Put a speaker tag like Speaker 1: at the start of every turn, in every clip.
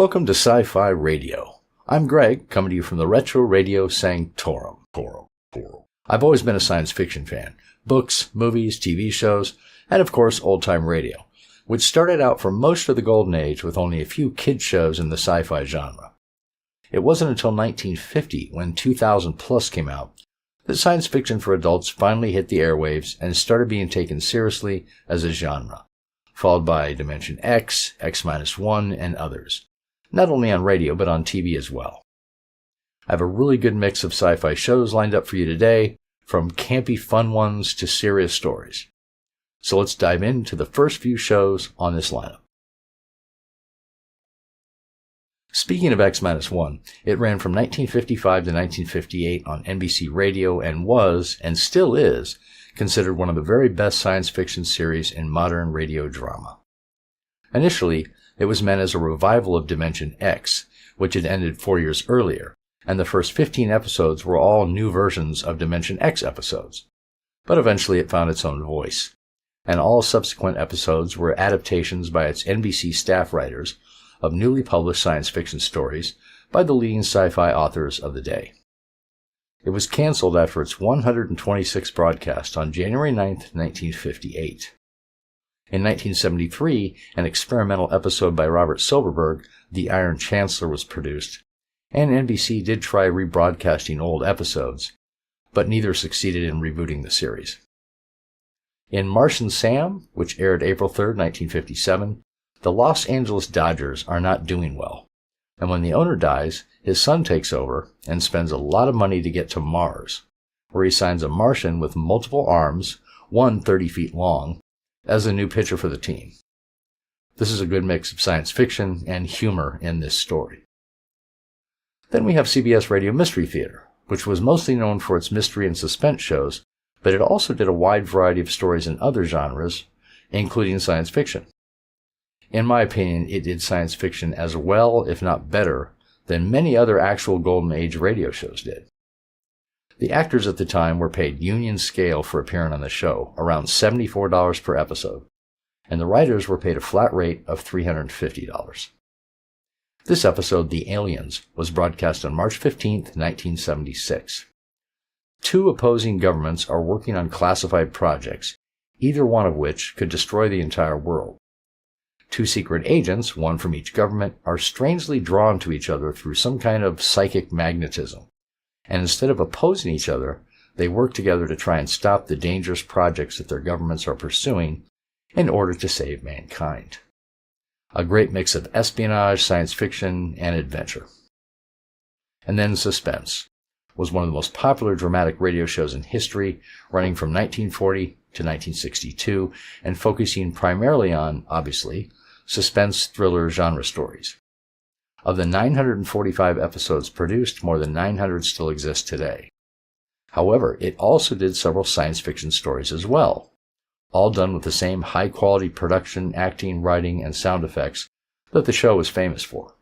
Speaker 1: Welcome to Sci-Fi Radio. I'm Greg, coming to you from the Retro Radio Sanctorum. I've always been a science fiction fan. Books, movies, TV shows, and of course old-time radio, which started out for most of the golden age with only a few kid shows in the sci-fi genre. It wasn't until 1950, when 2000 Plus came out, that science fiction for adults finally hit the airwaves and started being taken seriously as a genre, followed by Dimension X, X-1, and others, not only on radio but on TV as well. I have a really good mix of sci-fi shows lined up for you today, from campy fun ones to serious stories. So let's dive into the first few shows on this lineup. Speaking of X-1, it ran from 1955 to 1958 on NBC Radio and was, and still is, considered one of the very best science fiction series in modern radio drama. Initially, it was meant as a revival of Dimension X, which had ended 4 years earlier, and the first 15 episodes were all new versions of Dimension X episodes. But eventually it found its own voice, and all subsequent episodes were adaptations by its NBC staff writers of newly published science fiction stories by the leading sci-fi authors of the day. It was canceled after its 126th broadcast on January 9, 1958. In 1973, an experimental episode by Robert Silverberg, The Iron Chancellor, was produced, and NBC did try rebroadcasting old episodes, but neither succeeded in rebooting the series. In Martian Sam, which aired April 3, 1957, the Los Angeles Dodgers are not doing well, and when the owner dies, his son takes over and spends a lot of money to get to Mars, where he signs a Martian with multiple arms, one 30 feet long, as a new pitcher for the team. This is a good mix of science fiction and humor in this story. Then we have CBS Radio Mystery Theater, which was mostly known for its mystery and suspense shows, but it also did a wide variety of stories in other genres, including science fiction. In my opinion, it did science fiction as well, if not better, than many other actual Golden Age radio shows did. The actors at the time were paid union scale for appearing on the show, around $74 per episode, and the writers were paid a flat rate of $350. This episode, The Aliens, was broadcast on March 15, 1976. Two opposing governments are working on classified projects, either one of which could destroy the entire world. Two secret agents, one from each government, are strangely drawn to each other through some kind of psychic magnetism, and instead of opposing each other, they work together to try and stop the dangerous projects that their governments are pursuing in order to save mankind. A great mix of espionage, science fiction, and adventure. And then Suspense was one of the most popular dramatic radio shows in history, running from 1940 to 1962, and focusing primarily on, obviously, suspense thriller genre stories. Of the 945 episodes produced, more than 900 still exist today. However, it also did several science fiction stories as well, all done with the same high-quality production, acting, writing, and sound effects that the show was famous for.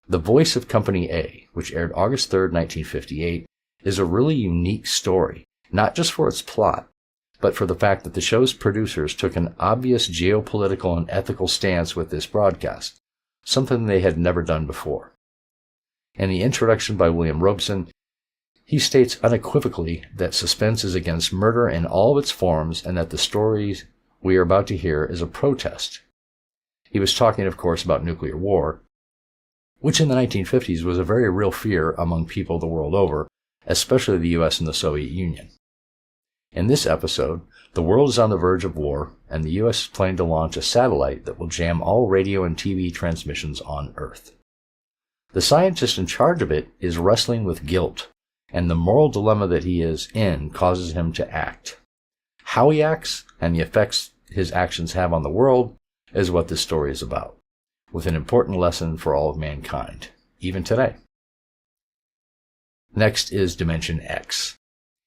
Speaker 1: The Voice of Company A, which aired August 3, 1958, is a really unique story, not just for its plot, but for the fact that the show's producers took an obvious geopolitical and ethical stance with this broadcast, something they had never done before. In the introduction by William Robeson, he states unequivocally that Suspense is against murder in all of its forms and that the story we are about to hear is a protest. He was talking, of course, about nuclear war, which in the 1950s was a very real fear among people the world over, especially the US and the Soviet Union. In this episode, the world is on the verge of war, and the US is planning to launch a satellite that will jam all radio and TV transmissions on Earth. The scientist in charge of it is wrestling with guilt, and the moral dilemma that he is in causes him to act. How he acts and the effects his actions have on the world is what this story is about, with an important lesson for all of mankind, even today. Next is Dimension X.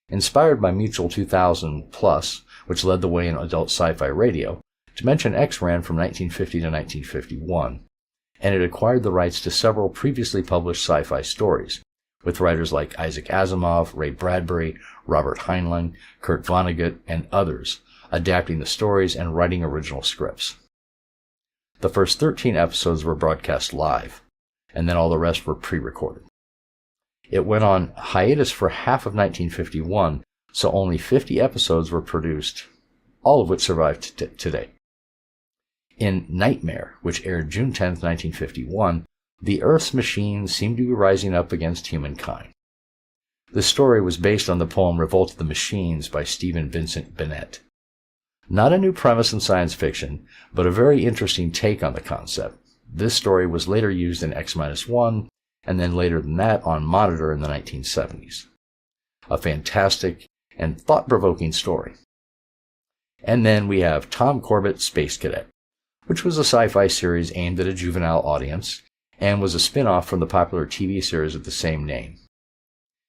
Speaker 1: Inspired by Mutual 2000 Plus, which led the way in adult sci-fi radio, Dimension X ran from 1950 to 1951, and it acquired the rights to several previously published sci-fi stories, with writers like Isaac Asimov, Ray Bradbury, Robert Heinlein, Kurt Vonnegut, and others, adapting the stories and writing original scripts. The first 13 episodes were broadcast live, and then all the rest were pre-recorded. It went on hiatus for half of 1951, so only 50 episodes were produced, all of which survived today. In Nightmare, which aired June 10, 1951, the Earth's machines seemed to be rising up against humankind. The story was based on the poem Revolt of the Machines by Stephen Vincent Bennett. Not a new premise in science fiction, but a very interesting take on the concept. This story was later used in X-1, and then later than that on Monitor in the 1970s. A fantastic and thought-provoking story. And then we have Tom Corbett, Space Cadet, which was a sci-fi series aimed at a juvenile audience, and was a spin-off from the popular TV series of the same name.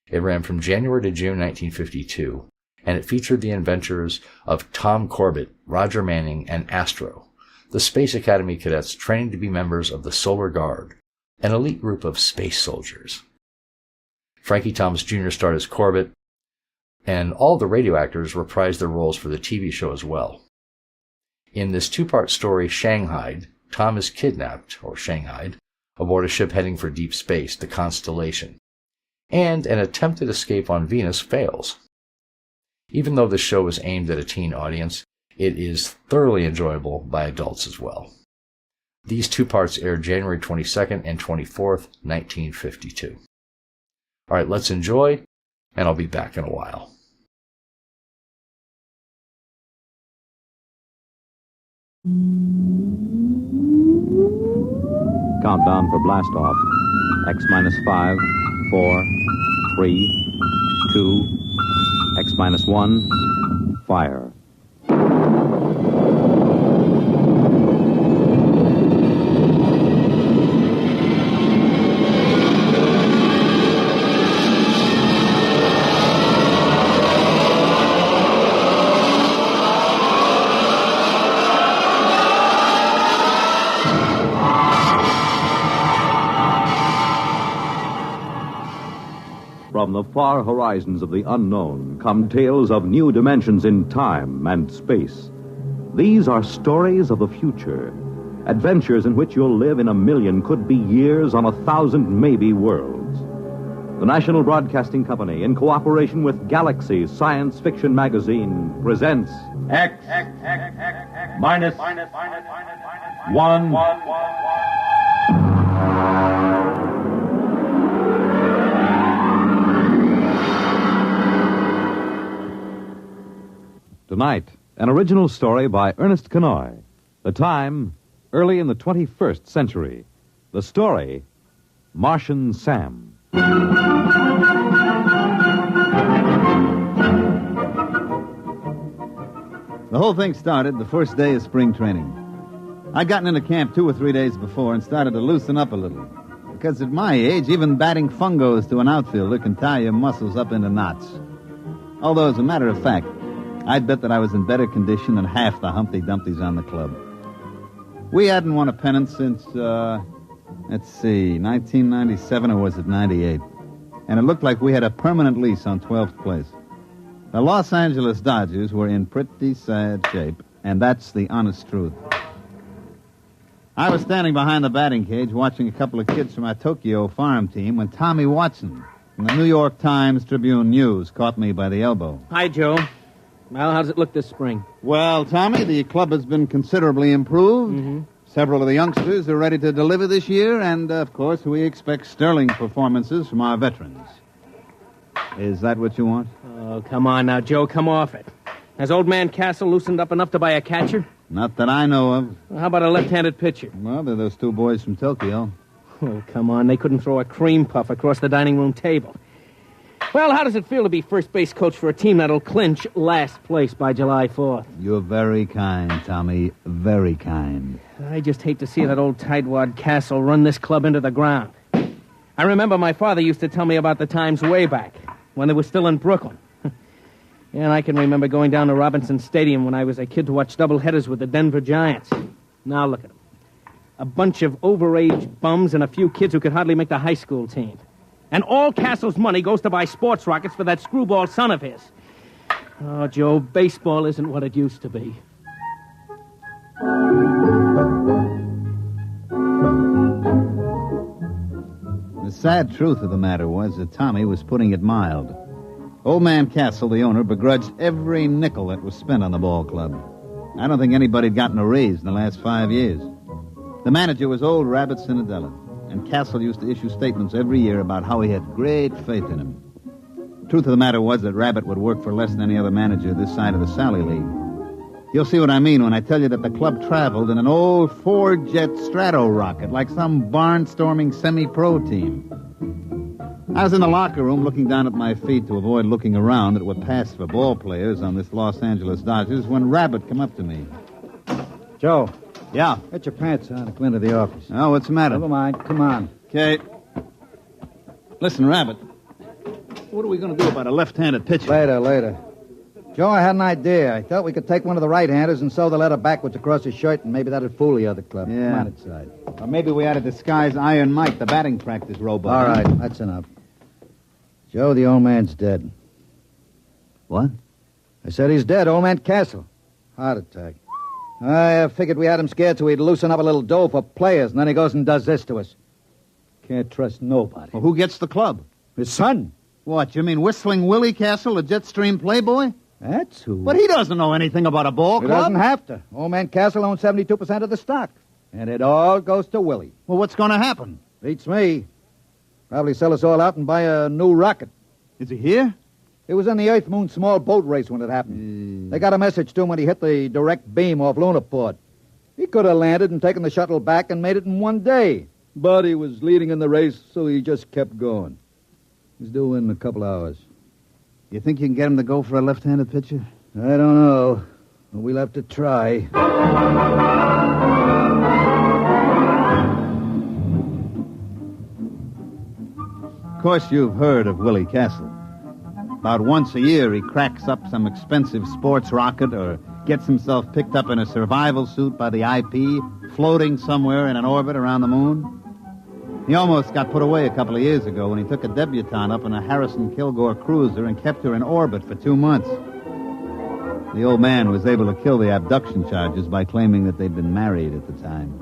Speaker 1: It ran from January to June 1952, and it featured the adventures of Tom Corbett, Roger Manning, and Astro, the Space Academy cadets training to be members of the Solar Guard, an elite group of space soldiers. Frankie Thomas Jr. starred as Corbett, and all the radio actors reprised their roles for the TV show as well. In this two-part story, Shanghaied, Tom is kidnapped, or Shanghaied, aboard a ship heading for deep space, the Constellation, and an attempted escape on Venus fails. Even though the show is aimed at a teen audience, it is thoroughly enjoyable by adults as well. These two parts aired January 22nd and 24th, 1952. All right, let's enjoy, and I'll be back in a while.
Speaker 2: Countdown for blast off. X-5, 4, 3, 2, X-1, fire. From the far horizons of the unknown come tales of new dimensions in time and space. These are stories of the future, adventures in which you'll live in a million, could be years, on 1,000 maybe worlds. The National Broadcasting Company, in cooperation with Galaxy Science Fiction Magazine, presents
Speaker 3: X minus 1.
Speaker 2: Tonight, an original story by Ernest Kenoy. The time, early in the 21st century. The story, Martian Sam.
Speaker 4: The whole thing started the first day of spring training. I'd gotten into camp 2 or 3 days before and started to loosen up a little. Because at my age, even batting fungos to an outfielder can tie your muscles up into knots. Although, as a matter of fact, I'd bet that I was in better condition than half the Humpty Dumptys on the club. We hadn't won a pennant since, 1997, or was it 98? And it looked like we had a permanent lease on 12th place. The Los Angeles Dodgers were in pretty sad shape, and that's the honest truth. I was standing behind the batting cage watching a couple of kids from our Tokyo farm team when Tommy Watson from the New York Times Tribune News caught me by the elbow.
Speaker 5: Hi, Joe. Well, how does it look this spring?
Speaker 4: Well, Tommy, the club has been considerably improved.
Speaker 5: Mm-hmm.
Speaker 4: Several of the youngsters are ready to deliver this year, and, of course, we expect sterling performances from our veterans. Is that what you want?
Speaker 5: Oh, come on now, Joe. Come off it. Has old man Castle loosened up enough to buy a catcher?
Speaker 4: Not that I know of.
Speaker 5: Well, how about a left-handed pitcher?
Speaker 4: Well, they're those 2 boys from Tokyo.
Speaker 5: Oh, come on. They couldn't throw a cream puff across the dining room table. Well, how does it feel to be first base coach for a team that'll clinch last place by July 4th?
Speaker 4: You're very kind, Tommy. Very kind.
Speaker 5: I just hate to see that old tightwad Castle run this club into the ground. I remember my father used to tell me about the times way back, when they were still in Brooklyn. And I can remember going down to Robinson Stadium when I was a kid to watch doubleheaders with the Denver Giants. Now look at them. A bunch of overage bums and a few kids who could hardly make the high school team. And all Castle's money goes to buy sports rockets for that screwball son of his. Oh, Joe, baseball isn't what it used to be.
Speaker 4: sad truth of the matter was that Tommy was putting it mild. Old Man Castle, the owner, begrudged every nickel that was spent on the ball club. I don't think anybody had gotten a raise in the last 5 years. The manager was old Rabbit Cinderella, and Castle used to issue statements every year about how he had great faith in him. Truth of the matter was that Rabbit would work for less than any other manager this side of the Sally League. You'll see what I mean when I tell you that the club traveled in an old four-jet Strato rocket like some barnstorming semi-pro team. I was in the locker room looking down at my feet to avoid looking around at what passed for ball players on this Los Angeles Dodgers when Rabbit come up to me.
Speaker 6: Joe,
Speaker 4: Yeah.
Speaker 6: get your pants on and come into the office.
Speaker 4: Oh, what's the matter?
Speaker 6: Never mind. Come on.
Speaker 4: Okay. Listen, Rabbit. What are we going to do about a left-handed pitcher?
Speaker 6: Later. Joe, I had an idea. I thought we could take one of the right-handers and sew the letter backwards across his shirt, and maybe that'd fool the other club.
Speaker 4: Yeah.
Speaker 6: Come on inside.
Speaker 4: Or maybe we ought to disguise Iron Mike, the batting practice robot.
Speaker 6: All right, that's enough. Joe, the old man's dead.
Speaker 4: What?
Speaker 6: I said he's dead, old man Castle. Heart attack. I figured we had him scared so he'd loosen up a little dough for players, and then he goes and does this to us. Can't trust nobody.
Speaker 4: Well, who gets the club?
Speaker 6: His son.
Speaker 4: What, you mean Whistling Willie Castle, the Jetstream playboy?
Speaker 6: That's who.
Speaker 4: But he doesn't know anything about a ball
Speaker 6: He
Speaker 4: club.
Speaker 6: doesn't have to. Old man Castle owns 72% of the stock. And it all goes to Willie.
Speaker 4: Well, what's going to happen?
Speaker 6: Beats me. Probably sell us all out and buy a new rocket.
Speaker 4: Is he here?
Speaker 6: It was in the Earth-Moon small boat race when it happened. They got a message to him when he hit the direct beam off Lunaport. He could have landed and taken the shuttle back and made it in one day. But he was leading in the race, so he just kept going. He's due in a couple hours.
Speaker 4: You think you can get him to go for a left-handed pitcher?
Speaker 6: I don't know. We'll have to try.
Speaker 4: Of course, you've heard of Willie Castle. About once a year, he cracks up some expensive sports rocket or gets himself picked up in a survival suit by the IP, floating somewhere in an orbit around the moon. He almost got put away a couple of years ago when he took a debutante up in a Harrison Kilgore cruiser and kept her in orbit for 2 months. The old man was able to kill the abduction charges by claiming that they'd been married at the time.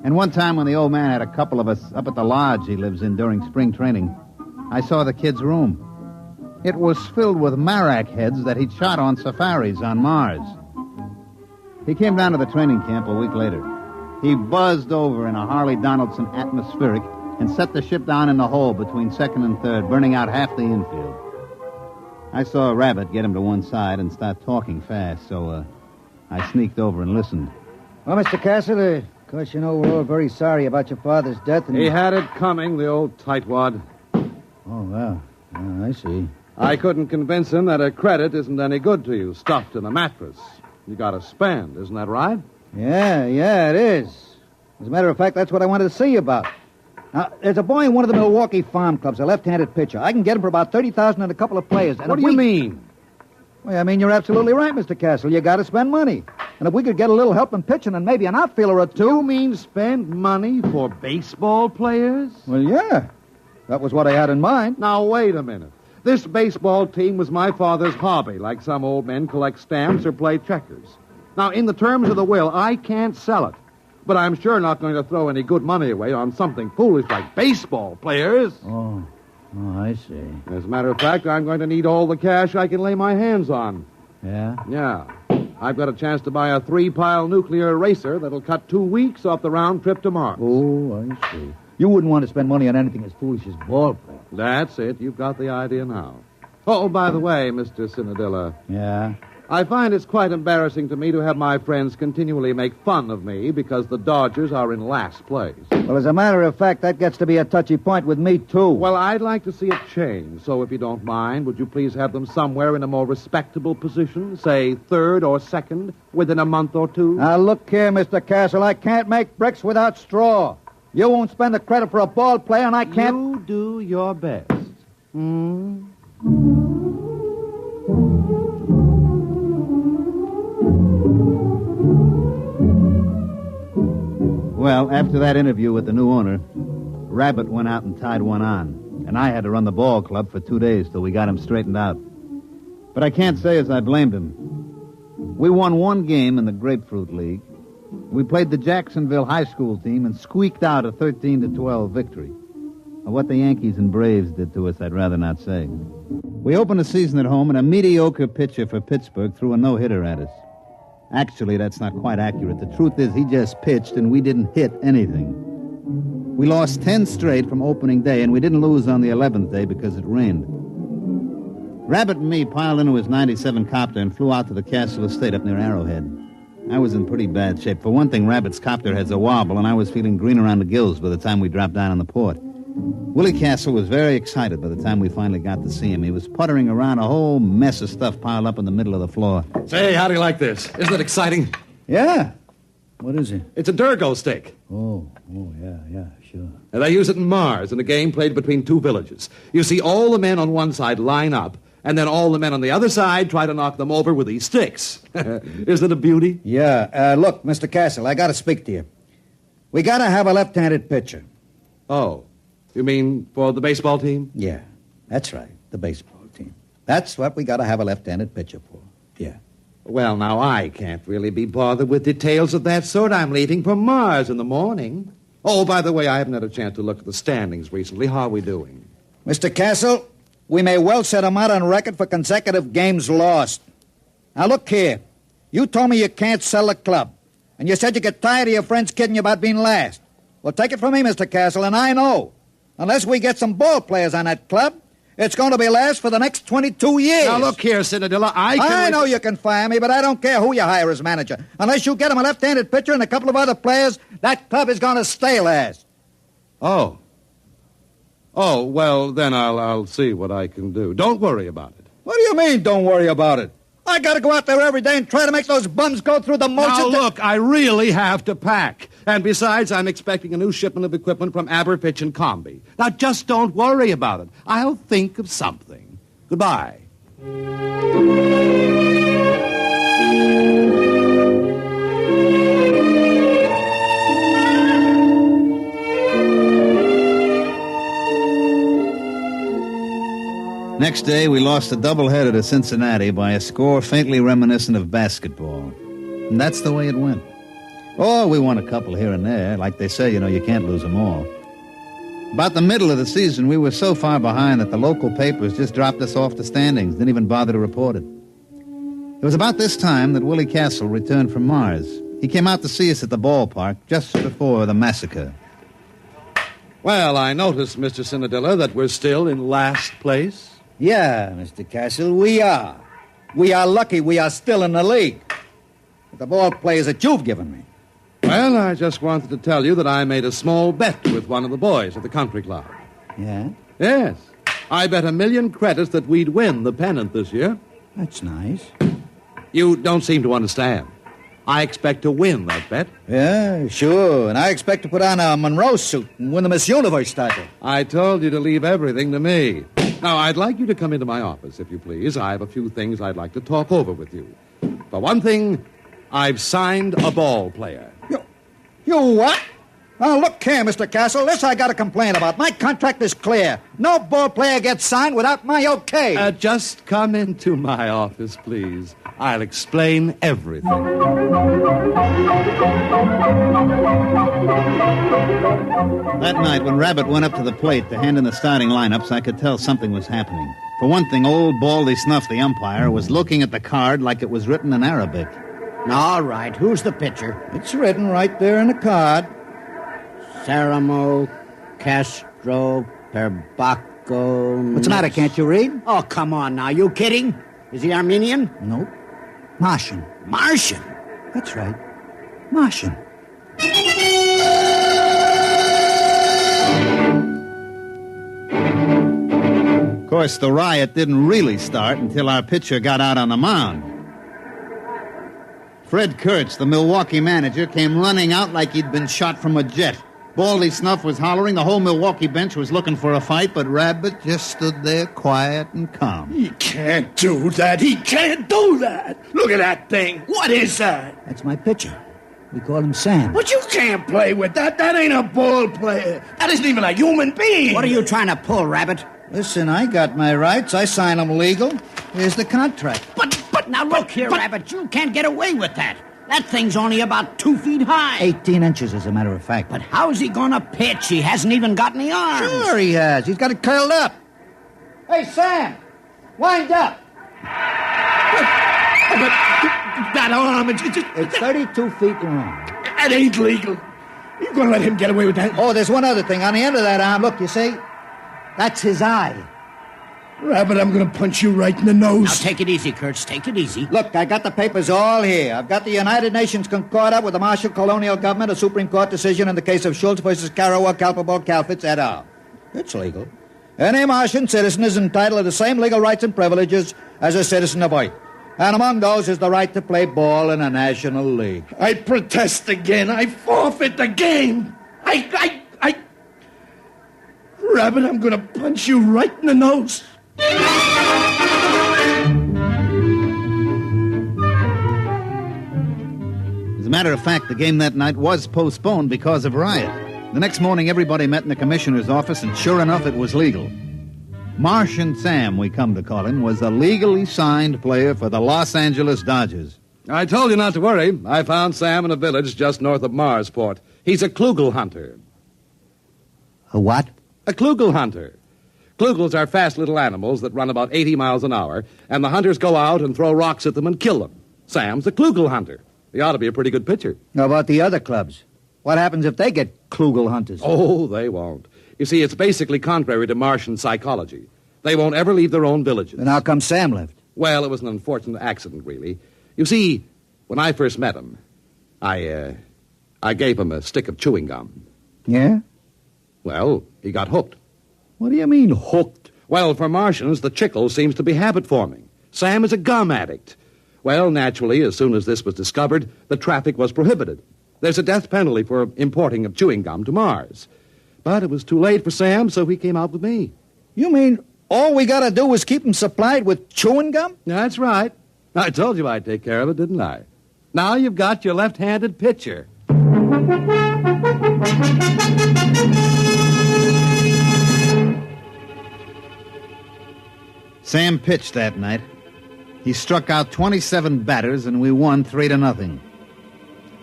Speaker 4: And one time when the old man had a couple of us up at the lodge he lives in during spring training, I saw the kid's room. It was filled with marak heads that he'd shot on safaris on Mars. He came down to the training camp a week later. He buzzed over in a Harley Donaldson atmospheric and set the ship down in the hole between second and third, burning out half the infield. I saw a Rabbit get him to one side and start talking fast, so I sneaked over and listened.
Speaker 6: Well, Mr. Castle, of course, you know we're all very sorry about your father's death. And
Speaker 7: He had it coming, the old tightwad.
Speaker 6: Oh, well, I see.
Speaker 7: I couldn't convince him that a credit isn't any good to you, stuffed in a mattress. You got to spend, isn't that right?
Speaker 6: Yeah, it is. As a matter of fact, that's what I wanted to see you about. Now, there's a boy in one of the Milwaukee farm clubs, a left-handed pitcher. I can get him for about $30,000 and a couple of players. And
Speaker 7: What
Speaker 6: if
Speaker 7: do you
Speaker 6: we...
Speaker 7: mean?
Speaker 6: Well, I mean, you're absolutely right, Mr. Castle. You got to spend money. And if we could get a little help in pitching and maybe an outfielder or two...
Speaker 7: You mean spend money for baseball players?
Speaker 6: Well, yeah. That was what I had in mind.
Speaker 7: Now, wait a minute. This baseball team was my father's hobby, like some old men collect stamps or play checkers. Now, in the terms of the will, I can't sell it. But I'm sure not going to throw any good money away on something foolish like baseball players.
Speaker 6: Oh, I see.
Speaker 7: As a matter of fact, I'm going to need all the cash I can lay my hands on.
Speaker 6: Yeah?
Speaker 7: Yeah. I've got a chance to buy a 3-pile nuclear racer that'll cut 2 weeks off the round trip to Mars.
Speaker 6: Oh, I see. You wouldn't want to spend money on anything as foolish as ball play.
Speaker 7: That's it. You've got the idea now. Oh, by the way, Mr. Cinadilla,
Speaker 6: Yeah?
Speaker 7: I find it's quite embarrassing to me to have my friends continually make fun of me because the Dodgers are in last place.
Speaker 6: Well, as a matter of fact, that gets to be a touchy point with me, too.
Speaker 7: Well, I'd like to see it change, so if you don't mind, would you please have them somewhere in a more respectable position, say third or second, within a month or two?
Speaker 6: Now, look here, Mr. Castle. I can't make bricks without straw. You won't spend the credit for a ball player, and I can't...
Speaker 7: You do your best.
Speaker 4: Well, after that interview with the new owner, Rabbit went out and tied one on, and I had to run the ball club for 2 days till we got him straightened out. But I can't say as I blamed him. We won 1 game in the Grapefruit League. We played the Jacksonville high school team and squeaked out a 13-12 victory. What the Yankees and Braves did to us, I'd rather not say. We opened the season at home, and a mediocre pitcher for Pittsburgh threw a no-hitter at us. Actually, that's not quite accurate. The truth is he just pitched, and we didn't hit anything. We lost 10 straight from opening day, and we didn't lose on the 11th day because it rained. Rabbit and me piled into his 97 copter and flew out to the Castle Estate up near Arrowhead. I was in pretty bad shape. For one thing, Rabbit's copter has a wobble, and I was feeling green around the gills by the time we dropped down on the port. Willie Castle was very excited by the time we finally got to see him. He was puttering around a whole mess of stuff piled up in the middle of the floor.
Speaker 8: Say, how do you like this? Isn't it exciting?
Speaker 6: Yeah. What is it?
Speaker 8: It's a Durgo stick.
Speaker 6: Oh, yeah, sure.
Speaker 8: And they use it in Mars in a game played between two villages. You see all the men on one side line up, and then all the men on the other side try to knock them over with these sticks. Isn't it a beauty?
Speaker 6: Yeah. Look, Mr. Castle, I got to speak to you. We got to have a left-handed pitcher.
Speaker 8: Oh, you mean for the baseball team?
Speaker 6: Yeah, that's right, the baseball team. That's what we got to have a left-handed pitcher for. Yeah.
Speaker 8: Well, now, I can't really be bothered with details of that sort. I'm leaving for Mars in the morning. Oh, by the way, I haven't had a chance to look at the standings recently. How are we doing?
Speaker 6: Mr. Castle, we may well set them out on record for consecutive games lost. Now, look here. You told me you can't sell the club, and you said you get tired of your friends kidding you about being last. Well, take it from me, Mr. Castle, and I know. Unless we get some ball players on that club, it's going to be last for the next 22 years.
Speaker 8: Now, look here, Cinderella,
Speaker 6: I know you can fire me, but I don't care who you hire as manager. Unless you get him a left-handed pitcher and a couple of other players, that club is going to stay last.
Speaker 8: Oh, well, then I'll see what I can do. Don't worry about it.
Speaker 6: What do you mean, don't worry about it? I got to go out there every day and try to make those bums go through the motions.
Speaker 8: Now, look, I really have to pack. And besides, I'm expecting a new shipment of equipment from Aberfitch and Comby. Now, just don't worry about it. I'll think of something. Goodbye.
Speaker 4: Next day, we lost a doubleheader to Cincinnati by a score faintly reminiscent of basketball. And that's the way it went. Oh, we won a couple here and there. Like they say, you can't lose them all. About the middle of the season, we were so far behind that the local papers just dropped us off the standings, didn't even bother to report it. It was about this time that Willie Castle returned from Mars. He came out to see us at the ballpark just before the massacre.
Speaker 8: Well, I noticed, Mr. Cinderella, that we're still in last place.
Speaker 6: Yeah, Mr. Castle, we are. We are lucky we are still in the league. With the ball players that you've given me.
Speaker 8: Well, I just wanted to tell you that I made a small bet with one of the boys at the country club.
Speaker 6: Yeah?
Speaker 8: Yes. I bet 1,000,000 credits that we'd win the pennant this year.
Speaker 6: That's nice.
Speaker 8: You don't seem to understand. I expect to win that bet.
Speaker 6: Yeah, sure. And I expect to put on a Monroe suit and win the Miss Universe title.
Speaker 8: I told you to leave everything to me. Now, I'd like you to come into my office, if you please. I have a few things I'd like to talk over with you. For one thing, I've signed a ball player.
Speaker 6: You what? Oh, look here, Mr. Castle. This I got to complain about. My contract is clear. No ball player gets signed without my okay.
Speaker 8: Just come into my office, please. I'll explain everything.
Speaker 4: That night, when Rabbit went up to the plate to hand in the starting lineups, I could tell something was happening. For one thing, old Baldy Snuff, the umpire, was looking at the card like it was written in Arabic.
Speaker 9: All right, who's the pitcher?
Speaker 6: It's written right there in the card.
Speaker 9: Ceramo Castro Perbaco.
Speaker 6: What's the matter, can't you read?
Speaker 9: Oh, come on now. You kidding? Is he Armenian?
Speaker 6: Nope. Martian.
Speaker 9: Martian?
Speaker 6: That's right. Martian.
Speaker 4: Of course, the riot didn't really start until our pitcher got out on the mound. Fred Kurtz, the Milwaukee manager, came running out like he'd been shot from a jet. Baldy Snuff was hollering. The whole Milwaukee bench was looking for a fight, but Rabbit just stood there quiet and calm.
Speaker 10: He can't do that. He can't do that. Look at that thing. What is that?
Speaker 6: That's my pitcher. We call him Sam.
Speaker 10: But you can't play with that. That ain't a ball player. That isn't even a human being.
Speaker 9: What are you trying to pull, Rabbit?
Speaker 6: Listen, I got my rights. I sign them legal. Here's the contract.
Speaker 9: But now look here, Rabbit. You can't get away with that. That thing's only about 2 feet high.
Speaker 6: 18 inches, as a matter of fact.
Speaker 9: But how's he gonna pitch? He hasn't even got any arms.
Speaker 6: Sure he has. He's got it curled up. Hey, Sam, wind up.
Speaker 10: But that arm,
Speaker 6: It's 32 feet long.
Speaker 10: that ain't legal. You gonna let him get away with that?
Speaker 6: Oh, there's one other thing. On the end of that arm, look, you see? That's his eye.
Speaker 10: Rabbit, I'm gonna punch you right in the
Speaker 9: Now
Speaker 10: nose.
Speaker 9: take it easy, Kurtz. Take it easy.
Speaker 6: Look, I got the papers all here. I've got the United Nations Concordat with the Marshall Colonial Government, a Supreme Court decision in the case of Schultz versus Karawa, Kalpable, Kalfitz, et al. It's legal. Any Martian citizen is entitled to the same legal rights and privileges as a citizen of Earth. And among those is the right to play ball in a national league.
Speaker 10: I protest again. I forfeit the game. Rabbit, I'm gonna punch you right in the nose.
Speaker 4: As a matter of fact, the game that night was postponed because of riot. The next morning, everybody met in the commissioner's office, and sure enough, it was legal. Martian Sam, we come to call him, was a legally signed player for the Los Angeles Dodgers.
Speaker 8: I told you not to worry. I found Sam in a village just north of Marsport. He's a klugel hunter.
Speaker 6: A what?
Speaker 8: A klugel hunter. Klugels are fast little animals that run about 80 miles an hour, and the hunters go out and throw rocks at them and kill them. Sam's a klugel hunter. He ought to be a pretty good pitcher.
Speaker 6: How about the other clubs? What happens if they get klugel hunters?
Speaker 8: Oh, they won't. You see, it's basically contrary to Martian psychology. They won't ever leave their own villages.
Speaker 6: Then how come Sam left?
Speaker 8: Well, it was an unfortunate accident, really. You see, when I first met him, I gave him a stick of chewing gum.
Speaker 6: Yeah?
Speaker 8: Well, he got hooked.
Speaker 6: What do you mean, hooked?
Speaker 8: Well, for Martians, the chicle seems to be habit-forming. Sam is a gum addict. Well, naturally, as soon as this was discovered, the traffic was prohibited. There's a death penalty for importing of chewing gum to Mars. But it was too late for Sam, so he came out with me.
Speaker 6: You mean all we gotta do is keep him supplied with chewing gum?
Speaker 8: That's right. I told you I'd take care of it, didn't I? Now you've got your left-handed pitcher.
Speaker 4: Sam pitched that night. He struck out 27 batters, and we won 3-0.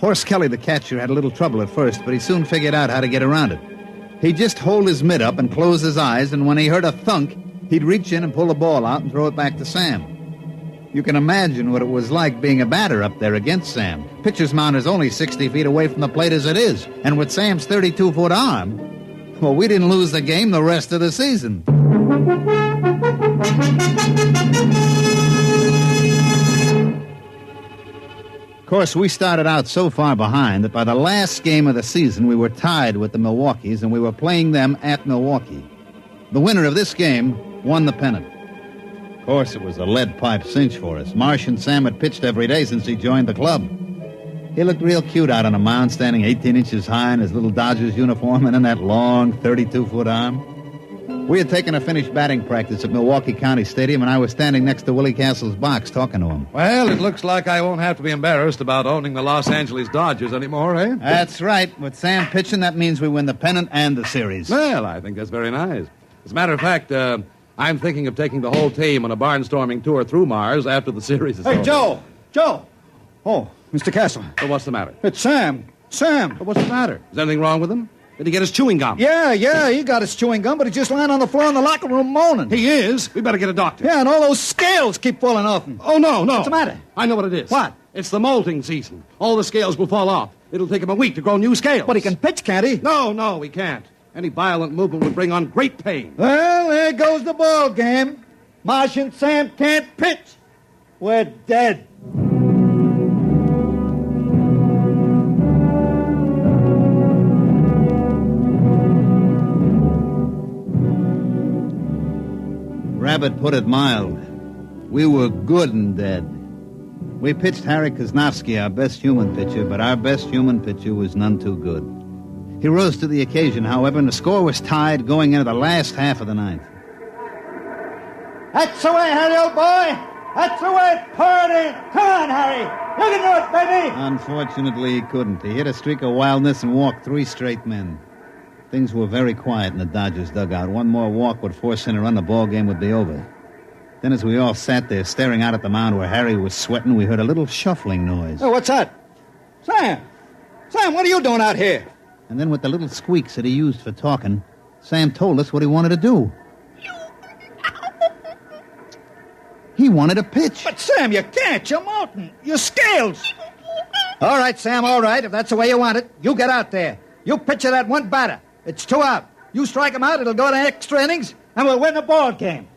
Speaker 4: Horace Kelly, the catcher, had a little trouble at first, but he soon figured out how to get around it. He'd just hold his mitt up and close his eyes, and when he heard a thunk, he'd reach in and pull the ball out and throw it back to Sam. You can imagine what it was like being a batter up there against Sam. Pitcher's mound is only 60 feet away from the plate as it is, and with Sam's 32-foot arm, well, we didn't lose the game the rest of the season. Of course, we started out so far behind that by the last game of the season, we were tied with the Milwaukees, and we were playing them at Milwaukee. The winner of this game won the pennant. Of course, it was a lead pipe cinch for us. Martian Sam had pitched every day since he joined the club. He looked real cute out on a mound, standing 18 inches high in his little Dodgers uniform and in that long 32-foot arm. We had taken a finished batting practice at Milwaukee County Stadium, and I was standing next to Willie Castle's box talking to him.
Speaker 8: Well, it looks like I won't have to be embarrassed about owning the Los Angeles Dodgers anymore, eh?
Speaker 4: That's right. With Sam pitching, that means we win the pennant and the series.
Speaker 8: Well, I think that's very nice. As a matter of fact, I'm thinking of taking the whole team on a barnstorming tour through Mars after the series is over.
Speaker 6: Hey, Joe! Oh, Mr. Castle.
Speaker 8: Well, what's the matter?
Speaker 6: It's Sam.
Speaker 8: Well, what's the matter? Is anything wrong with him? Did he get his chewing gum?
Speaker 6: Yeah, he got his chewing gum, but he's just lying on the floor in the locker room moaning.
Speaker 8: He is? We better get a doctor.
Speaker 6: Yeah, and all those scales keep falling off him.
Speaker 8: Oh, no.
Speaker 6: What's the matter?
Speaker 8: I know what it is.
Speaker 6: What?
Speaker 8: It's the molting season. All the scales will fall off. It'll take him a week to grow new scales.
Speaker 6: But he can pitch, can't he?
Speaker 8: No, he can't. Any violent movement would bring on great pain.
Speaker 6: Well, there goes the ball game. Martian Sam can't pitch. We're dead.
Speaker 4: Rabbit put it mild. We were good and dead. We pitched Harry Kosnowski, our best human pitcher, but our best human pitcher was none too good. He rose to the occasion, however, and the score was tied going into the last half of the ninth.
Speaker 6: That's the way, Harry, old boy. That's the way. Pour it in. Come on, Harry. You can do it, baby.
Speaker 4: Unfortunately, he couldn't. He hit a streak of wildness and walked 3 straight men. Things were very quiet in the Dodgers' dugout. One more walk would force in a run, the ball game would be over. Then as we all sat there staring out at the mound where Harry was sweating, we heard a little shuffling noise.
Speaker 6: Oh, what's that? Sam, what are you doing out here?
Speaker 4: And then with the little squeaks that he used for talking, Sam told us what he wanted to do. He wanted to pitch.
Speaker 6: But, Sam, you can't. You're molten. Your scales. All right, Sam, all right. If that's the way you want it, you get out there. You pitch that one batter. It's 2 out. You strike him out, it'll go to extra innings, and we'll win the ball game.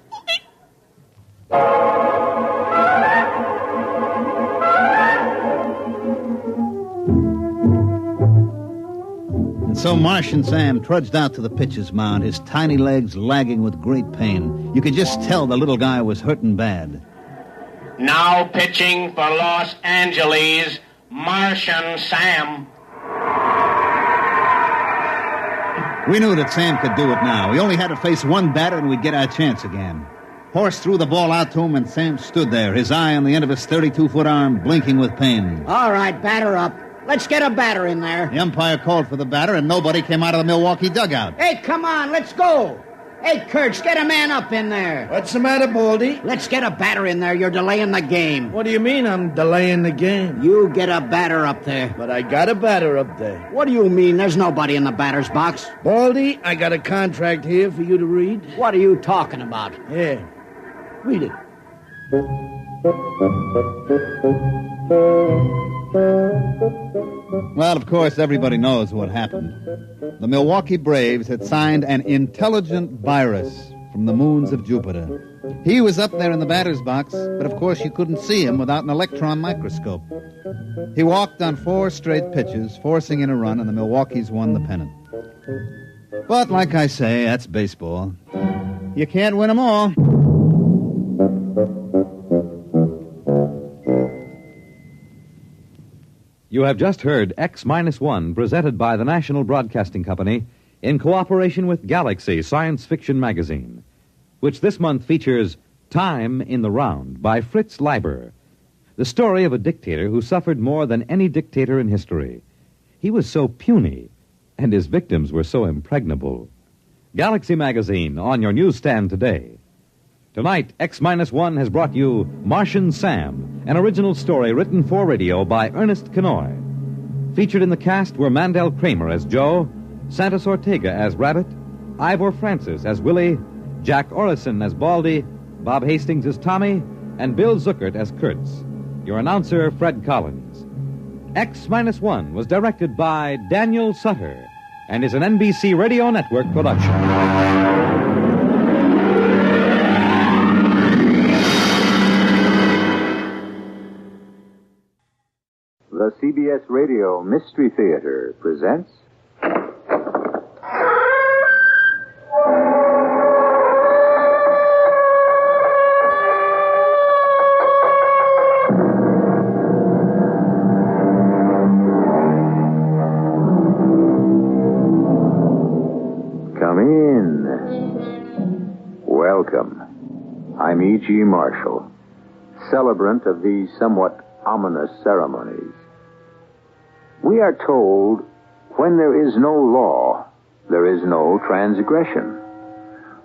Speaker 4: And so Martian Sam trudged out to the pitcher's mound, his tiny legs lagging with great pain. You could just tell the little guy was hurting bad.
Speaker 11: Now pitching for Los Angeles, Martian Sam.
Speaker 4: We knew that Sam could do it now. We only had to face one batter and we'd get our chance again. Horse threw the ball out to him and Sam stood there, his eye on the end of his 32-foot arm, blinking with pain.
Speaker 9: All right, batter up. Let's get a batter in there.
Speaker 4: The umpire called for the batter and nobody came out of the Milwaukee dugout.
Speaker 9: Hey, come on, let's go. Hey, Kurtz, get a man up in there.
Speaker 10: What's the matter, Baldy?
Speaker 9: Let's get a batter in there. You're delaying the game.
Speaker 10: What do you mean I'm delaying the game?
Speaker 9: You get a batter up there.
Speaker 10: But I got a batter up there.
Speaker 9: What do you mean? There's nobody in the batter's box.
Speaker 10: Baldy, I got a contract here for you to read.
Speaker 9: What are you talking about?
Speaker 10: Yeah. Read it.
Speaker 4: Well, of course, everybody knows what happened. The Milwaukee Braves had signed an intelligent virus from the moons of Jupiter. He was up there in the batter's box, but of course you couldn't see him without an electron microscope. He walked on 4 straight pitches, forcing in a run, and the Milwaukees won the pennant. But like I say, that's baseball. You can't win them all.
Speaker 12: You have just heard X-1, presented by the National Broadcasting Company in cooperation with Galaxy Science Fiction Magazine, which this month features Time in the Round by Fritz Leiber, the story of a dictator who suffered more than any dictator in history. He was so puny, and his victims were so impregnable. Galaxy Magazine on your newsstand today. Tonight, X-1 has brought you Martian Sam, an original story written for radio by Ernest Kenoy. Featured in the cast were Mandel Kramer as Joe, Santos Ortega as Rabbit, Ivor Francis as Willie, Jack Orrison as Baldy, Bob Hastings as Tommy, and Bill Zuckert as Kurtz. Your announcer, Fred Collins. X-1 was directed by Daniel Sutter and is an NBC Radio Network production.
Speaker 13: The CBS Radio Mystery Theater presents... Come in. Welcome. I'm E.G. Marshall, celebrant of these somewhat ominous ceremonies. We are told, when there is no law, there is no transgression.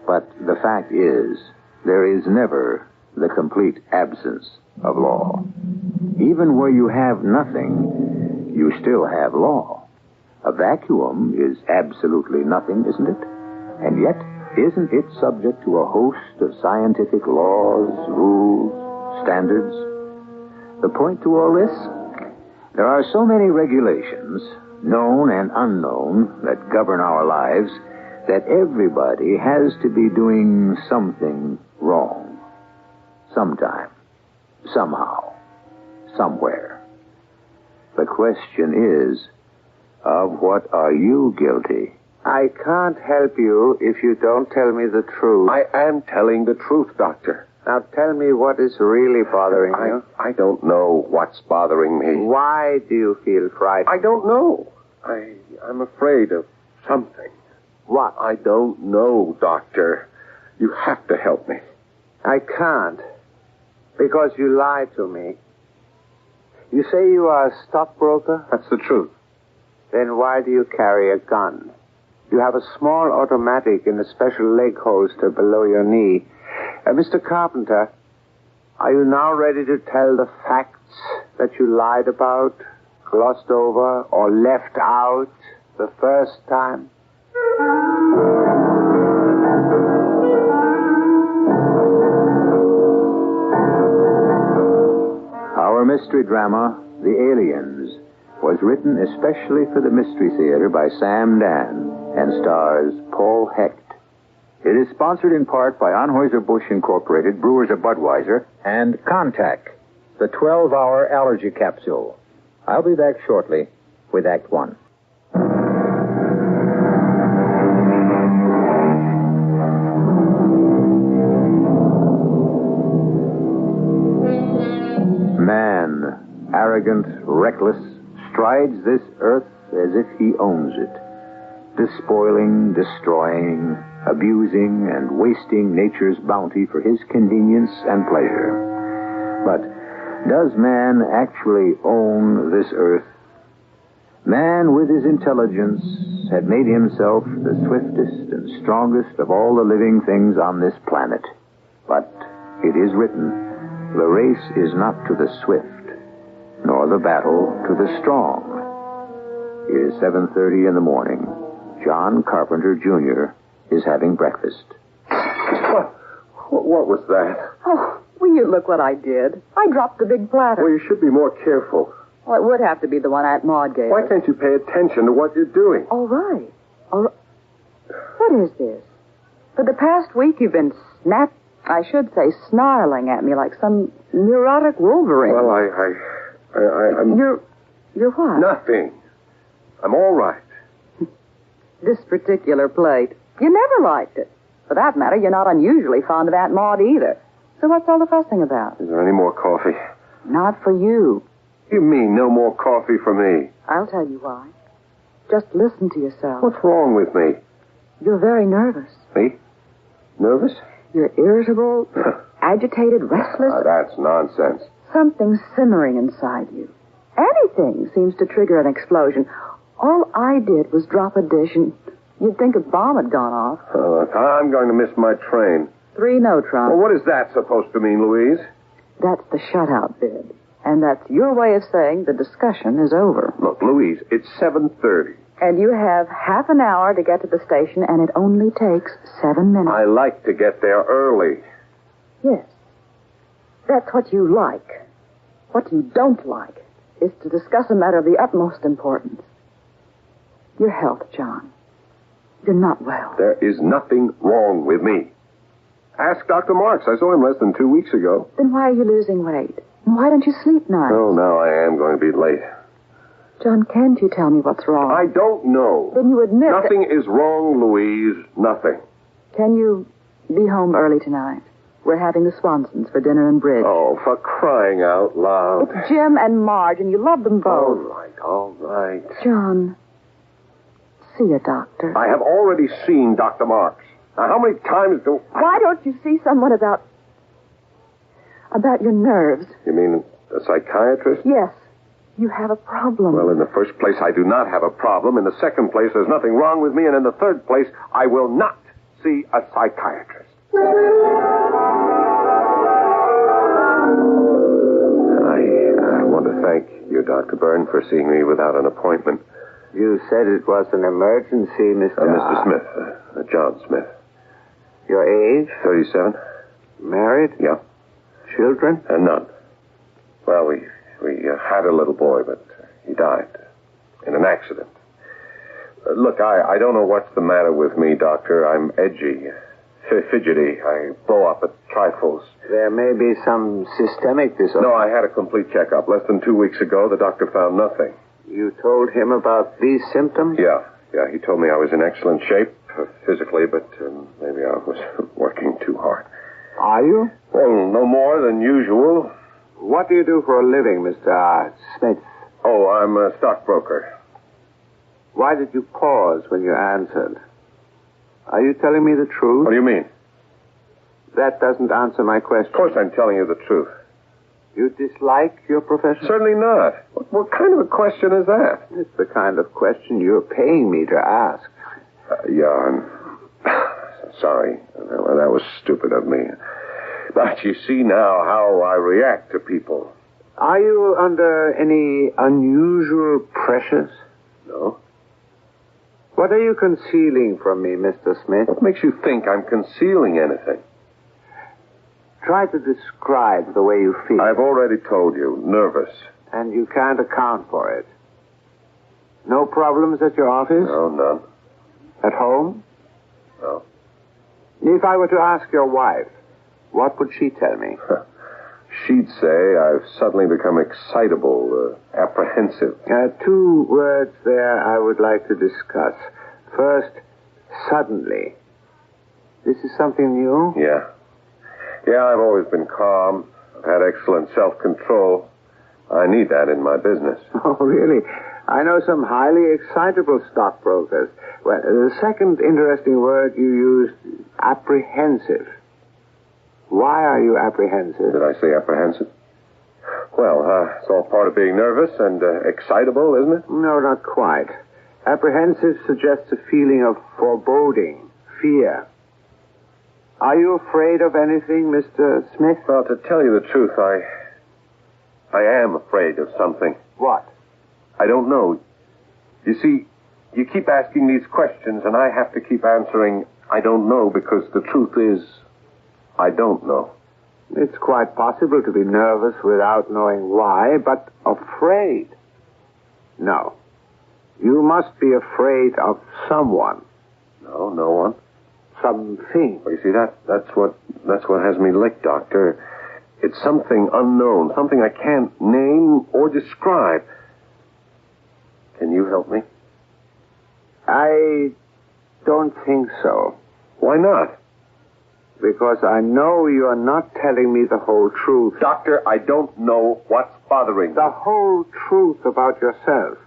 Speaker 13: But the fact is, there is never the complete absence of law. Even where you have nothing, you still have law. A vacuum is absolutely nothing, isn't it? And yet, isn't it subject to a host of scientific laws, rules, standards? The point to all this? There are so many regulations, known and unknown, that govern our lives, that everybody has to be doing something wrong. Sometime. Somehow. Somewhere. The question is, of what are you guilty? I can't help you if you don't tell me the truth.
Speaker 14: I am telling the truth, Doctor.
Speaker 13: Now tell me what is really bothering you.
Speaker 14: I don't know what's bothering me.
Speaker 13: Why do you feel frightened?
Speaker 14: I don't know. I'm afraid of something.
Speaker 13: What?
Speaker 14: I don't know, Doctor. You have to help me.
Speaker 13: I can't. Because you lied to me. You say you are a stockbroker?
Speaker 14: That's the truth.
Speaker 13: Then why do you carry a gun? You have a small automatic in a special leg holster below your knee. Mr. Carpenter, are you now ready to tell the facts that you lied about? glossed over or left out the first time? Our mystery drama, The Aliens, was written especially for the Mystery Theater by Sam Dan and stars Paul Hecht. It is sponsored in part by Anheuser-Busch Incorporated, Brewers of Budweiser, and Contact, the 12-hour allergy capsule. I'll be back shortly with Act One. Man, arrogant, reckless, strides this earth as if he owns it, despoiling, destroying, abusing, and wasting nature's bounty for his convenience and pleasure. But does man actually own this earth? Man, with his intelligence, had made himself the swiftest and strongest of all the living things on this planet. But it is written, the race is not to the swift, nor the battle to the strong. It is 7:30 in the morning. John Carpenter, Jr. is having breakfast.
Speaker 14: What was that?
Speaker 15: Oh, will you look what I did? I dropped the big platter.
Speaker 14: Well, you should be more careful.
Speaker 15: Well, it would have to be the one Aunt Maud gave
Speaker 14: Why
Speaker 15: us.
Speaker 14: can't you pay attention to what you're doing?
Speaker 15: All right. What is this? For the past week, you've been snarling at me like some neurotic Wolverine.
Speaker 14: Well, I'm...
Speaker 15: You're what?
Speaker 14: Nothing. I'm all right.
Speaker 15: This particular plate. You never liked it. For that matter, you're not unusually fond of Aunt Maud either. So what's all the fussing about?
Speaker 14: Is there any more coffee?
Speaker 15: Not for you.
Speaker 14: You mean no more coffee for me?
Speaker 15: I'll tell you why. Just listen to yourself.
Speaker 14: What's wrong with me?
Speaker 15: You're very nervous.
Speaker 14: Me? Nervous?
Speaker 15: You're irritable, agitated, restless.
Speaker 14: That's nonsense.
Speaker 15: Something's simmering inside you. Anything seems to trigger an explosion. All I did was drop a dish and you'd think a bomb had gone off.
Speaker 14: Look, I'm going to miss my train.
Speaker 15: 3 no-trons.
Speaker 14: Well, what is that supposed to mean, Louise?
Speaker 15: That's the shutout bid. And that's your way of saying the discussion is over.
Speaker 14: Look, Louise, it's 7:30.
Speaker 15: And you have half an hour to get to the station, and it only takes 7 minutes.
Speaker 14: I like to get there early.
Speaker 15: Yes. That's what you like. What you don't like is to discuss a matter of the utmost importance. Your health, John. You're not well.
Speaker 14: There is nothing wrong with me. Ask Dr. Marks. I saw him less than 2 weeks ago.
Speaker 15: Then why are you losing weight? And why don't you sleep nights?
Speaker 14: Oh, now I am going to be late.
Speaker 15: John, can't you tell me what's wrong?
Speaker 14: I don't know.
Speaker 15: Then you admit
Speaker 14: Nothing is wrong, Louise. Nothing.
Speaker 15: Can you be home early tonight? We're having the Swansons for dinner and bridge.
Speaker 14: Oh, for crying out loud.
Speaker 15: It's Jim and Marge, and you love them both.
Speaker 14: All right.
Speaker 15: John, see a doctor.
Speaker 14: I have already seen Dr. Marks. Now, how many times do...
Speaker 15: Why don't you see someone about your nerves?
Speaker 14: You mean a psychiatrist?
Speaker 15: Yes. You have a problem.
Speaker 14: Well, in the first place, I do not have a problem. In the second place, there's nothing wrong with me. And in the third place, I will not see a psychiatrist. I want to thank you, Dr. Byrne, for seeing me without an appointment.
Speaker 13: You said it was an emergency, Mr.
Speaker 14: Mr. Smith. John Smith.
Speaker 13: Your age?
Speaker 14: 37.
Speaker 13: Married?
Speaker 14: Yeah.
Speaker 13: Children?
Speaker 14: None. Well, we had a little boy, but he died in an accident. Look, I don't know what's the matter with me, Doctor. I'm edgy, fidgety. I blow up at trifles.
Speaker 13: There may be some systemic disorder.
Speaker 14: No, I had a complete checkup. Less than 2 weeks ago, the doctor found nothing.
Speaker 13: You told him about these symptoms?
Speaker 14: Yeah. He told me I was in excellent shape physically, but maybe I was working too hard.
Speaker 13: Are you?
Speaker 14: Well, no more than usual.
Speaker 13: What do you do for a living, Mr. Smith?
Speaker 14: Oh, I'm a stockbroker.
Speaker 13: Why did you pause when you answered? Are you telling me the truth?
Speaker 14: What do you mean?
Speaker 13: That doesn't answer my question.
Speaker 14: Of course I'm telling you the truth.
Speaker 13: You dislike your profession?
Speaker 14: Certainly not. What kind of a question is that?
Speaker 13: It's the kind of question you're paying me to ask.
Speaker 14: I'm sorry. That was stupid of me. But you see now how I react to people.
Speaker 13: Are you under any unusual pressures?
Speaker 14: No.
Speaker 13: What are you concealing from me, Mr. Smith?
Speaker 14: What makes you think I'm concealing anything?
Speaker 13: Try to describe the way you feel.
Speaker 14: I've already told you, nervous.
Speaker 13: And you can't account for it. No problems at your office?
Speaker 14: No, none.
Speaker 13: At home?
Speaker 14: No.
Speaker 13: If I were to ask your wife, what would she tell me?
Speaker 14: She'd say I've suddenly become excitable, apprehensive.
Speaker 13: 2 words there I would like to discuss. First, suddenly. This is something new?
Speaker 14: Yeah. Yeah, I've always been calm. I've had excellent self-control. I need that in my business.
Speaker 13: Oh, really? I know some highly excitable stockbrokers. Well, the second interesting word you used, apprehensive. Why are you apprehensive?
Speaker 14: Did I say apprehensive? Well, it's all part of being nervous and excitable, isn't it?
Speaker 13: No, not quite. Apprehensive suggests a feeling of foreboding, fear. Are you afraid of anything, Mr. Smith?
Speaker 14: Well, to tell you the truth, I am afraid of something.
Speaker 13: What?
Speaker 14: I don't know. You see, you keep asking these questions, and I have to keep answering, I don't know, because the truth is, I don't know.
Speaker 13: It's quite possible to be nervous without knowing why, but afraid? No. You must be afraid of someone.
Speaker 14: No, no one.
Speaker 13: Something.
Speaker 14: Well, you see, that's what has me licked, Doctor. It's something unknown, something I can't name or describe. Can you help me?
Speaker 13: I don't think so.
Speaker 14: Why not?
Speaker 13: Because I know you are not telling me the whole truth.
Speaker 14: Doctor, I don't know what's bothering me.
Speaker 13: The whole truth about yourself.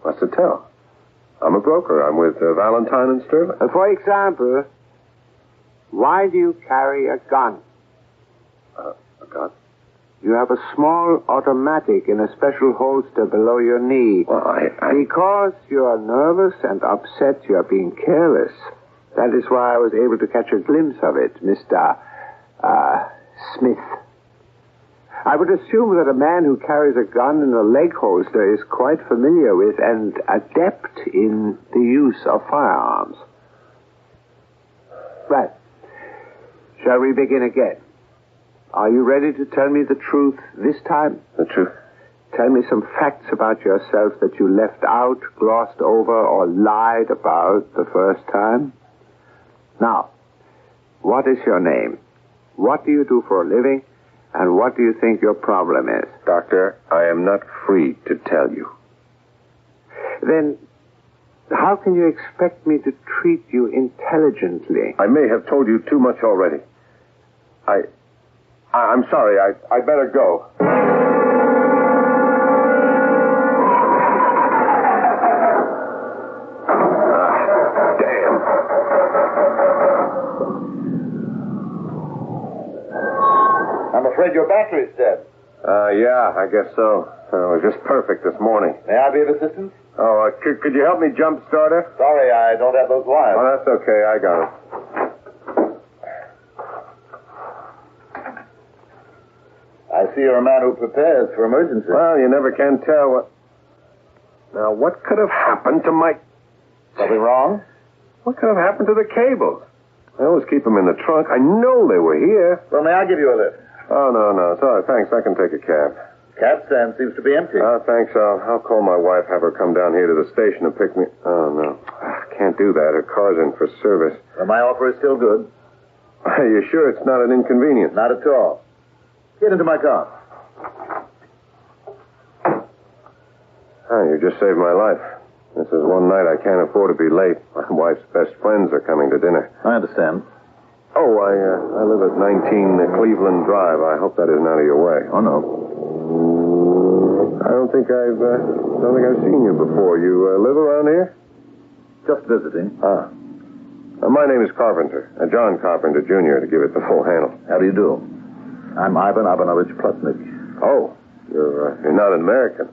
Speaker 14: What's to tell? I'm a broker. I'm with Valentine and Sterling.
Speaker 13: For example, why do you carry a gun?
Speaker 14: A gun?
Speaker 13: You have a small automatic in a special holster below your knee.
Speaker 14: Well,
Speaker 13: Because you are nervous and upset, you are being careless. That is why I was able to catch a glimpse of it, Mr. Smith. I would assume that a man who carries a gun in a leg holster is quite familiar with and adept in the use of firearms. Right. Shall we begin again? Are you ready to tell me the truth this time?
Speaker 14: The truth?
Speaker 13: Tell me some facts about yourself that you left out, glossed over, or lied about the first time. Now, what is your name? What do you do for a living? And what do you think your problem is?
Speaker 14: Doctor, I am not free to tell you.
Speaker 13: Then, how can you expect me to treat you intelligently?
Speaker 14: I may have told you too much already. I'm sorry. I better go.
Speaker 6: I'm afraid your battery's dead.
Speaker 14: Yeah, I guess so. It was just perfect this morning.
Speaker 6: May I be of assistance?
Speaker 14: Oh, could you help me jump start it?
Speaker 6: Sorry, I don't have those wires.
Speaker 14: Oh, that's okay. I got it.
Speaker 6: I see you're a man who prepares for emergencies.
Speaker 14: Well, you never can tell what... Now, what could have happened to my...
Speaker 6: Something wrong?
Speaker 14: What could have happened to the cables? I always keep them in the trunk. I know they were here.
Speaker 6: Well, may I give you a lift?
Speaker 14: Oh, no. Sorry, thanks. I can take a cab.
Speaker 6: Cab stand seems to be empty.
Speaker 14: Oh, thanks. I'll call my wife, have her come down here to the station and pick me... Oh, no. I can't do that. Her car's in for service.
Speaker 6: Well, my offer is still good.
Speaker 14: Are you sure it's not an inconvenience?
Speaker 6: Not at all. Get into my car.
Speaker 14: Oh, you just saved my life. This is one night I can't afford to be late. My wife's best friends are coming to dinner.
Speaker 6: I understand.
Speaker 14: Oh, I live at 19 Cleveland Drive. I hope that isn't out of your way.
Speaker 6: Oh, no.
Speaker 14: I don't think I've seen you before. You live around here?
Speaker 6: Just visiting.
Speaker 14: My name is Carpenter. John Carpenter, Jr., to give it the full handle.
Speaker 6: How do you do? I'm Ivan Ivanovich Plotnik.
Speaker 14: Oh, you're not an American.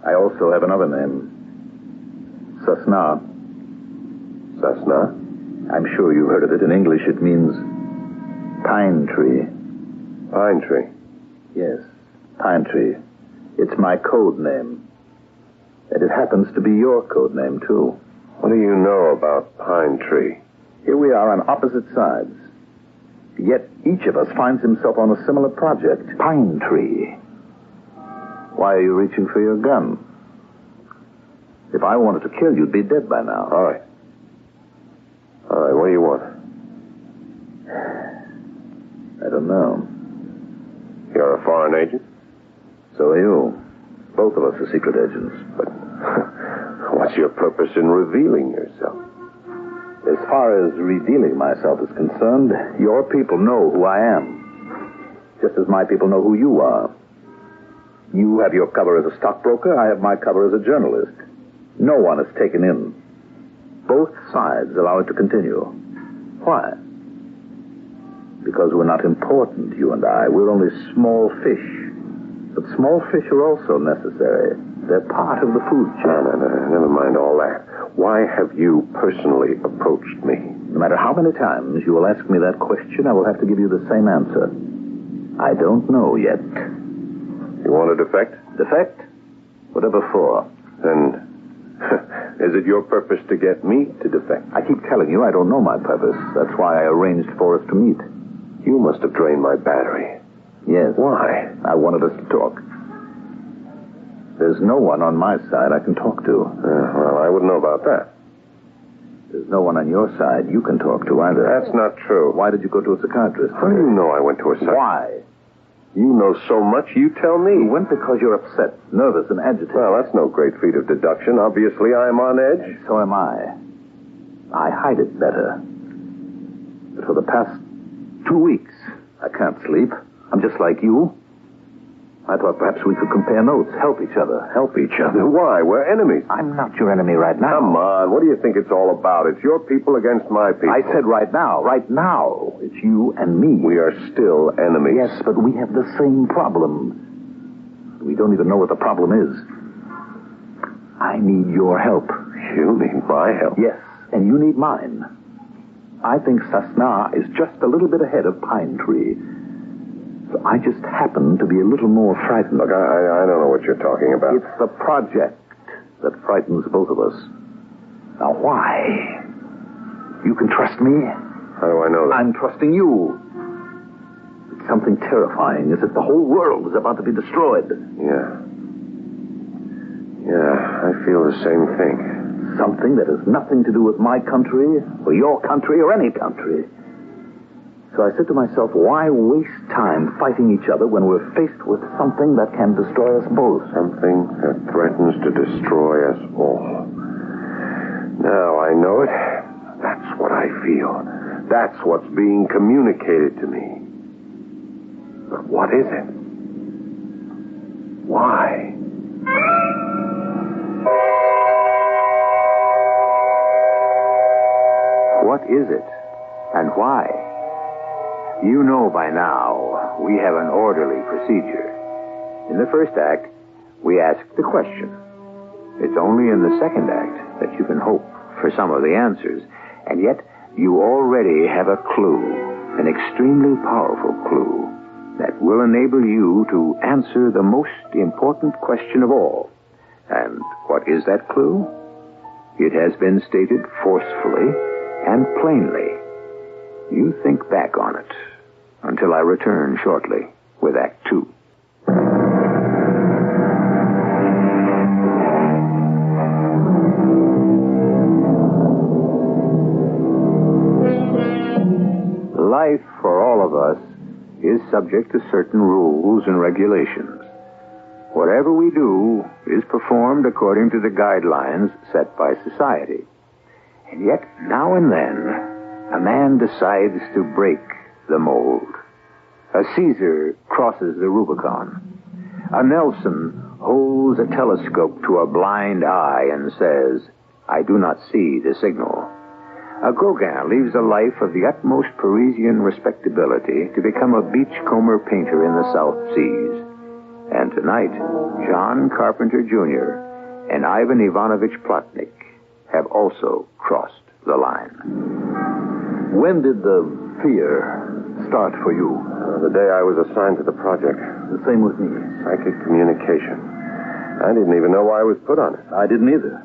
Speaker 6: I also have another name. Sasna.
Speaker 14: Sasna?
Speaker 6: I'm sure you've heard of it. In English, it means pine tree.
Speaker 14: Pine tree?
Speaker 13: Yes, Pine Tree. It's my code name. And it happens to be your code name, too.
Speaker 14: What do you know about Pine Tree?
Speaker 13: Here we are on opposite sides. Yet each of us finds himself on a similar project. Pine Tree. Why are you reaching for your gun? If I wanted to kill you, you'd be dead by now.
Speaker 14: All right. All right, what do you want?
Speaker 13: I don't know.
Speaker 14: You're a foreign agent?
Speaker 13: So are you. Both of us are secret agents.
Speaker 14: But what's your purpose in revealing yourself?
Speaker 13: As far as revealing myself is concerned, your people know who I am. Just as my people know who you are. You have your cover as a stockbroker. I have my cover as a journalist. No one is taken in. Both sides allow it to continue. Why? Because we're not important, you and I. We're only small fish. But small fish are also necessary. They're part of the food chain.
Speaker 14: No, never mind all that. Why have you personally approached me?
Speaker 13: No matter how many times you will ask me that question, I will have to give you the same answer. I don't know yet.
Speaker 14: You want to defect?
Speaker 13: Defect? Whatever for?
Speaker 14: Then, is it your purpose to get me to defect?
Speaker 13: I keep telling you I don't know my purpose. That's why I arranged for us to meet.
Speaker 14: You must have drained my battery.
Speaker 13: Yes.
Speaker 14: Why?
Speaker 13: I wanted us to talk. There's no one on my side I can talk to.
Speaker 14: Well, I wouldn't know about that.
Speaker 13: There's no one on your side you can talk to either.
Speaker 14: That's not true.
Speaker 13: Why did you go to a psychiatrist?
Speaker 14: How do you know I went to a psychiatrist?
Speaker 13: Why?
Speaker 14: You know so much, you tell me.
Speaker 13: You went because you're upset, nervous, and agitated.
Speaker 14: Well, that's no great feat of deduction. Obviously, I'm on edge.
Speaker 13: And so am I. I hide it better. But for the past 2 weeks, I can't sleep. I'm just like you. I thought perhaps we could compare notes, help each other.
Speaker 14: Help each other? Why? We're enemies.
Speaker 13: I'm not your enemy right now.
Speaker 14: Come on, what do you think it's all about? It's your people against my people.
Speaker 13: I said right now. Right now. It's you and me.
Speaker 14: We are still enemies.
Speaker 13: Yes, but we have the same problem. We don't even know what the problem is. I need your help.
Speaker 14: You need my help?
Speaker 13: Yes, and you need mine. I think Sasna is just a little bit ahead of Pine Tree. So I just happen to be a little more frightened.
Speaker 14: Look, I don't know what you're talking about.
Speaker 13: It's the project that frightens both of us. Now, why? You can trust me?
Speaker 14: How do I know that?
Speaker 13: I'm trusting you. It's something terrifying, as if the whole world is about to be destroyed.
Speaker 14: Yeah, I feel the same thing.
Speaker 13: Something that has nothing to do with my country, or your country, or any country. So I said to myself, why waste time fighting each other when we're faced with something that can destroy us both?
Speaker 14: Something that threatens to destroy us all. Now I know it. That's what I feel. That's what's being communicated to me. But what is it? Why?
Speaker 13: What is it? And why? You know by now, we have an orderly procedure. In the first act, we ask the question. It's only in the second act that you can hope for some of the answers. And yet, you already have a clue, an extremely powerful clue, that will enable you to answer the most important question of all. And what is that clue? It has been stated forcefully and plainly. You think back on it until I return shortly with Act 2. Life for all of us is subject to certain rules and regulations. Whatever we do is performed according to the guidelines set by society. And yet, now and then, a man decides to break the mold. A Caesar crosses the Rubicon. A Nelson holds a telescope to a blind eye and says, I do not see the signal. A Gauguin leaves a life of the utmost Parisian respectability to become a beachcomber painter in the South Seas. And tonight, John Carpenter Jr. and Ivan Ivanovich Plotnik have also crossed the line. When did the fear start for you?
Speaker 14: The day I was assigned to the project.
Speaker 13: The same with me.
Speaker 14: Psychic communication. I didn't even know why I was put on it.
Speaker 13: I didn't either.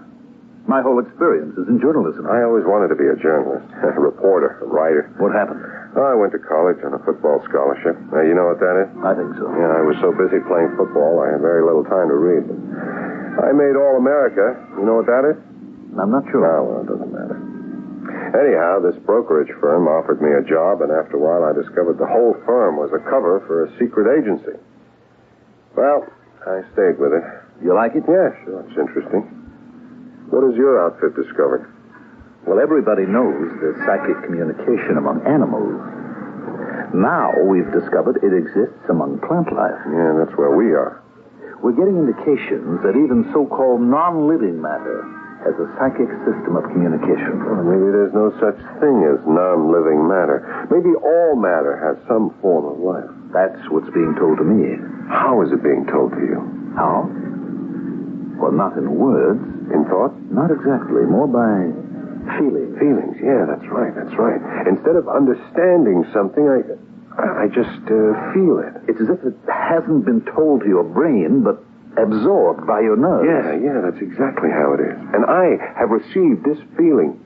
Speaker 13: My whole experience is in journalism.
Speaker 14: I always wanted to be a journalist, a reporter, a writer.
Speaker 13: What happened?
Speaker 14: Oh, I went to college on a football scholarship. You know what that is?
Speaker 13: I think so.
Speaker 14: Yeah, I was so busy playing football, I had very little time to read. I made All-America. You know what that is?
Speaker 13: I'm not sure.
Speaker 14: No, well, it doesn't matter. Anyhow, this brokerage firm offered me a job, and after a while I discovered the whole firm was a cover for a secret agency. Well, I stayed with it.
Speaker 13: You like it?
Speaker 14: Yeah, sure. It's interesting. What has your outfit discovered?
Speaker 13: Well, everybody knows there's psychic communication among animals. Now we've discovered it exists among plant life.
Speaker 14: Yeah, that's where we are.
Speaker 13: We're getting indications that even so-called non-living matter has a psychic system of communication.
Speaker 14: Well, maybe there's no such thing as non-living matter. Maybe all matter has some form of life.
Speaker 13: That's what's being told to me.
Speaker 14: How is it being told to you?
Speaker 13: How? Well, not in words.
Speaker 14: In thought?
Speaker 13: Not exactly. More by feeling.
Speaker 14: Feelings, yeah, that's right. Instead of understanding something, I just feel it.
Speaker 13: It's as if it hasn't been told to your brain, but absorbed by your nerves.
Speaker 14: Yeah, that's exactly how it is. And I have received this feeling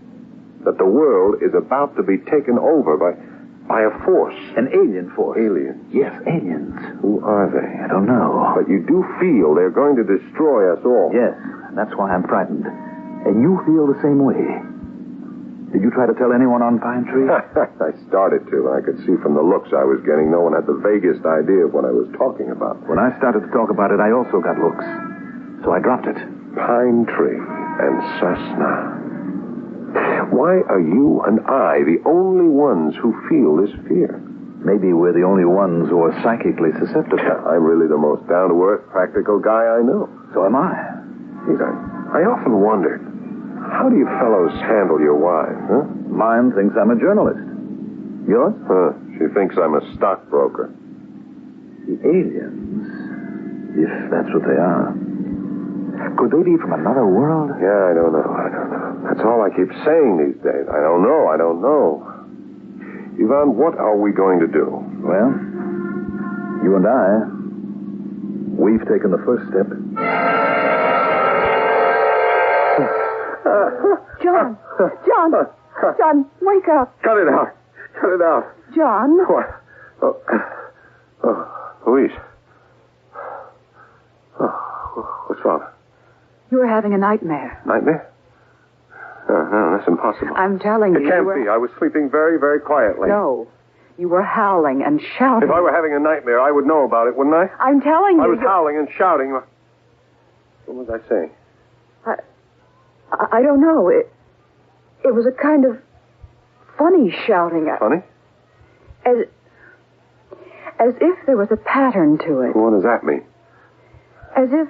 Speaker 14: that the world is about to be taken over by a force.
Speaker 13: An alien force.
Speaker 14: Aliens.
Speaker 13: Yes, aliens.
Speaker 14: Who are they?
Speaker 13: I don't know.
Speaker 14: But you do feel they're going to destroy us all.
Speaker 13: Yes, that's why I'm frightened. And you feel the same way. Did you try to tell anyone on Pine Tree?
Speaker 14: I started to. I could see from the looks I was getting, no one had the vaguest idea of what I was talking about.
Speaker 13: When I started to talk about it, I also got looks. So I dropped it.
Speaker 14: Pine Tree and Cessna. Why are you and I the only ones who feel this fear?
Speaker 13: Maybe we're the only ones who are psychically susceptible.
Speaker 14: I'm really the most down-to-earth, practical guy I know.
Speaker 13: So am I.
Speaker 14: Geez, I often wondered, how do you fellows handle your wives, huh?
Speaker 13: Mine thinks I'm a journalist. Yours?
Speaker 14: She thinks I'm a stockbroker.
Speaker 13: The aliens, if that's what they are. Could they be from another world?
Speaker 14: Yeah, I don't know. That's all I keep saying these days. I don't know. Ivan, what are we going to do?
Speaker 13: Well, you and I, we've taken the first step.
Speaker 15: John, wake up.
Speaker 14: Cut it out.
Speaker 15: John.
Speaker 14: What? Oh, Louise. Oh, what's wrong?
Speaker 15: You were having a nightmare.
Speaker 14: Nightmare? No, that's impossible.
Speaker 15: I'm telling you.
Speaker 14: It can't be. I was sleeping very, very quietly.
Speaker 15: No. You were howling and shouting.
Speaker 14: If I were having a nightmare, I would know about it, wouldn't I?
Speaker 15: I'm telling you.
Speaker 14: I was howling and shouting. What was I saying?
Speaker 15: I don't know. It was a kind of funny shouting.
Speaker 14: Funny?
Speaker 15: As if there was a pattern to it.
Speaker 14: What does that mean?
Speaker 15: As if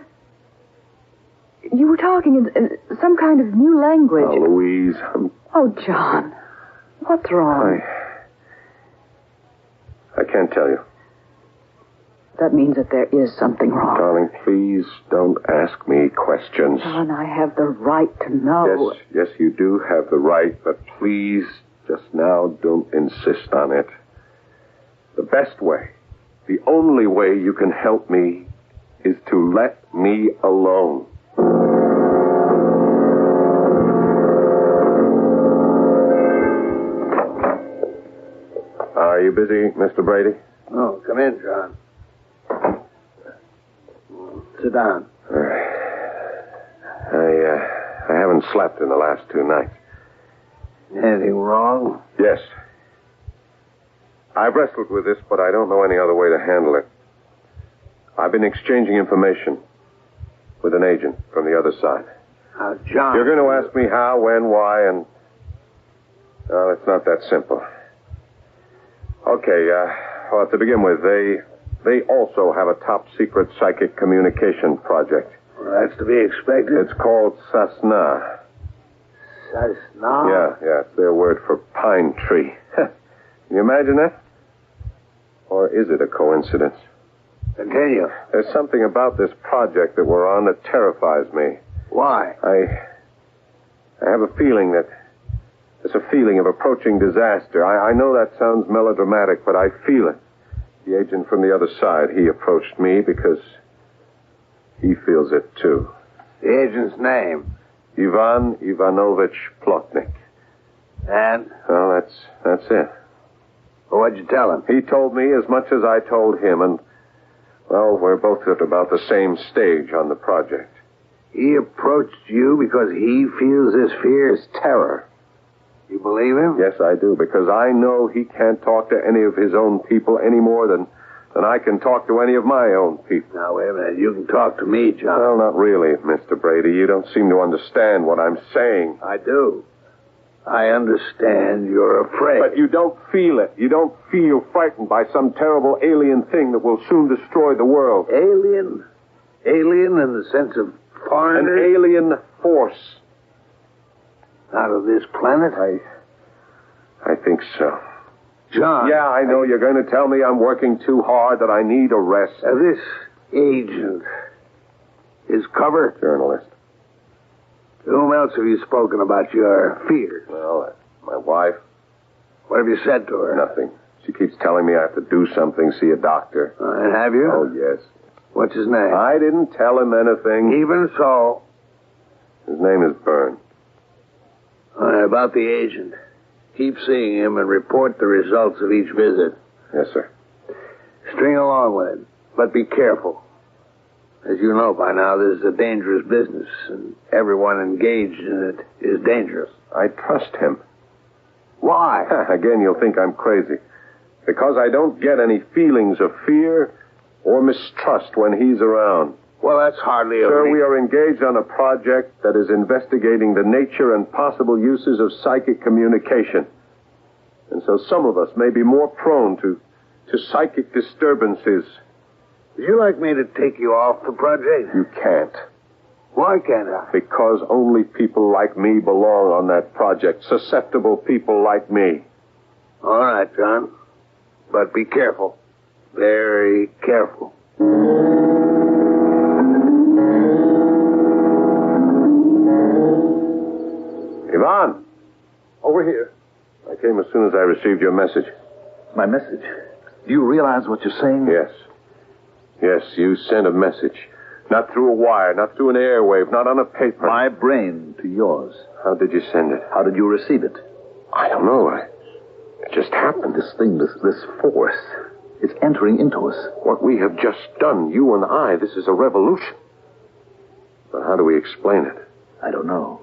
Speaker 15: you were talking in some kind of new language.
Speaker 14: Oh, Louise.
Speaker 15: Oh, John. What's wrong?
Speaker 14: I can't tell you.
Speaker 15: That means that there is something wrong.
Speaker 14: Darling, please don't ask me questions.
Speaker 15: John, I have the right to know.
Speaker 14: Yes, you do have the right, but please, just now, don't insist on it. The best way, the only way you can help me is to let me alone. Are you busy, Mr. Brady?
Speaker 16: Oh, come in, John. Sit down.
Speaker 14: I haven't slept in the last 2 nights.
Speaker 16: Anything wrong?
Speaker 14: Yes. I've wrestled with this, but I don't know any other way to handle it. I've been exchanging information with an agent from the other side.
Speaker 16: John...
Speaker 14: You're going to ask me how, when, why, and... Well, it's not that simple. Okay, well, to begin with, they also have a top-secret psychic communication project.
Speaker 16: Well, that's to be expected.
Speaker 14: It's called Cessna.
Speaker 16: Cessna?
Speaker 14: Yeah, it's their word for pine tree. Can you imagine that? Or is it a coincidence?
Speaker 16: Continue.
Speaker 14: There's something about this project that we're on that terrifies me.
Speaker 16: Why?
Speaker 14: I have a feeling that... It's a feeling of approaching disaster. I know that sounds melodramatic, but I feel it. The agent from the other side, he approached me because he feels it too.
Speaker 16: The agent's name?
Speaker 14: Ivan Ivanovich Plotnik.
Speaker 16: And?
Speaker 14: Well, that's it.
Speaker 16: Well, what'd you tell him?
Speaker 14: He told me as much as I told him, and, well, we're both at about the same stage on the project.
Speaker 16: He approached you because he feels this fear is terror. You believe him?
Speaker 14: Yes, I do, because I know he can't talk to any of his own people any more than I can talk to any of my own people.
Speaker 16: Now, wait a minute. You can talk to me, John.
Speaker 14: Well, not really, Mr. Brady. You don't seem to understand what I'm saying.
Speaker 16: I do. I understand you're afraid.
Speaker 14: But you don't feel it. You don't feel frightened by some terrible alien thing that will soon destroy the world.
Speaker 16: Alien? Alien in the sense of foreigner?
Speaker 14: An alien force.
Speaker 16: Out of this planet?
Speaker 14: I think so.
Speaker 16: John.
Speaker 14: Yeah, I know. You're going to tell me I'm working too hard, that I need a rest.
Speaker 16: This agent is cover?
Speaker 14: Journalist.
Speaker 16: To whom else have you spoken about your fears?
Speaker 14: Well, my wife.
Speaker 16: What have you said to her?
Speaker 14: Nothing. She keeps telling me I have to do something, see a doctor.
Speaker 16: And have you?
Speaker 14: Oh, yes.
Speaker 16: What's his name?
Speaker 14: I didn't tell him anything.
Speaker 16: Even so.
Speaker 14: His name is Byrne.
Speaker 16: About the agent. Keep seeing him and report the results of each visit.
Speaker 14: Yes, sir.
Speaker 16: String along with it, but be careful. As you know by now, this is a dangerous business, and everyone engaged in it is dangerous.
Speaker 14: I trust him.
Speaker 16: Why?
Speaker 14: Again, you'll think I'm crazy. Because I don't get any feelings of fear or mistrust when he's around.
Speaker 16: Well, that's hardly a...
Speaker 14: Sir, we are engaged on a project that is investigating the nature and possible uses of psychic communication. And so some of us may be more prone to psychic disturbances.
Speaker 16: Would you like me to take you off the project?
Speaker 14: You can't.
Speaker 16: Why can't I?
Speaker 14: Because only people like me belong on that project. Susceptible people like me.
Speaker 16: All right, John. But be careful. Very careful.
Speaker 14: Ivan!
Speaker 17: Over here.
Speaker 14: I came as soon as I received your message.
Speaker 17: My message? Do you realize what you're saying?
Speaker 14: Yes. Yes, you sent a message. Not through a wire, not through an airwave, not on a paper.
Speaker 17: My brain to yours.
Speaker 14: How did you send it?
Speaker 17: How did you receive it?
Speaker 14: I don't know. It just happened.
Speaker 17: This thing, this force, it's entering into us.
Speaker 14: What we have just done, you and I, this is a revolution. But how do we explain it?
Speaker 17: I don't know.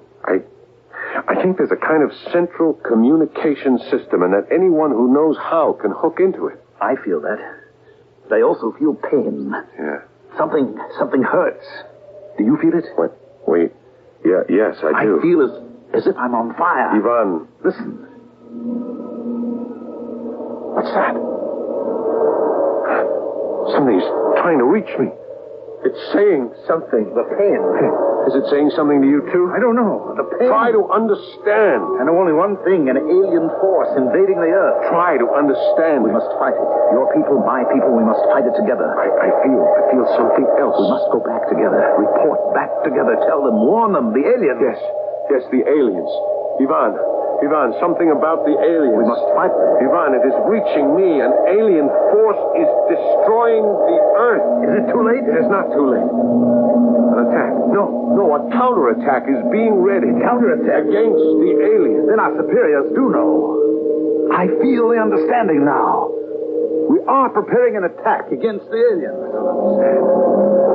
Speaker 14: I think there's a kind of central communication system, and that anyone who knows how can hook into it.
Speaker 17: I feel that. But I also feel pain.
Speaker 14: Yeah.
Speaker 17: Something hurts. Do you feel it?
Speaker 14: What? Wait. Yeah, yes, I do.
Speaker 17: I feel as if I'm on fire.
Speaker 14: Ivan.
Speaker 17: Listen.
Speaker 14: What's that? Something's trying to reach me. It's saying something.
Speaker 17: The pain.
Speaker 14: Is it saying something to you, too?
Speaker 17: I don't know. The pain.
Speaker 14: Try to understand.
Speaker 17: I know only one thing, an alien force invading the Earth.
Speaker 14: Try to understand.
Speaker 17: We must fight it. Your people, my people, we must fight it together.
Speaker 14: I feel something else.
Speaker 17: We must go back together. Report back together. Tell them, warn them, the aliens.
Speaker 14: Yes, the aliens. Ivan, something about the aliens.
Speaker 17: We must fight them.
Speaker 14: Ivan, it is reaching me. An alien force is destroying the Earth.
Speaker 17: Is it too late?
Speaker 14: It is not too late. An attack. No, a counterattack is being ready.
Speaker 17: Counterattack?
Speaker 14: Against the aliens.
Speaker 17: Then our superiors do know. I feel the understanding now. We are preparing an attack against the aliens.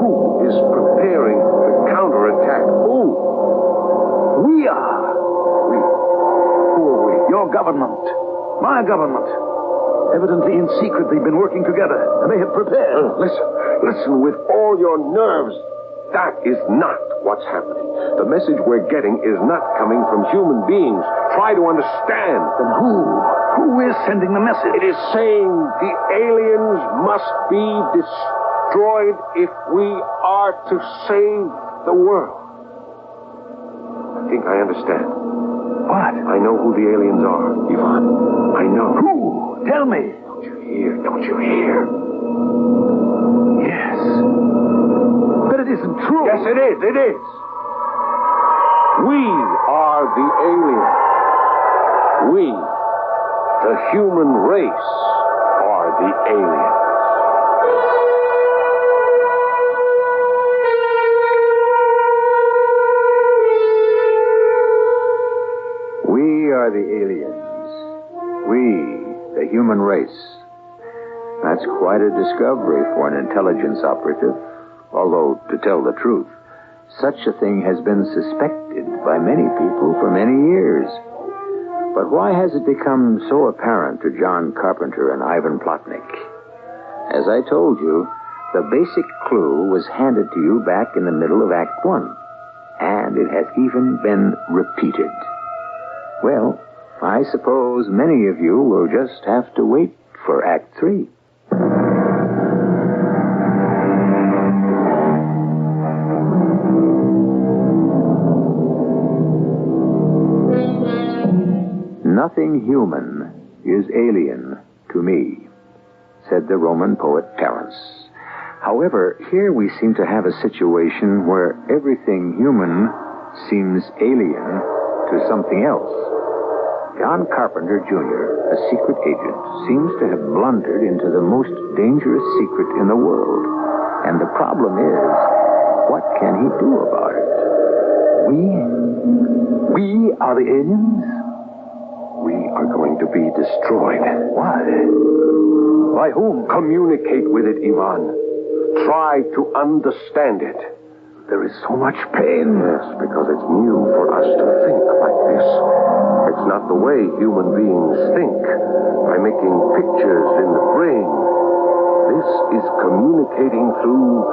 Speaker 14: Who is preparing the counterattack? Who?
Speaker 17: We are.
Speaker 14: Who are we?
Speaker 17: Your government. My government. Evidently in secret they've been working together, and they have prepared.
Speaker 14: Listen with all your nerves. That is not what's happening. The message we're getting is not coming from human beings. Try to understand.
Speaker 17: Then who is sending the message?
Speaker 14: It is saying the aliens must be destroyed if we are to save the world. I think I understand.
Speaker 17: What?
Speaker 14: I know who the aliens are, Ivan. I know.
Speaker 17: Who? Tell me.
Speaker 14: Don't you hear?
Speaker 17: Yes. But it isn't true.
Speaker 14: Yes, it is. It is. We are the aliens. We, the human race, are the aliens.
Speaker 13: are the aliens. We, the human race. That's quite a discovery for an intelligence operative. Although, to tell the truth, such a thing has been suspected by many people for many years. But why has it become so apparent to John Carpenter and Ivan Plotnik? As I told you, the basic clue was handed to you back in the middle of Act 1. And it has even been repeated. Well, I suppose many of you will just have to wait for Act 3. Nothing human is alien to me, said the Roman poet Terence. However, here we seem to have a situation where everything human seems alien to something else. John Carpenter, Jr., a secret agent, seems to have blundered into the most dangerous secret in the world. And the problem is, what can he do about it?
Speaker 14: We are the aliens? We are going to be destroyed. Why? By whom? Communicate with it, Ivan. Try to understand it. There is so much pain. Yes, because it's new for us to think like this. It's not the way human beings think, by making pictures in the brain. This is communicating through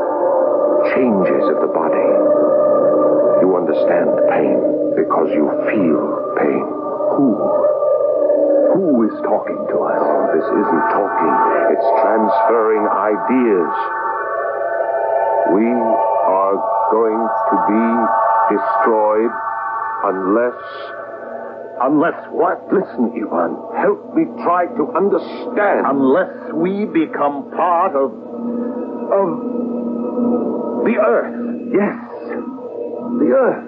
Speaker 14: changes of the body. You understand pain because you feel pain. Who is talking to us? Oh, this isn't talking. It's transferring ideas. We are going to be destroyed unless what? Listen, Ivan. Help me try to understand.
Speaker 10: Unless we become part of the Earth.
Speaker 14: Yes, the Earth.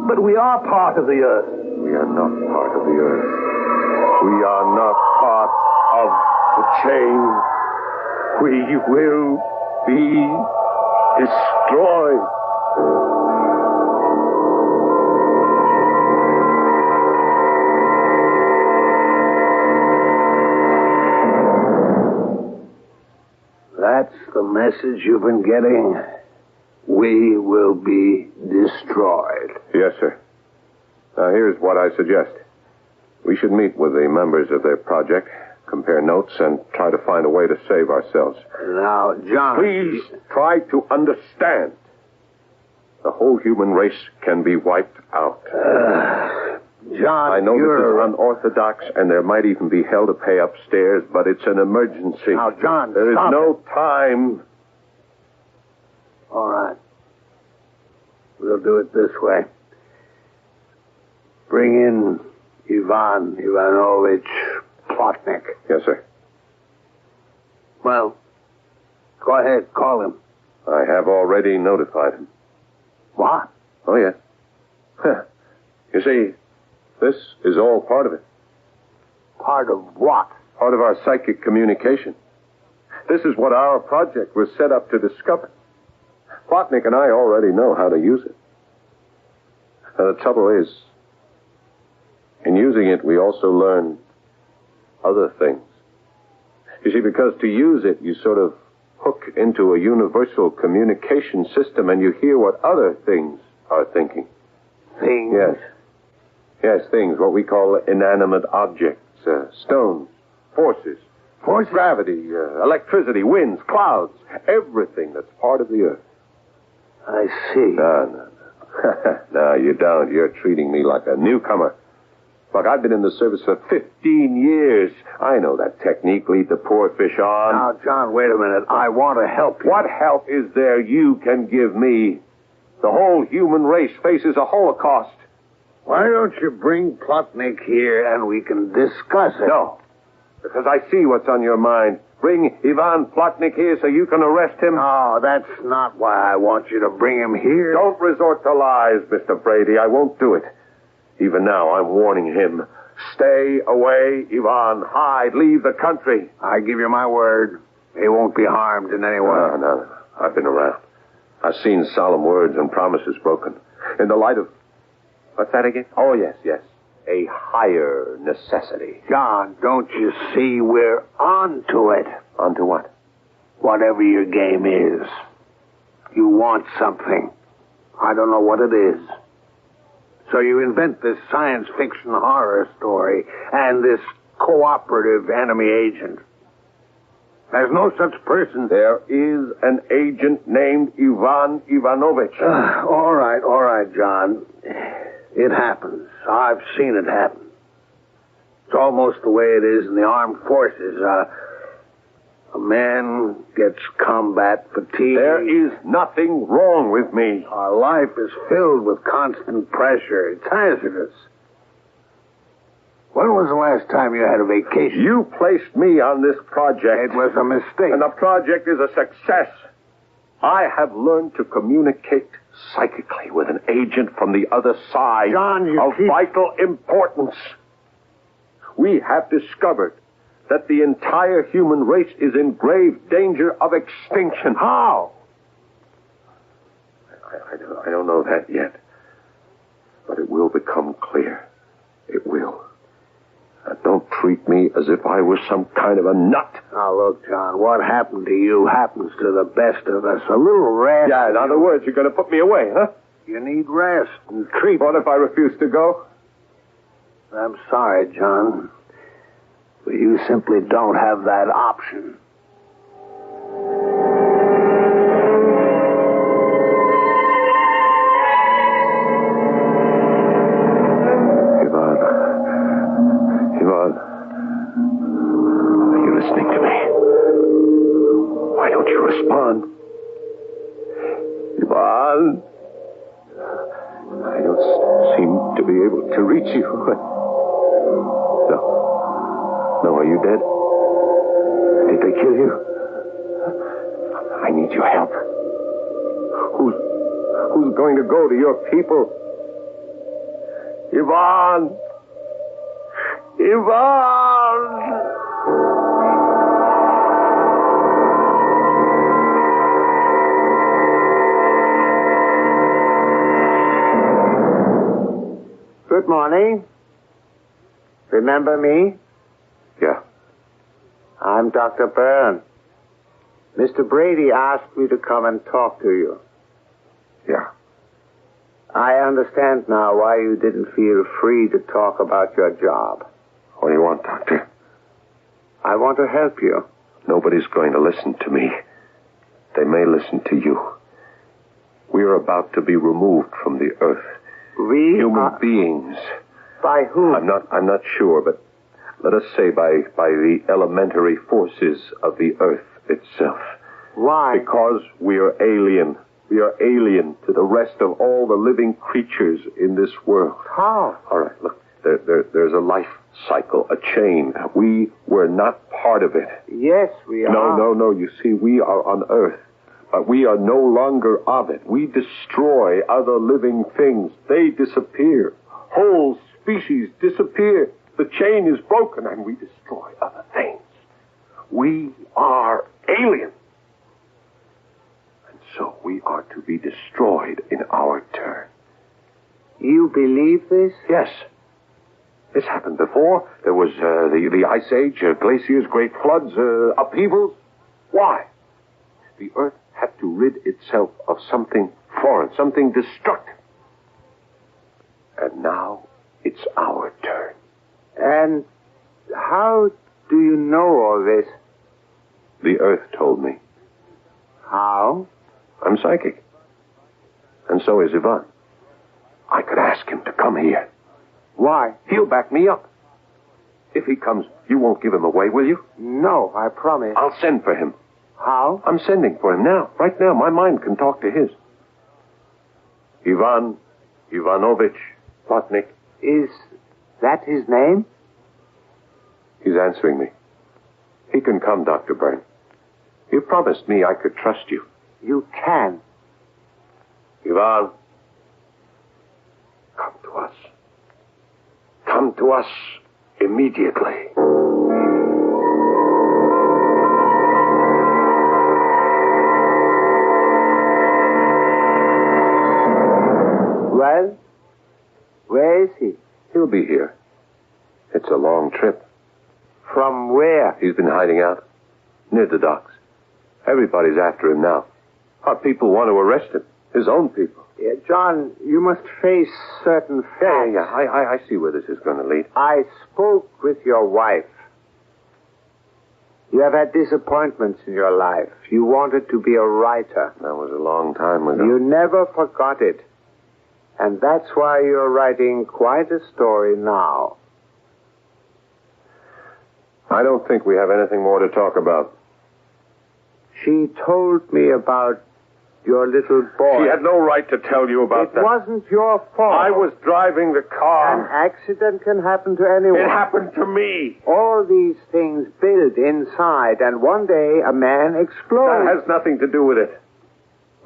Speaker 14: But we are part of the Earth. We are not part of the Earth. We are not part of the chain. We will be destroyed.
Speaker 16: That's the message you've been getting. We will be destroyed.
Speaker 14: Yes, sir. Now, here's what I suggest. We should meet with the members of their project, compare notes, and try to find a way to save ourselves.
Speaker 16: Now, John...
Speaker 14: Please try to understand. The whole human race can be wiped out.
Speaker 16: John,
Speaker 14: I know this is unorthodox, and there might even be hell to pay upstairs, but it's an emergency.
Speaker 16: Now, John,
Speaker 14: there is
Speaker 16: stop
Speaker 14: no time.
Speaker 16: All right. We'll do it this way. Bring in Ivan Ivanovich Plotnik.
Speaker 14: Yes, sir.
Speaker 16: Well, go ahead, call him.
Speaker 14: I have already notified him.
Speaker 16: What?
Speaker 14: Oh, yes. You see, this is all part of it.
Speaker 16: Part of what?
Speaker 14: Part of our psychic communication. This is what our project was set up to discover. Plotnik and I already know how to use it. And the trouble is, in using it, we also learn other things. You see, because to use it, you sort of hook into a universal communication system and you hear what other things are thinking.
Speaker 16: Things?
Speaker 14: Yes. Yes, things, what we call inanimate objects, stones, forces, gravity, electricity, winds, clouds, everything that's part of the earth.
Speaker 16: I see.
Speaker 14: No. No, you don't. You're treating me like a newcomer. Look, I've been in the service for 15 years. I know that technique, lead the poor fish on.
Speaker 16: Now, John, wait a minute. I want to help you.
Speaker 14: What help is there you can give me? The whole human race faces a holocaust.
Speaker 16: Why don't you bring Plotnik here and we can discuss it?
Speaker 14: No, because I see what's on your mind. Bring Ivan Plotnik here so you can arrest him.
Speaker 16: No, that's not why I want you to bring him here.
Speaker 14: Don't resort to lies, Mr. Brady. I won't do it. Even now, I'm warning him. Stay away, Ivan. Hide. Leave the country.
Speaker 16: I give you my word. He won't be harmed in any way.
Speaker 14: No. I've been around. I've seen solemn words and promises broken. In the light of... What's that again? Oh, yes. a higher necessity.
Speaker 16: John, don't you see we're on to it?
Speaker 14: On to what?
Speaker 16: Whatever your game is. You want something. I don't know what it is. So you invent this science fiction horror story and this cooperative enemy agent. There's no such person.
Speaker 14: There is an agent named Ivan Ivanovich.
Speaker 16: All right, John. It happens. I've seen it happen. It's almost the way it is in the armed forces. A man gets combat fatigue.
Speaker 14: There is nothing wrong with me.
Speaker 16: Our life is filled with constant pressure. It's hazardous. When was the last time you had a vacation?
Speaker 14: You placed me on this project.
Speaker 16: It was a mistake.
Speaker 14: And the project is a success. I have learned to communicate psychically with an agent from the other side of vital importance. We have discovered that the entire human race is in grave danger of extinction. How? I don't know that yet. But it will become clear. It will. Don't treat me as if I was some kind of a nut.
Speaker 16: Now, look, John, what happened to you happens to the best of us. A little rest.
Speaker 14: Yeah, in other words, you're going to put me away, huh?
Speaker 16: You need rest and treatment.
Speaker 14: What if I refuse to go?
Speaker 16: I'm sorry, John. But you simply don't have that option.
Speaker 14: Ivan, are you listening to me? Why don't you respond? Ivan, I don't seem to be able to reach you. No, are you dead? Did they kill you? I need your help. Who's going to go to your people? Ivan! Ivan!
Speaker 16: Good morning. Remember me?
Speaker 14: Yeah.
Speaker 16: I'm Dr. Byrne. Mr. Brady asked me to come and talk to you.
Speaker 14: Yeah.
Speaker 16: I understand now why you didn't feel free to talk about your job.
Speaker 14: What do you want, Doctor?
Speaker 16: I want to help you.
Speaker 14: Nobody's going to listen to me. They may listen to you. We are about to be removed from the earth. Human beings.
Speaker 16: By whom?
Speaker 14: I'm not sure, but let us say by the elementary forces of the earth itself.
Speaker 16: Why?
Speaker 14: Because we are alien. We are alien to the rest of all the living creatures in this world.
Speaker 16: How?
Speaker 14: All right, look, there's a life cycle, a chain. We were not part of it.
Speaker 16: Yes, we are.
Speaker 14: No. You see, we are on Earth, but we are no longer of it. We destroy other living things. They disappear. Whole species disappear. The chain is broken, and we destroy other things. We are alien. And so we are to be destroyed in our turn.
Speaker 16: You believe this?
Speaker 14: Yes. This happened before. There was the Ice Age, glaciers, great floods, upheavals. Why? The Earth had to rid itself of something foreign, something destructive. And now it's our turn.
Speaker 16: And how do you know all this?
Speaker 14: The Earth told me.
Speaker 16: How?
Speaker 14: I'm psychic. And so is Ivan. I could ask him to come here.
Speaker 16: Why?
Speaker 14: He'll back me up. If he comes, you won't give him away, will you?
Speaker 16: No, I promise.
Speaker 14: I'll send for him.
Speaker 16: How?
Speaker 14: I'm sending for him now. Right now, my mind can talk to his. Ivan Ivanovich Plotnik.
Speaker 16: Is that his name?
Speaker 14: He's answering me. He can come, Dr. Byrne. You promised me I could trust you.
Speaker 16: You can.
Speaker 14: Ivan, come to us. Come to us immediately.
Speaker 16: Well, where is he?
Speaker 14: He'll be here. It's a long trip.
Speaker 16: From where?
Speaker 14: He's been hiding out. Near the docks. Everybody's after him now. Our people want to arrest him. His own people.
Speaker 16: Yeah, John, you must face certain facts.
Speaker 14: Yeah. I see where this is going to lead.
Speaker 16: I spoke with your wife. You have had disappointments in your life. You wanted to be a writer.
Speaker 14: That was a long time ago.
Speaker 16: You never forgot it. And that's why you're writing quite a story now.
Speaker 14: I don't think we have anything more to talk about.
Speaker 16: She told me about your little boy.
Speaker 14: She had no right to tell you about that.
Speaker 16: It wasn't your fault.
Speaker 14: I was driving the car.
Speaker 16: An accident can happen to anyone.
Speaker 14: It happened to me.
Speaker 16: All these things build inside, and one day a man explodes.
Speaker 14: That has nothing to do with it.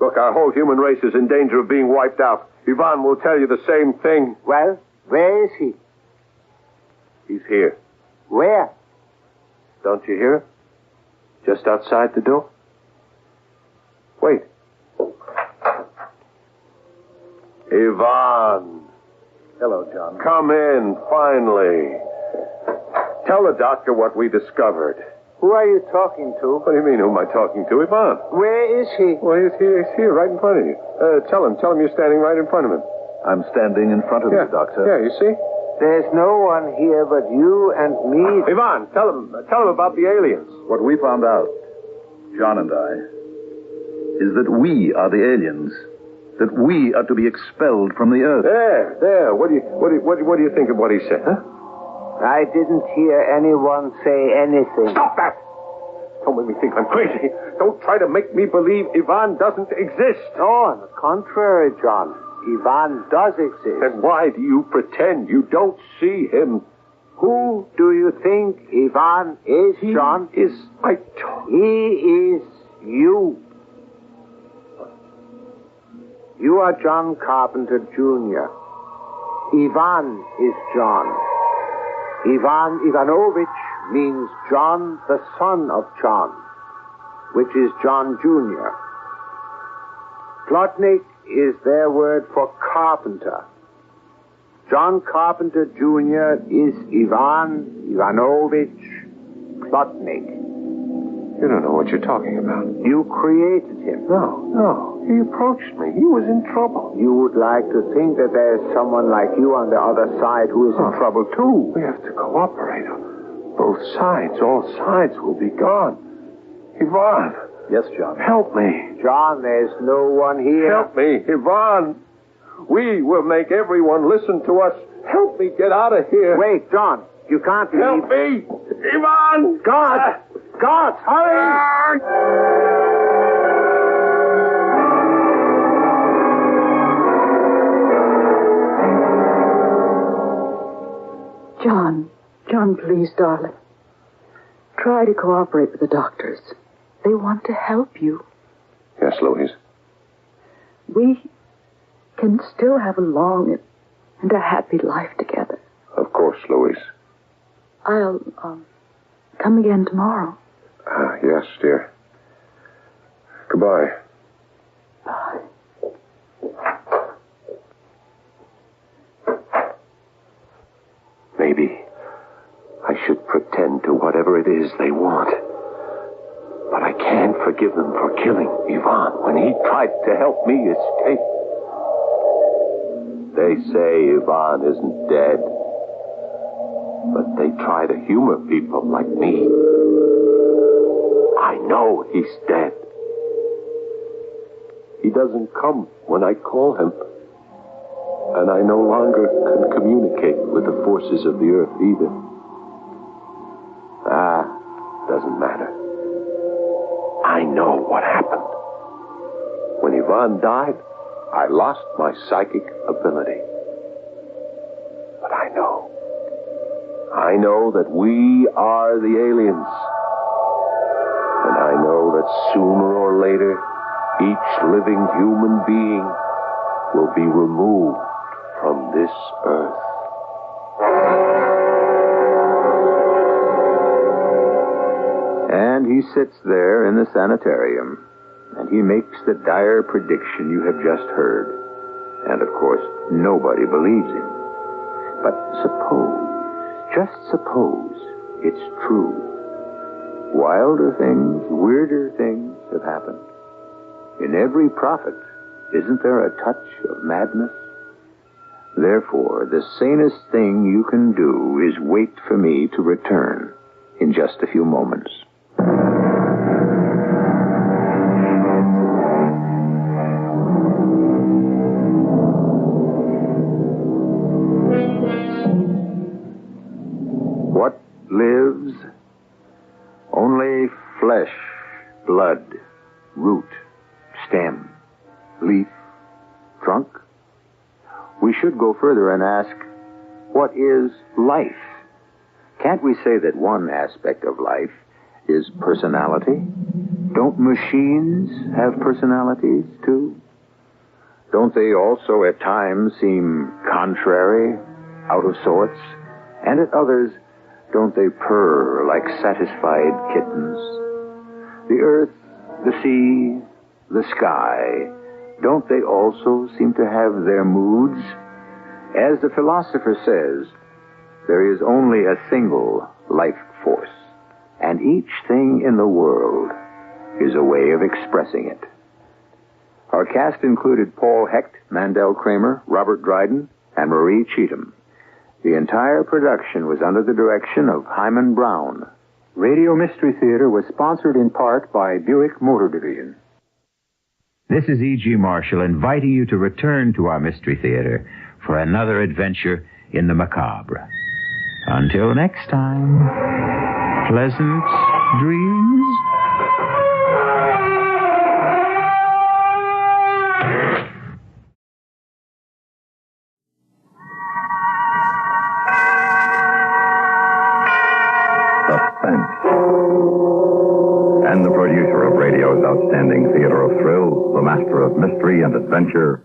Speaker 14: Look, our whole human race is in danger of being wiped out. Ivan will tell you the same thing.
Speaker 16: Well, where is he?
Speaker 14: He's here.
Speaker 16: Where?
Speaker 14: Don't you hear him? Just outside the door. Wait. Ivan.
Speaker 17: Hello, John.
Speaker 14: Come in, finally. Tell the doctor what we discovered.
Speaker 16: Who are you talking to?
Speaker 14: What do you mean, who am I talking to? Ivan.
Speaker 16: Where is he?
Speaker 14: Well, he's here, right in front of you. Tell him you're standing right in front of him.
Speaker 17: I'm standing in front of you, Doctor.
Speaker 14: Yeah, you see?
Speaker 16: There's no one here but you and me.
Speaker 14: Ivan, tell him about the aliens.
Speaker 17: What we found out, John and I, is that we are the aliens. That we are to be expelled from the Earth.
Speaker 14: There. What do you think of what he said, huh?
Speaker 16: I didn't hear anyone say anything.
Speaker 14: Stop that! Don't make me think I'm crazy. Don't try to make me believe Ivan doesn't exist.
Speaker 16: No, on the contrary, John. Ivan does exist.
Speaker 14: Then why do you pretend you don't see him?
Speaker 16: Who do you think Ivan is, John?
Speaker 14: He is
Speaker 16: you. You are John Carpenter, Jr. Ivan is John. Ivan Ivanovich means John, the son of John, which is John Jr. Plotnik is their word for carpenter. John Carpenter Jr. is Ivan Ivanovich Plotnik.
Speaker 14: You don't know what you're talking about.
Speaker 16: You created him.
Speaker 14: No. He approached me. He was in trouble.
Speaker 16: You would like to think that there's someone like you on the other side who is in trouble, too.
Speaker 14: We have to cooperate. Both sides, all sides will be gone. Ivan.
Speaker 17: Yes, John.
Speaker 14: Help me.
Speaker 16: John, there's no one here.
Speaker 14: Help me, Ivan. We will make everyone listen to us. Help me get out of here.
Speaker 16: Wait, John. You can't leave.
Speaker 14: Help me. Ivan.
Speaker 16: God, hurry.
Speaker 15: John, please, darling. Try to cooperate with the doctors. They want to help you.
Speaker 14: Yes, Louise.
Speaker 15: We can still have a long and a happy life together.
Speaker 14: Of course, Louise.
Speaker 15: I'll come again tomorrow.
Speaker 14: Yes, dear. Goodbye.
Speaker 15: Bye.
Speaker 14: Maybe I should pretend to whatever it is they want. But I can't forgive them for killing Ivan when he tried to help me escape. They say Ivan isn't dead. But they try to humor people like me. I know he's dead. He doesn't come when I call him. And I no longer can communicate with the forces of the Earth either. Doesn't matter. I know what happened. When Ivan died, I lost my psychic ability. But I know that we are the aliens. And I know that sooner or later, each living human being will be removed from this earth.
Speaker 13: And he sits there in the sanitarium, and he makes the dire prediction you have just heard. And, of course, nobody believes him. But suppose, just suppose, it's true. Wilder things, weirder things have happened. In every prophet, isn't there a touch of madness? Therefore, the sanest thing you can do is wait for me to return in just a few moments. What lives? Only flesh, blood, root, stem, leaf, trunk. We should go further and ask, what is life? Can't we say that one aspect of life is personality? Don't machines have personalities, too? Don't they also at times seem contrary, out of sorts? And at others, don't they purr like satisfied kittens? The earth, the sea, the sky, don't they also seem to have their moods? As the philosopher says, there is only a single life force, and each thing in the world is a way of expressing it. Our cast included Paul Hecht, Mandel Kramer, Robert Dryden, and Marie Cheatham. The entire production was under the direction of Hyman Brown. Radio Mystery Theater was sponsored in part by Buick Motor Division.
Speaker 18: This is E.G. Marshall inviting you to return to our Mystery Theater for another adventure in the macabre. Until next time, pleasant dreams.
Speaker 17: Suspense. And the producer of radio's outstanding theater of thrills, the master of mystery and adventure,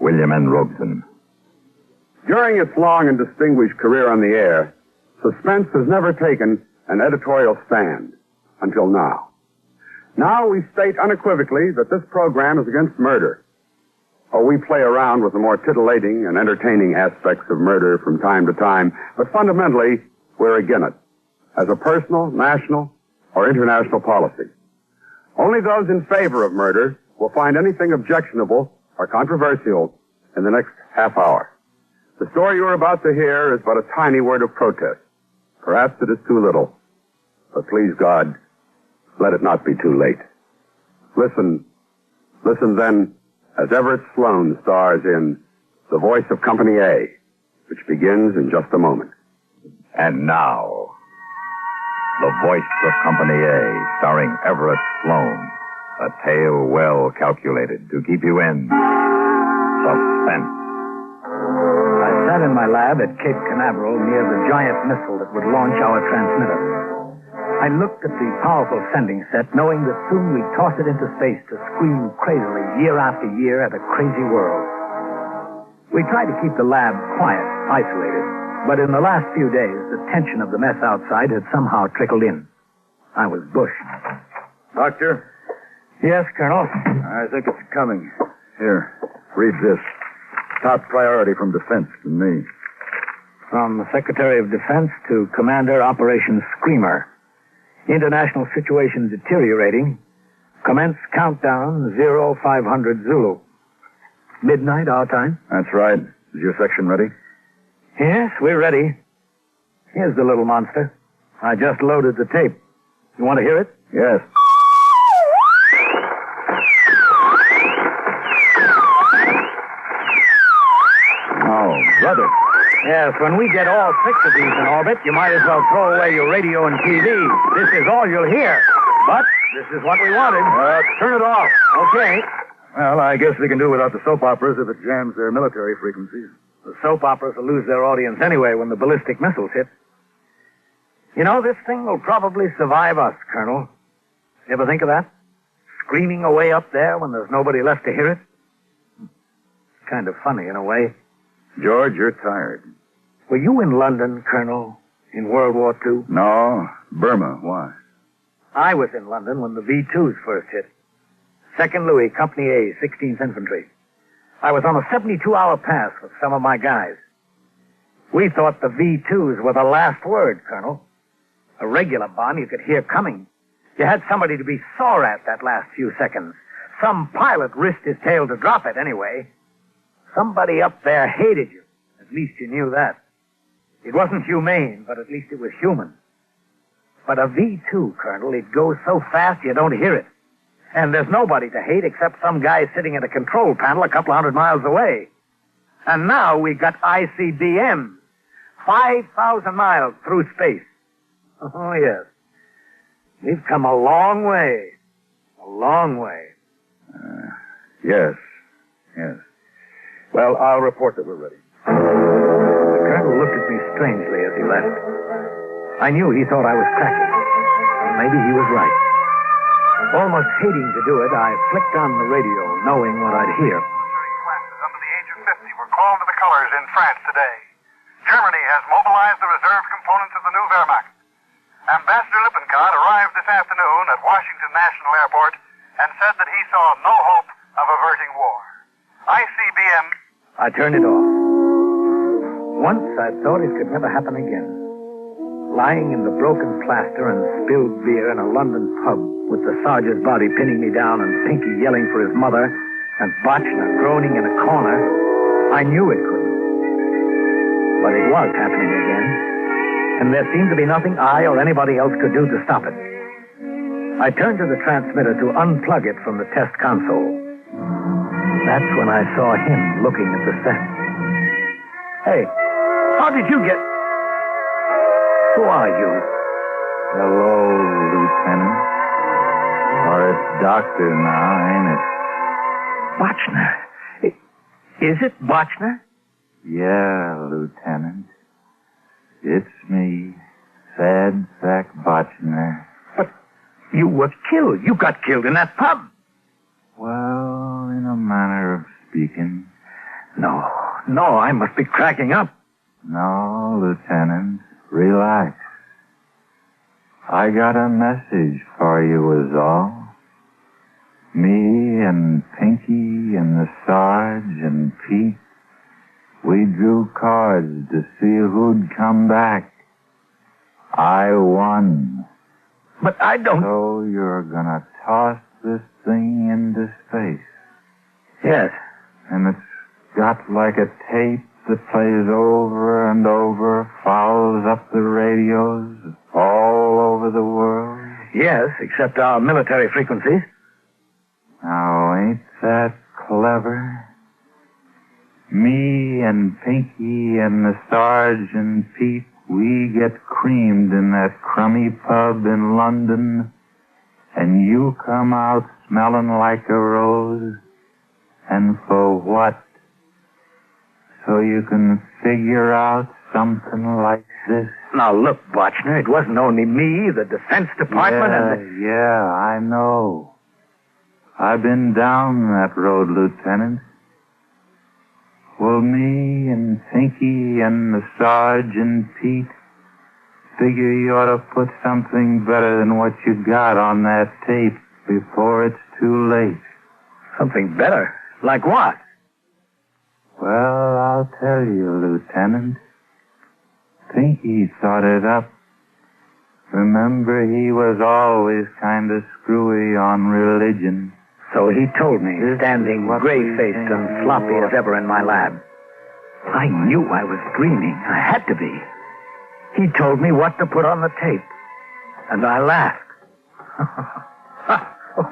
Speaker 17: William N. Robeson.
Speaker 19: During its long and distinguished career on the air, Suspense has never taken an editorial stand until now. Now we state unequivocally that this program is against murder. Oh, we play around with the more titillating and entertaining aspects of murder from time to time, but fundamentally, we're against it, as a personal, national, or international policy. Only those in favor of murder will find anything objectionable or controversial in the next half hour. The story you're about to hear is but a tiny word of protest. Perhaps it is too little. But please God, let it not be too late. Listen then, as Everett Sloane stars in The Voice of Company A, which begins in just a moment.
Speaker 17: And now, The Voice of Company A, starring Everett Sloane. A tale well calculated to keep you in suspense.
Speaker 20: I sat in my lab at Cape Canaveral near the giant missile that would launch our transmitter. I looked at the powerful sending set, knowing that soon we'd toss it into space to scream crazily year after year at a crazy world. We tried to keep the lab quiet, isolated, but in the last few days, the tension of the mess outside had somehow trickled in. I was bushed.
Speaker 17: Doctor?
Speaker 20: Yes, Colonel?
Speaker 17: I think it's coming. Here, read this. Top priority from Defense to me.
Speaker 20: From the Secretary of Defense to Commander Operation Screamer. International situation deteriorating. Commence countdown 0500 Zulu. Midnight our time?
Speaker 17: That's right. Is your section ready?
Speaker 20: Yes, we're ready. Here's the little monster. I just loaded the tape. You want to hear it?
Speaker 17: Yes.
Speaker 20: Oh, brother. Yes, when we get all 6 of these in orbit, you might as well throw away your radio and TV. This is all you'll hear. But this is what we wanted. Turn it off. Okay.
Speaker 17: Well, I guess we can do without the soap operas if it jams their military frequencies.
Speaker 20: The soap operas will lose their audience anyway when the ballistic missiles hit. You know, this thing will probably survive us, Colonel. You ever think of that? Screaming away up there when there's nobody left to hear it? Kind of funny in a way.
Speaker 17: George, you're tired.
Speaker 20: Were you in London, Colonel, in World War II?
Speaker 17: No. Burma. Why?
Speaker 20: I was in London when the V-2s first hit. 2nd Louis, Company A, 16th Infantry. I was on a 72-hour pass with some of my guys. We thought the V2s were the last word, Colonel. A regular bomb you could hear coming. You had somebody to be sore at that last few seconds. Some pilot risked his tail to drop it anyway. Somebody up there hated you. At least you knew that. It wasn't humane, but at least it was human. But a V2, Colonel, it goes so fast you don't hear it. And there's nobody to hate except some guy sitting at a control panel a couple 100 miles away. And now we've got ICBMs, 5,000 miles through space. Oh, yes. We've come a long way. A long way.
Speaker 19: Yes. Well, I'll report that we're ready.
Speaker 20: The colonel looked at me strangely as he left. I knew he thought I was cracking. Maybe he was right. Almost hating to do it, I flicked on the radio, knowing what I'd hear.
Speaker 21: Under the age of 50 were called to the colors in France today. Germany has mobilized the reserve components of the new Wehrmacht. Ambassador Lippincott arrived this afternoon at Washington National Airport and said that he saw no hope of averting war. ICBM.
Speaker 20: I turned it off. Once I thought it could never happen again. Lying in the broken plaster and spilled beer in a London pub with the sergeant's body pinning me down and Pinky yelling for his mother and Botchner groaning in a corner, I knew it couldn't. But it was happening again, and there seemed to be nothing I or anybody else could do to stop it. I turned to the transmitter to unplug it from the test console. That's when I saw him looking at the set. Hey, how did you get... Who are you?
Speaker 18: Hello, Lieutenant. Or it's Doctor now, ain't it?
Speaker 20: Botchner. Is it Botchner?
Speaker 18: Yeah, Lieutenant. It's me, Sad Sack Botchner.
Speaker 20: But you were killed. You got killed in that pub.
Speaker 18: Well, in a manner of speaking.
Speaker 20: No, I must be cracking up.
Speaker 18: No, Lieutenant. Relax. I got a message for you is all. Me and Pinky and the Sarge and Pete, we drew cards to see who'd come back. I won.
Speaker 20: But I don't...
Speaker 18: So you're gonna toss this thing into space.
Speaker 20: Yes.
Speaker 18: And it's got like a tape that plays over and over, fouls up the radios all over the world.
Speaker 20: Yes, except our military frequencies.
Speaker 18: Now, ain't that clever? Me and Pinky and the Sarge and Pete, we get creamed in that crummy pub in London, and you come out smelling like a rose. And for what? So you can figure out something like this?
Speaker 20: Now, look, Botchner, it wasn't only me, the Defense Department
Speaker 18: Yeah, I know. I've been down that road, Lieutenant. Well, me and Pinky and the Sarge and Pete figure you ought to put something better than what you got on that tape before it's too late.
Speaker 20: Something better? Like what?
Speaker 18: Well, I'll tell you, Lieutenant. Pinky thought it up. Remember, he was always kind of screwy on religion.
Speaker 20: So he told me, standing gray-faced and sloppy as ever in my lab. I knew I was dreaming. I had to be. He told me what to put on the tape. And I laughed.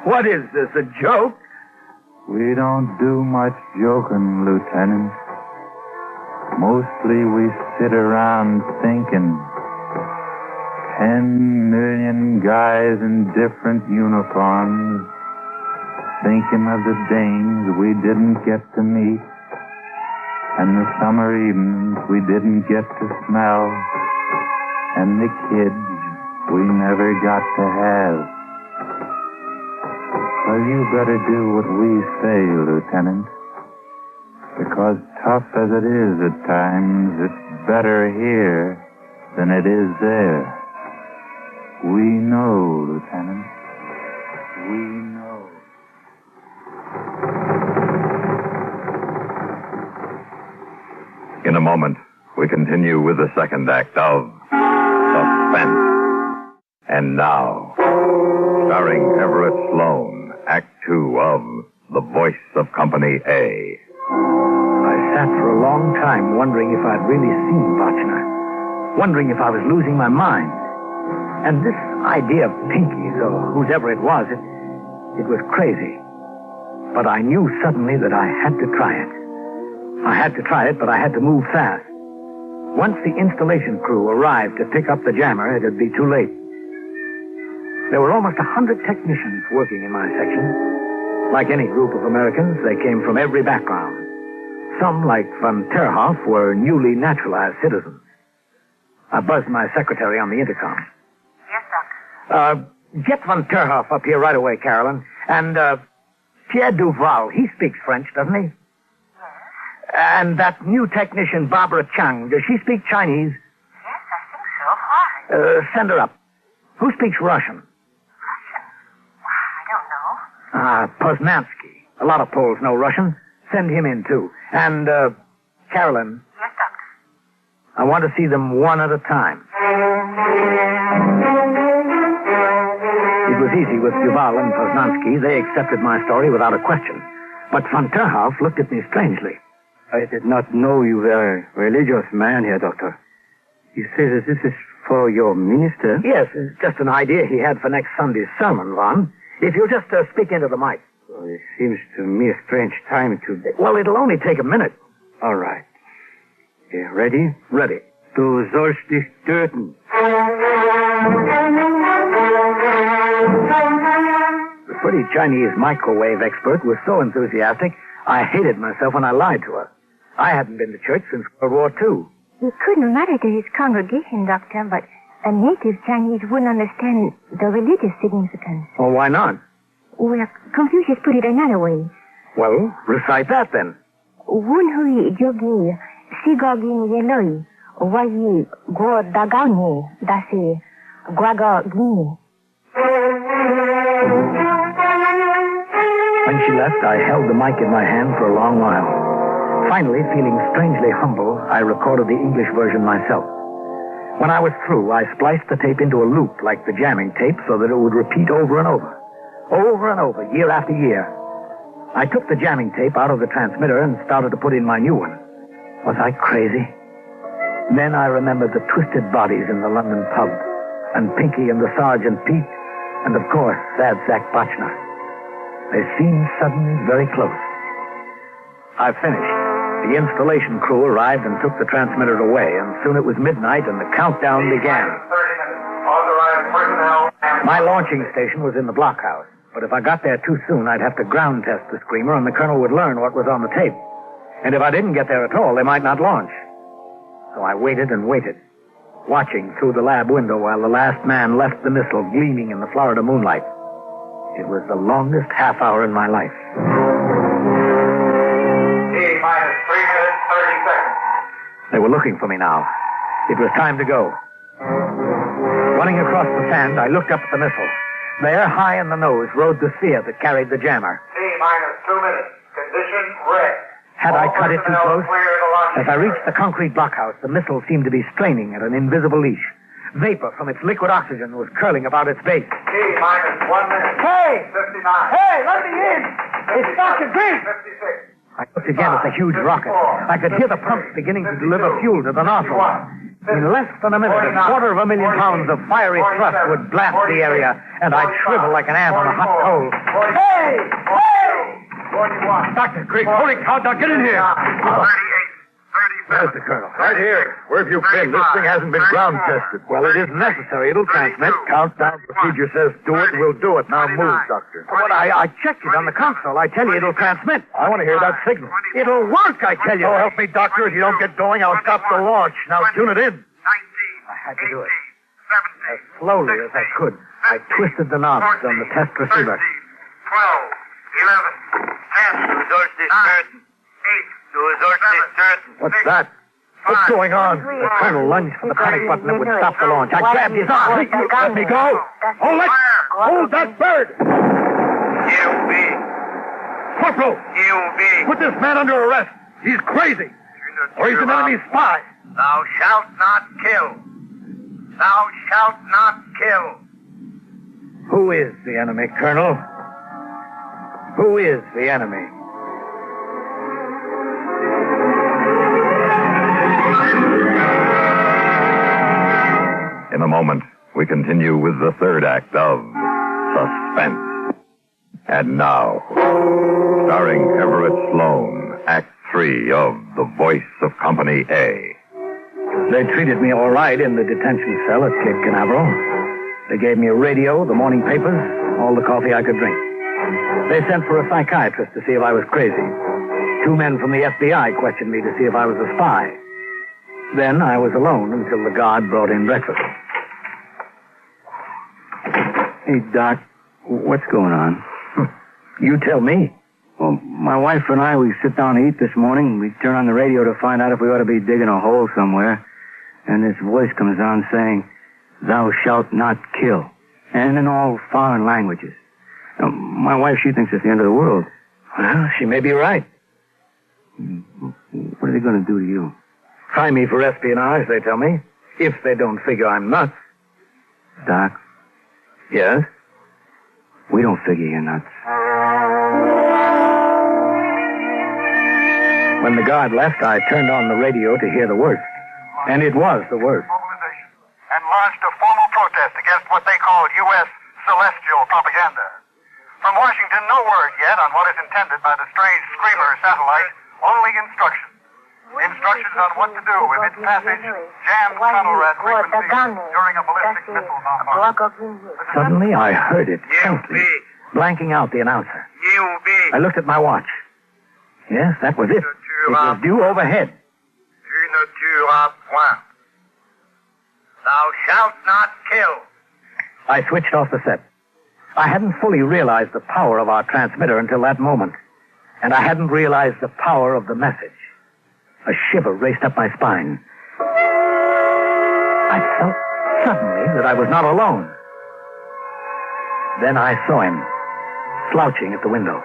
Speaker 20: What is this, a joke?
Speaker 18: We don't do much joking, Lieutenant. Mostly we sit around thinking. 10 million guys in different uniforms, thinking of the dames we didn't get to meet, and the summer evenings we didn't get to smell, and the kids we never got to have. Well, you better do what we say, Lieutenant, because tough as it is at times, it's better here than it is there. We know, Lieutenant. We know.
Speaker 17: In a moment, we continue with the second act of Suspense. And now, starring Everett Sloane, Act Two of The Voice of Company A.
Speaker 20: I sat for a long time wondering if I'd really seen Bachner, wondering if I was losing my mind. And this idea of Pinky's, or whoever it was was crazy. But I knew suddenly that I had to try it. I had to try it, but I had to move fast. Once the installation crew arrived to pick up the jammer, it'd be too late. There were almost 100 technicians working in my section. Like any group of Americans, they came from every background. Some, like von Terhoff, were newly naturalized citizens. I buzzed my secretary on the intercom.
Speaker 1: Yes, Doctor.
Speaker 20: Get von Terhoff up here right away, Carolyn. And, Pierre Duval, he speaks French, doesn't he?
Speaker 1: Yes.
Speaker 20: And that new technician, Barbara Chang, does she speak Chinese?
Speaker 1: Yes, I think so. Why?
Speaker 20: Send her up. Who speaks Russian?
Speaker 1: Russian? I don't know.
Speaker 20: Poznansky. A lot of Poles know Russian. Send him in, too. And, Carolyn.
Speaker 1: Yes, Doctor.
Speaker 20: I want to see them one at a time. It was easy with Duval and Poznansky. They accepted my story without a question. But von Terhoff looked at me strangely.
Speaker 22: I did not know you were a religious man here, Doctor. You say that this is for your minister?
Speaker 20: Yes, it's just an idea he had for next Sunday's sermon, Von. If you'll just speak into the mic.
Speaker 22: Well, it seems to me a strange time to...
Speaker 20: Well, it'll only take a minute.
Speaker 22: All right. Ready?
Speaker 20: Ready.
Speaker 22: Du sollst dich töten.
Speaker 20: The pretty Chinese microwave expert was so enthusiastic, I hated myself when I lied to her. I hadn't been to church since World War II.
Speaker 1: He couldn't matter to his congregation, Doctor, but a native Chinese wouldn't understand the religious significance.
Speaker 20: Well, why not?
Speaker 1: Well, Confucius put it another way.
Speaker 20: Well, recite that then.
Speaker 1: Wunhui jogi sigogin yeloi wayi go dagani dasi guago gini.
Speaker 20: When she left, I held the mic in my hand for a long while. Finally, feeling strangely humble, I recorded the English version myself. When I was through, I spliced the tape into a loop like the jamming tape so that it would repeat over and over. Over and over, year after year. I took the jamming tape out of the transmitter and started to put in my new one. Was I crazy? Then I remembered the twisted bodies in the London pub, and Pinky and the Sergeant Pete, and of course, Sad Sack Bachner. They seemed suddenly very close. I finished. The installation crew arrived and took the transmitter away, and soon it was midnight and the countdown began. My launching station was in the blockhouse, but if I got there too soon, I'd have to ground test the screamer and the colonel would learn what was on the tape. And if I didn't get there at all, they might not launch. So I waited and waited, watching through the lab window while the last man left the missile gleaming in the Florida moonlight. It was the longest half hour in my life.
Speaker 21: T-minus 3 minutes, 30 seconds.
Speaker 20: They were looking for me now. It was time to go. Running across the sand, I looked up at the missile. There, high in the nose, rode the sphere that carried the jammer.
Speaker 21: T-minus 2 minutes. Condition red.
Speaker 20: Had I cut it too close? As I reached the concrete blockhouse, the missile seemed to be straining at an invisible leash. Vapor from its liquid oxygen was curling about its base.
Speaker 21: T-minus 1 minute.
Speaker 20: Hey!
Speaker 21: 59.
Speaker 20: Hey, let me in! It's Dr. Green!
Speaker 21: 56.
Speaker 20: I looked again at the huge rocket. I could hear the pumps beginning to deliver fuel to the nozzle. In less than a minute, 250,000 pounds of fiery thrust would blast the area, and I'd shrivel like an ant on a hot coal. Hey! Hey!
Speaker 21: 41.
Speaker 7: Dr. Green, holy cow, now get in here.
Speaker 21: 38.
Speaker 7: Where's the colonel? Right here. Where have you been? This thing hasn't been ground tested.
Speaker 20: Well, it isn't necessary. It'll transmit.
Speaker 7: Countdown procedure says do it, we'll do it. Now move, Doctor.
Speaker 20: But I checked it on the console. I tell you, it'll transmit.
Speaker 7: I want to hear that signal.
Speaker 20: It'll work, I tell you.
Speaker 7: Oh, help me, Doctor. If you don't get going, I'll stop the launch. Now tune it in.
Speaker 20: I had to do it. As slowly as I could, I twisted the knobs on the test receiver.
Speaker 21: 12, 11, 10, 9, 8,
Speaker 20: What's that? What's going on? The colonel lunged for the panic button that would stop the launch. I grabbed his arm.
Speaker 7: Let me go. Hold that bird. Corporal, put this man under arrest. He's crazy. Or he's an enemy spy.
Speaker 16: Thou shalt not kill. Thou shalt not kill.
Speaker 20: Who is the enemy, Colonel? Who is the enemy?
Speaker 17: In a moment, we continue with the third act of Suspense. And now, starring Everett Sloane, Act 3 of The Voice of Company A.
Speaker 20: They treated me all right in the detention cell at Cape Canaveral. They gave me a radio, the morning papers, all the coffee I could drink. They sent for a psychiatrist to see if I was crazy. 2 men from the FBI questioned me to see if I was a spy. Then I was alone until the guard brought in breakfast. Hey, Doc, what's going on? You tell me. Well, my wife and I, we sit down to eat this morning. We turn on the radio to find out if we ought to be digging a hole somewhere. And this voice comes on saying, "Thou shalt not kill." And in all foreign languages. Now, my wife, she thinks it's the end of the world. Well, she may be right. What are they going to do to you? Try me for espionage, they tell me. If they don't figure I'm nuts. Doc? Yes? We don't figure you're nuts. When the guard left, I turned on the radio to hear the worst. And it was the worst.
Speaker 21: And launched a formal protest against what they call U.S. celestial propaganda. From Washington, no word yet on what is intended by the strange Screamer satellite, only instructions. Instructions on what to do with its passage, jammed tunnel rat frequencies during a ballistic missile bombardment.
Speaker 20: Suddenly, I heard it faintly, blanking out the announcer. I looked at my watch. Yes, that was it. It was due overhead.
Speaker 16: Tu ne tueras point. Thou shalt not kill.
Speaker 20: I switched off the set. I hadn't fully realized the power of our transmitter until that moment. And I hadn't realized the power of the message. A shiver raced up my spine. I felt suddenly that I was not alone. Then I saw him, slouching at the window.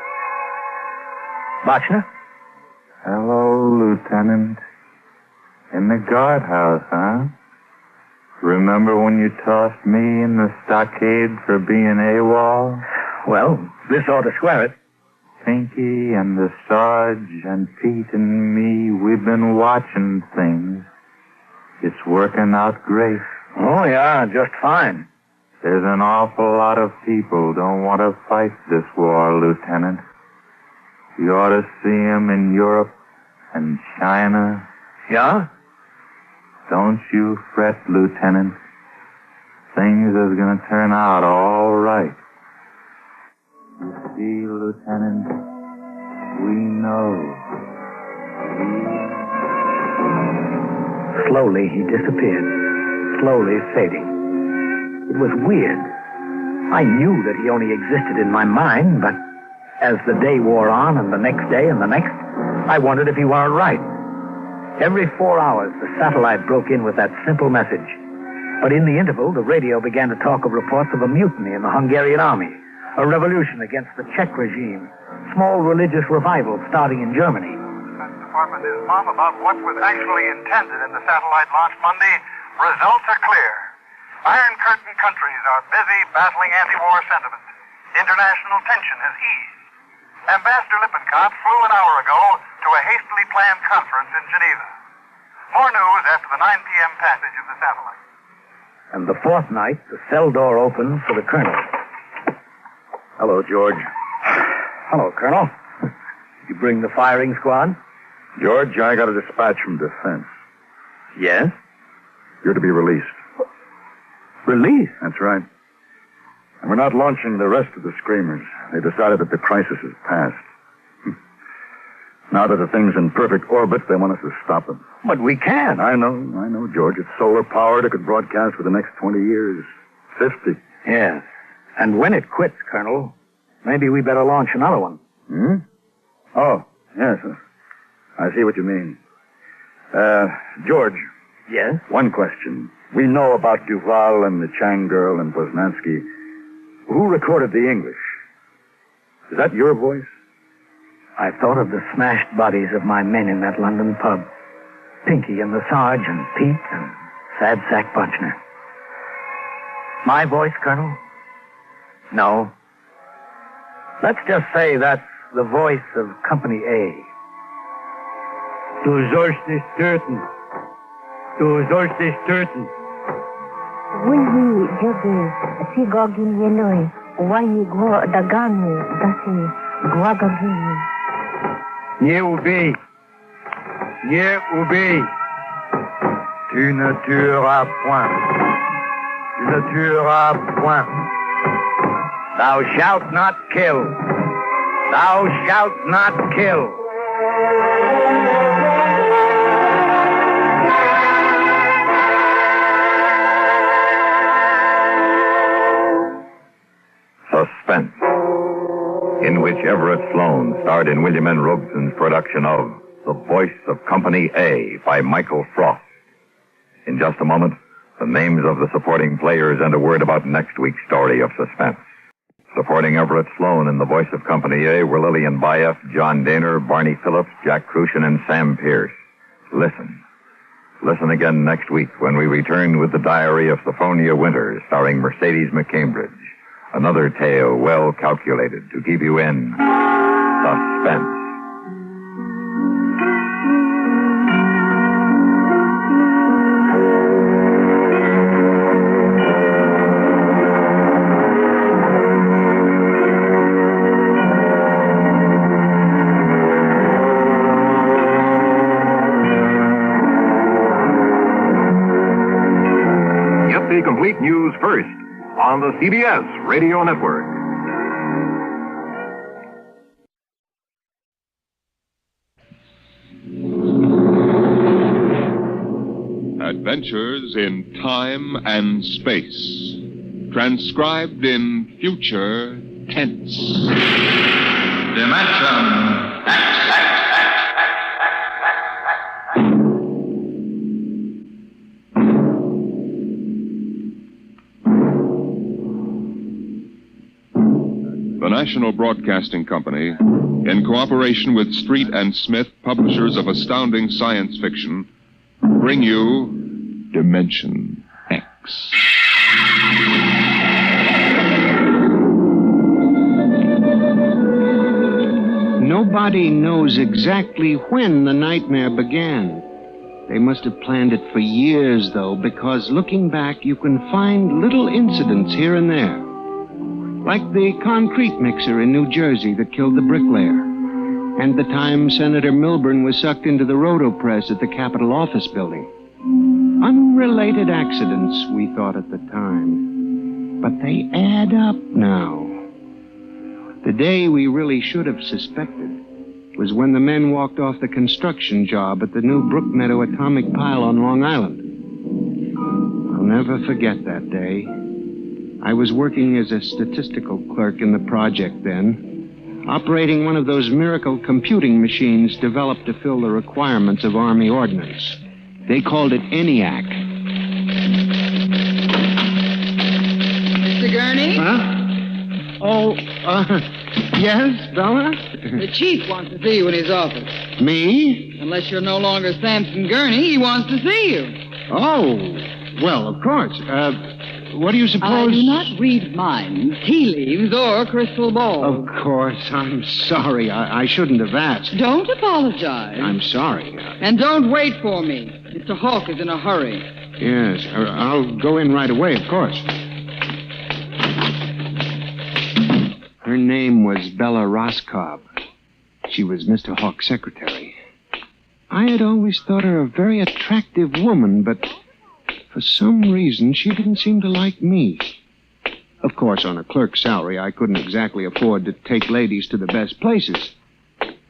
Speaker 20: Bochner?
Speaker 2: Hello, Lieutenant. In the guardhouse, huh? Remember when you tossed me in the stockade for being AWOL?
Speaker 20: Well, this ought to square it.
Speaker 2: Pinky and the Sarge and Pete and me, we've been watching things. It's working out great.
Speaker 20: Oh, yeah, just fine.
Speaker 2: There's an awful lot of people don't want to fight this war, Lieutenant. You ought to see 'em in Europe and China.
Speaker 20: Yeah?
Speaker 2: Don't you fret, Lieutenant. Things is going to turn out all right. You see, Lieutenant, we know.
Speaker 20: Slowly, he disappeared. Slowly fading. It was weird. I knew that he only existed in my mind, but as the day wore on, and the next day, and the next, I wondered if he weren't right. Every 4 hours, the satellite broke in with that simple message. But in the interval, the radio began to talk of reports of a mutiny in the Hungarian army, a revolution against the Czech regime, small religious revivals starting in Germany.
Speaker 21: The Defense Department is mum about what was actually intended in the satellite launch Monday. Results are clear. Iron Curtain countries are busy battling anti-war sentiment. International tension has eased. Ambassador Lippincott flew an hour ago to a hastily planned conference in Geneva. More news after the 9 p.m. passage of the satellite.
Speaker 20: And the fourth night, the cell door opened for the colonel.
Speaker 6: Hello, George.
Speaker 20: Hello, Colonel. You bring the firing squad?
Speaker 19: George, I got a dispatch from Defense.
Speaker 20: Yes?
Speaker 19: You're to be released.
Speaker 20: Released?
Speaker 19: That's right. And we're not launching the rest of the Screamers. They decided that the crisis is past. Now that the thing's in perfect orbit, they want us to stop them.
Speaker 20: But we can.
Speaker 19: I know, George. It's solar powered. It could broadcast for the next 20 years. 50.
Speaker 20: Yes. And when it quits, Colonel, maybe we better launch another one.
Speaker 19: Hmm? Oh, yes. I see what you mean. George.
Speaker 20: Yes?
Speaker 19: One question. We know about Duval and the Chang girl and Poznansky. Who recorded the English? Is that your voice?
Speaker 20: I thought of the smashed bodies of my men in that London pub.
Speaker 22: Pinky and the Sarge and Pete and Sad Sack Bunchner. My voice, Colonel? No. Let's just say that's the voice of Company A. Du sollst nicht töten. Du sollst nicht töten.
Speaker 1: Wunhi jogi sigogin yenoi. Wayi go dagami dasi guagagi.
Speaker 22: Nie ubij. Nie ubij. Tu ne tueras point. Tu ne tueras point. Thou shalt not kill. Thou shalt not kill.
Speaker 17: Suspense, in which Everett Sloane starred in William N. Robeson's production of The Voice of Company A by Michael Frost. In just a moment, the names of the supporting players and a word about next week's story of Suspense. Supporting Everett Sloane in The Voice of Company A were Lillian Bayef, John Daner, Barney Phillips, Jack Crucian, and Sam Pierce. Listen. Listen again next week when we return with The Diary of Sophronia Winters, starring Mercedes McCambridge. Another tale well calculated to keep you in suspense.
Speaker 3: Get the complete news first on the CBS Radio Network.
Speaker 5: Adventures in Time and Space. Transcribed in future tense. Dimension X. The National Broadcasting Company, in cooperation with Street and Smith, publishers of astounding science fiction, bring you Dimension X.
Speaker 23: Nobody knows exactly when the nightmare began. They must have planned it for years, though, because looking back, you can find little incidents here and there. Like the concrete mixer in New Jersey that killed the bricklayer. And the time Senator Milburn was sucked into the roto-press at the Capitol office building. Unrelated accidents, we thought at the time. But they add up now. The day we really should have suspected was when the men walked off the construction job at the new Brookmeadow atomic pile on Long Island. I'll never forget that day. I was working as a statistical clerk in the project then, operating one of those miracle computing machines developed to fill the requirements of Army ordnance. They called it ENIAC.
Speaker 24: Mr. Gurney?
Speaker 23: Huh? Oh, yes, Bella?
Speaker 24: The chief wants to see you in his office.
Speaker 23: Me?
Speaker 24: Unless you're no longer Samson Gurney, he wants to see you.
Speaker 23: Oh, well, of course. What do you suppose?
Speaker 24: I do not read minds, tea leaves, or crystal balls.
Speaker 23: Of course. I'm sorry. I shouldn't have asked.
Speaker 24: Don't apologize.
Speaker 23: I'm sorry.
Speaker 24: And don't wait for me. Mr. Hawk is in a hurry.
Speaker 23: Yes, I'll go in right away, of course. Her name was Bella Roscoe. She was Mr. Hawk's secretary. I had always thought her a very attractive woman, but for some reason, she didn't seem to like me. Of course, on a clerk's salary, I couldn't exactly afford to take ladies to the best places.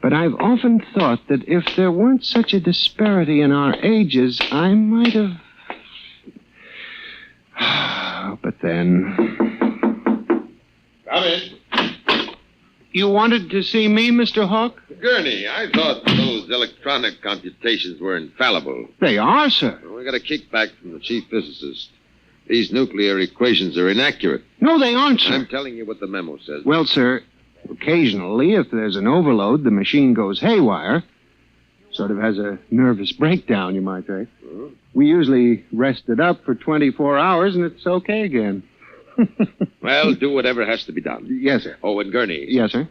Speaker 23: But I've often thought that if there weren't such a disparity in our ages, I might have... But then...
Speaker 25: Come in.
Speaker 23: You wanted to see me, Mr. Hawk?
Speaker 25: Gurney, I thought those electronic computations were infallible.
Speaker 23: They are, sir.
Speaker 25: Well, we got a kickback from the chief physicist. These nuclear equations are inaccurate.
Speaker 23: No, they aren't, sir.
Speaker 25: I'm telling you what the memo says.
Speaker 23: Well, sir, occasionally, if there's an overload, the machine goes haywire. Sort of has a nervous breakdown, you might say. We usually rest it up for 24 hours, and it's okay again.
Speaker 25: Well, do whatever has to be done.
Speaker 23: Yes, sir.
Speaker 25: Oh, and Gurney.
Speaker 23: Yes, sir.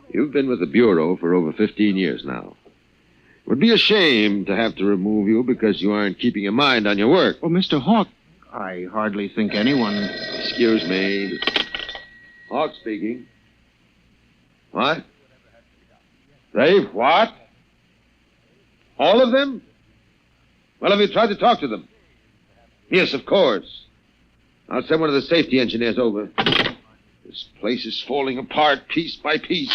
Speaker 25: You've been with the Bureau for over 15 years now. It would be a shame to have to remove you because you aren't keeping your mind on your work.
Speaker 23: Well, Mr. Hawk, I hardly think anyone...
Speaker 25: Excuse me. Hawk speaking. What? Dave, what? All of them? Well, have you tried to talk to them? Yes, of course. I'll send one of the safety engineers over. This place is falling apart piece by piece.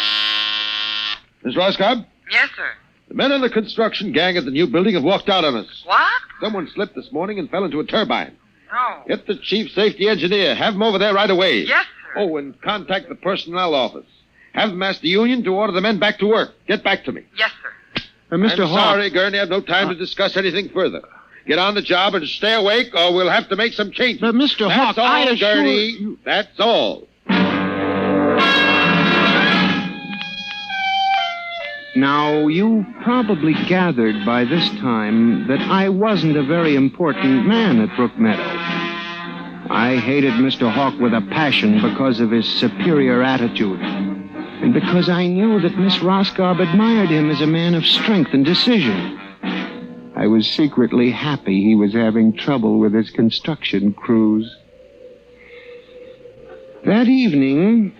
Speaker 25: Miss Roscoe?
Speaker 4: Yes, sir.
Speaker 25: The men on the construction gang at the new building have walked out on us.
Speaker 4: What?
Speaker 25: Someone slipped this morning and fell into a turbine.
Speaker 4: No.
Speaker 25: Get the chief safety engineer. Have him over there right away.
Speaker 4: Yes, sir.
Speaker 25: Oh, and contact the personnel office. Have them ask the union to order the men back to work. Get back to me.
Speaker 4: Yes, sir.
Speaker 23: Mr.
Speaker 25: I'm
Speaker 23: Hawk.
Speaker 25: sorry, Gurney. I have no time to discuss anything further. Get on the job and stay awake, or we'll have to make some changes.
Speaker 23: But, Mr. Hawk,
Speaker 25: That's all,
Speaker 23: I assure
Speaker 25: Gurney.
Speaker 23: you...
Speaker 25: That's all.
Speaker 23: Now, you've probably gathered by this time that I wasn't a very important man at Brookmeadow. I hated Mr. Hawk with a passion because of his superior attitude, and because I knew that Miss Roscoe admired him as a man of strength and decision. I was secretly happy he was having trouble with his construction crews. That evening,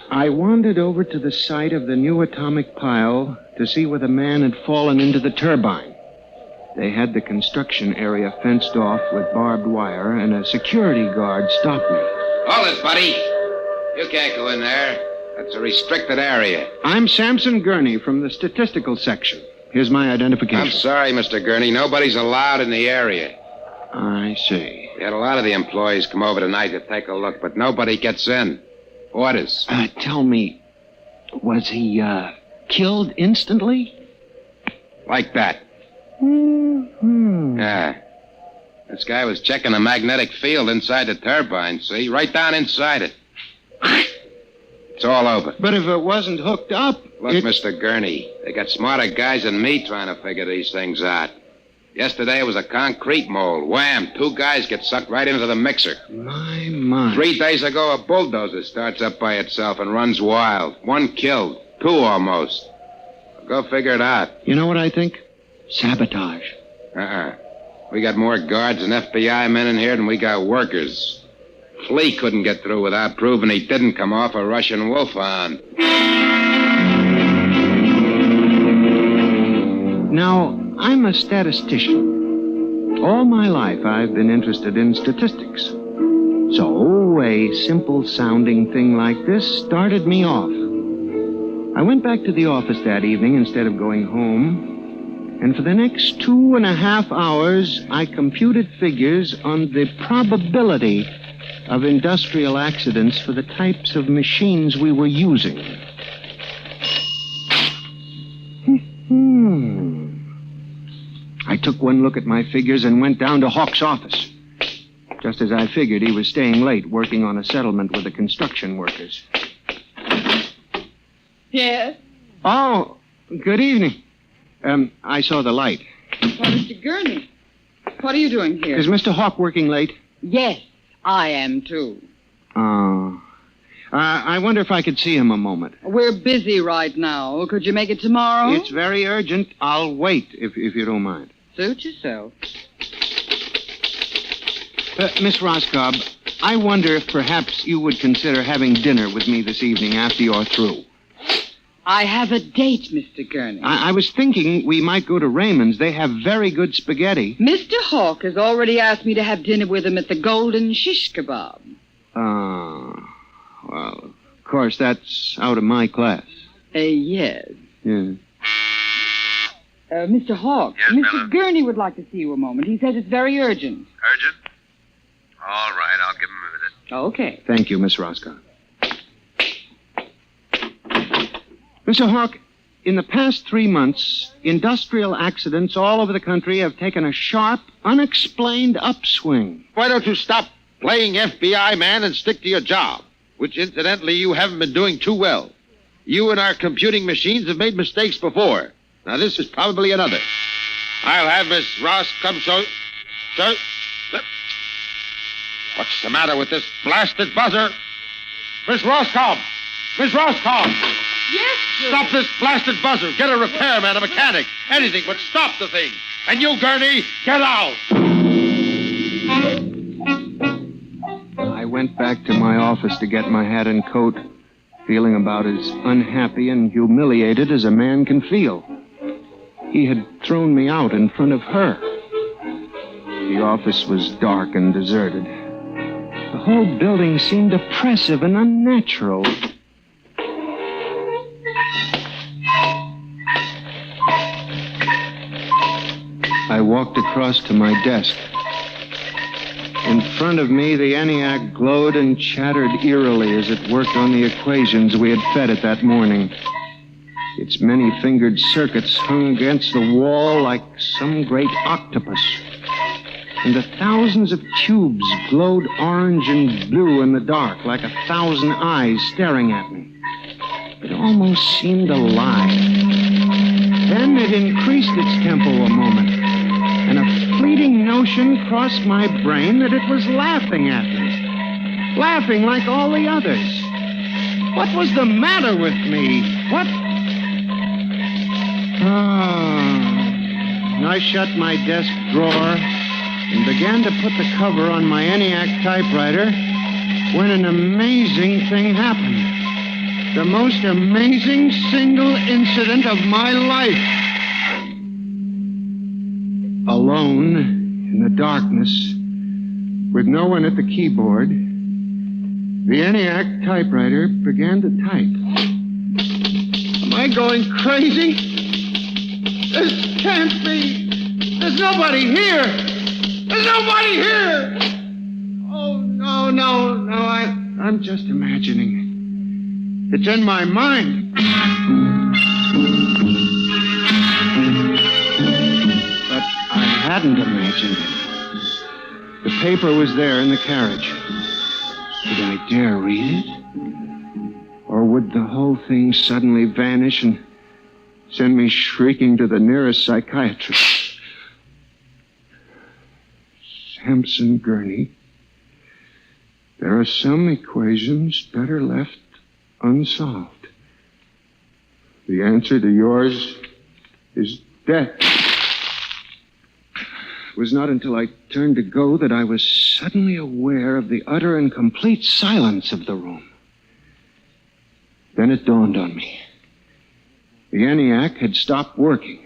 Speaker 23: I wandered over to the site of the new atomic pile to see where the man had fallen into the turbine. They had the construction area fenced off with barbed wire, and a security guard stopped me.
Speaker 8: Hold it, buddy. You can't go in there. That's a restricted area.
Speaker 23: I'm Samson Gurney from the statistical section. Here's my identification.
Speaker 8: I'm sorry, Mr. Gurney. Nobody's allowed in the area.
Speaker 23: I see.
Speaker 8: We had a lot of the employees come over tonight to take a look, but nobody gets in. Orders.
Speaker 23: Tell me, was he, killed instantly?
Speaker 8: Like that.
Speaker 23: Mm-hmm.
Speaker 8: Yeah. This guy was checking the magnetic field inside the turbine, see? Right down inside it. It's all over.
Speaker 23: But if it wasn't hooked up...
Speaker 8: Look, Mr. Gurney, they got smarter guys than me trying to figure these things out. Yesterday it was a concrete mold. Wham! 2 guys get sucked right into the mixer.
Speaker 23: My.
Speaker 8: 3 days ago, a bulldozer starts up by itself and runs wild. 1 killed. 2 almost. Go figure it out.
Speaker 23: You know what I think? Sabotage.
Speaker 8: We got more guards and FBI men in here than we got workers. Flea couldn't get through without proving he didn't come off a Russian wolfhound.
Speaker 23: Now, I'm a statistician. All my life, I've been interested in statistics. So, a simple-sounding thing like this started me off. I went back to the office that evening instead of going home, and for the next 2.5 hours, I computed figures on the probability of industrial accidents for the types of machines we were using. I took one look at my figures and went down to Hawk's office. Just as I figured, he was staying late working on a settlement with the construction workers.
Speaker 4: Yes?
Speaker 23: Oh, good evening. I saw the light.
Speaker 4: Oh, Mr. Gurney, what are you doing here?
Speaker 23: Is Mr. Hawk working late?
Speaker 4: Yes, I am, too.
Speaker 23: Oh. I wonder if I could see him a moment.
Speaker 4: We're busy right now. Could you make it tomorrow?
Speaker 23: It's very urgent. I'll wait, if you don't mind.
Speaker 4: Suit yourself.
Speaker 23: Miss Roscoe, I wonder if perhaps you would consider having dinner with me this evening after you're through.
Speaker 4: I have a date, Mr. Gurney.
Speaker 23: I was thinking we might go to Raymond's. They have very good spaghetti.
Speaker 4: Mr. Hawk has already asked me to have dinner with him at the Golden Shish Kebab.
Speaker 23: Well, of course, that's out of my class.
Speaker 4: Yes.
Speaker 23: Yeah.
Speaker 4: Mr. Hawk,
Speaker 25: Yes,
Speaker 4: Mr.
Speaker 25: Bella?
Speaker 4: Gurney would like to see you a moment. He says it's very urgent.
Speaker 25: Urgent? All right, I'll give him a visit.
Speaker 4: Okay.
Speaker 23: Thank you, Miss Roscoe. Mr. Hawk, in the past 3 months, industrial accidents all over the country have taken a sharp, unexplained upswing.
Speaker 25: Why don't you stop playing FBI man and stick to your job? Which, incidentally, you haven't been doing too well. You and our computing machines have made mistakes before. Now, this is probably another.
Speaker 8: I'll have Miss Ross come show... What's the matter with this blasted buzzer? Miss Roscoe! Miss Roscoe!
Speaker 4: Yes, sir.
Speaker 8: Stop this blasted buzzer. Get a repairman, a mechanic, anything, but stop the thing. And you, Gurney, get out!
Speaker 23: I went back to my office to get my hat and coat, feeling about as unhappy and humiliated as a man can feel. He had thrown me out in front of her. The office was dark and deserted. The whole building seemed oppressive and unnatural. I walked across to my desk. In front of me, the ENIAC glowed and chattered eerily as it worked on the equations we had fed it that morning. Its many-fingered circuits hung against the wall like some great octopus. And the thousands of tubes glowed orange and blue in the dark like 1,000 eyes staring at me. It almost seemed alive. Then it increased its tempo a moment, and a fleeting notion crossed my brain that it was laughing at me. Laughing like all the others. What was the matter with me? What? I shut my desk drawer and began to put the cover on my ENIAC typewriter when an amazing thing happened. The most amazing single incident of my life. Alone, in the darkness, with no one at the keyboard, the ENIAC typewriter began to type. Am I going crazy? This can't be. There's nobody here. There's nobody here. Oh, no. I'm just imagining it. It's in my mind. But I hadn't imagined it. The paper was there in the carriage. Would I dare read it? Or would the whole thing suddenly vanish and send me shrieking to the nearest psychiatrist? Samson Gurney, there are some equations better left unsolved. The answer to yours is death. It was not until I turned to go that I was suddenly aware of the utter and complete silence of the room. Then it dawned on me. The ENIAC had stopped working.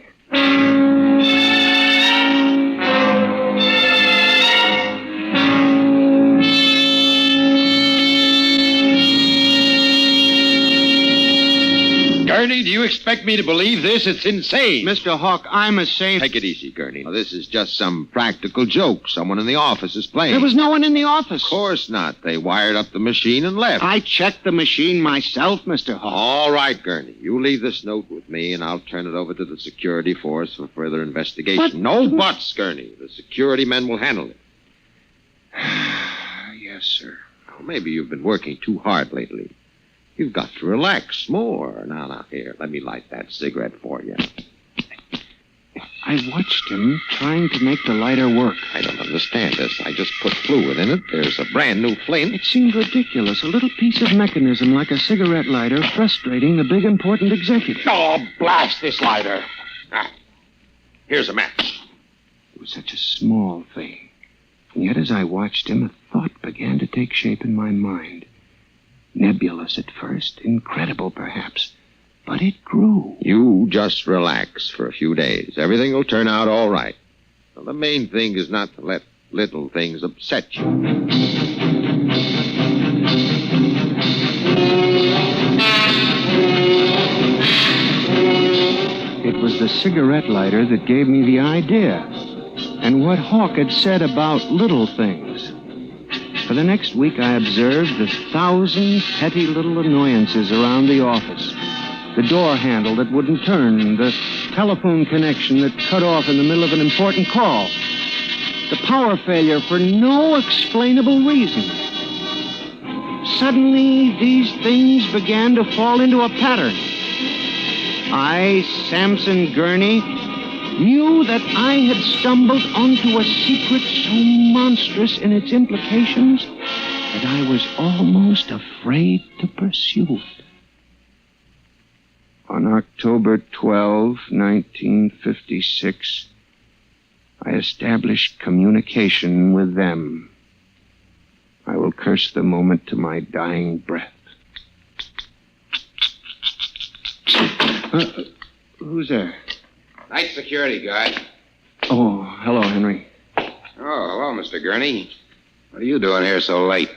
Speaker 8: Gurney, do you expect me to believe this? It's insane.
Speaker 23: Mr. Hawk, I'm a saint.
Speaker 8: Take it easy, Gurney. Now, this is just some practical joke someone in the office is playing.
Speaker 23: There was no one in the office.
Speaker 8: Of course not. They wired up the machine and left.
Speaker 23: I checked the machine myself, Mr. Hawk.
Speaker 8: All right, Gurney. You leave this note with me, and I'll turn it over to the security force for further investigation.
Speaker 23: But...
Speaker 8: No buts, Gurney. The security men will handle it.
Speaker 23: Yes, sir.
Speaker 8: Well, maybe you've been working too hard lately. You've got to relax more. Now, here, let me light that cigarette for you.
Speaker 23: I watched him trying to make the lighter work.
Speaker 8: I don't understand this. I just put fluid in it. There's a brand new flame.
Speaker 23: It seemed ridiculous. A little piece of mechanism like a cigarette lighter frustrating the big important executive.
Speaker 8: Oh, blast this lighter. Here's a match.
Speaker 23: It was such a small thing. And yet as I watched him, a thought began to take shape in my mind. Nebulous at first, incredible perhaps, but it grew.
Speaker 8: You just relax for a few days. Everything will turn out all right. Well, the main thing is not to let little things upset you.
Speaker 23: It was the cigarette lighter that gave me the idea, and what Hawk had said about little things. For the next week, I observed the 1,000 petty little annoyances around the office. The door handle that wouldn't turn, the telephone connection that cut off in the middle of an important call, the power failure for no explainable reason. Suddenly, these things began to fall into a pattern. I, Samson Gurney, knew that I had stumbled onto a secret so monstrous in its implications that I was almost afraid to pursue it. On October 12, 1956, I established communication with them. I will curse the moment to my dying breath. Who's there?
Speaker 8: Night security guard.
Speaker 23: Oh, hello, Henry.
Speaker 8: Oh, hello, Mr. Gurney. What are you doing here so late?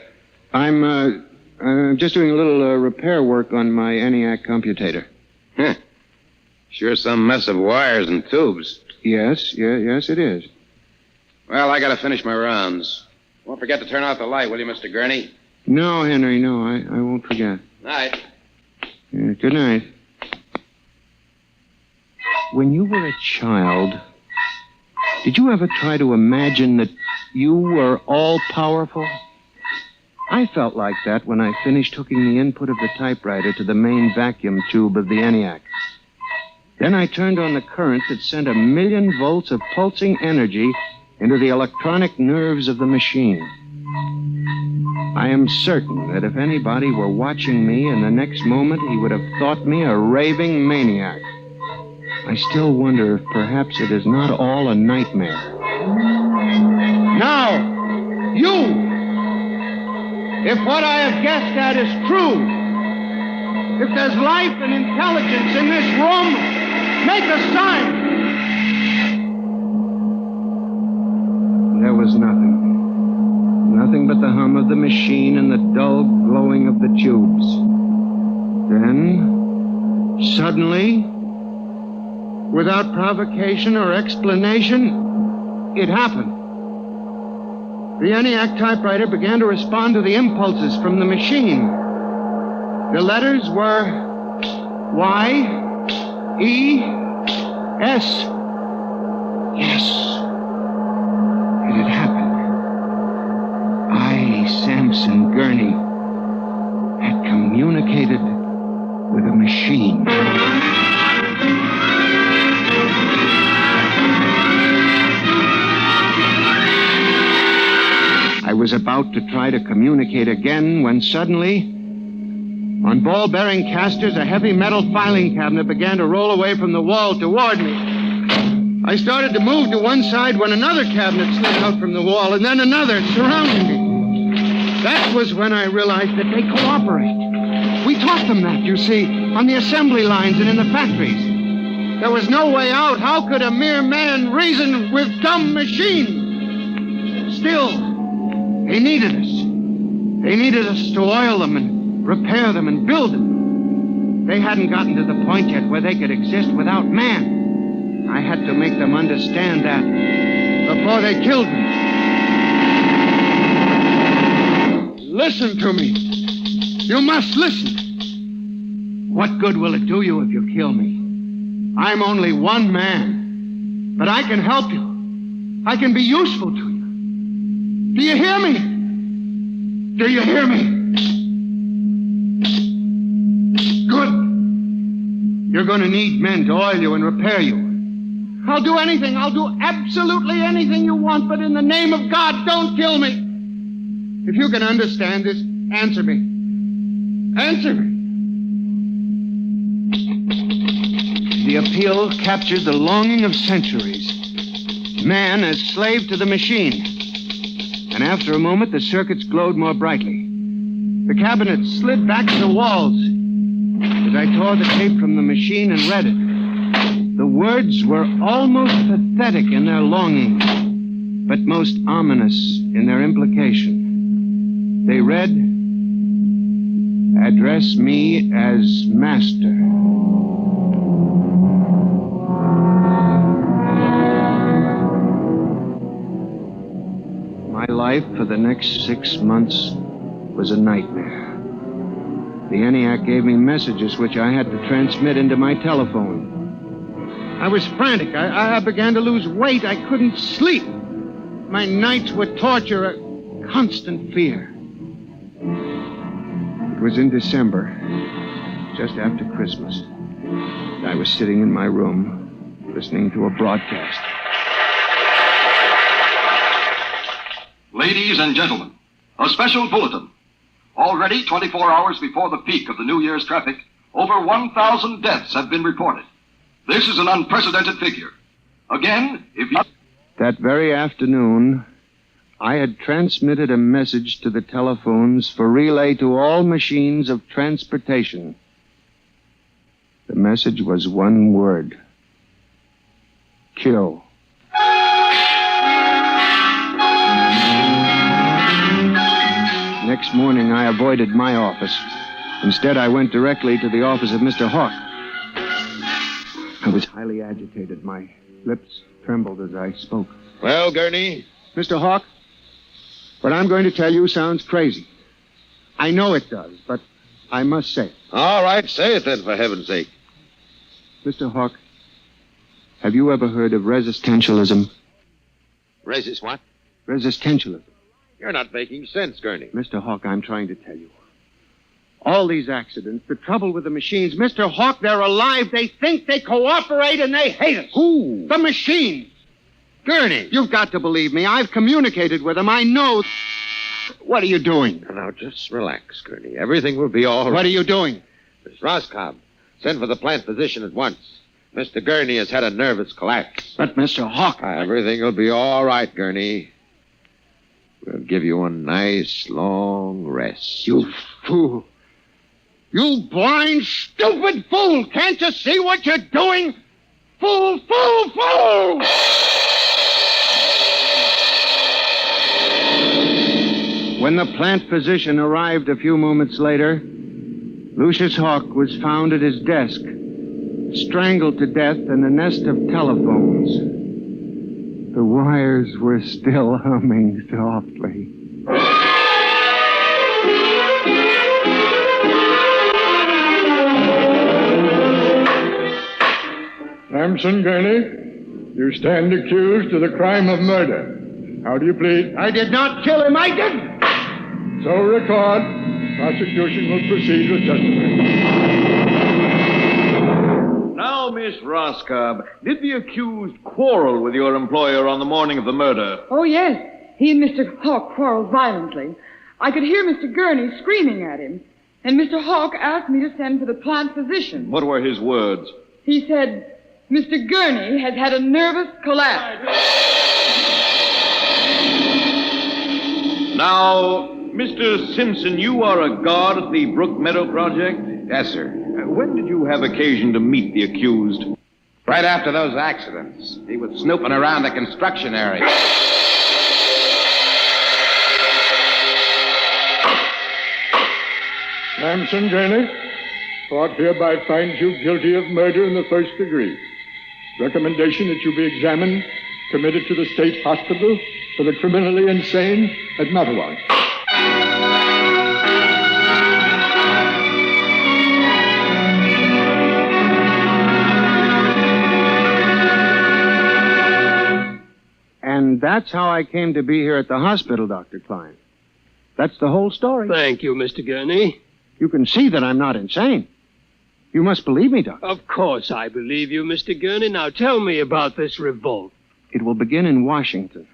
Speaker 23: I'm just doing a little repair work on my ENIAC computator.
Speaker 8: Huh. Sure some mess of wires and tubes.
Speaker 23: Yes, it is.
Speaker 8: Well, I gotta finish my rounds. Won't forget to turn out the light, will you, Mr. Gurney?
Speaker 23: No, Henry, no, I won't forget.
Speaker 8: Night.
Speaker 23: Yeah, good night. When you were a child, did you ever try to imagine that you were all-powerful? I felt like that when I finished hooking the input of the typewriter to the main vacuum tube of the ENIAC. Then I turned on the current that sent 1,000,000 volts of pulsing energy into the electronic nerves of the machine. I am certain that if anybody were watching me in the next moment, he would have thought me a raving maniac. I still wonder if perhaps it is not all a nightmare. Now, you! If what I have guessed at is true, if there's life and intelligence in this room, make a sign! There was nothing. Nothing but the hum of the machine and the dull glowing of the tubes. Then, suddenly, without provocation or explanation, it happened. The ENIAC typewriter began to respond to the impulses from the machine. The letters were Y, E, S. Yes. It had happened. I, Samson Gurney, had communicated with a machine. I was about to try to communicate again when suddenly, on ball-bearing casters, a heavy metal filing cabinet began to roll away from the wall toward me. I started to move to one side when another cabinet slid out from the wall, and then another surrounding me. That was when I realized that they cooperate. We taught them that, you see, on the assembly lines and in the factories. There was no way out. How could a mere man reason with dumb machines? Still, they needed us. They needed us to oil them and repair them and build them. They hadn't gotten to the point yet where they could exist without man. I had to make them understand that before they killed me. Listen to me. You must listen. What good will it do you if you kill me? I'm only one man, but I can help you. I can be useful to you. Do you hear me? Do you hear me? Good. You're going to need men to oil you and repair you. I'll do anything. I'll do absolutely anything you want, but in the name of God, don't kill me. If you can understand this, answer me. Answer me. The appeal captured the longing of centuries. Man as slave to the machine. And after a moment, the circuits glowed more brightly. The cabinet slid back to the walls. As I tore the tape from the machine and read it, the words were almost pathetic in their longing, but most ominous in their implication. They read, "Address me as master." My life for the next 6 months was a nightmare. The ENIAC gave me messages which I had to transmit into my telephone. I was frantic. I began to lose weight. I couldn't sleep. My nights were torture, a constant fear. It was in December, just after Christmas. I was sitting in my room, listening to a broadcast.
Speaker 9: Ladies and gentlemen, a special bulletin. Already 24 hours before the peak of the New Year's traffic, over 1,000 deaths have been reported. This is an unprecedented figure. Again, if you...
Speaker 23: That very afternoon, I had transmitted a message to the telephones for relay to all machines of transportation. The message was one word. Kill. Next morning, I avoided my office. Instead, I went directly to the office of Mr. Hawk. I was highly agitated. My lips trembled as I spoke.
Speaker 25: Well, Gurney?
Speaker 23: Mr. Hawk, what I'm going to tell you sounds crazy. I know it does, but I must say it.
Speaker 25: All right, say it then, for heaven's sake.
Speaker 23: Mr. Hawk, have you ever heard of resistentialism?
Speaker 25: Resist what?
Speaker 23: Resistentialism.
Speaker 25: You're not making sense, Gurney.
Speaker 23: Mr. Hawk, I'm trying to tell you. All these accidents, the trouble with the machines, Mr. Hawk, they're alive. They think, they cooperate, and they hate us.
Speaker 25: Who?
Speaker 23: The machines.
Speaker 25: Gurney.
Speaker 23: You've got to believe me. I've communicated with them. I know. What are you doing?
Speaker 25: Now, just relax, Gurney. Everything will be all right.
Speaker 23: What are you doing?
Speaker 25: Miss Roscoe, send for the plant physician at once. Mr. Gurney has had a nervous collapse.
Speaker 23: But, Mr. Hawk...
Speaker 25: Everything will be all right, Gurney. We'll give you a nice, long rest.
Speaker 23: You fool. You blind, stupid fool! Can't you see what you're doing? Fool, fool, fool! When the plant physician arrived a few moments later, Lucius Hawk was found at his desk, strangled to death in a nest of telephones. The wires were still humming softly.
Speaker 10: Samson Gurney, you stand accused of the crime of murder. How do you plead?
Speaker 23: I did not kill him. I didn't.
Speaker 10: So record. Prosecution will proceed with testimony.
Speaker 11: Now, Miss Roscoe, did the accused quarrel with your employer on the morning of the murder?
Speaker 4: Oh, yes. He and Mr. Hawk quarreled violently. I could hear Mr. Gurney screaming at him. And Mr. Hawk asked me to send for the plant physician.
Speaker 11: What were his words?
Speaker 4: He said, Mr. Gurney has had a nervous collapse.
Speaker 11: Now, Mr. Simpson, you are a guard at the Brook Meadow Project?
Speaker 8: Yes, sir.
Speaker 11: When did you have occasion to meet the accused?
Speaker 8: Right after those accidents. He was snooping around the construction area.
Speaker 10: Samson Gurney, court hereby finds you guilty of murder in the first degree. Recommendation that you be examined, committed to the state hospital for the criminally insane at Matawan.
Speaker 23: And that's how I came to be here at the hospital, Dr. Klein. That's the whole story.
Speaker 12: Thank you, Mr. Gurney.
Speaker 23: You can see that I'm not insane. You must believe me, Doctor.
Speaker 12: Of course I believe you, Mr. Gurney. Now tell me about this revolt.
Speaker 23: It will begin in Washington,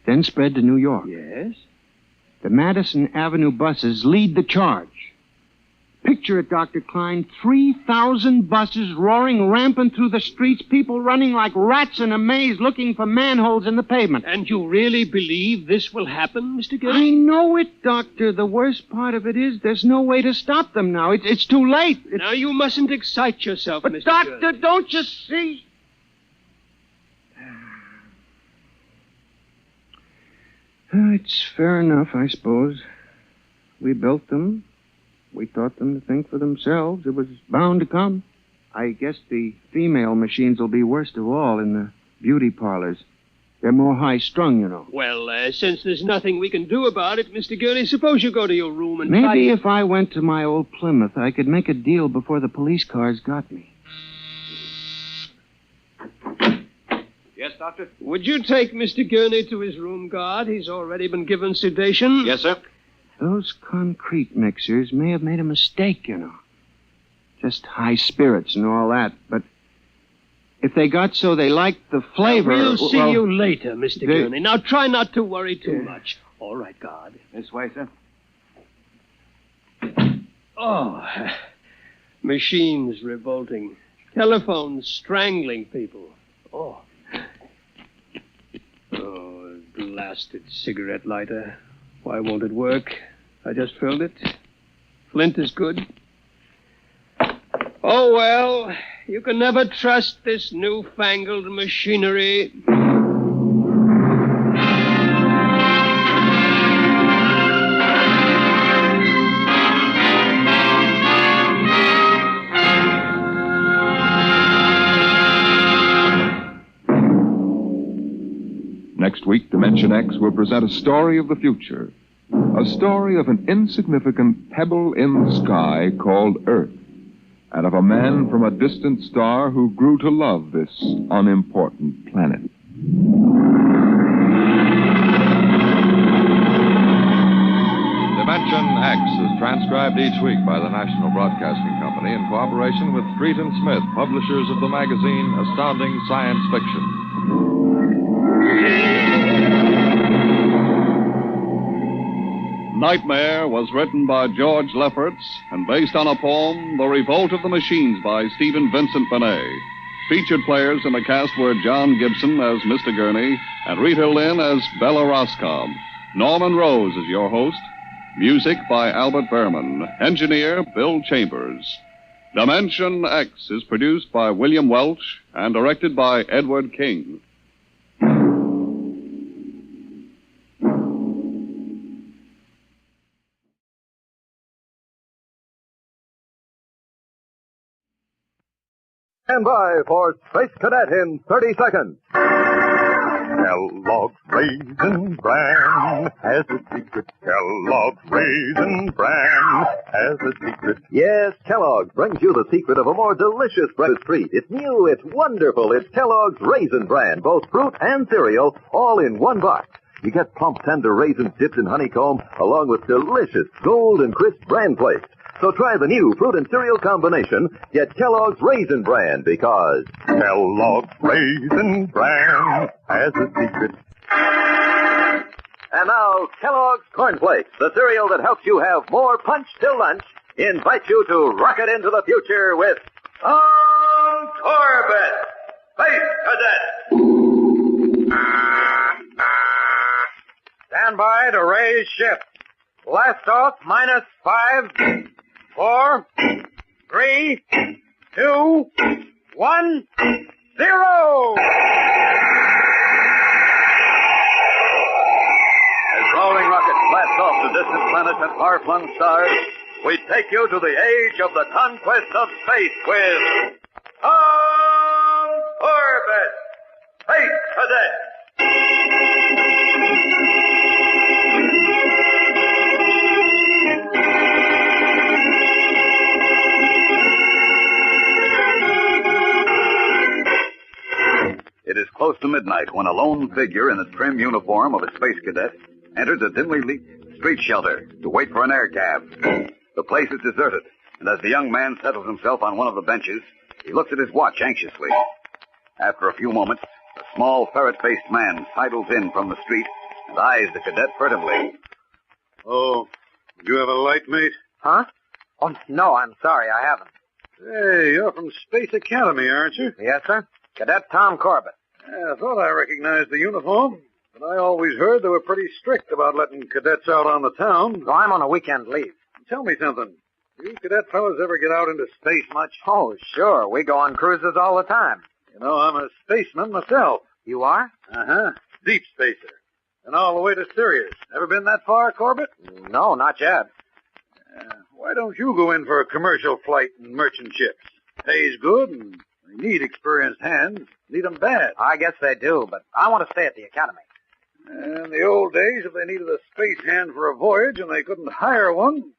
Speaker 23: then spread to New York.
Speaker 12: Yes?
Speaker 23: The Madison Avenue buses lead the charge. Picture it, Dr. Klein, 3,000 buses roaring rampant through the streets, people running like rats in a maze looking for manholes in the pavement.
Speaker 12: And you really believe this will happen, Mr. Gurney?
Speaker 23: I know it, Doctor. The worst part of it is there's no way to stop them now. It's too late.
Speaker 12: Now, you mustn't excite yourself,
Speaker 23: but
Speaker 12: Mr.
Speaker 23: Doctor,
Speaker 12: Gurney.
Speaker 23: Don't you see? It's fair enough, I suppose. We built them. We taught them to think for themselves. It was bound to come. I guess the female machines will be worst of all in the beauty parlors. They're more high-strung, you know.
Speaker 12: Well, since there's nothing we can do about it, Mr. Gurney, suppose you go to your room and
Speaker 23: Maybe if I went to my old Plymouth, I could make a deal before the police cars got me.
Speaker 11: Yes, Doctor?
Speaker 12: Would you take Mr. Gurney to his room, guard? He's already been given sedation.
Speaker 11: Yes, sir.
Speaker 23: Those concrete mixers may have made a mistake, you know. Just high spirits and all that, but If they got so they liked the flavor...
Speaker 12: We'll see
Speaker 23: well,
Speaker 12: you later, Mr. Gurney. Now, try not to worry too much. All right, God.
Speaker 7: This way, sir.
Speaker 12: Oh, machines revolting. Telephones strangling people. Oh, blasted cigarette lighter. Why won't it work? I just filled it. Flint is good. Oh, well, you can never trust this newfangled machinery.
Speaker 5: Next week, Dimension X will present a story of the future. A story of an insignificant pebble in the sky called Earth, and of a man from a distant star who grew to love this unimportant planet.
Speaker 13: Dimension X is transcribed each week by the National Broadcasting Company in cooperation with Street and Smith, publishers of the magazine Astounding Science Fiction.
Speaker 14: Nightmare was written by George Lefferts and based on a poem, The Revolt of the Machines by Stephen Vincent Benet. Featured players in the cast were John Gibson as Mr. Gurney and Rita Lynn as Bella Roscoe. Norman Rose is your host. Music by Albert Behrman. Engineer Bill Chambers. Dimension X is produced by William Welch and directed by Edward King.
Speaker 15: Stand by for Space Cadet in 30 seconds. Kellogg's Raisin Bran has a secret. Kellogg's Raisin Bran has a secret.
Speaker 18: Yes, Kellogg's brings you the secret of a more delicious breakfast treat. It's new, it's wonderful. It's Kellogg's Raisin Bran, both fruit and cereal, all in one box. You get plump, tender raisins dipped in honeycomb, along with delicious gold and crisp bran flakes. So try the new fruit and cereal combination. Get Kellogg's Raisin Bran because
Speaker 15: Kellogg's Raisin Bran has a secret.
Speaker 18: And now, Kellogg's Corn Flakes, the cereal that helps you have more punch till lunch, invites you to rocket into the future with Corbett, Space Cadet.
Speaker 26: Stand by to raise ship. Blast off minus 5, 4, 3, 2, 1, 0!
Speaker 18: As rolling rockets blast off to distant planets and far-flung stars, we take you to the age of the conquest of space with Corbett, Space Cadet.
Speaker 27: It is close to midnight when a lone figure in the trim uniform of a space cadet enters a dimly lit street shelter to wait for an air cab. The place is deserted, and as the young man settles himself on one of the benches, he looks at his watch anxiously. After a few moments, a small ferret-faced man sidles in from the street and eyes the cadet furtively.
Speaker 21: Oh, do you have a light, mate?
Speaker 26: Huh? Oh, no, I'm sorry, I haven't.
Speaker 21: Hey, you're from Space Academy, aren't you?
Speaker 26: Yes, sir. Cadet Tom Corbett.
Speaker 21: Yeah, I thought I recognized the uniform, but I always heard they were pretty strict about letting cadets out on the town.
Speaker 26: So I'm on a weekend leave.
Speaker 21: Tell me something. Do you cadet fellas ever get out into space much?
Speaker 26: Oh, sure. We go on cruises all the time.
Speaker 21: You know, I'm a spaceman myself.
Speaker 26: You are?
Speaker 21: Uh-huh. Deep spacer. And all the way to Sirius. Ever been that far, Corbett?
Speaker 26: No, not yet.
Speaker 21: Why don't you go in for a commercial flight in merchant ships? Pays good and they need experienced hands. Need 'em bad.
Speaker 26: I guess they do, but I want to stay at the academy.
Speaker 21: In the old days, if they needed a space hand for a voyage and they couldn't hire one,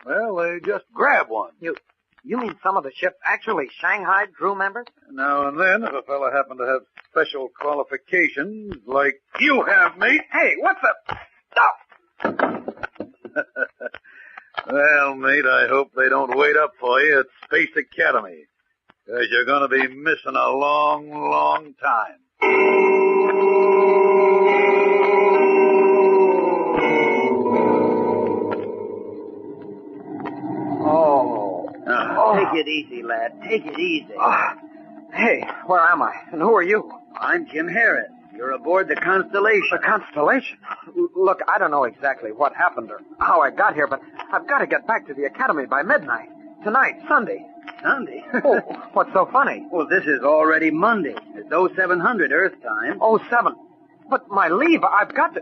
Speaker 21: well, they just grab one.
Speaker 26: You mean some of the ships actually Shanghaied crew members?
Speaker 21: Now and then, if a fella happened to have special qualifications like you have, mate.
Speaker 26: Hey, what's up? Stop!
Speaker 21: Well, mate, I hope they don't wait up for you at Space Academy.
Speaker 27: Because you're going to be missing a long, long time.
Speaker 26: Take it easy, lad. Take it easy. Hey, where am I? And who are you? I'm Jim Harris. You're aboard the Constellation.
Speaker 22: The Constellation? Look, I don't know exactly what happened or how I got here, but I've got to get back to the Academy by midnight. Tonight, Sunday.
Speaker 26: Sunday?
Speaker 22: Oh, what's so funny?
Speaker 26: Well, this is already Monday. It's 0700 Earth time.
Speaker 22: 07. But my leave, I've got to...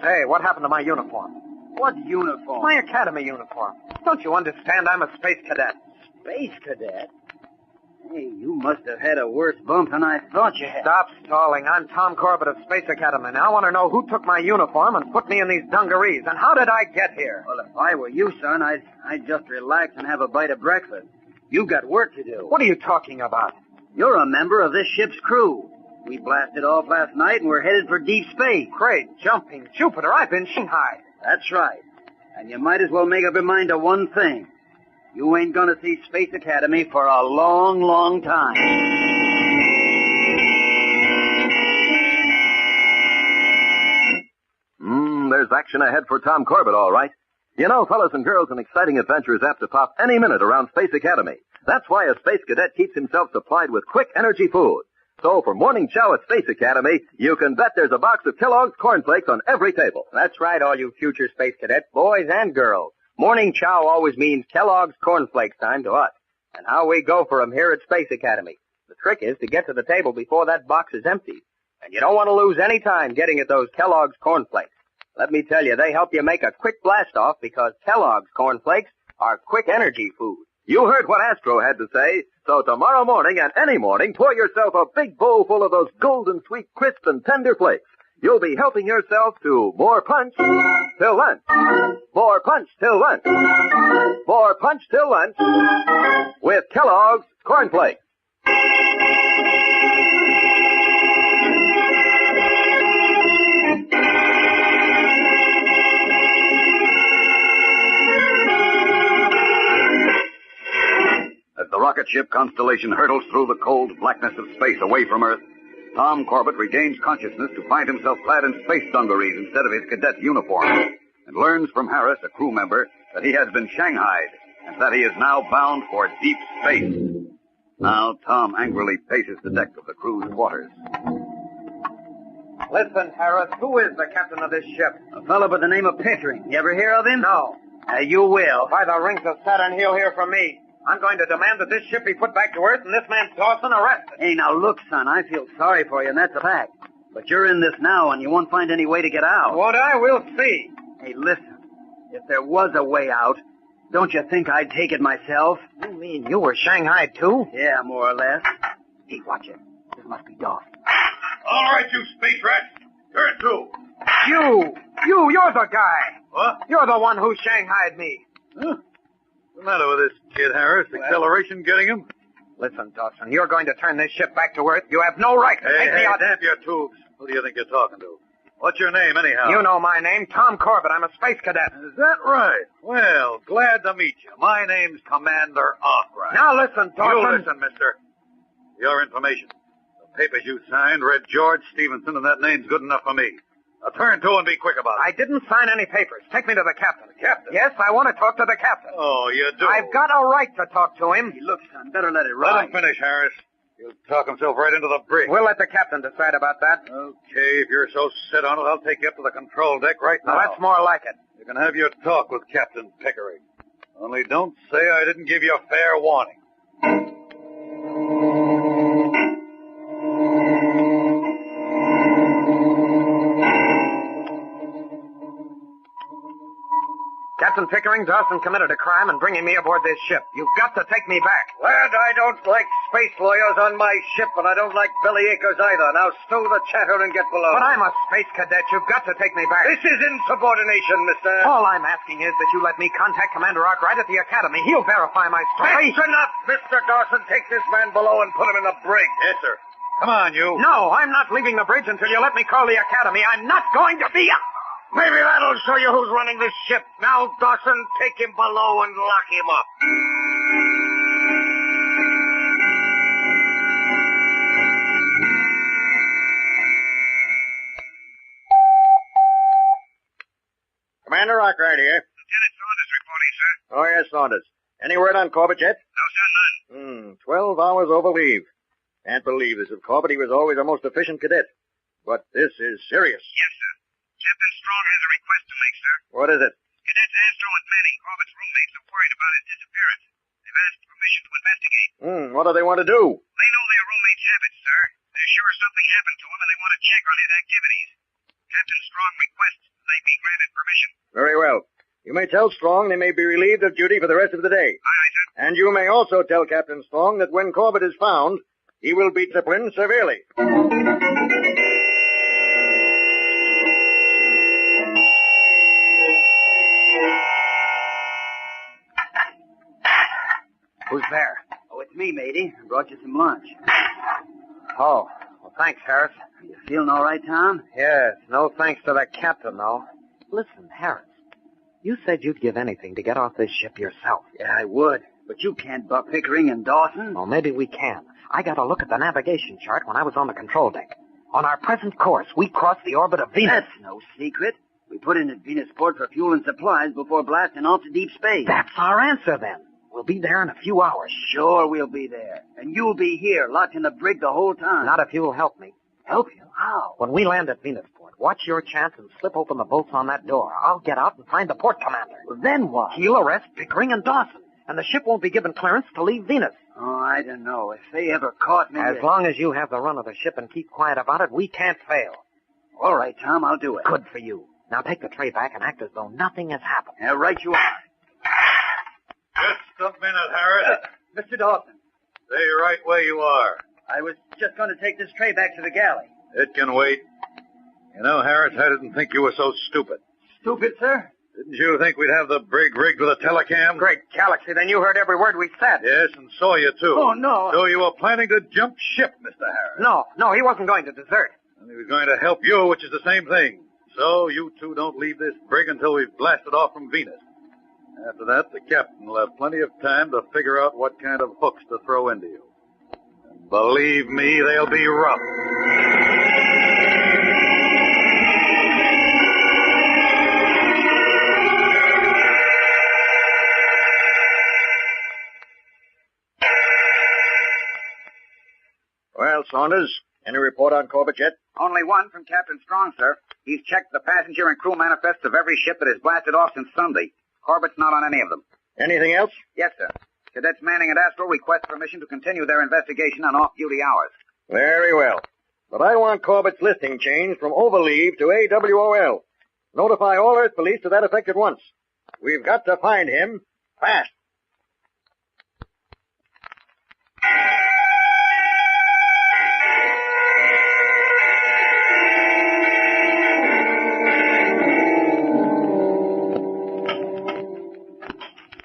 Speaker 22: Hey, what happened to my uniform?
Speaker 26: What uniform?
Speaker 22: My Academy uniform. Don't you understand? I'm a space cadet.
Speaker 26: Space cadet? Hey, you must have had a worse bump than I thought you had.
Speaker 22: Stop stalling. I'm Tom Corbett of Space Academy. Now I want to know who took my uniform and put me in these dungarees, and how did I get here?
Speaker 26: Well, if I were you, son, I'd just relax and have a bite of breakfast. You've got work to do.
Speaker 22: What are you talking about?
Speaker 26: You're a member of this ship's crew. We blasted off last night and we're headed for deep space.
Speaker 22: Great jumping Jupiter. I've been Shanghaied.
Speaker 26: That's right. And you might as well make up your mind to one thing. You ain't gonna see Space Academy for a long, long time.
Speaker 18: There's action ahead for Tom Corbett, all right. You know, fellas and girls, an exciting adventure is apt to pop any minute around Space Academy. That's why a space cadet keeps himself supplied with quick energy food. So for morning chow at Space Academy, you can bet there's a box of Kellogg's cornflakes on every table.
Speaker 22: That's right, all you future space cadets, boys and girls. Morning chow always means Kellogg's cornflakes time to us. And how we go for 'em here at Space Academy. The trick is to get to the table before that box is empty. And you don't want to lose any time getting at those Kellogg's cornflakes. Let me tell you, they help you make a quick blast-off because Kellogg's cornflakes are quick energy food.
Speaker 18: You heard what Astro had to say, so tomorrow morning and any morning, pour yourself a big bowl full of those golden sweet, crisp, and tender flakes. You'll be helping yourself to more punch till lunch. More punch till lunch. More punch till lunch with Kellogg's cornflakes.
Speaker 27: As the rocket ship Constellation hurtles through the cold blackness of space away from Earth, Tom Corbett regains consciousness to find himself clad in space dungarees instead of his cadet uniform, and learns from Harris, a crew member, that he has been shanghaied, and that he is now bound for deep space. Now Tom angrily paces the deck of the crew's quarters.
Speaker 22: Listen, Harris, who is the captain of this ship?
Speaker 26: A fellow by the name of Pickering. You ever hear of him?
Speaker 22: No.
Speaker 26: You will.
Speaker 22: By the rings of Saturn, he'll hear from me. I'm going to demand that this ship be put back to Earth and this man Dawson arrested.
Speaker 26: Hey, now look, son, I feel sorry for you, and that's a fact. But you're in this now, and you won't find any way to get out.
Speaker 22: What I will see.
Speaker 26: Hey, listen. If there was a way out, don't you think I'd take it myself?
Speaker 22: You mean you were Shanghaied, too?
Speaker 26: Yeah, more or less. Hey, watch it. This must be Dawson.
Speaker 27: All right, you space rats. Turn to.
Speaker 22: You're the guy.
Speaker 27: What?
Speaker 22: You're the one who Shanghaied me.
Speaker 27: Huh? What's the matter with this kid, Harris? Acceleration getting him?
Speaker 22: Listen, Dawson, you're going to turn this ship back to Earth. You have no right to take me out.
Speaker 27: Damp your tubes. Who do you think you're talking to? What's your name, anyhow?
Speaker 22: You know my name, Tom Corbett. I'm a space cadet.
Speaker 27: Is that right? Well, glad to meet you. My name's Commander Arkwright.
Speaker 22: Now listen, Dawson.
Speaker 27: You listen, mister. Your information. The papers you signed read George Stevenson, and that name's good enough for me. Now turn to and be quick about it.
Speaker 22: I didn't sign any papers. Take me to the captain.
Speaker 27: The captain?
Speaker 22: Yes, I want to talk to the captain.
Speaker 27: Oh, you do?
Speaker 22: I've got a right to talk to him.
Speaker 26: Hey, look, son, better let it ride.
Speaker 27: Let him finish, Harris. He'll talk himself right into the brig.
Speaker 22: We'll let the captain decide about that.
Speaker 27: Okay, if you're so set on it, I'll take you up to the control deck right now.
Speaker 22: Now, that's more like it.
Speaker 27: You can have your talk with Captain Pickering. Only don't say I didn't give you fair warning.
Speaker 22: Captain Pickering, Dawson committed a crime in bringing me aboard this ship. You've got to take me back.
Speaker 27: Lad, I don't like space lawyers on my ship, and I don't like bellyachers either. Now stow the chatter and get below.
Speaker 22: But I'm a space cadet. You've got to take me back.
Speaker 27: This is insubordination, mister.
Speaker 22: All I'm asking is that you let me contact Commander Arkwright at the Academy. He'll verify my story.
Speaker 27: That's enough, Mr. Dawson. Take this man below and put him in the brig. Yes, sir. Come on, you.
Speaker 22: No, I'm not leaving the bridge until you let me call the Academy. I'm not going to be
Speaker 27: Maybe that'll show you who's running this ship. Now, Dawson, take him below and lock him up.
Speaker 1: Commander Arkwright here.
Speaker 2: Lieutenant Saunders reporting, sir.
Speaker 1: Oh, yes, Saunders. Any word on Corbett yet?
Speaker 2: No, sir, none.
Speaker 1: 12 hours over leave. Can't believe this of Corbett. He was always a most efficient cadet. But this is serious.
Speaker 2: Yes, sir. Captain Strong has a request to make, sir.
Speaker 1: What is it?
Speaker 2: Cadets Astro and Manning, Corbett's roommates, are worried about his disappearance. They've asked permission to investigate.
Speaker 1: What do they want to do?
Speaker 2: They know their roommate's habits, sir. They're sure something happened to him, and they want to check on his activities. Captain Strong requests they be granted permission.
Speaker 1: Very well. You may tell Strong they may be relieved of duty for the rest of the day.
Speaker 2: Aye, aye, sir.
Speaker 1: And you may also tell Captain Strong that when Corbett is found, he will be disciplined severely.
Speaker 26: Who's there? Oh, it's me, matey. I brought you some lunch.
Speaker 23: Oh, well, thanks, Harris.
Speaker 26: You feeling all right, Tom?
Speaker 23: Yes, no thanks to the captain, though. Listen, Harris, you said you'd give anything to get off this ship yourself.
Speaker 26: Yeah, I would. But you can't buck Pickering and Dawson.
Speaker 23: Well, maybe we can. I got a look at the navigation chart when I was on the control deck. On our present course, we crossed the orbit of Venus.
Speaker 26: That's no secret. We put in at Venusport for fuel and supplies before blasting off to deep space.
Speaker 23: That's our answer, then. We'll be there in a few hours.
Speaker 26: Sure we'll be there. And you'll be here, locked in the brig the whole time.
Speaker 23: Not if you'll help me.
Speaker 26: Help you? How?
Speaker 23: When we land at Venusport, watch your chance and slip open the bolts on that door. I'll get out and find the port commander.
Speaker 26: Well, then what?
Speaker 23: He'll arrest Pickering and Dawson, and the ship won't be given clearance to leave Venus.
Speaker 26: Oh, I don't know. If they ever caught me...
Speaker 23: As long as you have the run of the ship and keep quiet about it, we can't fail.
Speaker 26: All right, Tom, I'll do it.
Speaker 23: Good for you. Now take the tray back and act as though nothing has happened.
Speaker 26: Yeah, right you are.
Speaker 27: Just a minute, Harris.
Speaker 26: Mr. Dawson.
Speaker 27: Stay right where you are.
Speaker 26: I was just going to take this tray back to the galley.
Speaker 27: It can wait. You know, Harris, I didn't think you were so stupid.
Speaker 26: Stupid, sir?
Speaker 27: Didn't you think we'd have the brig rigged with a telecam?
Speaker 23: Great galaxy, then you heard every word we said.
Speaker 27: Yes, and saw you, too.
Speaker 26: Oh, no.
Speaker 27: So you were planning to jump ship, Mr. Harris.
Speaker 23: No, he wasn't going to desert.
Speaker 27: And he was going to help you, which is the same thing. So you two don't leave this brig until we've blasted off from Venus. After that, the captain will have plenty of time to figure out what kind of hooks to throw into you. And believe me, they'll be rough.
Speaker 1: Well, Saunders, any report on Corbett yet?
Speaker 26: Only one from Captain Strong, sir. He's checked the passenger and crew manifests of every ship that has blasted off since Sunday. Corbett's not on any of them.
Speaker 1: Anything else?
Speaker 26: Yes, sir. Cadets Manning and Astro request permission to continue their investigation on off-duty hours.
Speaker 1: Very well. But I want Corbett's listing changed from overleave to AWOL. Notify all Earth Police to that effect at once. We've got to find him fast.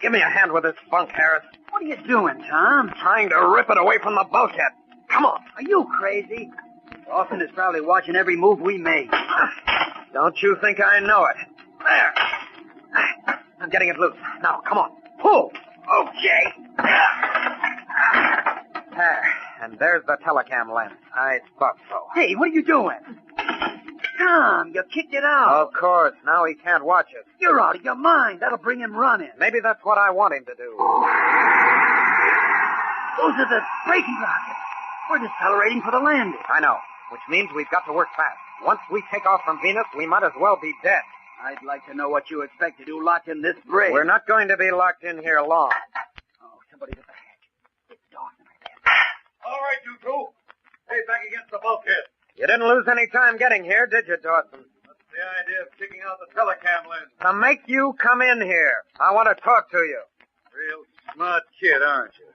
Speaker 23: Give me a hand with this bunk, Harris.
Speaker 26: What are you doing, Tom?
Speaker 23: Trying to rip it away from the bulkhead. Come on.
Speaker 26: Are you crazy? Dawson is probably watching every move we make.
Speaker 23: Don't you think I know it? There. I'm getting it loose. Now, come on. Pull.
Speaker 26: Okay.
Speaker 23: There. And there's the telecam lens. I thought so.
Speaker 26: Hey, what are you doing? Tom, you kicked it out.
Speaker 23: Of course. Now he can't watch us.
Speaker 26: You're out of your mind. That'll bring him running.
Speaker 23: Maybe that's what I want him to do.
Speaker 26: Those are the braking rockets. We're decelerating for the landing.
Speaker 23: I know, which means we've got to work fast. Once we take off from Venus, we might as well be dead.
Speaker 26: I'd like to know what you expect to do locked in this brig.
Speaker 23: We're not going to be locked in here long.
Speaker 26: Oh, somebody's at the hatch. It's Dawson, I guess.
Speaker 27: All right, you two. Stay back against the bulkhead.
Speaker 23: You didn't lose any time getting here, did you, Dawson?
Speaker 27: What's the idea of kicking out the telecam lens?
Speaker 23: To make you come in here. I want to talk to you.
Speaker 27: Real smart kid, aren't you?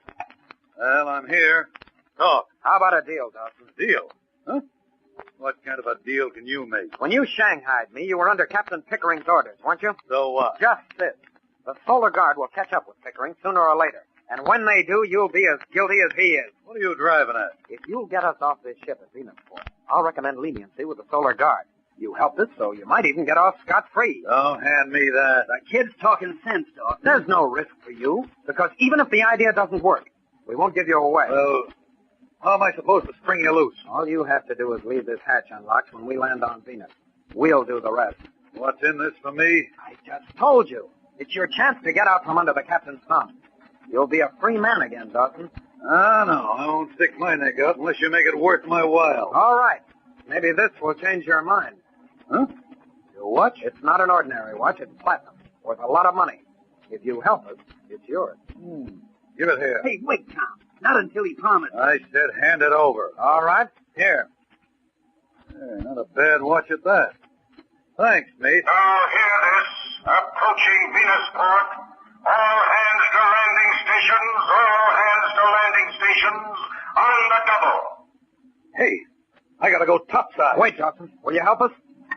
Speaker 27: Well, I'm here. Talk.
Speaker 23: How about a deal, Dawson?
Speaker 27: Deal? Huh? What kind of a deal can you make?
Speaker 23: When you Shanghaied me, you were under Captain Pickering's orders, weren't you?
Speaker 27: So what?
Speaker 23: Just this. The Solar Guard will catch up with Pickering sooner or later. And when they do, you'll be as guilty as he is.
Speaker 27: What are you driving at?
Speaker 23: If you'll get us off this ship at Venusport, I'll recommend leniency with the Solar Guard. You helped us, so you might even get off scot-free.
Speaker 27: Don't hand me that.
Speaker 26: The kid's talking sense, Dawson.
Speaker 23: There's no risk for you, because even if the idea doesn't work, we won't give you away.
Speaker 27: Well, how am I supposed to spring you loose?
Speaker 23: All you have to do is leave this hatch unlocked when we land on Venus. We'll do the rest.
Speaker 3: What's in this for me?
Speaker 6: I just told you. It's your chance to get out from under the captain's thumb. You'll be a free man again, Dawson.
Speaker 3: Ah, no. I won't stick my neck out unless you make it worth my while.
Speaker 6: All right. Maybe this will change your mind.
Speaker 3: Huh? Your watch?
Speaker 6: It's not an ordinary watch. It's platinum. Worth a lot of money. If you help us, it's yours.
Speaker 3: Give it here.
Speaker 26: Hey, wait, Tom. Not until he promised.
Speaker 3: I said hand it over.
Speaker 6: All right. Here.
Speaker 3: Not a bad watch at that. Thanks, mate.
Speaker 7: Now hear this. Approaching Venusport. All hands to landing stations. All hands to landing stations. On the double.
Speaker 3: Hey, I gotta go topside.
Speaker 6: Wait, Dawson. Will you help us?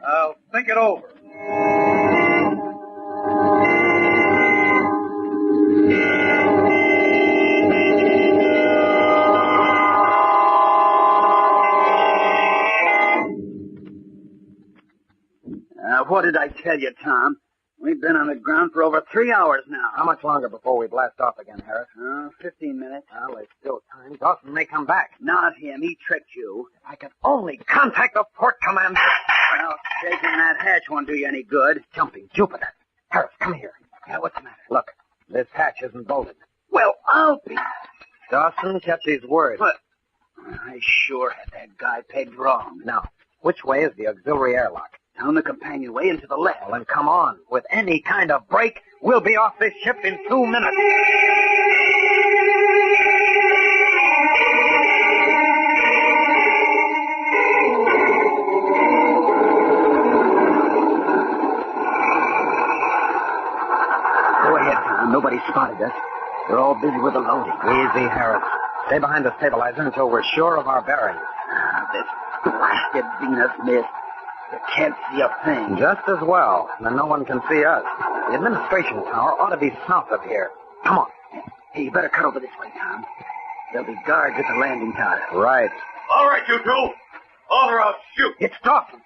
Speaker 3: I'll think it over.
Speaker 26: What did I tell you, Tom? We've been on the ground for over 3 hours now.
Speaker 6: How much longer before we blast off again, Harris?
Speaker 26: 15 minutes.
Speaker 6: Well, there's still time. Dawson may come back.
Speaker 26: Not him. He tricked you.
Speaker 6: If I could only contact the port commander.
Speaker 26: Well, shaking that hatch won't do you any good.
Speaker 6: Jumping Jupiter. Harris, come here.
Speaker 26: Yeah, what's the matter?
Speaker 6: Look, this hatch isn't bolted.
Speaker 26: Well, I'll be...
Speaker 6: Dawson kept his word.
Speaker 26: But I sure had that guy pegged wrong.
Speaker 6: Now, which way is the auxiliary airlock?
Speaker 26: Down the companionway and to the left.
Speaker 6: Well, then come on. With any kind of brake, we'll be off this ship in 2 minutes.
Speaker 26: Go ahead, Tom. Nobody spotted us. They're all busy with the loading.
Speaker 6: Easy, Harris. Stay behind the stabilizer until we're sure of our bearings.
Speaker 26: This blasted Venus mist. You can't see a thing.
Speaker 6: Just as well. Then no one can see us. The administration tower ought to be south of here. Come on.
Speaker 26: Hey, you better cut over this way, Tom. There'll be guards at the landing tower.
Speaker 6: Right.
Speaker 3: All right, you two. On or I'll shoot.
Speaker 6: It's Dawson.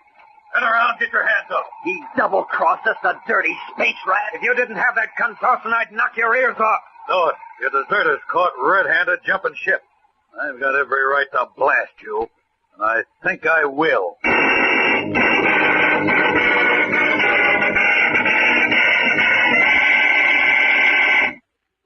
Speaker 3: Turn around, get your hands up.
Speaker 26: He double-crossed us, the dirty space rat.
Speaker 6: If you didn't have that gun, Dawson, I'd knock your ears off.
Speaker 3: No, your deserters caught red-handed jumping ship. I've got every right to blast you, and I think I will.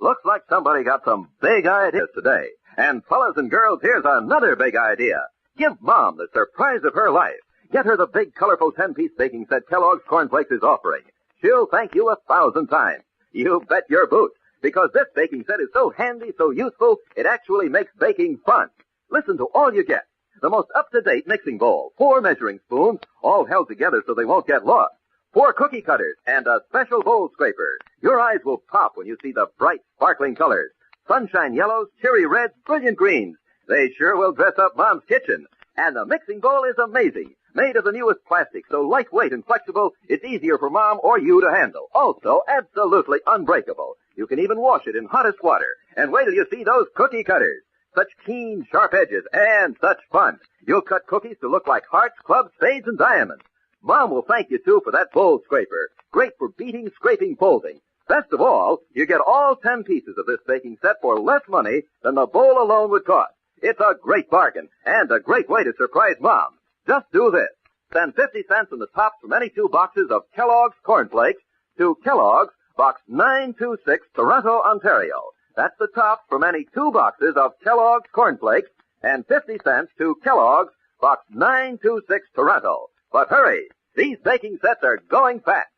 Speaker 18: Looks like somebody got some big ideas today. And fellas and girls, here's another big idea. Give Mom the surprise of her life. Get her the big, colorful 10-piece baking set Kellogg's Cornflakes is offering. She'll thank you 1,000 times. You bet your boots. Because this baking set is so handy, so useful, it actually makes baking fun. Listen to all you get. The most up-to-date mixing bowl, 4 measuring spoons, all held together so they won't get lost, 4 cookie cutters, and a special bowl scraper. Your eyes will pop when you see the bright, sparkling colors. Sunshine yellows, cherry reds, brilliant greens. They sure will dress up Mom's kitchen. And the mixing bowl is amazing. Made of the newest plastic, so lightweight and flexible, it's easier for Mom or you to handle. Also, absolutely unbreakable. You can even wash it in hottest water. And wait till you see those cookie cutters. Such keen, sharp edges, and such fun. You'll cut cookies to look like hearts, clubs, spades, and diamonds. Mom will thank you, too, for that bowl scraper. Great for beating, scraping, folding. Best of all, you get all 10 pieces of this baking set for less money than the bowl alone would cost. It's a great bargain, and a great way to surprise Mom. Just do this. Send 50 cents in the tops from any 2 boxes of Kellogg's Cornflakes to Kellogg's, Box 926, Toronto, Ontario. That's the top from any 2 boxes of Kellogg's Cornflakes, and 50 cents to Kellogg's, Box 926, Toronto. But hurry, these baking sets are going fast.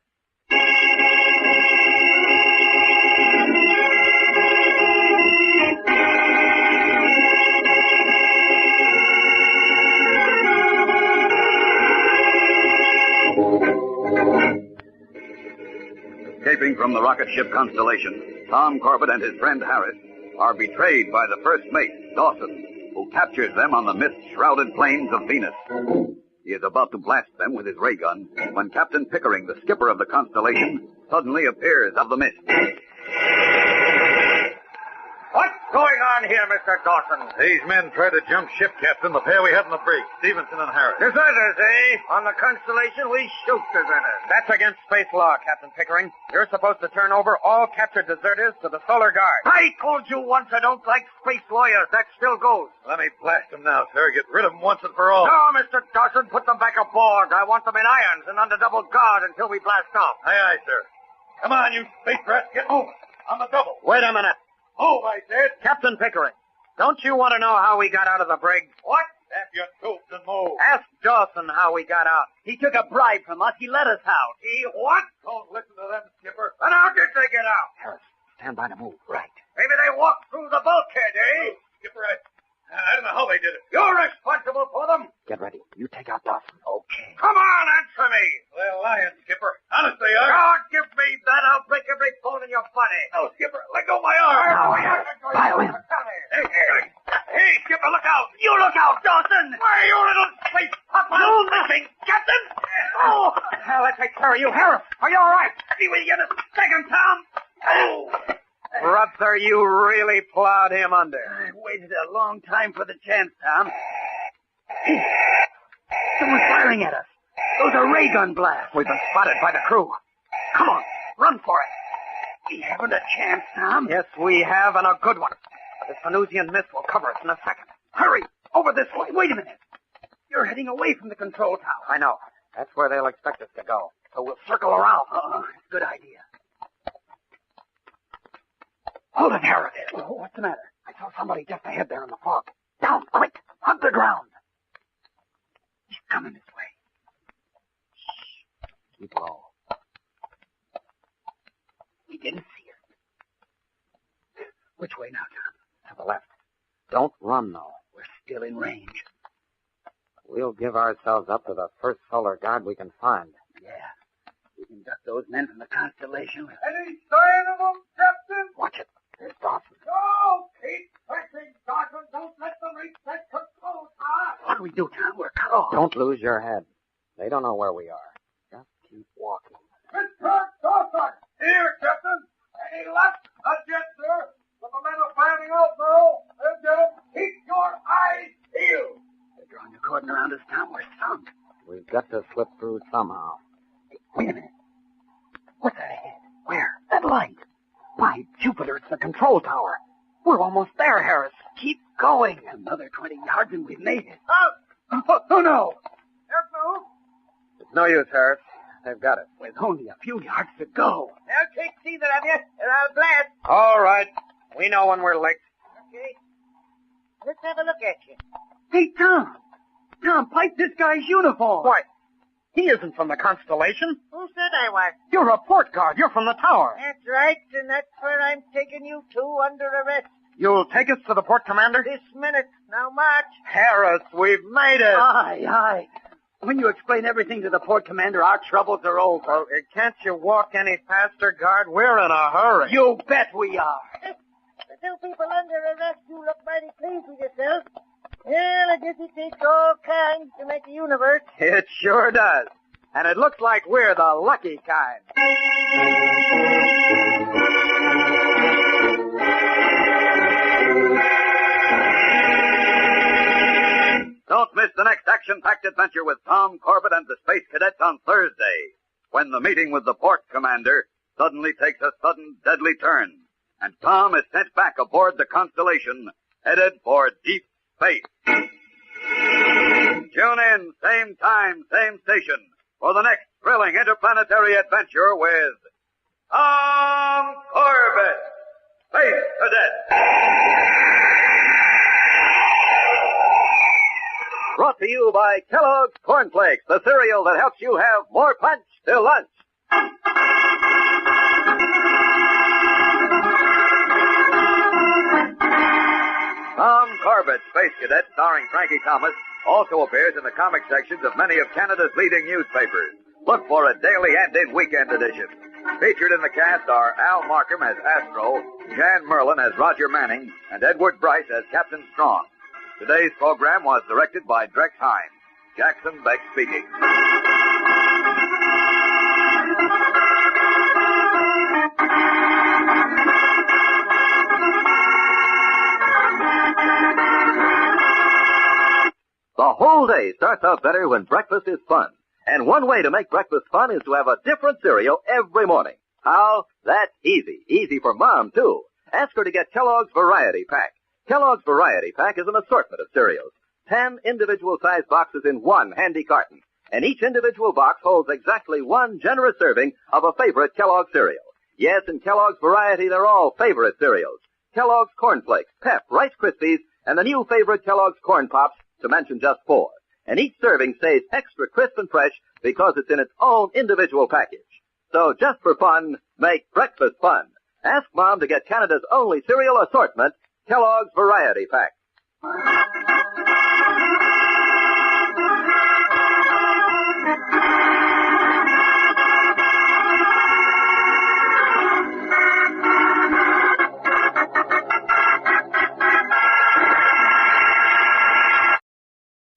Speaker 27: Escaping from the rocket ship Constellation, Tom Corbett and his friend Harris are betrayed by the first mate, Dawson, who captures them on the mist-shrouded plains of Venus. He is about to blast them with his ray gun when Captain Pickering, the skipper of the Constellation, suddenly appears out of the mist.
Speaker 3: What?
Speaker 1: going on here, Mr. Dawson?
Speaker 3: These men tried to jump ship, Captain. The pair we had in the brig, Stevenson and Harris.
Speaker 1: Deserters, eh? On the Constellation, we shoot deserters. That's against space law, Captain Pickering. You're supposed to turn over all captured deserters to the Solar Guard. I told you once I don't like space lawyers. That still goes.
Speaker 3: Let me blast them now, sir. Get rid of them once and for all.
Speaker 1: No, Mr. Dawson, put them back aboard. I want them in irons and under double guard until we blast off.
Speaker 3: Aye, aye, sir. Come on, you space rats. Get moving. On the double.
Speaker 1: Wait a minute.
Speaker 3: Move, I said.
Speaker 1: Captain Pickering, don't you want to know how we got out of the brig?
Speaker 3: What? Tap your tubes and move.
Speaker 1: Ask Dawson how we got out.
Speaker 26: He took a bribe from us. He let us out.
Speaker 1: He what?
Speaker 3: Don't listen to them, Skipper.
Speaker 1: Then how did they get out?
Speaker 6: Harris, stand by to move. Right.
Speaker 1: Maybe they walked through the bulkhead, eh?
Speaker 3: Skipper, I don't know how they did it.
Speaker 1: You're responsible for them.
Speaker 6: Get ready. You take out Dawson. Okay.
Speaker 1: Come on, answer me.
Speaker 3: They're lying, Skipper. Honest they are.
Speaker 1: Don't give me that. I'll break every bone in your body.
Speaker 3: No, Skipper, let go my arm.
Speaker 6: Now, Harris, pile in.
Speaker 3: Hey, Skipper, look out.
Speaker 26: You look out, Dawson.
Speaker 1: Why, you little space pup.
Speaker 26: You missing, Captain.
Speaker 1: Oh, hell, let's take care of you. Harris, are you all right?
Speaker 26: See what you get a second, Tom. Oh.
Speaker 1: Brother, you really plowed him under.
Speaker 26: I waited a long time for the chance, Tom. Someone's firing at us. Those are ray gun blasts.
Speaker 1: We've been spotted by the crew.
Speaker 26: Come on, run for it. We haven't a chance, Tom.
Speaker 1: Yes, we have, and a good one. This Venusian mist will cover us in a second.
Speaker 26: Hurry, over this way. Wait a minute. You're heading away from the control tower.
Speaker 1: I know. That's where they'll expect us to go. So we'll circle around.
Speaker 26: Oh, good idea.
Speaker 1: Hold it, Harris.
Speaker 26: Oh, what's the matter?
Speaker 1: I saw somebody just ahead there in the fog. Down, quick. Hug the ground.
Speaker 26: He's coming this way.
Speaker 1: Shh. Keep low.
Speaker 26: He didn't see us. Which way now, Tom?
Speaker 1: To the left. Don't run, though.
Speaker 26: We're still in range.
Speaker 1: We'll give ourselves up to the first Solar Guard we can find.
Speaker 26: Yeah. We can duck those men from the Constellation.
Speaker 3: Any sign of them, Captain?
Speaker 1: Watch it. There's Dawson.
Speaker 3: No! Keep pressing, Dawson. Don't let them reach that control tower.
Speaker 26: What do we do, Tom? We're cut off.
Speaker 1: Don't lose your head. They don't know where we are. Just keep walking.
Speaker 3: Mr. Dawson! Here, Captain. Any luck? Not yet, sir. But the men are finding out now. They'll get them. Keep your eyes peeled.
Speaker 26: They're drawing a cordon around us, Tom. We're sunk.
Speaker 1: We've got to slip through somehow.
Speaker 26: Wait a minute. What's that ahead?
Speaker 1: Where?
Speaker 26: That light.
Speaker 1: By Jupiter, it's the control tower. We're almost there, Harris.
Speaker 26: Keep going. Another 20 yards and we've made it.
Speaker 1: Oh no.
Speaker 26: There's no.
Speaker 1: It's no use, Harris. They've got it.
Speaker 26: With only a few yards to go.
Speaker 6: They'll take either of you, and I'll blast.
Speaker 1: All right. We know when we're licked.
Speaker 6: Okay. Let's have a look at you.
Speaker 26: Hey, Tom. Tom, pipe this guy's uniform.
Speaker 1: Why? He isn't from the Constellation.
Speaker 6: Who said I was?
Speaker 1: You're a port guard. You're from the tower.
Speaker 6: That's right, and that's where I'm taking you to under arrest.
Speaker 1: You'll take us to the port commander?
Speaker 6: This minute. Now march.
Speaker 1: Harris, we've made it.
Speaker 26: Aye, aye. When you explain everything to the port commander, our troubles are over.
Speaker 1: Well, can't you walk any faster, guard? We're in a hurry.
Speaker 26: You bet we are.
Speaker 6: The two people under arrest, you look mighty pleased with yourself. Well, I guess it takes all kinds to make a universe.
Speaker 1: It sure does. And it looks like we're the lucky kind.
Speaker 27: Don't miss the next action-packed adventure with Tom Corbett and the Space Cadets on Thursday, when the meeting with the port commander suddenly takes a sudden deadly turn, and Tom is sent back aboard the Constellation, headed for deep space. Tune in, same time, same station, for the next thrilling interplanetary adventure with Tom Corbett, Space Cadet. Brought to you by Kellogg's Corn Flakes, the cereal that helps you have more punch till lunch. Tom Corbett, Space Cadet, starring Frankie Thomas, also appears in the comic sections of many of Canada's leading newspapers. Look for a daily and in weekend edition. Featured in the cast are Al Markham as Astro, Jan Merlin as Roger Manning, and Edward Bryce as Captain Strong. Today's program was directed by Drex Hines. Jackson Beck speaking.
Speaker 18: whole day starts out better when breakfast is fun. And one way to make breakfast fun is to have a different cereal every morning. How? That's easy. Easy for Mom, too. Ask her to get Kellogg's Variety Pack. Kellogg's Variety Pack is an assortment of cereals. 10 individual-sized boxes in one handy carton. And each individual box holds exactly one generous serving of a favorite Kellogg cereal. Yes, in Kellogg's Variety, they're all favorite cereals. Kellogg's Corn Flakes, Pep, Rice Krispies, and the new favorite Kellogg's Corn Pops, to mention just 4. And each serving stays extra crisp and fresh because it's in its own individual package. So just for fun, make breakfast fun. Ask Mom to get Canada's only cereal assortment, Kellogg's Variety Pack.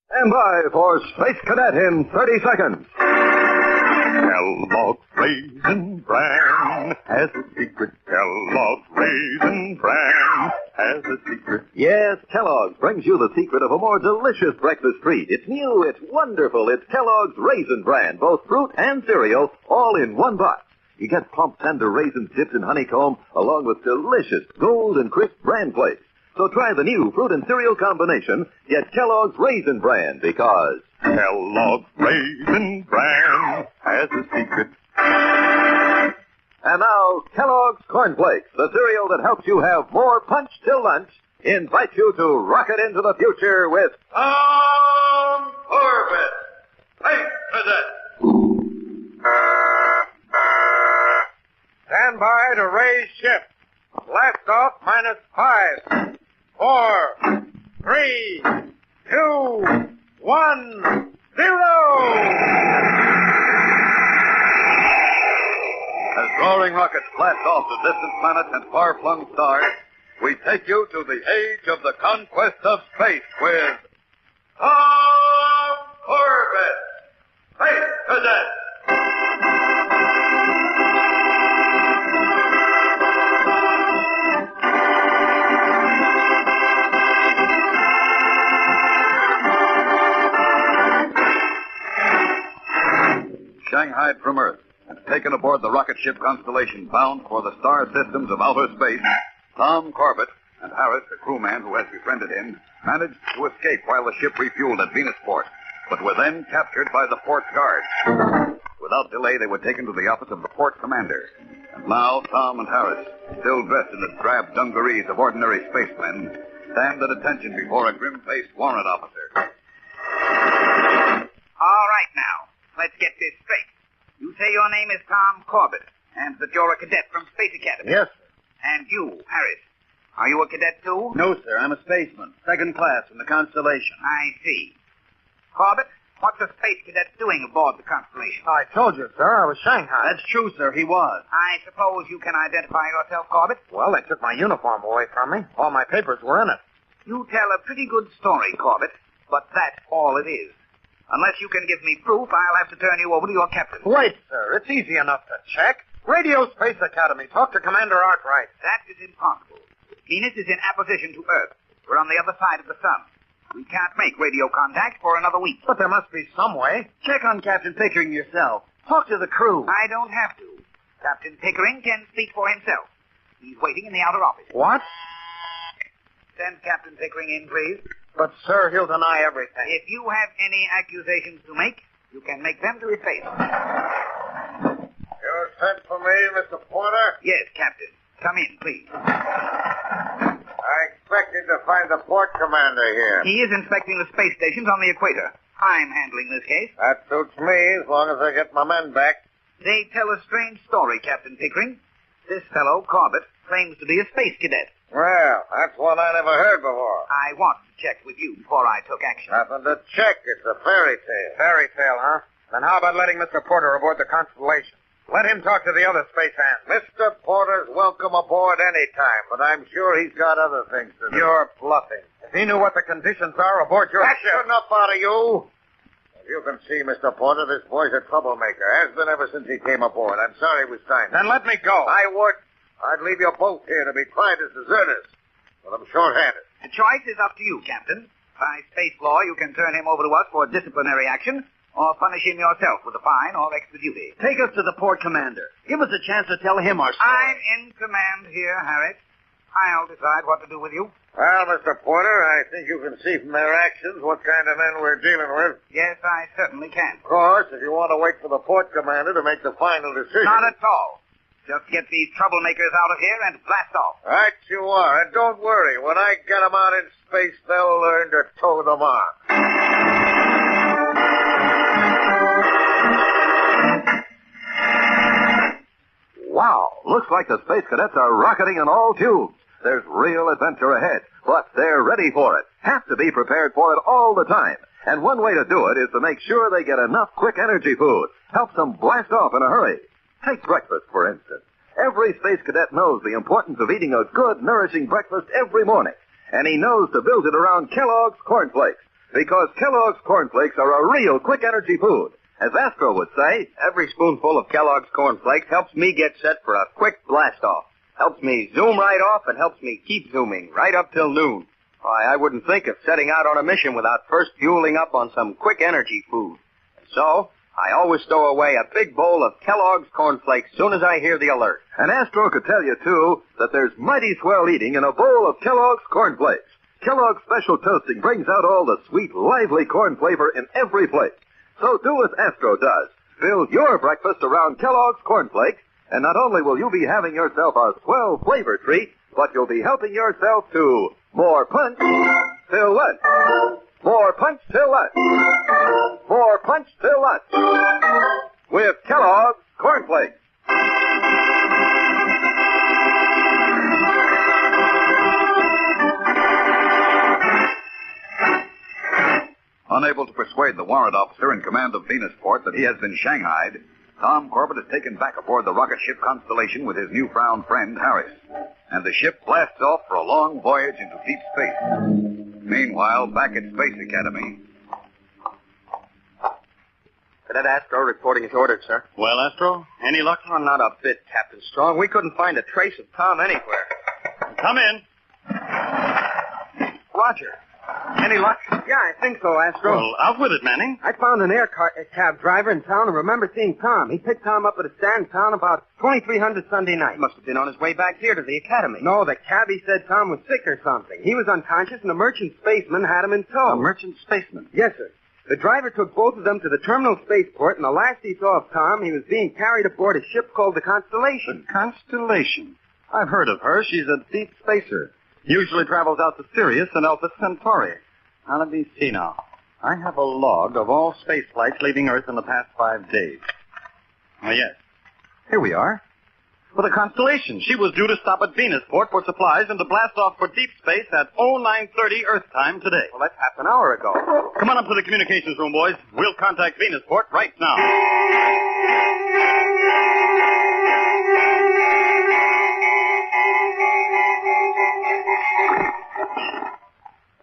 Speaker 18: Stand by for Space Cadet in 30 seconds.
Speaker 15: Kellogg's Raisin Bran has a secret. Kellogg's Raisin Bran has a secret.
Speaker 18: Yes, Kellogg's brings you the secret of a more delicious breakfast treat. It's new, it's wonderful. It's Kellogg's Raisin Bran, both fruit and cereal, all in one box. You get plump, tender raisins dipped in honeycomb, along with delicious gold and crisp bran flakes. So try the new fruit and cereal combination. Get Kellogg's Raisin Bran, because
Speaker 15: Kellogg's Raisin Bran has a secret.
Speaker 18: And now, Kellogg's Corn Flakes, the cereal that helps you have more punch till lunch, invites you to rocket into the future with
Speaker 3: Tom Corbett, Space Cadet. Stand by to raise ship. Blast off -5, 4, 3, 2, 1, 0!
Speaker 27: As roaring rockets blast off to distant planets and far-flung stars, we take you to the age of the conquest of space with Tom Corbett, Space Cadet. Shanghaied from Earth and taken aboard the rocket ship Constellation bound for the star systems of outer space, Tom Corbett and Harris, the crewman who has befriended him, managed to escape while the ship refueled at Venusport, but were then captured by the port's guards. Without delay, they were taken to the office of the port commander. And now Tom and Harris, still dressed in the drab dungarees of ordinary spacemen, stand at attention before a grim-faced warrant officer.
Speaker 2: All right, now. Let's get this straight. You say your name is Tom Corbett, and that you're a cadet from Space Academy.
Speaker 26: Yes, sir.
Speaker 2: And you, Harris, are you a cadet too?
Speaker 26: No, sir. I'm a spaceman. Second class from the Constellation.
Speaker 2: I see. Corbett, what's a space cadet doing aboard the Constellation?
Speaker 3: I told you, sir, I was Shanghai.
Speaker 26: That's true, sir. He was.
Speaker 2: I suppose you can identify yourself, Corbett?
Speaker 3: Well, they took my uniform away from me. All my papers were in it.
Speaker 2: You tell a pretty good story, Corbett, but that's all it is. Unless you can give me proof, I'll have to turn you over to your captain.
Speaker 3: Wait, sir. It's easy enough to check. Radio Space Academy. Talk to Commander Arkwright.
Speaker 2: That is impossible. Venus is in apposition to Earth. We're on the other side of the sun. We can't make radio contact for another week.
Speaker 3: But there must be some way.
Speaker 26: Check on Captain Pickering yourself. Talk to the crew.
Speaker 2: I don't have to. Captain Pickering can speak for himself. He's waiting in the outer office.
Speaker 3: What?
Speaker 2: Send Captain Pickering in, please.
Speaker 3: But, sir, he'll deny everything.
Speaker 2: If you have any accusations to make, you can make them to his face.
Speaker 3: You sent for me, Mr. Porter?
Speaker 2: Yes, Captain. Come in, please.
Speaker 3: I expected to find the port commander here.
Speaker 2: He is inspecting the space stations on the equator. I'm handling this case.
Speaker 3: That suits me, as long as I get my men back.
Speaker 2: They tell a strange story, Captain Pickering. This fellow, Corbett, claims to be a space cadet.
Speaker 3: Well, that's one I never heard before.
Speaker 2: I wanted to check with you before I took action.
Speaker 3: Nothing to check. It's a fairy tale. Fairy tale, huh? Then how about letting Mr. Porter aboard the Constellation? Let him talk to the other space hands. Mr. Porter's welcome aboard any time, but I'm sure he's got other things to do. You're bluffing. If he knew what the conditions are aboard your ship... That's enough out of you. As you can see, Mr. Porter, this boy's a troublemaker. Has been ever since he came aboard. I'm sorry we signed. Then let me go. I would. I'd leave you both here to be tried as deserters. But I'm short-handed.
Speaker 2: The choice is up to you, Captain.
Speaker 27: By space law, you can turn him over to us for disciplinary action, or punish him yourself with a fine or extra duty.
Speaker 26: Take us to the port commander. Give us a chance to tell him our story.
Speaker 27: I'm in command here, Harris. I'll decide what to do with you.
Speaker 3: Well, Mr. Porter, I think you can see from their actions what kind of men we're dealing with.
Speaker 27: Yes, I certainly can.
Speaker 3: Of course, if you want to wait for the port commander to make the final decision.
Speaker 27: Not at all. Just get these troublemakers out of here and blast off.
Speaker 3: Right you are. And don't worry. When I get them out in space, they'll learn to toe the mark.
Speaker 18: Wow, looks like the Space Cadets are rocketing in all tubes. There's real adventure ahead, but they're ready for it. Have to be prepared for it all the time. And one way to do it is to make sure they get enough quick energy food. Helps them blast off in a hurry. Take breakfast, for instance. Every Space Cadet knows the importance of eating a good, nourishing breakfast every morning. And he knows to build it around Kellogg's Corn Flakes. Because Kellogg's Corn Flakes are a real quick energy food. As Astro would say,
Speaker 26: every spoonful of Kellogg's Corn Flakes helps me get set for a quick blast-off. Helps me zoom right off and helps me keep zooming right up till noon. Why, I wouldn't think of setting out on a mission without first fueling up on some quick energy food. And so, I always stow away a big bowl of Kellogg's Corn Flakes soon as I hear the alert.
Speaker 18: And Astro could tell you, too, that there's mighty swell eating in a bowl of Kellogg's Corn Flakes. Kellogg's Special Toasting brings out all the sweet, lively corn flavor in every flake. So do as Astro does. Build your breakfast around Kellogg's Corn Flakes, and not only will you be having yourself a swell flavor treat, but you'll be helping yourself to more punch till lunch. More punch till lunch. More punch till lunch. With Kellogg's Corn Flakes.
Speaker 27: Unable to persuade the warrant officer in command of Venusport that he has been shanghaied, Tom Corbett is taken back aboard the rocket ship Constellation with his newfound friend, Harris. And the ship blasts off for a long voyage into deep space. Meanwhile, back at Space Academy...
Speaker 26: Cadet Astro reporting his orders, sir.
Speaker 9: Well, Astro, any luck?
Speaker 26: Oh, not a bit, Captain Strong. We couldn't find a trace of Tom anywhere.
Speaker 9: Come in.
Speaker 26: Roger. Any luck?
Speaker 16: Yeah, I think so, Astro.
Speaker 9: Well, out with it, Manning.
Speaker 16: I found an cab driver in town and remember seeing Tom. He picked Tom up at a stand in town about 2300 Sunday night.
Speaker 26: He must have been on his way back here to the academy.
Speaker 16: No, the cabbie said Tom was sick or something. He was unconscious and a merchant spaceman had him in tow.
Speaker 9: A merchant spaceman?
Speaker 16: Yes, sir. The driver took both of them to the terminal spaceport, and the last he saw of Tom, he was being carried aboard a ship called the Constellation.
Speaker 9: The Constellation? I've heard of her. She's a deep spacer. Usually travels out to Sirius and Alpha Centauri. Now, let me see now. I have a log of all space flights leaving Earth in the past 5 days. Oh, yes. Here we are. For the Constellation. She was due to stop at Venusport for supplies and to blast off for deep space at 0930 Earth time today.
Speaker 26: Well, that's half an hour ago.
Speaker 9: Come on up to the communications room, boys. We'll contact Venusport right now.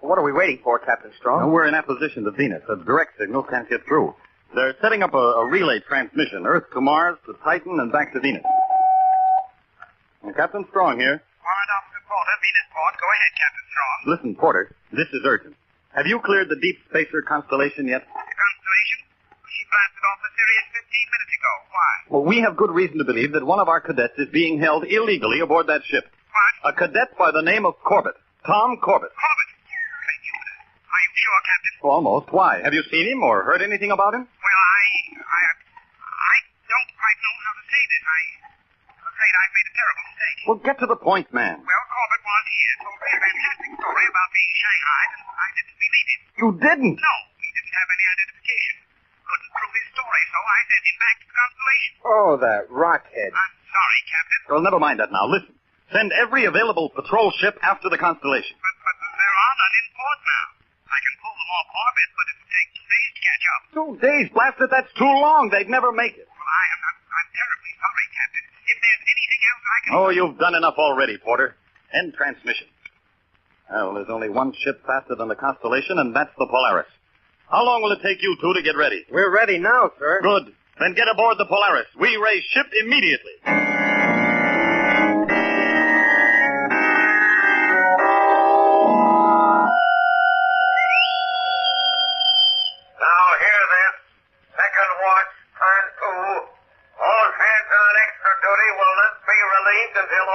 Speaker 26: What are we waiting for, Captain Strong?
Speaker 9: Now, we're in apposition to Venus. A direct signal can't get through. They're setting up a relay transmission, Earth to Mars, to Titan, and back to Venus. Captain Strong here.
Speaker 2: Warrant Officer Porter, Venusport. Go ahead, Captain Strong.
Speaker 9: Listen, Porter, this is urgent. Have you cleared the deep spacer Constellation yet?
Speaker 2: The Constellation? She blasted off the Sirius 15 minutes ago. Why?
Speaker 9: Well, we have good reason to believe that one of our cadets is being held illegally aboard that ship.
Speaker 2: What?
Speaker 9: A cadet by the name of Corbett. Tom Corbett.
Speaker 2: Corbett? Great Jupiter. Are you sure, Captain?
Speaker 9: Almost. Why? Have you seen him or heard anything about him?
Speaker 2: Well, I don't quite know how to say this. I'm afraid I've made a terrible mistake.
Speaker 9: Well, get to the point, man.
Speaker 2: Well, Corbett was here, told me a fantastic story about being Shanghaied, and I didn't believe it.
Speaker 9: You didn't?
Speaker 2: No, he didn't have any identification. Couldn't prove his story, so I sent him back to the Constellation.
Speaker 16: Oh, that rockhead.
Speaker 2: I'm sorry, Captain.
Speaker 9: Well, never mind that now. Listen. Send every available patrol ship after the Constellation.
Speaker 2: But there are none in port now. I can pull them off orbit, but it'll take 2 days to catch up.
Speaker 9: 2 days? Blast it, that's too long. They'd never make it.
Speaker 2: Well, I'm terribly sorry, Captain. If there's anything else I can...
Speaker 9: Oh, you've done enough already, Porter. End transmission. Well, there's only one ship faster than the Constellation, and that's the Polaris. How long will it take you two to get ready?
Speaker 16: We're ready now, sir.
Speaker 9: Good. Then get aboard the Polaris. We raise ship immediately.
Speaker 7: until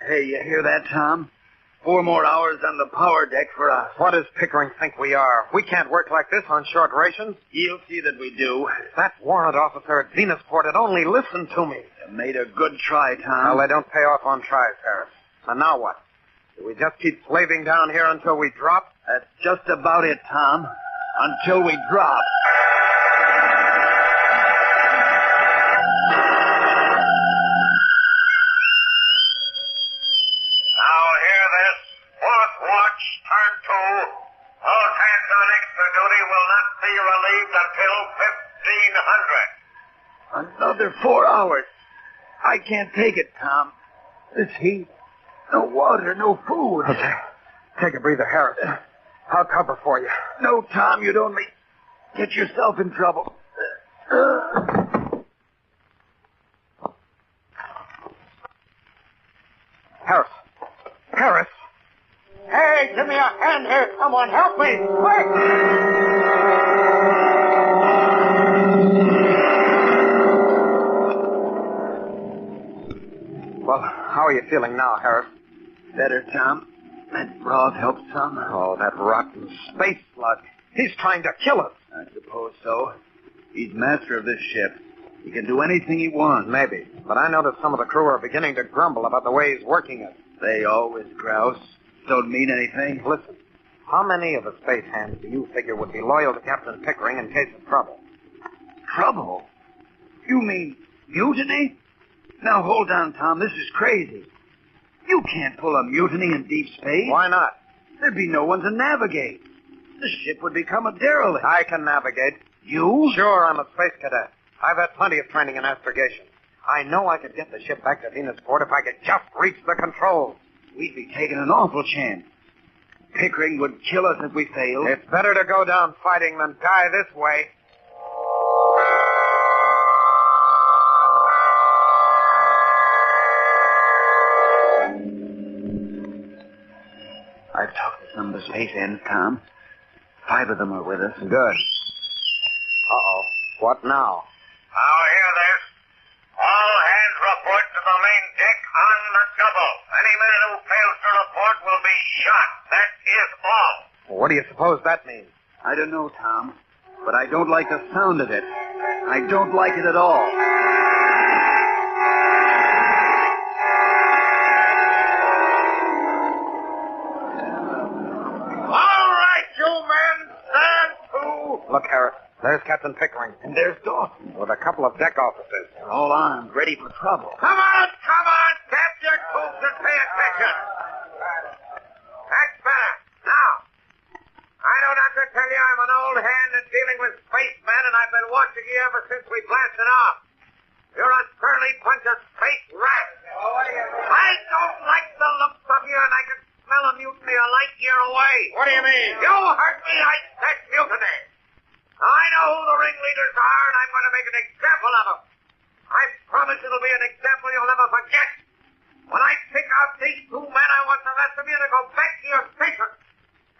Speaker 7: 0700.
Speaker 26: Hey, you hear that, Tom? 4 more hours on the power deck for us.
Speaker 1: What does Pickering think we are? We can't work like this on short rations.
Speaker 26: You'll see that we do.
Speaker 1: That warrant officer at Venusport had only listened to me.
Speaker 26: You made a good try, Tom.
Speaker 1: Well, they don't pay off on tries, Harris. And now what? Do we just keep slaving down here until we drop?
Speaker 26: That's just about it, Tom. Until we drop.
Speaker 7: Now hear this. Fourth watch, turn 2. Those hands on extra duty will not be relieved until 1500.
Speaker 26: Another 4 hours. I can't take it, Tom. This heat. No water, no food.
Speaker 1: Okay. Take a breather, Harris. I'll cover for you.
Speaker 26: No, Tom, you'd only get yourself in trouble.
Speaker 1: Harris. Harris! Hey, give me a hand here. Someone help me. Quick! Well, how are you feeling now, Harris?
Speaker 26: Better, Tom. That broth helps some.
Speaker 1: Oh, that rotten space slug. He's trying to kill us.
Speaker 26: I suppose so. He's master of this ship. He can do anything he wants.
Speaker 1: Maybe. But I noticed some of the crew are beginning to grumble about the way he's working it.
Speaker 26: They always grouse. Don't mean anything.
Speaker 1: Listen, how many of the space hands do you figure would be loyal to Captain Pickering in case of trouble?
Speaker 26: Trouble? You mean mutiny? Now, hold on, Tom. This is crazy. You can't pull a mutiny in deep space.
Speaker 1: Why not?
Speaker 26: There'd be no one to navigate. The ship would become a derelict.
Speaker 1: I can navigate.
Speaker 26: You?
Speaker 1: Sure, I'm a space cadet. I've had plenty of training in astrogation. I know I could get the ship back to Venusport if I could just reach the controls.
Speaker 26: We'd be taking an awful chance. Pickering would kill us if we failed.
Speaker 1: It's better to go down fighting than die this way.
Speaker 26: I've talked to some of the space ends, Tom. 5 of them are with us.
Speaker 1: Good. Uh-oh. What now?
Speaker 7: Now hear this. All hands report to the main deck on the double. Any man who fails to report will be shot. That is all.
Speaker 1: What do you suppose that means?
Speaker 26: I don't know, Tom. But I don't like the sound of it. I don't like it at all.
Speaker 7: All right, you men, stand to.
Speaker 1: Look, Harris. There's Captain Pickering.
Speaker 26: And there's Dawson.
Speaker 1: With a couple of deck officers.
Speaker 26: They're all armed, ready for trouble.
Speaker 7: Come on. Tap your tubes and pay attention. That's better. Now, I don't have to tell you I'm an old hand in dealing with spacemen, and I've been watching you ever since we blasted off. You're a surly bunch of space rats. I don't like the looks of you, and I can smell a mutiny a light year away.
Speaker 1: What do you mean?
Speaker 7: You heard me. I said mutiny. I know who the ringleaders are, and I'm going to make an example of them. I promise it'll be an example you'll never forget. When I pick out these 2 men, I want the rest of you to go back to your station.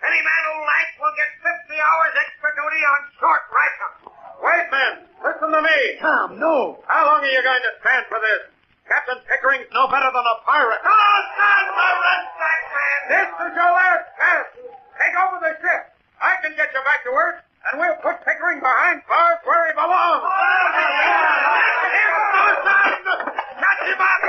Speaker 7: Any man who lags will get 50 hours extra duty on short ration.
Speaker 1: Wait, men. Listen to me.
Speaker 26: Tom, no.
Speaker 1: How long are you going to stand for this? Captain Pickering's no better than a pirate.
Speaker 7: Come on, stand the rest, that man.
Speaker 1: This is your last chance. Take over the ship. I can get you back to Earth, and we'll put Pickering behind bars where he belongs.
Speaker 7: Catch him up.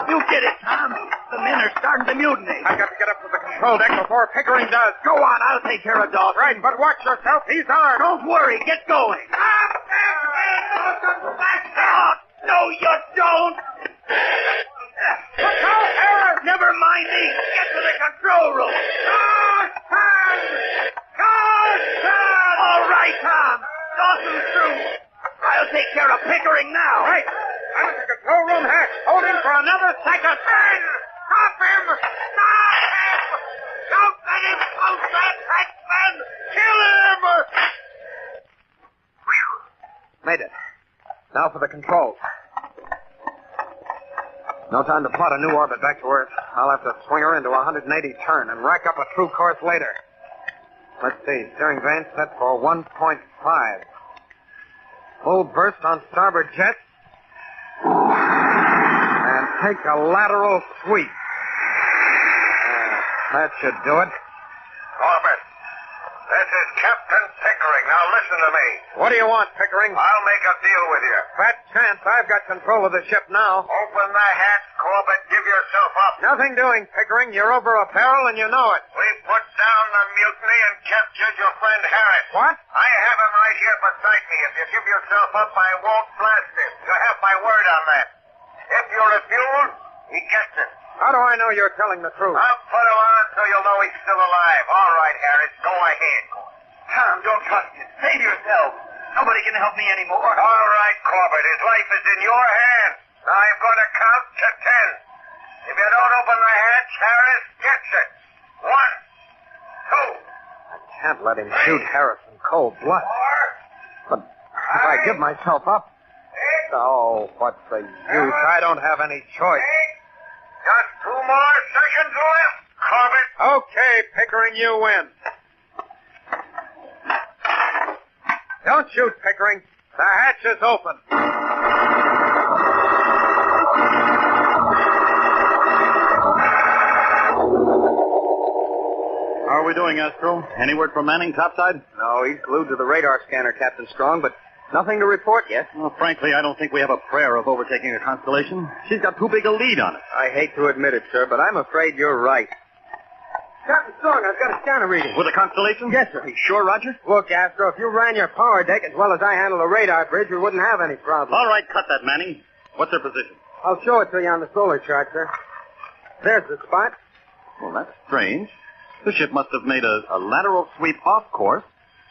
Speaker 26: You did it, Tom. The men are starting to mutiny.
Speaker 1: I got to get up to the control deck before Pickering does.
Speaker 26: Go on, I'll take care of Dawson.
Speaker 1: Right, but watch yourself. He's armed.
Speaker 26: Don't worry. Get going.
Speaker 7: Stop them, men.
Speaker 26: Oh, no, you don't.
Speaker 1: Look out, Harris.
Speaker 26: Never mind me. Get to the control room. All right, Tom. Dawson's through. I'll take care of Pickering now.
Speaker 1: Right. I'm at the control room hatch. Hold him for another second.
Speaker 7: Men, stop him. Stop him. Don't let him close that hatch, men. Kill him.
Speaker 1: Made it. Now for the controls. No time to plot a new orbit back to Earth. I'll have to swing her into a 180 turn and rack up a true course later. Let's see. Steering vane set for 1.5. Full burst on starboard jets.
Speaker 3: Take a lateral sweep. That should do it.
Speaker 7: Corbett, this is Captain Pickering. Now listen to me.
Speaker 3: What do you want, Pickering?
Speaker 7: I'll make a deal with you.
Speaker 3: Fat chance. I've got control of the ship now.
Speaker 7: Open the hatch, Corbett. Give yourself up.
Speaker 3: Nothing doing, Pickering. You're over a barrel and you know it.
Speaker 7: We put down the mutiny and captured your friend Harris.
Speaker 3: What?
Speaker 7: I have him right here beside me. If you give yourself up, I won't blast him. You have my word on that. If you refuse, he gets it.
Speaker 3: How do I know you're telling the truth?
Speaker 7: I'll put him on so you'll know he's still alive. All right, Harris, go ahead.
Speaker 26: Tom, don't trust him. Save yourself. Nobody can help me anymore.
Speaker 7: All right, Corbett, his life is in your hands. Now I'm going to count to 10. If you don't open the hatch, Harris gets it. 1, 2.
Speaker 3: I can't let him shoot Harris in cold blood. But if I give myself up... Oh, what's the use? I don't have any choice.
Speaker 7: Just 2 more seconds left, Corbett.
Speaker 3: Okay, Pickering, you win. Don't shoot, Pickering. The hatch is open.
Speaker 9: How are we doing, Astro? Any word from Manning topside?
Speaker 26: No, he's glued to the radar scanner, Captain Strong, but nothing to report yet.
Speaker 9: Well, frankly, I don't think we have a prayer of overtaking a constellation. She's got too big a lead on it.
Speaker 26: I hate to admit it, sir, but I'm afraid you're right.
Speaker 16: Captain Strong, I've got a scanner reading.
Speaker 9: With a constellation?
Speaker 16: Yes, sir.
Speaker 9: Are you sure, Roger?
Speaker 16: Look, Astro, if you ran your power deck as well as I handle the radar bridge, we wouldn't have any problems.
Speaker 9: All right, cut that, Manning. What's their position?
Speaker 16: I'll show it to you on the solar chart, sir. There's the spot.
Speaker 9: Well, that's strange. The ship must have made a lateral sweep off course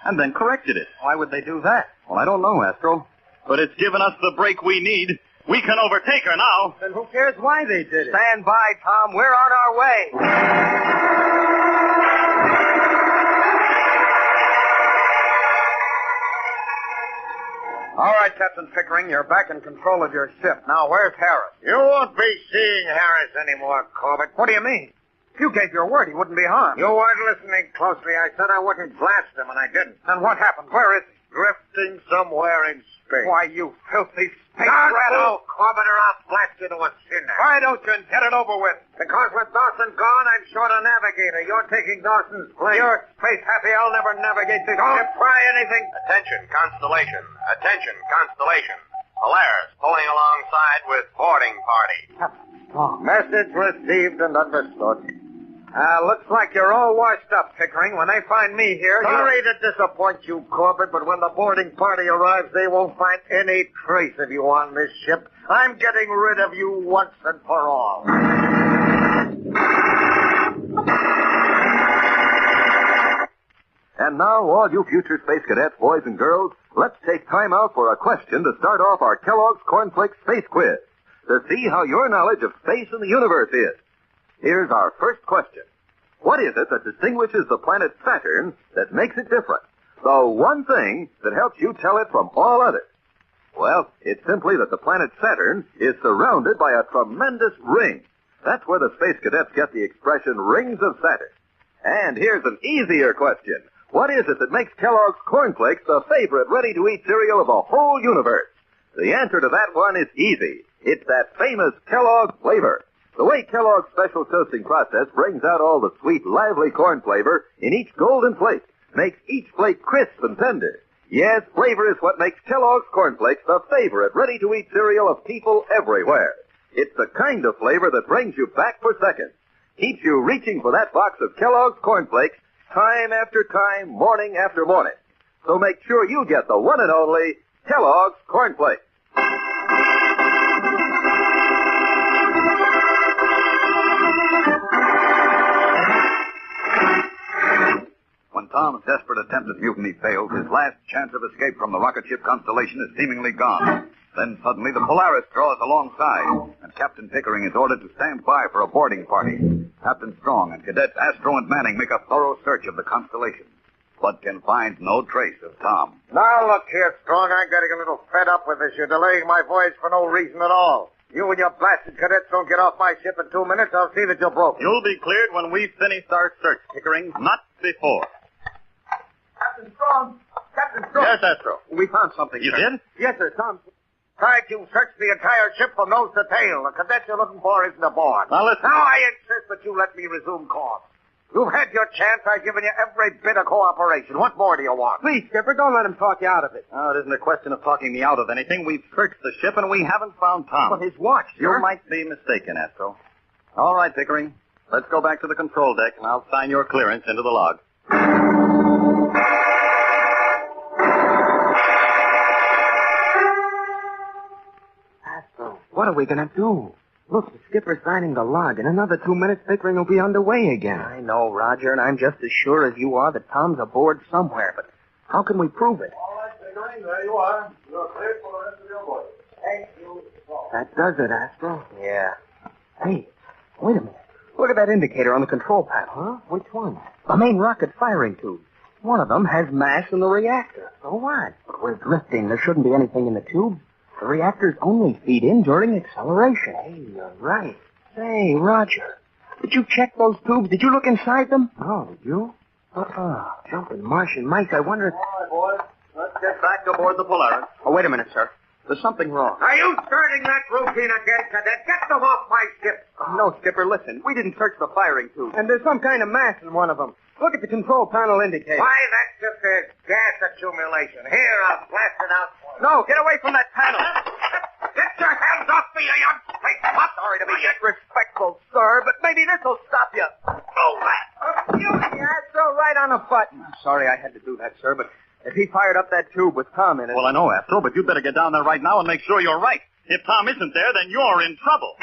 Speaker 9: and then corrected it.
Speaker 16: Why would they do that?
Speaker 9: Well, I don't know, Astro. But it's given us the break we need. We can overtake her now.
Speaker 16: Then who cares why they did it?
Speaker 26: Stand by, Tom. We're on our way.
Speaker 3: All right, Captain Pickering, you're back in control of your ship. Now, where's Harris?
Speaker 7: You won't be seeing Harris anymore, Corbett.
Speaker 3: What do you mean? If you gave your word, he wouldn't be harmed.
Speaker 7: You weren't listening closely. I said I wouldn't blast him, and I didn't.
Speaker 3: Then what happened? Where is he?
Speaker 7: Drifting somewhere in space.
Speaker 3: Why, you filthy space
Speaker 7: Not
Speaker 3: rat!
Speaker 7: move, Corbett, or I'll blast you to a cinder.
Speaker 3: Why don't you get it over with?
Speaker 7: Because with Dawson gone, I'm short a navigator. You're taking Dawson's place.
Speaker 3: You're space happy. I'll never navigate this
Speaker 7: Don't
Speaker 3: ship.
Speaker 7: try anything.
Speaker 4: Attention, Constellation. Attention, Constellation. Polaris pulling alongside with boarding party.
Speaker 7: Message received and understood.
Speaker 3: Looks like you're all washed up, Pickering. When they find me here,
Speaker 7: Sorry to disappoint you, Corbett, but when the boarding party arrives, they won't find any trace of you on this ship. I'm getting rid of you once and for all.
Speaker 18: And now, all you future space cadets, boys and girls, let's take time out for a question to start off our Kellogg's Cornflakes Space Quiz to see how your knowledge of space and the universe is. Here's our first question. What is it that distinguishes the planet Saturn that makes it different? The one thing that helps you tell it from all others. Well, it's simply that the planet Saturn is surrounded by a tremendous ring. That's where the space cadets get the expression rings of Saturn. And here's an easier question. What is it that makes Kellogg's Cornflakes the favorite ready-to-eat cereal of the whole universe? The answer to that one is easy. It's that famous Kellogg flavor. The way Kellogg's special toasting process brings out all the sweet, lively corn flavor in each golden flake makes each flake crisp and tender. Yes, flavor is what makes Kellogg's Cornflakes the favorite ready-to-eat cereal of people everywhere. It's the kind of flavor that brings you back for seconds, keeps you reaching for that box of Kellogg's Cornflakes time after time, morning after morning. So make sure you get the one and only Kellogg's Cornflakes.
Speaker 27: When Tom's desperate attempt at mutiny fails, his last chance of escape from the rocket ship Constellation is seemingly gone. Then suddenly the Polaris draws alongside, and Captain Pickering is ordered to stand by for a boarding party. Captain Strong and Cadets Astro and Manning make a thorough search of the Constellation, but can find no trace of Tom.
Speaker 7: Now, look here, Strong. I'm getting a little fed up with this. You're delaying my voyage for no reason at all. You and your blasted cadets don't get off my ship in 2 minutes, I'll see that you're broken.
Speaker 9: You'll be cleared when we've finished our search, Pickering, not before.
Speaker 16: Captain Strong! Captain Strong!
Speaker 9: Yes, Astro.
Speaker 16: We found something,
Speaker 9: You
Speaker 16: sir.
Speaker 9: did?
Speaker 16: Yes, sir. Tom.
Speaker 3: Besides, you searched the entire ship from nose to tail. The cadet you're looking for isn't aboard.
Speaker 9: Now, listen.
Speaker 3: Now I insist that you let me resume course. You've had your chance. I've given you every bit of cooperation. What more do you want?
Speaker 16: Please, Skipper, don't let him talk you out of it.
Speaker 9: Oh, it isn't a question of talking me out of anything. We've searched the ship and we haven't found Tom.
Speaker 16: But his watch,
Speaker 9: You
Speaker 16: sir.
Speaker 9: might be mistaken, Astro. All right, Pickering. Let's go back to the control deck and I'll sign your clearance into the log.
Speaker 16: Astro, what are we going to do? Look, the skipper's signing the log. In another 2 minutes, Pickering will be underway again.
Speaker 22: I know, Roger, and I'm just as sure as you are that Tom's aboard somewhere, but how can we prove it?
Speaker 7: All right, Pickering, there you are. You're cleared for the rest of your voyage. Thank you.
Speaker 16: That does it, Astro.
Speaker 22: Yeah.
Speaker 16: Hey, wait a minute.
Speaker 22: Look at that indicator on the control panel.
Speaker 16: Huh? Which one?
Speaker 22: The main rocket firing tube. One of them has mass in the reactor.
Speaker 16: So what?
Speaker 22: But we're drifting. There shouldn't be anything in the tube. The reactors only feed in during acceleration.
Speaker 16: Hey, you're right.
Speaker 22: Say, Roger, did you check those tubes? Did you look inside them?
Speaker 16: Oh, did you? Jumping Martian mice. I wonder...
Speaker 9: All right, boys. Let's get back aboard the Polaris.
Speaker 22: Oh, wait a minute, sir. There's something wrong.
Speaker 3: Are you starting that routine again, Cadet? Get them off my ship.
Speaker 16: No, Skipper, listen. We didn't search the firing tube. And there's some kind of mass in one of them. Look at the control panel indicator.
Speaker 3: Why, that's just a gas accumulation. Here, I'll blast it out for you.
Speaker 16: No, get away from that panel.
Speaker 3: Get your hands off me, you young space mutt.
Speaker 16: Sorry to be disrespectful, sir, but maybe this'll stop you.
Speaker 3: Oh, that.
Speaker 16: Astro, right on a button.
Speaker 22: Sorry I had to do that, sir, but if he fired up that tube with Tom in it...
Speaker 9: Well, I know, Astro, but you'd better get down there right now and make sure you're right. If Tom isn't there, then you're in trouble.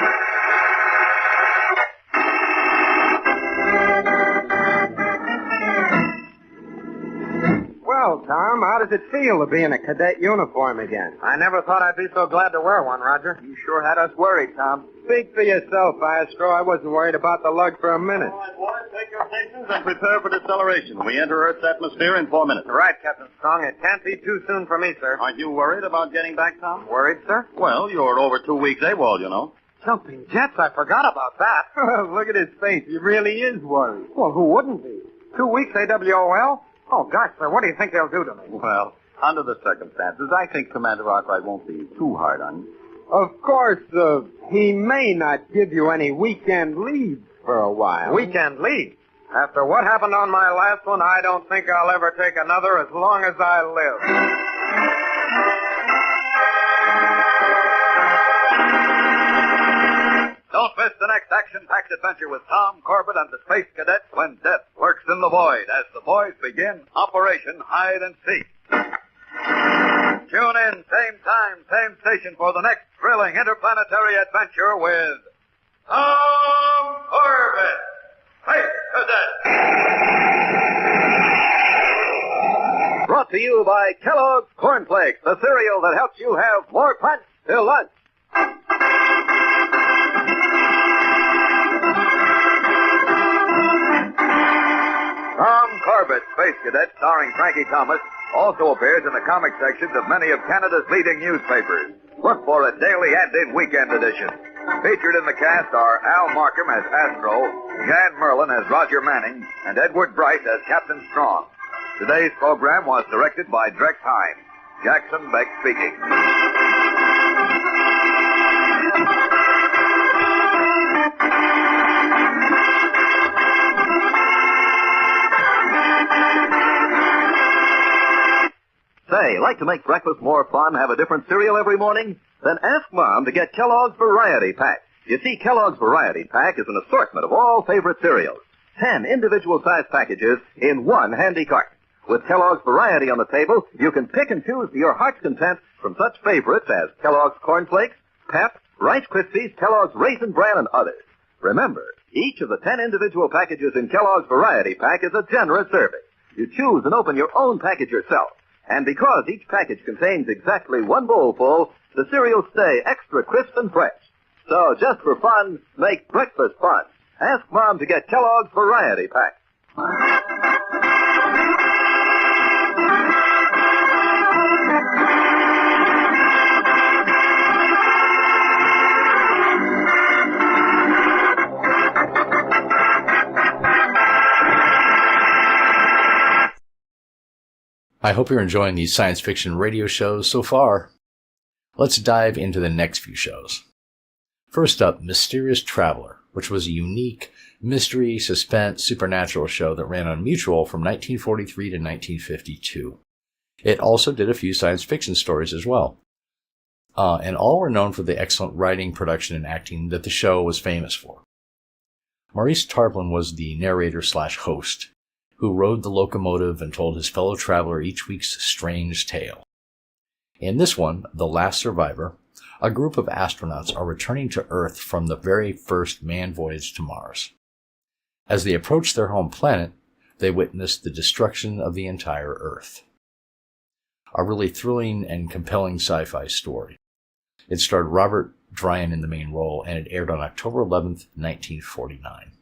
Speaker 16: Well, Tom, how does it feel to be in a cadet uniform again?
Speaker 3: I never thought I'd be so glad to wear one, Roger.
Speaker 16: You sure had us worried, Tom. Speak for yourself, Astro. I wasn't worried about the lug for a minute.
Speaker 9: All right, boys, take your stations and prepare for deceleration. We enter Earth's atmosphere in 4 minutes.
Speaker 3: Right, Captain Strong. It can't be too soon for me, sir.
Speaker 9: Aren't you worried about getting back, Tom?
Speaker 3: Worried, sir?
Speaker 9: Well, you're over 2 weeks AWOL, you know.
Speaker 3: Jumping jets? I forgot about that.
Speaker 16: Look at his face. He really is worried.
Speaker 3: Well, who wouldn't be? 2 weeks AWOL? Oh, gosh, sir, what do you think they'll do to me?
Speaker 9: Well, under the circumstances, I think Commander Arkwright won't be too hard on you.
Speaker 16: Of course, he may not give you any weekend leave for a while.
Speaker 3: Weekend leave? After what happened on my last one, I don't think I'll ever take another as long as I live.
Speaker 27: Don't miss the next action-packed adventure with Tom, Corbett, and the Space Cadets when death lurks in the void as the boys begin Operation Hide and Seek. Tune in, same time, same station for the next thrilling interplanetary adventure with Tom Corbett, Space Cadet. Brought to you by Kellogg's Corn Flakes, the cereal that helps you have more punch till lunch. Tom Corbett, Space Cadet, starring Frankie Thomas, also appears in the comic sections of many of Canada's leading newspapers. Look for it daily and in weekend edition. Featured in the cast are Al Markham as Astro, Jan Merlin as Roger Manning, and Edward Bright as Captain Strong. Today's program was directed by Drex Hines. Jackson Beck speaking. Say, like to make breakfast more fun, have a different cereal every morning? Then ask Mom to get Kellogg's Variety Pack. You see, Kellogg's Variety Pack is an assortment of all favorite cereals. 10 individual-sized packages in one handy cart. With Kellogg's Variety on the table, you can pick and choose to your heart's content from such favorites as Kellogg's Corn Flakes, Pep, Rice Krispies, Kellogg's Raisin Bran, and others. Remember, each of the 10 individual packages in Kellogg's Variety Pack is a generous serving. You choose and open your own package yourself. And because each package contains exactly one bowl full, the cereals stay extra crisp and fresh. So just for fun, make breakfast fun. Ask Mom to get Kellogg's Variety Pack.
Speaker 8: I hope you're enjoying these science fiction radio shows so far. Let's dive into the next few shows. First up, Mysterious Traveler, which was a unique mystery, suspense, supernatural show that ran on Mutual from 1943 to 1952. It also did a few science fiction stories as well. And all were known for the excellent writing, production, and acting that the show was famous for. Maurice Tarplin was the narrator/host, who rode the locomotive and told his fellow traveler each week's strange tale. In this one, The Last Survivor, a group of astronauts are returning to Earth from the very first manned voyage to Mars. As they approach their home planet, they witness the destruction of the entire Earth. A really thrilling and compelling sci-fi story. It starred Robert Dryan in the main role, and it aired on October 11th, 1949.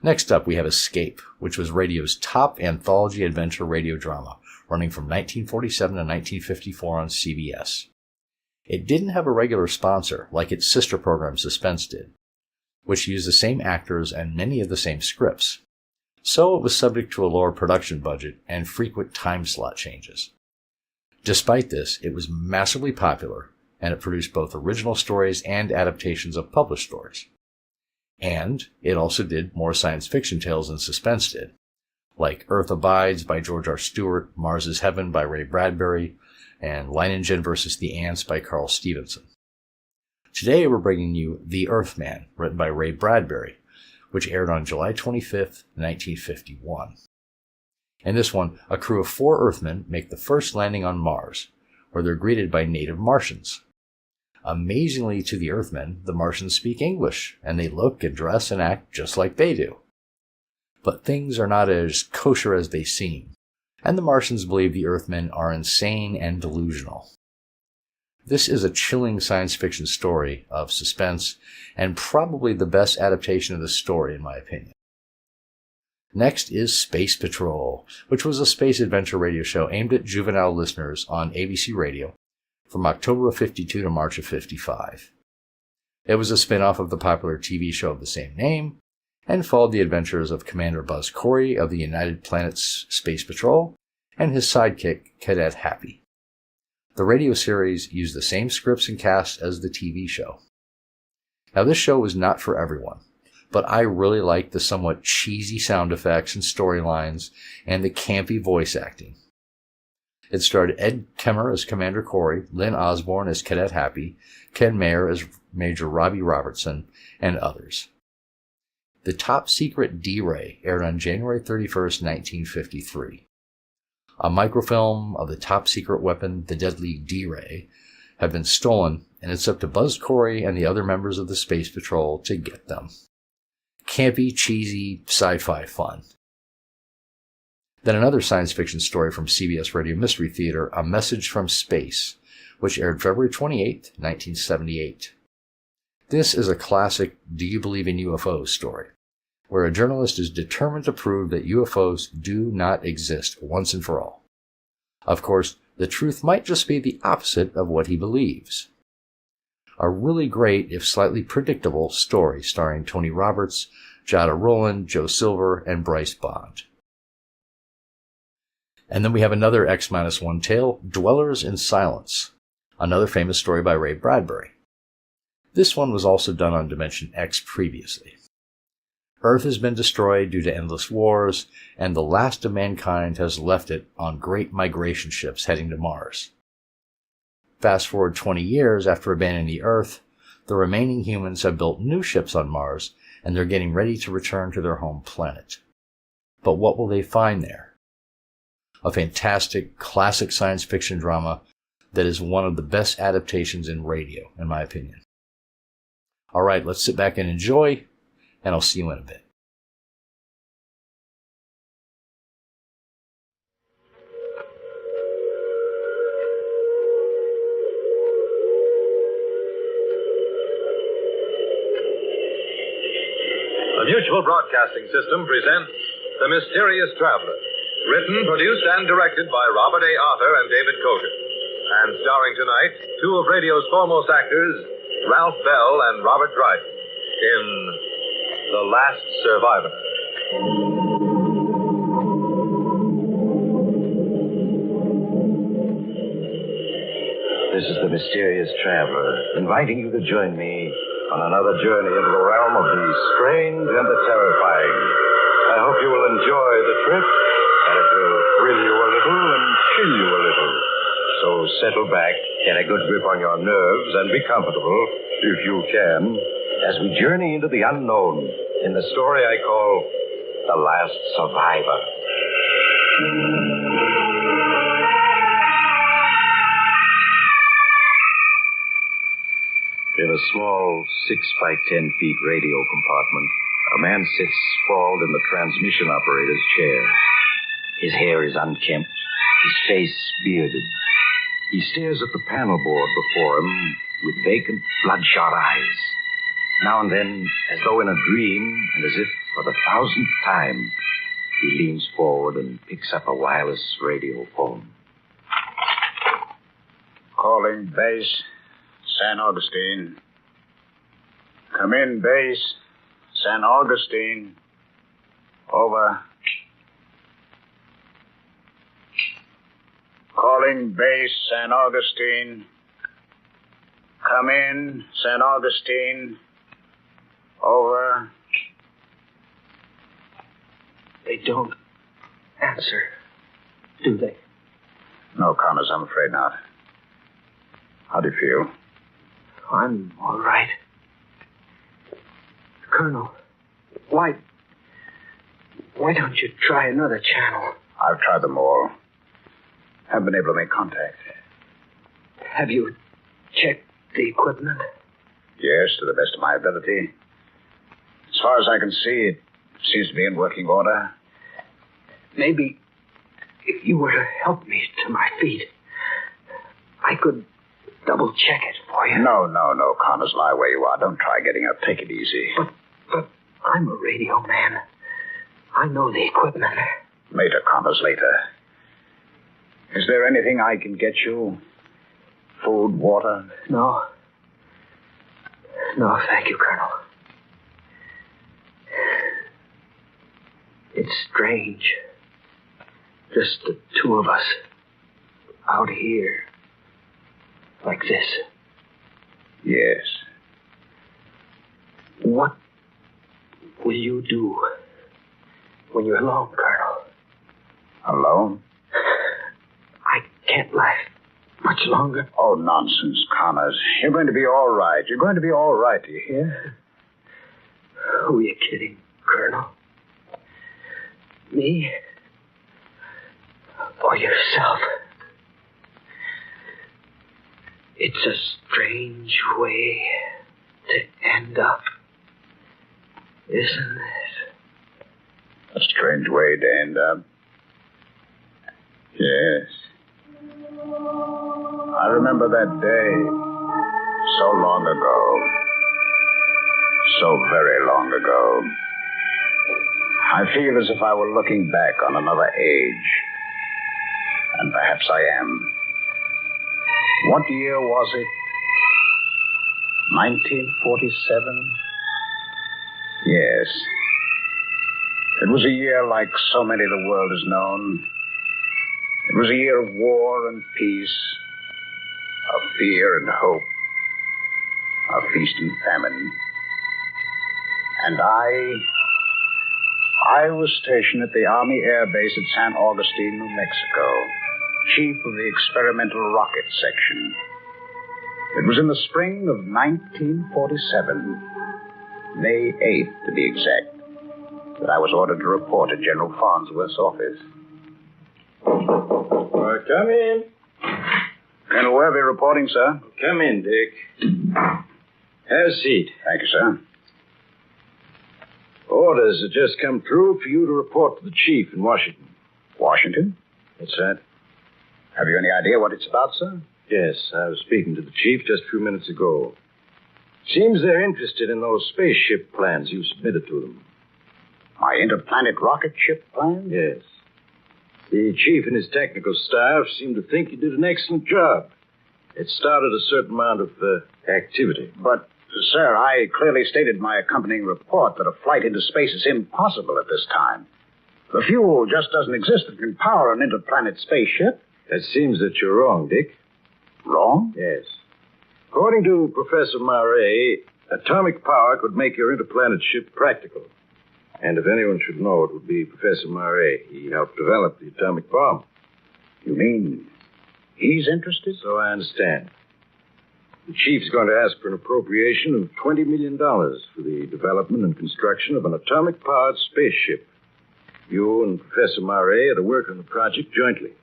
Speaker 8: Next up, we have Escape, which was radio's top anthology adventure radio drama, running from 1947 to 1954 on CBS. It didn't have a regular sponsor like its sister program Suspense did, which used the same actors and many of the same scripts. So it was subject to a lower production budget and frequent time slot changes. Despite this, it was massively popular, and it produced both original stories and adaptations of published stories. And it also did more science fiction tales than Suspense did, like Earth Abides by George R. Stewart, Mars is Heaven by Ray Bradbury, and Leiningen vs. the Ants by Carl Stevenson. Today we're bringing you The Earthman, written by Ray Bradbury, which aired on July 25th, 1951. In this one, a crew of 4 Earthmen make the first landing on Mars, where they're greeted by native Martians. Amazingly to the Earthmen, the Martians speak English, and they look and dress and act just like they do. But things are not as kosher as they seem, and the Martians believe the Earthmen are insane and delusional. This is a chilling science fiction story of suspense, and probably the best adaptation of the story in my opinion. Next is Space Patrol, which was a space adventure radio show aimed at juvenile listeners on ABC Radio from October of 52 to March of 55. It was a spin-off of the popular TV show of the same name, and followed the adventures of Commander Buzz Corey of the United Planets Space Patrol and his sidekick, Cadet Happy. The radio series used the same scripts and cast as the TV show. Now, this show was not for everyone, but I really liked the somewhat cheesy sound effects and storylines and the campy voice acting. It starred Ed Kemmer as Commander Corey, Lynn Osborne as Cadet Happy, Ken Mayer as Major Robbie Robertson, and others. The Top Secret D-Ray aired on January 31st, 1953. A microfilm of the top secret weapon, the deadly D-Ray, had been stolen, and it's up to Buzz Corey and the other members of the Space Patrol to get them. Campy, cheesy, sci-fi fun. Then another science fiction story from CBS Radio Mystery Theater, A Message from Space, which aired February 28, 1978. This is a classic Do You Believe in UFOs story, where a journalist is determined to prove that UFOs do not exist once and for all. Of course, the truth might just be the opposite of what he believes. A really great, if slightly predictable, story starring Tony Roberts, Jada Rowland, Joe Silver, and Bryce Bond. And then we have another X-1 tale, Dwellers in Silence, another famous story by Ray Bradbury. This one was also done on Dimension X previously. Earth has been destroyed due to endless wars, and the last of mankind has left it on great migration ships heading to Mars. Fast forward 20 years after abandoning the Earth, the remaining humans have built new ships on Mars, and they're getting ready to return to their home planet. But what will they find there? A fantastic, classic science fiction drama that is one of the best adaptations in radio, in my opinion. All right, let's sit back and enjoy, and I'll see you in a bit.
Speaker 10: The Mutual Broadcasting System presents The Mysterious Traveler, written, produced, and directed by Robert A. Arthur and David Kogan, and starring tonight 2 of radio's foremost actors, Ralph Bell and Robert Dryden, in The Last Survivor.
Speaker 17: This is
Speaker 11: the mysterious traveler, inviting you to join me on another journey into the realm of the strange and the terrifying. I hope you will enjoy the trip, and it will thrill you a little and chill you a little. So settle back, get a good grip on your nerves, and be comfortable, if you can, as we journey into the unknown in the story I call The Last Survivor. In a small 6x10 feet radio compartment, a man sits sprawled in the transmission operator's chair. His hair is unkempt, his face bearded. He stares at the panel board before him with vacant, bloodshot eyes. Now and then, as though in a dream, and as if for the 1000th time, he leans forward and picks up a wireless radio phone.
Speaker 12: Calling base, San Augustine. Come in, base, San Augustine. Over. Calling base, San Augustine. Come in, San Augustine. Over.
Speaker 22: They don't answer, do they?
Speaker 12: No, Connors, I'm afraid not. How do you feel?
Speaker 22: I'm all right. Colonel, why don't you try another channel?
Speaker 12: I've tried them all. Haven't been able to make contact.
Speaker 22: Have you checked the equipment?
Speaker 12: Yes, to the best of my ability. As far as I can see, it seems to be in working order.
Speaker 22: Maybe if you were to help me to my feet, I could double-check it for you.
Speaker 12: No, Connors, lie where you are. Don't try getting up. Take it easy.
Speaker 22: But I'm a radio man. I know the equipment.
Speaker 12: Later, Connors, later. Is there anything I can get you? Food, water?
Speaker 22: No. No, thank you, Colonel. It's strange. Just the two of us out here. Like this.
Speaker 12: Yes.
Speaker 22: What will you do when you're alone, Colonel?
Speaker 12: Alone?
Speaker 22: I can't last much longer.
Speaker 12: Oh, nonsense, Connors. You're going to be all right. You're going to be all right, do you hear?
Speaker 22: Who are you kidding, Colonel? Me? Or yourself? It's a strange way to end up, isn't it?
Speaker 12: A strange way to end up? Yes. I remember that day so long ago. So very long ago. I feel as if I were looking back on another age. And perhaps I am. What year was it? 1947? Yes. It was a year like so many the world has known. It was a year of war and peace, of fear and hope, of feast and famine. And I was stationed at the Army Air Base at San Augustine, New Mexico, chief of the experimental rocket section. It was in the spring of 1947, May 8th to be exact, that I was ordered to report at General Farnsworth's office.
Speaker 17: Come in.
Speaker 12: Colonel Worthy reporting, sir.
Speaker 17: Come in, Dick. Have a seat.
Speaker 12: Thank you, sir.
Speaker 17: Orders have just come through for you to report to the chief in Washington.
Speaker 12: Washington?
Speaker 17: That's right.
Speaker 12: Have you any idea what it's about, sir?
Speaker 17: Yes, I was speaking to the chief just a few minutes ago. Seems they're interested in those spaceship plans you submitted to them.
Speaker 12: My interplanet rocket ship plans?
Speaker 17: Yes. The chief and his technical staff seem to think you did an excellent job. It started a certain amount of activity.
Speaker 12: But, sir, I clearly stated in my accompanying report that a flight into space is impossible at this time. The fuel just doesn't exist that can power an interplanet spaceship.
Speaker 17: It seems that you're wrong, Dick.
Speaker 12: Wrong?
Speaker 17: Yes. According to Professor Mare, atomic power could make your interplanet ship practical. And if anyone should know, it would be Professor Mare. He helped develop the atomic bomb.
Speaker 12: You mean he's interested?
Speaker 17: So I understand. The chief's going to ask for an appropriation of $20 million for the development and construction of an atomic-powered spaceship. You and Professor Mare are to work on the project jointly.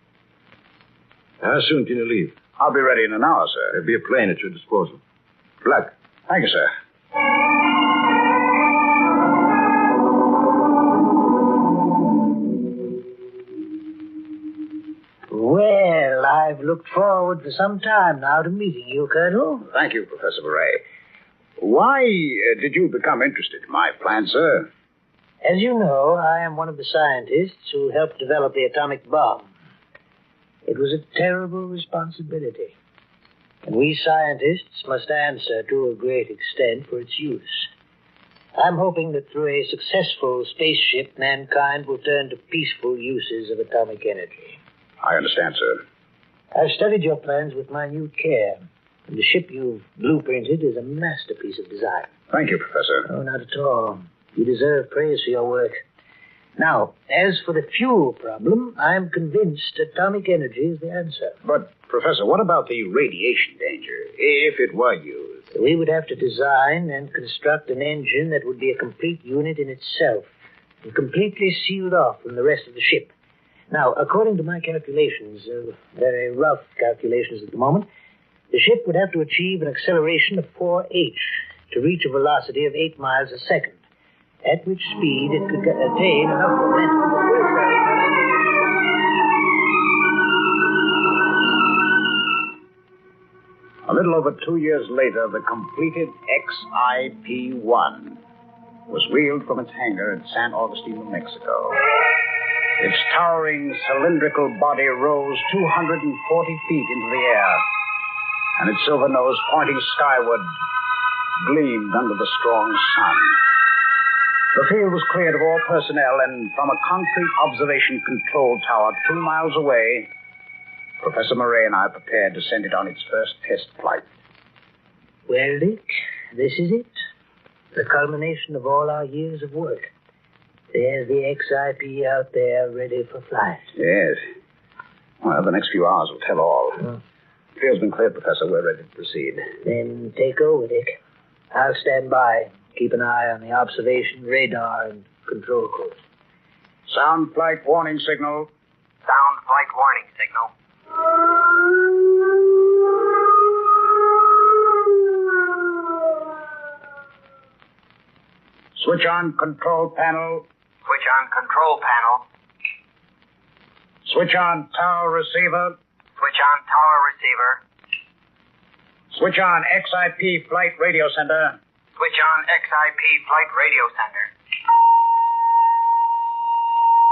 Speaker 17: How soon can you leave?
Speaker 12: I'll be ready in an hour, sir.
Speaker 17: There'll be a plane at your disposal.
Speaker 12: Good luck. Thank you, sir.
Speaker 5: Well, I've looked forward for some time now to meeting you, Colonel.
Speaker 12: Thank you, Professor Murray. Why did you become interested in my plan, sir?
Speaker 5: As you know, I am one of the scientists who helped develop the atomic bomb. It was a terrible responsibility, and we scientists must answer to a great extent for its use. I'm hoping that through a successful spaceship, mankind will turn to peaceful uses of atomic energy.
Speaker 12: I understand, sir.
Speaker 5: I've studied your plans with minute care, and the ship you've blueprinted is a masterpiece of design.
Speaker 12: Thank you, Professor.
Speaker 5: Oh, not at all. You deserve praise for your work. Now, as for the fuel problem, I'm convinced atomic energy is the answer.
Speaker 12: But, Professor, what about the radiation danger, if it were used?
Speaker 5: We would have to design and construct an engine that would be a complete unit in itself, and completely sealed off from the rest of the ship. Now, according to my calculations, very rough calculations at the moment, the ship would have to achieve an acceleration of 4h to reach a velocity of 8 miles a second, at which speed it could attain enough momentum to
Speaker 12: A little over 2 years later, the completed XIP-1 was wheeled from its hangar in San Augustine, New Mexico. Its towering cylindrical body rose 240 feet into the air, and its silver nose, pointing skyward, gleamed under the strong sun. The field was cleared of all personnel, and from a concrete observation control tower 2 miles away, Professor Murray and I prepared to send it on its first test flight.
Speaker 5: Well, Dick, this is it. The culmination of all our years of work. There's the XIP out there ready for flight.
Speaker 12: Yes. Well, the next few hours will tell all. The field's been cleared, Professor. We're ready to proceed.
Speaker 5: Then take over, Dick. I'll stand by. Keep an eye on the observation, radar, and control course.
Speaker 12: Sound flight warning signal.
Speaker 2: Sound flight warning signal.
Speaker 12: Switch on control panel.
Speaker 2: Switch on control panel.
Speaker 12: Switch on tower receiver.
Speaker 2: Switch on tower receiver.
Speaker 12: Switch on XIP flight radio center.
Speaker 2: Switch on XIP flight radio center.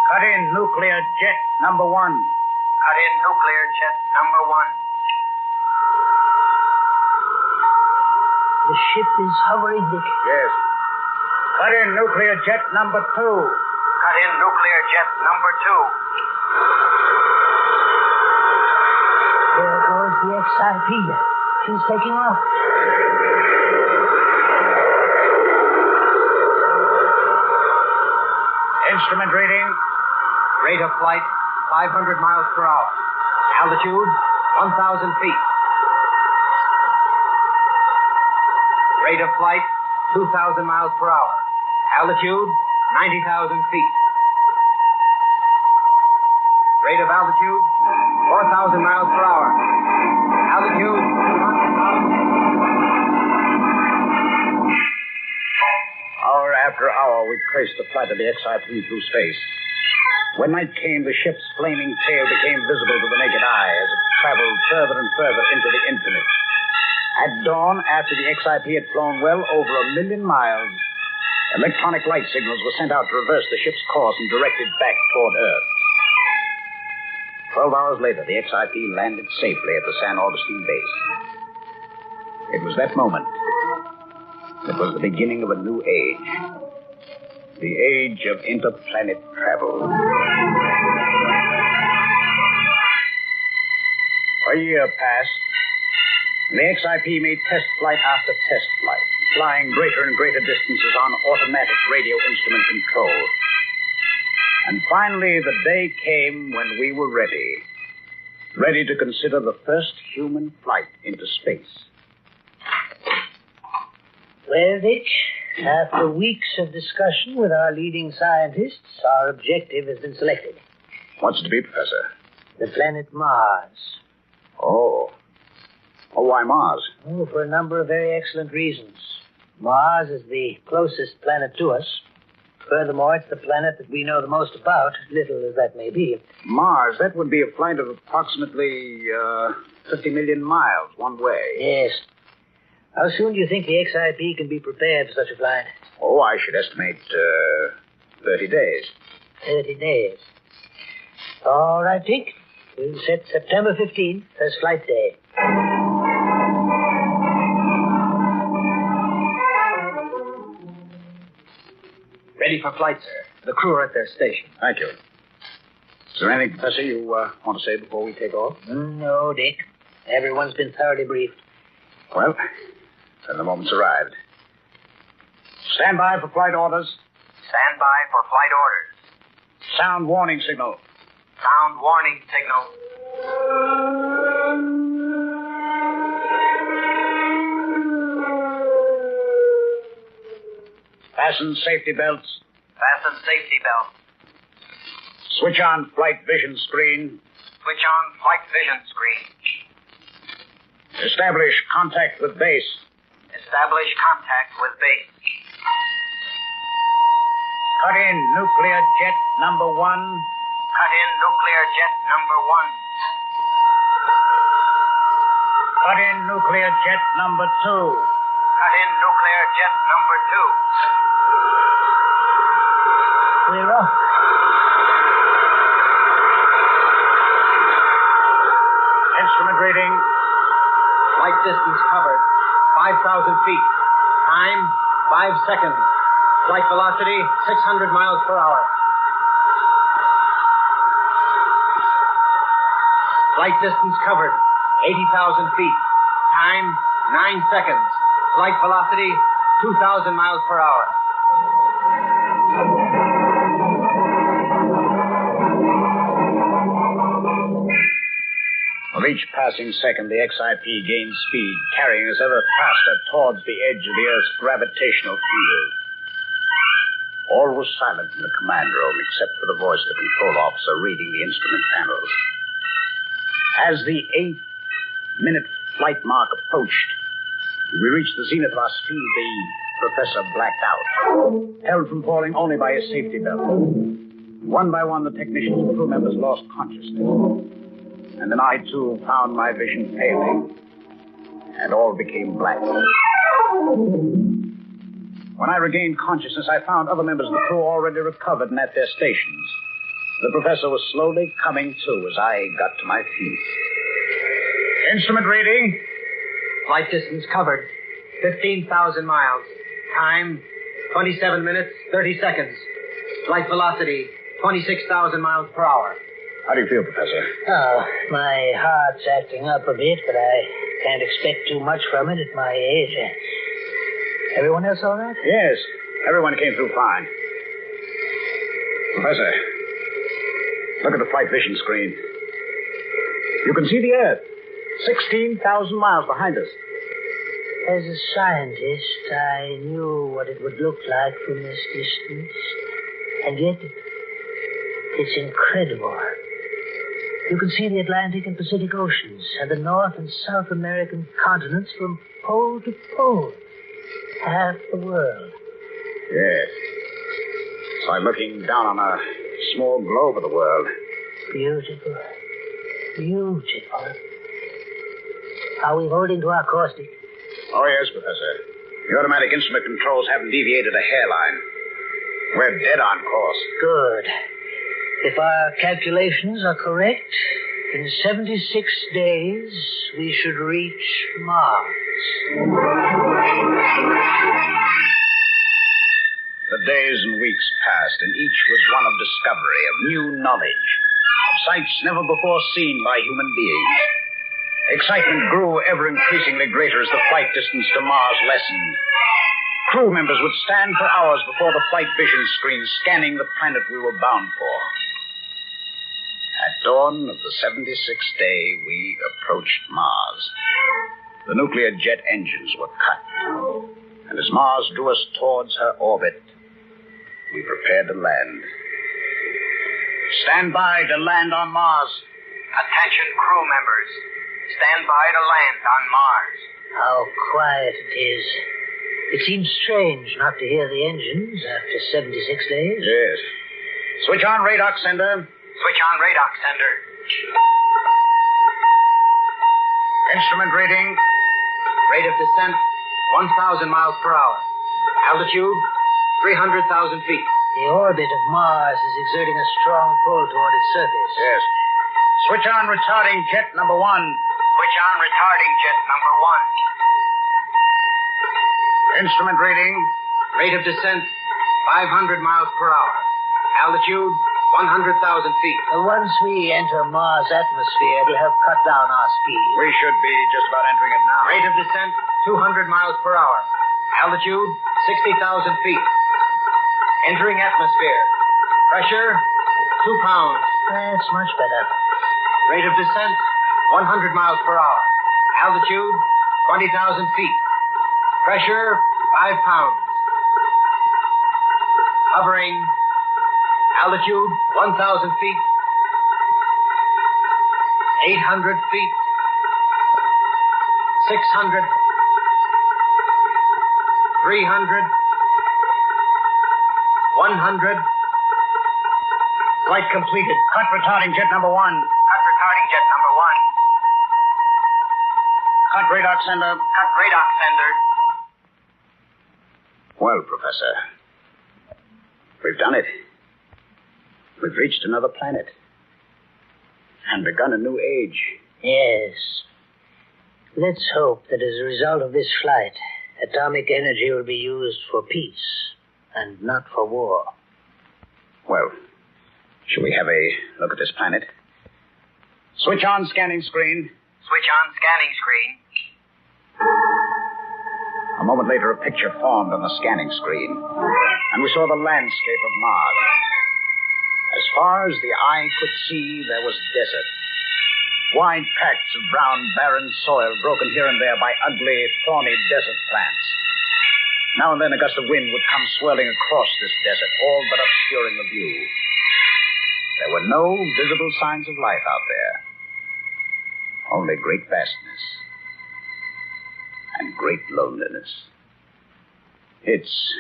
Speaker 12: Cut in nuclear jet number 1.
Speaker 2: Cut in nuclear jet number 1.
Speaker 5: The ship is hovering, Dick.
Speaker 12: Yes. Cut in nuclear jet number 2.
Speaker 2: Cut in nuclear jet number 2.
Speaker 5: There goes the XIP. She's taking off.
Speaker 12: Instrument reading.
Speaker 2: Rate of flight, 500 miles per hour. Altitude, 1,000 feet. Rate of flight, 2,000 miles per hour. Altitude, 90,000 feet. Rate of altitude, 4,000 miles per hour. Altitude, 200,000.
Speaker 12: Hour after hour, we traced the flight of the XIP through space. When night came, the ship's flaming tail became visible to the naked eye as it traveled further and further into the infinite. At dawn, after the XIP had flown well over 1 million miles, electronic light signals were sent out to reverse the ship's course and direct it back toward Earth. 12 hours later, the XIP landed safely at the San Augustine base. It was that moment. It was the beginning of a new age. The age of interplanet travel. A year passed, The XIP made test flight after test flight, flying greater and greater distances on automatic radio instrument control. And finally, the day came when we were ready. Ready to consider the first human flight into space.
Speaker 5: Well, Dick, after weeks of discussion with our leading scientists, our objective has been selected.
Speaker 12: What's it to be, Professor?
Speaker 5: The planet Mars.
Speaker 12: Oh, why Mars?
Speaker 5: Oh, for a number of very excellent reasons. Mars is the closest planet to us. Furthermore, it's the planet that we know the most about, little as that may be.
Speaker 12: Mars, that would be a flight of approximately 50 million miles one way.
Speaker 5: Yes. How soon do you think the XIP can be prepared for such a flight?
Speaker 12: Oh, I should estimate 30 days.
Speaker 5: 30 days. All right, Dick. We'll set September 15th as flight day.
Speaker 26: Ready for flight, sir. The crew are at their station.
Speaker 12: Thank you. Is there anything, Professor, you want to say before we take off?
Speaker 5: No, Dick. Everyone's been thoroughly briefed.
Speaker 12: Well, then the moment's arrived. Stand by for flight orders.
Speaker 2: Stand by for flight orders.
Speaker 12: Sound warning signal.
Speaker 2: Sound warning signal.
Speaker 12: Fasten safety belts.
Speaker 2: Fasten safety belt.
Speaker 12: Switch on flight vision screen.
Speaker 2: Switch on flight vision screen.
Speaker 12: Establish contact with base.
Speaker 2: Establish contact with base.
Speaker 12: Cut in nuclear jet number 1.
Speaker 2: Cut in nuclear jet number 1.
Speaker 12: Cut in nuclear jet number 2.
Speaker 2: Cut in nuclear jet number 2.
Speaker 5: We're off.
Speaker 12: Instrument reading.
Speaker 26: Flight distance covered. 5,000 feet. Time, 5 seconds. Flight velocity, 600 miles per hour. Flight distance covered. 80,000 feet. Time, 9 seconds. Flight velocity, 2,000 miles per hour.
Speaker 12: With each passing second, the XIP gains speed, carrying us ever faster towards the edge of the Earth's gravitational field. All was silent in the command room, except for the voice of the control officer reading the instrument panels. As the 8-minute flight mark approached, we reached the zenith of our speed, the professor blacked out, held from falling only by his safety belt. One by one, the technicians and crew members lost consciousness. And then I, too, found my vision failing, and all became black. When I regained consciousness, I found other members of the crew already recovered and at their stations. The professor was slowly coming to as I got to my feet. Instrument reading.
Speaker 26: Flight distance covered. 15,000 miles. Time, 27 minutes, 30 seconds. Flight velocity, 26,000 miles per hour.
Speaker 12: How do you feel, Professor?
Speaker 5: Oh, my heart's acting up a bit, but I can't expect too much from it at my age. Everyone else all right?
Speaker 12: Yes, everyone came through fine. Professor, look at the flight vision screen. You can see the Earth, 16,000 miles behind us.
Speaker 5: As a scientist, I knew what it would look like from this distance. And yet, it's incredible. You can see the Atlantic and Pacific Oceans and the North and South American continents from pole to pole. Half the world.
Speaker 12: Yes. It's like looking down on a small globe of the world.
Speaker 5: Beautiful. Beautiful. Are we holding to our course, Dick?
Speaker 12: Oh, yes, Professor. The automatic instrument controls haven't deviated a hairline. We're dead on course.
Speaker 5: Good. If our calculations are correct, in 76 days, we should reach Mars.
Speaker 12: The days and weeks passed, and each was one of discovery, of new knowledge, of sights never before seen by human beings. Excitement grew ever increasingly greater as the flight distance to Mars lessened. Crew members would stand for hours before the flight vision screen, scanning the planet we were bound for. At dawn of the 76th day, we approached Mars. The nuclear jet engines were cut. And as Mars drew us towards her orbit, we prepared to land. Stand by to land on Mars.
Speaker 2: Attention crew members. Stand by to land on Mars.
Speaker 5: How quiet it is. It seems strange not to hear the engines after 76 days.
Speaker 12: Yes. Switch on radar sender.
Speaker 2: Switch on radar sender.
Speaker 12: Instrument rating.
Speaker 13: Rate of descent, 1,000 miles per hour. Altitude, 300,000 feet.
Speaker 5: The orbit of Mars is exerting a strong pull toward its surface.
Speaker 12: Yes. Switch on retarding jet number 1.
Speaker 2: Switch on retarding jet number
Speaker 12: 1. Instrument rating.
Speaker 13: Rate of descent, 500 miles per hour. Altitude, 100,000 feet.
Speaker 5: Once we enter Mars' atmosphere, it'll have cut down our speed.
Speaker 12: We should be just about entering it now.
Speaker 13: Rate of descent, 200 miles per hour. Altitude, 60,000 feet. Entering atmosphere. Pressure, 2 pounds.
Speaker 5: That's much better.
Speaker 13: Rate of descent, 100 miles per hour. Altitude, 20,000 feet. Pressure, 5 pounds. Hovering. Altitude, 1,000 feet. 800 feet. 600. 300. 100.
Speaker 12: Flight completed. Cut retarding jet number 1.
Speaker 2: Cut retarding jet number 1.
Speaker 12: Cut radar sender.
Speaker 2: Cut radar sender.
Speaker 12: Well, Professor, we've done it. We've reached another planet and begun a new age.
Speaker 5: Yes. Let's hope that as a result of this flight, atomic energy will be used for peace and not for war.
Speaker 12: Well, shall we have a look at this planet? Switch on scanning screen.
Speaker 2: Switch on scanning screen.
Speaker 12: A moment later, a picture formed on the scanning screen, and we saw the landscape of Mars. As far as the eye could see, there was desert. Wide tracts of brown, barren soil, broken here and there by ugly, thorny desert plants. Now and then a gust of wind would come swirling across this desert, all but obscuring the view. There were no visible signs of life out there. Only great vastness. And great loneliness. It's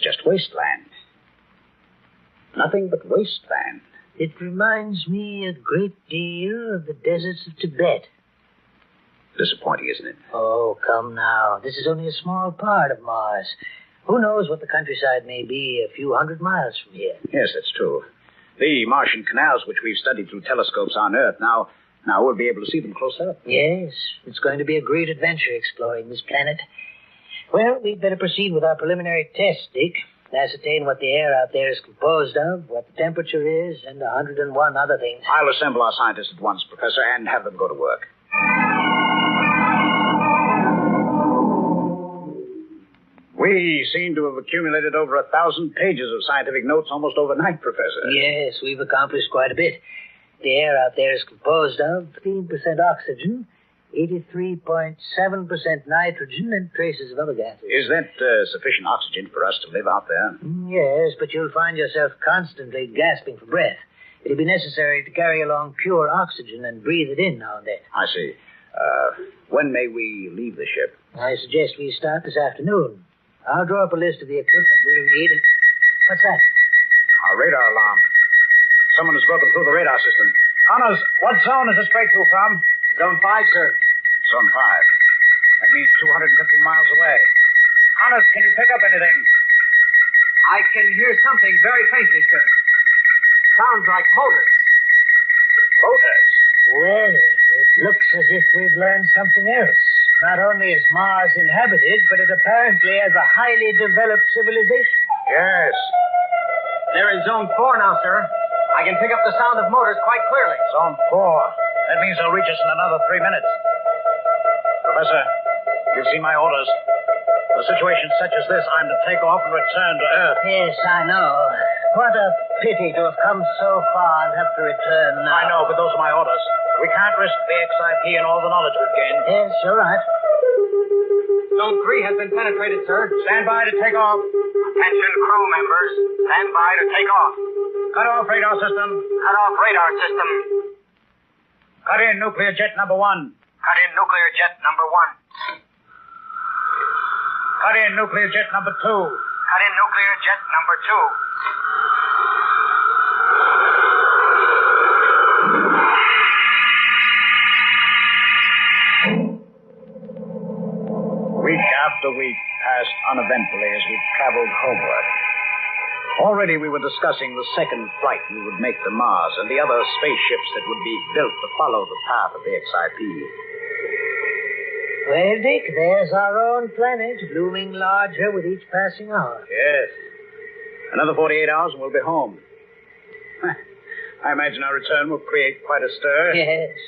Speaker 12: just wasteland. Nothing but wasteland.
Speaker 5: It reminds me a great deal of the deserts of Tibet.
Speaker 12: Disappointing, isn't it?
Speaker 5: Oh, come now. This is only a small part of Mars. Who knows what the countryside may be a few hundred miles from here?
Speaker 12: Yes, that's true. The Martian canals, which we've studied through telescopes on Earth, now we'll be able to see them close up.
Speaker 5: Yes, it's going to be a great adventure exploring this planet. Well, we'd better proceed with our preliminary test, Dick. Ascertain what the air out there is composed of, what the temperature is, and 101 other things.
Speaker 12: I'll assemble our scientists at once, Professor, and have them go to work. We seem to have accumulated over 1,000 pages of scientific notes almost overnight, Professor.
Speaker 5: Yes, we've accomplished quite a bit. The air out there is composed of 15% oxygen, 83.7% nitrogen, and traces of other gases.
Speaker 12: Is that sufficient oxygen for us to live out there?
Speaker 5: Yes, but you'll find yourself constantly gasping for breath. It'll be necessary to carry along pure oxygen and breathe it in now and then.
Speaker 12: I see. When may we leave the ship?
Speaker 5: I suggest we start this afternoon. I'll draw up a list of the equipment we'll need and... What's that?
Speaker 12: Our radar alarm. Someone has broken through the radar system. Connors, what zone is this breakthrough from?
Speaker 13: Zone 5, sir.
Speaker 12: Zone 5. That means 250 miles away. Connors, can you pick up anything?
Speaker 13: I can hear something very faintly, sir. Sounds like motors.
Speaker 12: Motors?
Speaker 5: Well, it looks as if we've learned something else. Not only is Mars inhabited, but it apparently has a highly developed civilization.
Speaker 12: Yes.
Speaker 13: They're in Zone 4 now, sir. I can pick up the sound of motors quite clearly.
Speaker 12: Zone 4.
Speaker 14: That means they'll reach us in another 3 minutes. Professor, you've seen my orders. In a situation such as this, I'm to take off and return to Earth.
Speaker 5: Yes, I know. What a pity to have come so far and have to return now.
Speaker 14: I know, but those are my orders. We can't risk the XIP and all the knowledge we've gained.
Speaker 5: Yes, you're right.
Speaker 13: Zone 3 has been penetrated, sir.
Speaker 14: Stand by to take off.
Speaker 2: Attention, crew members. Stand by to take off.
Speaker 14: Cut off radar system.
Speaker 2: Cut off radar system.
Speaker 14: Cut in nuclear jet number 1.
Speaker 2: Cut in nuclear jet number 1.
Speaker 14: Cut in nuclear jet number 2.
Speaker 2: Cut in nuclear jet number 2.
Speaker 12: Week after week passed uneventfully as we traveled homeward. Already we were discussing the second flight we would make to Mars and the other spaceships that would be built to follow the path of the XIP.
Speaker 5: Well, Dick, there's our own planet, looming larger with each passing hour.
Speaker 12: Yes. Another 48 hours and we'll be home. I imagine our return will create quite a stir.
Speaker 5: Yes.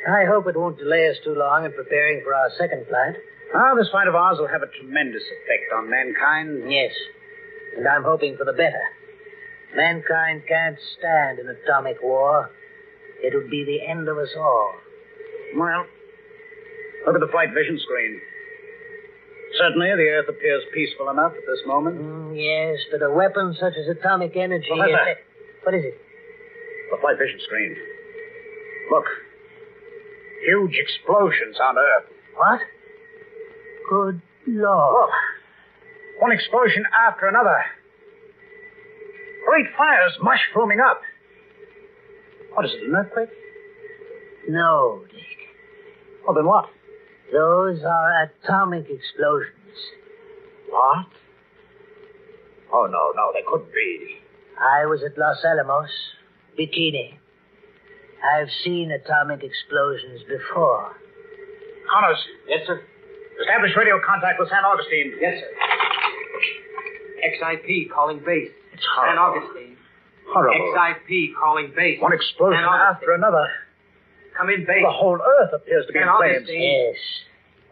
Speaker 5: I hope it won't delay us too long in preparing for our second flight.
Speaker 12: Ah, this flight of ours will have a tremendous effect on mankind.
Speaker 5: Yes. And I'm hoping for the better. Mankind can't stand an atomic war. It would be the end of us all.
Speaker 12: Well, look at the flight vision screen. Certainly, the Earth appears peaceful enough at this moment.
Speaker 5: Yes, but a weapon such as atomic energy...
Speaker 12: Professor.
Speaker 5: What is it?
Speaker 12: The flight vision screen. Look. Huge explosions on Earth.
Speaker 5: What? Good Lord.
Speaker 12: Look. One explosion after another. Great fires mushrooming up. What is it, an earthquake?
Speaker 5: No, Dick.
Speaker 12: Well, then what?
Speaker 5: Those are atomic explosions.
Speaker 12: What? Oh, no, they couldn't be.
Speaker 5: I was at Los Alamos, Bikini. I've seen atomic explosions before.
Speaker 12: Connors.
Speaker 13: Yes, sir.
Speaker 12: Establish radio contact with San Augustine.
Speaker 13: Yes, sir. XIP calling base.
Speaker 12: It's horrible.
Speaker 13: San Augustine.
Speaker 12: Horrible.
Speaker 13: XIP calling base.
Speaker 12: One explosion after another.
Speaker 13: Come in, base.
Speaker 12: The whole Earth appears to be in flames.
Speaker 5: Yes.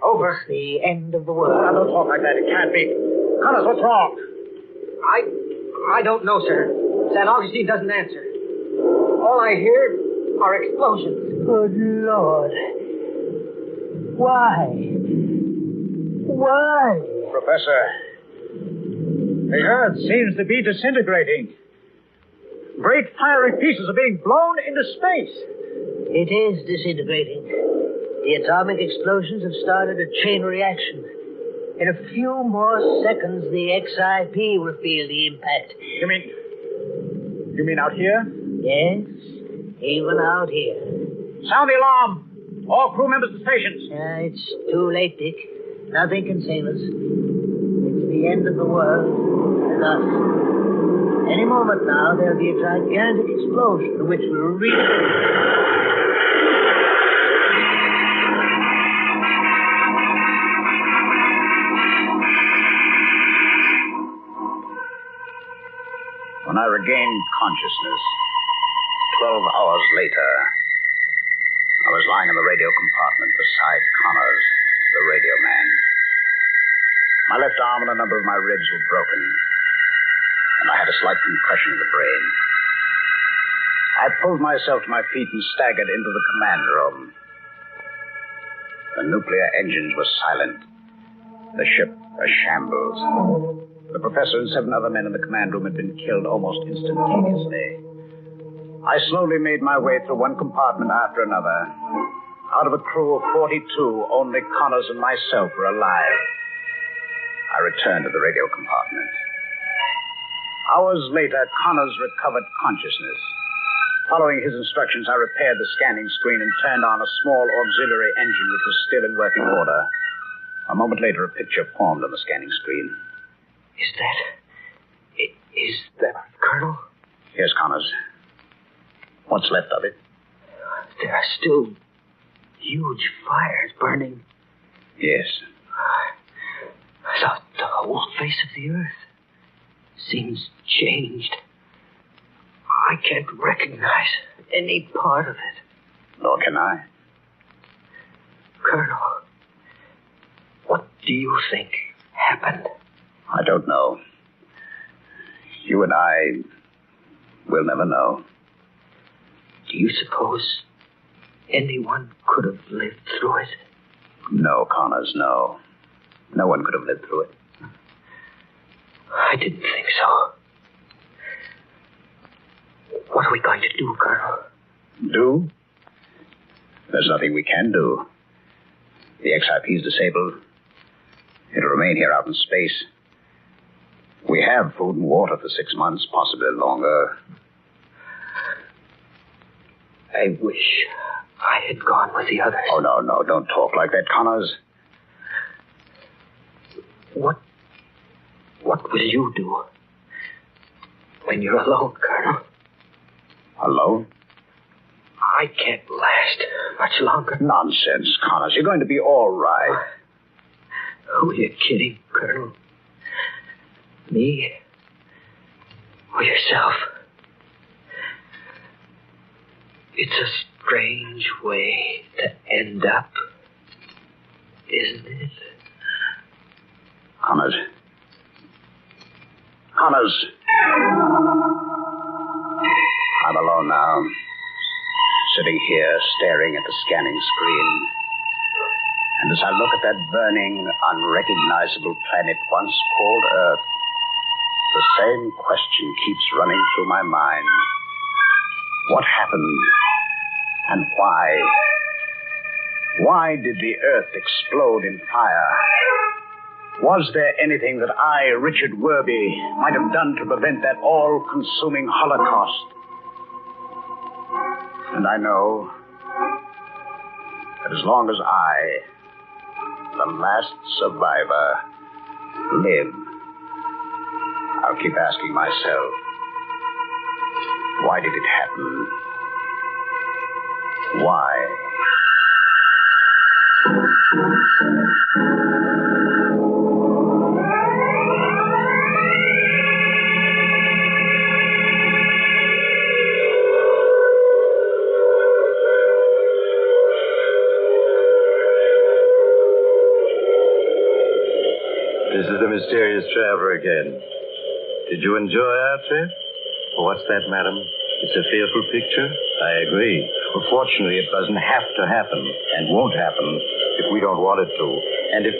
Speaker 13: Over.
Speaker 5: It's the end of the world.
Speaker 12: Now, don't talk like that. It can't be. Connors, what's wrong?
Speaker 13: I don't know, sir. San Augustine doesn't answer. All I hear are explosions.
Speaker 5: Good Lord. Why? Why?
Speaker 12: Professor, the Earth seems to be disintegrating. Great fiery pieces are being blown into space.
Speaker 5: It is disintegrating. The atomic explosions have started a chain reaction. In a few more seconds, the XIP will feel the impact.
Speaker 12: You mean out here?
Speaker 5: Yes, even out here.
Speaker 12: Sound the alarm. All crew members to stations.
Speaker 5: It's too late, Dick. Nothing can save us. It's the end of the world and us. Any moment now, there'll be a gigantic explosion which will reach...
Speaker 12: When I regained consciousness, 12 hours later, I was lying in the radio compartment beside Connors, the radio man. My left arm and a number of my ribs were broken, and I had a slight concussion of the brain. I pulled myself to my feet and staggered into the command room. The nuclear engines were silent. The ship a shambles. The professor and 7 other men in the command room had been killed almost instantaneously. I slowly made my way through one compartment after another. Out of a crew of 42, only Connors and myself were alive. I returned to the radio compartment. Hours later, Connors recovered consciousness. Following his instructions, I repaired the scanning screen and turned on a small auxiliary engine which was still in working order. A moment later, a picture formed on the scanning screen.
Speaker 5: Is that Colonel?
Speaker 12: Yes, Connors. What's left of it?
Speaker 5: There are still huge fires burning.
Speaker 12: Yes.
Speaker 5: The whole face of the Earth seems changed. I can't recognize any part of it.
Speaker 12: Nor can I.
Speaker 5: Colonel, what do you think happened?
Speaker 12: I don't know. You and I will never know.
Speaker 5: Do you suppose anyone could have lived through it?
Speaker 12: No, Connors, no. No one could have lived through it.
Speaker 5: I didn't think so. What are we going to do, Colonel?
Speaker 12: Do? There's nothing we can do. The XIP's disabled. It'll remain here out in space. We have food and water for 6 months, possibly longer.
Speaker 5: I wish I had gone with the others.
Speaker 12: Oh, no, don't talk like that, Connors.
Speaker 5: What will you do when you're alone, Colonel?
Speaker 12: Alone?
Speaker 5: I can't last much longer.
Speaker 12: Nonsense, Connors. You're going to be all right.
Speaker 5: Who are you kidding, Colonel? Me? Or yourself? It's a strange way to end up, isn't it?
Speaker 12: Connors. I'm alone now. Sitting here, staring at the scanning screen. And as I look at that burning, unrecognizable planet once called Earth, the same question keeps running through my mind. What happened? And why? Why did the Earth explode in fire? Was there anything that I, Richard Werby, might have done to prevent that all-consuming Holocaust? And I know that as long as I, the last survivor, live, I'll keep asking myself, why did it happen? Why?
Speaker 17: This is the mysterious traveler again. Did you enjoy our trip? What's that, madam? It's a fearful picture? I agree. But fortunately, it doesn't have to happen, and won't happen if we don't want it to. And if...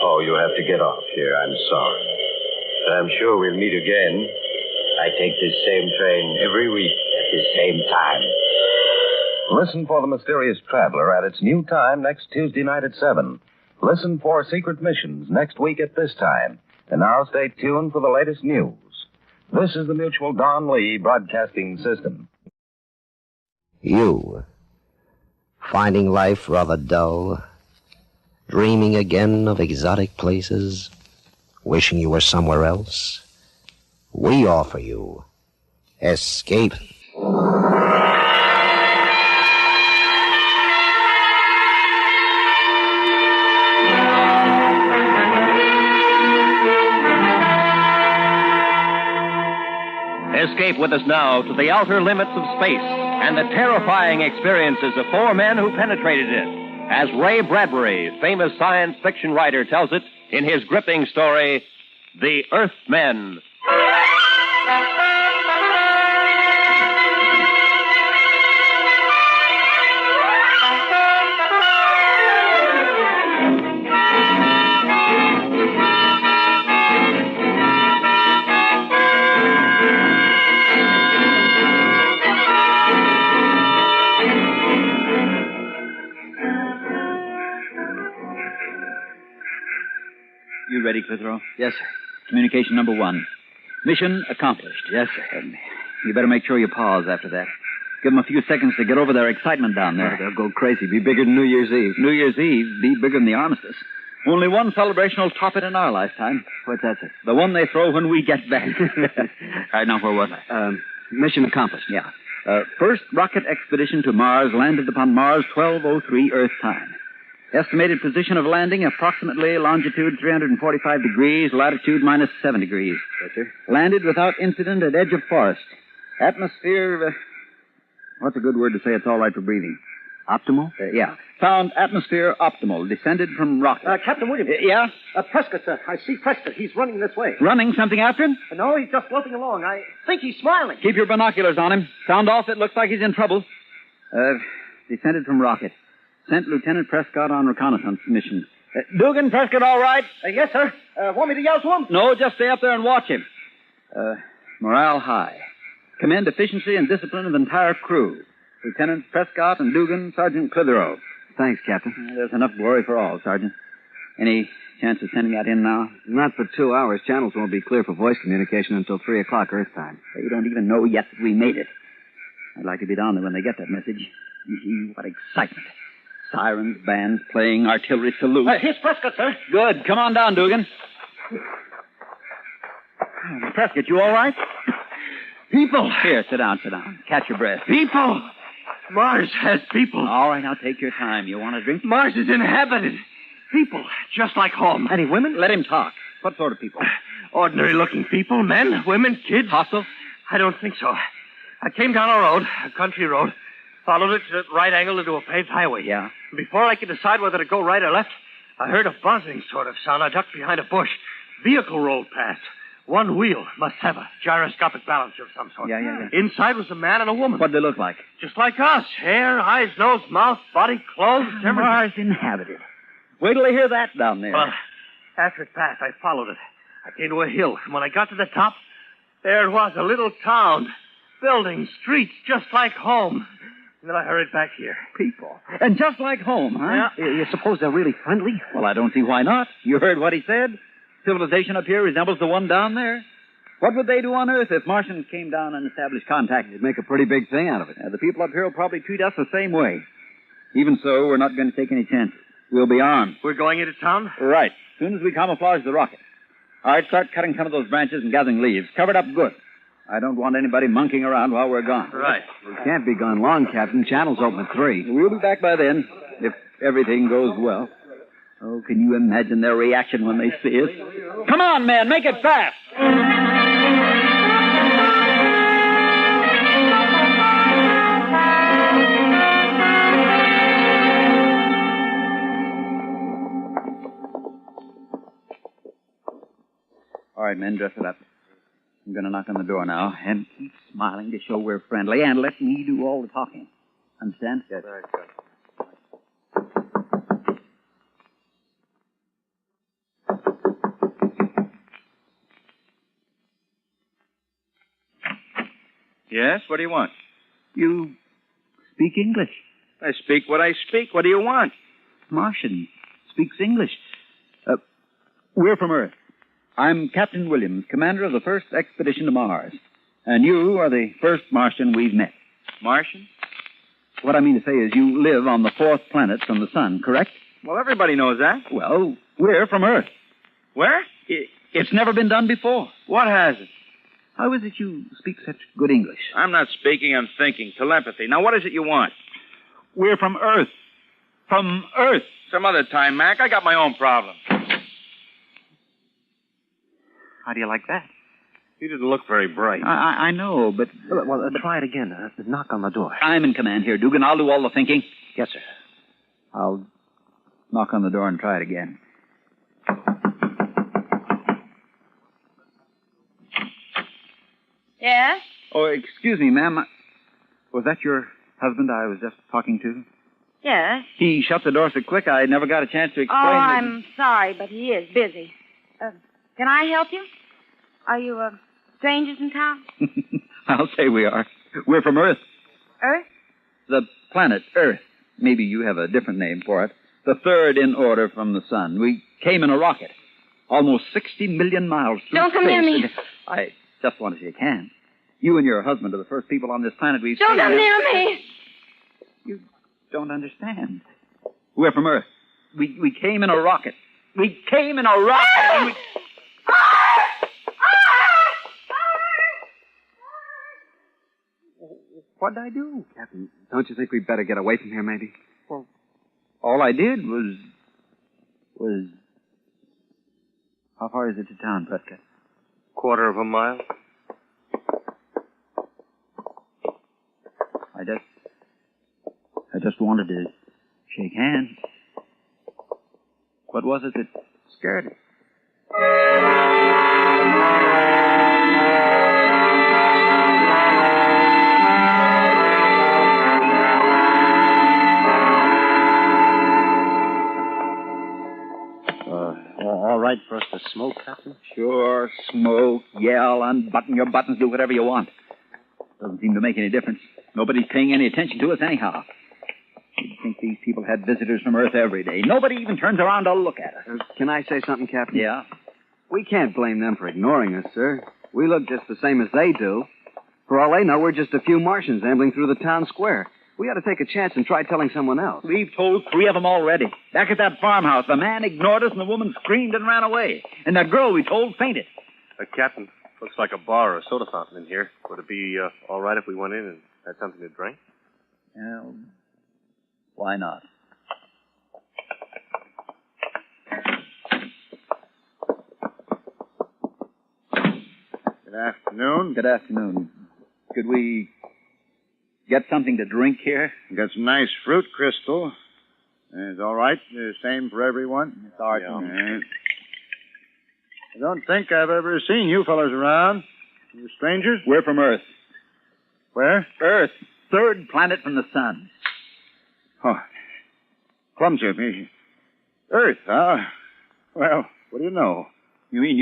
Speaker 17: Oh, you have to get off here. I'm sorry. But I'm sure we'll meet again. I take this same train every week at this same time.
Speaker 6: Listen for The Mysterious Traveler at its new time next Tuesday night at 7. Listen for Secret Missions next week at this time. And now stay tuned for the latest news. This is the Mutual Don Lee Broadcasting System.
Speaker 19: You, finding life rather dull, dreaming again of exotic places, wishing you were somewhere else? We offer you Escape.
Speaker 20: Escape with us now to the outer limits of space and the terrifying experiences of 4 men who penetrated it, as Ray Bradbury, famous science fiction writer, tells it in his gripping story, The Earthmen.
Speaker 21: You ready, Clitheroe? Yes, sir. Communication number 1. Mission accomplished. Yes, sir. You better make sure you pause after that. Give them a few seconds to get over their excitement down there. They'll go crazy. Be bigger than New Year's Eve. New Year's Eve? Be bigger than the armistice. Only one celebration will top it in our lifetime. What's that, sir? The one they throw when we get back. All right, now, where was I? Mission accomplished. Yeah. First rocket expedition to Mars landed upon Mars 12:03 Earth time. Estimated position of landing, approximately longitude 345 degrees, latitude -7 degrees. Yes, sir. Landed without incident at edge of forest. Atmosphere, what's a good word to say it's all right for breathing?
Speaker 22: Optimal?
Speaker 21: Yeah. Found atmosphere optimal. Descended from rocket.
Speaker 1: Captain Williams.
Speaker 21: Yeah?
Speaker 1: Prescott, sir. I see Prescott. He's running this way.
Speaker 21: Running something after him?
Speaker 1: No, he's just loping along. I think he's smiling.
Speaker 21: Keep your binoculars on him. Sound off. It looks like he's in trouble. Descended from rocket. Sent Lieutenant Prescott on reconnaissance mission. Dugan, Prescott all right?
Speaker 1: Yes, sir. Want me to yell to him?
Speaker 21: No, just stay up there and watch him. Morale high. Commend efficiency and discipline of the entire crew. Lieutenant Prescott and Dugan, Sergeant Clitheroe.
Speaker 22: Thanks, Captain.
Speaker 21: There's enough glory for all, Sergeant. Any chance of sending that in now?
Speaker 22: Not for 2 hours. Channels won't be clear for voice communication until 3 o'clock Earth time.
Speaker 21: They don't even know yet that we made it. I'd like to be down there when they get that message. What excitement. Sirens, bands playing, artillery salutes.
Speaker 1: Here's Prescott, sir.
Speaker 21: Good. Come on down, Dugan. Prescott, you all right?
Speaker 1: People.
Speaker 21: Here, sit down. Catch your breath.
Speaker 1: People. Mars has people.
Speaker 21: All right, now take your time. You want a drink?
Speaker 1: Mars is inhabited. People, just like home.
Speaker 21: Any women? Let him talk. What sort of people?
Speaker 1: Ordinary-looking people, men, women, kids.
Speaker 21: Hostile?
Speaker 1: I don't think so. I came down a road, a country road, followed it at right angle into a paved highway.
Speaker 21: Yeah?
Speaker 1: Before I could decide whether to go right or left, I heard a buzzing sort of sound. I ducked behind a bush. Vehicle rolled past. One wheel must have a gyroscopic balancer of some sort.
Speaker 21: Yeah.
Speaker 1: Inside was a man and a woman.
Speaker 21: What'd they look like?
Speaker 1: Just like us. Hair, eyes, nose, mouth, body, clothes, everything.
Speaker 21: Mars inhabited. Wait till they hear that down there.
Speaker 1: Well, after it passed, I followed it. I came to a hill, and when I got to the top, there it was, a little town. Buildings, streets, just like home. And then I hurried back here.
Speaker 21: People. And just like home, huh?
Speaker 1: Yeah.
Speaker 21: You suppose they're really friendly? Well, I don't see why not. You heard what he said. Civilization up here resembles the one down there. What would they do on Earth if Martians came down and established contact?
Speaker 22: They'd make a pretty big thing out of it.
Speaker 21: The people up here will probably treat us the same way. Even so, we're not going to take any chances. We'll be armed.
Speaker 1: We're going into town?
Speaker 21: Right. As soon as we camouflage the rocket. All right, start cutting some of those branches and gathering leaves. Cover it up good. I don't want anybody monkeying around while we're gone.
Speaker 1: Right.
Speaker 22: We can't be gone long, Captain. Channel's open at 3.
Speaker 21: We'll be back by then, if everything goes well. Oh, can you imagine their reaction when they see us? Come on, man, make it fast! All right, men, dress it up. I'm going to knock on the door now, and keep smiling to show we're friendly, and let me do all the talking. Understand?
Speaker 22: Yes.
Speaker 1: Very good.
Speaker 4: Yes, what do you want?
Speaker 21: You speak English.
Speaker 4: I speak what I speak. What do you want?
Speaker 21: Martian speaks English. We're from Earth. I'm Captain Williams, commander of the first expedition to Mars. And you are the first Martian we've met.
Speaker 4: Martian?
Speaker 21: What I mean to say is you live on the fourth planet from the sun, correct?
Speaker 4: Well, everybody knows that.
Speaker 21: Well, we're from Earth.
Speaker 4: Where?
Speaker 21: It's never been done before.
Speaker 4: What hasn't?
Speaker 21: How is it you speak such good English?
Speaker 4: I'm not speaking, I'm thinking. Telepathy. Now, what is it you want?
Speaker 21: We're from Earth. From Earth.
Speaker 4: Some other time, Mac. I got my own problem.
Speaker 21: How do you like that?
Speaker 4: You didn't look very bright.
Speaker 21: I know, but...
Speaker 22: Well, try it again. Knock on the door.
Speaker 21: I'm in command here, Dugan. I'll do all the thinking.
Speaker 22: Yes, sir.
Speaker 21: I'll knock on the door and try it again.
Speaker 15: Yes?
Speaker 21: Oh, excuse me, ma'am. Was that your husband I was just talking to?
Speaker 15: Yes.
Speaker 21: He shut the door so quick I never got a chance to explain.
Speaker 15: Oh, I'm sorry, but he is busy. Can I help you? Are you, strangers in town?
Speaker 21: I'll say we are. We're from Earth.
Speaker 15: Earth?
Speaker 21: The planet Earth. Maybe you have a different name for it. The third in order from the sun. We came in a rocket. Almost 60 million miles through
Speaker 15: Don't come near me.
Speaker 21: I just want to see you can. You and your husband are the first people on this planet we've
Speaker 15: Don't
Speaker 21: seen.
Speaker 15: come near me.
Speaker 21: You don't understand. We're from Earth. We came in a rocket. We came in a rocket. And we...
Speaker 22: What'd I do? Captain, don't you think we'd better get away from here, maybe?
Speaker 21: Well, all I did was... How far is it to town, Prescott?
Speaker 1: Quarter of a mile.
Speaker 21: I just wanted to shake hands. What was it that scared you?
Speaker 1: All right for us to smoke, Captain?
Speaker 21: Sure, smoke, yell, unbutton your buttons, do whatever you want. Doesn't seem to make any difference. Nobody's paying any attention to us anyhow. You'd think these people had visitors from Earth every day. Nobody even turns around to look at us.
Speaker 7: Can I say something, Captain?
Speaker 21: Yeah?
Speaker 7: We can't blame them for ignoring us, sir. We look just the same as they do. For all they know, we're just a few Martians ambling through the town square. We ought to take a chance and try telling someone else.
Speaker 21: We've told 3 of them already. Back at that farmhouse, the man ignored us and the woman screamed and ran away. And that girl we told fainted.
Speaker 1: Captain, looks like a bar or a soda fountain in here. Would it be all right if we went in and had something to drink?
Speaker 21: Well, why not?
Speaker 12: Good afternoon.
Speaker 21: Good afternoon. Could we get something to drink here?
Speaker 12: Got some nice fruit crystal. It's all right. The same for everyone.
Speaker 21: Sorry.
Speaker 12: I don't think I've ever seen you fellas around. You strangers?
Speaker 21: We're from Earth.
Speaker 12: Where?
Speaker 21: Earth. 3rd planet from the sun.
Speaker 12: Oh, clumsy of me. Earth, huh? Well, what do you know?
Speaker 21: You mean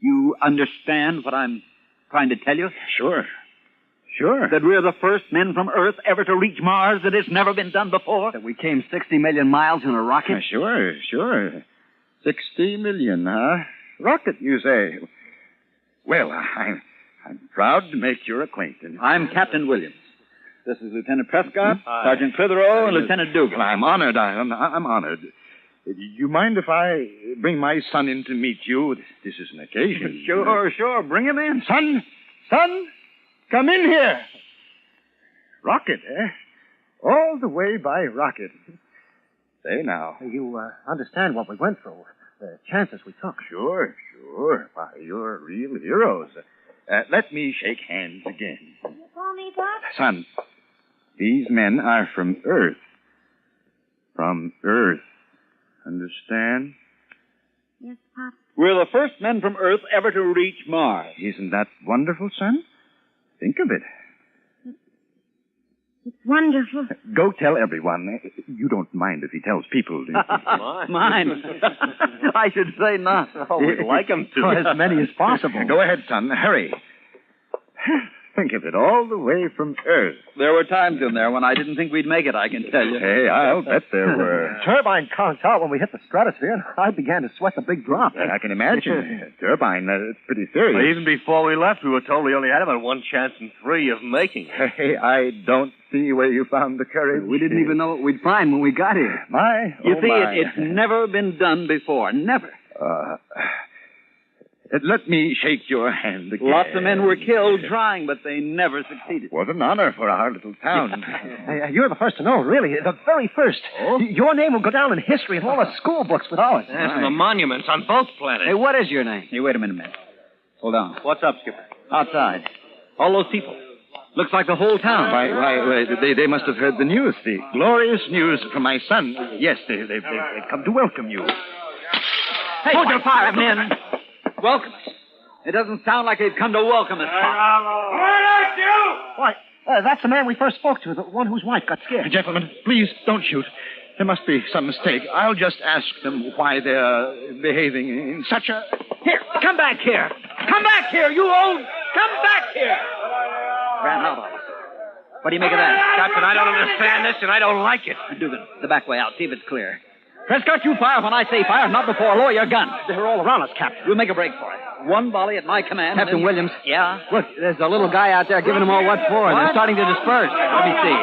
Speaker 21: you understand what I'm trying to tell you?
Speaker 12: Sure. Sure.
Speaker 21: That we're the first men from Earth ever to reach Mars, that it's never been done before?
Speaker 7: That we came 60 million miles in a rocket?
Speaker 12: Sure. 60 million, huh? Rocket, you say? Well, I'm proud to make your acquaintance.
Speaker 21: I'm Captain Williams. This is Lieutenant Prescott, Sergeant Clitheroe, and Lieutenant Dougal.
Speaker 12: I'm honored. I'm honored. You mind if I bring my son in to meet you? This is an occasion.
Speaker 21: Sure. Bring him in.
Speaker 12: Son, come in here. Rocket, eh? All the way by rocket. Say now.
Speaker 1: You understand what we went through, the chances we took.
Speaker 12: Sure. Why, you're real heroes. Let me shake hands again.
Speaker 15: You call me, Pop?
Speaker 12: Son, these men are from Earth. From Earth. Understand?
Speaker 15: Yes, Pop.
Speaker 21: We're the first men from Earth ever to reach Mars.
Speaker 12: Isn't that wonderful, son? Think of it.
Speaker 15: It's wonderful.
Speaker 12: Go tell everyone. You don't mind if he tells people, do you?
Speaker 21: Mine. I should say not.
Speaker 1: Oh, we'd like him to.
Speaker 7: Oh, as many as possible.
Speaker 12: Go ahead, son. Hurry. Think of it, all the way from Earth.
Speaker 21: There were times in there when I didn't think we'd make it, I can tell you.
Speaker 12: Hey, I'll bet there were.
Speaker 1: Turbine conked out when we hit the stratosphere, and I began to sweat the big drop.
Speaker 12: I can imagine. Turbine, it's pretty serious.
Speaker 1: Well, even before we left, we were told we only had about 1 chance in 3 of making it.
Speaker 12: Hey, I don't see where you found the courage.
Speaker 7: We didn't even know what we'd find when we got here.
Speaker 21: You see, it's never been done before. Never.
Speaker 12: Let me shake your hand again.
Speaker 21: Lots of men were killed trying, but they never succeeded.
Speaker 12: What an honor for our little town.
Speaker 1: You're the first to know, really. The very first.
Speaker 21: Oh?
Speaker 1: Your name will go down in history in all the school books with ours.
Speaker 21: Yes, and the monuments on both planets.
Speaker 7: Hey, what is your name?
Speaker 21: Hey, wait a minute. Hold on.
Speaker 1: What's up, Skipper?
Speaker 21: Outside. All those people. Looks like the whole town.
Speaker 12: Why, they must have heard the news, the glorious news from my son. Yes, they've come to welcome you.
Speaker 21: Hey, hold your fire, men. Welcome us. It doesn't sound like they've come to welcome us.
Speaker 1: Why, that's the man we first spoke to, the one whose wife got scared.
Speaker 12: Gentlemen, please don't shoot. There must be some mistake. I'll just ask them why they're behaving in such a...
Speaker 21: Here, come back here. Come back here, you old... Come back here. Ran out on us. What do you make of that?
Speaker 1: Captain, I don't understand this, and I don't like it.
Speaker 21: Dugan, the back way out. See if it's clear. Prescott, you fire when I say fire, not before. Lower your gun.
Speaker 1: They're all around us, Captain.
Speaker 21: We'll make a break for it. 1 volley at my command.
Speaker 7: Captain Williams.
Speaker 21: Yeah?
Speaker 7: Look, there's a little guy out there giving them all what for. They're starting to disperse. Let me see.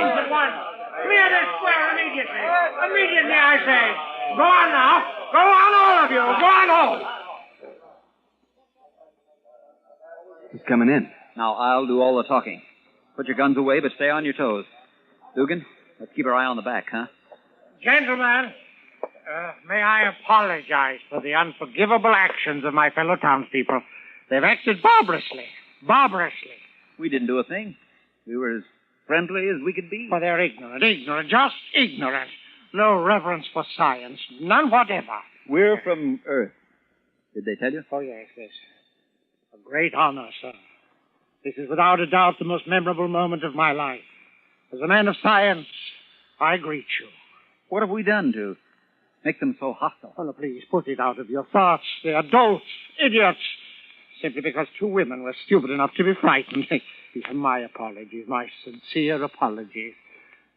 Speaker 2: Clear this square immediately. Immediately, I say. Go on now. Go on, all of you. Go on home.
Speaker 7: He's coming in.
Speaker 21: Now, I'll do all the talking. Put your guns away, but stay on your toes. Dugan, let's keep our eye on the back, huh?
Speaker 2: Gentlemen, may I apologize for the unforgivable actions of my fellow townspeople. They've acted barbarously.
Speaker 21: We didn't do a thing. We were as friendly as we could be.
Speaker 3: Well, they're ignorant, just ignorant. No reverence for science, none whatever.
Speaker 21: We're from Earth. Did they tell you?
Speaker 3: Oh, yes. A great honor, sir. This is without a doubt the most memorable moment of my life. As a man of science, I greet you.
Speaker 21: What have we done to make them so hostile?
Speaker 3: Oh, no, please, put it out of your thoughts. They're dolts, idiots. Simply because two women were stupid enough to be frightened. My apologies, my sincere apologies.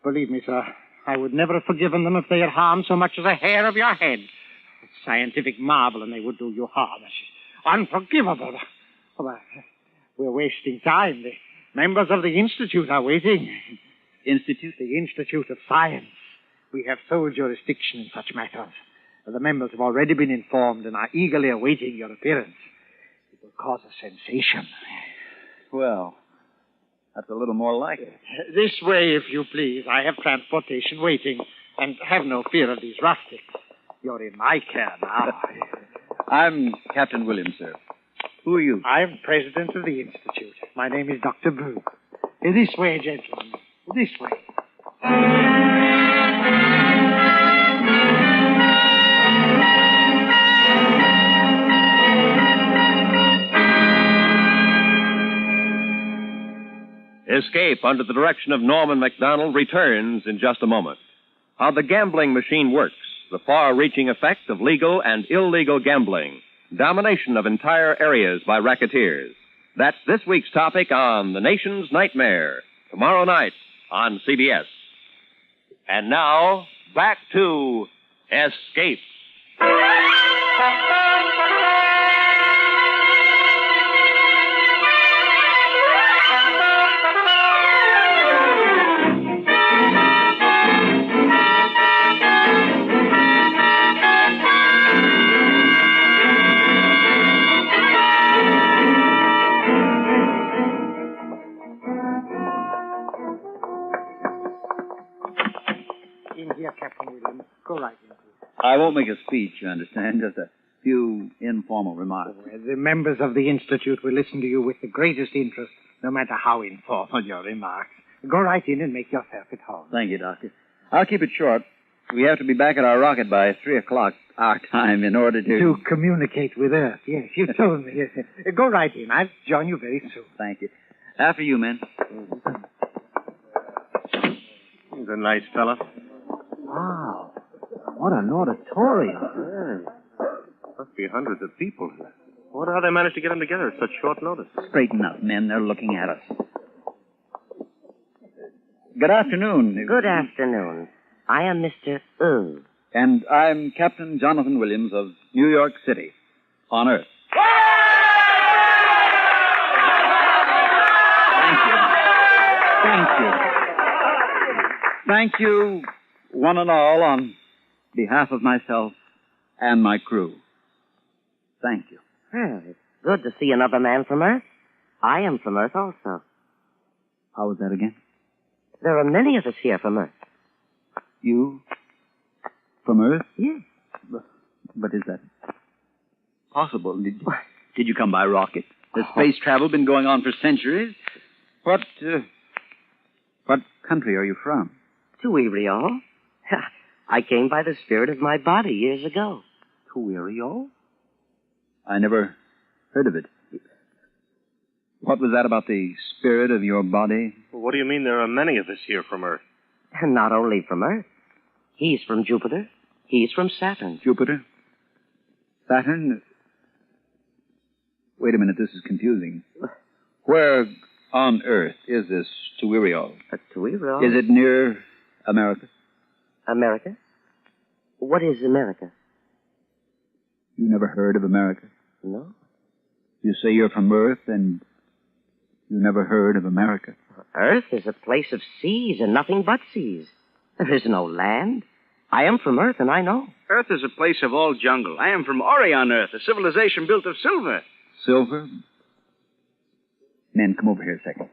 Speaker 3: Believe me, sir, I would never have forgiven them if they had harmed so much as a hair of your head. It's scientific marvel, and they would do you harm. It's unforgivable. Oh, we're wasting time. The members of the Institute are waiting.
Speaker 21: Institute?
Speaker 3: The Institute of Science. We have sole jurisdiction in such matters. The members have already been informed and are eagerly awaiting your appearance. It will cause a sensation.
Speaker 21: Well, that's a little more like it.
Speaker 3: This way, if you please. I have transportation waiting. And have no fear of these rustics. You're in my care now.
Speaker 21: I'm Captain Williams, sir. Who are you?
Speaker 3: I'm president of the Institute. My name is Dr. Boo. This way, gentlemen. This way.
Speaker 20: Escape under the direction of Norman MacDonald returns in just a moment. How the gambling machine works, the far-reaching effect of legal and illegal gambling, domination of entire areas by racketeers. That's this week's topic on The Nation's Nightmare, tomorrow night on CBS. And now, back to Escape.
Speaker 3: Captain Williams. Go right in, please.
Speaker 21: I won't make a speech, you understand. Just a few informal remarks.
Speaker 3: The members of the Institute will listen to you with the greatest interest, no matter how informal your remarks. Go right in and make yourself at home.
Speaker 21: Thank you, Doctor. I'll keep it short. We have to be back at our rocket by 3 o'clock our time in order to...
Speaker 3: To communicate with Earth, yes. You told me, yes. Go right in. I'll join you very soon.
Speaker 21: Thank you. After you, men.
Speaker 1: He's a nice fella.
Speaker 3: Wow. What an auditorium.
Speaker 1: Yeah. Must be hundreds of people here. I wonder how they managed to get them together at such short notice.
Speaker 21: Straighten up, men. They're looking at us. Good afternoon.
Speaker 9: Good afternoon. I am Mr.
Speaker 21: And I'm Captain Jonathan Williams of New York City, on Earth. Thank you. Thank you, one and all, on behalf of myself and my crew. Thank you.
Speaker 9: Well, it's good to see another man from Earth. I am from Earth also.
Speaker 21: How was that again?
Speaker 9: There are many of us here from Earth.
Speaker 21: You? From Earth?
Speaker 9: Yes.
Speaker 21: But is that possible? Did you come by rocket? Has space travel been going on for centuries? What country are you from?
Speaker 9: Tuiriol. I came by the spirit of my body years ago.
Speaker 21: Tuiriol? I never heard of it. What was that about the spirit of your body?
Speaker 1: Well, what do you mean there are many of us here from Earth?
Speaker 9: Not only from Earth. He's from Jupiter. He's from Saturn.
Speaker 21: Jupiter? Saturn? Wait a minute, this is confusing. Where on Earth is this Tuiriol?
Speaker 9: Tuiriol?
Speaker 21: Is it near America?
Speaker 9: America? What is America?
Speaker 21: You never heard of America?
Speaker 9: No.
Speaker 21: You say you're from Earth and you never heard of America?
Speaker 9: Earth is a place of seas and nothing but seas. There is no land. I am from Earth, and I know.
Speaker 4: Earth is a place of all jungle. I am from Orion Earth, a civilization built of silver.
Speaker 21: Silver? Men, come over here a second.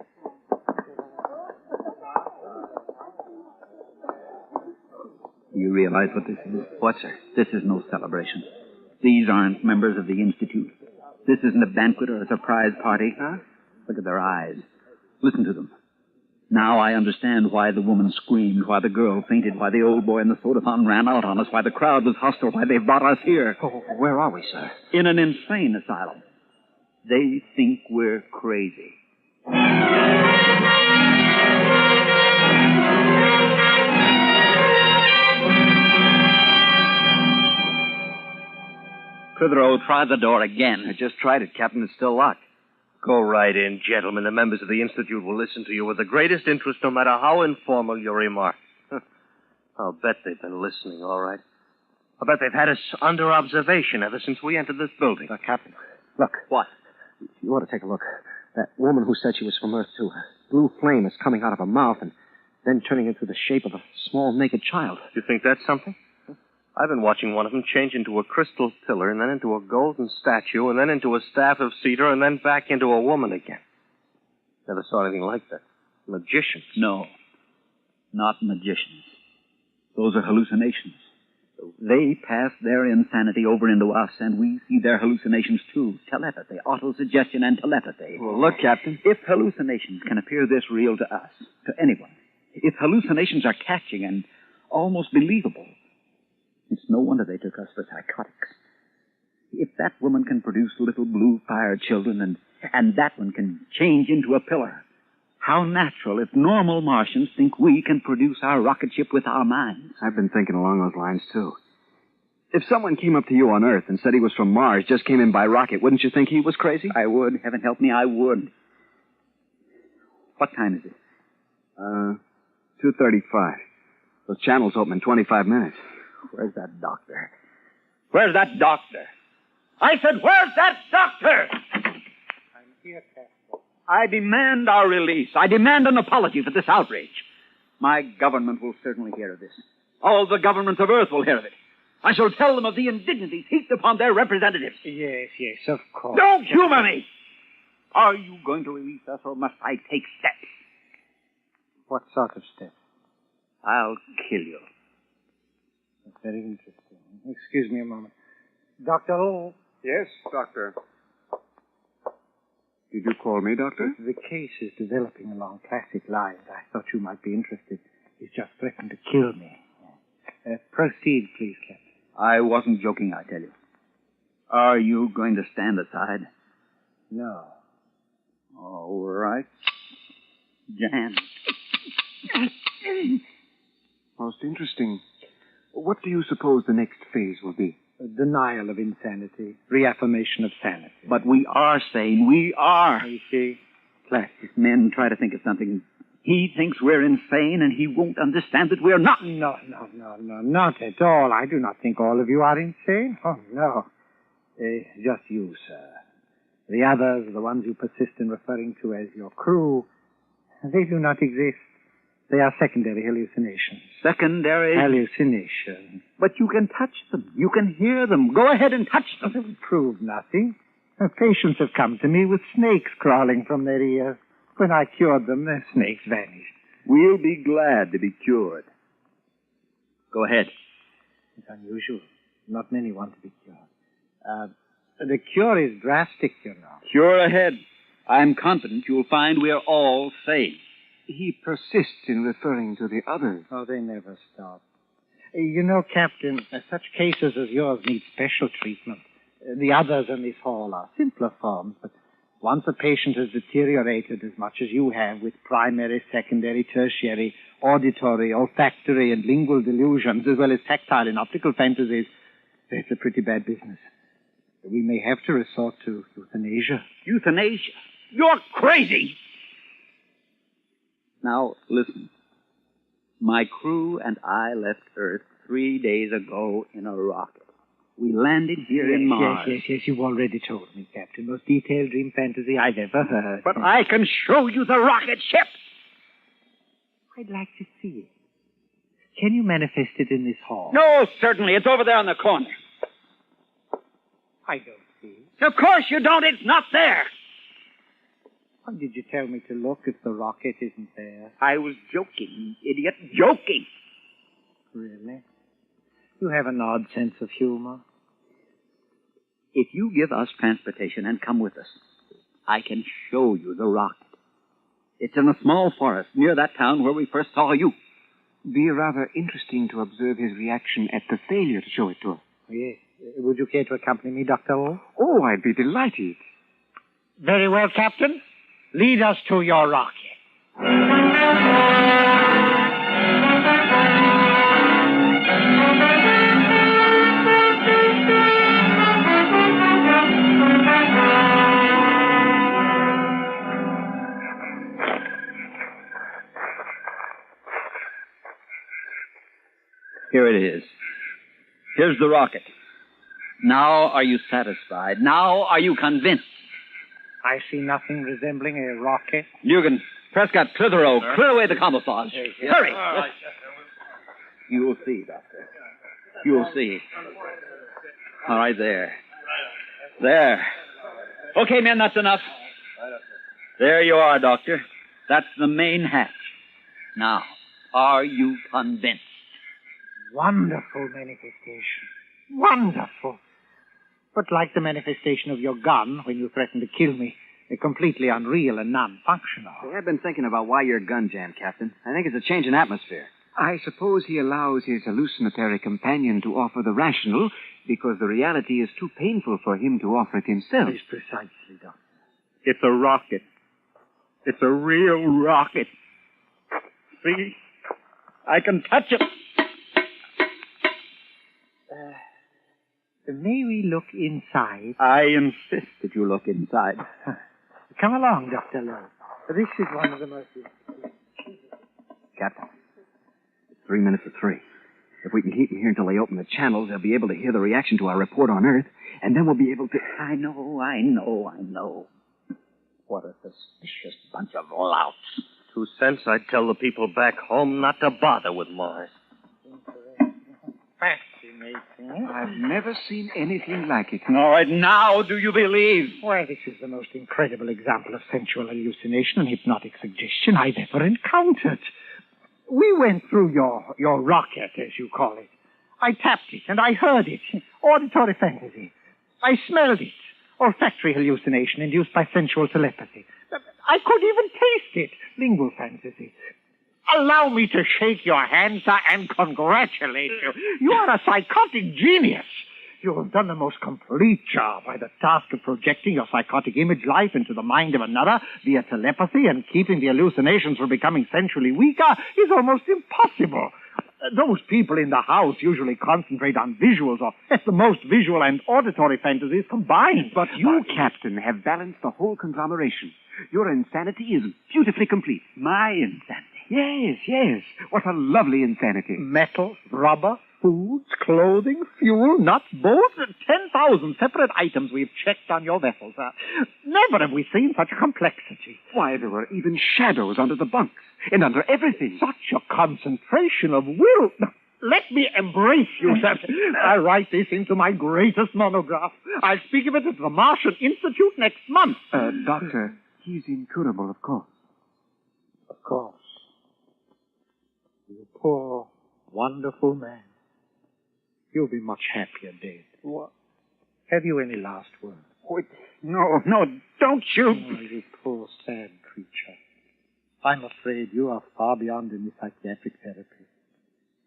Speaker 21: You realize what this is? What, sir? This is no celebration. These aren't members of the Institute. This isn't a banquet or a surprise party. Huh? Look at their eyes. Listen to them. Now I understand why the woman screamed, why the girl fainted, why the old boy in the soda fountain ran out on us, why the crowd was hostile, why they brought us here.
Speaker 7: Oh, where are we, sir?
Speaker 21: In an insane asylum. They think we're crazy. Clitheroe, try the door again.
Speaker 7: I just tried it, Captain. It's still locked.
Speaker 1: Go right in, gentlemen. The members of the Institute will listen to you with the greatest interest, no matter how informal your remarks. I'll bet they've been listening, all right. I'll bet they've had us under observation ever since we entered this building.
Speaker 7: Captain, look.
Speaker 21: What?
Speaker 7: You ought to take a look. That woman who said she was from Earth, too. A blue flame is coming out of her mouth and then turning into the shape of a small naked child.
Speaker 1: You think that's something? I've been watching one of them change into a crystal pillar and then into a golden statue and then into a staff of cedar and then back into a woman again. Never saw anything like that. Magicians.
Speaker 21: No, not magicians. Those are hallucinations. They pass their insanity over into us, and we see their hallucinations, too. Telepathy, autosuggestion, and telepathy.
Speaker 7: Well, look, Captain.
Speaker 21: If hallucinations can appear this real to us, to anyone, if hallucinations are catching and almost believable, it's no wonder they took us for psychotics. If that woman can produce little blue fire children and that one can change into a pillar, how natural if normal Martians think we can produce our rocket ship with our minds.
Speaker 7: I've been thinking along those lines, too. If someone came up to you on Earth and said he was from Mars, just came in by rocket, wouldn't you think he was crazy?
Speaker 21: I would. Heaven help me, I would. What time is it?
Speaker 7: 2:35. Those channels open in 25 minutes.
Speaker 21: Where's that doctor? Where's that doctor? I said, where's that doctor?
Speaker 3: I'm here, Captain.
Speaker 21: I demand our release. I demand an apology for this outrage. My government will certainly hear of this. All the governments of Earth will hear of it. I shall tell them of the indignities heaped upon their representatives.
Speaker 3: Yes, of course.
Speaker 21: Don't humor me! Are you going to release us, or must I take steps?
Speaker 3: What sort of steps?
Speaker 21: I'll kill you.
Speaker 3: That's very interesting. Excuse me a moment. Dr. O.
Speaker 8: Yes, Doctor. Did you call me, Doctor?
Speaker 3: The case is developing along classic lines. I thought you might be interested. He's just threatened to kill me. Proceed, please, Captain.
Speaker 21: I wasn't joking, I tell you. Are you going to stand aside?
Speaker 3: No.
Speaker 21: All right. Jan.
Speaker 8: Most interesting. What do you suppose the next phase will be?
Speaker 3: Denial of insanity. Reaffirmation of sanity.
Speaker 21: But we are sane. We are.
Speaker 3: You see?
Speaker 21: Plastic men try to think of something. He thinks we're insane, and he won't understand that we're not.
Speaker 3: No, not at all. I do not think all of you are insane. Oh, no. Just you, sir. The others, the ones you persist in referring to as your crew, they do not exist. They are secondary hallucinations.
Speaker 21: Secondary?
Speaker 3: Hallucinations.
Speaker 21: But you can touch them. You can hear them. Go ahead and touch them.
Speaker 3: They will prove nothing. Patients have come to me with snakes crawling from their ears. When I cured them, their snakes vanished.
Speaker 21: We'll be glad to be cured. Go ahead.
Speaker 3: It's unusual. Not many want to be cured. The cure is drastic, you know.
Speaker 21: Cure ahead. I'm confident you'll find we're all sane.
Speaker 8: He persists in referring to the others.
Speaker 3: Oh, they never stop. You know, Captain, such cases as yours need special treatment. The others in this hall are simpler forms, but once a patient has deteriorated as much as you have with primary, secondary, tertiary, auditory, olfactory, and lingual delusions, as well as tactile and optical fantasies, it's a pretty bad business. We may have to resort to euthanasia.
Speaker 21: Euthanasia? You're crazy! Now, listen. My crew and I left Earth 3 days ago in a rocket. We landed here in Mars.
Speaker 3: Yes, you've already told me, Captain. Most detailed dream fantasy I've ever heard.
Speaker 21: But I can show you the rocket ship!
Speaker 3: I'd like to see it. Can you manifest it in this hall?
Speaker 21: No, certainly. It's over there on the corner.
Speaker 3: I don't see it.
Speaker 21: Of course you don't. It's not there.
Speaker 3: Why did you tell me to look if the rocket isn't there?
Speaker 21: I was joking, you idiot. Joking.
Speaker 3: Really? You have an odd sense of humor.
Speaker 21: If you give us transportation and come with us, I can show you the rocket. It's in a small forest near that town where we first saw you.
Speaker 8: Be rather interesting to observe his reaction at the failure to show it to us.
Speaker 3: Yes. Would you care to accompany me, Dr. O?
Speaker 8: Oh, I'd be delighted.
Speaker 3: Very well, Captain. Lead us to your rocket.
Speaker 21: Here it is. Here's the rocket. Now are you satisfied? Now are you convinced?
Speaker 3: I see nothing resembling a rocket.
Speaker 21: Nugent, Prescott, Clitheroe, clear away the camouflage. Hurry! You'll see, Doctor. You'll see. All right, there. There. Okay, men, that's enough. There you are, Doctor. That's the main hatch. Now, are you convinced?
Speaker 3: Wonderful manifestation. Wonderful. But like the manifestation of your gun when you threatened to kill me, completely unreal and non-functional.
Speaker 7: I've been thinking about why your gun jammed, Captain. I think it's a change in atmosphere.
Speaker 8: I suppose he allows his hallucinatory companion to offer the rational because the reality is too painful for him to offer it himself.
Speaker 3: Yes, precisely, Doctor.
Speaker 10: It's a rocket. It's a real rocket. See? I can touch it.
Speaker 3: May we look inside?
Speaker 10: I insist that you look inside.
Speaker 3: Come along, Dr. Lowe. This is one of the most...
Speaker 7: Captain, it's 3 minutes to 3. If we can keep them here until they open the channels, they'll be able to hear the reaction to our report on Earth, and then we'll be able to...
Speaker 21: I know. What a suspicious bunch of louts.
Speaker 1: 2 cents, I'd tell the people back home not to bother with Mars.
Speaker 3: Fascinating.
Speaker 8: I've never seen anything like it.
Speaker 10: All right, now do you believe?
Speaker 3: Well, this is the most incredible example of sensual hallucination and hypnotic suggestion I've ever encountered. We went through your rocket, as you call it. I tapped it, and I heard it. Auditory fantasy. I smelled it. Olfactory hallucination induced by sensual telepathy. I could even taste it. Lingual fantasy. Allow me to shake your hand, sir, and congratulate you. You are a psychotic genius. You have done the most complete job by the task of projecting your psychotic image life into the mind of another via telepathy, and keeping the hallucinations from becoming sensually weaker is almost impossible. Those people in the house usually concentrate on visuals, or at the most visual and auditory fantasies combined.
Speaker 8: But you, Captain, have balanced the whole conglomeration. Your insanity is beautifully complete.
Speaker 21: My insanity?
Speaker 8: Yes. What a lovely insanity.
Speaker 3: Metal, rubber, foods, clothing, fuel, nuts, bolts, 10,000 separate items we've checked on your vessel, sir. Never have we seen such complexity.
Speaker 8: Why, there were even shadows under the bunks and under everything.
Speaker 3: Such a concentration of will. Let me embrace you, sir. I'll write this into my greatest monograph. I'll speak of it at the Martian Institute next month.
Speaker 8: Doctor, he's incurable, of course.
Speaker 3: Of course. You poor, wonderful man. You'll be much happier dead. What? Have you any last words?
Speaker 10: No, don't shoot.
Speaker 3: Oh, you poor, sad creature. I'm afraid you are far beyond any psychiatric therapy.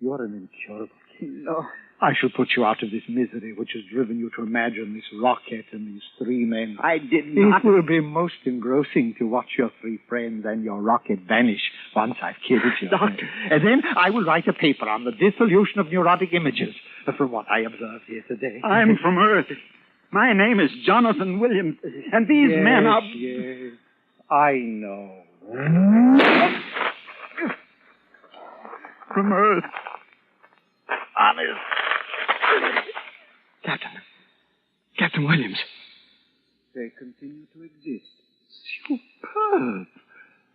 Speaker 3: You are an incurable case.
Speaker 10: No.
Speaker 3: I shall put you out of this misery which has driven you to imagine this rocket and these 3 men.
Speaker 10: I did not.
Speaker 3: It will be most engrossing to watch your 3 friends and your rocket vanish once I've killed you.
Speaker 10: Doctor.
Speaker 3: And then I will write a paper on the dissolution of neurotic images from what I observed here today.
Speaker 10: I'm from Earth. My name is Jonathan Williams, and these men are...
Speaker 3: Yes, I know.
Speaker 10: From Earth. Honest.
Speaker 8: Captain Williams.
Speaker 3: They continue to exist. Superb.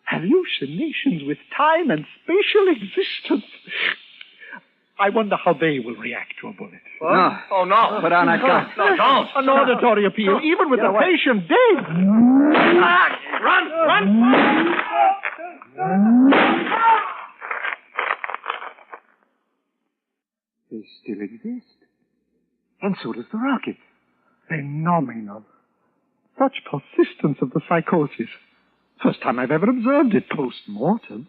Speaker 3: Hallucinations with time and spatial existence. I wonder how they will react to a bullet.
Speaker 1: What? No. Oh, no.
Speaker 7: Put on that gun.
Speaker 1: No, don't.
Speaker 3: An auditory appeal, even with the patient dead.
Speaker 1: Run!
Speaker 8: They still exist. And so does the rocket.
Speaker 3: Phenomenal. Such persistence of the psychosis.
Speaker 10: First time I've ever observed it post-mortem.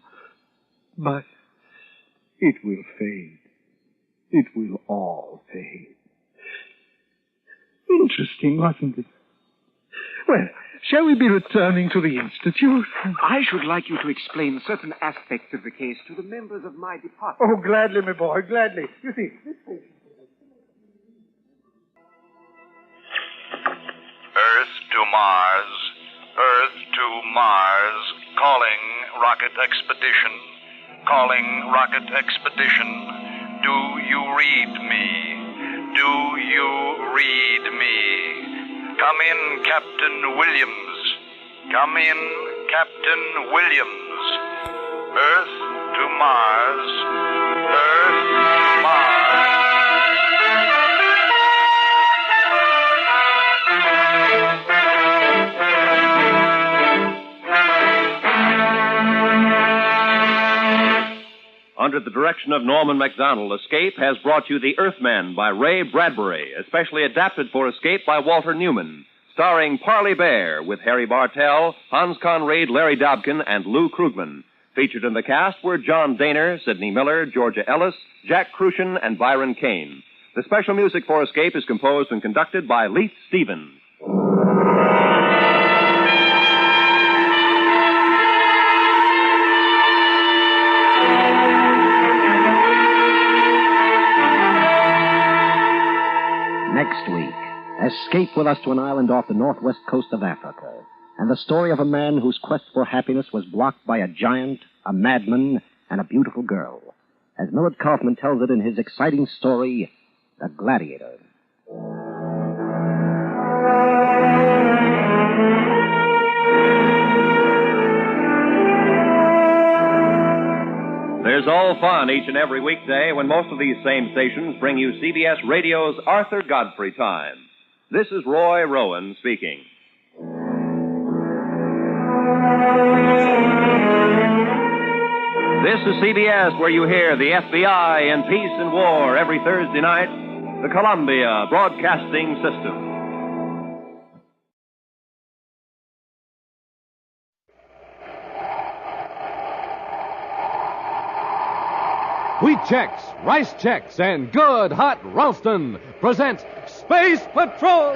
Speaker 10: But it will fade. It will all fade. Interesting, wasn't it? Well, shall we be returning to the Institute?
Speaker 8: I should like you to explain certain aspects of the case to the members of my department.
Speaker 10: Oh, gladly, my boy, gladly. You see, this patient...
Speaker 11: Earth to Mars. Earth to Mars. Calling rocket expedition. Calling rocket expedition. Do you read me? Do you read me? Come in, Captain Williams. Come in, Captain Williams. Earth to Mars. Earth to Mars.
Speaker 20: Under the direction of Norman MacDonald, Escape has brought you The Earthman by Ray Bradbury, especially adapted for Escape by Walter Newman, starring Parley Bear with Harry Bartell, Hans Conried, Larry Dobkin, and Lou Krugman. Featured in the cast were John Daner, Sidney Miller, Georgia Ellis, Jack Crucian, and Byron Kane. The special music for Escape is composed and conducted by Leith Stevens.
Speaker 19: Next week, escape with us to an island off the northwest coast of Africa, and the story of a man whose quest for happiness was blocked by a giant, a madman, and a beautiful girl, as Millard Kaufman tells it in his exciting story, The Gladiator.
Speaker 20: There's all fun each and every weekday when most of these same stations bring you CBS Radio's Arthur Godfrey Time. This is Roy Rowan speaking. This is CBS, where you hear the FBI in Peace and War every Thursday night, the Columbia Broadcasting System.
Speaker 16: Wheat Chex, Rice Chex, and Good Hot Ralston present Space Patrol!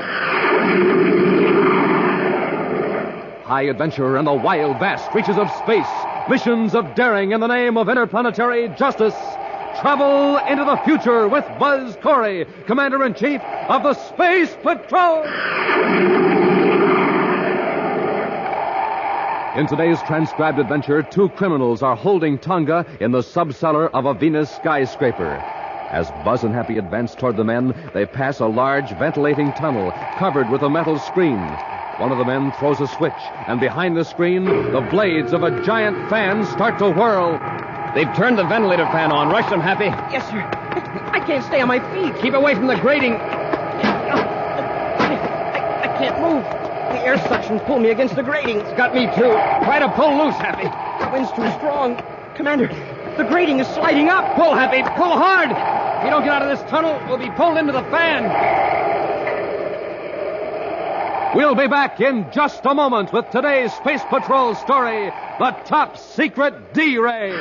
Speaker 16: High adventure in the wild, vast reaches of space. Missions of daring in the name of interplanetary justice. Travel into the future with Buzz Corey, Commander-in-Chief of the Space Patrol! In today's transcribed adventure, two criminals are holding Tonga in the subcellar of a Venus skyscraper. As Buzz and Happy advance toward the men, they pass a large ventilating tunnel covered with a metal screen. One of the men throws a switch, and behind the screen, the blades of a giant fan start to whirl.
Speaker 18: They've turned the ventilator fan on. Rush them, Happy.
Speaker 23: Yes, sir. I can't stay on my feet.
Speaker 18: Keep away from the grating.
Speaker 23: I can't move. The air suction's pulled me against the grating.
Speaker 18: It's got me, too. Try to pull loose, Happy.
Speaker 23: The wind's too strong. Commander, the grating is sliding up.
Speaker 18: Pull, Happy. Pull hard. If you don't get out of this tunnel, we'll be pulled into the fan.
Speaker 16: We'll be back in just a moment with today's Space Patrol story, The Top Secret D-Ray.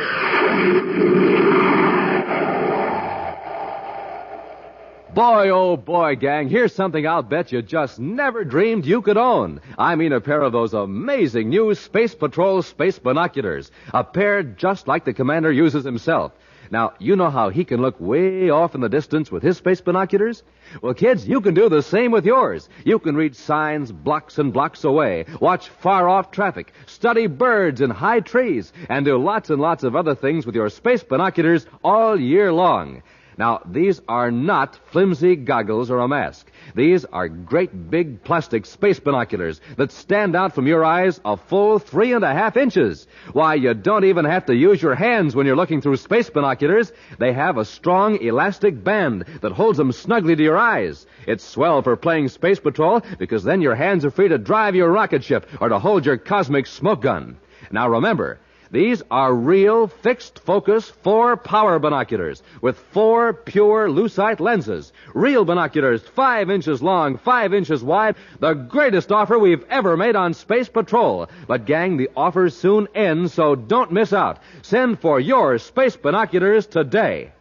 Speaker 16: Boy, oh boy, gang, here's something I'll bet you just never dreamed you could own. I mean a pair of those amazing new Space Patrol space binoculars. A pair just like the commander uses himself. Now, you know how he can look way off in the distance with his space binoculars? Well, kids, you can do the same with yours. You can read signs blocks and blocks away, watch far-off traffic, study birds in high trees, and do lots and lots of other things with your space binoculars all year long. Now, these are not flimsy goggles or a mask. These are great big plastic space binoculars that stand out from your eyes a full 3.5 inches. Why, you don't even have to use your hands when you're looking through space binoculars. They have a strong elastic band that holds them snugly to your eyes. It's swell for playing Space Patrol because then your hands are free to drive your rocket ship or to hold your cosmic smoke gun. Now remember, These are real fixed-focus 4-power binoculars with 4 pure lucite lenses. Real binoculars 5 inches long, 5 inches wide. The greatest offer we've ever made on Space Patrol. But, gang, the offer soon ends, so don't miss out. Send for your space binoculars today.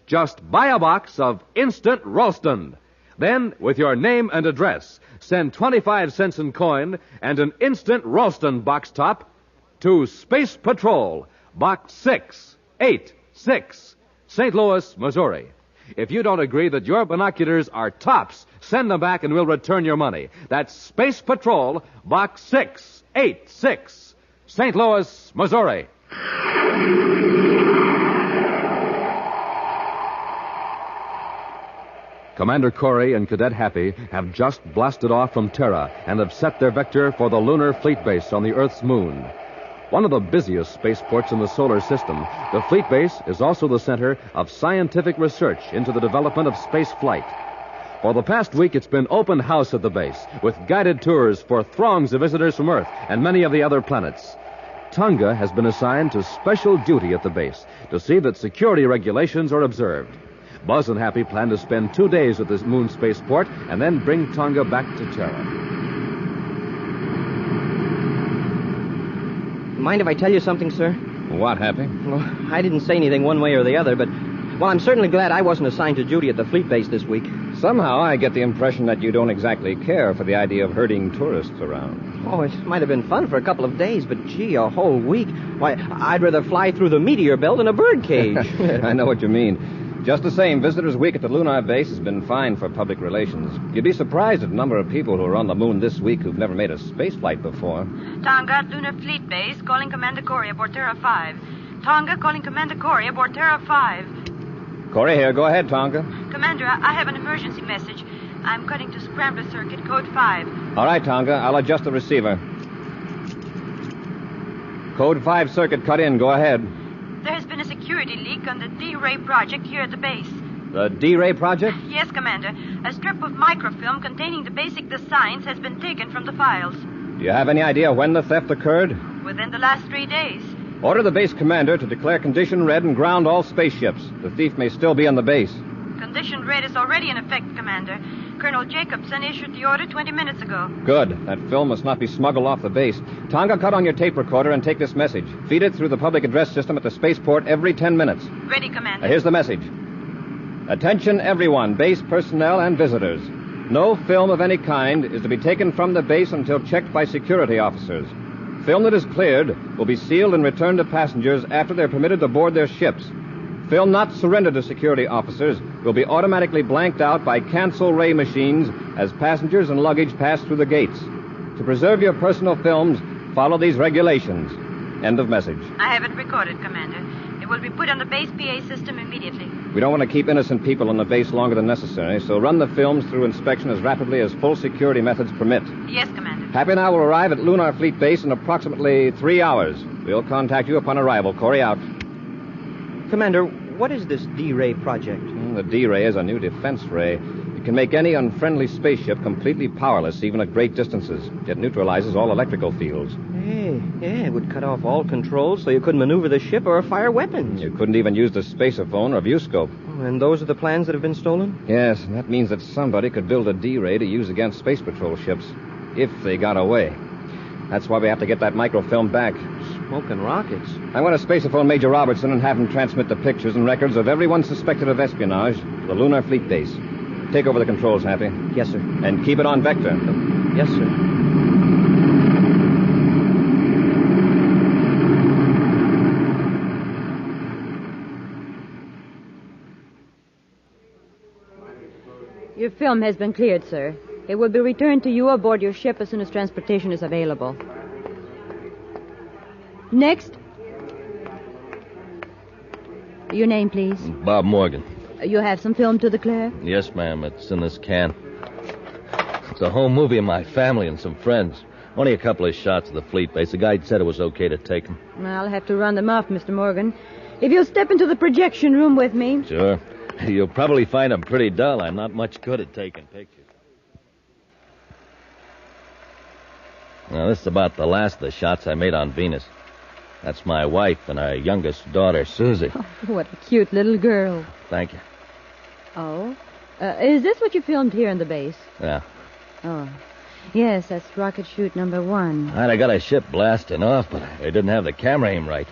Speaker 16: Just buy a box of Instant Ralston. Then, with your name and address, send 25 cents in coin and an Instant Ralston box top to Space Patrol, Box 686, St. Louis, Missouri. If you don't agree that your binoculars are tops, send them back and we'll return your money. That's Space Patrol, Box 686, St. Louis, Missouri. Commander Corey and Cadet Happy have just blasted off from Terra and have set their vector for the lunar fleet base on the Earth's moon. One of the busiest spaceports in the solar system, the fleet base is also the center of scientific research into the development of space flight. For the past week, it's been open house at the base, with guided tours for throngs of visitors from Earth and many of the other planets. Tonga has been assigned to special duty at the base to see that security regulations are observed. Buzz and Happy plan to spend 2 days at this moon spaceport and then bring Tonga back to Terra.
Speaker 23: Mind if I tell you something, sir?
Speaker 18: What, Happy?
Speaker 23: Well, I didn't say anything one way or the other, but, well, I'm certainly glad I wasn't assigned to duty at the fleet base this week.
Speaker 18: Somehow I get the impression that you don't exactly care for the idea of herding tourists around.
Speaker 23: Oh, it might have been fun for a couple of days, but, gee, a whole week. Why, I'd rather fly through the meteor belt in a birdcage.
Speaker 18: I know what you mean. Just the same, Visitors Week at the lunar base has been fine for public relations. You'd be surprised at the number of people who are on the moon this week who've never made a space flight before.
Speaker 5: Tonga, Lunar Fleet Base, calling Commander Corey aboard Terra 5. Tonga, calling Commander Corey aboard Terra 5.
Speaker 18: Corey here. Go ahead, Tonga.
Speaker 5: Commander, I have an emergency message. I'm cutting to Scrambler Circuit, code 5.
Speaker 18: All right, Tonga. I'll adjust the receiver. Code 5 circuit cut in. Go ahead.
Speaker 5: There has been a security leak on the D-Ray project here at the base.
Speaker 18: The D-Ray project?
Speaker 5: Yes, Commander. A strip of microfilm containing the basic designs has been taken from the files.
Speaker 18: Do you have any idea when the theft occurred?
Speaker 5: Within the last 3 days.
Speaker 18: Order the base commander to declare condition red and ground all spaceships. The thief may still be on the base.
Speaker 5: Condition red is already in effect, Commander. Colonel Jacobson issued the order 20 minutes ago.
Speaker 18: Good. That film must not be smuggled off the base. Tonga, cut on your tape recorder and take this message. Feed it through the public address system at the spaceport every 10 minutes.
Speaker 5: Ready, Commander.
Speaker 18: Here's the message. Attention, everyone, base personnel and visitors. No film of any kind is to be taken from the base until checked by security officers. Film that is cleared will be sealed and returned to passengers after they're permitted to board their ships. Film not surrendered to security officers will be automatically blanked out by cancel ray machines as passengers and luggage pass through the gates. To preserve your personal films, follow these regulations. End of message.
Speaker 5: I have it recorded, Commander. It will be put on the base PA system immediately.
Speaker 18: We don't want to keep innocent people on the base longer than necessary, so run the films through inspection as rapidly as full security methods permit.
Speaker 5: Yes, Commander.
Speaker 18: Happy and I will arrive at Lunar Fleet Base in approximately 3 hours. We'll contact you upon arrival. Corey out.
Speaker 23: Commander, what is this D-Ray project?
Speaker 18: The D-Ray is a new defense ray. It can make any unfriendly spaceship completely powerless, even at great distances. It neutralizes all electrical fields.
Speaker 23: Yeah, it would cut off all controls so you couldn't maneuver the ship or fire weapons.
Speaker 18: You couldn't even use the spaceophone or viewscope.
Speaker 23: And those are the plans that have been stolen?
Speaker 18: Yes, and that means that somebody could build a D-Ray to use against Space Patrol ships, if they got away. That's why we have to get that microfilm back.
Speaker 23: Smoking rockets.
Speaker 18: I want to spaceophone Major Robertson and have him transmit the pictures and records of everyone suspected of espionage to the Lunar Fleet Base. Take over the controls, Happy.
Speaker 23: Yes, sir.
Speaker 18: And keep it on vector.
Speaker 23: Yes, sir.
Speaker 13: Your film has been cleared, sir. It will be returned to you aboard your ship as soon as transportation is available. Next. Your name, please.
Speaker 14: Bob Morgan.
Speaker 13: You have some film to declare?
Speaker 14: Yes, ma'am. It's in this can. It's a home movie of my family and some friends. Only a couple of shots of the fleet base. The guide said it was okay to take them.
Speaker 13: I'll have to run them off, Mr. Morgan. If you'll step into the projection room with me.
Speaker 14: Sure. You'll probably find them pretty dull. I'm not much good at taking pictures. Now, this is about the last of the shots I made on Venus. That's my wife and our youngest daughter, Susie.
Speaker 13: Oh, what a cute little girl.
Speaker 14: Thank you.
Speaker 13: Oh? Is this what you filmed here in the base?
Speaker 14: Yeah.
Speaker 13: Oh. Yes, that's rocket chute number 1.
Speaker 14: I got a ship blasting off, but I didn't have the camera aim right.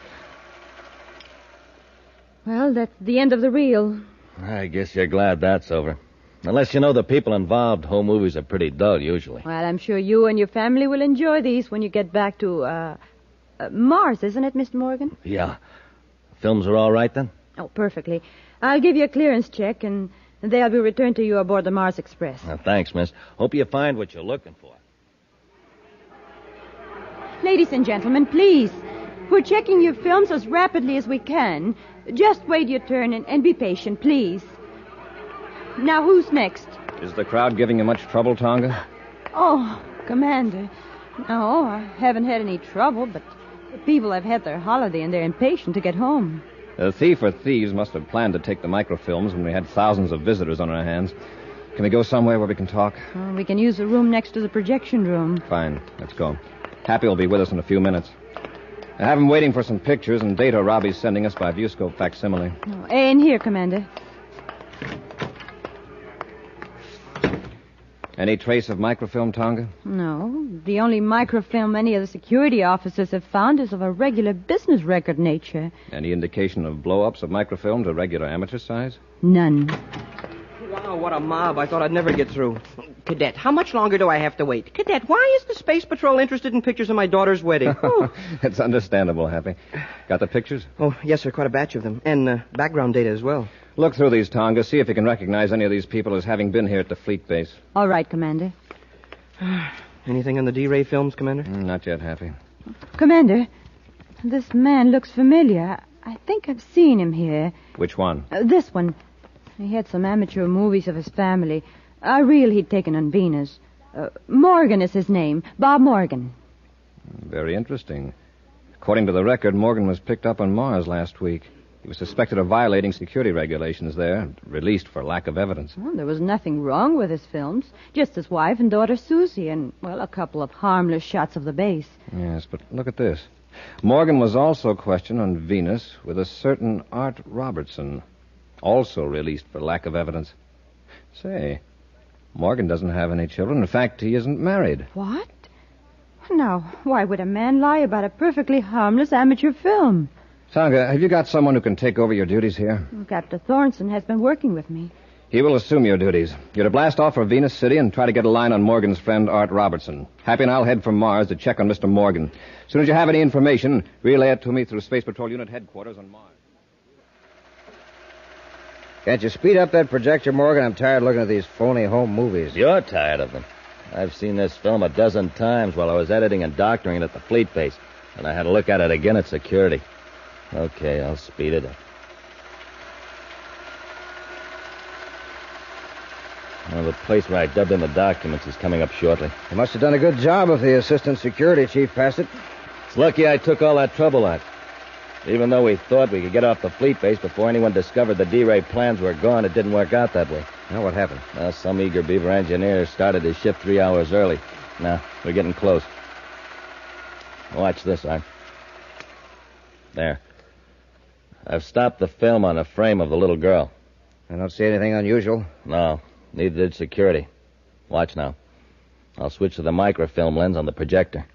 Speaker 13: Well, that's the end of the reel.
Speaker 14: I guess you're glad that's over. Unless you know the people involved, home movies are pretty dull, usually.
Speaker 13: Well, I'm sure you and your family will enjoy these when you get back to, Mars, isn't it, Mr. Morgan?
Speaker 14: Yeah. Films are all right, then?
Speaker 13: Oh, perfectly. I'll give you a clearance check, and they'll be returned to you aboard the Mars Express.
Speaker 14: Thanks, miss. Hope you find what you're looking for.
Speaker 13: Ladies and gentlemen, please. We're checking your films as rapidly as we can. Just wait your turn and be patient, please. Now, who's next?
Speaker 18: Is the crowd giving you much trouble, Tonga?
Speaker 13: Oh, Commander. No, I haven't had any trouble, but the people have had their holiday and they're impatient to get home.
Speaker 18: The thief or thieves must have planned to take the microfilms when we had thousands of visitors on our hands. Can we go somewhere where we can talk?
Speaker 13: We can use the room next to the projection room.
Speaker 18: Fine. Let's go. Happy will be with us in a few minutes. I have him waiting for some pictures and data Robbie's sending us by viewscope facsimile.
Speaker 13: Oh, in here, Commander.
Speaker 18: Any trace of microfilm, Tonga?
Speaker 13: No. The only microfilm any of the security officers have found is of a regular business record nature.
Speaker 18: Any indication of blow-ups of microfilm to regular amateur size?
Speaker 13: None.
Speaker 23: Wow, what a mob. I thought I'd never get through. Cadet, how much longer do I have to wait? Cadet, why is the Space Patrol interested in pictures of my daughter's wedding? Oh.
Speaker 18: It's understandable, Happy. Got the pictures?
Speaker 23: Oh, yes, sir, quite a batch of them. And background data as well.
Speaker 18: Look through these, Tonga. See if you can recognize any of these people as having been here at the fleet base.
Speaker 13: All right, Commander.
Speaker 23: Anything on the D-Ray films, Commander?
Speaker 18: Not yet, Happy.
Speaker 13: Commander, this man looks familiar. I think I've seen him here.
Speaker 18: Which one?
Speaker 13: This one. He had some amateur movies of his family. A reel he'd taken on Venus. Morgan is his name. Bob Morgan.
Speaker 18: Very interesting. According to the record, Morgan was picked up on Mars last week. He was suspected of violating security regulations there and released for lack of evidence.
Speaker 13: Well, there was nothing wrong with his films. Just his wife and daughter Susie and, well, a couple of harmless shots of the base.
Speaker 18: Yes, but look at this. Morgan was also questioned on Venus with a certain Art Robertson, also released for lack of evidence. Say, Morgan doesn't have any children. In fact, he isn't married.
Speaker 13: What? Now, why would a man lie about a perfectly harmless amateur film?
Speaker 18: Tonga, have you got someone who can take over your duties here?
Speaker 13: Captain Thornton has been working with me.
Speaker 18: He will assume your duties. You're to blast off for Venus City and try to get a line on Morgan's friend, Art Robertson. Happy and I'll head for Mars to check on Mr. Morgan. As soon as you have any information, relay it to me through Space Patrol Unit headquarters on Mars.
Speaker 6: Can't you speed up that projector, Morgan? I'm tired looking at these phony home movies.
Speaker 14: You're tired of them. I've seen this film a dozen times while I was editing and doctoring it at the fleet base, and I had to look at it again at security. Okay, I'll speed it up. Well, the place where I dubbed in the documents is coming up shortly.
Speaker 6: You must have done a good job if the assistant security chief passed it.
Speaker 14: It's lucky I took all that trouble out. Even though we thought we could get off the fleet base before anyone discovered the D-Ray plans were gone, it didn't work out that way.
Speaker 6: Now, what happened?
Speaker 14: Well, some eager beaver engineer started his shift 3 hours early. Now, we're getting close. Watch this, Art. There. I've stopped the film on a frame of the little girl.
Speaker 6: I don't see anything unusual.
Speaker 14: No, neither did security. Watch now. I'll switch to the microfilm lens on the projector.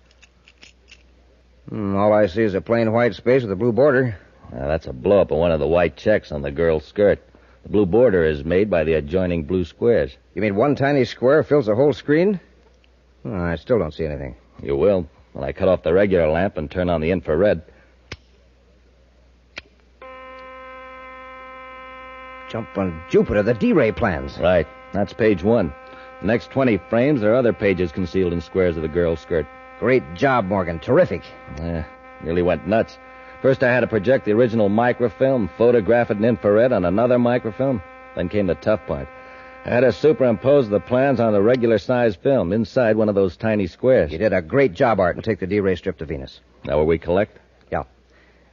Speaker 6: All I see is a plain white space with a blue border.
Speaker 14: That's a blow-up of one of the white checks on the girl's skirt. The blue border is made by the adjoining blue squares.
Speaker 6: You mean one tiny square fills the whole screen? I still don't see anything.
Speaker 14: You will when I cut off the regular lamp and turn on the infrared.
Speaker 6: Jump on Jupiter, the D-Ray plans.
Speaker 14: Right. That's page 1. The next 20 frames, there are other pages concealed in squares of the girl's skirt.
Speaker 6: Great job, Morgan. Terrific.
Speaker 14: Nearly went nuts. First I had to project the original microfilm, photograph it in infrared on another microfilm. Then came the tough part. I had to superimpose the plans on a regular-sized film inside one of those tiny squares.
Speaker 6: You did a great job, Art, and take the D-Ray strip to Venus.
Speaker 14: Now where we collect?
Speaker 6: Yeah.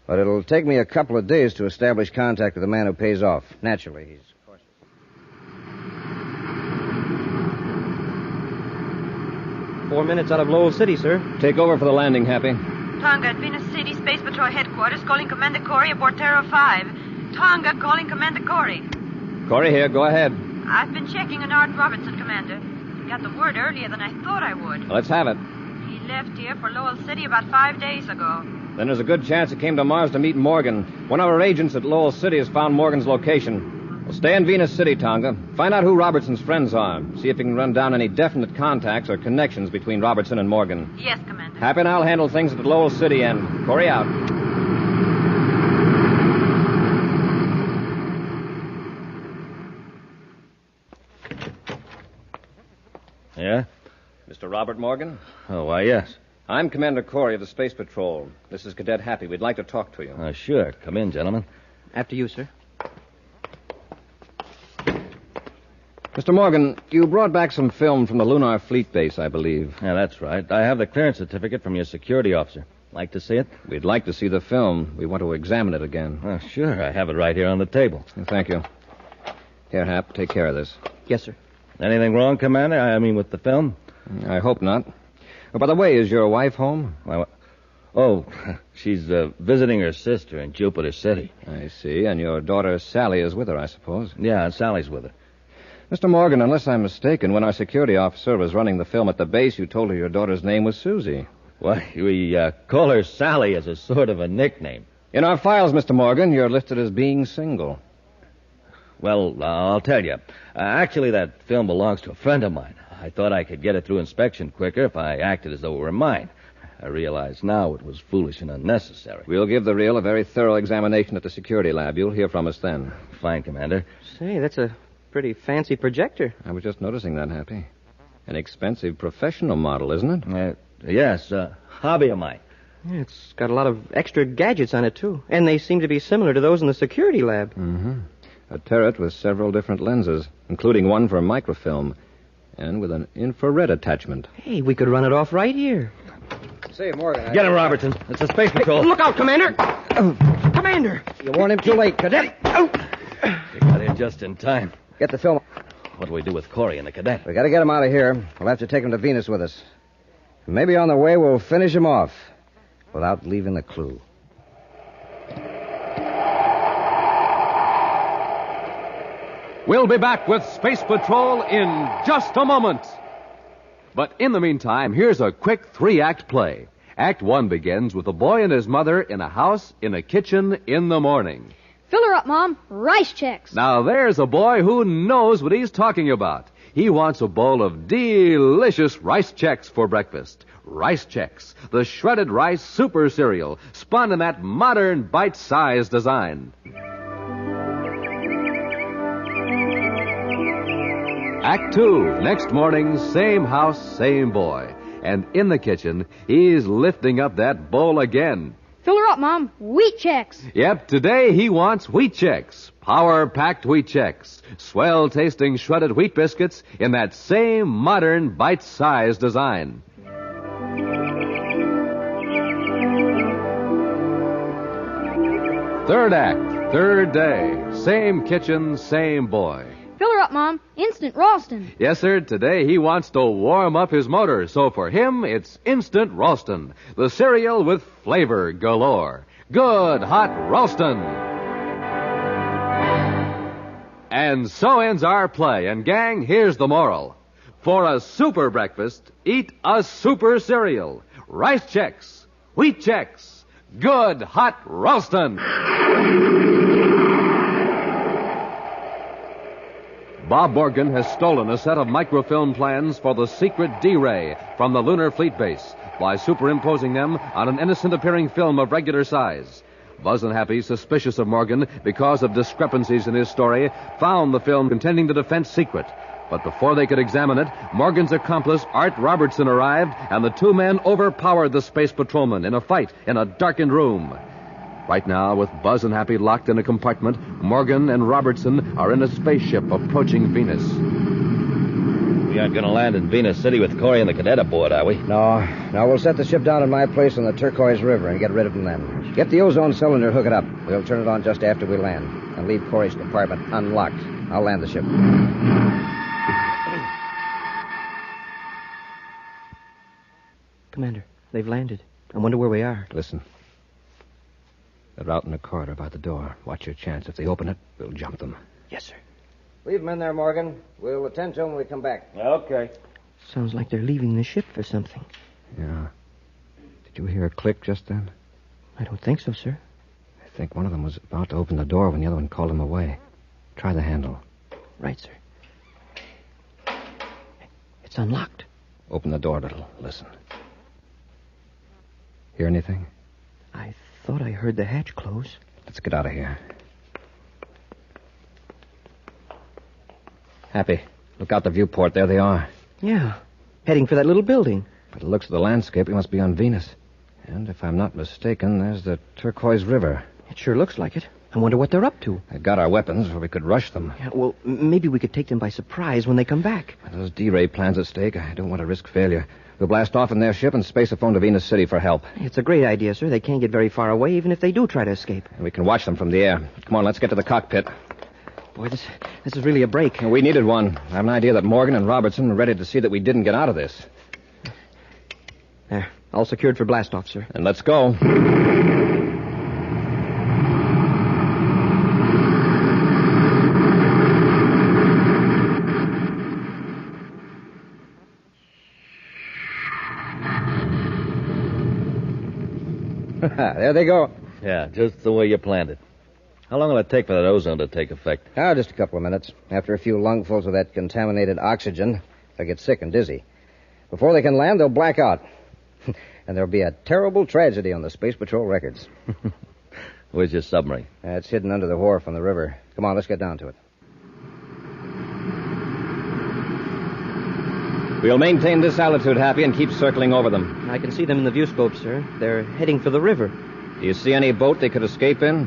Speaker 6: But it'll take me a couple of days to establish contact with the man who pays off. Naturally, he's cautious.
Speaker 23: 4 minutes out of Lowell City, sir.
Speaker 18: Take over for the landing, Happy.
Speaker 5: Tonga at Venus City Space Patrol Headquarters calling Commander Corey aboard Terra 5. Tonga calling Commander Corey.
Speaker 18: Corey here, go ahead.
Speaker 5: I've been checking on Art Robertson, Commander. Got the word earlier than I thought I would.
Speaker 18: Let's have it.
Speaker 5: He left here for Lowell City about 5 days ago.
Speaker 18: Then there's a good chance he came to Mars to meet Morgan. One of our agents at Lowell City has found Morgan's location. We'll stay in Venus City, Tonga. Find out who Robertson's friends are. See if you can run down any definite contacts or connections between Robertson and Morgan.
Speaker 5: Yes, Commander.
Speaker 18: Happy and I'll handle things at Lowell City end. Corey out.
Speaker 14: Yeah?
Speaker 18: Mr. Robert Morgan?
Speaker 14: Oh, why, yes.
Speaker 18: I'm Commander Corey of the Space Patrol. This is Cadet Happy. We'd like to talk to you.
Speaker 14: Sure. Come in, gentlemen.
Speaker 23: After you, sir.
Speaker 18: Mr. Morgan, you brought back some film from the Lunar Fleet Base, I believe.
Speaker 14: Yeah, that's right. I have the clearance certificate from your security officer. Like to see it?
Speaker 18: We'd like to see the film. We want to examine it again.
Speaker 14: Oh, sure. I have it right here on the table.
Speaker 18: Thank you. Here, Hap, take care of this.
Speaker 23: Yes, sir.
Speaker 14: Anything wrong, Commander? I mean, with the film?
Speaker 18: I hope not. Oh, by the way, is your wife home?
Speaker 14: Oh, she's visiting her sister in Jupiter City.
Speaker 18: I see. And your daughter Sally is with her, I suppose.
Speaker 14: Yeah, and Sally's with her.
Speaker 18: Mr. Morgan, unless I'm mistaken, when our security officer was running the film at the base, you told her your daughter's name was Susie.
Speaker 14: Well, we call her Sally as a sort of a nickname.
Speaker 18: In our files, Mr. Morgan, you're listed as being single.
Speaker 14: Well, I'll tell you. Actually, that film belongs to a friend of mine. I thought I could get it through inspection quicker if I acted as though it were mine. I realize now it was foolish and unnecessary.
Speaker 18: We'll give the reel a very thorough examination at the security lab. You'll hear from us then.
Speaker 14: Fine, Commander.
Speaker 23: Say, that's a pretty fancy projector.
Speaker 18: I was just noticing that, Happy. An expensive professional model, isn't it?
Speaker 14: Yes, hobby of mine.
Speaker 23: Yeah, it's got a lot of extra gadgets on it, too. And they seem to be similar to those in the security lab.
Speaker 18: Mm-hmm. A turret with several different lenses, including one for microfilm, and with an infrared attachment.
Speaker 23: Hey, we could run it off right here.
Speaker 18: Say, Morgan.
Speaker 14: Get him, Robertson. It's a space patrol.
Speaker 23: Hey, look out, Commander! Commander!
Speaker 18: You warned him too late, Cadet.
Speaker 14: You got here just in time.
Speaker 18: Get the film.
Speaker 14: What do we do with Corey and the cadet?
Speaker 18: We got to get him out of here. We'll have to take him to Venus with us. Maybe on the way we'll finish him off without leaving the clue.
Speaker 16: We'll be back with Space Patrol in just a moment. But in the meantime, here's a quick 3-act play. Act 1 begins with a boy and his mother in a house in a kitchen in the morning.
Speaker 15: Fill her up, Mom. Rice checks.
Speaker 16: Now there's a boy who knows what he's talking about. He wants a bowl of delicious rice checks for breakfast. Rice Chex, the shredded rice super cereal, spun in that modern bite-sized design. Act 2, next morning, same house, same boy. And in the kitchen, he's lifting up that bowl again.
Speaker 15: Fill her up, Mom. Wheat checks.
Speaker 16: Yep, today he wants Wheat Chex. Power-packed Wheat Chex. Swell-tasting shredded wheat biscuits in that same modern bite-sized design. Third act, third day. Same kitchen, same boy.
Speaker 15: Fill her up, Mom. Instant Ralston.
Speaker 16: Yes, sir. Today he wants to warm up his motor, so for him it's Instant Ralston, the cereal with flavor galore. Good hot Ralston. And so ends our play. And gang, here's the moral. For a super breakfast, eat a super cereal. Rice Chex, Wheat Chex, good hot Ralston. Bob Morgan has stolen a set of microfilm plans for the secret D-Ray from the Lunar Fleet Base by superimposing them on an innocent-appearing film of regular size. Buzz and Happy, suspicious of Morgan because of discrepancies in his story, found the film containing the defense secret. But before they could examine it, Morgan's accomplice, Art Robertson, arrived, and the two men overpowered the space patrolman in a fight in a darkened room. Right now, with Buzz and Happy locked in a compartment, Morgan and Robertson are in a spaceship approaching Venus.
Speaker 14: We aren't going to land in Venus City with Corey and the cadet aboard, are we?
Speaker 6: No, we'll set the ship down at my place on the Turquoise River and get rid of them then. Get the ozone cylinder, hook it up. We'll turn it on just after we land and leave Corey's compartment unlocked. I'll land the ship.
Speaker 23: Commander, they've landed. I wonder where we are.
Speaker 18: Listen. They're out in the corridor by the door. Watch your chance. If they open it, we'll jump them.
Speaker 23: Yes, sir.
Speaker 6: Leave them in there, Morgan. We'll attend to them when we come back.
Speaker 14: Okay.
Speaker 23: Sounds like they're leaving the ship for something.
Speaker 18: Yeah. Did you hear a click just then?
Speaker 23: I don't think so, sir.
Speaker 18: I think one of them was about to open the door when the other one called him away. Try the handle.
Speaker 23: Right, sir. It's unlocked.
Speaker 18: Open the door a little. Listen. Hear anything?
Speaker 23: I thought I heard the hatch close.
Speaker 18: Let's get out of here. Happy. Look out the viewport. There they are.
Speaker 23: Yeah. Heading for that little building.
Speaker 18: By the looks of the landscape, we must be on Venus. And if I'm not mistaken, there's the turquoise river.
Speaker 23: It sure looks like it. I wonder what they're up to.
Speaker 18: They got our weapons, or we could rush them.
Speaker 23: Yeah, well, maybe we could take them by surprise when they come back.
Speaker 18: With those D-ray plans at stake, I don't want to risk failure. We'll blast off in their ship and space a phone to Venus City for help.
Speaker 23: It's a great idea, sir. They can't get very far away, even if they do try to escape.
Speaker 18: And we can watch them from the air. Come on, let's get to the cockpit.
Speaker 23: Boy, this is really a break.
Speaker 18: We needed one. I have an idea that Morgan and Robertson are ready to see that we didn't get out of this.
Speaker 23: There. All secured for blast-off, sir.
Speaker 18: And let's go.
Speaker 6: There they go.
Speaker 14: Yeah, just the way you planned it. How long will it take for that ozone to take effect?
Speaker 6: Just a couple of minutes. After a few lungfuls of that contaminated oxygen, they'll get sick and dizzy. Before they can land, they'll black out. And there'll be a terrible tragedy on the Space Patrol records.
Speaker 14: Where's your submarine?
Speaker 6: It's hidden under the wharf on the river. Come on, let's get down to it.
Speaker 18: We'll maintain this altitude, Happy, and keep circling over them.
Speaker 23: I can see them in the viewscope, sir. They're heading for the river.
Speaker 18: Do you see any boat they could escape in?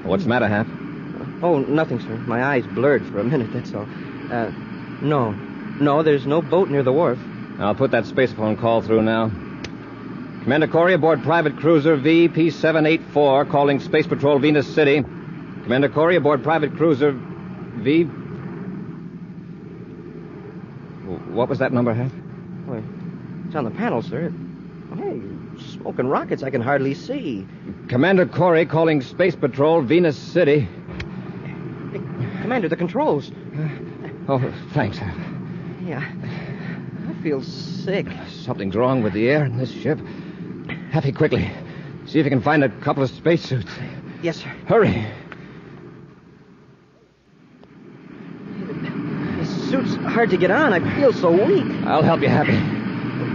Speaker 18: What's the matter, Hap?
Speaker 23: Oh, nothing, sir. My eyes blurred for a minute, that's all. No. No, there's no boat near the wharf.
Speaker 18: I'll put that spacephone call through now. Commander Corey aboard private cruiser VP-784, calling Space Patrol Venus City. Commander Corey aboard private cruiser V... What was that number, Hap?
Speaker 23: Well, it's on the panel, sir. Hey, smoking rockets I can hardly see.
Speaker 18: Commander Corey calling Space Patrol Venus City.
Speaker 23: Hey, Commander, the controls.
Speaker 18: Thanks, Hap.
Speaker 23: Yeah. I feel sick.
Speaker 18: Something's wrong with the air in this ship. Happy, quickly. See if you can find a couple of spacesuits.
Speaker 23: Yes, sir.
Speaker 18: Hurry.
Speaker 23: The suit's hard to get on. I feel so weak.
Speaker 18: I'll help you, Happy.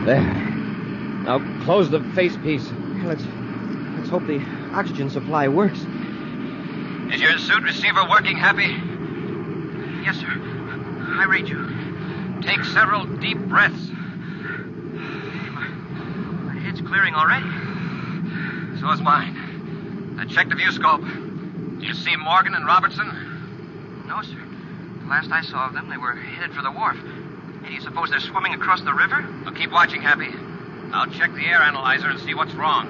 Speaker 18: There. Now close the facepiece.
Speaker 23: Let's hope the oxygen supply works.
Speaker 2: Is your suit receiver working, Happy?
Speaker 23: Yes, sir. I read you.
Speaker 2: Take several deep breaths.
Speaker 23: My head's clearing already.
Speaker 2: So is mine. Now check the viewscope. Do you see Morgan and Robertson?
Speaker 23: No, sir. The last I saw of them, they were headed for the wharf. Hey, do you suppose they're swimming across the river?
Speaker 2: Well, keep watching, Happy. I'll check the air analyzer and see what's wrong.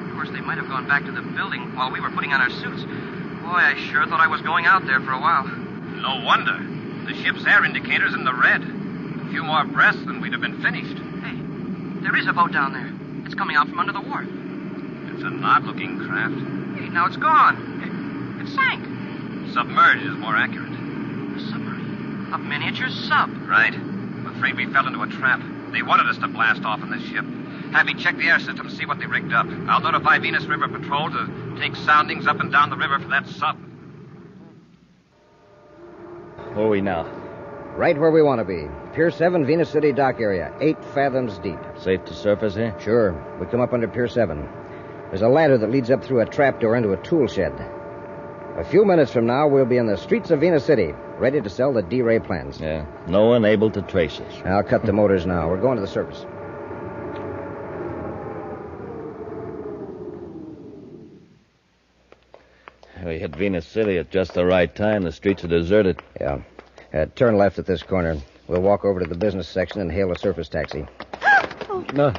Speaker 23: Of course, they might have gone back to the building while we were putting on our suits. Boy, I sure thought I was going out there for a while.
Speaker 2: No wonder. The ship's air indicator's in the red. A few more breaths and we'd have been finished.
Speaker 23: Hey, there is a boat down there. It's coming out from under the wharf.
Speaker 2: It's an odd-looking craft.
Speaker 23: Hey, now it's gone. It sank.
Speaker 2: Submerged is more accurate.
Speaker 23: A submarine. A miniature sub.
Speaker 2: Right. I'm afraid we fell into a trap. They wanted us to blast off in this ship. Happy, check the air system, see what they rigged up. I'll notify Venus River Patrol to take soundings up and down the river for that sub.
Speaker 14: Where are we now?
Speaker 6: Right where we want to be. Pier 7, Venus City dock area, 8 fathoms deep.
Speaker 14: Safe to surface here?
Speaker 6: Sure. We come up under Pier 7. There's a ladder that leads up through a trapdoor into a tool shed. A few minutes from now, we'll be in the streets of Venus City, ready to sell the D-ray plans.
Speaker 14: Yeah. No one able to trace us.
Speaker 6: I'll cut the motors now. We're going to the surface.
Speaker 14: We hit Venus City at just the right time. The streets are deserted.
Speaker 6: Yeah. Turn left at this corner. We'll walk over to the business section and hail a surface taxi.
Speaker 14: No.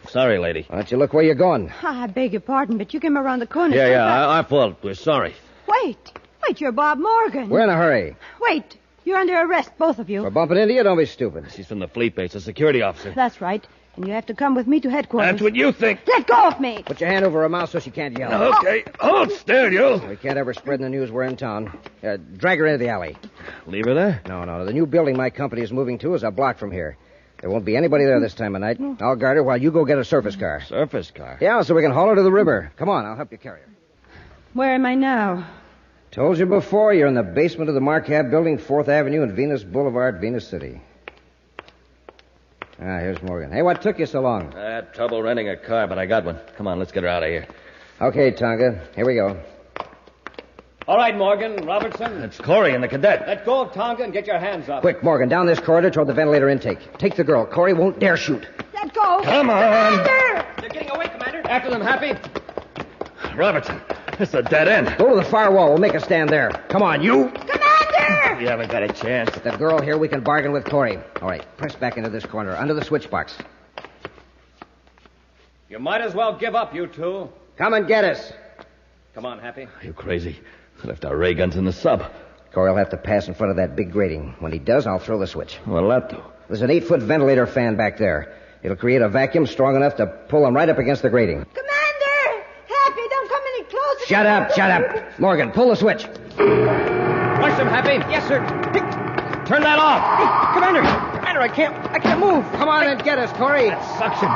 Speaker 14: Sorry, lady.
Speaker 6: Why don't you look where you're going?
Speaker 13: I beg your pardon, but you came around the corner.
Speaker 14: Yeah, our fault. We're sorry.
Speaker 13: Wait, you're Bob Morgan.
Speaker 6: We're in a hurry.
Speaker 13: Wait, You're under arrest, both of you.
Speaker 6: For bumping into you? Don't be stupid.
Speaker 14: She's from the fleet base, a security officer.
Speaker 13: That's right. And you have to come with me to headquarters.
Speaker 14: That's what you think.
Speaker 13: Let go of me!
Speaker 6: Put your hand over her mouth so she can't yell.
Speaker 14: Okay. Hold still, you.
Speaker 6: We can't ever spread in the news we're in town. Drag her into the alley.
Speaker 14: Leave her there?
Speaker 6: No. The new building my company is moving to is a block from here. There won't be anybody there this time of night. I'll guard her while you go get a surface car.
Speaker 14: Surface car?
Speaker 6: Yeah, so we can haul her to the river. Come on, I'll help you carry her.
Speaker 13: Where am I now?
Speaker 6: Told you before, you're in the basement of the Marcab building, 4th Avenue and Venus Boulevard, Venus City. Here's Morgan. Hey, what took you so long?
Speaker 14: I had trouble renting a car, but I got one. Come on, let's get her out of here.
Speaker 6: Okay, Tonga. Here we go.
Speaker 18: All right, Morgan, Robertson.
Speaker 14: It's Corey and the cadet.
Speaker 18: Let go of Tonga and get your hands up.
Speaker 6: Quick, Morgan, down this corridor toward the ventilator intake. Take the girl. Corey won't dare shoot.
Speaker 13: Let go!
Speaker 14: Come on!
Speaker 13: Commander!
Speaker 18: They're getting away, Commander. After them, Happy.
Speaker 14: Robertson, it's a dead end.
Speaker 6: Go to the far wall. We'll make a stand there. Come on, you.
Speaker 13: Commander!
Speaker 14: You haven't got a chance.
Speaker 6: With the girl here, we can bargain with Corey. All right, press back into this corner, under the switch box.
Speaker 18: You might as well give up, you two.
Speaker 6: Come and get us.
Speaker 18: Come on, Happy.
Speaker 14: Are you crazy? I left our ray guns in the sub.
Speaker 6: Corey will have to pass in front of that big grating. When he does, I'll throw the switch.
Speaker 14: What'll that do?
Speaker 6: There's an 8-foot ventilator fan back there. It'll create a vacuum strong enough to pull them right up against the grating.
Speaker 13: Commander! Happy, don't come any closer.
Speaker 6: Shut up. Morgan, pull the switch.
Speaker 18: Rush them, Happy.
Speaker 23: Yes, sir.
Speaker 18: Turn that off.
Speaker 23: Hey, Commander, I can't move.
Speaker 6: Come on and get us, Corey.
Speaker 18: Suction.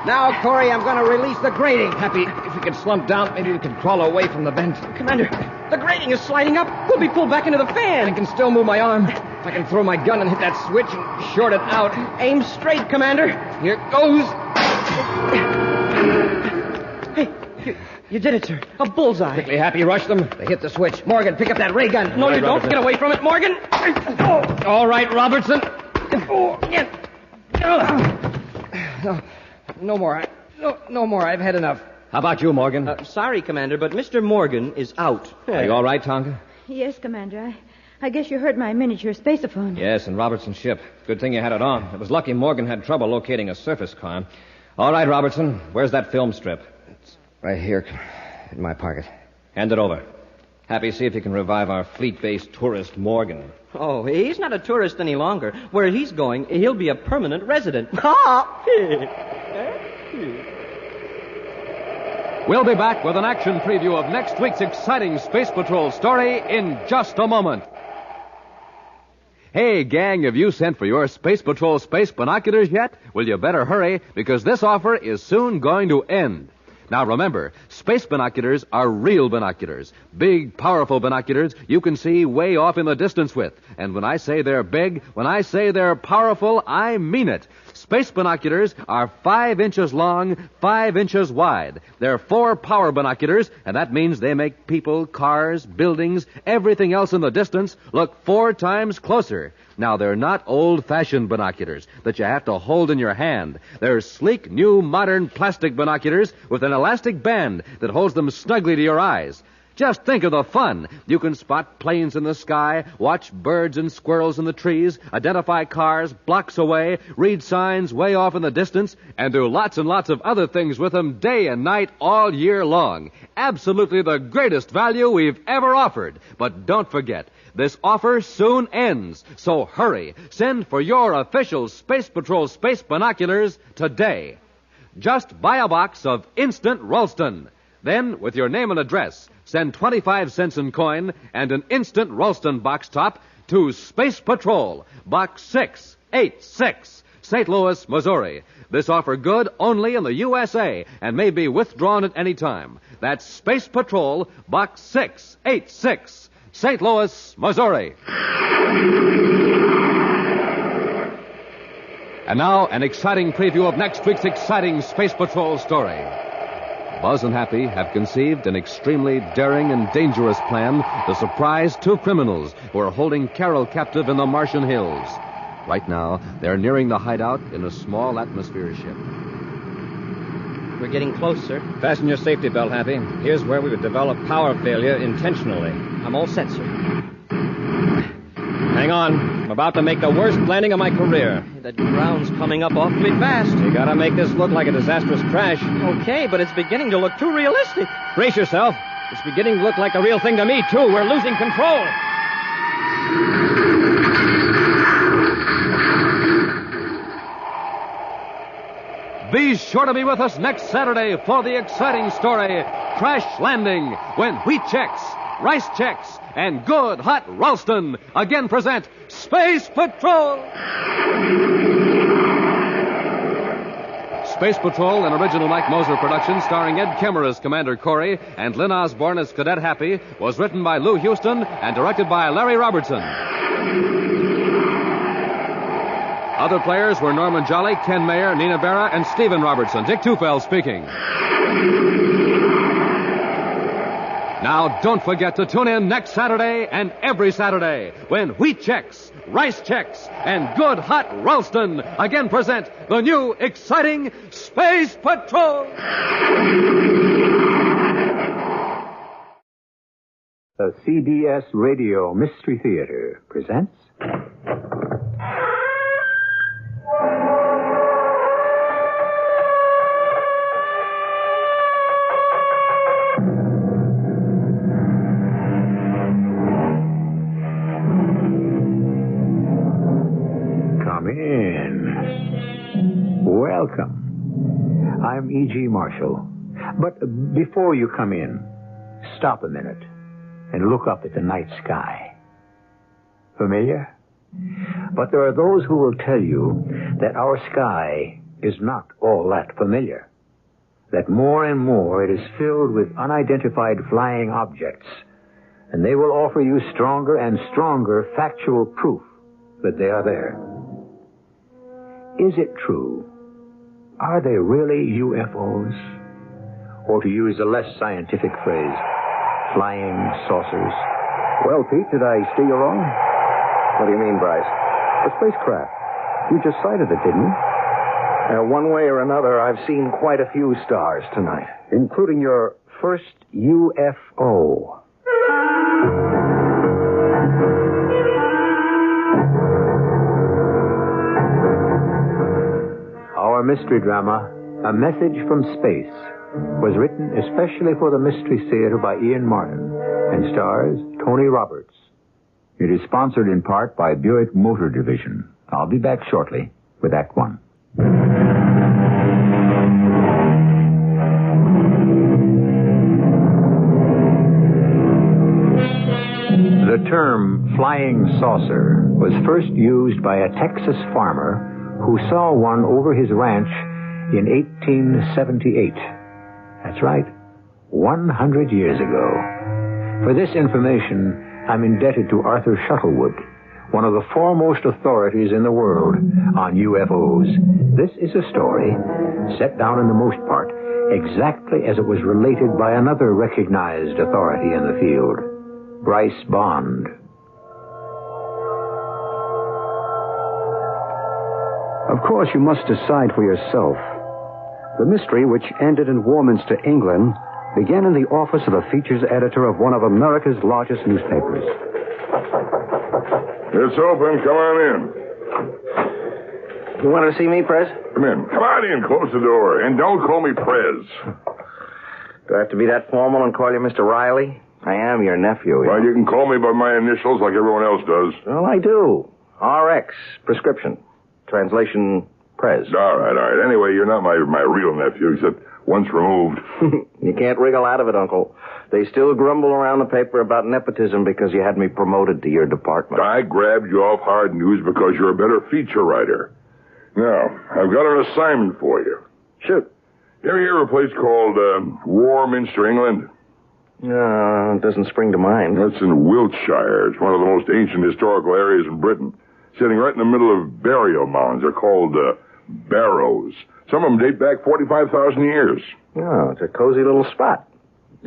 Speaker 6: Now, Corey, I'm going to release the grating.
Speaker 18: Happy, if we could slump down, maybe we could crawl away from the vent.
Speaker 23: Commander, the grating is sliding up. We'll be pulled back into the fan.
Speaker 18: I can still move my arm. If I can throw my gun and hit that switch and short it out.
Speaker 23: Aim straight, Commander.
Speaker 18: Here goes.
Speaker 23: Hey, you did it, sir. A bullseye.
Speaker 18: Quickly, Happy, rush them.
Speaker 6: They hit the switch. Morgan, pick up that ray gun.
Speaker 23: No,
Speaker 18: All right,
Speaker 23: you don't.
Speaker 18: Robertson.
Speaker 23: Get away from it, Morgan.
Speaker 18: All right, Robertson.
Speaker 6: No more. No more. I've had enough.
Speaker 18: How about you, Morgan?
Speaker 23: Sorry, Commander, but Mr. Morgan is out.
Speaker 18: Are you all right, Tonga?
Speaker 13: Yes, Commander. I guess you heard my miniature spaceophone.
Speaker 18: Yes, and Robertson's ship. Good thing you had it on. It was lucky Morgan had trouble locating a surface car. All right, Robertson, where's that film strip?
Speaker 6: It's right here in my pocket.
Speaker 18: Hand it over. Happy, see if you can revive our fleet-based tourist, Morgan.
Speaker 23: Oh, he's not a tourist any longer. Where he's going, he'll be a permanent resident.
Speaker 16: We'll be back with an action preview of next week's exciting Space Patrol story in just a moment. Hey, gang, have you sent for your Space Patrol space binoculars yet? Well, you better hurry, because this offer is soon going to end. Now, remember, space binoculars are real binoculars. Big, powerful binoculars you can see way off in the distance with. And when I say they're big, when I say they're powerful, I mean it. Space binoculars are 5 inches long, 5 inches wide. They're 4 power binoculars, and that means they make people, cars, buildings, everything else in the distance look 4 times closer. Now, they're not old-fashioned binoculars that you have to hold in your hand. They're sleek, new, modern plastic binoculars with an elastic band that holds them snugly to your eyes. Just think of the fun. You can spot planes in the sky, watch birds and squirrels in the trees, identify cars blocks away, read signs way off in the distance, and do lots and lots of other things with them day and night all year long. Absolutely the greatest value we've ever offered. But don't forget, this offer soon ends. So hurry. Send for your official Space Patrol space binoculars today. Just buy a box of Instant Ralston. Then, with your name and address, send 25 cents in coin and an Instant Ralston box top to Space Patrol, Box 686, St. Louis, Missouri. This offer good only in the USA and may be withdrawn at any time. That's Space Patrol, Box 686, St. Louis, Missouri. And now, an exciting preview of next week's exciting Space Patrol story. Buzz and Happy have conceived an extremely daring and dangerous plan to surprise 2 criminals who are holding Carol captive in the Martian hills. Right now, they're nearing the hideout in a small atmosphere ship.
Speaker 23: We're getting close, sir.
Speaker 18: Fasten your safety belt, Happy. Here's where we would develop power failure intentionally.
Speaker 23: I'm all set, sir.
Speaker 18: Hang on. I'm about to make the worst landing of my career.
Speaker 23: That ground's coming up awfully fast.
Speaker 18: You gotta make this look like a disastrous crash.
Speaker 23: Okay, but it's beginning to look too realistic.
Speaker 18: Brace yourself. It's beginning to look like a real thing to me, too. We're losing control.
Speaker 16: Be sure to be with us next Saturday for the exciting story, Crash Landing, when Wheat Chex, Rice Chex, and Good Hot Ralston again present Space Patrol! Space Patrol, an original Mike Moser production starring Ed Kemmer as Commander Corey and Lynn Osborne as Cadet Happy, was written by Lou Houston and directed by Larry Robertson. Other players were Norman Jolly, Ken Mayer, Nina Berra, and Stephen Robertson. Dick Tufeld speaking. Now, don't forget to tune in next Saturday and every Saturday when Wheat Chex, Rice Chex, and Good Hot Ralston again present the new, exciting Space Patrol!
Speaker 12: The CBS Radio Mystery Theater presents... Welcome. I'm E.G. Marshall. But before you come in, stop a minute and look up at the night sky. Familiar? But there are those who will tell you that our sky is not all that familiar. That more and more it is filled with unidentified flying objects, and they will offer you stronger and stronger factual proof that they are there. Is it true? Are they really UFOs? Or to use a less scientific phrase, flying saucers?
Speaker 17: Well, Pete, did I steer you wrong? What do you mean, Bryce? A spacecraft. You just sighted it, didn't you? One way or another, I've seen quite a few stars tonight, including your first UFO.
Speaker 12: Our mystery drama, A Message from Space, was written especially for the Mystery Theater by Ian Martin and stars Tony Roberts. It is sponsored in part by Buick Motor Division. I'll be back shortly with Act One. The term flying saucer was first used by a Texas farmer who saw one over his ranch in 1878. That's right, 100 years ago. For this information, I'm indebted to Arthur Shuttlewood, one of the foremost authorities in the world on UFOs. This is a story, set down in the most part, exactly as it was related by another recognized authority in the field, Bryce Bond.
Speaker 22: Of course, you must decide for yourself. The mystery, which ended in Warminster, England, began in the office of a features editor of one of America's largest newspapers.
Speaker 24: It's open. Come on in.
Speaker 17: You wanted to see me, Prez?
Speaker 24: Come in. Come on in. Close the door. And don't call me Prez.
Speaker 17: Do I have to be that formal and call you Mr. Riley? I am your nephew.
Speaker 24: Well, you can call me by my initials like everyone else does.
Speaker 17: Well, I do. RX. Prescription. Translation, Prez.
Speaker 24: All right. Anyway, you're not my real nephew, except once removed.
Speaker 17: You can't wriggle out of it, Uncle. They still grumble around the paper about nepotism because you had me promoted to your department.
Speaker 24: I grabbed you off hard news because you're a better feature writer. Now, I've got an assignment for you.
Speaker 17: Shoot.
Speaker 24: You ever hear of a place called Warminster, England?
Speaker 17: No, it doesn't spring to mind.
Speaker 24: That's in Wiltshire. It's one of the most ancient historical areas in Britain. Sitting right in the middle of burial mounds. They're called barrows. Some of them date back 45,000 years.
Speaker 17: Oh, it's a cozy little spot.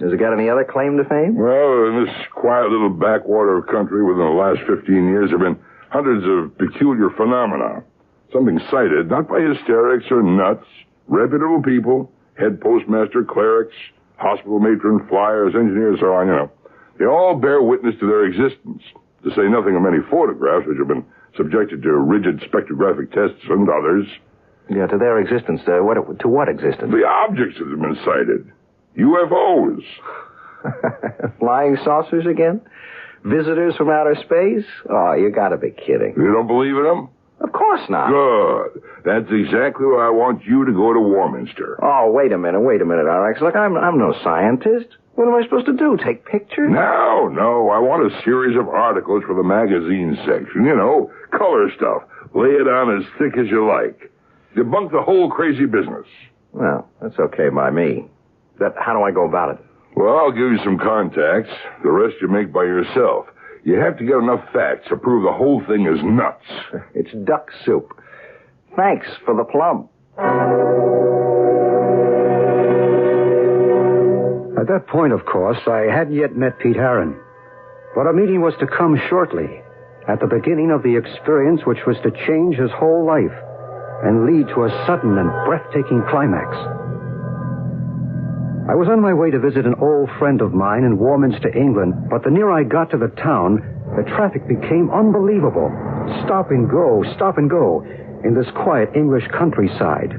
Speaker 17: Has it got any other claim to fame?
Speaker 24: Well, in this quiet little backwater country within the last 15 years, there have been hundreds of peculiar phenomena. Something cited, not by hysterics or nuts, reputable people, head postmaster, clerics, hospital matron, flyers, engineers, so on, you know. They all bear witness to their existence, to say nothing of many photographs which have been subjected to rigid spectrographic tests and others.
Speaker 17: Yeah, to their existence. To what existence?
Speaker 24: The objects that have been sighted. UFOs.
Speaker 17: Flying saucers again? Visitors from outer space? Oh, you gotta be kidding.
Speaker 24: You don't believe in them?
Speaker 17: Of course not.
Speaker 24: Good. That's exactly why I want you to go to Warminster.
Speaker 17: Oh, wait a minute, RX. Look, I'm no scientist. What am I supposed to do? Take pictures?
Speaker 24: No. I want a series of articles for the magazine section. You know, color stuff. Lay it on as thick as you like. Debunk the whole crazy business.
Speaker 17: Well, that's okay by me. How do I go about it?
Speaker 24: Well, I'll give you some contacts. The rest you make by yourself. You have to get enough facts to prove the whole thing is nuts.
Speaker 17: It's duck soup. Thanks for the plum.
Speaker 22: At that point, of course, I hadn't yet met Pete Heron. But a meeting was to come shortly, at the beginning of the experience which was to change his whole life and lead to a sudden and breathtaking climax. I was on my way to visit an old friend of mine in Warminster, England, but the nearer I got to the town, the traffic became unbelievable. Stop and go in this quiet English countryside.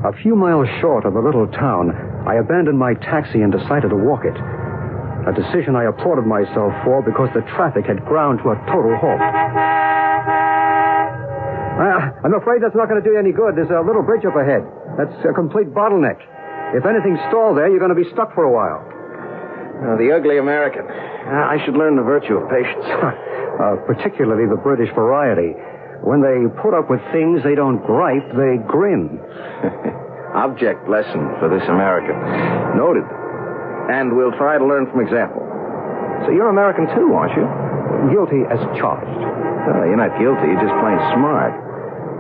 Speaker 22: A few miles short of the little town, I abandoned my taxi and decided to walk it. A decision I applauded myself for because the traffic had ground to a total halt. I'm afraid that's not going to do you any good. There's a little bridge up ahead. That's a complete bottleneck. If anything's stalled there, you're going to be stuck for a while.
Speaker 17: The ugly American. I should learn the virtue of patience.
Speaker 22: Particularly the British variety. When they put up with things, they don't gripe, they grin.
Speaker 17: Object lesson for this American. Noted. And we'll try to learn from example. So you're American too, aren't you?
Speaker 22: Guilty as charged.
Speaker 17: You're not guilty, you're just plain smart.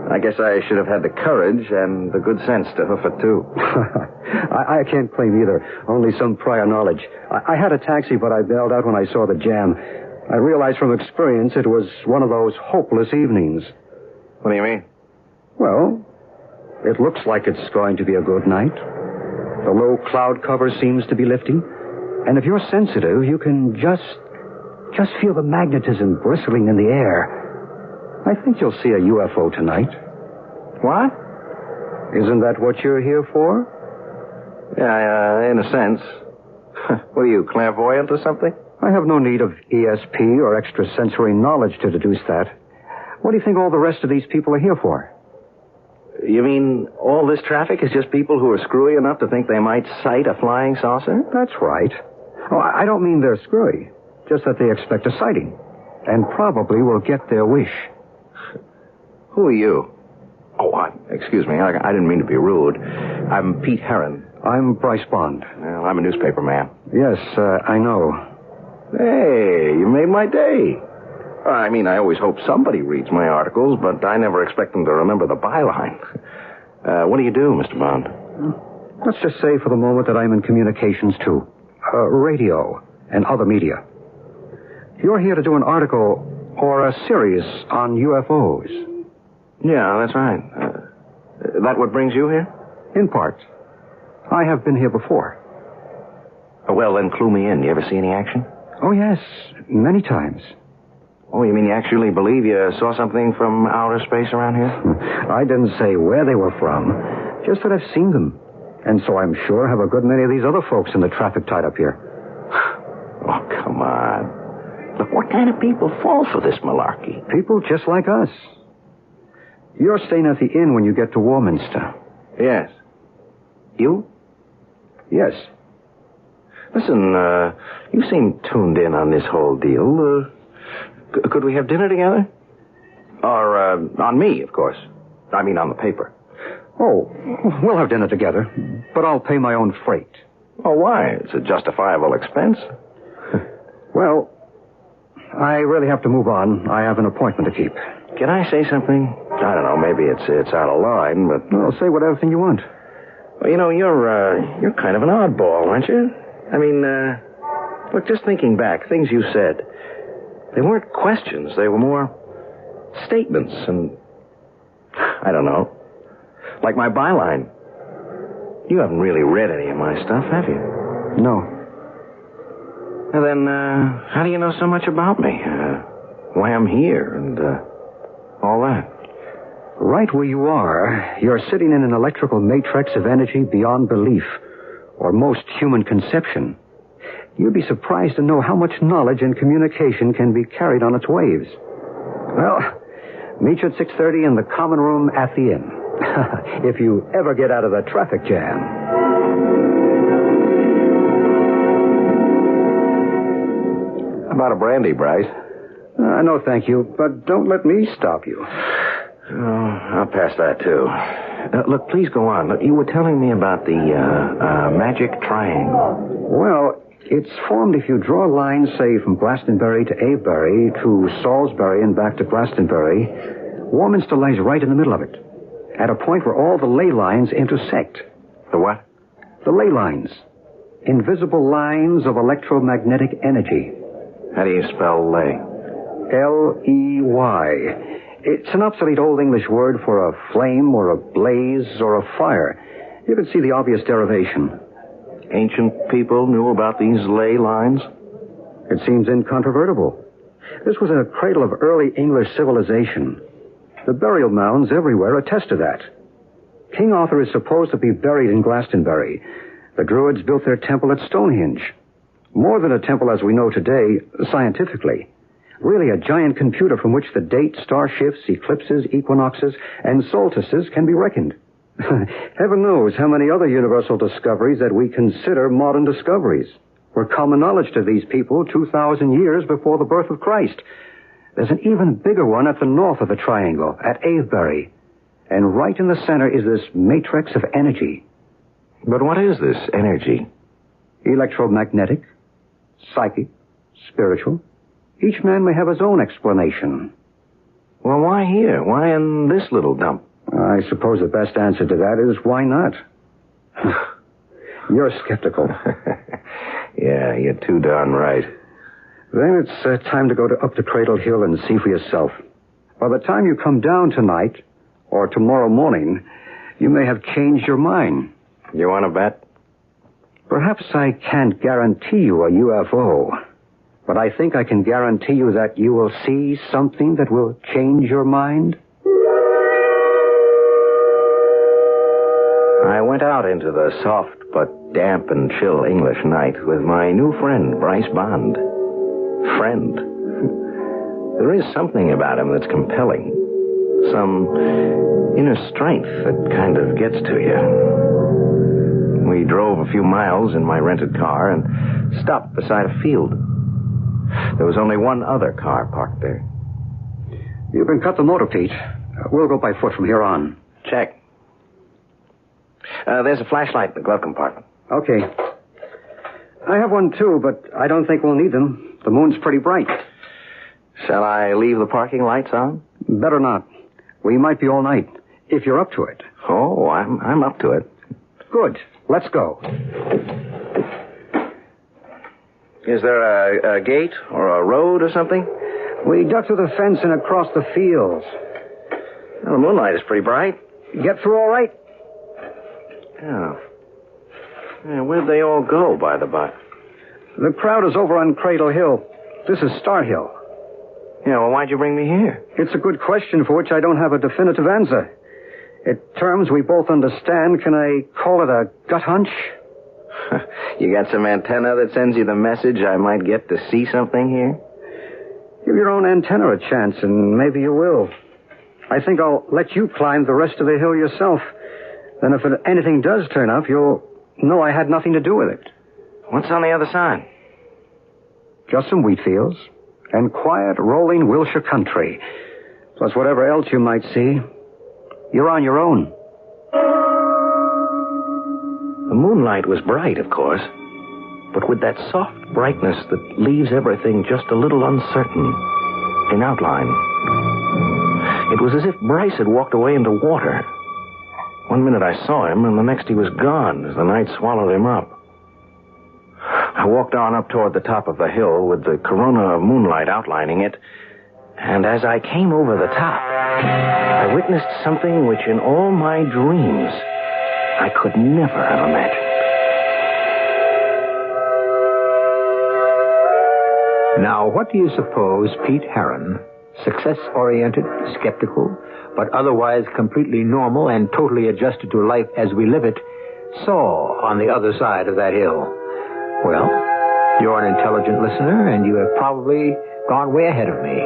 Speaker 17: I guess I should have had the courage and the good sense to hoof it, too.
Speaker 22: I can't claim either, only some prior knowledge. I had a taxi, but I bailed out when I saw the jam. I realized from experience it was one of those hopeless evenings.
Speaker 17: What do you mean?
Speaker 22: Well, it looks like it's going to be a good night. The low cloud cover seems to be lifting. And if you're sensitive, you can just feel the magnetism bristling in the air. I think you'll see a UFO tonight.
Speaker 17: What?
Speaker 22: Isn't that what you're here for?
Speaker 17: Yeah, in a sense. What are you, clairvoyant or something?
Speaker 22: I have no need of ESP or extrasensory knowledge to deduce that. What do you think all the rest of these people are here for?
Speaker 17: You mean all this traffic is just people who are screwy enough to think they might sight a flying saucer?
Speaker 22: That's right. Oh, I don't mean they're screwy, just that they expect a sighting, and probably will get their wish.
Speaker 17: Who are you? Oh, excuse me. I didn't mean to be rude. I'm Pete Heron.
Speaker 22: I'm Bryce Bond.
Speaker 17: Well, I'm a newspaper man.
Speaker 22: Yes, I know.
Speaker 17: Hey, you made my day. I mean, I always hope somebody reads my articles, but I never expect them to remember the byline. What do you do, Mr. Bond?
Speaker 22: Let's just say for the moment that I'm in communications, too. Radio and other media. You're here to do an article or a series on UFOs.
Speaker 17: Yeah, that's right. That what brings you here?
Speaker 22: In part. I have been here before.
Speaker 17: Well, then clue me in. You ever see any action?
Speaker 22: Oh, yes. Many times.
Speaker 17: Oh, you mean you actually believe you saw something from outer space around here?
Speaker 22: I didn't say where they were from. Just that I've seen them. And so I'm sure have a good many of these other folks in the traffic tied up here.
Speaker 17: Oh, come on. Look, what kind of people fall for this malarkey?
Speaker 22: People just like us. You're staying at the inn when you get to Warminster.
Speaker 17: Yes. You?
Speaker 22: Yes.
Speaker 17: Listen, you seem tuned in on this whole deal. Could we have dinner together? Or, on me, of course. I mean, on the paper.
Speaker 22: Oh, we'll have dinner together, but I'll pay my own freight.
Speaker 17: Oh, why? It's a justifiable expense.
Speaker 22: Well, I really have to move on. I have an appointment to keep.
Speaker 17: Can I say something? I don't know, maybe it's out of line, but...
Speaker 22: Well, say whatever thing you want.
Speaker 17: Well, you know, you're kind of an oddball, aren't you? I mean, look, just thinking back, things you said, they weren't questions. They were more statements, and I don't know. Like my byline. You haven't really read any of my stuff, have you?
Speaker 22: No.
Speaker 17: Well, then, how do you know so much about me? Why I'm here, and all that?
Speaker 22: Right where you are, you're sitting in an electrical matrix of energy beyond belief, or most human conception. You'd be surprised to know how much knowledge and communication can be carried on its waves. Well, Meet you at 6:30 in the common room at the inn. If you ever get out of the traffic jam.
Speaker 17: How about a brandy, Bryce?
Speaker 22: No, thank you, but don't let me stop you.
Speaker 17: Oh, I'll pass that, too. Look, please go on. Look, you were telling me about the magic triangle.
Speaker 22: Well, it's formed if you draw a line, say, from Glastonbury to Avebury to Salisbury and back to Glastonbury. Warminster lies right in the middle of it, at a point where all the ley lines intersect.
Speaker 17: The what?
Speaker 22: The ley lines. Invisible lines of electromagnetic energy.
Speaker 17: How do you spell ley?
Speaker 22: L-E-Y. It's an obsolete Old English word for a flame or a blaze or a fire. You can see the obvious derivation.
Speaker 17: Ancient people knew about these ley lines?
Speaker 22: It seems incontrovertible. This was a cradle of early English civilization. The burial mounds everywhere attest to that. King Arthur is supposed to be buried in Glastonbury. The Druids built their temple at Stonehenge. More than a temple as we know today, scientifically. Really a giant computer from which the date, star shifts, eclipses, equinoxes, and solstices can be reckoned. Heaven knows how many other universal discoveries that we consider modern discoveries were common knowledge to these people 2,000 years before the birth of Christ. There's an even bigger one at the north of the triangle, at Avebury. And right in the center is this matrix of energy.
Speaker 17: But what is this energy?
Speaker 22: Electromagnetic, psychic, spiritual. Each man may have his own explanation.
Speaker 17: Well, why here? Why in this little dump?
Speaker 22: I suppose the best answer to that is why not? You're skeptical.
Speaker 17: Yeah, you're too darn right.
Speaker 22: Then it's time to go up to Cradle Hill and see for yourself. By the time you come down tonight, or tomorrow morning, you may have changed your mind.
Speaker 17: You want to bet?
Speaker 22: Perhaps I can't guarantee you a UFO, but I think I can guarantee you that you will see something that will change your mind.
Speaker 17: I went out into the soft but damp and chill English night with my new friend, Bryce Bond. Friend. There is something about him that's compelling. Some inner strength that kind of gets to you. We drove a few miles in my rented car and stopped beside a field. There was only one other car parked there.
Speaker 22: You can cut the motor, Pete. We'll go by foot from here on.
Speaker 17: Check. There's a flashlight in the glove compartment.
Speaker 22: Okay. I have one, too, but I don't think we'll need them. The moon's pretty bright.
Speaker 17: Shall I leave the parking lights on?
Speaker 22: Better not. We might be all night, if you're up to it.
Speaker 17: Oh, I'm up to it.
Speaker 22: Good. Let's go.
Speaker 17: Is there a gate or a road or something?
Speaker 22: We duck through the fence and across the fields.
Speaker 17: Well, the moonlight is pretty bright.
Speaker 22: Get through all right?
Speaker 17: Yeah. Where'd they all go, by the by?
Speaker 22: The crowd is over on Cradle Hill. This is Star Hill.
Speaker 17: Yeah, well, why'd you bring me here?
Speaker 22: It's a good question for which I don't have a definitive answer. In terms we both understand, can I call it a gut hunch?
Speaker 17: You got some antenna that sends you the message I might get to see something here?
Speaker 22: Give your own antenna a chance, and maybe you will. I think I'll let you climb the rest of the hill yourself. Then if anything does turn up, you'll know I had nothing to do with it.
Speaker 17: What's on the other side?
Speaker 22: Just some wheat fields and quiet, rolling Wilshire country. Plus whatever else you might see. You're on your own.
Speaker 17: The moonlight was bright, of course, but with that soft brightness that leaves everything just a little uncertain in outline. It was as if Bryce had walked away into water. One minute I saw him, and the next he was gone as the night swallowed him up. I walked on up toward the top of the hill with the corona of moonlight outlining it, and as I came over the top, I witnessed something which in all my dreams I could never have imagined.
Speaker 12: Now, what do you suppose Pete Heron, success-oriented, skeptical, but otherwise completely normal and totally adjusted to life as we live it, saw on the other side of that hill? Well, you're an intelligent listener, and you have probably gone way ahead of me.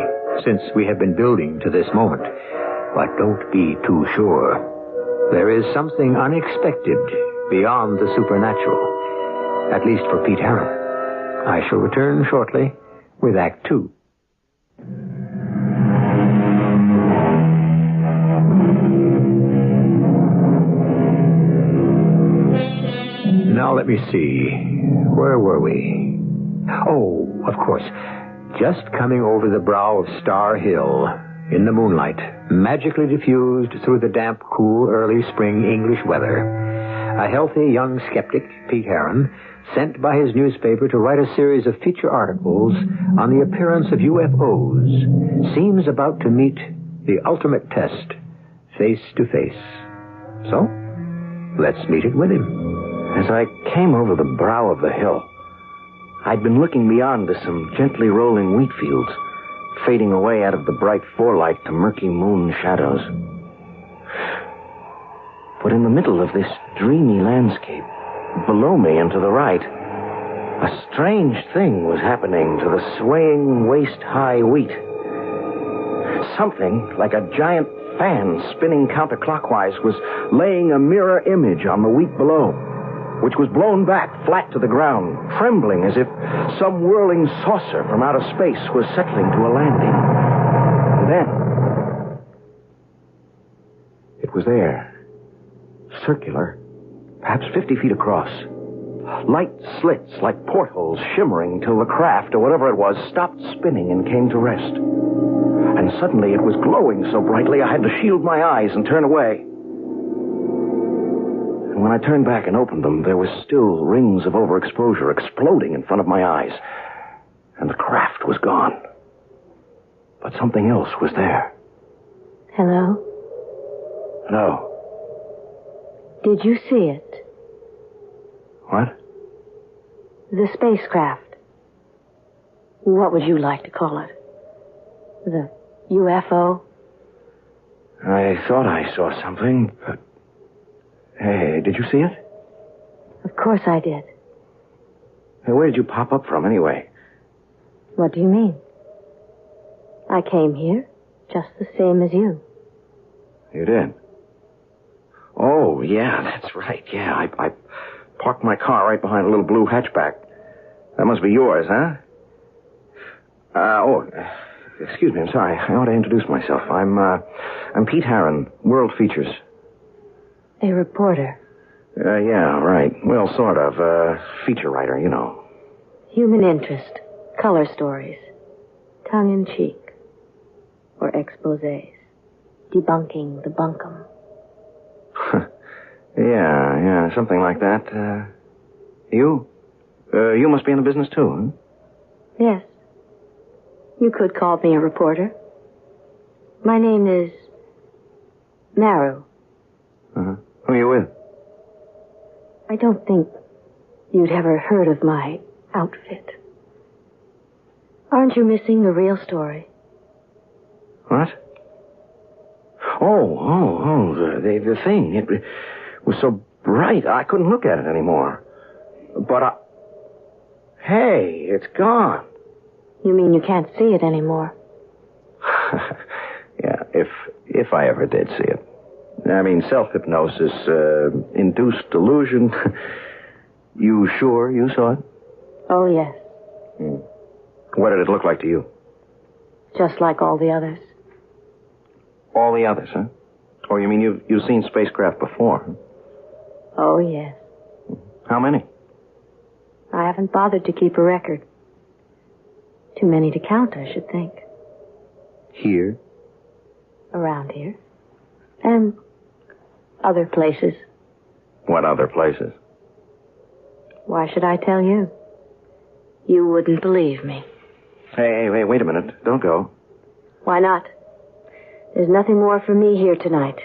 Speaker 12: since we have been building to this moment. But don't be too sure. There is something unexpected beyond the supernatural, at least for Pete Heron. I shall return shortly with Act Two. Now let me see. Where were we? Oh, of course. Just coming over the brow of Star Hill in the moonlight, magically diffused through the damp, cool, early spring English weather. A healthy young skeptic, Pete Heron, sent by his newspaper to write a series of feature articles on the appearance of UFOs, seems about to meet the ultimate test, face to face. So, let's meet it with him.
Speaker 4: As I came over the brow of the hill, I'd been looking beyond to some gently rolling wheat fields, fading away out of the bright forelight to murky moon shadows. But in the middle of this dreamy landscape, below me and to the right, a strange thing was happening to the swaying waist-high wheat. Something like a giant fan spinning counterclockwise was laying a mirror image on the wheat below, which was blown back flat to the ground, trembling as if some whirling saucer from outer space was settling to a landing. And then it was there, circular, perhaps 50 feet across. Light slits like portholes shimmering till the craft, or whatever it was, stopped spinning and came to rest. And suddenly it was glowing so brightly I had to shield my eyes and turn away. And when I turned back and opened them, there was still rings of overexposure exploding in front of my eyes. And the craft was gone. But something else was there.
Speaker 7: Hello?
Speaker 4: Hello.
Speaker 7: Did you see it?
Speaker 4: What?
Speaker 7: The spacecraft. What would you like to call it? The UFO?
Speaker 4: I thought I saw something, but... Hey, did you see it?
Speaker 7: Of course I did.
Speaker 4: Hey, where did you pop up from, anyway?
Speaker 7: What do you mean? I came here just the same as you.
Speaker 4: You did? Oh, yeah, that's right. Yeah, I parked my car right behind a little blue hatchback. That must be yours, huh? Excuse me, I'm sorry. I ought to introduce myself. I'm Pete Heron, World Features.
Speaker 7: A reporter.
Speaker 4: Yeah, right. Well, sort of. Feature writer, you know.
Speaker 7: Human interest. Color stories. Tongue-in-cheek. Or exposés. Debunking the bunkum.
Speaker 4: Yeah, something like that. You must be in the business too, huh?
Speaker 7: Yes. You could call me a reporter. My name is Maru.
Speaker 4: Uh-huh. Who are you with?
Speaker 7: I don't think you'd ever heard of my outfit. Aren't you missing the real story?
Speaker 4: What? Oh, the thing. It was so bright I couldn't look at it anymore. But hey, it's gone.
Speaker 7: You mean you can't see it anymore?
Speaker 4: Yeah, if I ever did see it. I mean, self-hypnosis, induced delusion. You sure you saw it?
Speaker 7: Oh, yes.
Speaker 4: What did it look like to you?
Speaker 7: Just like all the others.
Speaker 4: All the others, huh? Oh, you mean you've seen spacecraft before? Huh?
Speaker 7: Oh, yes.
Speaker 4: How many?
Speaker 7: I haven't bothered to keep a record. Too many to count, I should think.
Speaker 4: Here?
Speaker 7: Around here. And other places.
Speaker 4: What other places?
Speaker 7: Why should I tell you? You wouldn't believe me.
Speaker 4: Hey, wait a minute. Don't go.
Speaker 7: Why not? There's nothing more for me here tonight.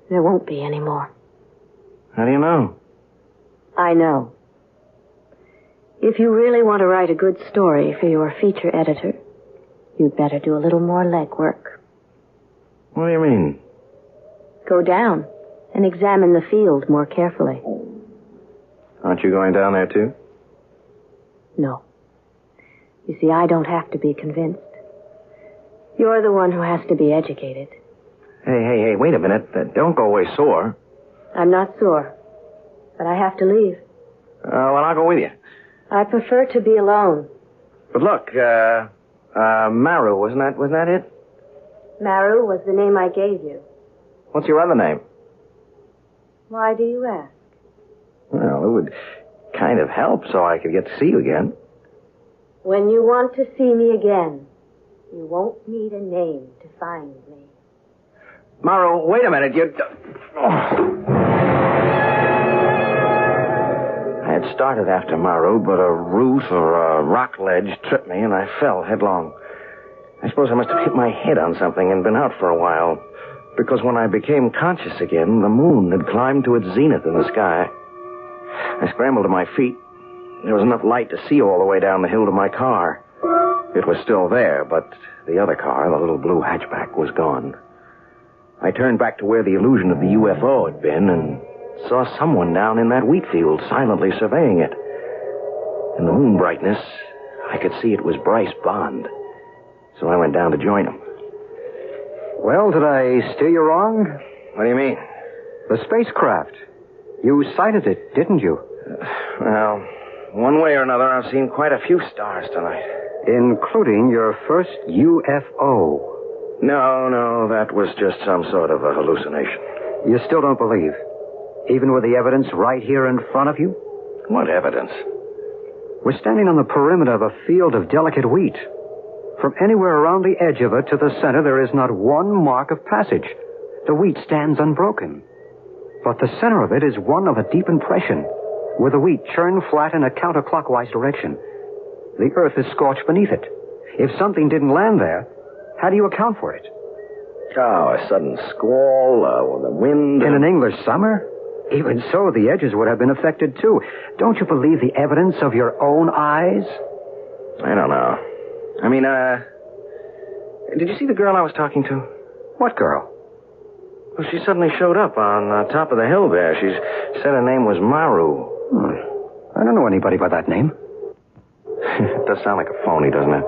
Speaker 7: There won't be any more.
Speaker 4: How do you know?
Speaker 7: I know. If you really want to write a good story for your feature editor, you'd better do a little more legwork.
Speaker 4: What do you mean?
Speaker 7: Go down and examine the field more carefully.
Speaker 4: Aren't you going down there, too?
Speaker 7: No. You see, I don't have to be convinced. You're the one who has to be educated.
Speaker 4: Hey, wait a minute. Don't go away sore.
Speaker 7: I'm not sore, but I have to leave.
Speaker 4: Well, I'll go with you.
Speaker 7: I prefer to be alone.
Speaker 4: But look, Maru, wasn't that it?
Speaker 7: Maru was the name I gave you.
Speaker 4: What's your other name?
Speaker 7: Why do you ask?
Speaker 4: Well, it would kind of help so I could get to see you again.
Speaker 7: When you want to see me again, you won't need a name to find me.
Speaker 4: Maru, wait a minute. I had started after Maru, but a roof or a rock ledge tripped me, and I fell headlong. I suppose I must have hit my head on something and been out for a while, because when I became conscious again, the moon had climbed to its zenith in the sky. I scrambled to my feet. There was enough light to see all the way down the hill to my car. It was still there, but the other car, the little blue hatchback, was gone. I turned back to where the illusion of the UFO had been and saw someone down in that wheat field silently surveying it. In the moon brightness, I could see it was Bryce Bond. So I went down to join him.
Speaker 22: Well, did I steer you wrong?
Speaker 4: What do you mean?
Speaker 22: The spacecraft. You sighted it, didn't you?
Speaker 4: Well, one way or another, I've seen quite a few stars tonight.
Speaker 22: Including your first UFO.
Speaker 4: No, that was just some sort of a hallucination.
Speaker 22: You still don't believe? Even with the evidence right here in front of you?
Speaker 4: What evidence?
Speaker 22: We're standing on the perimeter of a field of delicate wheat. From anywhere around the edge of it to the center, there is not one mark of passage. The wheat stands unbroken. But the center of it is one of a deep impression, with the wheat churned flat in a counterclockwise direction. The earth is scorched beneath it. If something didn't land there, how do you account for it?
Speaker 4: Oh, a sudden squall, or the wind.
Speaker 22: In an English summer? Even so, the edges would have been affected, too. Don't you believe the evidence of your own eyes?
Speaker 4: I don't know. I mean, did you see the girl I was talking to?
Speaker 22: What girl?
Speaker 4: Well, she suddenly showed up on top of the hill there. She said her name was Maru.
Speaker 22: I don't know anybody by that name.
Speaker 4: It does sound like a phony, doesn't it?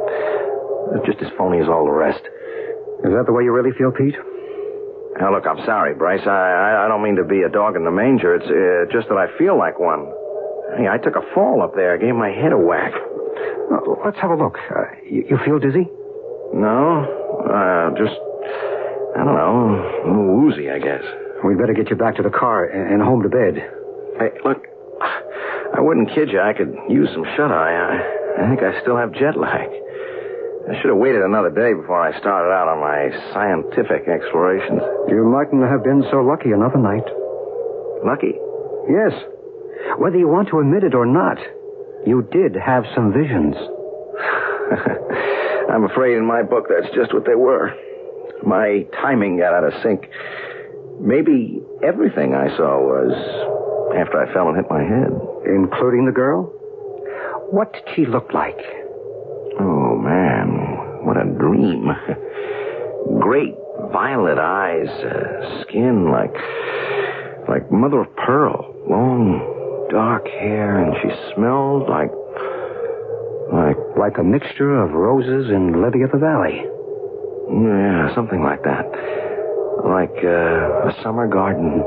Speaker 4: It's just as phony as all the rest.
Speaker 22: Is that the way you really feel, Pete?
Speaker 4: Now, look, I'm sorry, Bryce. I don't mean to be a dog in the manger. It's just that I feel like one. Hey, I took a fall up there. I gave my head a whack.
Speaker 22: Well, let's have a look. You feel dizzy?
Speaker 4: No. Just, I don't know, a little woozy, I guess.
Speaker 22: We'd better get you back to the car and home to bed.
Speaker 4: Hey, look, I wouldn't kid you. I could use some shut-eye. I think I still have jet lag. I should have waited another day before I started out on my scientific explorations.
Speaker 22: You mightn't have been so lucky another night.
Speaker 4: Lucky?
Speaker 22: Yes. Whether you want to admit it or not, you did have some visions.
Speaker 4: I'm afraid in my book that's just what they were. My timing got out of sync. Maybe everything I saw was after I fell and hit my head.
Speaker 22: Including the girl? What did she look like?
Speaker 4: Oh, man, what a dream. Great violet eyes, skin like mother of pearl, long, dark hair, and she smelled like
Speaker 22: a mixture of roses and lily of the valley.
Speaker 4: Yeah, something like that. Like a summer garden.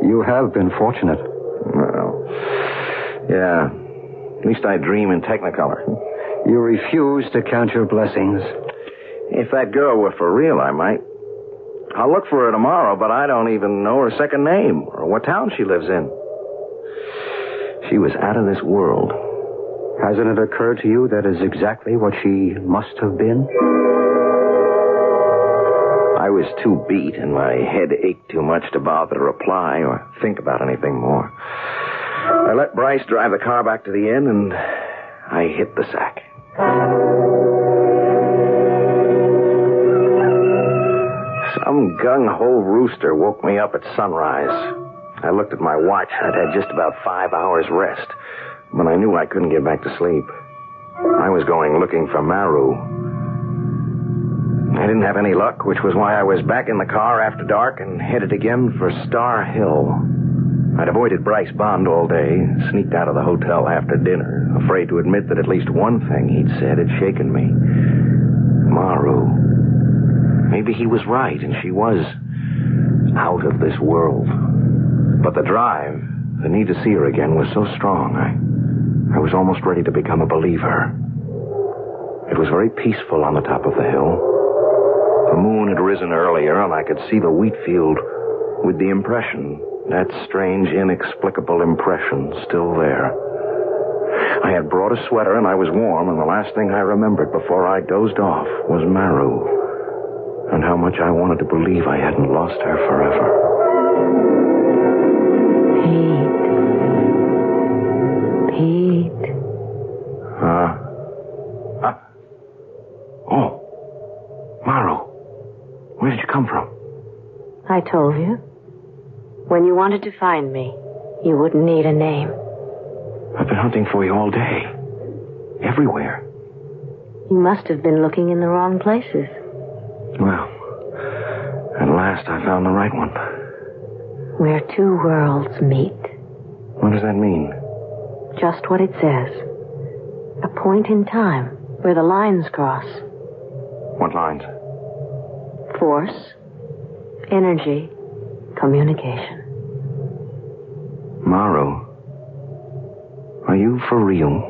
Speaker 22: You have been fortunate.
Speaker 4: Well, yeah. At least I dream in Technicolor.
Speaker 22: You refuse to count your blessings.
Speaker 4: If that girl were for real, I might. I'll look for her tomorrow, but I don't even know her second name or what town she lives in. She was out of this world.
Speaker 22: Hasn't it occurred to you that is exactly what she must have been?
Speaker 4: I was too beat and my head ached too much to bother to reply or think about anything more. I let Bryce drive the car back to the inn and I hit the sack. Some gung-ho rooster woke me up at sunrise. I looked at my watch. I'd had just about 5 hours rest, but I knew I couldn't get back to sleep. I was going looking for Maru. I didn't have any luck, which was why I was back in the car after dark and headed again for Star Hill. I'd avoided Bryce Bond all day, sneaked out of the hotel after dinner, afraid to admit that at least one thing he'd said had shaken me. Maru. Maybe he was right, and she was out of this world. But the drive, the need to see her again, was so strong, I was almost ready to become a believer. It was very peaceful on the top of the hill. The moon had risen earlier, and I could see the wheat field with the impression, that strange, inexplicable impression, still there. I had brought a sweater, and I was warm, and the last thing I remembered before I dozed off was Maru, and how much I wanted to believe I hadn't lost her forever.
Speaker 7: Pete.
Speaker 4: Oh. Maru. Where did you come from?
Speaker 7: I told you. When you wanted to find me, you wouldn't need a name.
Speaker 4: I've been hunting for you all day. Everywhere.
Speaker 7: You must have been looking in the wrong places.
Speaker 4: Well, at last I found the right one.
Speaker 7: Where two worlds meet.
Speaker 4: What does that mean?
Speaker 7: Just what it says. A point in time where the lines cross.
Speaker 4: What lines?
Speaker 7: Force, energy, communication.
Speaker 4: Maru, are you for real?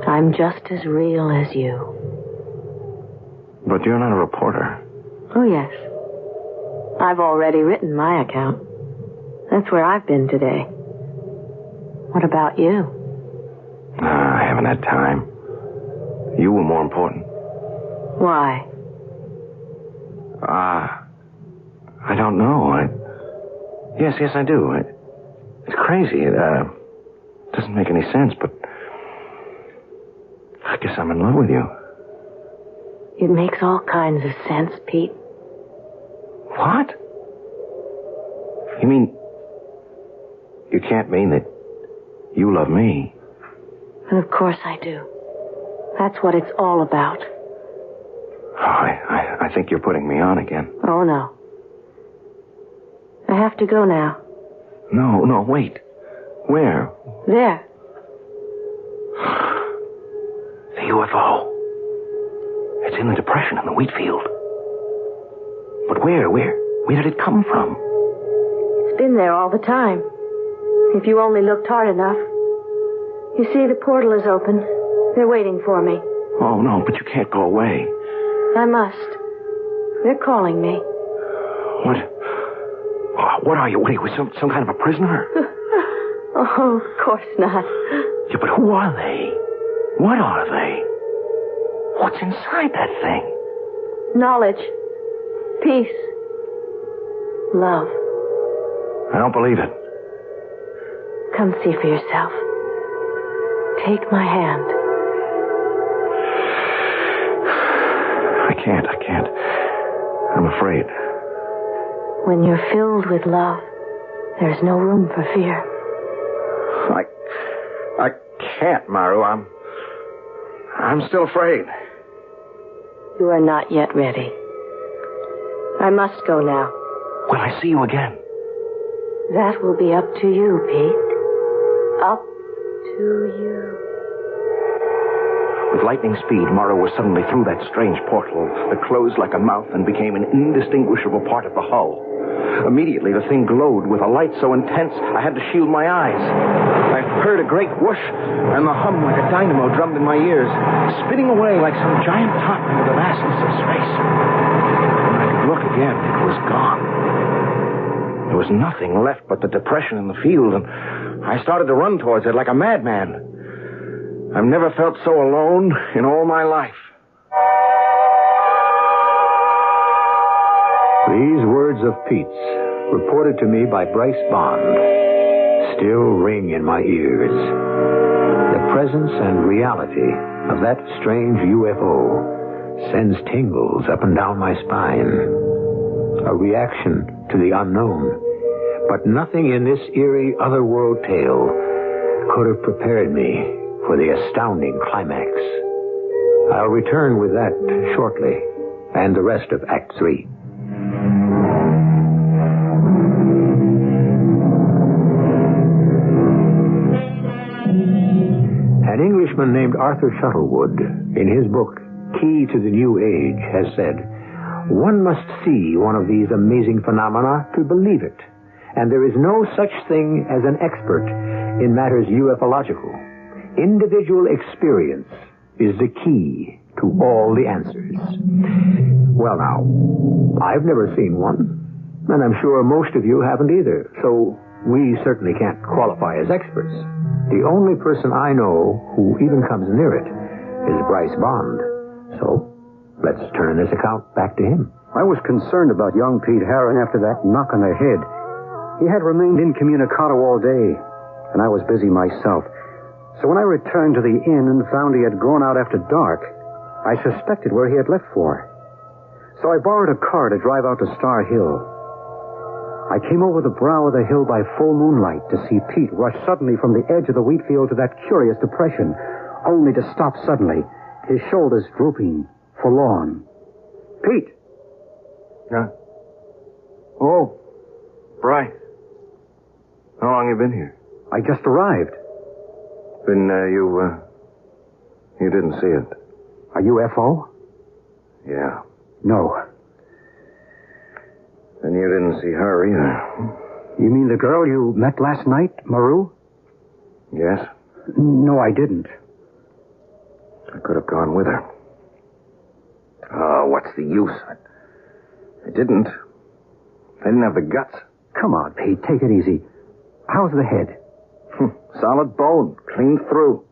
Speaker 7: I'm just as real as you.
Speaker 4: But you're not a reporter.
Speaker 7: Oh, yes. I've already written my account. That's where I've been today. What about you?
Speaker 4: I haven't had time. You were more important.
Speaker 7: Why?
Speaker 4: I don't know. Yes, I do. It's crazy. It doesn't make any sense, but I guess I'm in love with you.
Speaker 7: It makes all kinds of sense, Pete.
Speaker 4: What? You mean... You can't mean that you love me?
Speaker 7: And of course I do. That's what it's all about.
Speaker 4: Oh, I think you're putting me on again.
Speaker 7: Oh, no. I have to go now.
Speaker 4: No, wait. Where?
Speaker 7: There.
Speaker 4: The UFO. It's in the depression in the wheat field. But where did it come from?
Speaker 7: It's been there all the time. If you only looked hard enough. You see, the portal is open. They're waiting for me.
Speaker 4: Oh, no, but you can't go away.
Speaker 7: I must. They're calling me.
Speaker 4: What are you? What are you, some kind of a prisoner?
Speaker 7: Oh, of course not.
Speaker 4: Yeah, but who are they? What are they? What's inside that thing?
Speaker 7: Knowledge. Peace. Love.
Speaker 4: I don't believe it.
Speaker 7: Come see for yourself. Take my hand.
Speaker 4: I can't. I'm afraid.
Speaker 7: When you're filled with love, there's no room for fear.
Speaker 4: I can't, Maru. I'm still afraid.
Speaker 7: You are not yet ready. I must go now.
Speaker 4: Will I see you again?
Speaker 7: That will be up to you, Pete. Up to you.
Speaker 4: With lightning speed, Maru was suddenly through that strange portal that closed like a mouth and became an indistinguishable part of the hull. Immediately, the thing glowed with a light so intense I had to shield my eyes. I heard a great whoosh, and the hum like a dynamo drummed in my ears, spinning away like some giant top into the vastness of space. When I could look again, it was gone. There was nothing left but the depression in the field, and I started to run towards it like a madman. I've never felt so alone in all my life.
Speaker 12: These words of Pete's, reported to me by Bryce Bond, still ring in my ears. The presence and reality of that strange UFO sends tingles up and down my spine. A reaction to the unknown. But nothing in this eerie otherworld tale could have prepared me for the astounding climax. I'll return with that shortly, and the rest of Act 3. An Englishman named Arthur Shuttlewood, in his book Key to the New Age, has said, One must see one of these amazing phenomena to believe it. And there is no such thing as an expert in matters ufological. Individual experience is the key to all the answers. Well, now, I've never seen one, and I'm sure most of you haven't either, so we certainly can't qualify as experts. The only person I know who even comes near it is Bryce Bond. So, let's turn this account back to him.
Speaker 22: I was concerned about young Pete Herron after that knock on the head. He had remained incommunicado all day, and I was busy myself. So when I returned to the inn and found he had gone out after dark, I suspected where he had left for. So I borrowed a car to drive out to Star Hill. I came over the brow of the hill by full moonlight to see Pete rush suddenly from the edge of the wheat field to that curious depression, only to stop suddenly, his shoulders drooping, forlorn. Pete!
Speaker 4: Yeah? Oh, Bryce. How long you been here?
Speaker 22: I just arrived.
Speaker 4: Then, you didn't see it.
Speaker 22: A UFO?
Speaker 4: Yeah.
Speaker 22: No.
Speaker 4: Then you didn't see her either.
Speaker 22: You mean the girl you met last night, Maru?
Speaker 4: Yes.
Speaker 22: No, I didn't.
Speaker 4: I could have gone with her. Oh, what's the use? I didn't. I didn't have the guts.
Speaker 22: Come on, Pete, take it easy. How's the head?
Speaker 4: Solid bone, clean through.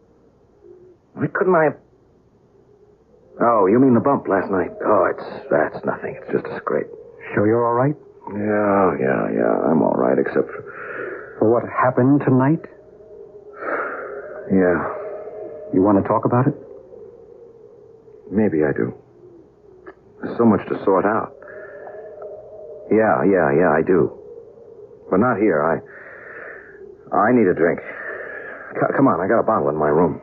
Speaker 4: Why couldn't I have... Oh, you mean the bump last night? Oh, that's nothing. It's just a scrape.
Speaker 22: Sure you're all right?
Speaker 4: Yeah. I'm all right, except
Speaker 22: for what happened tonight?
Speaker 4: Yeah.
Speaker 22: You want to talk about it?
Speaker 4: Maybe I do. There's so much to sort out. Yeah, I do. But not here. I need a drink. Come on, I got a bottle in my room.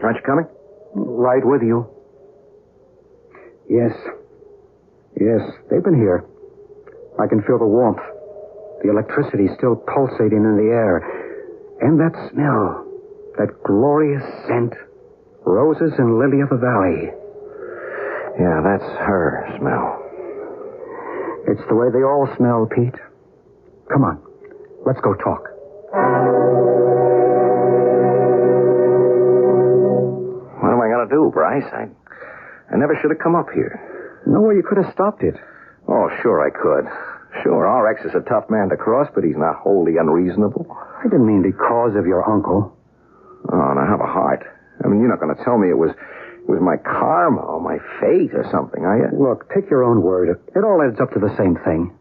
Speaker 4: Aren't you coming?
Speaker 22: Right with you. Yes, they've been here. I can feel the warmth. The electricity still pulsating in the air. And that smell. That glorious scent. Roses and lily of the valley.
Speaker 4: Yeah, that's her smell.
Speaker 22: It's the way they all smell, Pete. Come on, let's go talk.
Speaker 4: What am I going to do, Bryce? I never should have come up here.
Speaker 22: No way you could have stopped it.
Speaker 4: Oh, sure I could. Sure, our ex is a tough man to cross, but he's not wholly unreasonable.
Speaker 22: I didn't mean because of your uncle.
Speaker 4: Oh, now have a heart. I mean, you're not going to tell me it was my karma or my fate or something, are you?
Speaker 22: Look, pick your own word. It all adds up to the same thing.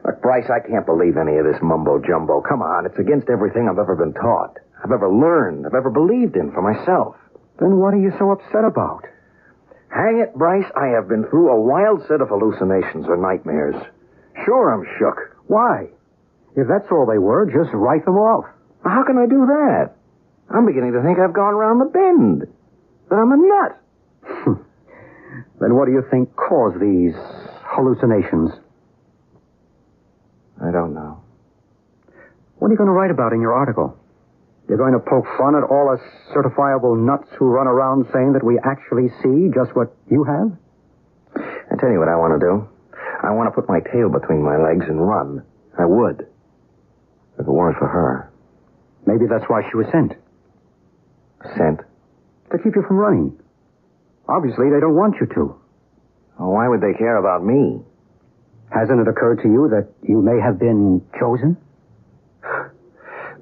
Speaker 4: Look, Bryce, I can't believe any of this mumbo-jumbo. Come on, it's against everything I've ever been taught, I've ever learned, I've ever believed in for myself.
Speaker 22: Then what are you so upset about?
Speaker 4: Hang it, Bryce, I have been through a wild set of hallucinations or nightmares. Sure, I'm shook.
Speaker 22: Why? If that's all they were, just write them off.
Speaker 4: How can I do that? I'm beginning to think I've gone round the bend. That I'm a nut.
Speaker 22: Then what do you think caused these hallucinations?
Speaker 4: I don't know.
Speaker 22: What are you going to write about in your article? You're going to poke fun at all us certifiable nuts who run around saying that we actually see just what you have?
Speaker 4: I tell you what I want to do. I want to put my tail between my legs and run. I would. If it weren't for her.
Speaker 22: Maybe that's why she was sent.
Speaker 4: Sent?
Speaker 22: To keep you from running. Obviously, they don't want you to.
Speaker 4: Well, why would they care about me?
Speaker 22: Hasn't it occurred to you that you may have been chosen?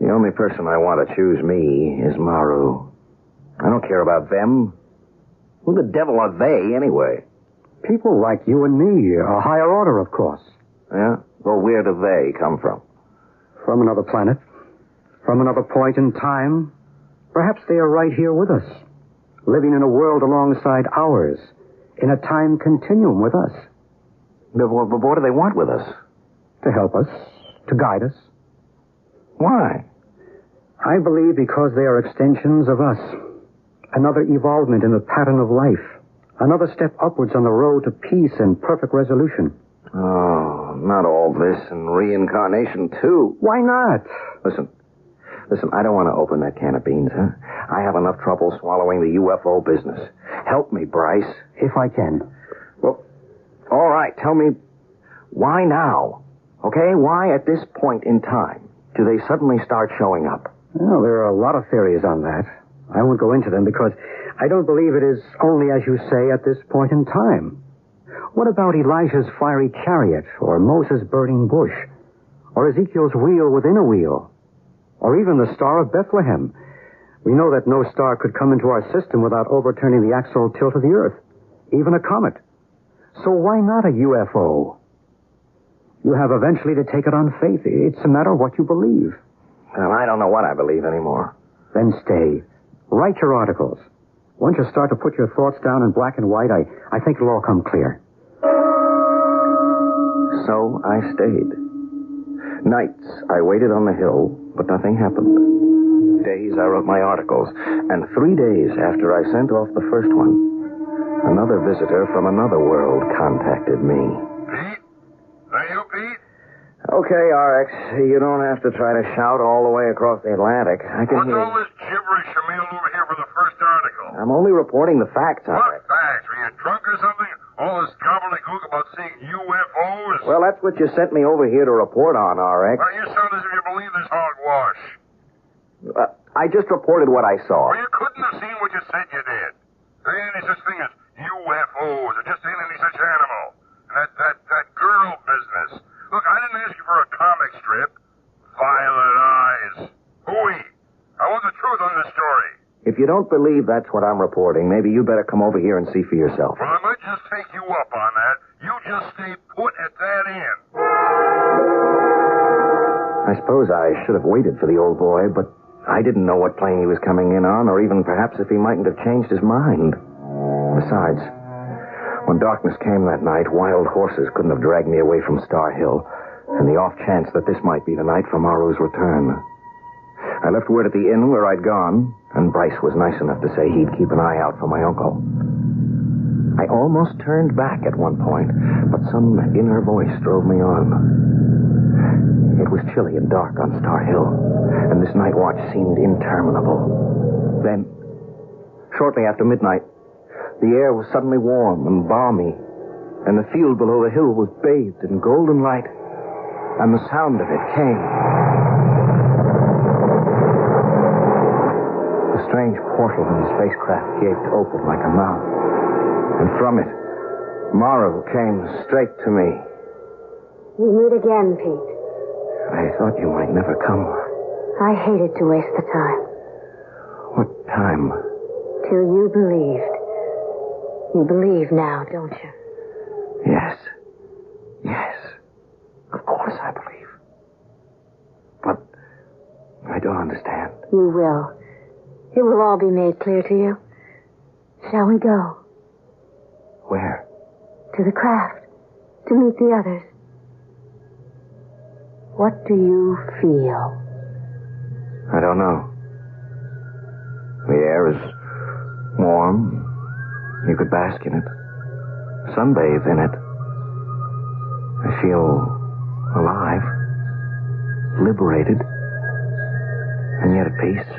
Speaker 4: The only person I want to choose me is Maru. I don't care about them. Who the devil are they, anyway?
Speaker 22: People like you and me, a higher order, of course.
Speaker 4: Yeah? Well, where do they come from?
Speaker 22: From another planet. From another point in time. Perhaps they are right here with us. Living in a world alongside ours. In a time continuum with us.
Speaker 4: But what do they want with us?
Speaker 22: To help us. To guide us.
Speaker 4: Why?
Speaker 22: I believe because they are extensions of us. Another evolvement in the pattern of life. Another step upwards on the road to peace and perfect resolution.
Speaker 4: Oh, not all this and reincarnation, too.
Speaker 22: Why not?
Speaker 4: Listen, I don't want to open that can of beans, huh? I have enough trouble swallowing the UFO business. Help me, Bryce.
Speaker 22: If I can.
Speaker 4: All right, tell me, why now? Okay, why at this point in time do they suddenly start showing up?
Speaker 22: Well, there are a lot of theories on that. I won't go into them because I don't believe it is only, as you say, at this point in time. What about Elijah's fiery chariot, or Moses' burning bush, or Ezekiel's wheel within a wheel, or even the Star of Bethlehem? We know that no star could come into our system without overturning the axial tilt of the Earth, even a comet. So why not a UFO? You have eventually to take it on faith. It's a matter of what you believe.
Speaker 4: Well, I don't know what I believe anymore.
Speaker 22: Then stay. Write your articles. Once you start to put your thoughts down in black and white, I think it'll all come clear.
Speaker 4: So I stayed. Nights, I waited on the hill, but nothing happened. Days, I wrote my articles. And 3 days after I sent off the first one, another visitor from another world contacted me.
Speaker 24: Pete? Are you Pete?
Speaker 4: Okay, RX, you don't have to try to shout all the way across the Atlantic. I can
Speaker 24: What's
Speaker 4: hear...
Speaker 24: all this gibberish you mailed over here for the first article?
Speaker 4: I'm only reporting the facts, RX.
Speaker 24: What facts? Were you drunk or something? All this gobbledygook about seeing UFOs?
Speaker 4: Well, that's what you sent me over here to report on, RX.
Speaker 24: Well, you sound as if you believe this hogwash.
Speaker 4: I just reported what I saw.
Speaker 24: Well, you couldn't have seen what you said you did. There ain't any such thing as UFOs. There just ain't any such animal. And that girl business. Look, I didn't ask you for a comic strip. Violet eyes. Hooey. I want the truth on this story.
Speaker 4: If you don't believe that's what I'm reporting, maybe you better come over here and see for yourself.
Speaker 24: Well, I might just take you up on that. You just stay put at that end.
Speaker 4: I suppose I should have waited for the old boy, but I didn't know what plane he was coming in on, or even perhaps if he mightn't have changed his mind. Besides, when darkness came that night, wild horses couldn't have dragged me away from Star Hill, and the off chance that this might be the night for Maru's return. I left word at the inn where I'd gone, and Bryce was nice enough to say he'd keep an eye out for my uncle. I almost turned back at one point, but some inner voice drove me on. It was chilly and dark on Star Hill, and this night watch seemed interminable. Then, shortly after midnight, the air was suddenly warm and balmy, and the field below the hill was bathed in golden light, and the sound of it came. The strange portal in the spacecraft gaped open like a mouth, and from it, Maru came straight to me.
Speaker 7: We meet again, Pete.
Speaker 4: I thought you might never come.
Speaker 7: I hated to waste the time.
Speaker 4: What time?
Speaker 7: Till you believed. You believe now, don't you?
Speaker 4: Yes. Yes. Of course I believe. But I don't understand.
Speaker 7: You will. It will all be made clear to you. Shall we go?
Speaker 4: Where?
Speaker 7: To the craft. To meet the others. What do you feel?
Speaker 4: I don't know. The air is warm. You could bask in it. Sunbathe in it. I feel alive. Liberated. And yet at peace.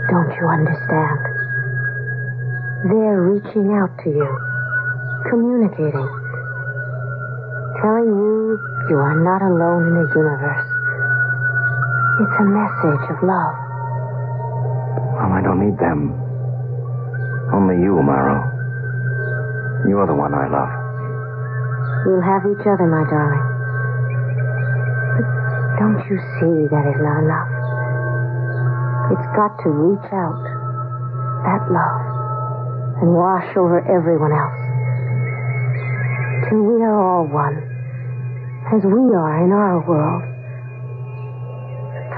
Speaker 7: Don't you understand? They're reaching out to you. Communicating. Telling you you are not alone in the universe. It's a message of love.
Speaker 4: Well, I don't need them. Only you, Maru. You're the one I love.
Speaker 7: We'll have each other, my darling. But don't you see that is not enough? It's got to reach out. That love. And wash over everyone else. Till we are all one. As we are in our world.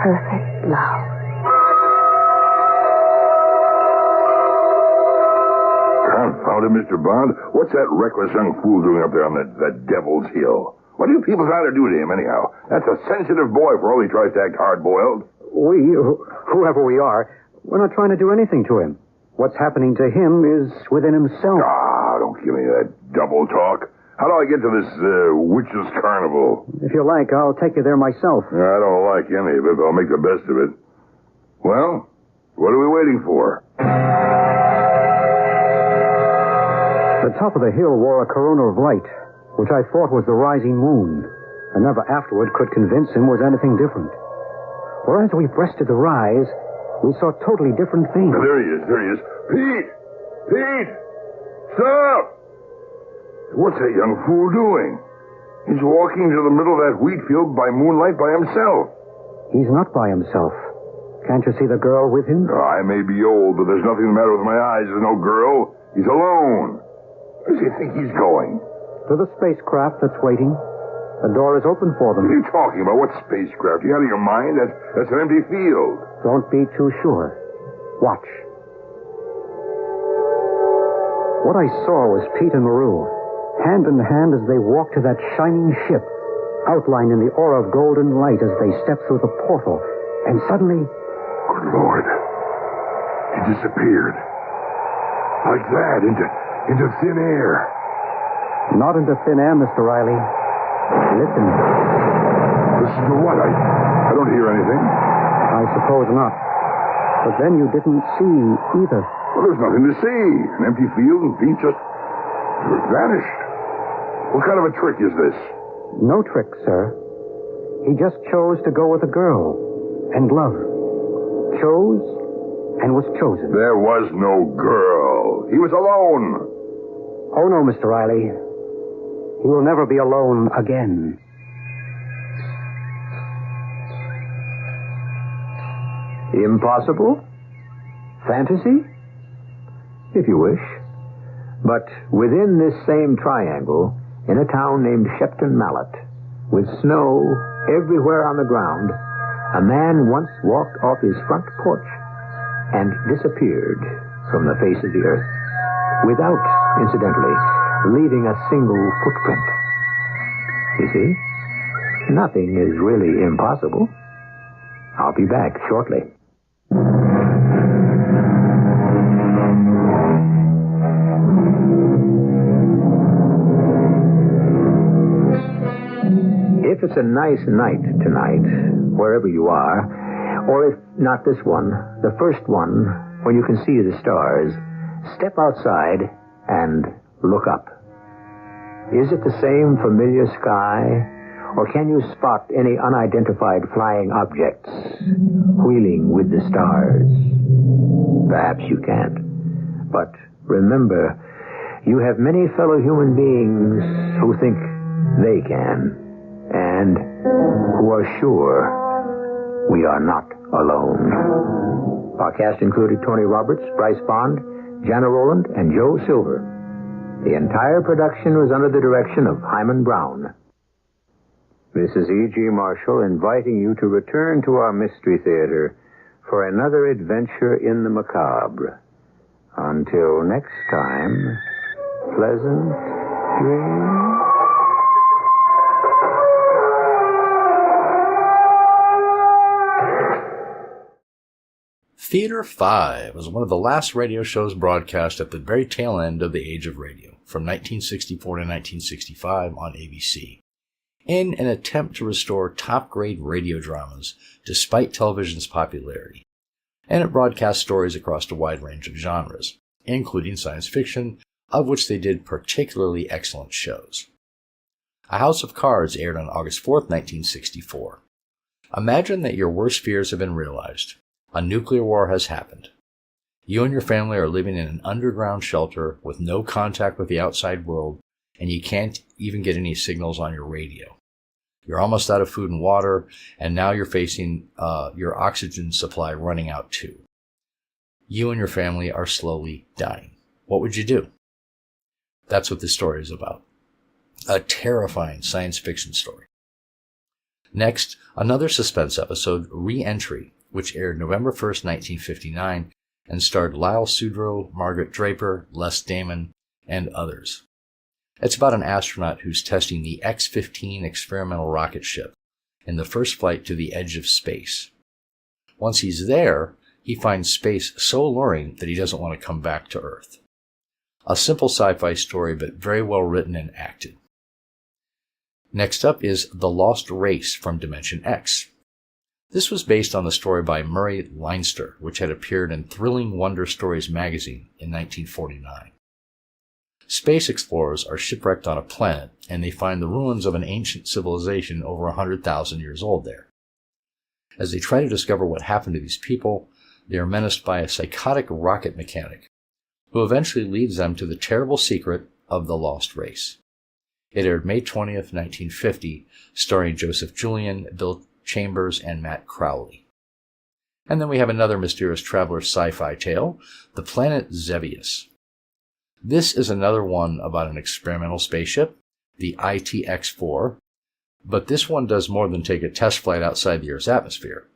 Speaker 7: Perfect love.
Speaker 24: Confound it, Mr. Bond. What's that reckless young fool doing up there on that Devil's Hill? What do you people try to do to him, anyhow? That's a sensitive boy for all he tries to act hard-boiled.
Speaker 22: We, whoever we are, we're not trying to do anything to him. What's happening to him is within himself.
Speaker 24: Ah, don't give me that double talk. How do I get to this witches' carnival?
Speaker 22: If you like, I'll take you there myself.
Speaker 24: I don't like any of it, but I'll make the best of it. Well, what are we waiting for?
Speaker 22: The top of the hill wore a corona of light, which I thought was the rising moon, and never afterward could convince him was anything different. For as we breasted the rise, we saw totally different things.
Speaker 24: There he is. Pete! Pete! Stop! What's that young fool doing? He's walking to the middle of that wheat field by moonlight by himself.
Speaker 22: He's not by himself. Can't you see the girl with him?
Speaker 24: Oh, I may be old, but there's nothing the matter with my eyes. There's no girl. He's alone. Where does he think he's going?
Speaker 22: To the spacecraft that's waiting. The door is open for them.
Speaker 24: What are you talking about? What spacecraft? You out of your mind? That's an empty field.
Speaker 22: Don't be too sure. Watch. What I saw was Pete and Maru, hand in hand as they walked to that shining ship, outlined in the aura of golden light as they stepped through the portal. And suddenly...
Speaker 24: Good Lord. He disappeared. Like that, into thin air.
Speaker 22: Not into thin air, Mr. Riley. Listen.
Speaker 24: Listen to what? I don't hear anything.
Speaker 22: I suppose not. But then you didn't see either.
Speaker 24: Well, there's nothing to see. An empty field and Pete just vanished. What kind of a trick is this?
Speaker 22: No trick, sir. He just chose to go with a girl and love. Chose and was chosen.
Speaker 24: There was no girl. He was alone.
Speaker 22: Oh, no, Mr. Riley. He will never be alone again.
Speaker 12: Impossible? Fantasy? If you wish. But within this same triangle, in a town named Shepton Mallet, with snow everywhere on the ground, a man once walked off his front porch and disappeared from the face of the earth, without, incidentally, leaving a single footprint. You see, nothing is really impossible. I'll be back shortly. If it's a nice night tonight, wherever you are, or if not this one, the first one, when you can see the stars, step outside and look up. Is it the same familiar sky, or can you spot any unidentified flying objects wheeling with the stars? Perhaps you can't. But remember, you have many fellow human beings who think they can, and who are sure we are not alone. Our cast included Tony Roberts, Bryce Bond, Jana Rowland, and Joe Silver. The entire production was under the direction of Hyman Brown. This is E.G. Marshall inviting you to return to our Mystery Theater for another adventure in the macabre. Until next time, pleasant dreams.
Speaker 1: Theater 5 was one of the last radio shows broadcast at the very tail end of the age of radio, from 1964 to 1965 on ABC, in an attempt to restore top-grade radio dramas despite television's popularity. And it broadcast stories across a wide range of genres, including science fiction, of which they did particularly excellent shows. A House of Cards aired on August 4th, 1964. Imagine that your worst fears have been realized. A nuclear war has happened. You and your family are living in an underground shelter with no contact with the outside world, and you can't even get any signals on your radio. You're almost out of food and water, and now you're facing your oxygen supply running out too. You and your family are slowly dying. What would you do? That's what this story is about. A terrifying science fiction story. Next, another Suspense episode, Re-Entry, which aired November 1st, 1959, and starred Lyle Sudrow, Margaret Draper, Les Damon, and others. It's about an astronaut who's testing the X-15 experimental rocket ship in the first flight to the edge of space. Once he's there, he finds space so alluring that he doesn't want to come back to Earth. A simple sci-fi story, but very well written and acted. Next up is The Lost Race from Dimension X. This was based on the story by Murray Leinster, which had appeared in Thrilling Wonder Stories magazine in 1949. Space explorers are shipwrecked on a planet, and they find the ruins of an ancient civilization over 100,000 years old there. As they try to discover what happened to these people, they are menaced by a psychotic rocket mechanic, who eventually leads them to the terrible secret of the lost race. It aired May 20th, 1950, starring Joseph Julian, Bill Chambers, and Matt Crowley. And then we have another mysterious traveler sci-fi tale, The Planet Zevius. This is another one about an experimental spaceship, the ITX-4, but this one does more than take a test flight outside the Earth's atmosphere.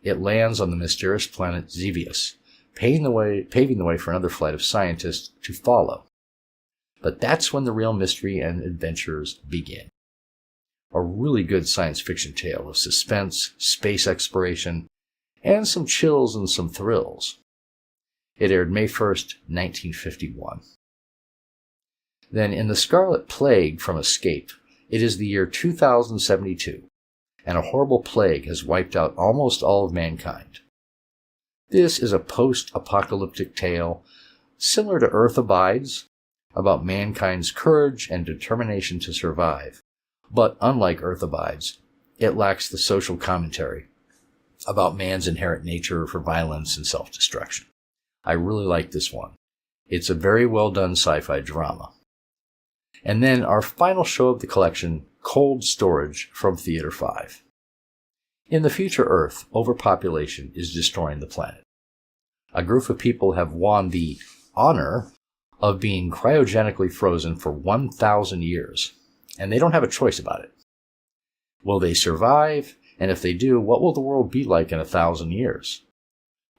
Speaker 1: It lands on the mysterious planet Zevius, paving the way for another flight of scientists to follow. But that's when the real mystery and adventures begin. A really good science fiction tale of suspense, space exploration, and some chills and some thrills. It aired May 1st, 1951. Then in The Scarlet Plague from Escape, it is the year 2072, and a horrible plague has wiped out almost all of mankind. This is a post-apocalyptic tale similar to Earth Abides, about mankind's courage and determination to survive. But unlike Earth Abides, it lacks the social commentary about man's inherent nature for violence and self-destruction. I really like this one. It's a very well done sci-fi drama. And then our final show of the collection, Cold Storage from Theater 5. In the future Earth, overpopulation is destroying the planet. A group of people have won the honor of being cryogenically frozen for 1,000 years, and they don't have a choice about it. Will they survive? And if they do, what will the world be like in 1,000 years?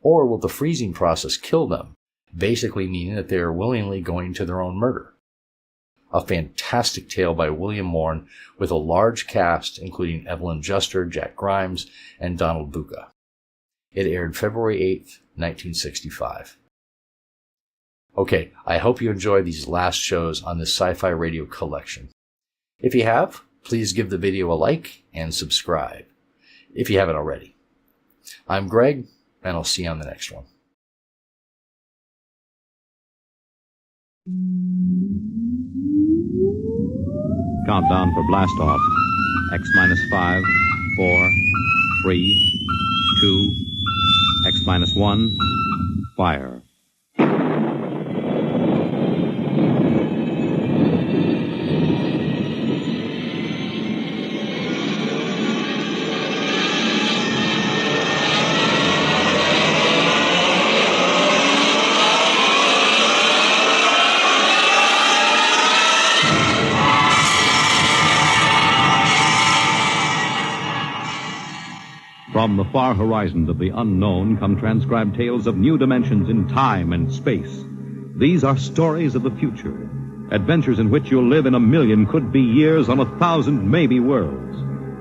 Speaker 1: Or will the freezing process kill them, basically meaning that they are willingly going to their own murder? A fantastic tale by William Morn with a large cast including Evelyn Juster, Jack Grimes, and Donald Bucca. It aired February 8th, 1965. Okay, I hope you enjoyed these last shows on this Sci-Fi Radio collection. If you have, please give the video a like and subscribe, if you haven't already. I'm Greg, and I'll see you on the next one.
Speaker 18: Countdown for blast off. X-5, 4, 3, 2, X-1, fire. From the far horizons of the unknown come transcribed tales of new dimensions in time and space. These are stories of the future, adventures in which you'll live in 1,000,000 could-be years on 1,000 maybe worlds.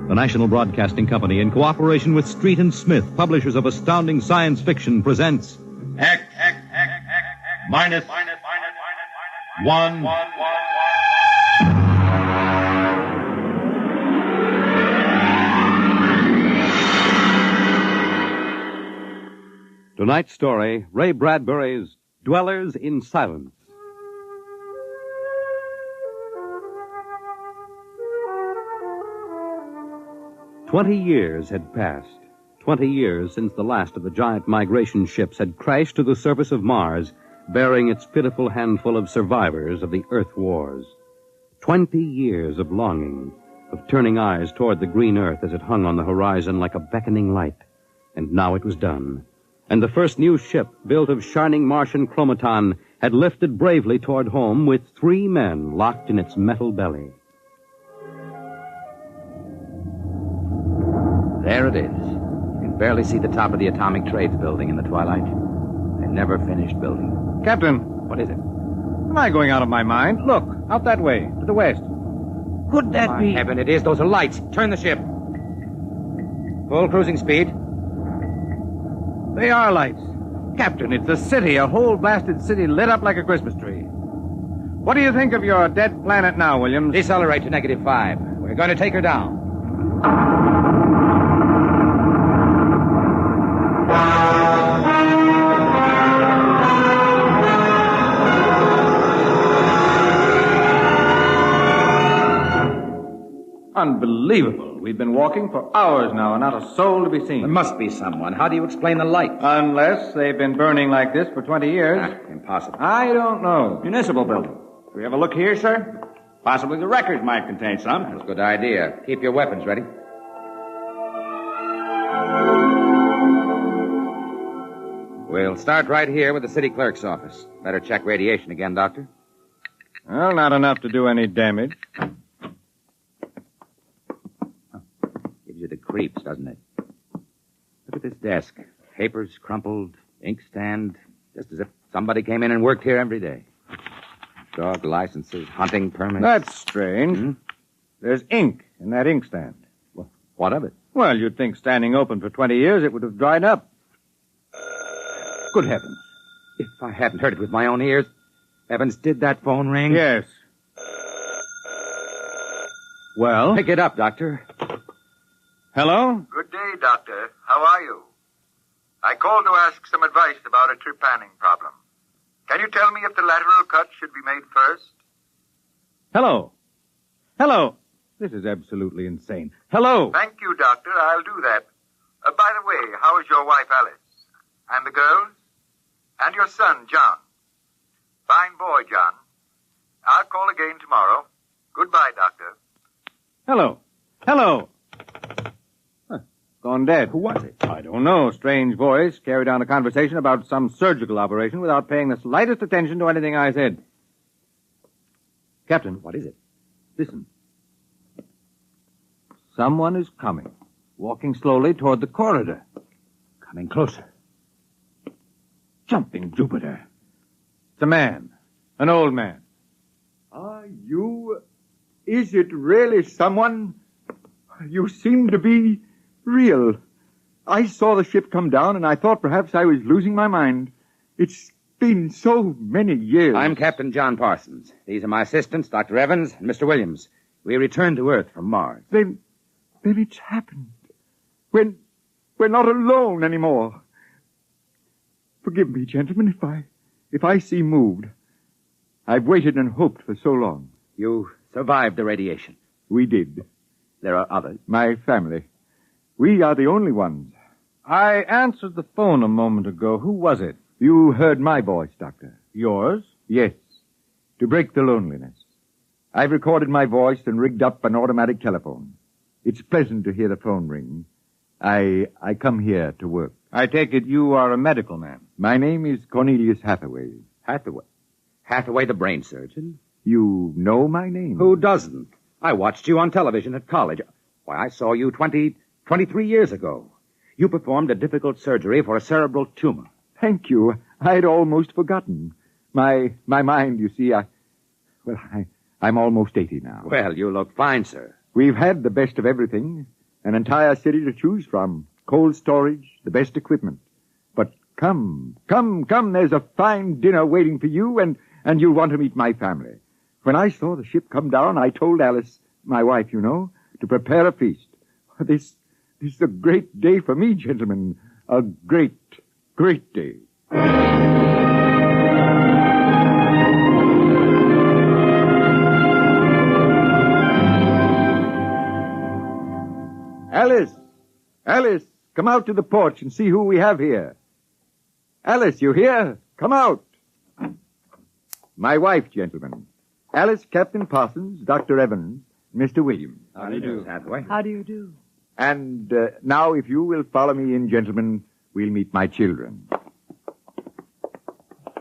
Speaker 18: The National Broadcasting Company, in cooperation with Street and Smith, publishers of astounding science fiction, presents
Speaker 3: X minus 1.
Speaker 18: Tonight's story, Ray Bradbury's Dwellers in Silence. "20 years had passed. 20 years since the last of the giant migration ships had crashed to the surface of Mars, bearing its pitiful handful of survivors of the Earth Wars. 20 years of longing, of turning eyes toward the green Earth as it hung on the horizon like a beckoning light. And now it was done. And the first new ship, built of shining Martian chromaton, had lifted bravely toward home with 3 men locked in its metal belly.
Speaker 8: There it is. You can barely see the top of the Atomic Trades building in the twilight. They never finished building.
Speaker 9: Captain.
Speaker 8: What is it?
Speaker 9: Am I going out of my mind? Look, out that way, to the west.
Speaker 8: Could that be?
Speaker 9: Heaven, it is. Those are lights. Turn the ship. Full cruising speed. They are lights. Captain, it's the city, a whole blasted city lit up like a Christmas tree. What do you think of your dead planet now, Williams?
Speaker 8: Decelerate to -5. We're going to take her down.
Speaker 9: Unbelievable. We've been walking for hours now and not a soul to be seen.
Speaker 8: There must be someone. How do you explain the light?
Speaker 9: Unless they've been burning like this for 20 years.
Speaker 8: Impossible.
Speaker 9: I don't know.
Speaker 3: Municipal building. Do we have a look here, sir? Possibly the records might contain some.
Speaker 8: That's a good idea. Keep your weapons ready. We'll start right here with the city clerk's office. Better check radiation again, Doctor.
Speaker 9: Well, not enough to do any damage.
Speaker 8: Gives you the creeps, doesn't it? Look at this desk. Papers crumpled, inkstand, just as if somebody came in and worked here every day. Dog licenses, hunting permits.
Speaker 9: That's strange. There's ink in that inkstand.
Speaker 8: Well, what of it?
Speaker 9: Well, you'd think standing open for 20 years it would have dried up. Good heavens.
Speaker 8: If I hadn't heard it with my own ears. Evans, did that phone ring?
Speaker 9: Yes. Well?
Speaker 8: Pick it up, Doctor.
Speaker 9: Hello?
Speaker 10: Good day, Doctor. How are you? I called to ask some advice about a trepanning problem. Can you tell me if the lateral cut should be made first?
Speaker 9: Hello. Hello. This is absolutely insane. Hello.
Speaker 10: Thank you, Doctor. I'll do that. By the way, how is your wife, Alice? And the girls? And your son, John? Fine boy, John. I'll call again tomorrow. Goodbye, Doctor.
Speaker 9: Hello. Hello. Gone dead.
Speaker 8: Who was it?
Speaker 9: I don't know. Strange voice carried on a conversation about some surgical operation without paying the slightest attention to anything I said. Captain.
Speaker 8: What is it?
Speaker 9: Listen. Someone is coming, walking slowly toward the corridor.
Speaker 8: Coming closer.
Speaker 9: Jumping Jupiter. It's a man. An old man.
Speaker 11: Are you... Is it really someone? You seem to be real. I saw the ship come down, and I thought perhaps I was losing my mind. It's been so many years.
Speaker 8: I'm Captain John Parsons. These are my assistants, Dr. Evans and Mr. Williams. We returned to Earth from Mars.
Speaker 11: Then it's happened. We're not alone anymore. Forgive me, gentlemen, if I seem moved. I've waited and hoped for so long.
Speaker 8: You survived the radiation.
Speaker 11: We did.
Speaker 8: There are others.
Speaker 11: My family. We are the only ones.
Speaker 9: I answered the phone a moment ago. Who was it?
Speaker 11: You heard my voice, Doctor.
Speaker 9: Yours?
Speaker 11: Yes. To break the loneliness. I've recorded my voice and rigged up an automatic telephone. It's pleasant to hear the phone ring. I come here to work.
Speaker 9: I take it you are a medical man.
Speaker 11: My name is Cornelius Hathaway.
Speaker 8: Hathaway? Hathaway, the brain surgeon?
Speaker 11: You know my name?
Speaker 8: Who doesn't? I watched you on television at college. Why, I saw you 23 years ago. You performed a difficult surgery for a cerebral tumor.
Speaker 11: Thank you. I'd almost forgotten. My mind, you see, I'm almost 80 now.
Speaker 8: Well, you look fine, sir.
Speaker 11: We've had the best of everything. An entire city to choose from. Cold storage, the best equipment. But come, there's a fine dinner waiting for you, and you'll want to meet my family. When I saw the ship come down, I told Alice, my wife, you know, to prepare a feast. This is a great day for me, gentlemen. A great, great day. Alice, come out to the porch and see who we have here. Alice, you here? Come out. My wife, gentlemen. Alice, Captain Parsons, Dr. Evans, Mr. Williams.
Speaker 8: How do you do, Hathaway?
Speaker 13: How do you do?
Speaker 11: And now, if you will follow me in, gentlemen, we'll meet my children.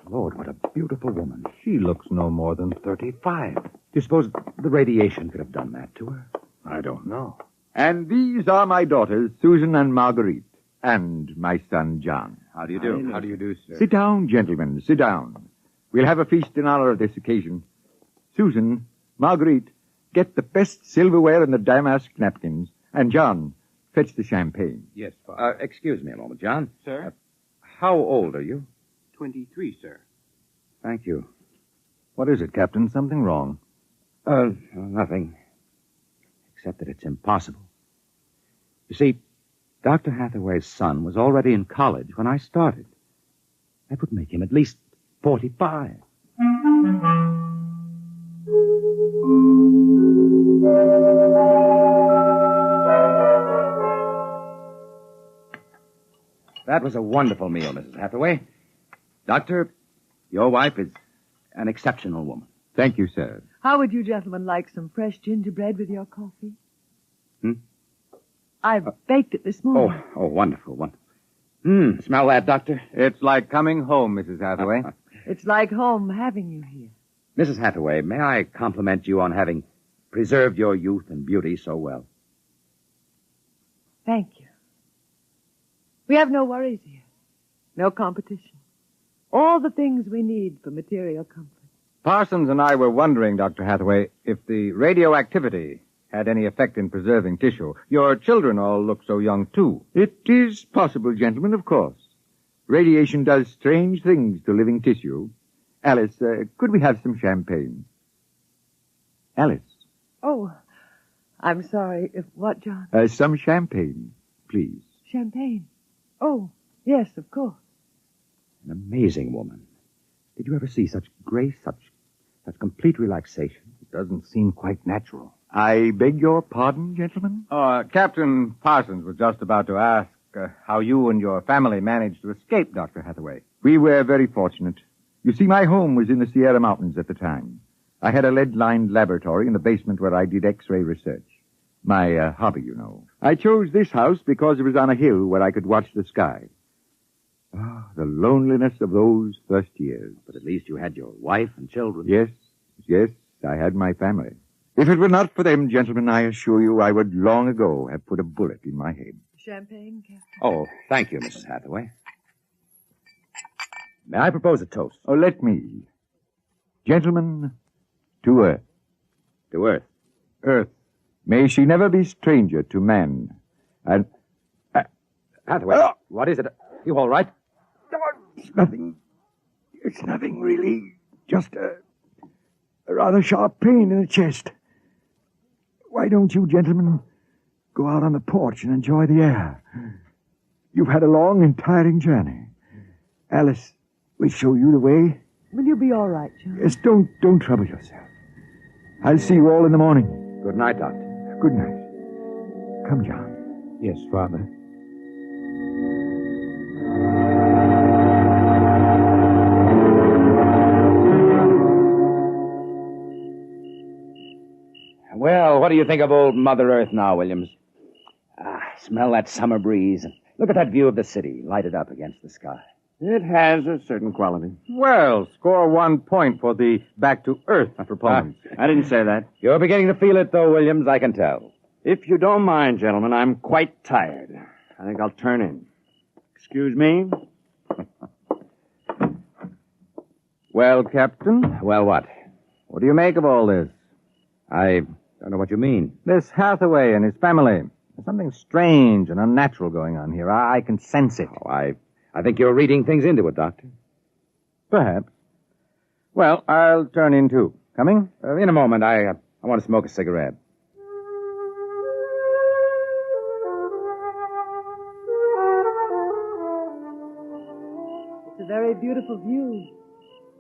Speaker 8: Lord, what a beautiful woman.
Speaker 9: She looks no more than 35.
Speaker 8: Do you suppose the radiation could have done that to her?
Speaker 9: I don't know.
Speaker 11: And these are my daughters, Susan and Marguerite, and my son, John.
Speaker 8: How do you do? How do you do, sir?
Speaker 11: Sit down, gentlemen, sit down. We'll have a feast in honor of this occasion. Susan, Marguerite, get the best silverware and the damask napkins. And John, fetch the champagne.
Speaker 8: Yes, Father. Excuse me a moment, John.
Speaker 23: Sir?
Speaker 8: How old are you?
Speaker 23: 23, sir.
Speaker 8: Thank you.
Speaker 9: What is it, Captain? Something wrong?
Speaker 8: Nothing. Except that it's impossible. You see, Dr. Hathaway's son was already in college when I started. That would make him at least 45. That was a wonderful meal, Mrs. Hathaway. Doctor, your wife is an exceptional woman.
Speaker 11: Thank you, sir.
Speaker 5: How would you gentlemen like some fresh gingerbread with your coffee?
Speaker 8: Hmm?
Speaker 5: I baked it this morning.
Speaker 8: Oh, wonderful, wonderful. Smell that, Doctor?
Speaker 9: It's like coming home, Mrs. Hathaway.
Speaker 5: It's like home having you here.
Speaker 8: Mrs. Hathaway, may I compliment you on having preserved your youth and beauty so well?
Speaker 5: Thank you. We have no worries here. No competition. All the things we need for material comfort.
Speaker 9: Parsons and I were wondering, Dr. Hathaway, if the radioactivity had any effect in preserving tissue. Your children all look so young, too.
Speaker 11: It is possible, gentlemen, of course. Radiation does strange things to living tissue. Alice, could we have some champagne? Alice.
Speaker 5: Oh, I'm sorry. What, John?
Speaker 11: Some champagne, please.
Speaker 5: Champagne. Oh, yes, of course.
Speaker 8: An amazing woman. Did you ever see such grace, such complete relaxation?
Speaker 11: It doesn't seem quite natural. I beg your pardon, gentlemen?
Speaker 9: Captain Parsons was just about to ask how you and your family managed to escape, Dr. Hathaway.
Speaker 11: We were very fortunate. You see, my home was in the Sierra Mountains at the time. I had a lead-lined laboratory in the basement where I did X-ray research. My hobby, you know. I chose this house because it was on a hill where I could watch the sky. Ah, the loneliness of those first years.
Speaker 8: But at least you had your wife and children.
Speaker 11: Yes, I had my family. If it were not for them, gentlemen, I assure you I would long ago have put a bullet in my head.
Speaker 5: Champagne, Captain?
Speaker 8: Oh, thank you, Mrs. Hathaway. May I propose a toast?
Speaker 11: Oh, let me. Gentlemen, to Earth.
Speaker 8: To Earth?
Speaker 11: Earth. May she never be stranger to man. And...
Speaker 8: Hathaway, what is it? You all right?
Speaker 11: It's nothing. It's nothing, really. Just a rather sharp pain in the chest. Why don't you gentlemen go out on the porch and enjoy the air? You've had a long and tiring journey. Alice, we'll show you the way.
Speaker 5: Will you be all right, John?
Speaker 11: Yes, don't trouble yourself. I'll see you all in the morning.
Speaker 8: Good night, Doctor.
Speaker 11: Good night. Come, John.
Speaker 12: Yes, Father.
Speaker 8: Well, what do you think of old Mother Earth now, Williams? Smell that summer breeze. And look at that view of the city, lighted up against the sky.
Speaker 3: It has a certain quality.
Speaker 9: Well, score 1 point for the back to Earth proponents.
Speaker 3: I didn't say that.
Speaker 8: You're beginning to feel it, though, Williams, I can tell.
Speaker 3: If you don't mind, gentlemen, I'm quite tired. I think I'll turn in. Excuse me?
Speaker 9: Well, Captain?
Speaker 8: Well, what?
Speaker 9: What do you make of all this?
Speaker 8: I don't know what you mean.
Speaker 9: This Hathaway and his family. There's something strange and unnatural going on here. I can sense it.
Speaker 8: Oh, I think you're reading things into it, Doctor.
Speaker 9: Perhaps. Well, I'll turn in, too. Coming?
Speaker 8: In a moment. I want to smoke a cigarette.
Speaker 5: It's a very beautiful view,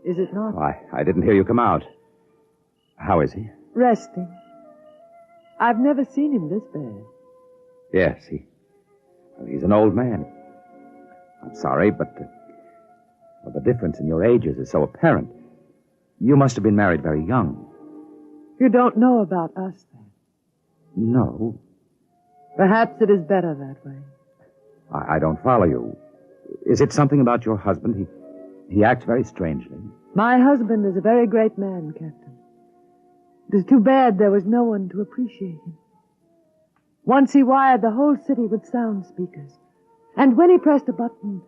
Speaker 5: is it not?
Speaker 8: Oh, I didn't hear you come out. How is he?
Speaker 5: Resting. I've never seen him this bad.
Speaker 8: Yes, he's an old man. I'm sorry, but the difference in your ages is so apparent. You must have been married very young.
Speaker 5: You don't know about us, then?
Speaker 8: No.
Speaker 5: Perhaps it is better that way.
Speaker 8: I don't follow you. Is it something about your husband? He acts very strangely.
Speaker 5: My husband is a very great man, Captain. It is too bad there was no one to appreciate him. Once he wired the whole city with sound speakers. And when he pressed a button,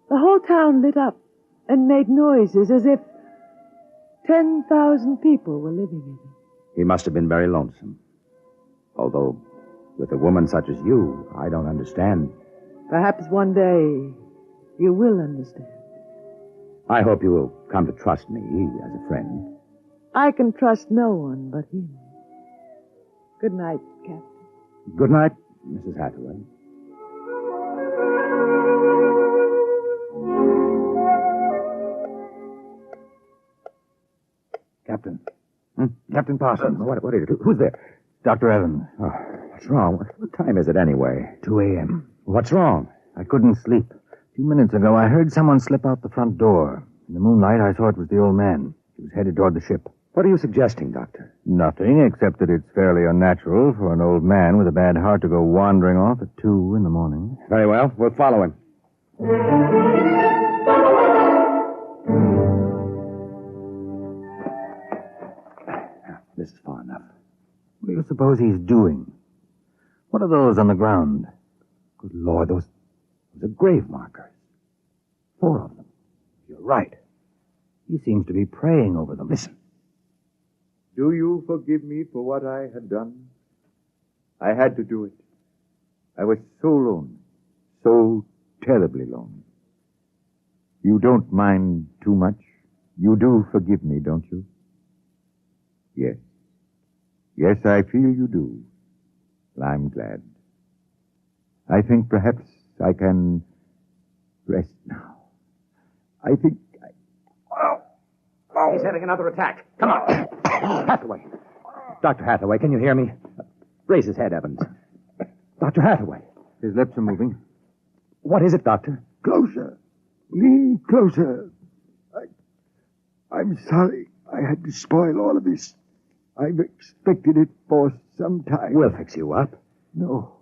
Speaker 5: the whole town lit up and made noises as if 10,000 people were living in it.
Speaker 8: He must have been very lonesome. Although, with a woman such as you, I don't understand.
Speaker 5: Perhaps one day you will understand.
Speaker 8: I hope you will come to trust me as a friend.
Speaker 5: I can trust no one but him. Good night, Captain.
Speaker 8: Good night, Mrs. Hathaway.
Speaker 11: Captain. Captain Parsons.
Speaker 15: What is it? Who's there?
Speaker 11: Dr. Evans.
Speaker 15: Oh, what's wrong? What time is it anyway?
Speaker 11: 2 a.m.
Speaker 15: What's wrong?
Speaker 11: I couldn't sleep. A few minutes ago, I heard someone slip out the front door. In the moonlight, I saw it was the old man. He was headed toward the ship.
Speaker 15: What are you suggesting, Doctor?
Speaker 11: Nothing, except that it's fairly unnatural for an old man with a bad heart to go wandering off at 2 in the morning.
Speaker 15: Very well. We'll follow him. This is far enough.
Speaker 11: What do you suppose he's doing? What are those on the ground?
Speaker 15: Good Lord, those are grave markers. 4 of them.
Speaker 11: You're right. He seems to be praying over them.
Speaker 15: Listen.
Speaker 11: Do you forgive me for what I had done? I had to do it. I was so lonely. So terribly lonely. You don't mind too much? You do forgive me, don't you? Yes. Yes, I feel you do. Well, I'm glad. I think perhaps I can rest now. I think
Speaker 15: He's having another attack. Come on. Hathaway. Dr. Hathaway, can you hear me? Raise his head, Evans. Dr. Hathaway.
Speaker 11: His lips are moving.
Speaker 15: What is it, Doctor?
Speaker 11: Closer. Lean closer. I'm sorry I had to spoil all of this. I've expected it for some time.
Speaker 15: We'll fix you up.
Speaker 11: No,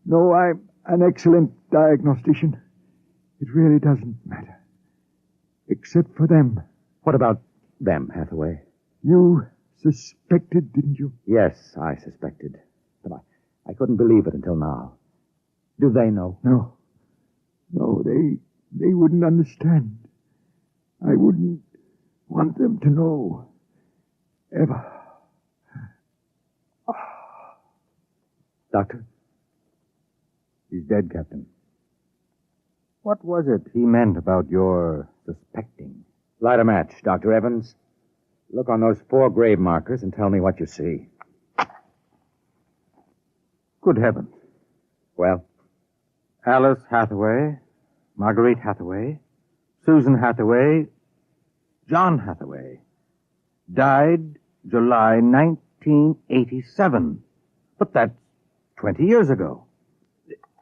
Speaker 11: I'm an excellent diagnostician. It really doesn't matter. Except for them.
Speaker 15: What about them, Hathaway?
Speaker 11: You suspected, didn't you?
Speaker 15: Yes, I suspected. But I couldn't believe it until now. Do they know?
Speaker 11: No, they wouldn't understand. I wouldn't want them to know. Ever.
Speaker 15: Doctor?
Speaker 11: He's dead, Captain. What was it he meant about your suspecting?
Speaker 15: Light a match, Dr. Evans. Look on those 4 grave markers and tell me what you see.
Speaker 11: Good heavens.
Speaker 15: Well?
Speaker 11: Alice Hathaway, Marguerite Hathaway, Susan Hathaway, John Hathaway. Died July 1987. But that's 20 years ago.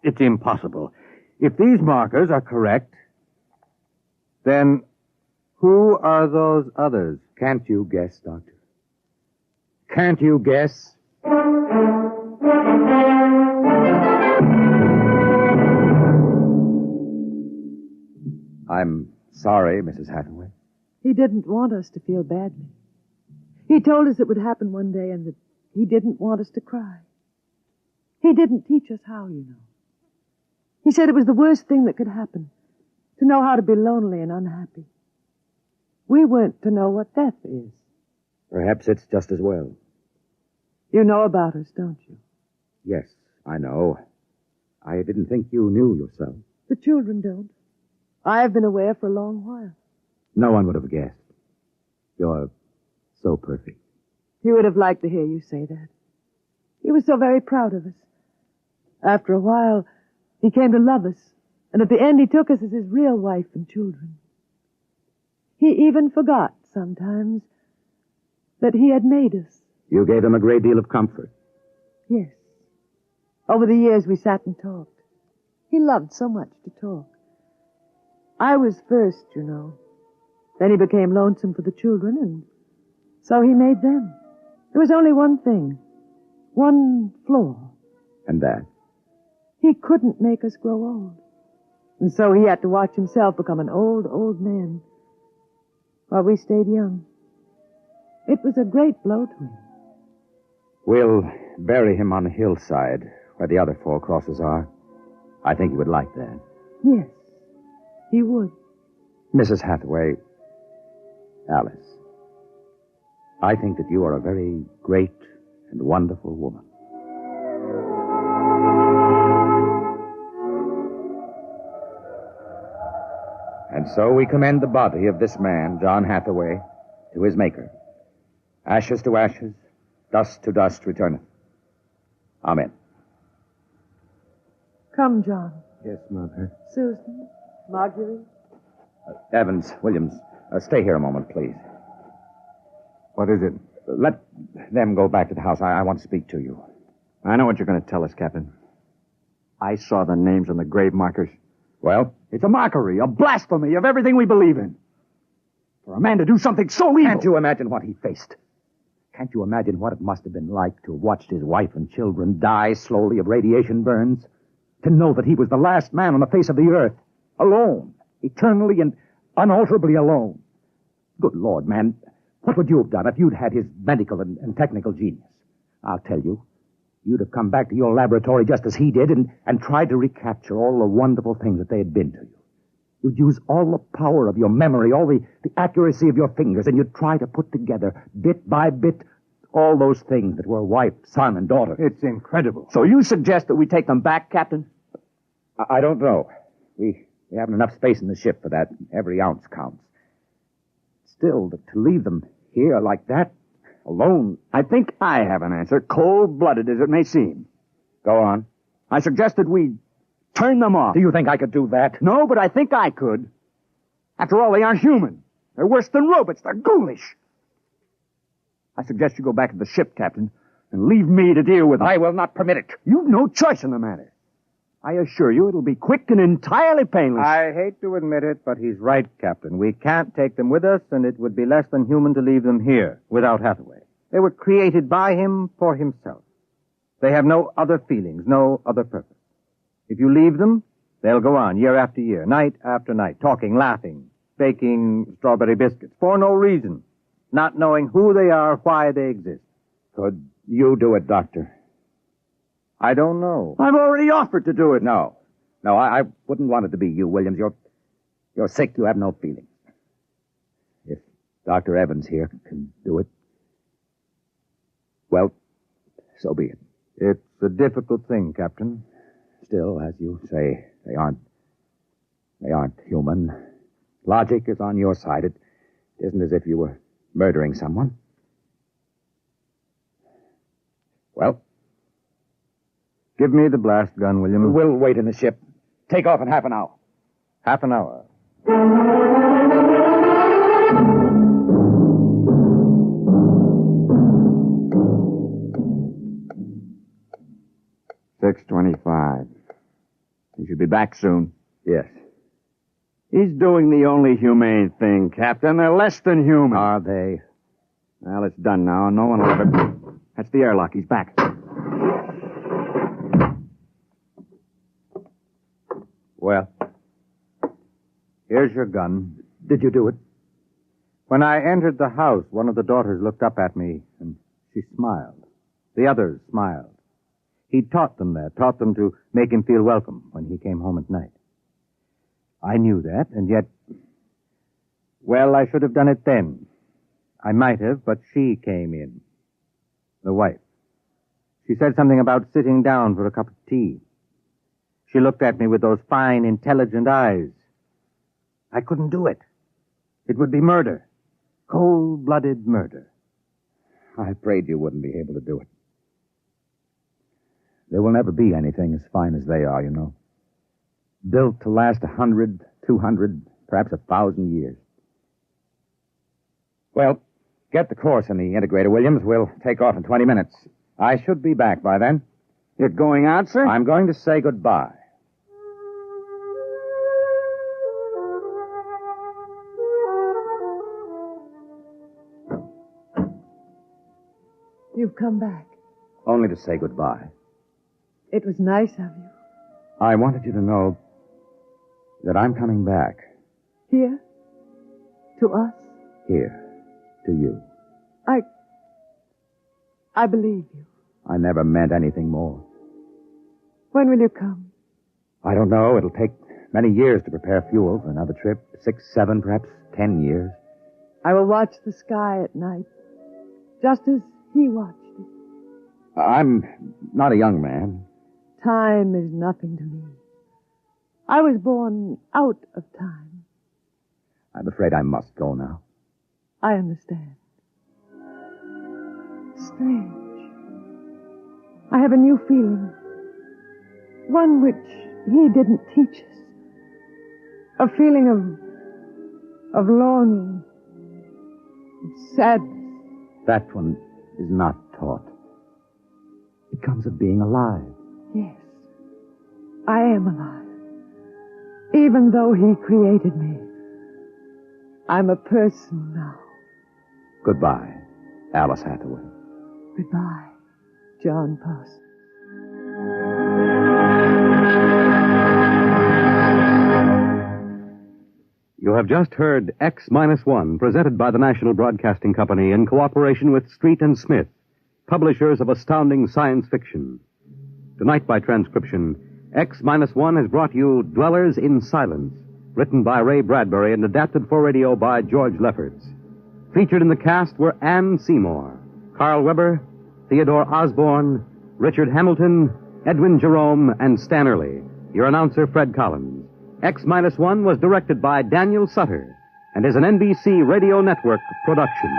Speaker 11: It's impossible. If these markers are correct, then who are those others?
Speaker 15: Can't you guess, Doctor? Can't you guess? I'm sorry, Mrs. Hathaway.
Speaker 5: He didn't want us to feel badly. He told us it would happen one day and that he didn't want us to cry. He didn't teach us how, you know. He said it was the worst thing that could happen, to know how to be lonely and unhappy. We weren't to know what death is.
Speaker 15: Perhaps it's just as well.
Speaker 5: You know about us, don't you?
Speaker 15: Yes, I know. I didn't think you knew yourself.
Speaker 5: The children don't. I've been aware for a long while.
Speaker 15: No one would have guessed. You're so perfect.
Speaker 5: He would have liked to hear you say that. He was so very proud of us. After a while, he came to love us, and at the end he took us as his real wife and children. He even forgot, sometimes, that he had made us.
Speaker 15: You gave him a great deal of comfort.
Speaker 5: Yes. Over the years we sat and talked. He loved so much to talk. I was first, you know. Then he became lonesome for the children, and so he made them. There was only one thing. One flaw.
Speaker 15: And that?
Speaker 5: He couldn't make us grow old. And so he had to watch himself become an old, old man while we stayed young. It was a great blow to him.
Speaker 15: We'll bury him on the hillside where the other 4 crosses are. I think he would like that.
Speaker 5: Yes, he would.
Speaker 15: Mrs. Hathaway, Alice, I think that you are a very great and wonderful woman. And so we commend the body of this man, John Hathaway, to his Maker. Ashes to ashes, dust to dust returneth. Amen.
Speaker 5: Come, John.
Speaker 11: Yes, Mother.
Speaker 5: Susan, Marguerite.
Speaker 15: Evans, Williams, stay here a moment, please.
Speaker 11: What is it?
Speaker 15: Let them go back to the house. I want to speak to you.
Speaker 3: I know what you're going to tell us, Captain. I saw the names on the grave markers.
Speaker 15: Well?
Speaker 2: It's a mockery, a blasphemy of everything we believe in. For a man to do something so evil.
Speaker 15: Can't you imagine what he faced? Can't you imagine what it must have been like to have watched his wife and children die slowly of radiation burns? To know that he was the last man on the face of the earth. Alone. Eternally and unalterably alone. Good Lord, man. What would you have done if you'd had his medical and technical genius? I'll tell you. You'd have come back to your laboratory just as he did and tried to recapture all the wonderful things that they had been to you. You'd use all the power of your memory, all the accuracy of your fingers, and you'd try to put together, bit by bit, all those things that were wife, son, and daughter.
Speaker 2: It's incredible.
Speaker 3: So you suggest that we take them back, Captain?
Speaker 15: I don't know. We haven't enough space in the ship for that. Every ounce counts. Still, to leave them here like that, alone...
Speaker 3: I think I have an answer, cold-blooded as it may seem.
Speaker 15: Go on.
Speaker 3: I suggested we turn them off.
Speaker 15: Do you think I could do that?
Speaker 3: No, but I think I could. After all, they aren't human. They're worse than robots. They're ghoulish. I suggest you go back to the ship, Captain, and leave me to deal with them.
Speaker 15: I will not permit it.
Speaker 3: You've no choice in the matter. I assure you it'll be quick and entirely painless.
Speaker 9: I hate to admit it, but he's right, Captain. We can't take them with us, and it would be less than human to leave them here without Hathaway. They were created by him for himself. They have no other feelings, no other purpose. If you leave them, they'll go on year after year, night after night, talking, laughing, baking strawberry biscuits for no reason, not knowing who they are, why they exist.
Speaker 15: Could you do it, Doctor?
Speaker 9: I don't know.
Speaker 3: I've already offered to do it.
Speaker 15: No, I wouldn't want it to be you, Williams. You're sick. You have no feelings. If Dr. Evans here can do it, well, so be it.
Speaker 9: It's a difficult thing, Captain.
Speaker 15: Still, as you say, they aren't human. Logic is on your side. It isn't as if you were murdering someone. Well,
Speaker 9: give me the blast gun, William.
Speaker 15: We'll wait in the ship. Take off in half an hour.
Speaker 9: Half an hour.
Speaker 3: 6:25. He should be back soon.
Speaker 15: Yes.
Speaker 3: He's doing the only humane thing, Captain. They're less than human.
Speaker 15: Are they?
Speaker 3: Well, it's done now. No one will ever... That's the airlock. He's back.
Speaker 9: Well, here's your gun.
Speaker 15: Did you do it?
Speaker 9: When I entered the house, one of the daughters looked up at me, and she smiled. The others smiled. He taught them that, taught them to make him feel welcome when he came home at night. I knew that, and yet... Well, I should have done it then. I might have, but she came in. The wife. She said something about sitting down for a cup of tea. She looked at me with those fine, intelligent eyes. I couldn't do it. It would be murder. Cold-blooded murder.
Speaker 15: I prayed you wouldn't be able to do it. There will never be anything as fine as they are, you know. Built to last 100, 200, perhaps 1,000 years. Well, get the course in the integrator, Williams. We'll take off in 20 minutes. I should be back by then.
Speaker 3: You're going out, sir?
Speaker 15: I'm going to say goodbye.
Speaker 5: You've come back.
Speaker 15: Only to say goodbye.
Speaker 5: It was nice of you.
Speaker 15: I wanted you to know that I'm coming back.
Speaker 5: Here? To us?
Speaker 15: Here. To you.
Speaker 5: I believe you.
Speaker 15: I never meant anything more.
Speaker 5: When will you come?
Speaker 15: I don't know. It'll take many years to prepare fuel for another trip. 6, 7, perhaps 10 years.
Speaker 5: I will watch the sky at night, just as he watched it.
Speaker 15: I'm not a young man.
Speaker 5: Time is nothing to me. I was born out of time.
Speaker 15: I'm afraid I must go now.
Speaker 5: I understand. Strange. I have a new feeling. One which he didn't teach us. A feeling of longing, of sadness,
Speaker 15: That one is not taught. It comes of being alive.
Speaker 5: Yes, I am alive. Even though he created me, I'm a person now.
Speaker 15: Goodbye, Alice Hathaway.
Speaker 5: Goodbye, John Post.
Speaker 14: You have just heard X-1, presented by the National Broadcasting Company in cooperation with Street and Smith, publishers of astounding science fiction. Tonight, by transcription, X-1 has brought you Dwellers in Silence, written by Ray Bradbury and adapted for radio by George Lefferts. Featured in the cast were Anne Seymour, Carl Weber, Theodore Osborne, Richard Hamilton, Edwin Jerome, and Stan Early. Your announcer, Fred Collins. X-1 was directed by Daniel Sutter and is an NBC Radio Network production.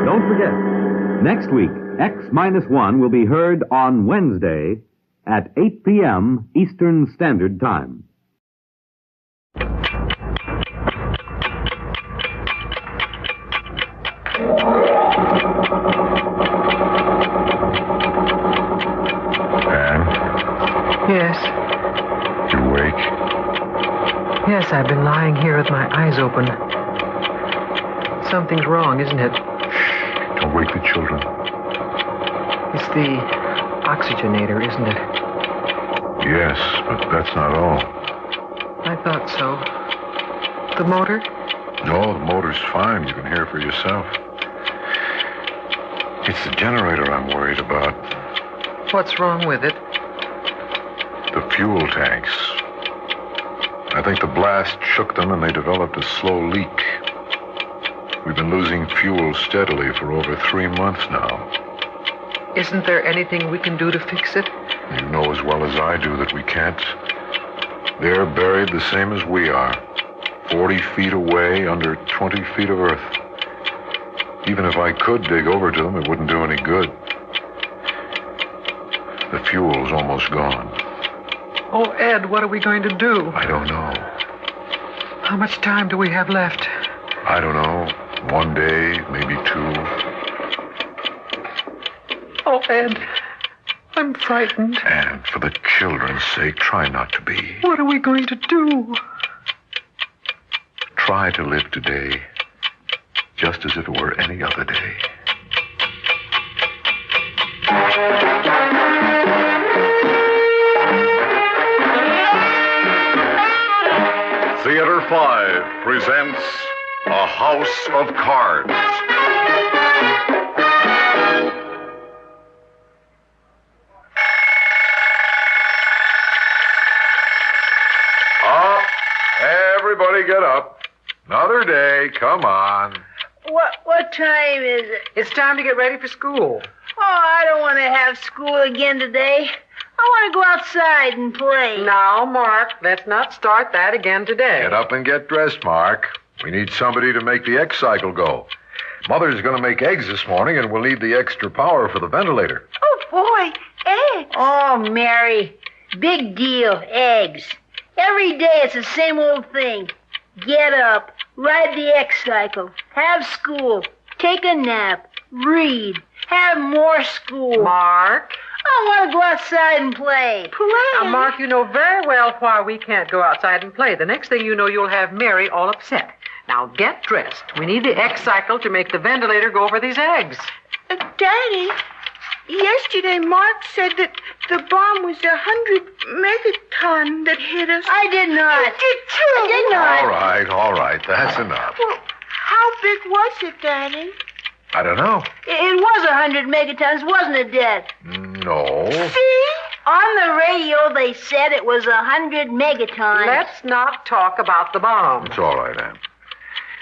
Speaker 14: Don't forget, next week, X-1 will be heard on Wednesday at 8 p.m. Eastern Standard Time.
Speaker 19: Yes.
Speaker 24: You awake?
Speaker 19: Yes, I've been lying here with my eyes open. Something's wrong, isn't it?
Speaker 24: Don't wake the children.
Speaker 19: It's the oxygenator, isn't it?
Speaker 24: Yes, but that's not all.
Speaker 19: I thought so. The motor?
Speaker 24: No, the motor's fine. You can hear for yourself. It's the generator I'm worried about.
Speaker 19: What's wrong with it?
Speaker 24: The fuel tanks. I think the blast shook them and they developed a slow leak. We've been losing fuel steadily for over 3 months now.
Speaker 19: Isn't there anything we can do to fix it?
Speaker 24: You know as well as I do that we can't. They're buried the same as we are. 40 feet away, under 20 feet of earth. Even if I could dig over to them, it wouldn't do any good. The fuel's almost gone.
Speaker 19: Oh, Ed, what are we going to do?
Speaker 24: I don't know.
Speaker 19: How much time do we have left?
Speaker 24: I don't know. 1 day, maybe 2.
Speaker 19: Oh, Ed, I'm frightened.
Speaker 24: And for the children's sake, try not to be.
Speaker 19: What are we going to do?
Speaker 24: Try to live today just as if it were any other day.
Speaker 20: Theater 5 presents A House of Cards.
Speaker 24: Up. Everybody get up. Another day. Come on.
Speaker 21: What time is it?
Speaker 19: It's time to get ready for school.
Speaker 21: Oh, I don't want to have school again today. I want to go outside and play.
Speaker 19: Now, Mark, let's not start that again today.
Speaker 24: Get up and get dressed, Mark. We need somebody to make the egg cycle go. Mother's going to make eggs this morning, and we'll need the extra power for the ventilator.
Speaker 21: Oh, boy, eggs. Oh, Mary, big deal, eggs. Every day it's the same old thing. Get up, ride the egg cycle, have school, take a nap, read, have more school.
Speaker 19: Mark?
Speaker 21: I want to go outside and play.
Speaker 19: Now, Mark, you know very well why we can't go outside and play. The next thing you know, you'll have Mary all upset. Now, get dressed. We need the egg cycle to make the ventilator go for these eggs.
Speaker 21: Daddy, yesterday Mark said that the bomb was 100 megaton that hit us. I did not. You did too. I did not.
Speaker 24: All right. That's enough.
Speaker 21: Well, how big was it, Daddy?
Speaker 24: I don't know.
Speaker 21: It was 100 megatons, wasn't it, Dad?
Speaker 24: No.
Speaker 21: See? On the radio, they said it was 100 megatons.
Speaker 19: Let's not talk about the bomb.
Speaker 24: It's all right, Ann.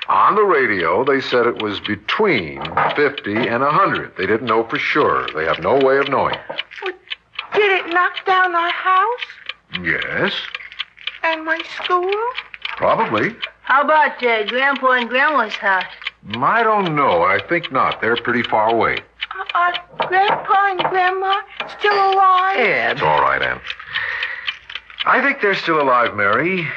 Speaker 24: On the radio, they said it was between 50 and 100. They didn't know for sure. They have no way of knowing.
Speaker 21: Well, did it knock down our house?
Speaker 24: Yes,
Speaker 21: And my school?
Speaker 24: probably.
Speaker 21: How about Grandpa and Grandma's house?
Speaker 24: I don't know. I think not. They're pretty far away.
Speaker 21: Are Grandpa and Grandma still alive?
Speaker 24: It's all right, Ann.
Speaker 4: I think they're still alive, Mary.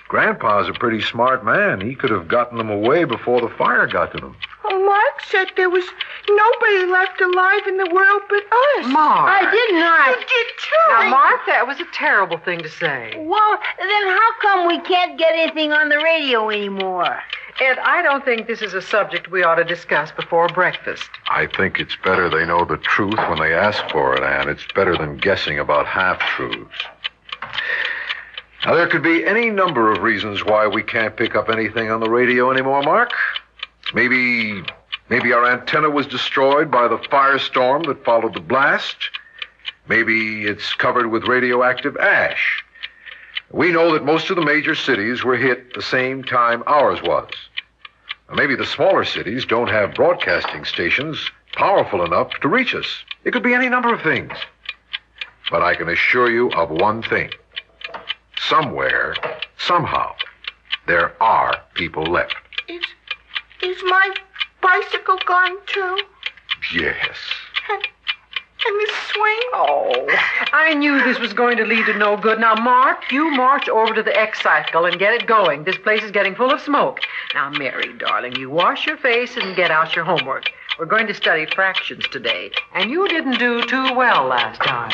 Speaker 4: Grandpa's a pretty smart man. He could have gotten them away before the fire got to them.
Speaker 21: Oh, Mark said there was nobody left alive in the world but us.
Speaker 19: Mark.
Speaker 21: I did not. You did too.
Speaker 19: Now, Mark, that was a terrible thing to say.
Speaker 21: Well, then how come we can't get anything on the radio anymore?
Speaker 19: Ed, I don't think this is a subject we ought to discuss before breakfast.
Speaker 4: I think it's better they know the truth when they ask for it, Anne. It's better than guessing about half-truths. Now, there could be any number of reasons why we can't pick up anything on the radio anymore, Mark. Maybe our antenna was destroyed by the firestorm that followed the blast. Maybe it's covered with radioactive ash. We know that most of the major cities were hit the same time ours was. Maybe the smaller cities don't have broadcasting stations powerful enough to reach us. It could be any number of things. But I can assure you of one thing. Somewhere, somehow, there are people left.
Speaker 21: Is my bicycle gone too?
Speaker 4: Yes.
Speaker 21: And the swing?
Speaker 19: Oh, I knew this was going to lead to no good. Now, Mark, you march over to the X-Cycle and get it going. This place is getting full of smoke. Now, Mary, darling, you wash your face and get out your homework. We're going to study fractions today, and you didn't do too well last time.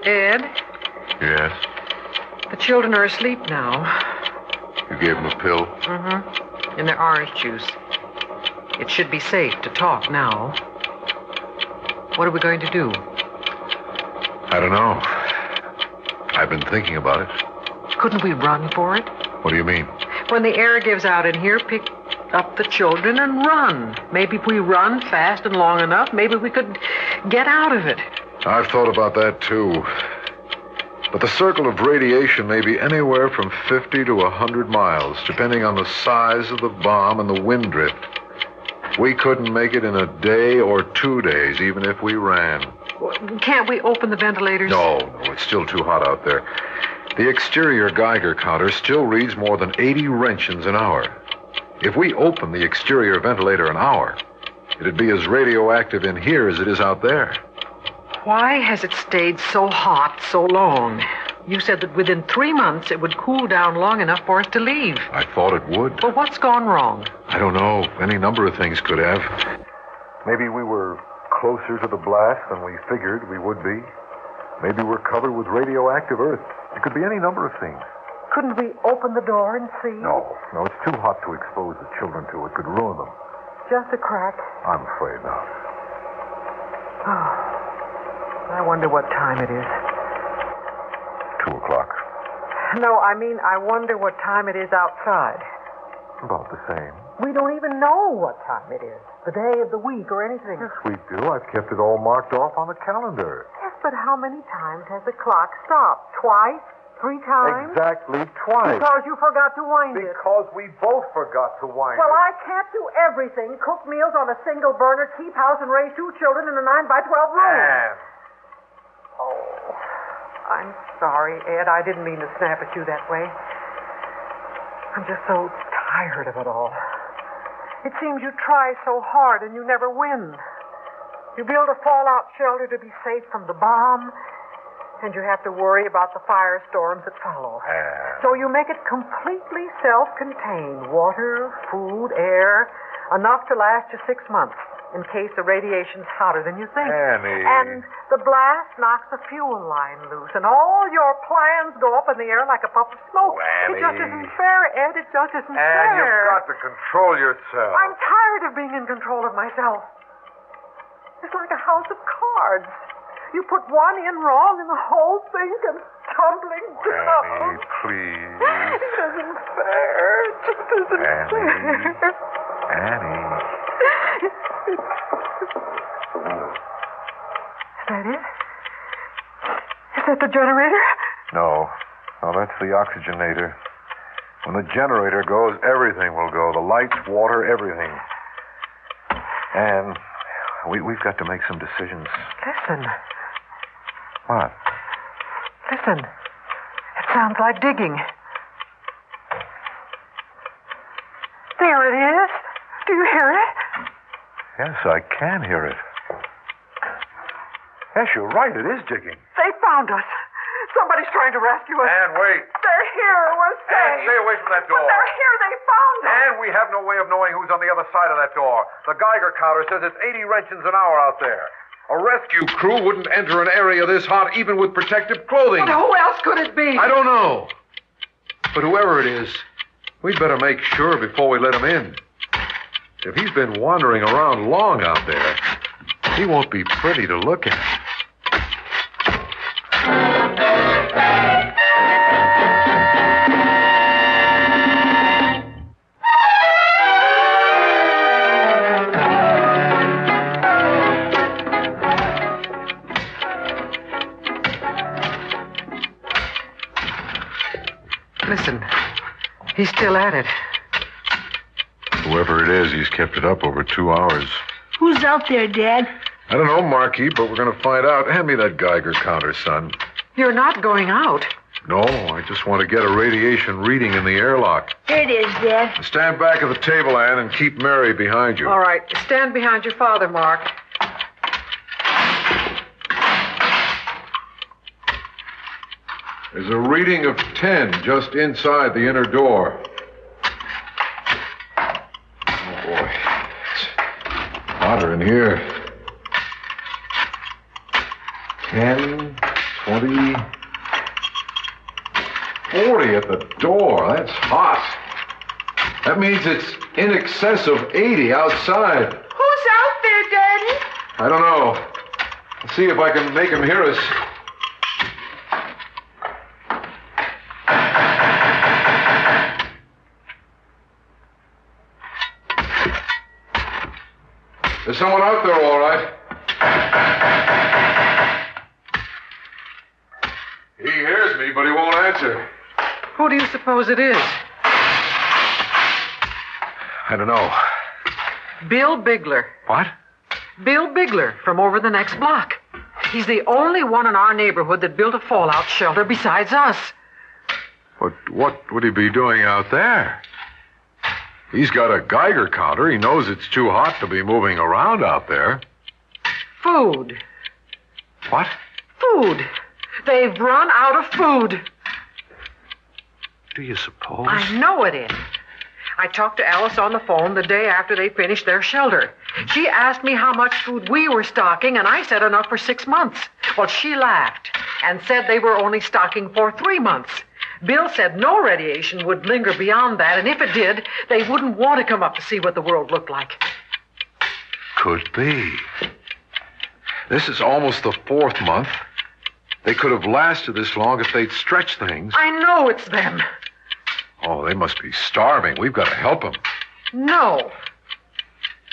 Speaker 19: Ed?
Speaker 4: Yes?
Speaker 19: The children are asleep now.
Speaker 4: You gave them a pill?
Speaker 19: Mm-hmm. In their orange juice. It should be safe to talk now. What are we going to do?
Speaker 4: I don't know. I've been thinking about it.
Speaker 19: Couldn't we run for it?
Speaker 4: What do you mean?
Speaker 19: When the air gives out in here, pick up the children and run. Maybe if we run fast and long enough, maybe we could get out of it.
Speaker 4: I've thought about that, too. But the circle of radiation may be anywhere from 50 to 100 miles, depending on the size of the bomb and the wind drift. We couldn't make it in a day or 2 days, even if we ran.
Speaker 19: Can't we open the ventilators?
Speaker 4: No, it's still too hot out there. The exterior Geiger counter still reads more than 80 Roentgens an hour. If we open the exterior ventilator an hour, it'd be as radioactive in here as it is out there.
Speaker 19: Why has it stayed so hot so long? You said that within 3 months it would cool down long enough for us to leave.
Speaker 4: I thought it would.
Speaker 19: But what's gone wrong?
Speaker 4: I don't know. Any number of things could have. Maybe we were closer to the blast than we figured we would be. Maybe we're covered with radioactive earth. It could be any number of things.
Speaker 19: Couldn't we open the door and see?
Speaker 4: No, it's too hot to expose the children to. It could ruin them.
Speaker 19: Just a crack.
Speaker 4: I'm afraid not.
Speaker 19: Oh, I wonder what time it is.
Speaker 4: 2 o'clock.
Speaker 19: No, I mean, I wonder what time it is outside.
Speaker 4: About the same.
Speaker 19: We don't even know what time it is. The day of the week or anything.
Speaker 4: Yes, we do. I've kept it all marked off on the calendar.
Speaker 19: Yes, but how many times has the clock stopped? Twice? 3 times?
Speaker 4: Exactly twice.
Speaker 19: Because you forgot to wind it.
Speaker 4: Because we both forgot to wind
Speaker 19: Well,
Speaker 4: it.
Speaker 19: I can't do everything. Cook meals on a single burner, keep house, and raise 2 children in a 9-by-12 room.
Speaker 4: Anne.
Speaker 19: Oh, I'm sorry, Ed. I didn't mean to snap at you that way. I'm just so tired of it all. It seems you try so hard and you never win. You build a fallout shelter to be safe from the bomb, and you have to worry about the firestorms that follow. So you make it completely self-contained. Water, food, air, enough to last you 6 months in case the radiation's hotter than you think.
Speaker 4: Annie.
Speaker 19: And the blast knocks the fuel line loose, and all your plans go up in the air like a puff of smoke.
Speaker 4: Annie.
Speaker 19: It just isn't fair, Ed. It just isn't fair.
Speaker 4: Anne, you've got to control yourself.
Speaker 19: I'm tired of being in control of myself. It's like a house of cards. You put one in wrong and the whole thing comes tumbling down.
Speaker 4: Annie, please.
Speaker 19: It isn't fair. It just isn't fair.
Speaker 4: Annie.
Speaker 19: Is that it? Is that the generator?
Speaker 4: No, that's the oxygenator. When the generator goes, everything will go. The lights, water, everything. And we've got to make some decisions.
Speaker 19: Listen.
Speaker 4: What?
Speaker 19: Listen. It sounds like digging.
Speaker 4: Yes, I can hear it. Yes, you're right. It is digging.
Speaker 19: They found us. Somebody's trying to rescue us.
Speaker 4: Ann, wait.
Speaker 19: They're here. We're safe.
Speaker 4: Ann, stay away from that door.
Speaker 19: But they're here. They found us.
Speaker 4: And we have no way of knowing who's on the other side of that door. The Geiger counter says it's 80 Roentgens an hour out there. A rescue crew wouldn't enter an area this hot even with protective clothing.
Speaker 19: But who else could it be?
Speaker 4: I don't know. But whoever it is, we'd better make sure before we let him in. If he's been wandering around long out there, he won't be pretty to look at.
Speaker 19: Listen, he's still at it.
Speaker 4: Whoever it is, he's kept it up over 2 hours.
Speaker 21: Who's out there, Dad?
Speaker 4: I don't know, Marky, but we're going to find out. Hand me that Geiger counter, son.
Speaker 19: You're not going out.
Speaker 4: No, I just want to get a radiation reading in the airlock.
Speaker 21: Here it is, Dad.
Speaker 4: Stand back at the table, Ann, and keep Mary behind you.
Speaker 19: All right, stand behind your father, Mark.
Speaker 4: There's a reading of 10 just inside the inner door. Oh, boy. It's hotter in here. 10, 20, 40 at the door. That's hot. That means it's in excess of 80 outside.
Speaker 21: Who's out there, Daddy?
Speaker 4: I don't know. Let's see if I can make him hear us. There's someone out there, all right. He hears me, but he won't answer.
Speaker 19: Who do you suppose it is?
Speaker 4: I don't know.
Speaker 19: Bill Bigler.
Speaker 4: What?
Speaker 19: Bill Bigler from over the next block. He's the only one in our neighborhood that built a fallout shelter besides us.
Speaker 4: But what would he be doing out there? He's got a Geiger counter. He knows it's too hot to be moving around out there.
Speaker 19: Food.
Speaker 4: What?
Speaker 19: Food. They've run out of food.
Speaker 4: Do you suppose?
Speaker 19: I know it is. I talked to Alice on the phone the day after they finished their shelter. She asked me how much food we were stocking, and I said enough for 6 months. Well, she laughed and said they were only stocking for 3 months. Bill said no radiation would linger beyond that, and if it did, they wouldn't want to come up to see what the world looked like.
Speaker 4: Could be. This is almost the 4th month. They could have lasted this long if they'd stretched things.
Speaker 19: I know it's them.
Speaker 4: Oh, they must be starving. We've got to help them.
Speaker 19: No.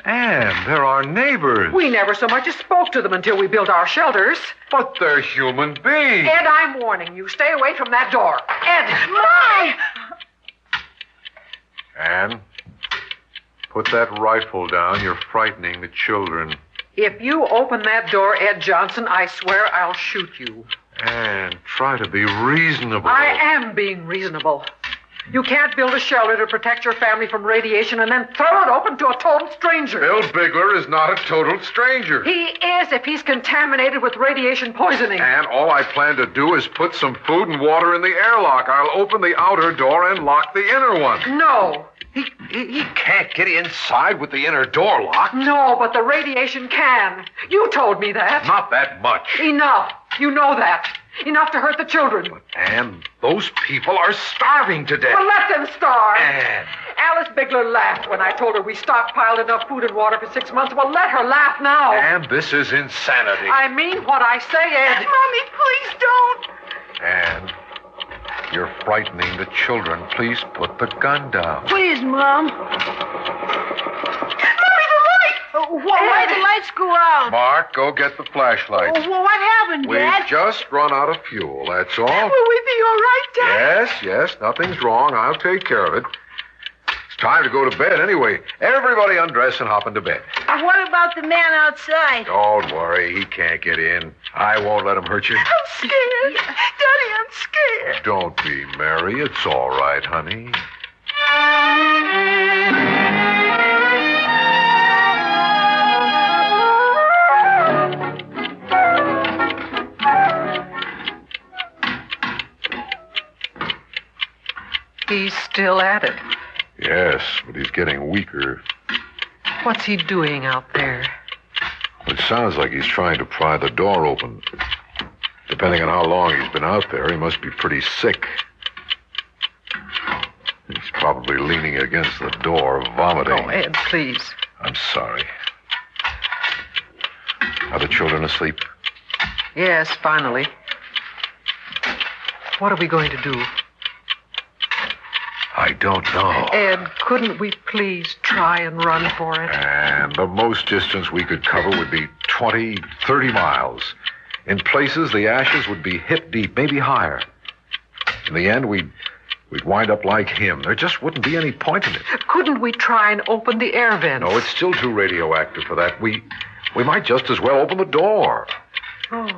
Speaker 4: And they're our neighbors.
Speaker 19: We never so much as spoke to them until we built our shelters.
Speaker 4: But they're human beings.
Speaker 19: Ed, I'm warning you. Stay away from that door. Ed!
Speaker 4: Ann, put that rifle down. You're frightening the children.
Speaker 19: If you open that door, Ed Johnson, I swear I'll shoot you.
Speaker 4: Ann, try to be reasonable.
Speaker 19: I am being reasonable. You can't build a shelter to protect your family from radiation and then throw it open to a total stranger.
Speaker 4: Bill Bigler is not a total stranger.
Speaker 19: He is if he's contaminated with radiation poisoning.
Speaker 4: And all I plan to do is put some food and water in the airlock. I'll open the outer door and lock the inner one.
Speaker 19: No.
Speaker 4: He can't get inside with the inner door locked.
Speaker 19: No, but the radiation can. You told me that.
Speaker 4: Not that much.
Speaker 19: Enough. You know that. Enough to hurt the children.
Speaker 4: Ann, those people are starving to death.
Speaker 19: Well, let them starve.
Speaker 4: Ann.
Speaker 19: Alice Bigler laughed when I told her we stockpiled enough food and water for 6 months. Well, let her laugh now.
Speaker 4: Ann, this is insanity.
Speaker 19: I mean what I say, Ed.
Speaker 21: Mommy, please don't.
Speaker 4: Ann, you're frightening the children. Please put the gun down.
Speaker 21: Please, Mom. Why did the lights go out?
Speaker 4: Mark, go get the flashlight.
Speaker 21: Well, what happened, Dad?
Speaker 4: We've just run out of fuel, that's all.
Speaker 21: Will we be all right, Dad?
Speaker 4: Yes, nothing's wrong. I'll take care of it. It's time to go to bed anyway. Everybody undress and hop into bed.
Speaker 21: What about the man outside?
Speaker 4: Don't worry, he can't get in. I won't let him hurt you.
Speaker 21: I'm scared. Daddy, I'm scared.
Speaker 4: Don't be, Mary. It's all right, honey.
Speaker 19: He's still at it.
Speaker 4: Yes, but he's getting weaker.
Speaker 19: What's he doing out there?
Speaker 4: It sounds like he's trying to pry the door open. Depending on how long he's been out there, he must be pretty sick. He's probably leaning against the door, vomiting.
Speaker 19: Oh, Ed, please.
Speaker 4: I'm sorry. Are the children asleep?
Speaker 19: Yes, finally. What are we going to do?
Speaker 4: I don't know.
Speaker 19: Ed, couldn't we please try and run for it?
Speaker 4: And the most distance we could cover would be 20, 30 miles. In places, the ashes would be hip deep, maybe higher. In the end, we'd wind up like him. There just wouldn't be any point in it.
Speaker 19: Couldn't we try and open the air vents?
Speaker 4: No, it's still too radioactive for that. We might just as well open the door.
Speaker 19: Oh,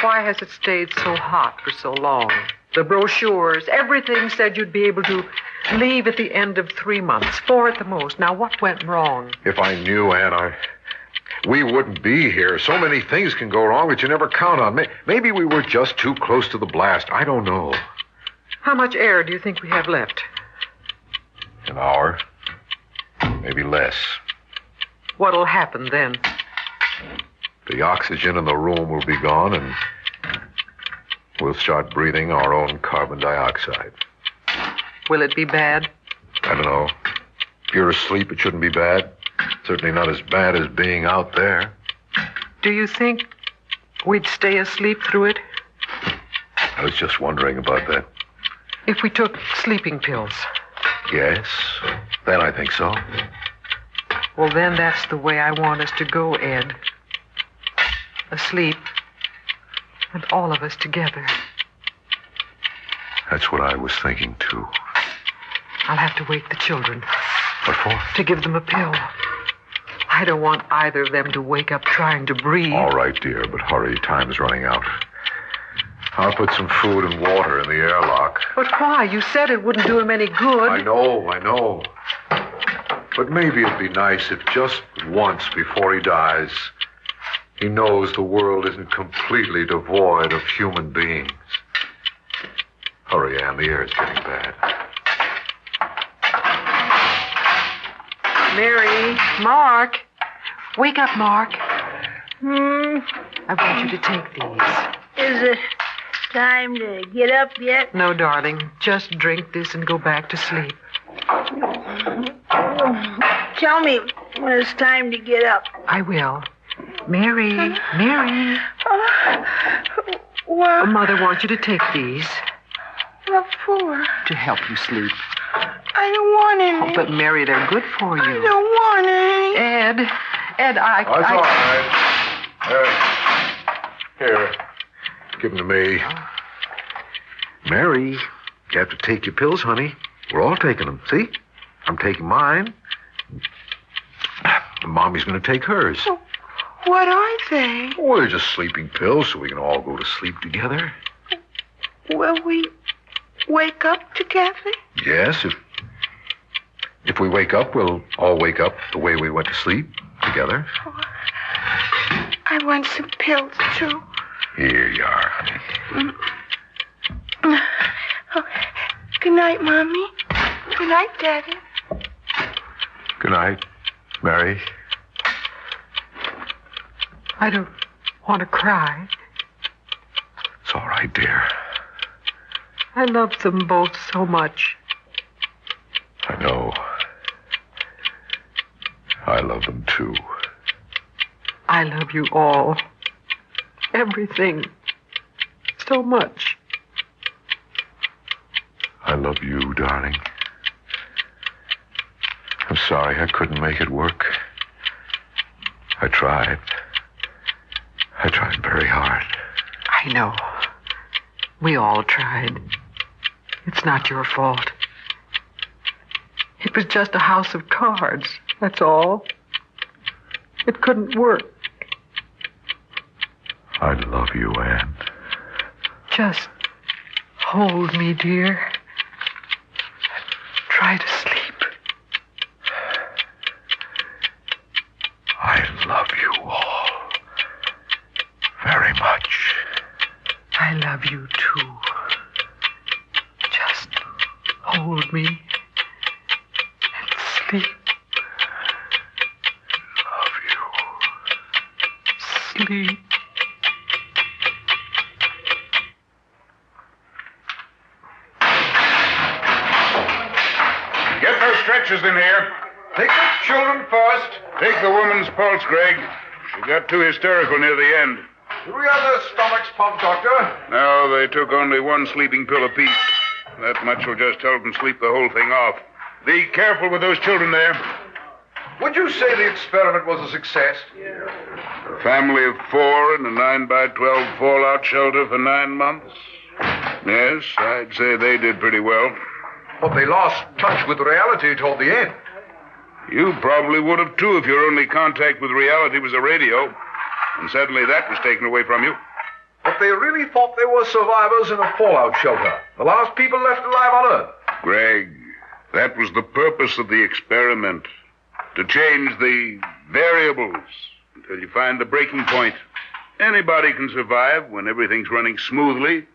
Speaker 19: why has it stayed so hot for so long? The brochures, everything said you'd be able to leave at the end of 3 months, 4 at the most. Now, what went wrong?
Speaker 4: If I knew, Ann, we wouldn't be here. So many things can go wrong that you never count on. Maybe we were just too close to the blast. I don't know.
Speaker 19: How much air do you think we have left?
Speaker 4: An hour. Maybe less.
Speaker 19: What'll happen then?
Speaker 4: The oxygen in the room will be gone, and we'll start breathing our own carbon dioxide.
Speaker 19: Will it be bad?
Speaker 4: I don't know. If you're asleep, it shouldn't be bad. Certainly not as bad as being out there.
Speaker 19: Do you think we'd stay asleep through it?
Speaker 4: I was just wondering about that.
Speaker 19: If we took sleeping pills?
Speaker 4: Yes, then I think so.
Speaker 19: Well, then that's the way I want us to go, Ed. Asleep. And all of us together.
Speaker 4: That's what I was thinking, too.
Speaker 19: I'll have to wake the children.
Speaker 4: What for?
Speaker 19: To give them a pill. I don't want either of them to wake up trying to breathe.
Speaker 4: All right, dear, but hurry. Time's running out. I'll put some food and water in the airlock.
Speaker 19: But why? You said it wouldn't do him any good.
Speaker 4: I know. But maybe it'd be nice if just once before he dies, he knows the world isn't completely devoid of human beings. Hurry, Ann, the air's getting bad.
Speaker 19: Mary, Mark. Wake up, Mark. I want you to take these.
Speaker 21: Is it time to get up yet?
Speaker 19: No, darling. Just drink this and go back to sleep.
Speaker 21: Tell me when it's time to get up.
Speaker 19: I will. Mary.
Speaker 21: What?
Speaker 19: Mother wants you to take these.
Speaker 21: What for?
Speaker 19: To help you sleep.
Speaker 21: I don't want any.
Speaker 19: Oh, but Mary, they're good for you.
Speaker 21: I don't want any.
Speaker 19: Ed,
Speaker 4: That's all right. Here. Give them to me. Mary, you have to take your pills, honey. We're all taking them. See? I'm taking mine. And Mommy's going to take hers.
Speaker 21: Oh, what are they?
Speaker 4: Oh, they're just sleeping pills so we can all go to sleep together.
Speaker 21: Will we wake up together?
Speaker 4: Yes, if we wake up, we'll all wake up the way we went to sleep together.
Speaker 21: Oh, I want some pills, too.
Speaker 4: Here you are, honey.
Speaker 21: Oh, good night, Mommy. Good night, Daddy.
Speaker 4: Good night, Mary.
Speaker 19: I don't want to cry.
Speaker 4: It's all right, dear.
Speaker 19: I love them both so much.
Speaker 4: I know. I love them, too.
Speaker 19: I love you all. Everything. So much.
Speaker 4: I love you, darling. I'm sorry I couldn't make it work. I tried. I tried very hard.
Speaker 19: I know. We all tried. It's not your fault. It was just a house of cards, that's all. It couldn't work.
Speaker 4: I love you, Ann.
Speaker 19: Just hold me, dear. Try to sleep.
Speaker 4: I love you all very much.
Speaker 19: I love you, too. Just
Speaker 6: hold me, and sleep. Love you. Sleep.
Speaker 7: Get those stretchers in here.
Speaker 10: Take the children first.
Speaker 7: Take the woman's pulse, Greg. She got too hysterical near the end.
Speaker 10: Do we have their stomachs pumped, Doctor?
Speaker 7: No, they took only one sleeping pill apiece. That much will just help them sleep the whole thing off. Be careful with those children there.
Speaker 10: Would you say the experiment was a success?
Speaker 7: A family of 4 in a 9x12 fallout shelter for 9 months? Yes, I'd say they did pretty well.
Speaker 10: But they lost touch with reality toward the end.
Speaker 7: You probably would have, too, if your only contact with reality was a radio. And suddenly that was taken away from you.
Speaker 10: But they really thought they were survivors in a fallout shelter. The last people left alive on Earth.
Speaker 7: Greg, that was the purpose of the experiment. To change the variables until you find the breaking point. Anybody can survive when everything's running smoothly.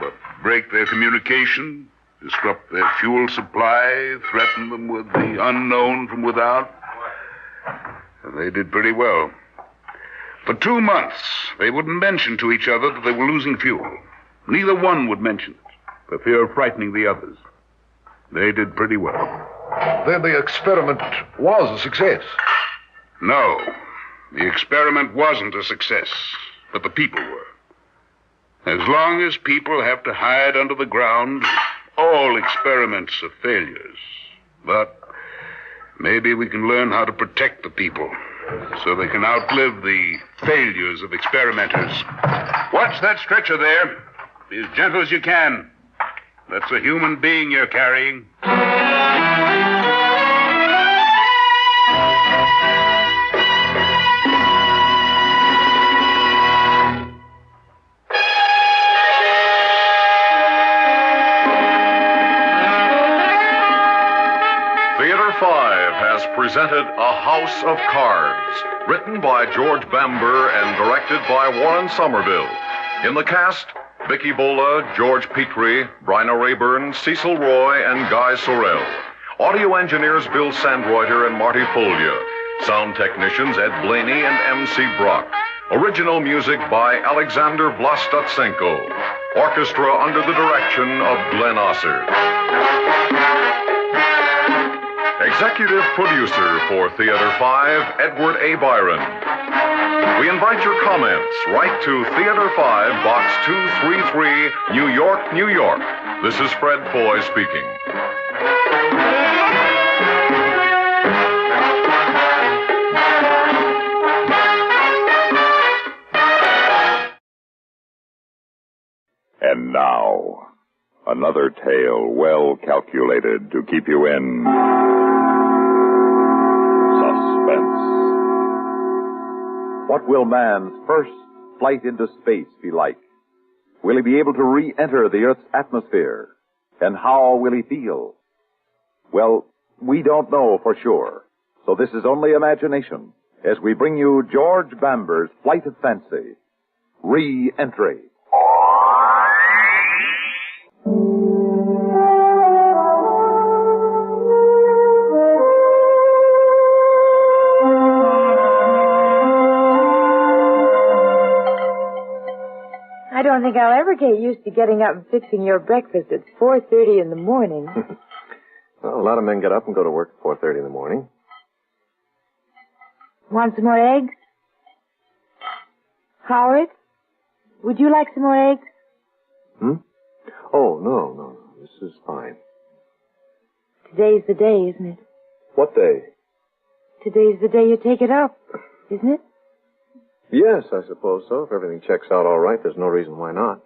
Speaker 7: But break their communication, disrupt their fuel supply, threaten them with the unknown from without. And they did pretty well. For 2 months, they wouldn't mention to each other that they were losing fuel. Neither one would mention it, for fear of frightening the others. They did pretty well.
Speaker 10: Then the experiment was a success.
Speaker 7: No, the experiment wasn't a success, but the people were. As long as people have to hide under the ground, all experiments are failures. But maybe we can learn how to protect the people so they can outlive the failures of experimenters. Watch that stretcher there. Be as gentle as you can. That's a human being you're carrying.
Speaker 20: Presented A House of Cards, written by George Bamber and directed by Warren Somerville. In the cast, Vicky Bola, George Petrie, Bryna Rayburn, Cecil Roy, and Guy Sorrell. Audio engineers Bill Sandreuter and Marty Folia. Sound technicians Ed Blaney and M.C. Brock. Original music by Alexander Vlastotsenko. Orchestra under the direction of Glenn Osser. Executive producer for Theater 5, Edward A. Byron. We invite your comments. Write to Theater 5, Box 233, New York, New York. This is Fred Foy speaking. And now, another tale well calculated to keep you in suspense. What will man's first flight into space be like? Will he be able to re-enter the Earth's atmosphere? And how will he feel? Well, we don't know for sure. So this is only imagination as we bring you George Bamber's Flight of Fancy, Re-Entry.
Speaker 5: I don't think I'll ever get used to getting up and fixing your breakfast at 4:30 in the morning.
Speaker 16: Well, a lot of men get up and go to work at 4:30 in the morning.
Speaker 5: Want some more eggs? Howard, would you like some more eggs?
Speaker 16: Oh, no. This is fine.
Speaker 5: Today's the day, isn't it?
Speaker 16: What day?
Speaker 5: Today's the day you take it up, isn't it?
Speaker 16: Yes, I suppose so. If everything checks out all right, there's no reason why not.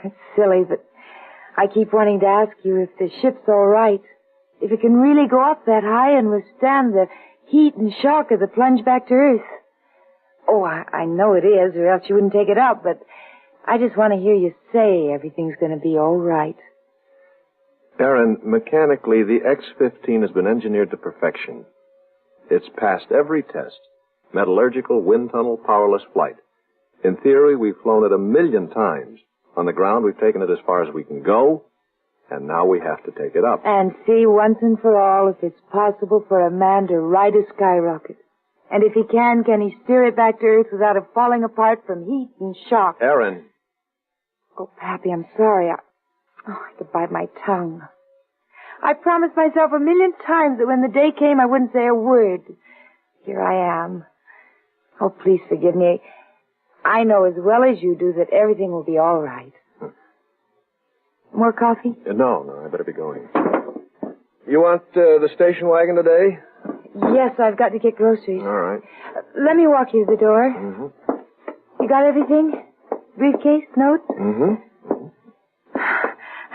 Speaker 5: It's silly, but I keep wanting to ask you if the ship's all right. If it can really go up that high and withstand the heat and shock of the plunge back to Earth. Oh, I know it is, or else you wouldn't take it up, but I just want to hear you say everything's going to be all right.
Speaker 16: Aaron, mechanically, the X-15 has been engineered to perfection. It's passed every test. Metallurgical, wind tunnel, powerless flight. In theory, we've flown it 1,000,000 times. On the ground, we've taken it as far as we can go. And now we have to take it up.
Speaker 1: And see once and for all if it's possible for a man to ride a skyrocket. And if he can he steer it back to Earth without it falling apart from heat and shock?
Speaker 16: Erin.
Speaker 1: Oh, Pappy, I'm sorry. I could bite my tongue. I promised myself 1,000,000 times that when the day came, I wouldn't say a word. Here I am. Oh, please forgive me. I know as well as you do that everything will be all right. More coffee?
Speaker 16: No, I better be going. You want the station wagon today?
Speaker 1: Yes, I've got to get groceries.
Speaker 16: All right.
Speaker 1: Let me walk you to the door.
Speaker 16: Mm-hmm.
Speaker 1: You got everything? Briefcase, notes?
Speaker 16: Mm-hmm.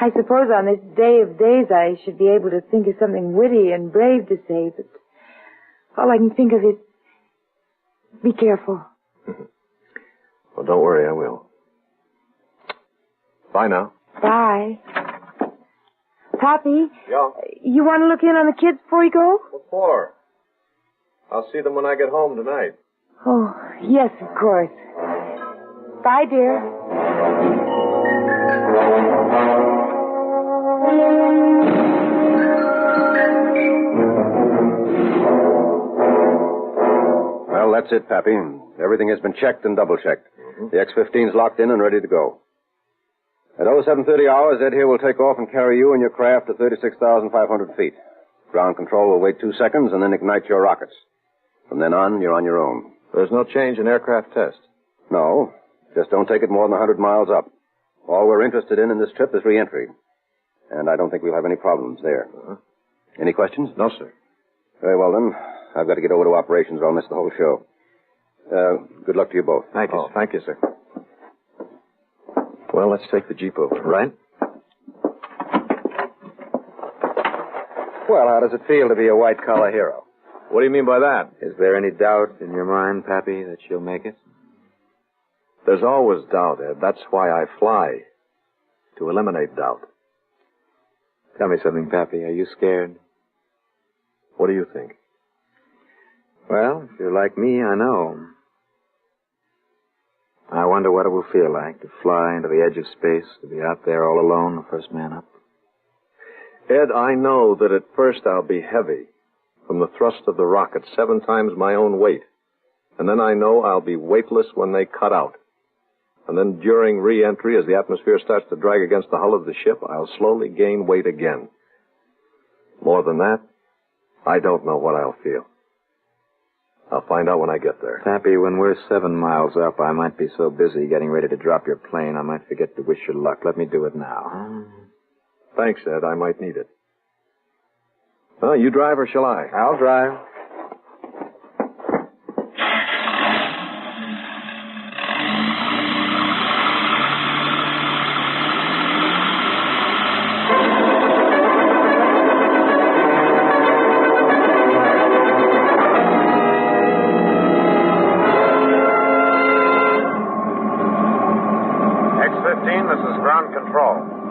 Speaker 1: I suppose on this day of days I should be able to think of something witty and brave to say, but all I can think of is, be careful.
Speaker 16: Well, don't worry, I will. Bye now.
Speaker 1: Bye. Pappy?
Speaker 16: Yeah?
Speaker 1: You want to look in on the kids before you go?
Speaker 16: What for? I'll see them when I get home tonight.
Speaker 1: Oh, yes, of course. Bye, dear.
Speaker 6: Well, that's it, Pappy. Everything has been checked and double-checked. The X-15's locked in and ready to go. At 0730 hours, Ed here will take off and carry you and your craft to 36,500 feet. Ground control will wait 2 seconds and then ignite your rockets. From then on, you're on your own.
Speaker 16: There's no change in aircraft test?
Speaker 6: No. Just don't take it more than 100 miles up. All we're interested in this trip is re-entry. And I don't think we'll have any problems there. Any questions?
Speaker 16: No, sir.
Speaker 6: Very well, then. I've got to get over to operations or I'll miss the whole show. Good luck to you both.
Speaker 16: Thank you. Thank you, sir. Well, let's take the Jeep over, right?
Speaker 17: Well, how does it feel to be a white-collar hero?
Speaker 16: What do you mean by that?
Speaker 17: Is there any doubt in your mind, Pappy, that you'll make it?
Speaker 16: There's always doubt, Ed. That's why I fly. To eliminate doubt.
Speaker 17: Tell me something, Pappy. Are you scared?
Speaker 16: What do you think?
Speaker 17: Well, if you're like me, I know. I wonder what it will feel like to fly into the edge of space, to be out there all alone, the first man up.
Speaker 16: Ed, I know that at first I'll be heavy from the thrust of the rocket, 7 times my own weight. And then I know I'll be weightless when they cut out. And then during re-entry, as the atmosphere starts to drag against the hull of the ship, I'll slowly gain weight again. More than that, I don't know what I'll feel. I'll find out when I get there.
Speaker 17: Pappy, when we're 7 miles up, I might be so busy getting ready to drop your plane, I might forget to wish you luck. Let me do it now.
Speaker 16: Thanks, Ed. I might need it. Well, you drive or shall I?
Speaker 17: I'll drive.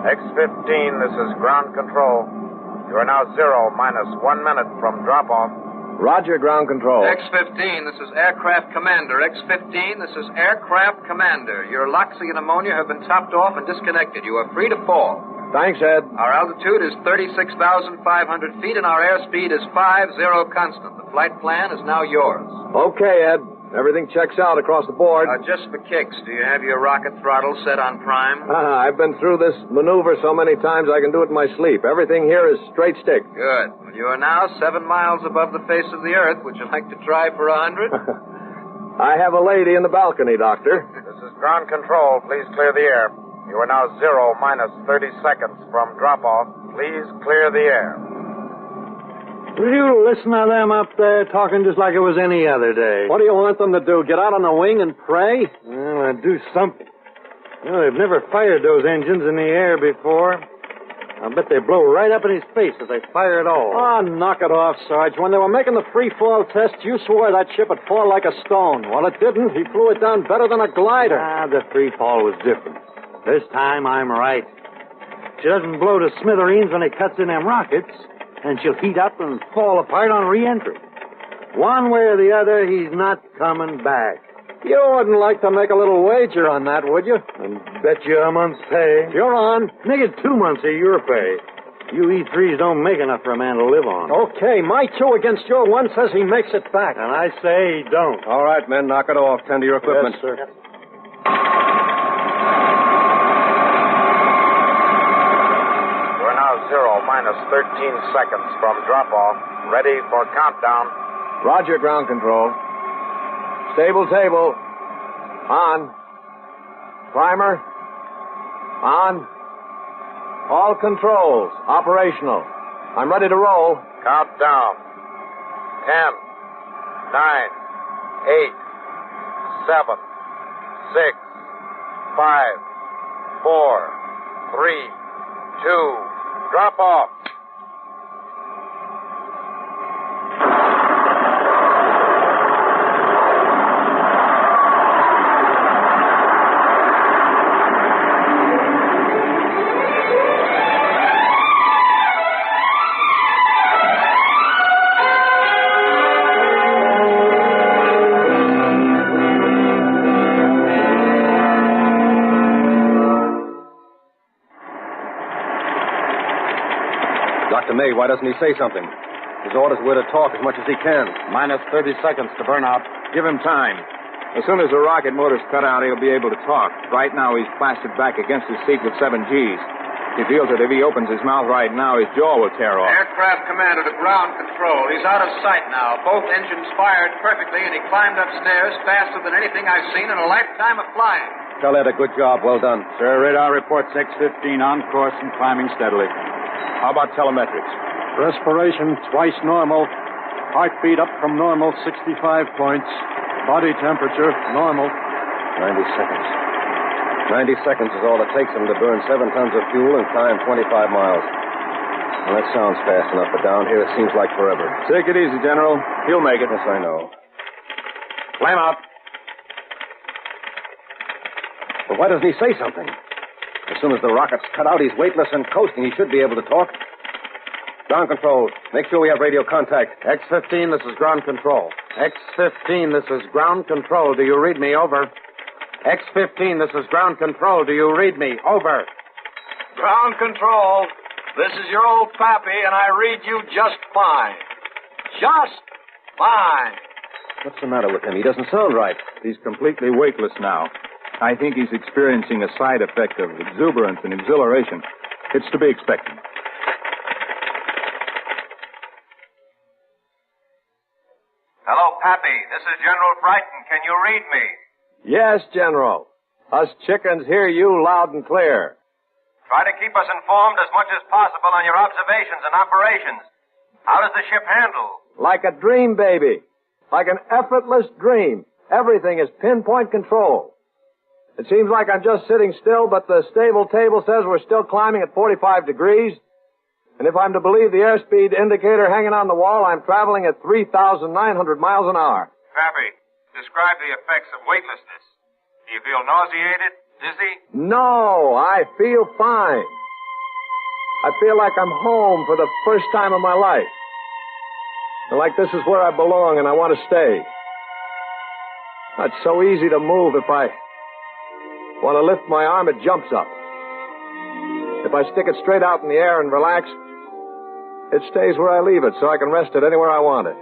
Speaker 22: X-15, this is ground control. You are now 0 minus 1 minute from drop-off.
Speaker 16: Roger, ground control.
Speaker 25: X-15, this is aircraft commander. X-15, this is aircraft commander. Your oxygen ammonia have been topped off and disconnected. You are free to fall.
Speaker 16: Thanks, Ed.
Speaker 25: Our altitude is 36,500 feet and our airspeed is 50 constant. The flight plan is now yours.
Speaker 16: Okay, Ed. Everything checks out across the board.
Speaker 25: Just for kicks, do you have your rocket throttle set on prime?
Speaker 16: I've been through this maneuver so many times I can do it in my sleep. Everything here is straight stick.
Speaker 25: Good. Well, you are now 7 miles above the face of the Earth. Would you like to try for 100?
Speaker 16: I have a lady in the balcony, Doctor.
Speaker 22: This is ground control. Please clear the air. You are now 0 minus 30 seconds from drop-off. Please clear the air.
Speaker 26: Will you listen to them up there talking just like it was any other day?
Speaker 27: What do you want them to do? Get out on the wing and pray?
Speaker 26: Well, do something. You know, they've never fired those engines in the air before. I'll bet they blow right up in his face if they fire at all.
Speaker 27: Oh, knock it off, Sarge. When they were making the free fall test, you swore that ship would fall like a stone. Well, it didn't. He flew it down better than a glider.
Speaker 26: The free fall was different. This time, I'm right. She doesn't blow to smithereens when he cuts in them rockets, and she'll heat up and fall apart on re-entry. One way or the other, he's not coming back. You wouldn't like to make a little wager on that, would you? And bet you a month's pay. You're on. Make it 2 months of your pay. You E3s don't make enough for a man to live on.
Speaker 27: Okay, my 2 against your 1 says he makes it back.
Speaker 26: And I say he don't.
Speaker 6: All right, men, knock it off. Tend to your equipment.
Speaker 26: Yes, sir.
Speaker 22: We're now 0 minus 13 seconds from drop-off. Ready for countdown.
Speaker 6: Roger, ground control. Stable table. On. Primer. On. All controls. Operational. I'm ready to roll.
Speaker 22: Countdown. 10, 9, 8, 7, 6, 5, 4, 3, 2, drop off.
Speaker 6: Dr. May, why doesn't he say something? His orders were to talk as much as he can.
Speaker 26: Minus 30 seconds to burn out.
Speaker 17: Give him time. As soon as the rocket motor's cut out, he'll be able to talk. Right now, he's plastered back against his seat with 7 Gs. He feels that if he opens his mouth right now, his jaw will tear off.
Speaker 25: Aircraft commander to ground control. He's out of sight now. Both engines fired perfectly, and he climbed upstairs faster than anything I've seen in a lifetime of flying.
Speaker 6: Tell Ed a good job. Well done.
Speaker 26: Sir, radar reports X-15 on course and climbing steadily.
Speaker 17: How about telemetrics?
Speaker 26: Respiration twice normal. Heartbeat up from normal 65 points. Body temperature normal.
Speaker 6: 90 seconds. 90 seconds is all it takes him to burn 7 tons of fuel and climb 25 miles. Well, that sounds fast enough, but down here it seems like forever.
Speaker 17: Take it easy, General. He'll make it.
Speaker 6: Yes, I know.
Speaker 17: Flame out.
Speaker 6: But why doesn't he say something? As soon as the rocket's cut out, he's weightless and coasting. He should be able to talk. Ground control. Make sure we have radio contact.
Speaker 22: X-15, this is ground control. X-15, this is ground control. Do you read me? Over. X-15, this is ground control. Do you read me? Over.
Speaker 25: Ground control. This is your old pappy, and I read you just fine. Just fine.
Speaker 6: What's the matter with him? He doesn't sound right.
Speaker 17: He's completely weightless now. I think he's experiencing a side effect of exuberance and exhilaration. It's to be expected.
Speaker 25: Hello, Pappy. This is General Brighton. Can you read me?
Speaker 6: Yes, General. Us chickens hear you loud and clear.
Speaker 25: Try to keep us informed as much as possible on your observations and operations. How does the ship handle?
Speaker 6: Like a dream, baby. Like an effortless dream. Everything is pinpoint control. It seems like I'm just sitting still, but the stable table says we're still climbing at 45 degrees. And if I'm to believe the airspeed indicator hanging on the wall, I'm traveling at 3,900 miles an hour.
Speaker 25: Pappy, describe the effects of weightlessness. Do you feel nauseated, dizzy?
Speaker 6: No, I feel fine. I feel like I'm home for the first time in my life. And like this is where I belong and I want to stay. It's so easy to move. If I want to lift my arm, it jumps up. If I stick it straight out in the air and relax, it stays where I leave it so I can rest it anywhere I want it.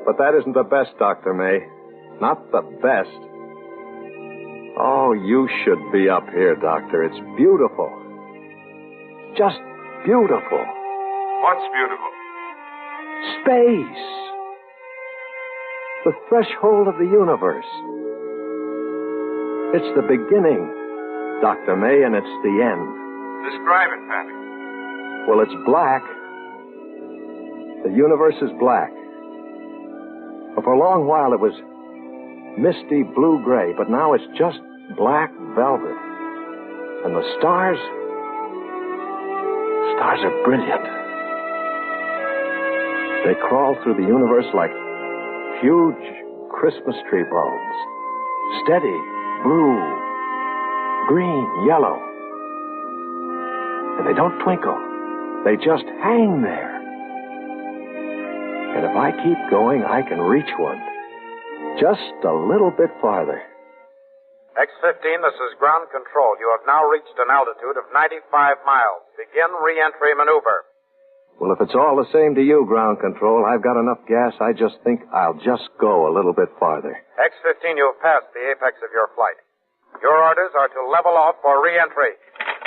Speaker 6: But that isn't the best, Dr. May. Not the best. Oh, you should be up here, Doctor. It's beautiful. Just beautiful.
Speaker 25: What's beautiful?
Speaker 6: Space. The threshold of the universe. It's the beginning, Dr. May, and it's the end.
Speaker 25: Describe it, Pappy.
Speaker 6: Well, it's black. The universe is black. Well, for a long while it was misty blue-gray, but now it's just black velvet. And the stars are brilliant. They crawl through the universe like huge Christmas tree bulbs. Steady, blue, green, yellow. And they don't twinkle. They just hang there. And if I keep going, I can reach one. Just a little bit farther.
Speaker 22: X-15, this is ground control. You have now reached an altitude of 95 miles. Begin re-entry maneuver.
Speaker 6: Well, if it's all the same to you, ground control, I've got enough gas, I just think I'll just go a little bit farther.
Speaker 22: X-15, you have passed the apex of your flight. Your orders are to level off for re-entry.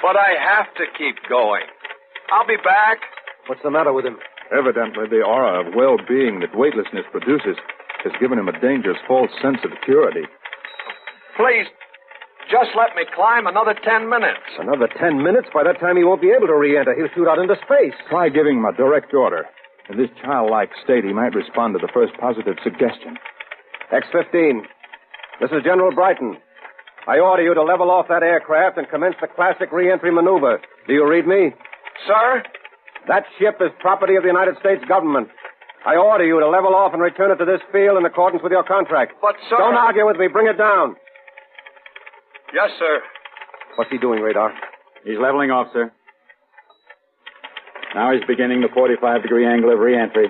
Speaker 25: But I have to keep going. I'll be back.
Speaker 26: What's the matter with him?
Speaker 17: Evidently, the aura of well-being that weightlessness produces has given him a dangerous false sense of purity.
Speaker 25: Please, just let me climb another 10 minutes.
Speaker 6: Another 10 minutes? By that time, he won't be able to re-enter. He'll shoot out into space.
Speaker 17: Try giving him a direct order. In this childlike state, he might respond to the first positive suggestion.
Speaker 6: X-15, this is General Brighton. I order you to level off that aircraft and commence the classic re-entry maneuver. Do you read me?
Speaker 25: Sir?
Speaker 6: That ship is property of the United States government. I order you to level off and return it to this field in accordance with your contract.
Speaker 25: But, sir...
Speaker 6: Don't argue with me. Bring it down.
Speaker 25: Yes, sir.
Speaker 6: What's he doing, Radar?
Speaker 17: He's leveling off, sir. Now he's beginning the 45-degree angle of re-entry.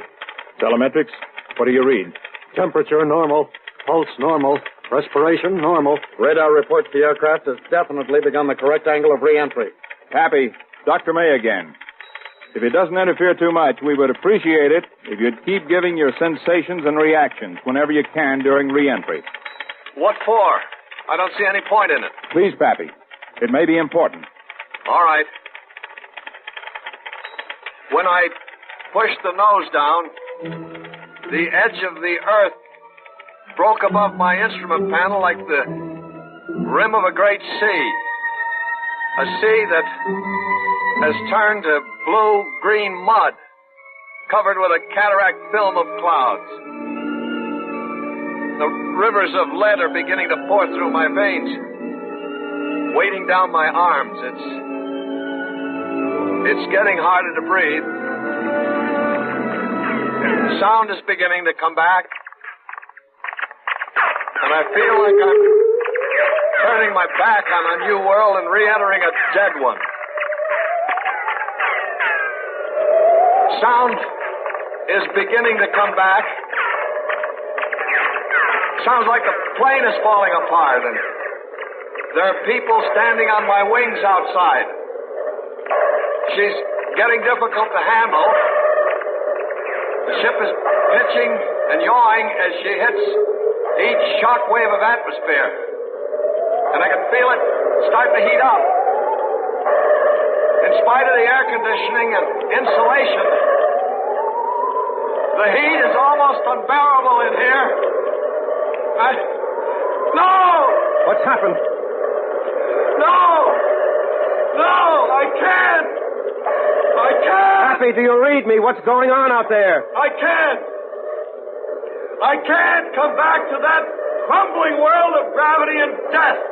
Speaker 17: Telemetrics, what do you read?
Speaker 26: Temperature normal. Pulse normal. Respiration normal. Radar reports the aircraft has definitely begun the correct angle of re-entry.
Speaker 17: Happy, Dr. May again. If it doesn't interfere too much, we would appreciate it if you'd keep giving your sensations and reactions whenever you can during re-entry.
Speaker 25: What for? I don't see any point in it.
Speaker 17: Please, Pappy. It may be important.
Speaker 25: All right. When I pushed the nose down, the edge of the earth broke above my instrument panel like the rim of a great sea. A sea that has turned to blue-green mud, covered with a cataract film of clouds. The rivers of lead are beginning to pour through my veins, weighting down my arms. It's getting harder to breathe. Sound is beginning to come back, and I feel like I'm turning my back on a new world and re-entering a dead one. Sound is beginning to come back. Sounds like the plane is falling apart, and there are people standing on my wings outside. She's getting difficult to handle. The ship is pitching and yawing as she hits each shock wave of atmosphere. And I can feel it start to heat up. In spite of the air conditioning and insulation, the heat is almost unbearable in here. No!
Speaker 6: What's happened?
Speaker 25: No! No! I can't! I can't!
Speaker 6: Happy, do you read me? What's going on out there?
Speaker 25: I can't! I can't come back to that crumbling world of gravity and death!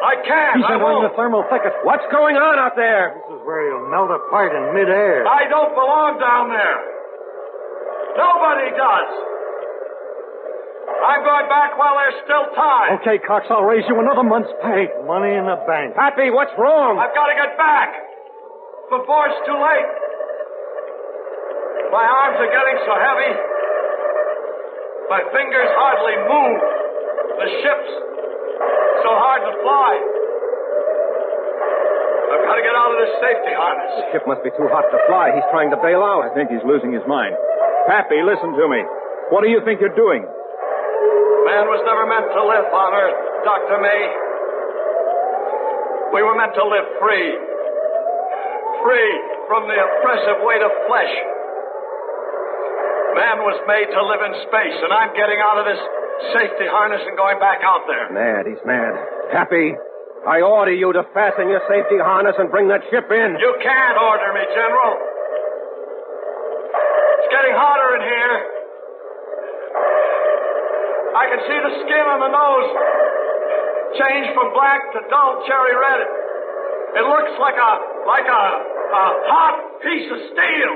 Speaker 25: I can't!
Speaker 26: He's entering the thermal thicket.
Speaker 6: What's going on out there?
Speaker 26: This is where he'll melt apart in midair.
Speaker 25: I don't belong down there. Nobody does. I'm going back while there's still time.
Speaker 26: Okay, Cox, I'll raise you another month's pay. Money in the bank.
Speaker 6: Happy, what's wrong?
Speaker 25: I've got to get back before it's too late. My arms are getting so heavy, my fingers hardly move. The ship's so hard to fly. I've got to get out of this safety harness.
Speaker 6: The ship must be too hot to fly. He's trying to bail out.
Speaker 17: I think he's losing his mind. Pappy, listen to me. What do you think you're doing?
Speaker 25: Man was never meant to live on Earth, Dr. May. We were meant to live free. Free from the oppressive weight of flesh. Man was made to live in space, and I'm getting out of this safety harness and going back out there.
Speaker 6: Mad, he's mad. Happy, I order you to fasten your safety harness and bring that ship in.
Speaker 25: You can't order me, General. It's getting hotter in here. I can see the skin on the nose change from black to dull cherry red. It looks like a hot piece of steel.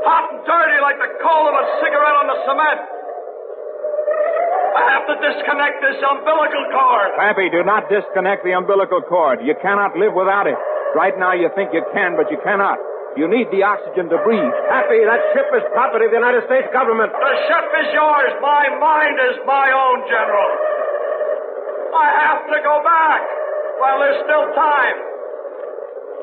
Speaker 25: Hot and dirty like the coal of a cigarette on the cement. I have to disconnect this umbilical cord.
Speaker 17: Pappy, do not disconnect the umbilical cord. You cannot live without it. Right now you think you can, but you cannot. You need the oxygen to breathe.
Speaker 26: Happy, that ship is property of the United States government.
Speaker 25: The ship is yours. My mind is my own, General. I have to go back while there's still time.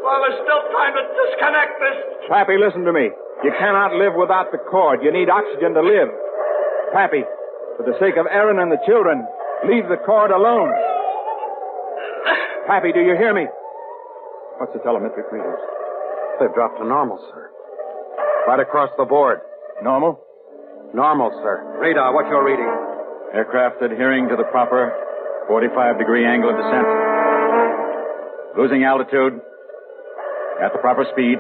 Speaker 25: While there's still time to disconnect this.
Speaker 17: Pappy, listen to me. You cannot live without the cord. You need oxygen to live. Pappy, for the sake of Aaron and the children, leave the cord alone. Pappy, do you hear me? What's the telemetric readings?
Speaker 26: They've dropped to normal, sir. Right across the board.
Speaker 17: Normal?
Speaker 26: Normal, sir. Radar, what's your reading?
Speaker 17: Aircraft adhering to the proper 45-degree angle of descent. Losing altitude. At the proper speed.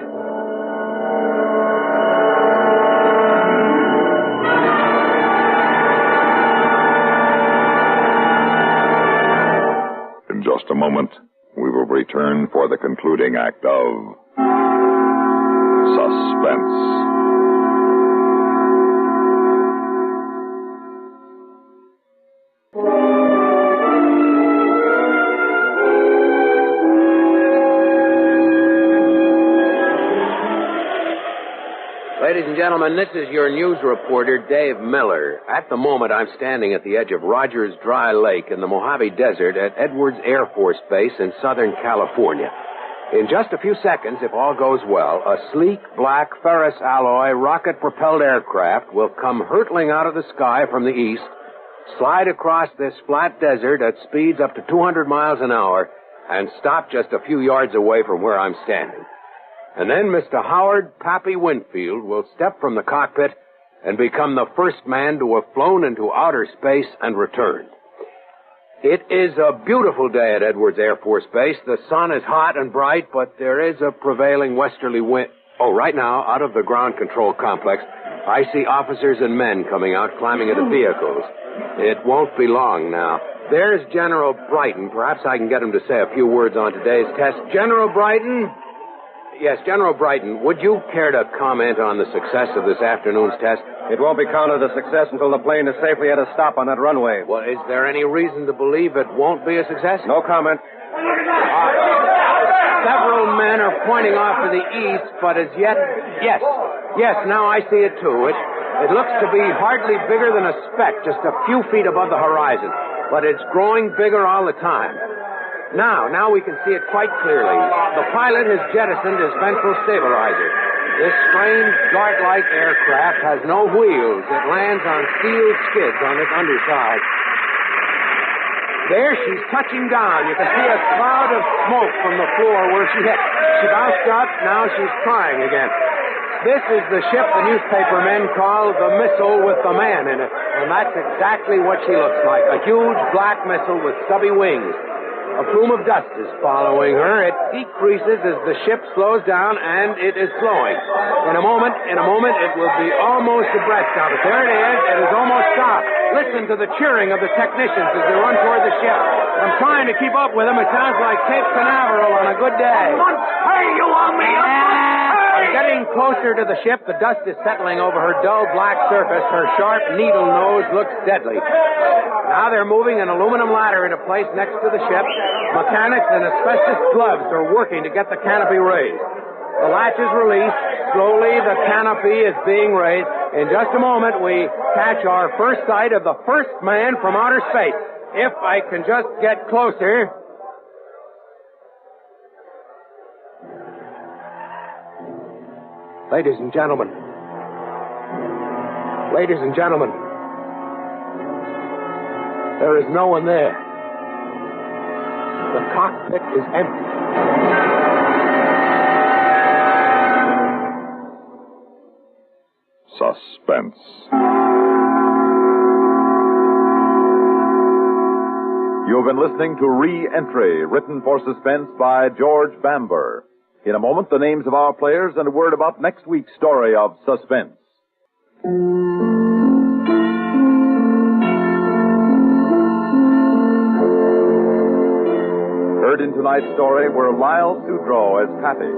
Speaker 16: In just a moment, we will return for the concluding act of Suspense.
Speaker 2: Ladies and gentlemen, this is your news reporter, Dave Miller. At the moment, I'm standing at the edge of Rogers Dry Lake in the Mojave Desert at Edwards Air Force Base in Southern California. In just a few seconds, if all goes well, a sleek, black, ferrous alloy, rocket-propelled aircraft will come hurtling out of the sky from the east, slide across this flat desert at speeds up to 200 miles an hour, and stop just a few yards away from where I'm standing. And then Mr. Howard Pappy Winfield will step from the cockpit and become the first man to have flown into outer space and returned. It is a beautiful day at Edwards Air Force Base. The sun is hot and bright, but there is a prevailing westerly wind. Oh, right now, out of the ground control complex, I see officers and men coming out, climbing into vehicles. It won't be long now. There's General Brighton. Perhaps I can get him to say a few words on today's test. General Brighton? Yes, General Brighton, would you care to comment on the success of this afternoon's test?
Speaker 26: It won't be counted a success until the plane is safely at a stop on that runway.
Speaker 2: Well, is there any reason to believe it won't be a success?
Speaker 26: No comment.
Speaker 2: Several men are pointing off to the east, but as yet... Yes, now I see it too. It looks to be hardly bigger than a speck, just a few feet above the horizon. But it's growing bigger all the time. Now we can see it quite clearly. The pilot has jettisoned his ventral stabilizer. This strange dart-like aircraft has no wheels. It lands on steel skids on its underside. There, she's touching down. You can see a cloud of smoke from the floor where she hit. She bounced up. Now she's trying again. This is the ship the newspaper men call the missile with the man in it. And that's exactly what she looks like. A huge black missile with stubby wings. A plume of dust is following her. It decreases as the ship slows down, and it is slowing. In a moment, it will be almost abreast of it. There it is. It has almost stopped. Listen to the cheering of the technicians as they run toward the ship. I'm trying to keep up with them. It sounds like Cape Canaveral on a good day.
Speaker 25: Hey, you want me?
Speaker 2: I'm getting closer to the ship. The dust is settling over her dull black surface. Her sharp needle nose looks deadly. Now they're moving an aluminum ladder into place next to the ship. Mechanics and asbestos gloves are working to get the canopy raised. The latch is released. Slowly, the canopy is being raised. In just a moment, we catch our first sight of the first man from outer space. If I can just get closer. Ladies and gentlemen. There is no one there. The cockpit is empty.
Speaker 16: Suspense.
Speaker 8: You've been listening to Re-Entry, written for Suspense by George Bamber. In a moment, the names of our players and a word about next week's story of Suspense. Heard in tonight's story were Lyle Sudrow as Pappy,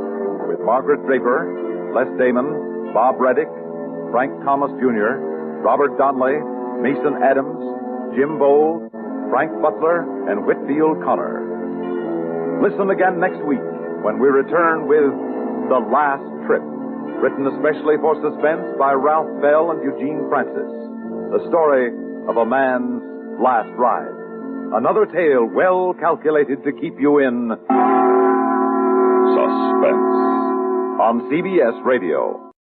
Speaker 8: with Margaret Draper, Les Damon, Bob Reddick, Frank Thomas Jr., Robert Donnelly, Mason Adams, Jim Bowl, Frank Butler, and Whitfield Connor. Listen again next week when we return with The Last Trip. Written especially for Suspense by Ralph Bell and Eugene Francis. The story of a man's last ride. Another tale well calculated to keep you in suspense. On CBS Radio.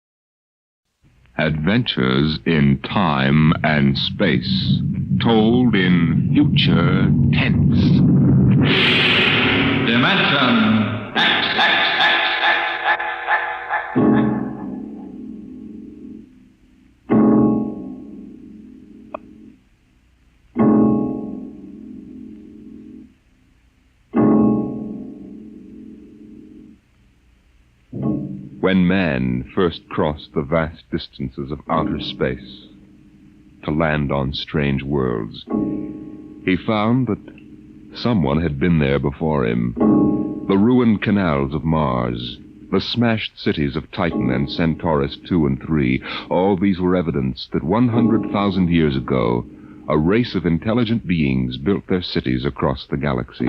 Speaker 3: Adventures in time and space, told in future tense. Dimension X. When man first crossed the vast distances of outer space to land on strange worlds, he found that someone had been there before him. The ruined canals of Mars, the smashed cities of Titan and Centaurus II and III, all these were evidence that 100,000 years ago, a race of intelligent beings built their cities across the galaxy.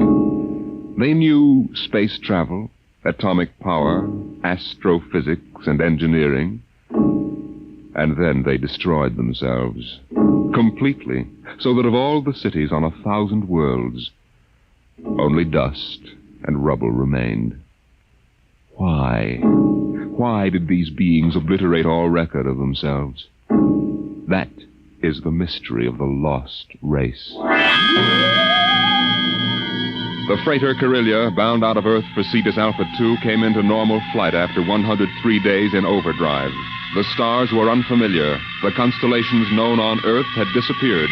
Speaker 3: They knew space travel, atomic power, astrophysics, and engineering. And then they destroyed themselves completely, so that of all the cities on 1,000 worlds, only dust and rubble remained. Why? Why did these beings obliterate all record of themselves? That is the mystery of the lost race. The freighter Carillia, bound out of Earth for Cetus Alpha 2, came into normal flight after 103 days in overdrive. The stars were unfamiliar. The constellations known on Earth had disappeared.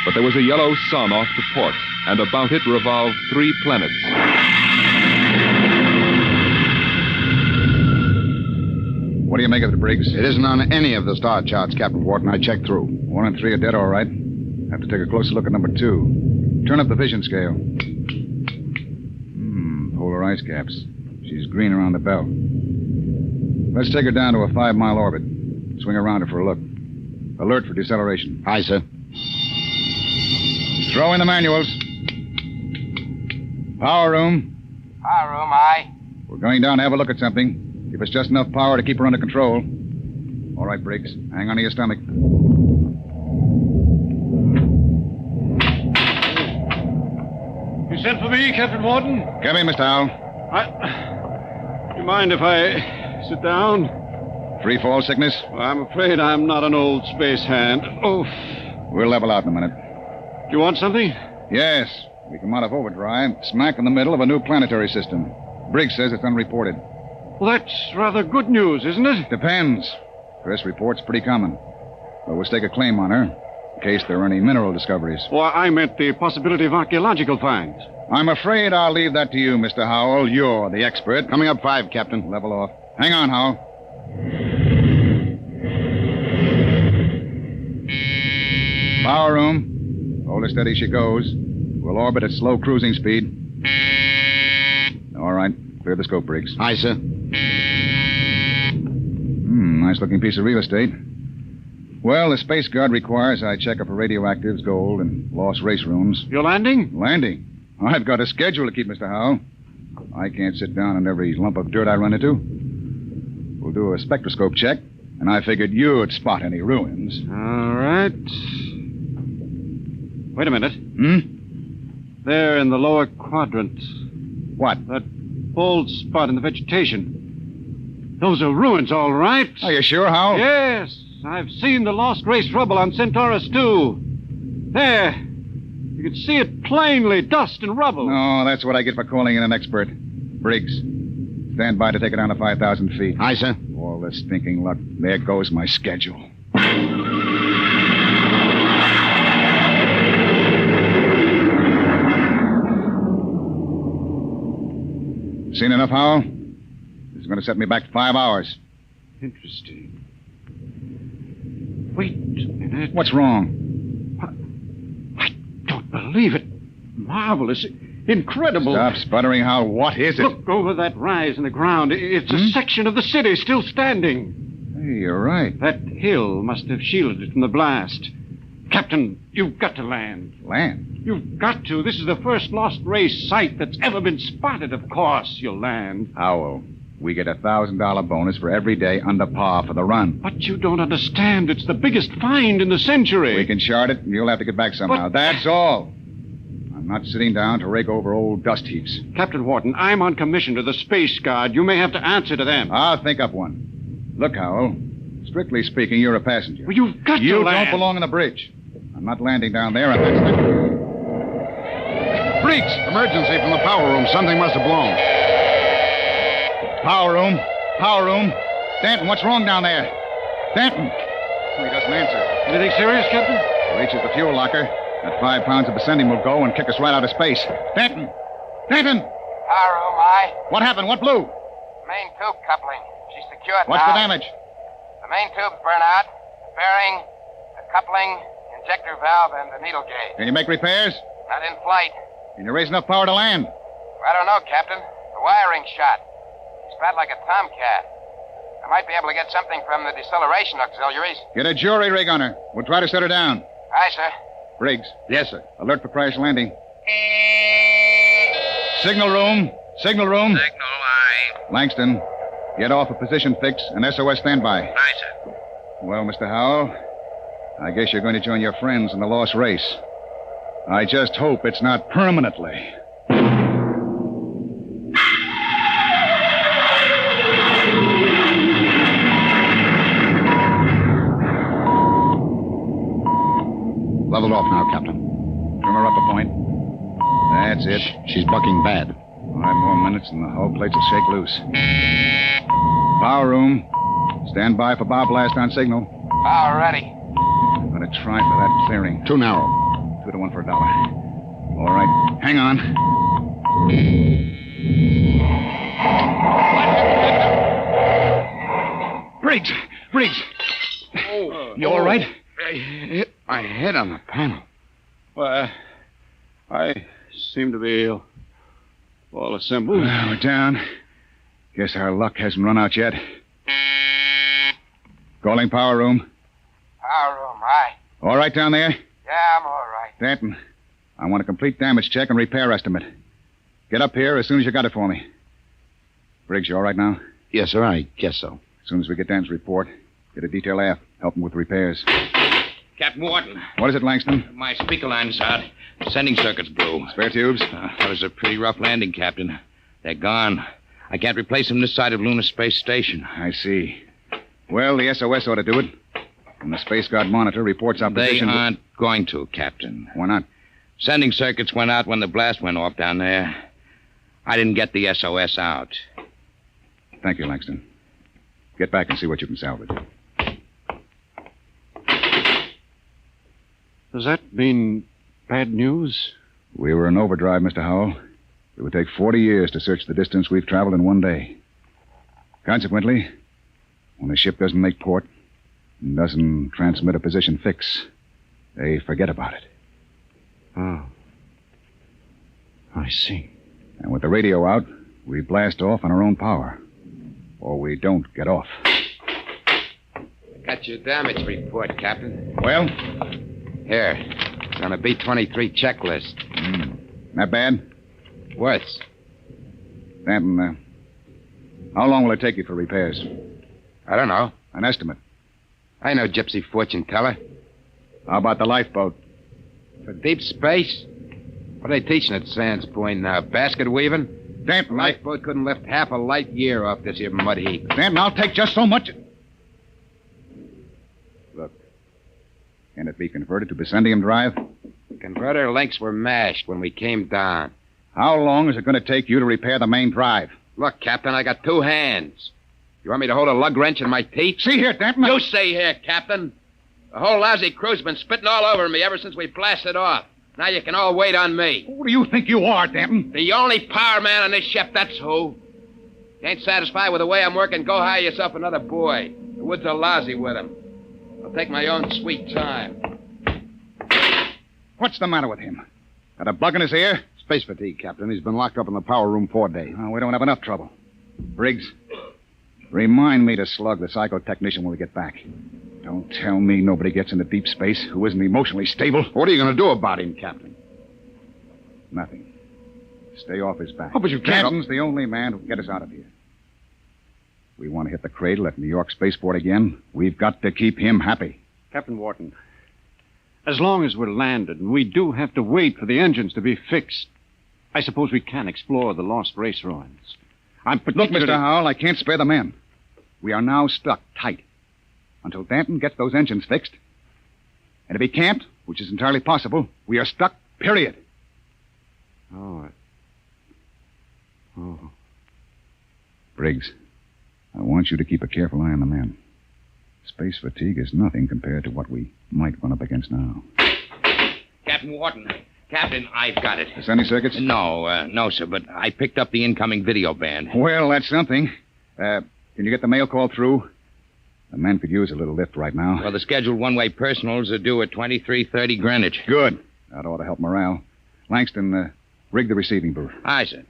Speaker 3: But there was a yellow sun off to port, and about it revolved 3 planets.
Speaker 9: What do you make of it, Briggs? It isn't on any of the star charts, Captain Wharton. I checked through. 1 and 3 are dead, all right. Have to take a closer look at number 2. Turn up the vision scale. Polar ice caps. She's green around the belt. Let's take her down to a 5-mile orbit. Swing around her for a look. Alert for deceleration. Aye, sir. Throw in the manuals. Power room.
Speaker 11: Power room, aye.
Speaker 9: We're going down to have a look at something. Give us just enough power to keep her under control. All right, Briggs. Hang on to your stomach.
Speaker 12: You sent for me, Captain Wharton?
Speaker 9: Come in, Mr. Howell.
Speaker 12: Do you mind if I sit down?
Speaker 9: Free fall sickness?
Speaker 12: Well, I'm afraid I'm not an old space hand. Oh.
Speaker 9: We'll level out in a minute.
Speaker 12: Do you want something?
Speaker 9: Yes. We come out of overdrive, smack in the middle of a new planetary system. Briggs says it's unreported.
Speaker 12: Well, that's rather good news, isn't it?
Speaker 9: Depends. Chris reports pretty common. But we'll stake a claim on her, in case there are any mineral discoveries.
Speaker 12: Well, I meant the possibility of archaeological finds.
Speaker 9: I'm afraid I'll leave that to you, Mr. Howell. You're the expert. Coming up 5, Captain. Level off. Hang on, Howell. Power room. Hold her steady she goes. We'll orbit at slow cruising speed. All right. Clear the scope, Briggs. Aye, sir. Nice-looking piece of real estate. Well, the Space Guard requires I check up for radioactives, gold, and lost race rooms.
Speaker 12: You're landing?
Speaker 9: Landing? I've got a schedule to keep, Mr. Howell. I can't sit down on every lump of dirt I run into. We'll do a spectroscope check, and I figured you'd spot any ruins.
Speaker 12: All right. Wait a minute. There in the lower quadrant.
Speaker 9: What?
Speaker 12: That bald spot in the vegetation. Those are ruins, all right.
Speaker 9: Are you sure, Howell?
Speaker 12: Yes. I've seen the lost race rubble on Centaurus II. There. You can see it plainly, dust and rubble.
Speaker 9: No, that's what I get for calling in an expert. Briggs, stand by to take it down to 5,000 feet. Aye, sir. All this stinking luck. There goes my schedule. Seen enough, Howell? This is going to set me back 5 hours.
Speaker 12: Interesting. Wait a minute.
Speaker 9: What's wrong?
Speaker 12: I don't believe it. Marvelous. Incredible.
Speaker 9: Stop sputtering, Howell. What is it?
Speaker 12: Look over that rise in the ground. It's a section of the city still standing.
Speaker 9: Hey, you're right.
Speaker 12: That hill must have shielded it from the blast. Captain, you've got to land.
Speaker 9: Land?
Speaker 12: You've got to. This is the first lost race site that's ever been spotted. Of course you'll land.
Speaker 9: Howell, we get a $1,000 bonus for every day under par for the run.
Speaker 12: But you don't understand. It's the biggest find in the century.
Speaker 9: We can chart it, and you'll have to get back somehow. That's all. I'm not sitting down to rake over old dust heaps.
Speaker 12: Captain Wharton, I'm on commission to the Space Guard. You may have to answer to them.
Speaker 9: I'll think up one. Look, Howell, strictly speaking, you're a passenger.
Speaker 12: Well, you've got to
Speaker 9: You
Speaker 12: land.
Speaker 9: don't belong on the bridge. I'm not landing down there, and that's it.
Speaker 11: Freaks! Emergency from the power room. Something must have blown.
Speaker 9: Power room. Power room. Stanton, what's wrong down there? Stanton. Oh, he doesn't answer.
Speaker 12: Anything serious, Captain?
Speaker 9: Reaches the fuel locker. That 5 pounds of besending will go and kick us right out of space. Stanton! Stanton!
Speaker 13: Power room, aye.
Speaker 9: What happened? What blew?
Speaker 13: Main tube coupling. She's secured
Speaker 9: What's
Speaker 13: now.
Speaker 9: the damage?
Speaker 13: The main tube's burnt out. The bearing, the coupling, injector valve, and the needle gauge.
Speaker 9: Can you make repairs?
Speaker 13: Not in flight.
Speaker 9: Can you raise enough power to land?
Speaker 13: I don't know, Captain. The wiring's shot. It's fat like a tomcat. I might be able to get something from the deceleration auxiliaries.
Speaker 9: Get a jury rig on her. We'll try to set her down.
Speaker 13: Aye, sir.
Speaker 9: Briggs.
Speaker 11: Yes, sir.
Speaker 9: Alert for crash landing. Signal room. Signal room.
Speaker 13: Signal, aye.
Speaker 9: Langston, get off a position fix and SOS standby.
Speaker 13: Aye, sir.
Speaker 9: Well, Mr. Howell, I guess you're going to join your friends in the lost race. I just hope it's not permanently.
Speaker 11: Leveled off now, Captain.
Speaker 9: Trim her up a point. That's it.
Speaker 11: She's bucking bad.
Speaker 9: 5 more minutes and the hull plates will shake loose. Power room. Stand by for bow blast on signal.
Speaker 13: Power ready.
Speaker 9: I'm going to try for that clearing.
Speaker 11: Too narrow.
Speaker 9: 2 to 1 for $1. All right. Hang on. Briggs! Briggs! You all right?
Speaker 11: I hit my head on the panel.
Speaker 12: Well, I seem to be all assembled.
Speaker 9: We're down. Guess our luck hasn't run out yet. Calling power room.
Speaker 13: Power room, aye.
Speaker 9: All right down there?
Speaker 13: Yeah, I'm all right.
Speaker 9: Stanton, I want a complete damage check and repair estimate. Get up here as soon as you got it for me. Briggs, you all right now?
Speaker 11: Yes, sir, I guess so.
Speaker 9: As soon as we get Dan's report, get a detail aft. Help him with repairs.
Speaker 14: Captain Wharton.
Speaker 9: What is it, Langston?
Speaker 14: My speaker line's out. Sending circuit's blew.
Speaker 9: Spare tubes?
Speaker 14: That was a pretty rough landing, Captain. They're gone. I can't replace them this side of Lunar Space Station.
Speaker 9: I see. Well, the SOS ought to do it. When the Space Guard monitor reports our position...
Speaker 14: They aren't going to, Captain.
Speaker 9: Why not?
Speaker 14: Sending circuits went out when the blast went off down there. I didn't get the SOS out.
Speaker 9: Thank you, Langston. Get back and see what you can salvage.
Speaker 12: Does that mean bad news?
Speaker 9: We were in overdrive, Mr. Howell. It would take 40 years to search the distance we've traveled in one day. Consequently, when a ship doesn't make port and doesn't transmit a position fix, they forget about it.
Speaker 14: Oh. I see.
Speaker 9: And with the radio out, we blast off on our own power. Or we don't get off.
Speaker 13: Got your damage report, Captain.
Speaker 9: Well?
Speaker 13: Here. It's on a B-23 checklist.
Speaker 9: Not bad?
Speaker 13: Worse.
Speaker 9: Stanton, how long will it take you for repairs?
Speaker 13: I don't know.
Speaker 9: An estimate.
Speaker 13: I know gypsy fortune teller.
Speaker 9: How about the lifeboat?
Speaker 13: For deep space? What are they teaching at Sands Point now? Basket weaving?
Speaker 9: Stanton,
Speaker 13: lifeboat couldn't lift half a light year off this here mud heap.
Speaker 9: Stanton, I'll take just so much... Look. Can it be converted to Bessendium drive?
Speaker 13: Converter links were mashed when we came down.
Speaker 9: How long is it going to take you to repair the main drive?
Speaker 13: Look, Captain, I got 2 hands. You want me to hold a lug wrench in my teeth?
Speaker 9: See here, Stanton.
Speaker 13: You see here, Captain. The whole lousy crew's been spitting all over me ever since we blasted off. Now you can all wait on me.
Speaker 9: Who do you think you are, Stanton?
Speaker 13: The only power man on this ship, that's who. You ain't satisfied with the way I'm working, go hire yourself another boy. The woods are lousy with him. I'll take my own sweet time.
Speaker 9: What's the matter with him? Got a bug in his ear?
Speaker 11: Space fatigue, Captain. He's been locked up in the power room 4 days.
Speaker 9: Oh, we don't have enough trouble. Briggs, remind me to slug the psychotechnician when we get back. Don't tell me nobody gets into deep space who isn't emotionally stable.
Speaker 11: What are you going to do about him, Captain?
Speaker 9: Nothing. Stay off his back.
Speaker 11: Oh, but you can't...
Speaker 9: Captain's the only man who can get us out of here. If we want to hit the cradle at New York Spaceport again, we've got to keep him happy.
Speaker 12: Captain Wharton, as long as we're landed, and we do have to wait for the engines to be fixed, I suppose we can explore the lost race ruins.
Speaker 9: Look, Mr. Howell, I can't spare the men. We are now stuck tight until Danton gets those engines fixed. And if he can't, which is entirely possible, we are stuck, period.
Speaker 12: Oh.
Speaker 9: Briggs, I want you to keep a careful eye on the men. Space fatigue is nothing compared to what we might run up against now.
Speaker 14: Captain Wharton. Captain, I've got it.
Speaker 9: Is there any circuits?
Speaker 14: No, sir, but I picked up the incoming video band.
Speaker 9: Well, that's something. Can you get the mail call through? The men could use a little lift right now.
Speaker 14: Well, the scheduled one-way personals are due at 23:30 Greenwich.
Speaker 9: Good. That ought to help morale. Langston, rig the receiving booth.
Speaker 14: Aye, sir.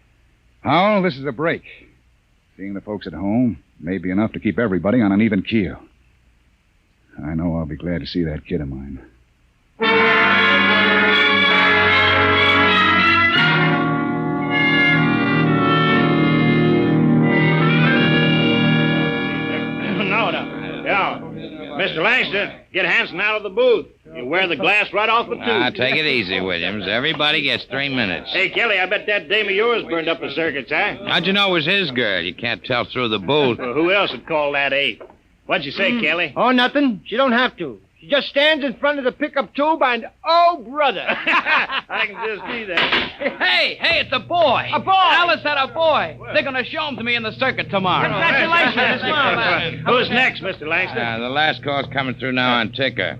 Speaker 9: Howell, this is a break. Seeing the folks at home may be enough to keep everybody on an even keel. I know I'll be glad to see that kid of mine.
Speaker 4: Mr. Langston, get Hanson out of the booth. You wear the glass right off the tube.
Speaker 14: Take it easy, Williams. Everybody gets 3 minutes.
Speaker 4: Hey, Kelly, I bet that dame of yours burned up the circuits, huh?
Speaker 14: How'd you know it was his girl? You can't tell through the booth.
Speaker 4: Well, who else would call that eight? What'd you say, Kelly?
Speaker 15: Oh, nothing. She don't have to. She just stands in front of the pickup tube and, oh, brother.
Speaker 4: I can just see that.
Speaker 18: Hey, it's a boy.
Speaker 15: A boy?
Speaker 18: Alice had a boy. They're going to show him to me in the circuit tomorrow.
Speaker 15: Congratulations.
Speaker 4: Who's next, Mr. Langston?
Speaker 14: The last call's coming through now on ticker.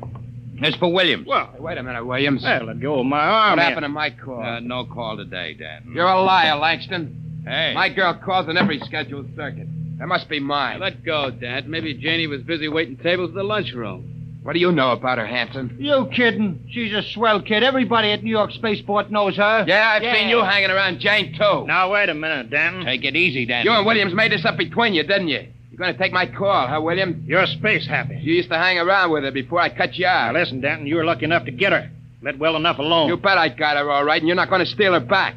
Speaker 14: It's for Williams.
Speaker 18: Well, wait a minute, Williams.
Speaker 4: Hey, let go of my arm.
Speaker 18: What happened to my call?
Speaker 14: No call today, Dan.
Speaker 18: You're a liar, Langston.
Speaker 14: Hey.
Speaker 18: My girl calls on every scheduled circuit. That must be mine.
Speaker 19: Let go, Dad. Maybe Janie was busy waiting tables at the lunchroom.
Speaker 18: What do you know about her, Hanson?
Speaker 15: You kidding? She's a swell kid. Everybody at New York Spaceport knows her.
Speaker 18: Yeah, I've seen you hanging around Jane, too.
Speaker 4: Now, wait a minute, Danton.
Speaker 14: Take it easy, Dan.
Speaker 18: You and Williams made this up between you, didn't you? You're going to take my call, huh, Williams?
Speaker 4: You're space happy.
Speaker 18: You used to hang around with her before I cut you out.
Speaker 4: Now, listen, Danton, you were lucky enough to get her. Let well enough alone.
Speaker 18: You bet I got her all right, and you're not going to steal her back.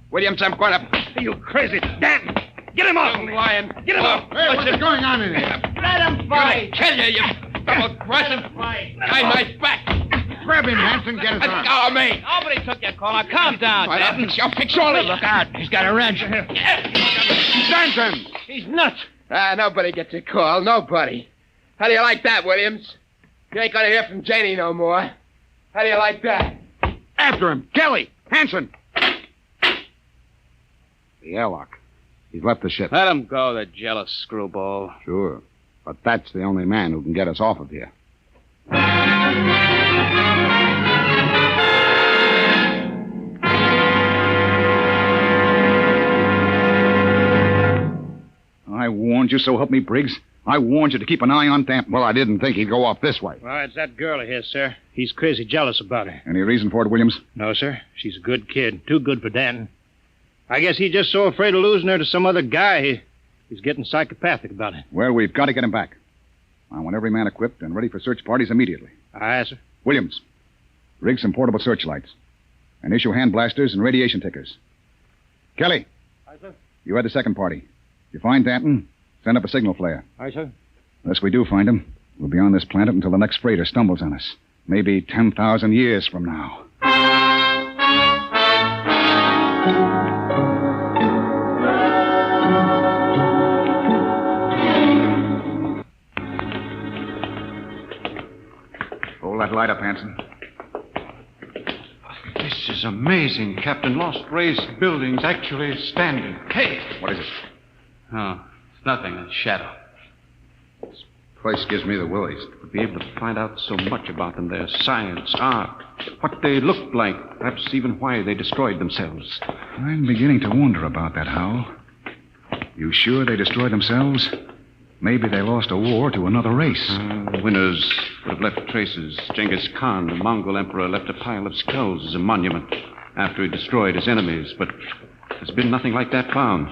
Speaker 18: Williams, I'm going to...
Speaker 4: Are you crazy? Danton! Get him off!
Speaker 18: You lying.
Speaker 4: Get him off!
Speaker 11: Hey, what's going on in here?
Speaker 15: Let him fight!
Speaker 18: Kill you double-crossing. Behind my back.
Speaker 11: Grab him, Hanson. Get his arm.
Speaker 18: Oh, me.
Speaker 19: Nobody took your call. Now, calm down, Danton.
Speaker 18: I'll fix all of you.
Speaker 15: Look out. He's got a wrench.
Speaker 11: Danton!
Speaker 15: He's nuts.
Speaker 18: Nobody gets a call. Nobody. How do you like that, Williams? You ain't going to hear from Janie no more. How do you like that?
Speaker 11: After him. Kelly! Hanson!
Speaker 12: The airlock. He's left the ship.
Speaker 19: Let him go, the jealous screwball.
Speaker 12: Sure. But that's the only man who can get us off of here.
Speaker 9: I warned you, so help me, Briggs. I warned you to keep an eye on Danton.
Speaker 12: Well, I didn't think he'd go off this way.
Speaker 4: Well, it's that girl of his, sir. He's crazy jealous about her.
Speaker 9: Any reason for it, Williams?
Speaker 4: No, sir. She's a good kid. Too good for Danton. I guess he's just so afraid of losing her to some other guy, he's getting psychopathic about it.
Speaker 9: Well, we've got to get him back. I want every man equipped and ready for search parties immediately.
Speaker 4: Aye, sir.
Speaker 9: Williams, rig some portable searchlights and issue hand blasters and radiation tickers. Kelly.
Speaker 15: Aye, sir.
Speaker 9: You had the second party. If you find Danton, send up a signal flare.
Speaker 15: Aye, sir.
Speaker 9: Unless we do find him, we'll be on this planet until the next freighter stumbles on us. Maybe 10,000 years from now. Hold that light up, Hanson.
Speaker 12: This is amazing, Captain. Lost Race buildings actually standing.
Speaker 19: Hey!
Speaker 9: What is it?
Speaker 19: Oh, it's nothing. A shadow.
Speaker 12: This place gives me the willies. To be able to find out so much about them, their science, art, what they looked like, perhaps even why they destroyed themselves.
Speaker 9: I'm beginning to wonder about that, Howell. You sure they destroyed themselves? Maybe they lost a war to another race.
Speaker 12: The winners would have left traces. Genghis Khan, the Mongol emperor, left a pile of skulls as a monument after he destroyed his enemies. But there's been nothing like that found.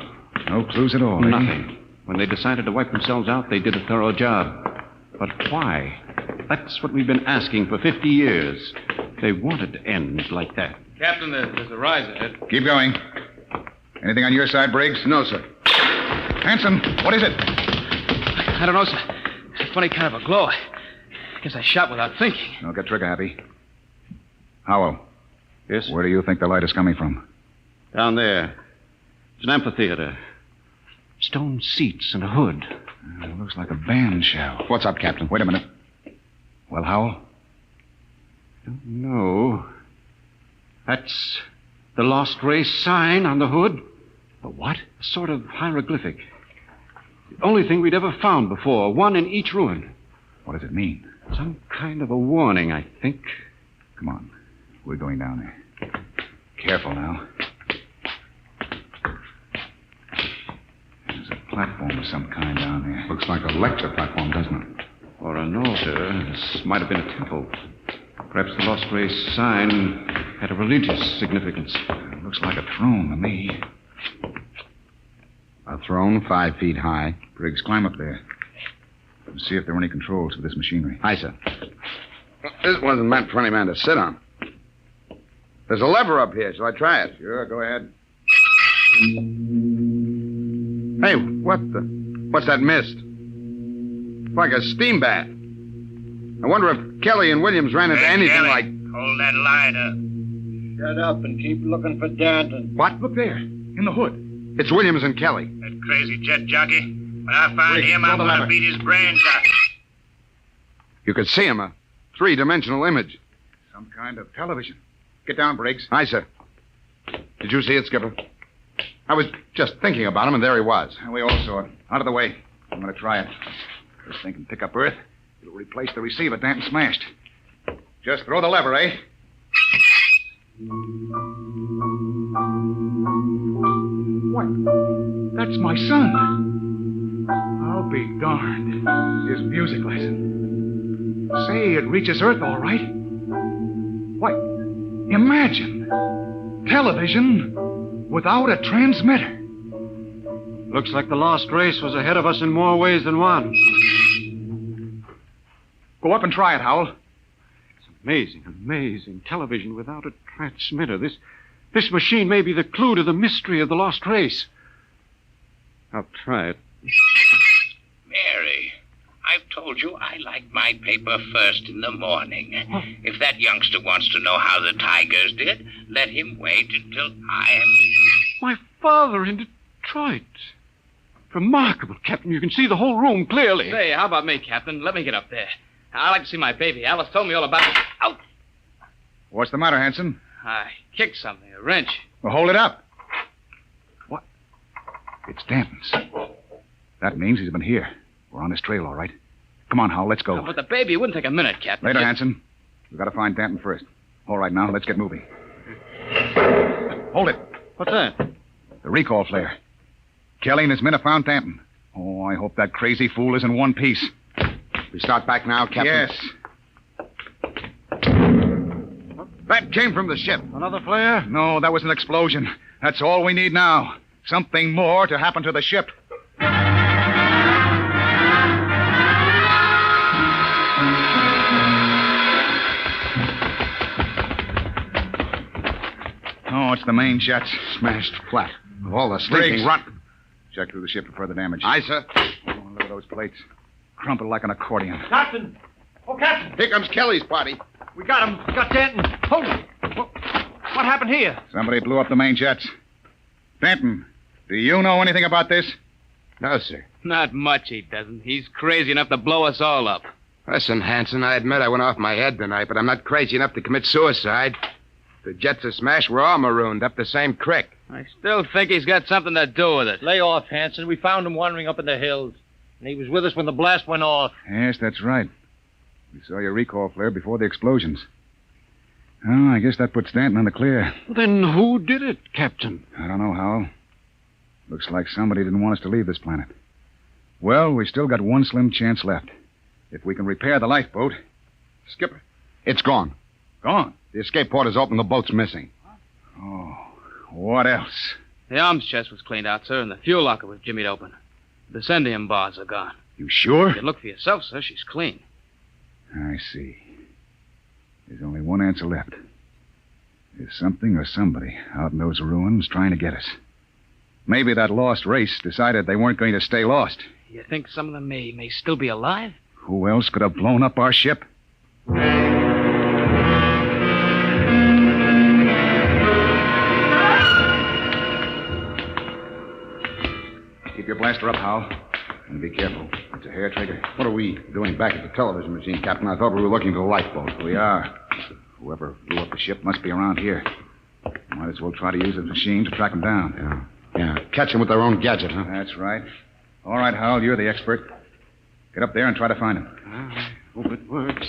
Speaker 9: No clues at all, eh?
Speaker 12: Nothing. When they decided to wipe themselves out, they did a thorough job. But why? That's what we've been asking for 50 years. They wanted to end like that.
Speaker 19: Captain, there's a rise ahead.
Speaker 9: Keep going. Anything on your side, Briggs?
Speaker 12: No, sir.
Speaker 9: Hanson, what is it?
Speaker 19: I don't know, sir. It's a funny kind of a glow. I guess I shot without thinking.
Speaker 9: Don't get trigger happy. Howell.
Speaker 12: Yes?
Speaker 9: Where do you think the light is coming from?
Speaker 12: Down there. It's an amphitheater. Stone seats and a hood.
Speaker 9: It looks like a band shell.
Speaker 11: What's up, Captain?
Speaker 9: Wait a minute. Well, Howell?
Speaker 12: No. That's the Lost Race sign on the hood.
Speaker 9: A what?
Speaker 12: A sort of hieroglyphic. The only thing we'd ever found before. One in each ruin.
Speaker 9: What does it mean?
Speaker 12: Some kind of a warning, I think.
Speaker 9: Come on. We're going down there. Careful now. There's a platform of some kind down there.
Speaker 11: Looks like a lecture platform, doesn't it?
Speaker 12: Or an altar. This might have been a temple. Perhaps the Lost Race sign had a religious significance.
Speaker 9: Looks like a throne to me.
Speaker 11: A throne 5 feet high.
Speaker 9: Briggs, climb up there. And see if there are any controls for this machinery.
Speaker 11: Aye, sir. This wasn't meant for any man to sit on. There's a lever up here. Shall I try it?
Speaker 9: Sure, go ahead.
Speaker 11: Hey, what's that mist? It's like a steam bath. I wonder if Kelly and Williams ran into anything
Speaker 4: Kelly,
Speaker 11: like...
Speaker 4: hold that light up. Shut up and keep looking for Danton.
Speaker 11: What?
Speaker 9: Look there, in the hood.
Speaker 11: It's Williams and Kelly.
Speaker 4: That crazy jet jockey. When I find
Speaker 11: Briggs,
Speaker 4: him, I'm
Speaker 11: pull the
Speaker 4: going to
Speaker 11: lever.
Speaker 4: beat his brains out.
Speaker 11: You could see him, a three-dimensional image.
Speaker 9: Some kind of television. Get down, Briggs.
Speaker 11: Aye, sir. Did you see it, Skipper? I was just thinking about him, and there he was.
Speaker 9: We all saw it. Out of the way. I'm going to try it. This thing can pick up Earth. It'll replace the receiver Danton smashed. Just throw the lever, eh? What? That's my son. I'll be darned. His music lesson. Say, it reaches Earth all right. What? Imagine. Television without a transmitter.
Speaker 12: Looks like the Lost Race was ahead of us in more ways than one.
Speaker 9: Go up and try it, Howell.
Speaker 12: It's amazing. Television without a transmitter. This machine may be the clue to the mystery of the Lost Race. I'll try it.
Speaker 5: Mary, I've told you I like my paper first in the morning. If that youngster wants to know how the Tigers did, let him wait until I am...
Speaker 12: My father in Detroit. Remarkable, Captain. You can see the whole room clearly.
Speaker 19: Say, how about me, Captain? Let me get up there. I'd like to see my baby. Alice told me all about it. Out!
Speaker 9: What's the matter, Hanson?
Speaker 19: I kicked something, a wrench.
Speaker 9: Well, hold it up. What? It's Danton's. That means he's been here. We're on his trail, all right. Come on, Howell, let's go.
Speaker 19: But the baby, it wouldn't take a minute, Captain.
Speaker 9: Later, Hanson. We've got to find Danton first. All right, now, let's get moving. Hold it.
Speaker 12: What's that?
Speaker 9: The recall flare. Kelly and his men have found Danton. Oh, I hope that crazy fool is in one piece.
Speaker 11: We start back now, Captain?
Speaker 9: Yes. That came from the ship.
Speaker 12: Another flare?
Speaker 9: No, that was an explosion. That's all we need now. Something more to happen to the ship. Oh, it's the main jets.
Speaker 11: Smashed flat. Of all the sleeping rot.
Speaker 9: Check through the ship for further damage.
Speaker 11: Aye, sir.
Speaker 9: Oh, look at those plates. Crumpled like an accordion.
Speaker 15: Captain! Oh, Captain!
Speaker 11: Here comes Kelly's party.
Speaker 15: We got him. We got Danton. Hold it. What happened here?
Speaker 9: Somebody blew up the main jets. Danton, do you know anything about this?
Speaker 11: No, sir.
Speaker 19: Not much, he doesn't. He's crazy enough to blow us all up.
Speaker 13: Listen, Hanson, I admit I went off my head tonight, but I'm not crazy enough to commit suicide. The jets are smashed. We're all marooned up the same creek.
Speaker 19: I still think he's got something to do with it.
Speaker 15: Lay off, Hanson. We found him wandering up in the hills. And he was with us when the blast went off.
Speaker 9: Yes, that's right. We saw your recall flare before the explosions. Oh, I guess that puts Danton in the clear.
Speaker 12: Then who did it, Captain?
Speaker 9: I don't know, Howell. Looks like somebody didn't want us to leave this planet. Well, we still got one slim chance left. If we can repair the lifeboat...
Speaker 11: Skipper, it's gone.
Speaker 9: Gone?
Speaker 11: The escape port is open. The boat's missing.
Speaker 9: Oh, what else?
Speaker 19: The arms chest was cleaned out, sir, and the fuel locker was jimmied open. The scendium bars are gone.
Speaker 9: You sure?
Speaker 19: You can look for yourself, sir. She's clean.
Speaker 9: I see. There's only one answer left. There's something or somebody out in those ruins trying to get us. Maybe that lost race decided they weren't going to stay lost.
Speaker 19: You think some of them may still be alive?
Speaker 9: Who else could have blown up our ship? Keep your blaster up, Hal. And be careful. It's a hair trigger.
Speaker 11: What are we doing back at the television machine, Captain? I thought we were looking for the lifeboat.
Speaker 9: We are. Whoever blew up the ship must be around here. Might as well try to use the machine to track them down.
Speaker 11: Yeah. Catch them with their own gadget, huh?
Speaker 9: That's right. All right, Hal, you're the expert. Get up there and try to find him.
Speaker 12: I hope it works.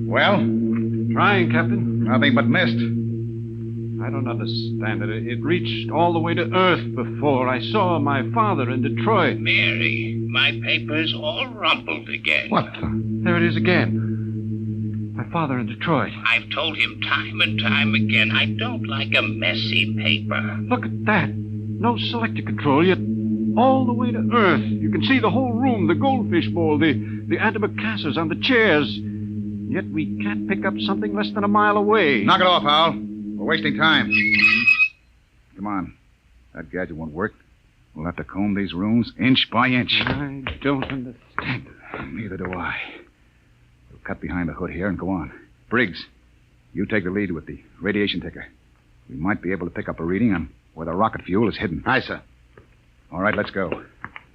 Speaker 9: Well?
Speaker 12: Trying, Captain.
Speaker 9: Nothing but mist.
Speaker 12: I don't understand it. It reached all the way to Earth before. I saw my father in Detroit.
Speaker 5: Mary, my paper's all rumpled again.
Speaker 12: What the? There it is again. My father in Detroit.
Speaker 5: I've told him time and time again I don't like a messy paper.
Speaker 12: Look at that. No selector control, yet all the way to Earth. You can see the whole room, the goldfish bowl, the antimacassars on the chairs. Yet we can't pick up something less than a mile away.
Speaker 9: Knock it off, Hal. We're wasting time. Come on. That gadget won't work. We'll have to comb these rooms inch by inch.
Speaker 12: I don't understand.
Speaker 9: Neither do I. We'll cut behind the hood here and go on. Briggs, you take the lead with the radiation ticker. We might be able to pick up a reading on where the rocket fuel is hidden.
Speaker 11: Aye, sir.
Speaker 9: All right, let's go.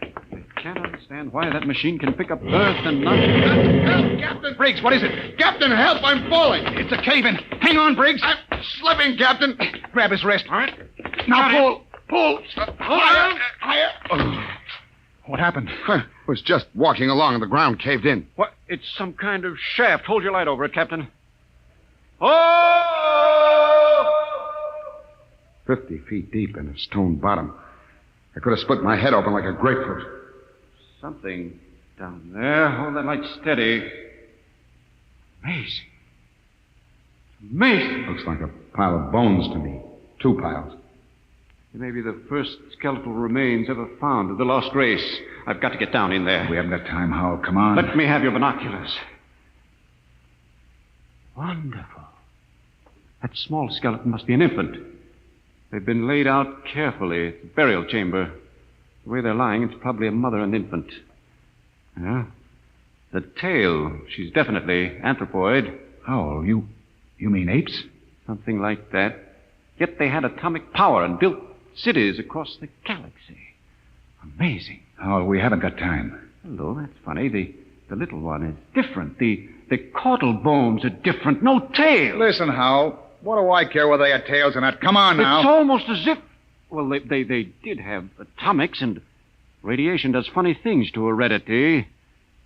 Speaker 12: I can't understand why that machine can pick up Earth and not...
Speaker 11: Help, Captain!
Speaker 9: Briggs, what is it?
Speaker 11: Captain, help! I'm falling!
Speaker 9: It's a cave-in. Hang on, Briggs.
Speaker 11: I'm slipping, Captain.
Speaker 9: Grab his wrist.
Speaker 11: All right. Now pull. Pull. Higher. Higher.
Speaker 9: Oh. What happened?
Speaker 11: I was just walking along and the ground caved in.
Speaker 12: What? It's some kind of shaft. Hold your light over it, Captain. Oh!
Speaker 11: 50 feet deep in a stone bottom. I could have split my head open like a grapefruit.
Speaker 12: Something down there. Hold that light steady. Amazing. Amazing.
Speaker 11: Looks like a pile of bones to me. 2 piles.
Speaker 12: It may be the first skeletal remains ever found of the lost race. I've got to get down in there.
Speaker 9: We haven't got time, Hal. Come on.
Speaker 12: Let me have your binoculars. Wonderful. That small skeleton must be an infant. They've been laid out carefully. It's a burial chamber. The way they're lying, it's probably a mother and infant. Yeah. The tail, she's definitely anthropoid.
Speaker 9: Oh, you mean apes?
Speaker 12: Something like that. Yet they had atomic power and built cities across the galaxy. Amazing.
Speaker 9: Oh, we haven't got time.
Speaker 12: Hello, that's funny. The little one is different. The caudal bones are different. No tail.
Speaker 9: Listen, Hal. What do I care whether they had tails or not? Come on now.
Speaker 12: It's almost as if... Well, they did have atomics, and radiation does funny things to heredity.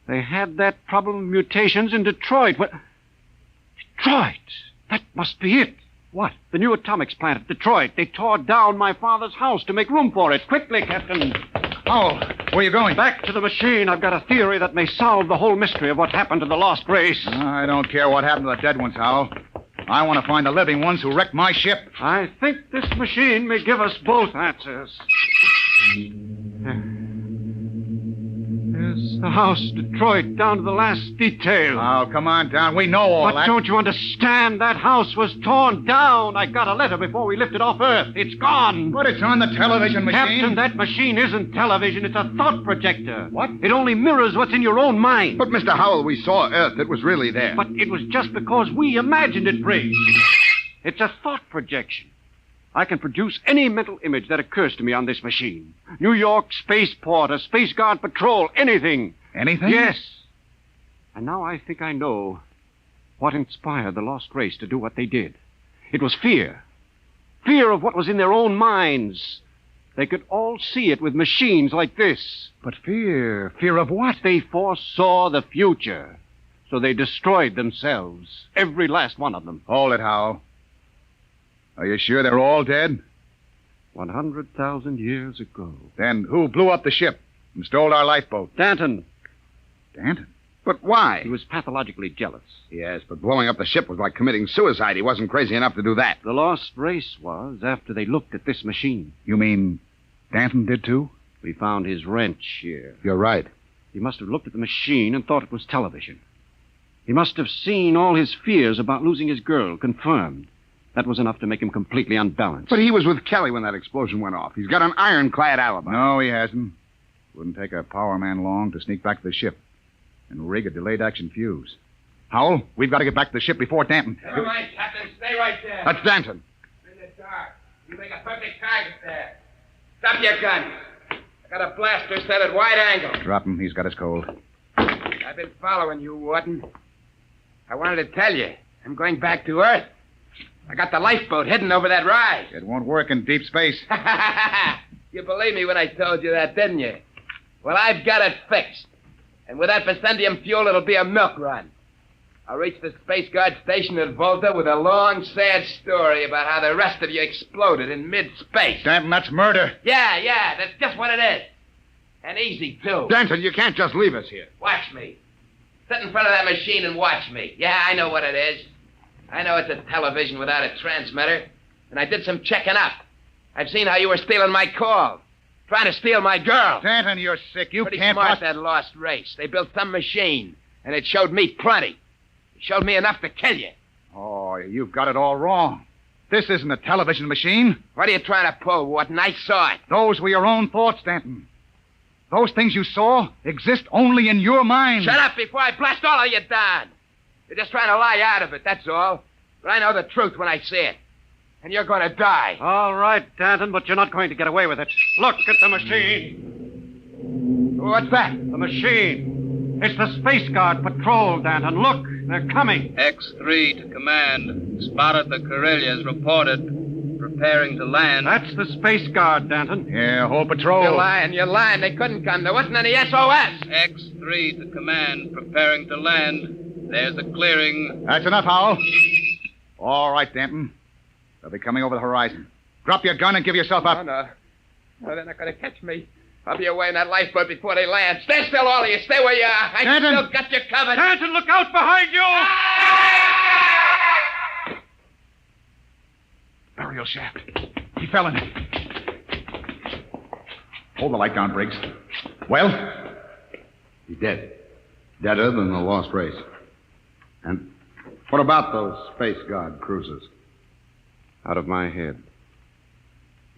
Speaker 12: They had that problem of mutations in Detroit. What? Detroit? That must be it. What? The new atomics plant at Detroit. They tore down my father's house to make room for it. Quickly, Captain.
Speaker 9: Oh, where are you going?
Speaker 12: Back to the machine. I've got a theory that may solve the whole mystery of what happened to the lost race.
Speaker 9: I don't care what happened to the dead ones, Hal. I want to find the living ones who wrecked my ship.
Speaker 12: I think this machine may give us both answers. There's the house, Detroit, down to the last detail.
Speaker 9: Oh, come on down. We know all that.
Speaker 12: But don't you understand? That house was torn down. I got a letter before we lifted off Earth. It's gone.
Speaker 9: But it's on the television machine.
Speaker 12: Captain, that machine isn't television. It's a thought projector. What? It only mirrors what's in your own mind.
Speaker 11: But, Mr. Howell, we saw Earth. It was really there.
Speaker 12: But it was just because we imagined it, Briggs. It's a thought projection. I can produce any mental image that occurs to me on this machine. New York spaceport, a space guard patrol, anything.
Speaker 9: Anything?
Speaker 12: Yes. And now I think I know what inspired the lost race to do what they did. It was fear. Fear of what was in their own minds. They could all see it with machines like this.
Speaker 9: But fear? Fear of what?
Speaker 12: They foresaw the future. So they destroyed themselves. Every last one of them.
Speaker 9: Hold it, Howell. Are you sure they're all dead?
Speaker 12: 100,000 years ago.
Speaker 9: Then who blew up the ship and stole our lifeboat?
Speaker 12: Danton.
Speaker 9: Danton?
Speaker 11: But why?
Speaker 12: He was pathologically jealous.
Speaker 11: Yes, but blowing up the ship was like committing suicide. He wasn't crazy enough to do that.
Speaker 12: The lost race was after they looked at this machine.
Speaker 9: You mean Danton did too?
Speaker 12: We found his wrench here.
Speaker 11: You're right.
Speaker 12: He must have looked at the machine and thought it was television. He must have seen all his fears about losing his girl confirmed. That was enough to make him completely unbalanced.
Speaker 11: But he was with Kelly when that explosion went off. He's got an ironclad alibi.
Speaker 9: No, he hasn't. Wouldn't take a power man long to sneak back to the ship and rig a delayed action fuse. Howell, we've got to get back to the ship before Danton.
Speaker 13: Never mind, Captain. Stay right there.
Speaker 9: That's Danton.
Speaker 13: I'm in the dark. You make a perfect target there. Stop your gun. I got a blaster set at wide angle.
Speaker 9: Drop him. He's got his cold.
Speaker 13: I've been following you, Warden. I wanted to tell you, I'm going back to Earth. I got the lifeboat hidden over that rise.
Speaker 9: It won't work in deep space.
Speaker 13: You believed me when I told you that, didn't you? Well, I've got it fixed. And with that Vicendium fuel, it'll be a milk run. I'll reach the Space Guard station at Volta with a long, sad story about how the rest of you exploded in mid-space.
Speaker 9: Danton, that's murder.
Speaker 13: Yeah, that's just what it is. And easy, too.
Speaker 11: Danton, you can't just leave us here.
Speaker 13: Watch me. Sit in front of that machine and watch me. Yeah, I know what it is. I know it's a television without a transmitter. And I did some checking up. I've seen how you were stealing my calls. Trying to steal my girl.
Speaker 9: Danton, you're sick. You
Speaker 13: Pretty
Speaker 9: can't...
Speaker 13: smart, that lost race. They built some machine. And it showed me plenty. It showed me enough to kill you.
Speaker 9: Oh, you've got it all wrong. This isn't a television machine.
Speaker 13: What are you trying to pull, Warden? I saw it.
Speaker 9: Those were your own thoughts, Danton. Those things you saw exist only in your mind.
Speaker 13: Shut up before I blast all of you down. You're just trying to lie out of it, that's all. But I know the truth when I see it. And you're going to die.
Speaker 12: All right, Danton, but you're not going to get away with it. Look at the machine.
Speaker 13: What's that?
Speaker 12: The machine. It's the Space Guard patrol, Danton. Look, they're coming.
Speaker 1: X3 to command. Spotted the Corellias, reported. Preparing to land.
Speaker 12: That's the Space Guard, Danton.
Speaker 9: Yeah, whole patrol.
Speaker 13: You're lying. They couldn't come. There wasn't any SOS.
Speaker 1: X3 to command. Preparing to land. There's the clearing.
Speaker 9: That's enough, Howell. All right, Danton. They'll be coming over the horizon. Drop your gun and give yourself up.
Speaker 13: No, they're not going to catch me. I'll be away in that lifeboat before they land. Stay still, all of you. Stay where you are. I still got you covered.
Speaker 12: Danton, look out behind you!
Speaker 9: Burial shaft. He fell in it. Hold the light down, Briggs. Well?
Speaker 11: He's dead. Deader than the lost race. And what about those Space Guard cruisers?
Speaker 12: Out of my head.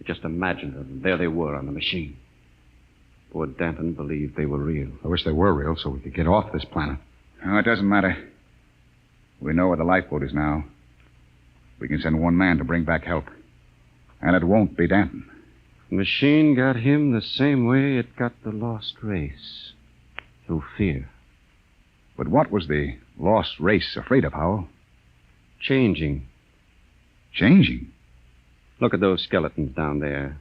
Speaker 12: I just imagined them. There they were on the machine. Poor Danton believed they were real.
Speaker 11: I wish they were real so we could get off this planet.
Speaker 9: No, it doesn't matter. We know where the lifeboat is now. We can send one man to bring back help. And it won't be Danton.
Speaker 12: The machine got him the same way it got the lost race. Through fear.
Speaker 9: But what was the lost race afraid of, Howell?
Speaker 12: Changing.
Speaker 9: Changing?
Speaker 12: Look at those skeletons down there.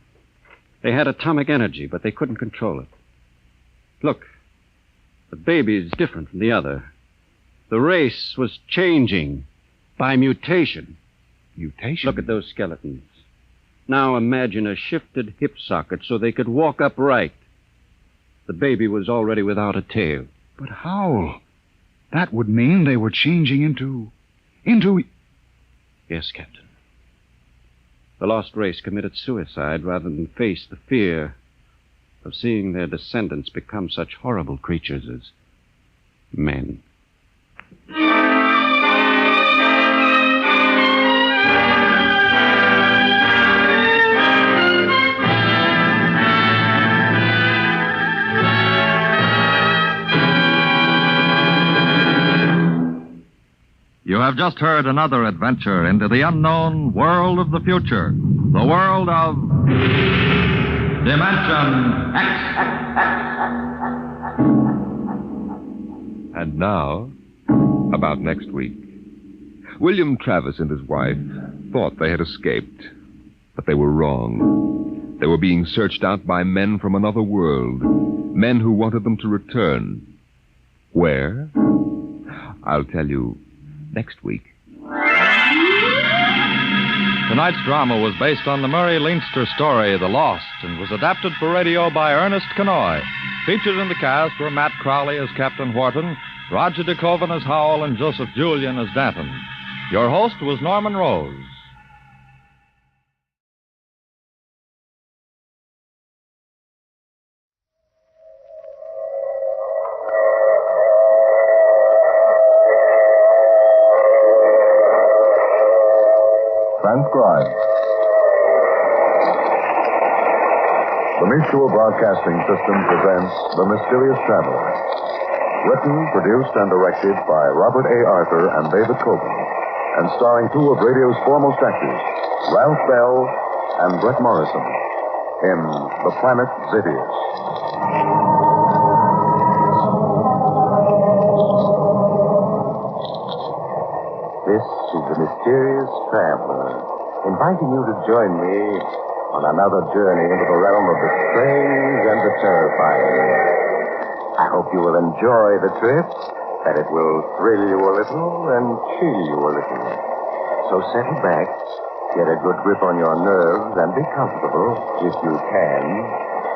Speaker 12: They had atomic energy, but they couldn't control it. Look, the baby is different from the other. The race was changing by mutation.
Speaker 9: Mutation?
Speaker 12: Look at those skeletons. Now imagine a shifted hip socket so they could walk upright. The baby was already without a tail.
Speaker 9: But how? That would mean they were changing into...
Speaker 12: Yes, Captain. The lost race committed suicide rather than face the fear of seeing their descendants become such horrible creatures as men.
Speaker 7: You have just heard another adventure into the unknown world of the future. The world of Dimension X.
Speaker 3: And now, about next week. William Travis and his wife thought they had escaped, but they were wrong. They were being searched out by men from another world, men who wanted them to return. Where? I'll tell you next week.
Speaker 7: Tonight's drama was based on the Murray Leinster story, The Lost, and was adapted for radio by Ernest Kenoy. Featured in the cast were Matt Crowley as Captain Wharton, Roger DeKoven as Howell, and Joseph Julian as Danton. Your host was Norman Rose.
Speaker 10: Transcribed.
Speaker 8: The Mutual Broadcasting System presents The Mysterious Traveler. Written, produced, and directed by Robert A. Arthur and David Coben, and starring two of radio's foremost actors, Ralph Bell and Brett Morrison, in The Planet Zevius.
Speaker 10: This is The Mysterious Traveler, inviting you to join me on another journey into the realm of the strange and the terrifying. I hope you will enjoy the trip, that it will thrill you a little and chill you a little. So settle back, get a good grip on your nerves, and be comfortable, if you can,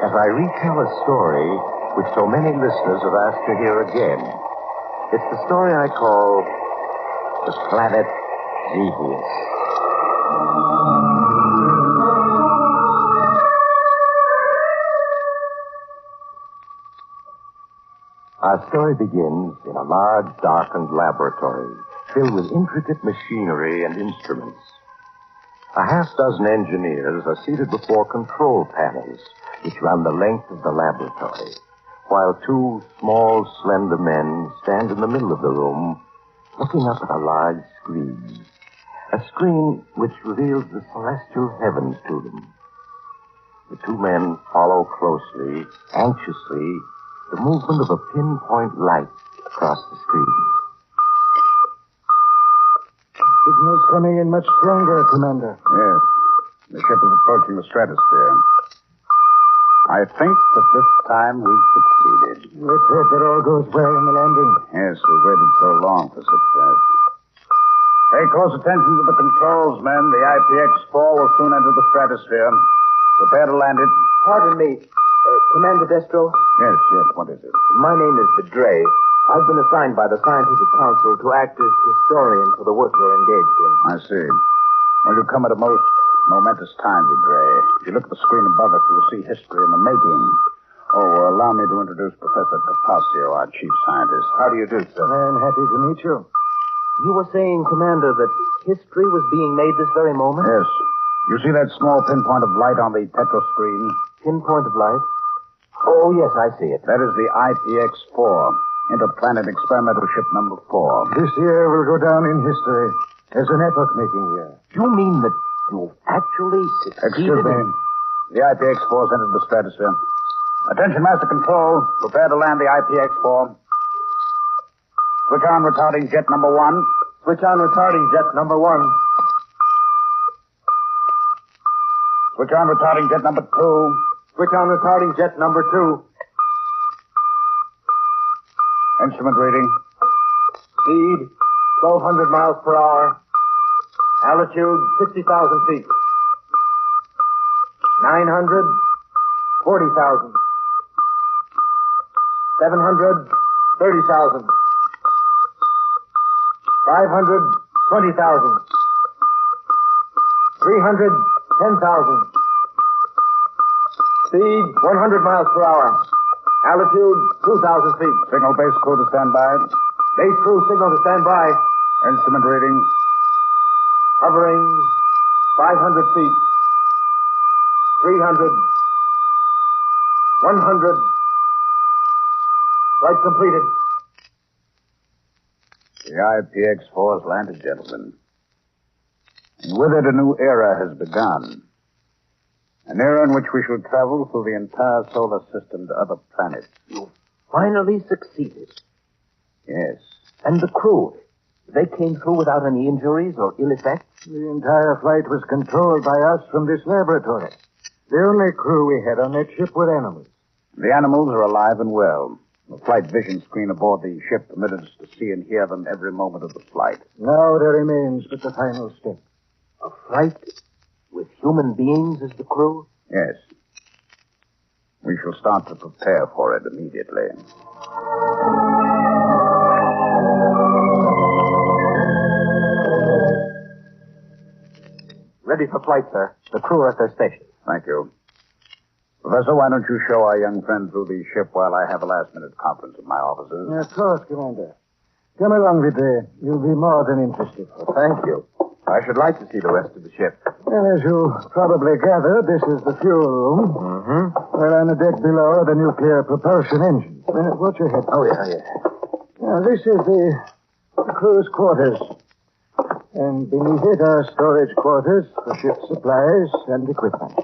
Speaker 10: as I retell a story which so many listeners have asked to hear again. It's the story I call The Planet Zevius. Our story begins in a large, darkened laboratory filled with intricate machinery and instruments. A half-dozen engineers are seated before control panels which run the length of the laboratory, while two small, slender men stand in the middle of the room looking up at a large screen. A screen which reveals the celestial heavens to them. The two men follow closely, anxiously, the movement of a pinpoint light across the screen.
Speaker 26: Signal's coming in much stronger, Commander.
Speaker 9: Yes. The ship is approaching the stratosphere. I think that this time we've succeeded.
Speaker 26: Let's hope it all goes well in the landing.
Speaker 9: Yes, we've waited so long for success. Pay close attention to the controls, men. The IPX-4 will soon enter the stratosphere. Prepare to land it.
Speaker 20: Pardon me. Commander Destro?
Speaker 9: Yes, what is it?
Speaker 20: My name is Bedre. I've been assigned by the Scientific Council to act as historian for the work you're engaged in.
Speaker 9: I see. Well, you come at a most momentous time, Bedre. If you look at the screen above us, you'll see history in the making. Oh, allow me to introduce Professor Capaccio, our chief scientist. How do you do, sir?
Speaker 26: I'm happy to meet you.
Speaker 20: You were saying, Commander, that history was being made this very moment?
Speaker 9: Yes. You see that small pinpoint of light on the petro screen?
Speaker 20: Pinpoint of light? Oh, yes, I see it.
Speaker 9: That is the IPX-4, Interplanet Experimental Ship number 4.
Speaker 26: This year will go down in history as an epoch-making year.
Speaker 20: You mean that you've actually succeeded?
Speaker 9: Excuse me. The IPX-4 has entered the stratosphere. Attention, Master Control. Prepare to land the IPX-4. Switch on retarding jet number 1.
Speaker 20: Switch on retarding jet number 1.
Speaker 9: Switch on retarding jet number 2.
Speaker 20: Switch on retarding jet number 2.
Speaker 9: Instrument reading.
Speaker 20: Speed, 1,200 miles per hour. Altitude, 60,000 feet. 900, 40,000. 700, 30,000. 500, 20,000. 300, 10,000. Speed, 100 miles per hour. Altitude, 2,000 feet.
Speaker 9: Signal base crew to stand by.
Speaker 20: Base crew signal to stand by.
Speaker 9: Instrument reading.
Speaker 20: Hovering 500 feet. 300. 100. Flight completed.
Speaker 9: The IPX-4 has landed, gentlemen. And with it, a new era has begun. An era in which we shall travel through the entire solar system to other planets.
Speaker 20: You finally succeeded.
Speaker 9: Yes.
Speaker 20: And the crew, they came through without any injuries or ill effects?
Speaker 26: The entire flight was controlled by us from this laboratory. The only crew we had on that ship were animals.
Speaker 9: The animals are alive and well. The flight vision screen aboard the ship permitted us to see and hear them every moment of the flight.
Speaker 26: Now there remains but the final step.
Speaker 20: A flight with human beings as the crew?
Speaker 9: Yes. We shall start to prepare for it immediately.
Speaker 20: Ready for flight, sir. The crew are at their station.
Speaker 9: Thank you. Professor, why don't you show our young friend through the ship while I have a last-minute conference with my officers?
Speaker 26: Of course, Commander. Come along, Vidre. You'll be more than interested.
Speaker 10: Well, thank you. I should like to see the rest of the ship.
Speaker 26: Well, as you probably gathered, this is the fuel room.
Speaker 10: Mm-hmm.
Speaker 6: on the deck below are the nuclear propulsion engines. Watch your head.
Speaker 20: Oh, yeah.
Speaker 6: Now, this is the crew's quarters. And beneath it are storage quarters for ship supplies and equipment.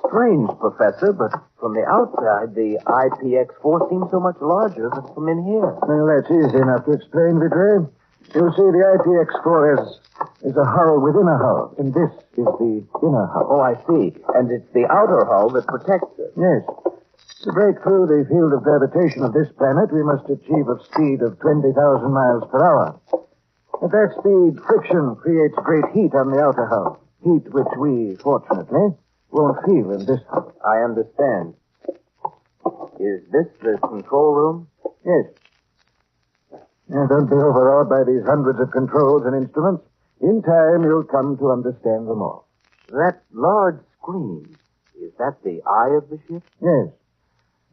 Speaker 20: Strange, Professor, but from the outside, the IPX-4 seems so much larger than from in here.
Speaker 6: Well, that's easy enough to explain, Vidre. You see, the IPX-4 is a hull within a hull, and this is the inner hull.
Speaker 20: Oh, I see. And it's the outer hull that protects it.
Speaker 6: Yes. To break through the field of gravitation of this planet, we must achieve a speed of 20,000 miles per hour. At that speed, friction creates great heat on the outer hull, heat which we, fortunately, won't feel in this hull.
Speaker 20: I understand. Is this the control room?
Speaker 6: Yes. Now, don't be overawed by these hundreds of controls and instruments. In time, you'll come to understand them all.
Speaker 20: That large screen, is that the eye of the ship?
Speaker 6: Yes.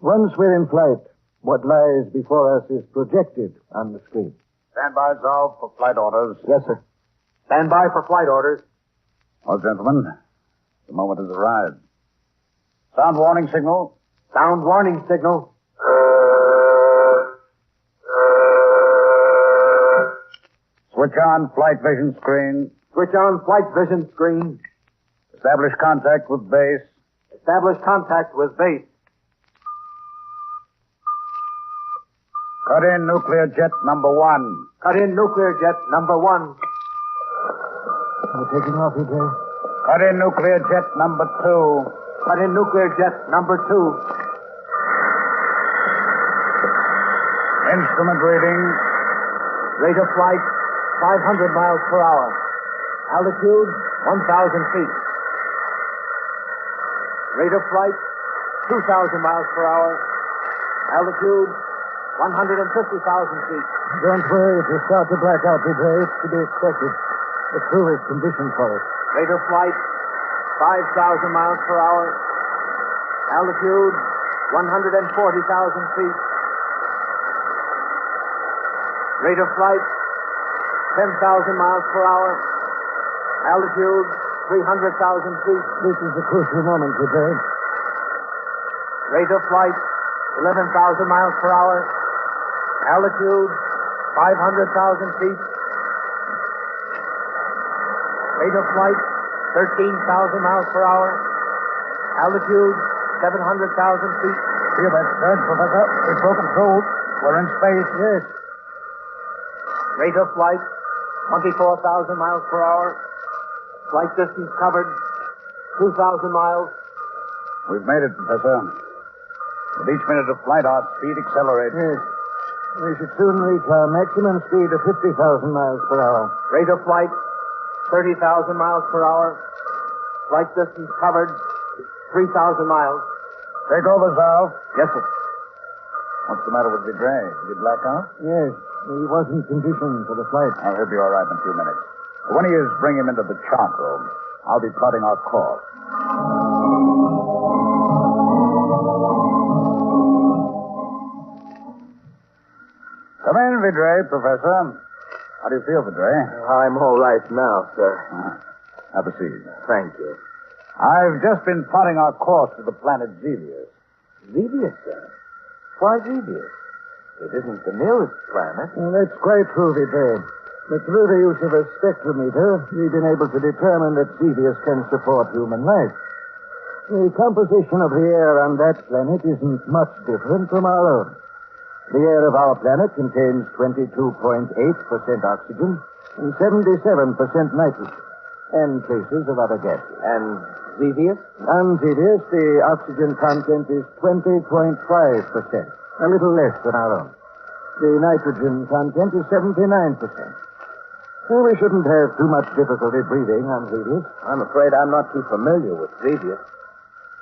Speaker 6: Once we're in flight, what lies before us is projected on the screen.
Speaker 9: Stand by, Zal, for flight orders.
Speaker 6: Yes, sir.
Speaker 20: Stand by for flight orders.
Speaker 9: Well, gentlemen, the moment has arrived. Sound warning signal.
Speaker 20: Sound warning signal.
Speaker 9: Switch on flight vision screen.
Speaker 20: Switch on flight vision screen.
Speaker 9: Establish contact with base.
Speaker 20: Establish contact with base.
Speaker 9: Cut in nuclear jet number 1.
Speaker 20: Cut in nuclear jet number 1.
Speaker 6: We're taking off, Vidre.
Speaker 9: Cut in nuclear jet number 2.
Speaker 20: Cut in nuclear jet number 2.
Speaker 9: Instrument reading.
Speaker 20: Rate of flight, 500 miles per hour. Altitude, 1,000 feet. Rate of flight, 2,000 miles per hour. Altitude, 150,000 feet.
Speaker 6: Don't worry if you start to black out, Vidre. It's to be expected. The crew is conditioned for it.
Speaker 20: Rate of flight, 5,000 miles per hour. Altitude, 140,000 feet. Rate of flight, 10,000 miles per hour. Altitude, 300,000 feet.
Speaker 6: This is a crucial moment, Vidre.
Speaker 20: Rate of flight, 11,000 miles per hour. Altitude, 500,000 feet. Rate of flight, 13,000 miles per hour. Altitude, 700,000 feet.
Speaker 9: Feel that surge, Professor? We've broken through. We're in space.
Speaker 6: Yes.
Speaker 20: Rate of flight, 24,000 miles per hour. Flight distance covered, 2,000 miles.
Speaker 9: We've made it, Professor. With each minute of flight, our speed accelerates.
Speaker 6: Yes. We should soon reach our maximum speed of 50,000 miles per hour.
Speaker 20: Rate of flight, 30,000 miles per hour. Flight distance covered, 3,000 miles.
Speaker 9: Take over, Zal.
Speaker 20: Yes, sir.
Speaker 9: What's the matter with Vidre? Did he black out?
Speaker 6: Yes. He wasn't conditioned for the flight.
Speaker 9: Oh, he'll be all right in a few minutes. When he is, bring him into the chart room. I'll be plotting our course. Come in, Vidre, Professor. How do you feel, Vidre?
Speaker 20: I'm all right now, sir.
Speaker 9: Have a seat.
Speaker 20: Thank you.
Speaker 9: I've just been plotting our course to the planet Zevius.
Speaker 20: Zevius, sir? Why Zevius? It isn't the nearest planet.
Speaker 6: Well, that's quite true, Vidre. But through the use of a spectrometer, we've been able to determine that Zevius can support human life. The composition of the air on that planet isn't much different from our own. The air of our planet contains 22.8% oxygen and 77% nitrogen, and traces of other gases.
Speaker 20: And Zevius?
Speaker 6: On Zevius, the oxygen content is 20.5%, a little less than our own. The nitrogen content is 79%. So we shouldn't have too much difficulty breathing on Zevius.
Speaker 20: I'm afraid I'm not too familiar with Zevius.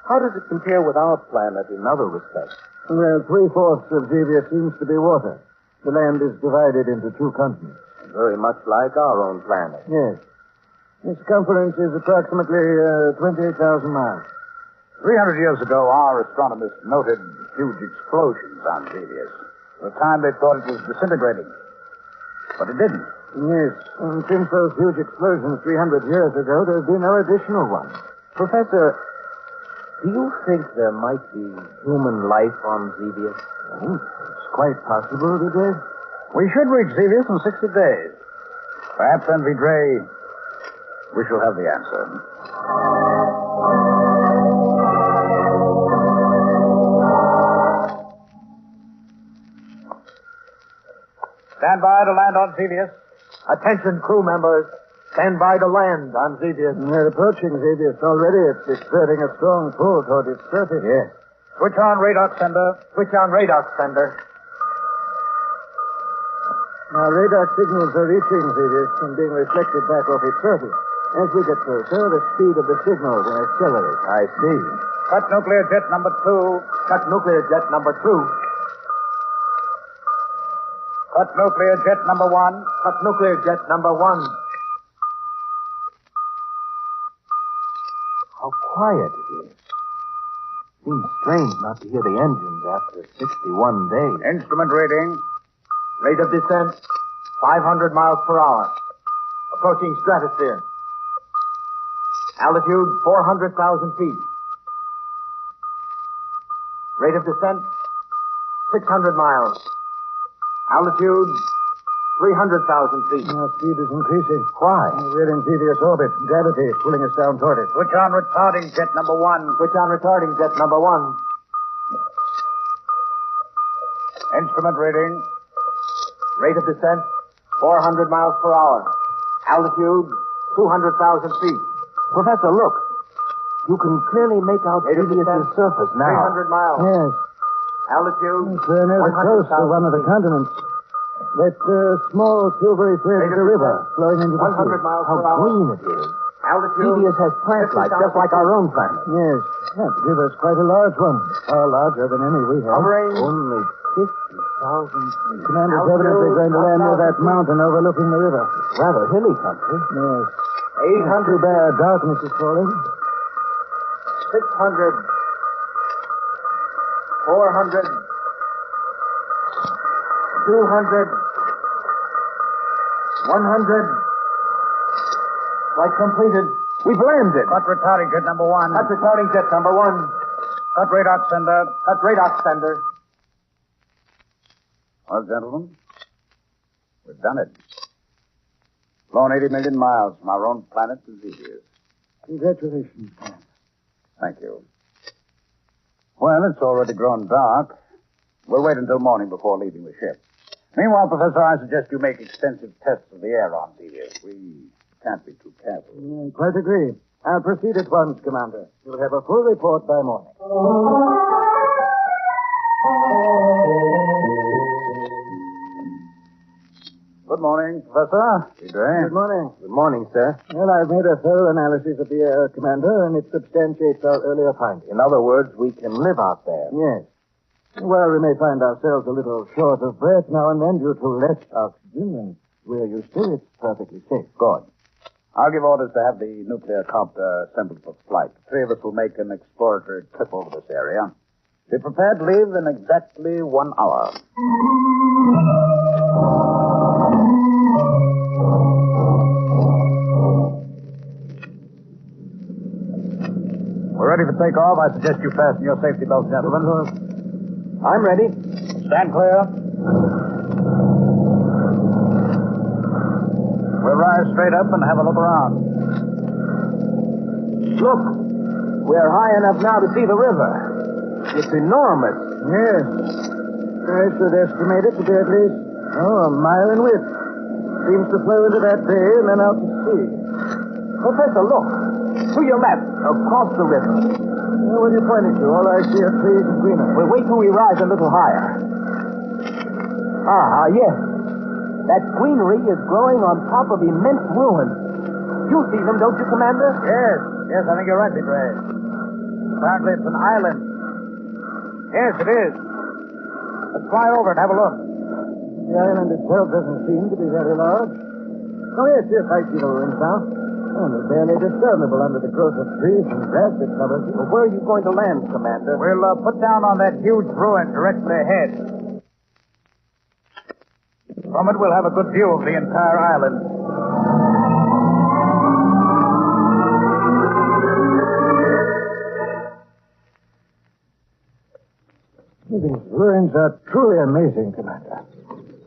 Speaker 20: How does it compare with our planet in other respects?
Speaker 6: Well, 3/4 of Zevius seems to be water. The land is divided into 2 continents.
Speaker 20: Very much like our own planet.
Speaker 6: Yes. The circumference is approximately 28,000 miles.
Speaker 9: 300 years ago, our astronomers noted huge explosions on Zevius. At the time, they thought it was disintegrating. But it didn't.
Speaker 6: Yes, and since those huge explosions 300 years ago, there have been no additional ones.
Speaker 20: Professor, Do you think there might be human life on Zevius?
Speaker 6: Oh, it's quite possible, Vidre. We should reach Zevius in 60 days. Perhaps then, Vidre, we shall have the answer. Stand by to land on Zevius.
Speaker 20: Attention, crew members. Stand by to land on Zevius.
Speaker 6: We're approaching Zevius already. It's exerting a strong pull toward its surface.
Speaker 20: Yes.
Speaker 6: Switch on radar sender.
Speaker 20: Switch on radar sender.
Speaker 6: Our radar signals are reaching Zevius and being reflected back off its surface. As we get closer, the speed of the signal will accelerate.
Speaker 20: I see.
Speaker 6: Cut nuclear jet number 2.
Speaker 20: Cut nuclear jet number 2.
Speaker 6: Cut nuclear jet number 1.
Speaker 20: Cut nuclear jet number 1. How quiet it is. Seems strange not to hear the engines after 61 days.
Speaker 6: Instrument reading.
Speaker 20: Rate of descent, 500 miles per hour. Approaching stratosphere. Altitude, 400,000 feet. Rate of descent, 600 miles. Altitude, 300,000 feet.
Speaker 6: Our speed is increasing.
Speaker 20: Why?
Speaker 6: We're in Zevius orbit. Gravity is pulling us down toward it. Switch on retarding jet number 1.
Speaker 20: Switch on retarding jet number 1.
Speaker 6: Instrument reading.
Speaker 20: Rate of descent, 400 miles per hour. Altitude, 200,000 feet. Professor, look. You can clearly make out Zevius' surface now.
Speaker 6: 300 miles. Yes.
Speaker 20: Altitude,
Speaker 6: We're near the coast of one of the continents. That small silvery thread is a river flowing into the
Speaker 20: 100
Speaker 6: sea.
Speaker 20: miles per hour. How green it is. Altitude. Zevius has plant life, just like our own planet.
Speaker 6: Yes. That river's quite a large one. Far larger than any we have.
Speaker 20: Hovering. Only 50,000 feet.
Speaker 6: Commander's evidently going to land near that mountain overlooking the river.
Speaker 20: Rather hilly country.
Speaker 6: Yes.
Speaker 20: 800.
Speaker 6: Too bad darkness is falling.
Speaker 20: 600. 400. 200. 100. Flight completed. We've landed.
Speaker 6: Cut retarding jet number 1.
Speaker 20: Cut retarding jet number 1.
Speaker 6: Cut radar sender.
Speaker 20: Cut radar sender.
Speaker 6: Well, gentlemen, we've done it. Flown 80 million miles from our own planet to Zevius. Congratulations, Sam. Thank you. Well, it's already grown dark. We'll wait until morning before leaving the ship. Meanwhile, Professor, I suggest you make extensive tests of the air on Zevius. We can't be too careful. Quite agree. I'll proceed at once, Commander. You'll have a full report by morning. Good morning, Professor. Good morning.
Speaker 20: Good morning, sir.
Speaker 6: Well, I've made a thorough analysis of the air, Commander, and it substantiates our earlier findings.
Speaker 20: In other words, we can live out there.
Speaker 6: Yes. Well, we may find ourselves a little short of breath now and then due to less oxygen, and we're used to it. It's perfectly safe.
Speaker 20: Good.
Speaker 6: I'll give orders to have the nuclear copter assembled for flight. The 3 of us will make an exploratory trip over this area. Be prepared to leave in exactly 1 hour. We're ready for takeoff. I suggest you fasten your safety belts, gentlemen.
Speaker 20: I'm ready.
Speaker 6: Stand clear. We'll rise straight up and have a look around.
Speaker 20: Look, we're high enough now to see the river. It's enormous.
Speaker 6: Yes. I should estimate it to be at least, a mile in width. Seems to flow into that bay and then out to sea.
Speaker 20: Professor, look. To your left, across the river.
Speaker 6: What are you pointing to? All I see are trees and greenery.
Speaker 20: Well, wait till we rise a little higher. Yes. That greenery is growing on top of immense ruins. You see them, don't you, Commander?
Speaker 6: Yes, I think you're right, Vidre. Apparently it's an island. Yes, it is. Let's fly over and have a look. The island itself doesn't seem to be very large. Oh, yes, I see the ruins now. And they're barely discernible under the growth of trees and grass that covers it.
Speaker 20: Well, where are you going to land, Commander?
Speaker 6: We'll put down on that huge ruin directly ahead. From it, we'll have a good view of the entire island. These ruins are truly amazing, Commander.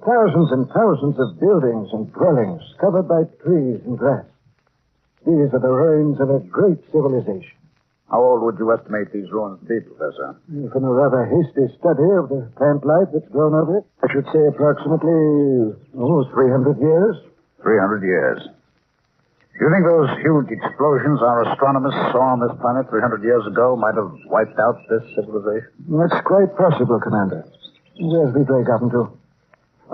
Speaker 6: Thousands and thousands of buildings and dwellings covered by trees and grass. These are the ruins of a great civilization.
Speaker 9: How old would you estimate these ruins to be, Professor?
Speaker 6: From a rather hasty study of the plant life that's grown over it, I should say approximately, 300 years.
Speaker 9: 300 years. Do you think those huge explosions our astronomers saw on this planet 300 years ago might have wiped out this civilization?
Speaker 6: That's quite possible, Commander. Where's Vidre gotten to?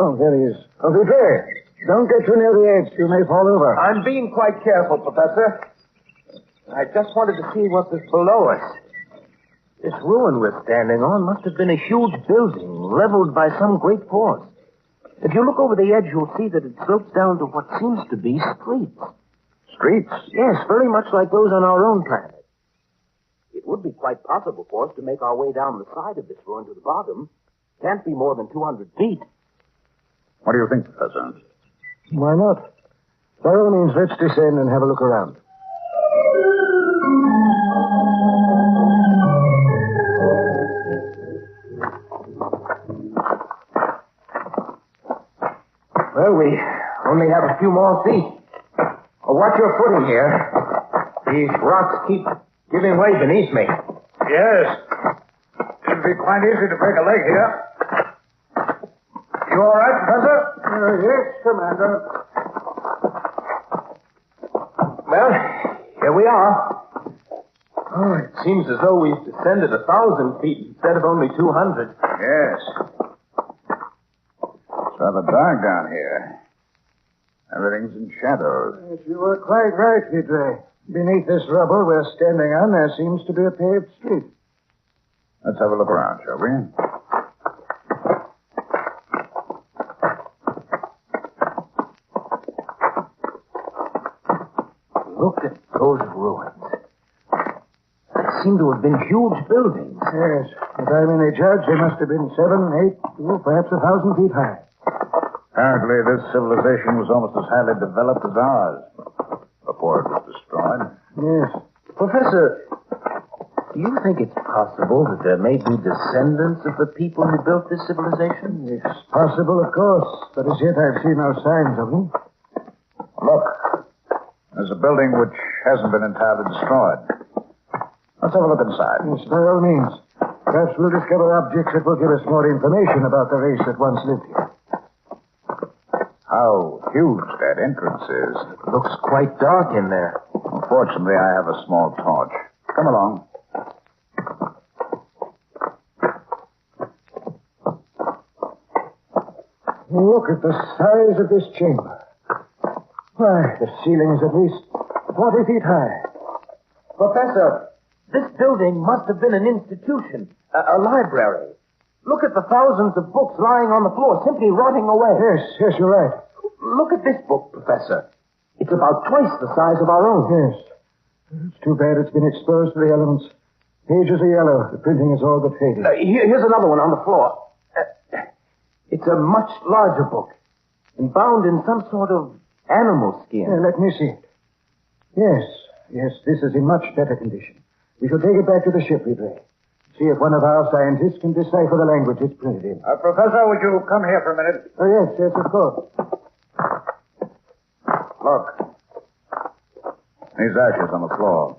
Speaker 6: Oh, there he is. Oh, Vidre, don't get too near the edge. You may fall over.
Speaker 20: I'm being quite careful, Professor. I just wanted to see what was below us. This ruin we're standing on must have been a huge building leveled by some great force. If you look over the edge, you'll see that it slopes down to what seems to be streets.
Speaker 9: Streets?
Speaker 20: Yes, very much like those on our own planet. It would be quite possible for us to make our way down the side of this ruin to the bottom. Can't be more than 200 feet.
Speaker 9: What do you think, Professor?
Speaker 6: Why not? By all means, let's descend and have a look around.
Speaker 20: Well, we only have a few more feet. Watch your footing here. These rocks keep giving way beneath me.
Speaker 9: Yes. It'd be quite easy to break a leg here. You all right, Professor?
Speaker 6: Yes, Commander.
Speaker 20: Well, here we are. Oh, it seems as though we've descended 1,000 feet instead of only 200.
Speaker 9: Yes. It's rather dark down here. Everything's in shadows.
Speaker 6: Yes, you were quite right, Vidre. Beneath this rubble we're standing on, there seems to be a paved street.
Speaker 9: Let's have a look around, shall we?
Speaker 20: Look at those ruins. They seem to have been huge buildings.
Speaker 6: Yes. If I'm any judge, they must have been 7, 8, perhaps 1,000 feet high.
Speaker 9: Apparently, this civilization was almost as highly developed as ours before it was destroyed.
Speaker 6: Yes.
Speaker 20: Professor, do you think it's possible that there may be descendants of the people who built this civilization?
Speaker 6: It's possible, of course, but as yet I've seen no signs of them.
Speaker 9: Look, there's a building which hasn't been entirely destroyed. Let's have a look inside.
Speaker 6: Yes, by all means. Perhaps we'll discover objects that will give us more information about the race that once lived here.
Speaker 9: How huge that entrance is.
Speaker 20: It looks quite dark in there.
Speaker 9: Unfortunately, I have a small torch. Come along.
Speaker 6: Look at the size of this chamber. Why, the ceiling is at least 40 feet high.
Speaker 20: Professor, this building must have been an institution, a library. Look at the thousands of books lying on the floor, simply rotting away.
Speaker 6: Yes, you're right.
Speaker 20: Look at this book, Professor. It's about twice the size of our own.
Speaker 6: Yes. It's too bad it's been exposed to the elements. Pages are yellow. The printing is all but faded.
Speaker 20: Here's another one on the floor. It's a much larger book, and bound in some sort of animal skin.
Speaker 6: Let me see it. Yes, this is in much better condition. We shall take it back to the ship, Vidre. See if one of our scientists can decipher the language it's printed in.
Speaker 9: Professor, would you come here for a minute?
Speaker 6: Oh, yes, of course.
Speaker 9: Look. These ashes on the floor.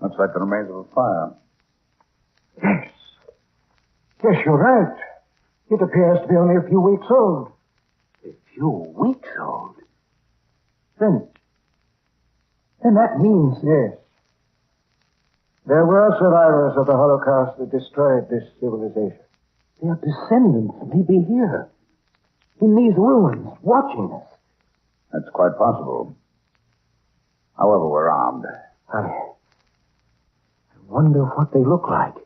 Speaker 9: Looks like the remains of a fire.
Speaker 6: Yes, you're right. It appears to be only a few weeks old.
Speaker 20: A few weeks old? Then that means...
Speaker 6: Yes. There were survivors of the Holocaust that destroyed this civilization.
Speaker 20: Their descendants may be here, in these ruins, watching us.
Speaker 9: That's quite possible. However, we're armed.
Speaker 20: I wonder what they look like.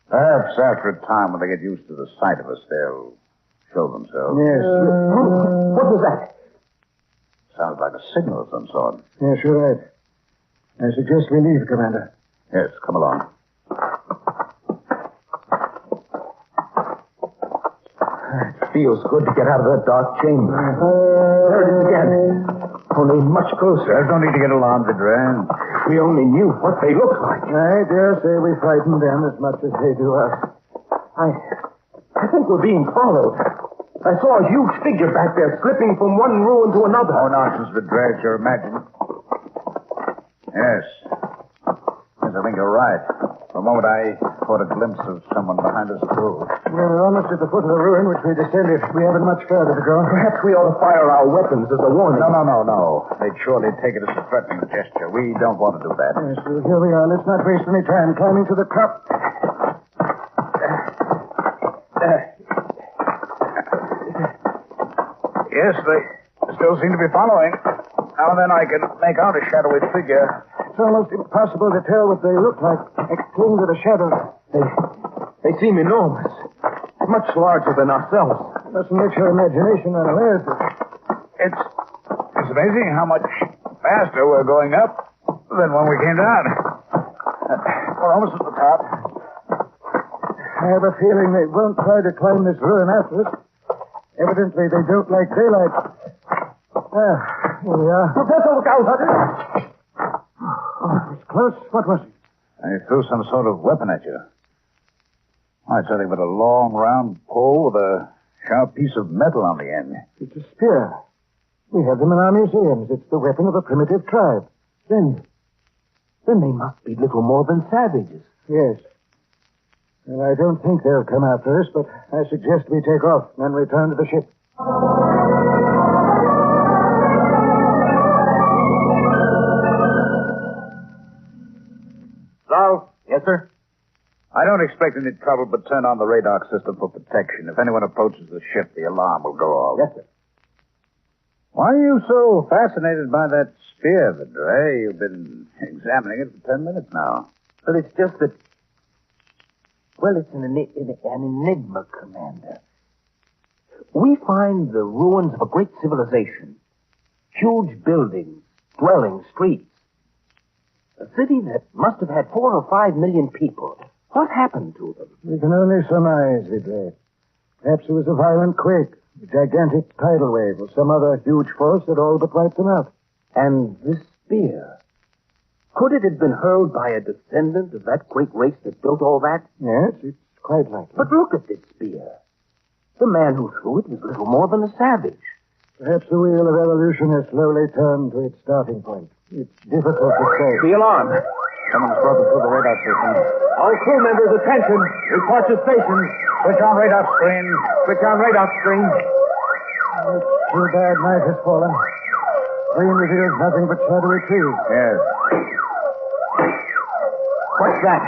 Speaker 9: Perhaps after a time, when they get used to the sight of us, they'll show themselves.
Speaker 6: Yes.
Speaker 20: What was that?
Speaker 9: Sounds like a signal of some sort.
Speaker 6: Yes, you're right. I suggest we leave, Commander.
Speaker 9: Yes, come along.
Speaker 20: It feels good to get out of that dark chamber. There it is again. Only much closer.
Speaker 9: There's no need to get alarmed, Vidre.
Speaker 20: We only knew what they looked like.
Speaker 6: I dare say we frightened them as much as they do us.
Speaker 20: I think we're being followed. I saw a huge figure back there slipping from one ruin to another.
Speaker 9: Oh, nonsense, Vidra. You're imagining. Yes. Yes, I think you're right. For a moment, I caught a glimpse of someone behind us, too.
Speaker 6: We're almost at the foot of the ruin, which we descended. We haven't much further to go.
Speaker 20: Perhaps we ought to fire our weapons as a warning.
Speaker 9: No. They'd surely take it as a threatening gesture. We don't want to do that.
Speaker 6: Yes, well, here we are. Let's not waste any time climbing to the top.
Speaker 9: Yes, they still seem to be following. Now and then I can make out a shadowy figure.
Speaker 6: It's almost impossible to tell what they look like. They cling to the shadows.
Speaker 20: They seem enormous. Much larger than ourselves.
Speaker 6: Mustn't let your imagination unawares.
Speaker 9: It's amazing how much faster we're going up than when we came down. We're almost at the top.
Speaker 6: I have a feeling they won't try to climb this ruin after us. Evidently, they don't like daylight. Here we are.
Speaker 20: Professor, look out!
Speaker 6: Oh, it was close. What was it?
Speaker 9: They threw some sort of weapon at you. Oh, it's something but a long, round pole with a sharp piece of metal on the end.
Speaker 6: It's a spear. We have them in our museums. It's the weapon of a primitive tribe.
Speaker 20: Then they must be little more than savages.
Speaker 6: Yes. Well, I don't think they'll come after us, but I suggest we take off and return to the ship.
Speaker 9: Zal?
Speaker 20: Yes, sir?
Speaker 9: I don't expect any trouble, but turn on the radar system for protection. If anyone approaches the ship, the alarm will go off.
Speaker 20: Yes, sir.
Speaker 9: Why are you so fascinated by that spear, Vidra? You've been examining it for 10 minutes now.
Speaker 20: But it's just that... Well, it's an enigma, Commander. We find the ruins of a great civilization. Huge buildings, dwellings, streets. A city that must have had 4 or 5 million people. What happened to them?
Speaker 6: We can only surmise, Vidra. Perhaps it was a violent quake, a gigantic tidal wave, or some other huge force that all but wiped them out.
Speaker 20: And this spear... Could it have been hurled by a descendant of that great race that built all that?
Speaker 6: Yes, it's quite likely.
Speaker 20: But look at this spear. The man who threw it was little more than a savage.
Speaker 6: Perhaps the wheel of evolution has slowly turned to its starting point. It's difficult to say.
Speaker 20: The alarm.
Speaker 9: Someone's broken through the radar system.
Speaker 20: All crew members, attention. Report to stations.
Speaker 9: Switch on radar screen.
Speaker 20: Switch on radar screen.
Speaker 6: It's too bad night has fallen. Green reveals nothing but shadowy trees.
Speaker 9: Yes.
Speaker 20: What's that?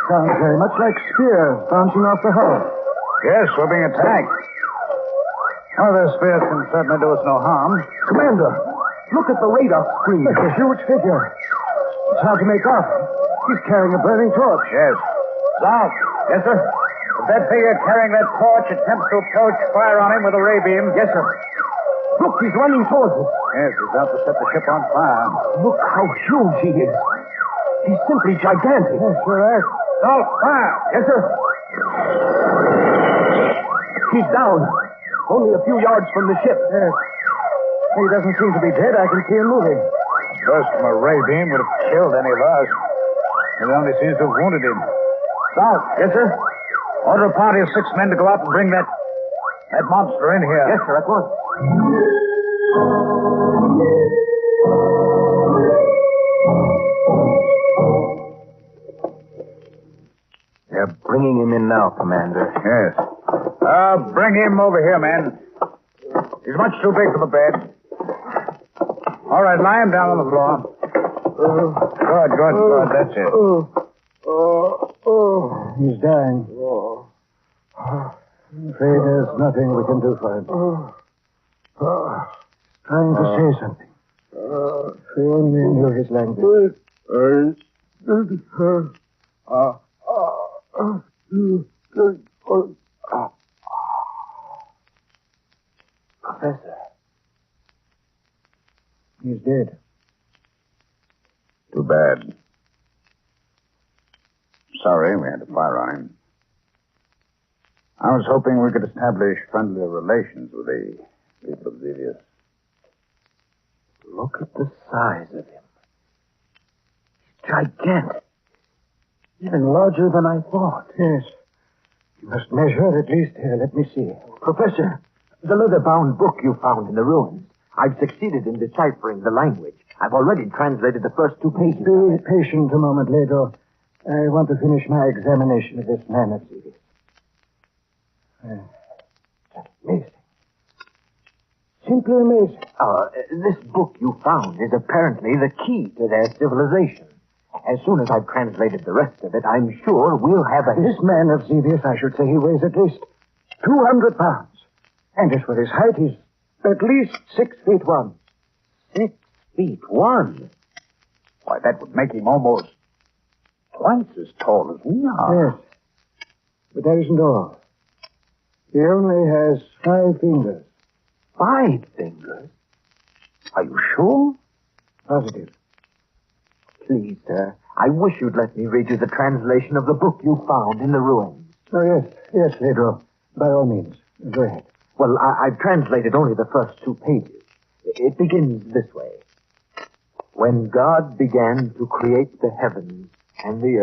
Speaker 6: Sounds very much like spears bouncing off the hull.
Speaker 9: Yes, we're being attacked. Oh, those spears can certainly do us no harm.
Speaker 20: Commander, look at the radar screen.
Speaker 6: It's a huge figure. It's hard to make off. He's carrying a burning torch.
Speaker 9: Yes. Zal.
Speaker 20: Yes, sir?
Speaker 9: If that figure carrying that torch attempts to approach, fire on him with a ray beam.
Speaker 20: Yes, sir. Look, he's running towards us.
Speaker 9: Yes, he's out to set the ship on fire.
Speaker 20: Look how huge he is. He's simply gigantic.
Speaker 6: Yes, you're right.
Speaker 9: Zal, fire.
Speaker 20: Yes, sir. He's down. Only a few yards from the ship.
Speaker 6: Yes. He doesn't seem to be dead. I can see him moving.
Speaker 9: A burst from a ray beam would have killed any of us. It only seems to have wounded him. Zal.
Speaker 20: Yes, sir?
Speaker 9: Order a party of 6 men to go out and bring that monster in here.
Speaker 20: Yes, sir, at once. They're bringing him in now, Commander.
Speaker 9: Yes. Bring him over here, man. He's much too big for the bed. All right, lie him down on the floor. Good. That's it.
Speaker 6: He's dying. I'm afraid there's nothing we can do for him. Trying to say something. If we only knew his language.
Speaker 20: Professor.
Speaker 6: He's dead.
Speaker 9: Too bad. Sorry we had to fire on him. I was hoping we could establish friendly relations with the people of Zevius.
Speaker 20: Look at the size of him. He's gigantic. Even larger than I thought.
Speaker 6: Yes. Must measure at least. Here, let me see.
Speaker 20: Professor, the leather-bound book you found in the ruins. I've succeeded in deciphering the language. I've already translated the first 2 pages.
Speaker 6: Be patient a moment, Ledo. I want to finish my examination of this man of Zevius. Amazing. Simply amazing.
Speaker 20: This book you found is apparently the key to their civilization. As soon as I've translated the rest of it, I'm sure we'll have a...
Speaker 6: This man of Zevius, I should say, he weighs at least 200 pounds. And as for his height, he's at least 6 feet 1.
Speaker 20: 6 feet 1? Why, that would make him almost twice as tall as we are.
Speaker 6: Yes. But that isn't all. He only has 5 fingers.
Speaker 20: 5 fingers? Are you sure?
Speaker 6: Positive.
Speaker 20: Please, sir, I wish you'd let me read you the translation of the book you found in the ruins.
Speaker 6: Oh, yes, Pedro. By all means. Go ahead.
Speaker 20: Well, I've translated only the first 2 pages. It begins this way. When God began to create the heavens and the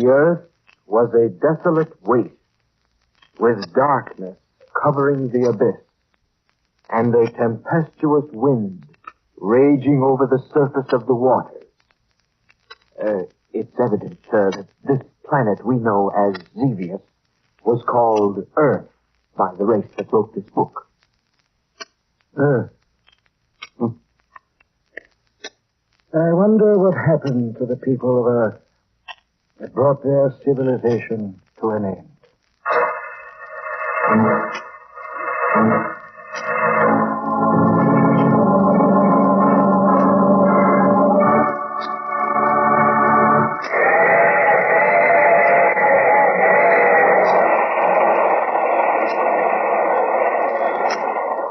Speaker 20: earth was a desolate waste, with darkness covering the abyss, and a tempestuous wind raging over the surface of the waters. It's evident, sir, that this planet we know as Zevius was called Earth by the race that wrote this book.
Speaker 6: I wonder what happened to the people of Earth that brought their civilization to an end.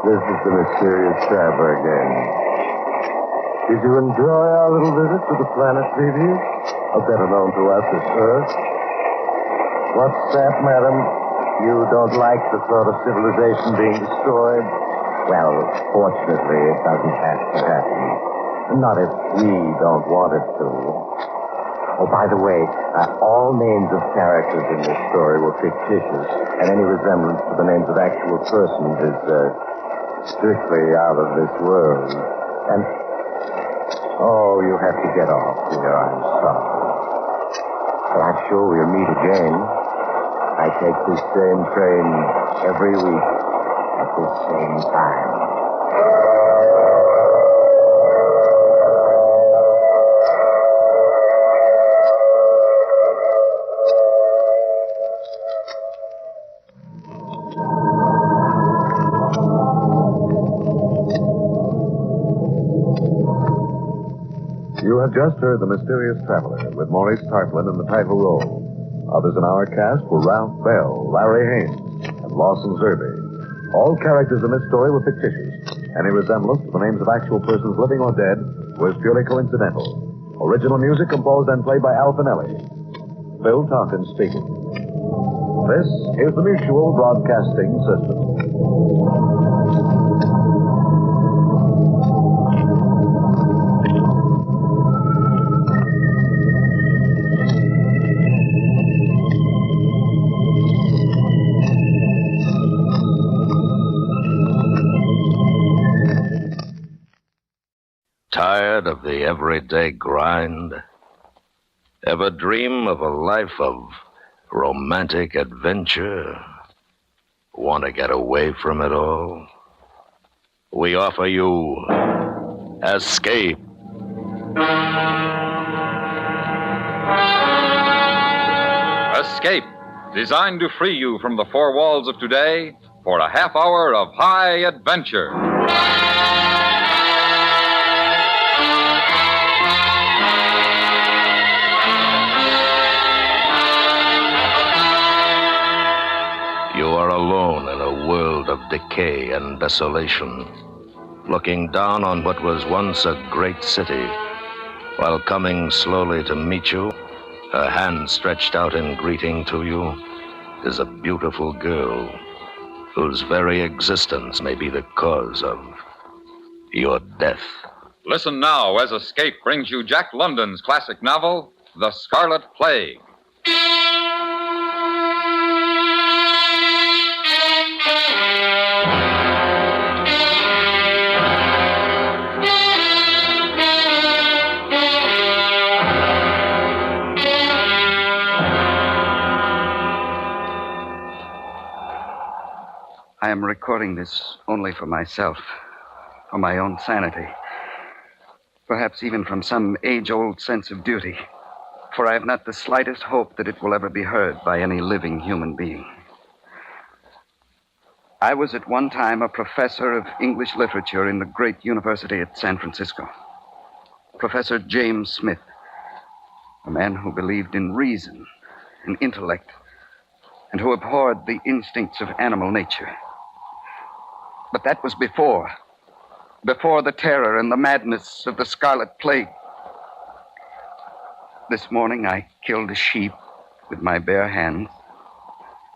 Speaker 10: This is the mysterious traveler again. Did you enjoy our little visit to the planet Zevius, or better known to us as Earth? What's that, madam? You don't like the thought of civilization being destroyed? Well, fortunately, it doesn't have to happen. Not if we don't want it to. Oh, by the way, all names of characters in this story were fictitious, and any resemblance to the names of actual persons is strictly out of this world. And, oh, you have to get off, dear. I'm sorry. But I'm sure we'll meet again. I take this same train every week at this same time.
Speaker 8: You have just heard The Mysterious Traveler with Maurice Tarplin in the title role. Others in our cast were Ralph Bell, Larry Haynes, and Lawson Zerby. All characters in this story were fictitious. Any resemblance to the names of actual persons living or dead was purely coincidental. Original music composed and played by Al Finelli. Bill Tompkins speaking. This is the Mutual Broadcasting System.
Speaker 17: Tired of the everyday grind? Ever dream of a life of romantic adventure? Want to get away from it all? We offer you Escape.
Speaker 7: Escape, designed to free you from the four walls of today for a half hour of high adventure.
Speaker 17: You are alone in a world of decay and desolation, looking down on what was once a great city, while coming slowly to meet you, her hand stretched out in greeting to you, is a beautiful girl whose very existence may be the cause of your death.
Speaker 7: Listen now as Escape brings you Jack London's classic novel, The Scarlet Plague.
Speaker 2: I am recording this only for myself, for my own sanity. Perhaps even from some age-old sense of duty. For I have not the slightest hope that it will ever be heard by any living human being. I was at one time a professor of English literature in the great university at San Francisco. Professor James Smith, a man who believed in reason and intellect, and who abhorred the instincts of animal nature. But that was before the terror and the madness of the Scarlet Plague. This morning I killed a sheep with my bare hands.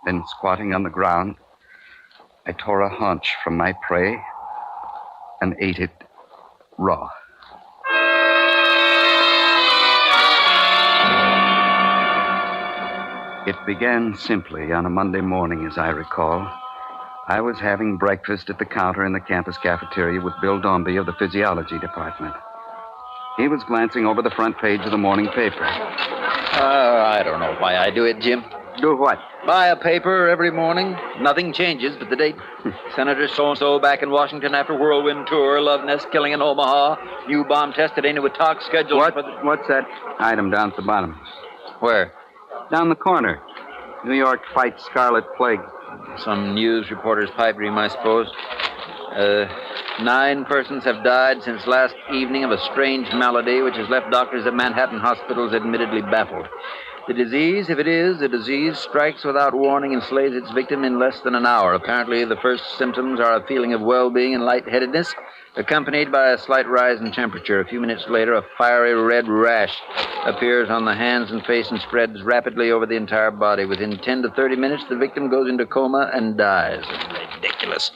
Speaker 2: Then, squatting on the ground, I tore a haunch from my prey and ate it raw. It began simply on a Monday morning, as I recall. I was having breakfast at the counter in the campus cafeteria with Bill Dombey of the physiology department. He was glancing over the front page of the morning paper.
Speaker 21: I don't know why I do it, Jim.
Speaker 2: Do what?
Speaker 21: Buy a paper every morning. Nothing changes but the date. Senator so-and-so back in Washington after whirlwind tour. Love nest killing in Omaha. New bomb tested ain't with talk scheduled for the...
Speaker 2: What's that item down at the bottom?
Speaker 21: Where?
Speaker 2: Down the corner. New York fights Scarlet Plague.
Speaker 21: Some news reporter's pipe dream, I suppose. 9 persons have died since last evening of a strange malady which has left doctors at Manhattan hospitals admittedly baffled. The disease, if it is a disease, strikes without warning and slays its victim in less than an hour. Apparently, the first symptoms are a feeling of well-being and lightheadedness, accompanied by a slight rise in temperature. A few minutes later, a fiery red rash appears on the hands and face and spreads rapidly over the entire body. Within 10 to 30 minutes, the victim goes into coma and dies. Ridiculous.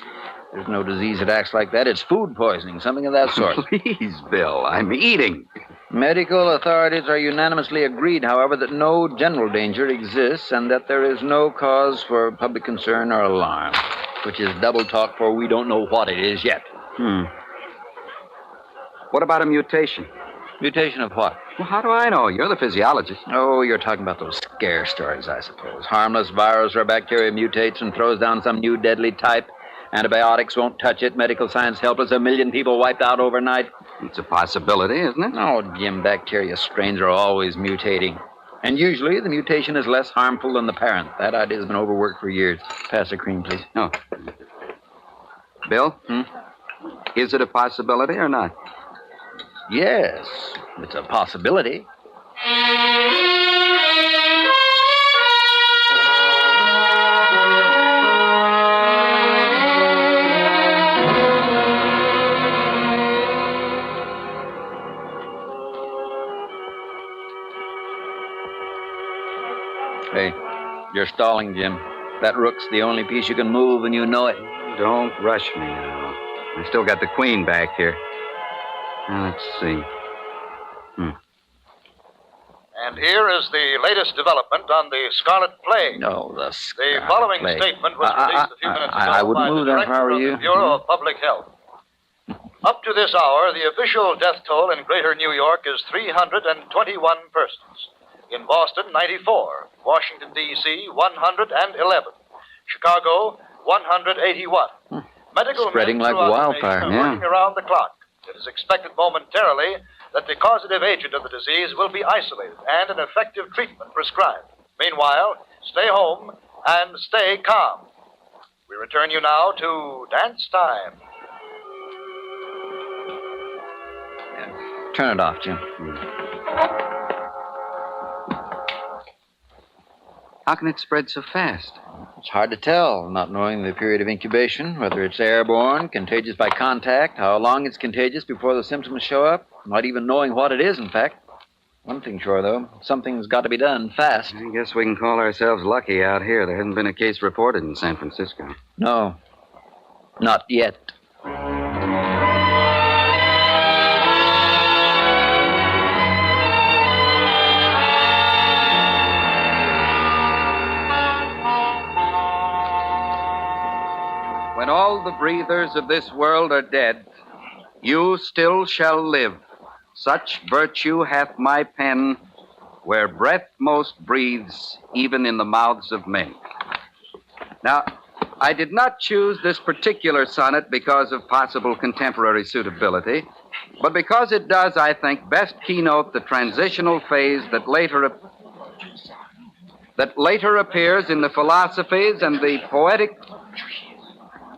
Speaker 21: There's no disease that acts like that. It's food poisoning, something of that sort.
Speaker 2: Please, Bill, I'm eating.
Speaker 21: Medical authorities are unanimously agreed, however, that no general danger exists and that there is no cause for public concern or alarm, which is double talk, for we don't know what it is yet.
Speaker 2: What about a mutation?
Speaker 21: Mutation of what?
Speaker 2: Well, how do I know? You're the physiologist.
Speaker 21: Oh, you're talking about those scare stories, I suppose. Harmless virus or bacteria mutates and throws down some new deadly type. Antibiotics won't touch it. Medical science helpless. 1 million people wiped out overnight.
Speaker 2: It's a possibility, isn't it?
Speaker 21: No, Jim, bacteria strains are always mutating. And usually the mutation is less harmful than the parent. That idea's been overworked for years. Pass the cream, please.
Speaker 2: No. Bill? Is it a possibility or not?
Speaker 21: Yes, it's a possibility. Hey, you're stalling, Jim. That rook's the only piece you can move, and you know it.
Speaker 2: Don't rush me now. I still got the queen back here. Now, let's see.
Speaker 22: And here is the latest development on the Scarlet Plague.
Speaker 21: No, the Scarlet
Speaker 22: The following
Speaker 21: Plague.
Speaker 22: statement was released a few minutes ago
Speaker 21: I wouldn't
Speaker 22: by
Speaker 21: move
Speaker 22: the
Speaker 21: that if I
Speaker 22: director
Speaker 21: were
Speaker 22: of
Speaker 21: you.
Speaker 22: the Bureau of Public Health. Up to this hour, the official death toll in Greater New York is 321 persons. In Boston, 94. Washington, D.C., 111. Chicago, 181. Medical
Speaker 21: Spreading
Speaker 22: men
Speaker 21: like
Speaker 22: throughout the
Speaker 21: wildfire,
Speaker 22: nation are
Speaker 21: yeah.
Speaker 22: working around the clock. It is expected momentarily that the causative agent of the disease will be isolated and an effective treatment prescribed. Meanwhile, stay home and stay calm. We return you now to dance time.
Speaker 21: Turn it off, Jim.
Speaker 2: How can it spread so fast?
Speaker 21: It's hard to tell, not knowing the period of incubation, whether it's airborne, contagious by contact, how long it's contagious before the symptoms show up, not even knowing what it is, in fact. One thing sure, though, something's got to be done fast.
Speaker 2: I guess we can call ourselves lucky out here. There hasn't been a case reported in San Francisco.
Speaker 21: No, not yet.
Speaker 2: When all the breathers of this world are dead, you still shall live. Such virtue hath my pen, where breath most breathes, even in the mouths of men. Now, I did not choose this particular sonnet because of possible contemporary suitability, but because it does, I think, best keynote the transitional phase that later appears in the philosophies and the poetic...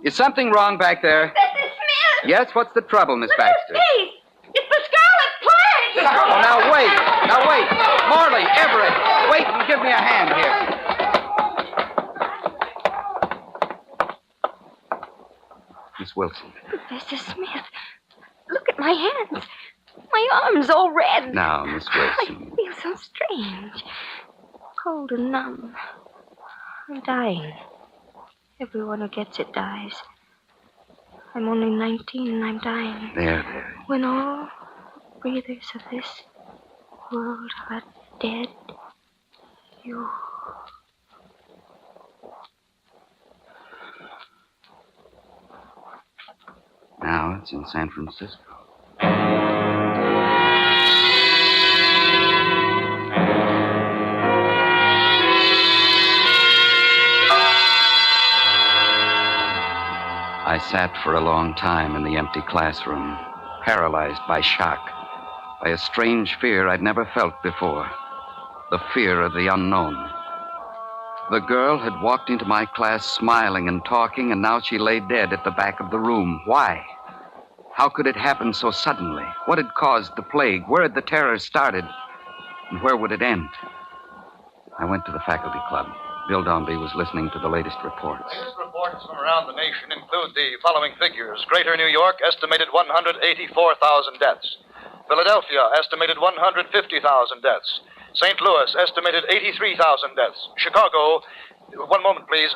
Speaker 2: Is something wrong back there?
Speaker 14: Mrs. Smith!
Speaker 2: Yes, what's the trouble, Miss Baxter?
Speaker 14: Please! It's the Scarlet Plague!
Speaker 2: Oh, now wait! Morley, Everett, wait and give me a hand here. Miss Wilson.
Speaker 14: Professor Smith, look at my hands. My arm's all red.
Speaker 2: Now, Miss Wilson.
Speaker 14: I feel so strange. Cold and numb. I'm dying. Everyone who gets it dies. I'm only 19 and I'm dying.
Speaker 2: There.
Speaker 14: When all breathers of this world are dead, you...
Speaker 2: Now it's in San Francisco. I sat for a long time in the empty classroom, paralyzed by shock, by a strange fear I'd never felt before, the fear of the unknown. The girl had walked into my class smiling and talking, and now she lay dead at the back of the room. Why? How could it happen so suddenly? What had caused the plague? Where had the terror started? And where would it end? I went to the faculty club. Bill Dombey was listening to the latest reports.
Speaker 22: Latest reports from around the nation include the following figures. Greater New York, estimated 184,000 deaths. Philadelphia, estimated 150,000 deaths. St. Louis, estimated 83,000 deaths. Chicago, one moment, please.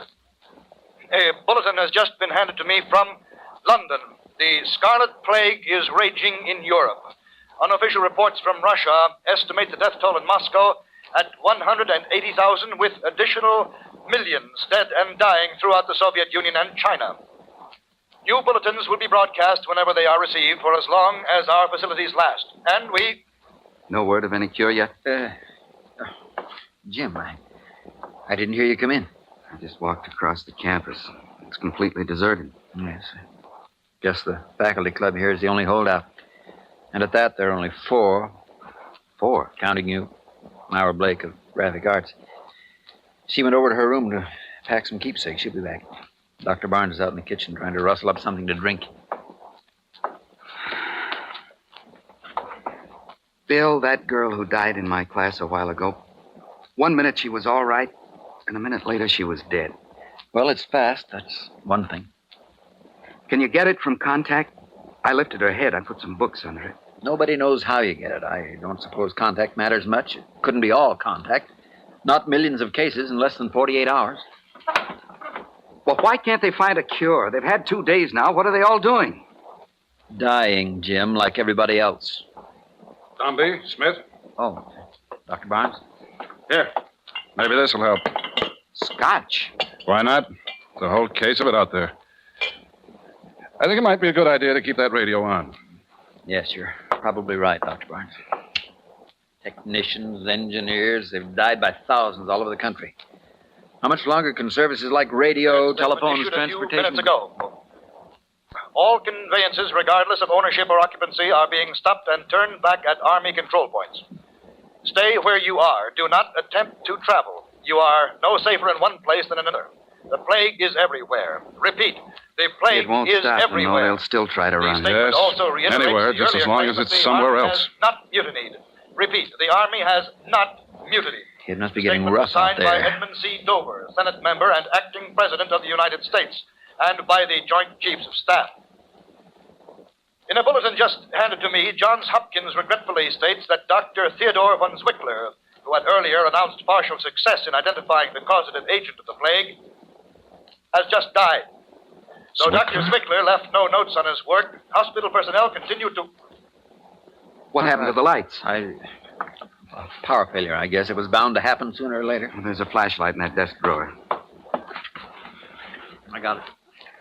Speaker 22: A bulletin has just been handed to me from London. The Scarlet Plague is raging in Europe. Unofficial reports from Russia estimate the death toll in Moscow at 180,000, with additional millions dead and dying throughout the Soviet Union and China. New bulletins will be broadcast whenever they are received for as long as our facilities last. And we...
Speaker 2: No word of any cure yet?
Speaker 21: Jim, I didn't hear you come in.
Speaker 2: I just walked across the campus. It's completely deserted.
Speaker 21: Yes. Guess the faculty club here is the only holdout. And at that, there are only 4.
Speaker 2: 4?
Speaker 21: Counting you. Myra Blake of Graphic Arts. She went over to her room to pack some keepsakes. She'll be back. Dr. Barnes is out in the kitchen trying to rustle up something to drink.
Speaker 2: Bill, that girl who died in my class a while ago, 1 minute she was all right, and a minute later she was dead.
Speaker 21: Well, it's fast. That's one thing.
Speaker 2: Can you get it from contact? I lifted her head. I put some books under it.
Speaker 21: Nobody knows how you get it. I don't suppose contact matters much. It couldn't be all contact. Not millions of cases in less than 48 hours.
Speaker 2: Well, why can't they find a cure? They've had 2 days now. What are they all doing?
Speaker 21: Dying, Jim, like everybody else.
Speaker 11: Dombey, Smith.
Speaker 21: Oh, Dr. Barnes?
Speaker 11: Here. Maybe this will help.
Speaker 2: Scotch.
Speaker 11: Why not? There's a whole case of it out there. I think it might be a good idea to keep that radio on.
Speaker 21: Yes, you're probably right, Dr. Barnes. Technicians, engineers, they've died by thousands all over the country. How much longer can services like radio, telephones, transportation...
Speaker 22: A few minutes ago. All conveyances, regardless of ownership or occupancy, are being stopped and turned back at Army control points. Stay where you are. Do not attempt to travel. You are no safer in one place than in another. The plague is everywhere. Repeat, the plague
Speaker 2: it won't
Speaker 22: is
Speaker 2: stop,
Speaker 22: everywhere.
Speaker 2: No, they'll still try to run.
Speaker 22: Yes, also
Speaker 11: anywhere, just as long as it's somewhere else.
Speaker 22: Has not mutinied. Repeat, the Army has not mutinied.
Speaker 21: It must be getting
Speaker 22: Statement
Speaker 21: rough out
Speaker 22: signed by
Speaker 21: there.
Speaker 22: Edmund C. Dover, Senate member and acting President of the United States, and by the Joint Chiefs of Staff. In a bulletin just handed to me, Johns Hopkins regretfully states that Dr. Theodore von Zwickler, who had earlier announced partial success in identifying the causative agent of the plague, has just died. Though Dr. Zwickler left no notes on his work, hospital personnel continued to...
Speaker 2: What happened to the lights?
Speaker 21: Power failure, I guess. It was bound to happen sooner or later.
Speaker 2: Well, there's a flashlight in that desk drawer.
Speaker 21: I got it.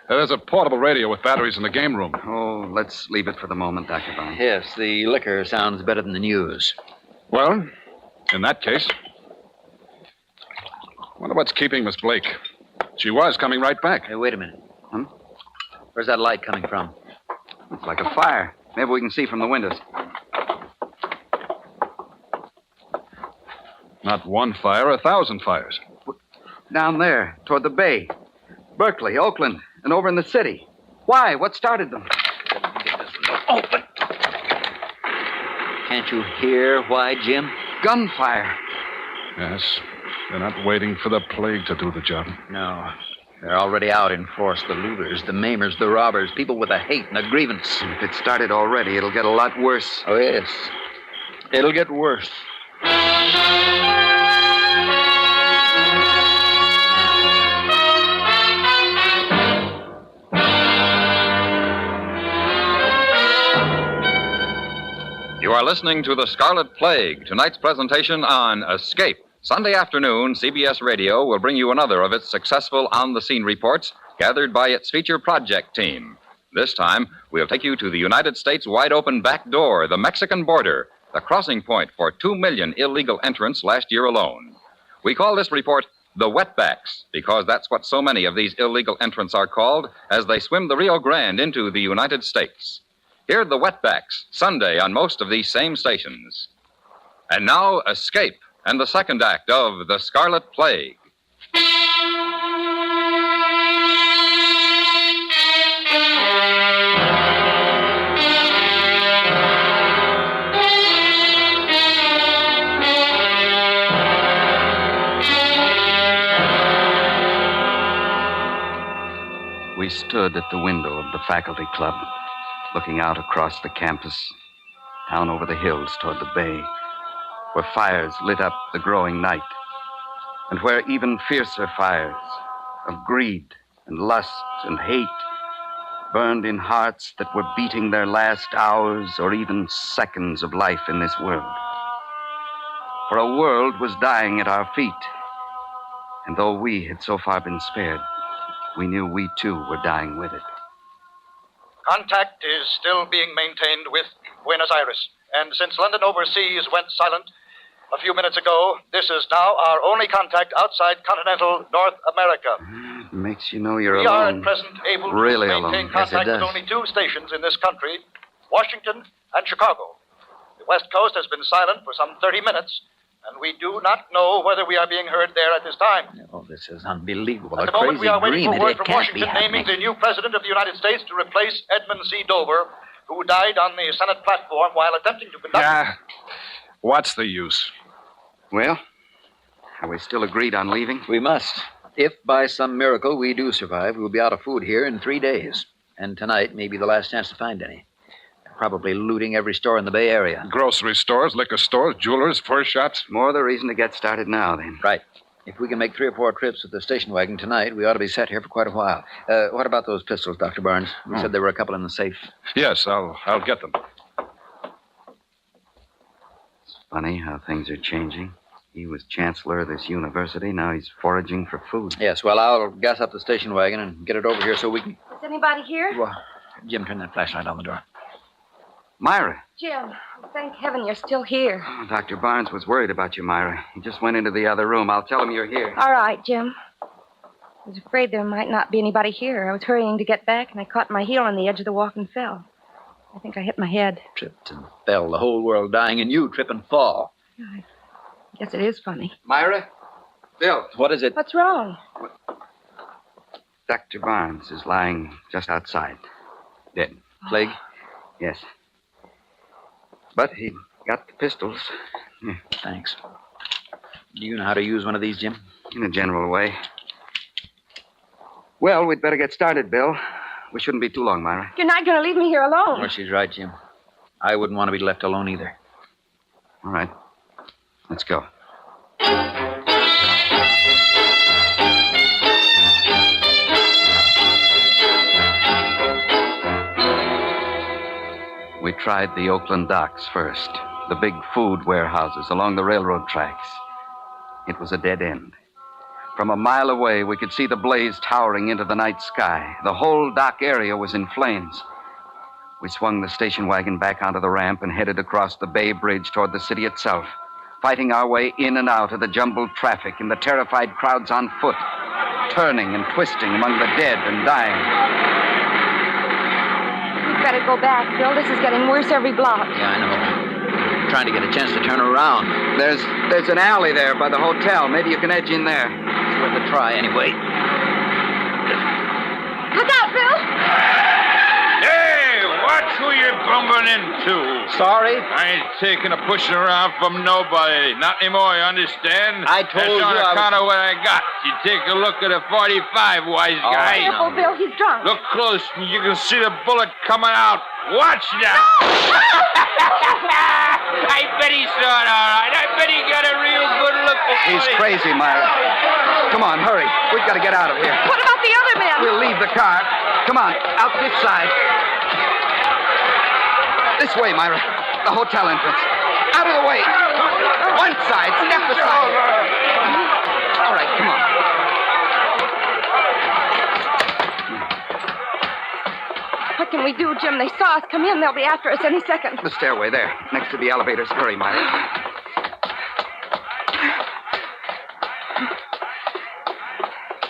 Speaker 11: There's a portable radio with batteries in the game room.
Speaker 2: Oh, let's leave it for the moment, Dr. Barnes.
Speaker 21: Yes, the liquor sounds better than the news.
Speaker 11: Well, in that case... Wonder what's keeping Miss Blake. She's She was coming right back.
Speaker 21: Hey, wait a minute. Where's that light coming from?
Speaker 2: It's like a fire. Maybe we can see from the windows.
Speaker 11: Not one fire, 1,000 fires.
Speaker 2: Down there, toward the bay. Berkeley, Oakland, and over in the city. Why? What started them?
Speaker 21: Open. Can't you hear why, Jim?
Speaker 2: Gunfire.
Speaker 11: Yes. They're not waiting for the plague to do the job.
Speaker 21: No. They're already out in force. The looters, the maimers, the robbers, people with a hate and a grievance.
Speaker 2: If it started already, it'll get a lot worse.
Speaker 21: Oh, yes. It'll get worse.
Speaker 4: You are listening to The Scarlet Plague, tonight's presentation on Escape. Sunday afternoon, CBS Radio will bring you another of its successful on-the-scene reports gathered by its feature project team. This time, we'll take you to the United States' wide-open back door, the Mexican border, the crossing point for 2 million illegal entrants last year alone. We call this report the Wetbacks, because that's what so many of these illegal entrants are called as they swim the Rio Grande into the United States. Hear the Wetbacks, Sunday on most of these same stations. And now, Escape, and the second act of The Scarlet Plague.
Speaker 2: We stood at the window of the faculty club, looking out across the campus, down over the hills toward the bay, where fires lit up the growing night, and where even fiercer fires of greed and lust and hate burned in hearts that were beating their last hours or even seconds of life in this world. For a world was dying at our feet, and though we had so far been spared, we knew we too were dying with it.
Speaker 22: Contact is still being maintained with Buenos Aires. And since London Overseas went silent a few minutes ago, this is now our only contact outside continental North America.
Speaker 2: It makes you know you're
Speaker 22: We
Speaker 2: alone.
Speaker 22: are at present able
Speaker 2: really
Speaker 22: to maintain
Speaker 2: alone.
Speaker 22: contact with only 2 stations in this country, Washington and Chicago. The West Coast has been silent for some 30 minutes, and we do not know whether we are being heard there at this time.
Speaker 21: Oh, this is unbelievable.
Speaker 22: At the
Speaker 21: A
Speaker 22: moment, we
Speaker 21: crazy
Speaker 22: are waiting
Speaker 21: dream.
Speaker 22: for word
Speaker 21: It
Speaker 22: from
Speaker 21: can't be
Speaker 22: Washington naming
Speaker 21: happening.
Speaker 22: the new president of the United States to replace Edmund C. Dover, who died on the Senate platform while attempting to conduct...
Speaker 11: Yeah. What's the use?
Speaker 2: Well, are we still agreed on leaving?
Speaker 21: We must. If by some miracle we do survive, we'll be out of food here in 3 days. And tonight may be the last chance to find any. They're probably looting every store in the Bay Area.
Speaker 11: Grocery stores, liquor stores, jewelers, fur shops.
Speaker 2: More the reason to get started now, then.
Speaker 21: Right. If we can make 3 or 4 trips with the station wagon tonight, we ought to be set here for quite a while. What about those pistols, Dr. Barnes? You said there were a couple in the safe.
Speaker 11: Yes, I'll get them.
Speaker 2: It's funny how things are changing. He was chancellor of this university. Now he's foraging for food.
Speaker 21: Yes, well, I'll gas up the station wagon and get it over here so we can...
Speaker 14: Is anybody here?
Speaker 21: Well, Jim, turn that flashlight on the door.
Speaker 2: Myra.
Speaker 14: Jim, thank heaven you're still here.
Speaker 2: Oh, Dr. Barnes was worried about you, Myra. He just went into the other room. I'll tell him you're here.
Speaker 14: All right, Jim. I was afraid there might not be anybody here. I was hurrying to get back, and I caught my heel on the edge of the walk and fell. I think I hit my head.
Speaker 21: Tripped and fell, the whole world dying, and you trip and fall.
Speaker 14: I guess it is funny.
Speaker 2: Myra? Bill.
Speaker 21: What is it?
Speaker 14: What's wrong?
Speaker 2: Dr. Barnes is lying just outside. Dead.
Speaker 21: Plague?
Speaker 2: Yes. But he got the pistols. Here.
Speaker 21: Thanks. Do you know how to use one of these, Jim?
Speaker 2: In a general way. Well, we'd better get started, Bill. We shouldn't be too long, Myra.
Speaker 14: You're not going to leave me here alone.
Speaker 21: Well, she's right, Jim. I wouldn't want to be left alone either.
Speaker 2: All right. Let's go. We tried the Oakland docks first, the big food warehouses along the railroad tracks. It was a dead end. From a mile away, we could see the blaze towering into the night sky. The whole dock area was in flames. We swung the station wagon back onto the ramp and headed across the Bay Bridge toward the city itself, fighting our way in and out of the jumbled traffic and the terrified crowds on foot. turning and twisting among the dead and dying.
Speaker 14: We'd better go back, Bill. This is getting worse every block.
Speaker 21: Yeah, I know. I'm trying to get a chance to turn around.
Speaker 2: There's an alley there by the hotel. Maybe you can edge in there.
Speaker 21: It's worth a try anyway.
Speaker 14: Look out, Bill!
Speaker 15: Hey, watch who you're bumping into.
Speaker 21: Sorry?
Speaker 15: I ain't taking a pushing around from nobody. Not anymore, you understand?
Speaker 21: I told
Speaker 15: That's
Speaker 21: you
Speaker 15: on
Speaker 21: I
Speaker 15: account of what I got. You take a look at a 45, wise guy.
Speaker 14: Careful, Bill. He's drunk.
Speaker 15: Look close, and you can see the bullet coming out. Watch now. I bet he saw it all right. I bet he got a real good look at
Speaker 2: He's crazy, Myra. Come on, hurry. We've got to get out of here.
Speaker 14: What about the other men?
Speaker 2: We'll leave the car. Come on, out this side. This way, Myra. The hotel entrance. Out of the way. One side. Step aside. All right, come on.
Speaker 14: What can we do, Jim? They saw us come in. They'll be after us any second.
Speaker 2: The stairway there, next to the elevators. Hurry, Myra.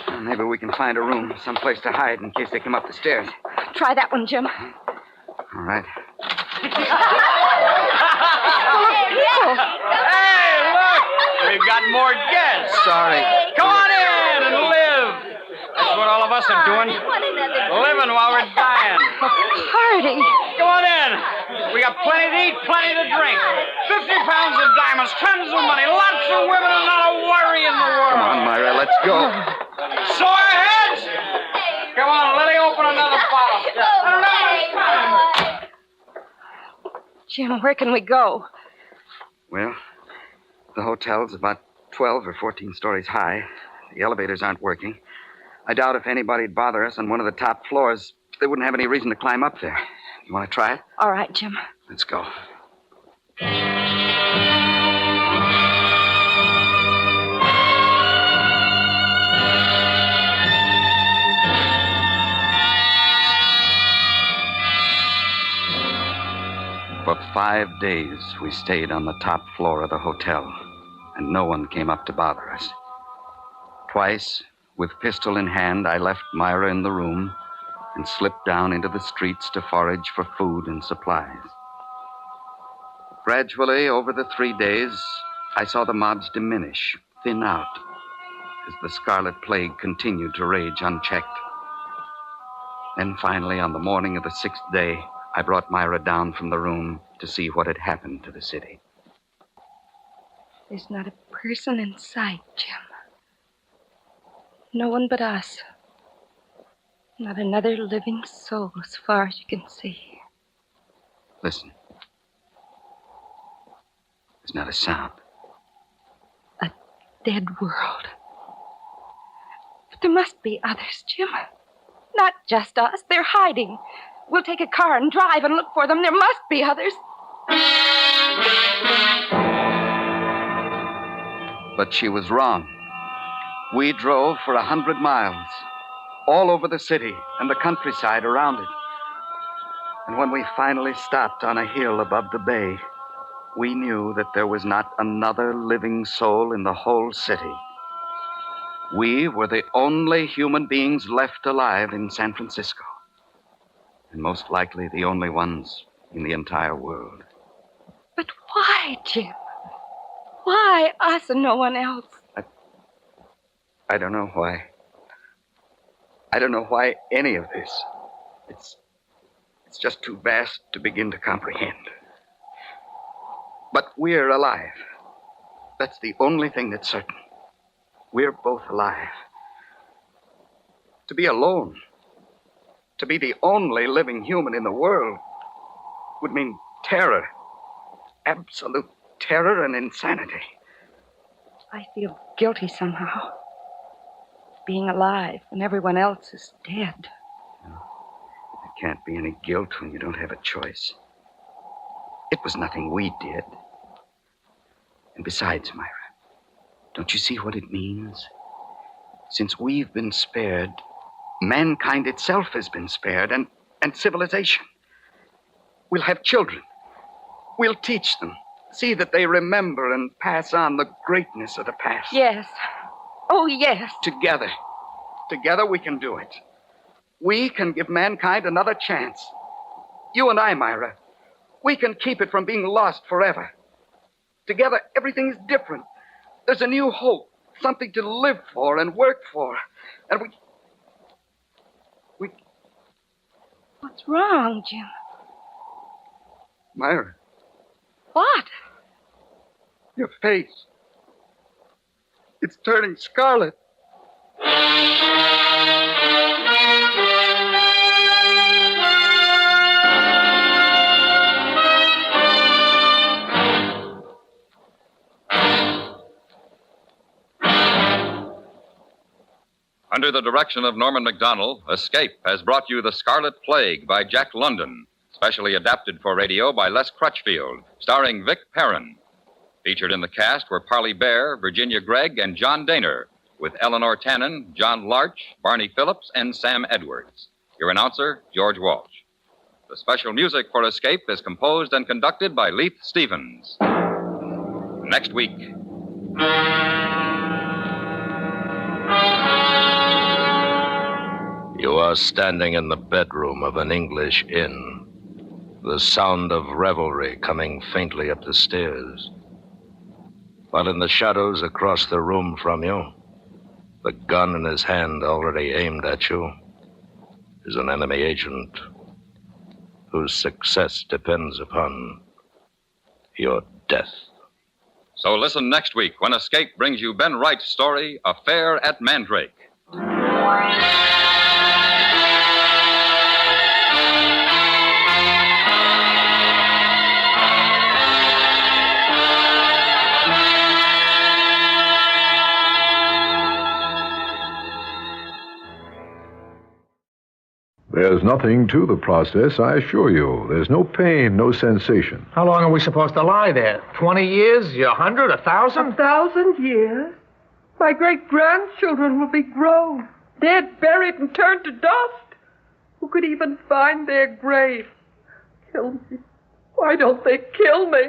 Speaker 2: Well, maybe we can find a room, someplace to hide in case they come up the stairs.
Speaker 14: Try that one, Jim.
Speaker 2: All right.
Speaker 21: Hey, look! We've got more guests.
Speaker 2: Sorry.
Speaker 21: Come on in and live. That's what all of us are doing. Living while we're dying.
Speaker 14: A party.
Speaker 21: Come on in. We got plenty to eat, plenty to drink. 50 pounds of diamonds, tons of money, lots of women, and not a worry in the world.
Speaker 2: Come on, Myra, let's go.
Speaker 21: Sore heads? Come on, Lily, open another bottle.
Speaker 14: Jim, where can we go?
Speaker 2: Well, the hotel's about 12 or 14 stories high. The elevators aren't working. I doubt if anybody'd bother us on one of the top floors. They wouldn't have any reason to climb up there. You want to try it?
Speaker 14: All right, Jim.
Speaker 2: Let's go. For 5 days, we stayed on the top floor of the hotel, and no one came up to bother us. Twice, with pistol in hand, I left Myra in the room and slipped down into the streets to forage for food and supplies. Gradually, over the 3 days, I saw the mobs diminish, thin out, as the Scarlet Plague continued to rage unchecked. Then finally, on the morning of the 6th day, I brought Myra down from the room to see what had happened to the city.
Speaker 14: There's not a person in sight, Jim. No one but us. Not another living soul as far as you can see.
Speaker 2: Listen. There's not a sound.
Speaker 14: A dead world. But there must be others, Jim. Not just us. They're hiding. We'll take a car and drive and look for them. There must be others.
Speaker 2: But she was wrong. We drove for 100 miles, all over the city and the countryside around it. And when we finally stopped on a hill above the bay, we knew that there was not another living soul in the whole city. We were the only human beings left alive in San Francisco. And most likely the only ones in the entire world.
Speaker 14: But why, Jim? Why us and no one else?
Speaker 2: I don't know why. I don't know why any of this. It's just too vast to begin to comprehend. But we're alive. That's the only thing that's certain. We're both alive. To be alone, to be the only living human in the world, would mean terror. Absolute terror and insanity.
Speaker 14: I feel guilty somehow. Being alive when everyone else is dead.
Speaker 2: There can't be any guilt when you don't have a choice. It was nothing we did. And besides, Myra, don't you see what it means? Since we've been spared, mankind itself has been spared, and civilization. We'll have children. We'll teach them. See that they remember and pass on the greatness of the past.
Speaker 14: Yes. Oh, yes.
Speaker 2: Together. Together we can do it. We can give mankind another chance. You and I, Myra. We can keep it from being lost forever. Together, everything's different. There's a new hope, something to live for and work for. And we...
Speaker 14: What's wrong, Jim?
Speaker 2: Myra,
Speaker 14: What?
Speaker 2: your face. It's turning scarlet.
Speaker 4: Under the direction of Norman Macdonnell, Escape has brought you The Scarlet Plague by Jack London, specially adapted for radio by Les Crutchfield, starring Vic Perrin. Featured in the cast were Parley Bear, Virginia Gregg, and John Daner, with Eleanor Tannen, John Larch, Barney Phillips, and Sam Edwards. Your announcer, George Walsh. The special music for Escape is composed and conducted by Leith Stevens. Next week.
Speaker 17: You are standing in the bedroom of an English inn, the sound of revelry coming faintly up the stairs. While in the shadows across the room from you, the gun in his hand already aimed at you, is an enemy agent whose success depends upon your death.
Speaker 4: So listen next week when Escape brings you Ben Wright's story, Affair at Mandrake.
Speaker 16: There's nothing to the process, I assure you. There's no pain, no sensation.
Speaker 18: How long are we supposed to lie there? 20 years? 100? 1,000?
Speaker 19: 1,000 years? My great-grandchildren will be grown, dead, buried, and turned to dust. Who could even find their grave? Kill me. Why don't they kill me?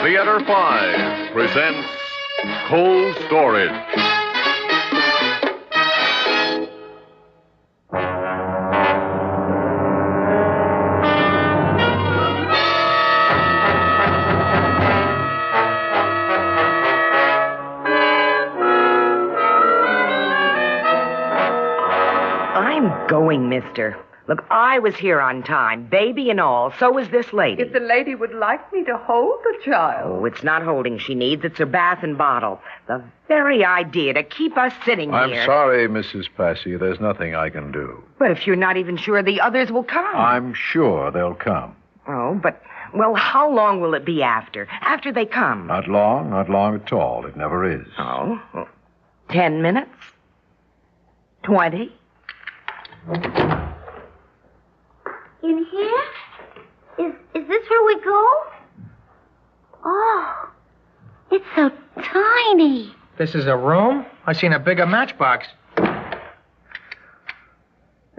Speaker 16: Theater 5 presents Cold Storage.
Speaker 23: I'm going, mister. Look, I was here on time, baby and all. So was this lady.
Speaker 19: If the lady would like me to hold the child.
Speaker 23: Oh, it's not holding she needs. It's her bath and bottle. The very idea to keep us sitting
Speaker 16: I'm
Speaker 23: here.
Speaker 16: sorry, Mrs. Passy. There's nothing I can do.
Speaker 23: But if you're not even sure the others will come.
Speaker 16: I'm sure they'll come.
Speaker 23: Oh, but, well, how long will it be after they come?
Speaker 16: Not long at all. It never is.
Speaker 23: Oh, 10 minutes? 20?
Speaker 24: In here? Is this where we go? Oh, it's so tiny.
Speaker 18: This is a room? I seen a bigger matchbox. Hey,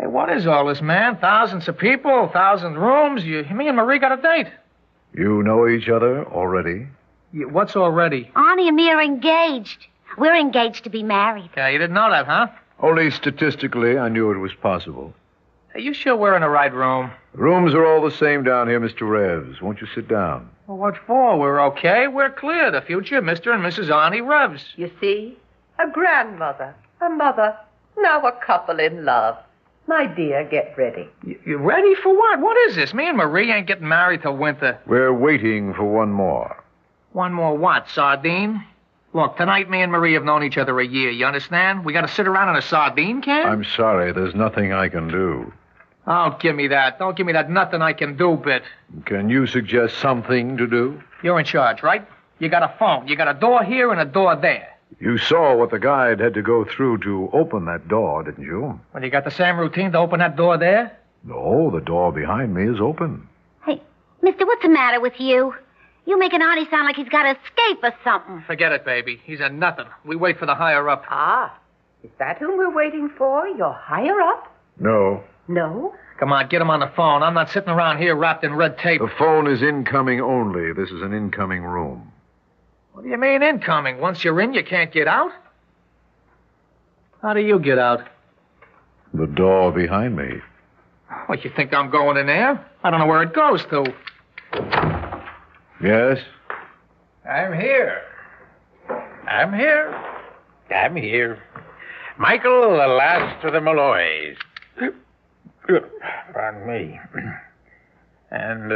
Speaker 18: what is all this, man? Thousands of people, 1,000 rooms. Me and Marie got a date.
Speaker 16: You know each other already?
Speaker 18: What's already?
Speaker 24: Arnie and me are engaged. We're engaged to be married.
Speaker 18: Yeah, you didn't know that, huh?
Speaker 16: Only statistically, I knew it was possible.
Speaker 18: Are you sure we're in the right room?
Speaker 16: The rooms are all the same down here, Mr. Revs. Won't you sit down?
Speaker 18: Well, what for? We're okay. We're clear. The future Mr. and Mrs. Arnie Revs.
Speaker 19: You see? A grandmother, a mother, now a couple in love. My dear, get ready.
Speaker 18: You ready for what? What is this? Me and Marie ain't getting married till winter.
Speaker 16: We're waiting for one more.
Speaker 18: One more what, sardine? Look, tonight me and Marie have known each other a year, you understand? We gotta sit around in a sardine can?
Speaker 16: I'm sorry, there's nothing I can do.
Speaker 18: Oh, give me that. Don't give me that nothing I can do bit.
Speaker 16: Can you suggest something to do?
Speaker 18: You're in charge, right? You got a phone. You got a door here and a door there.
Speaker 16: You saw what the guide had to go through to open that door, didn't you?
Speaker 18: Well, you got the same routine to open that door there?
Speaker 16: No, the door behind me is open.
Speaker 24: Hey, mister, what's the matter with you? You making Arnie sound like he's got to escape or something.
Speaker 18: Forget it, baby. He's a nothing. We wait for the higher up.
Speaker 19: Ah, is that whom we're waiting for? Your higher up?
Speaker 16: No.
Speaker 19: No?
Speaker 18: Come on, get him on the phone. I'm not sitting around here wrapped in red tape.
Speaker 16: The phone is incoming only. This is an incoming room.
Speaker 18: What do you mean incoming? Once you're in, you can't get out? How do you get out?
Speaker 16: The door behind me.
Speaker 18: What, you think I'm going in there? I don't know where it goes to.
Speaker 16: Yes?
Speaker 1: I'm here. I'm here. I'm here. Michael, the last of the Malloys. Pardon me. And,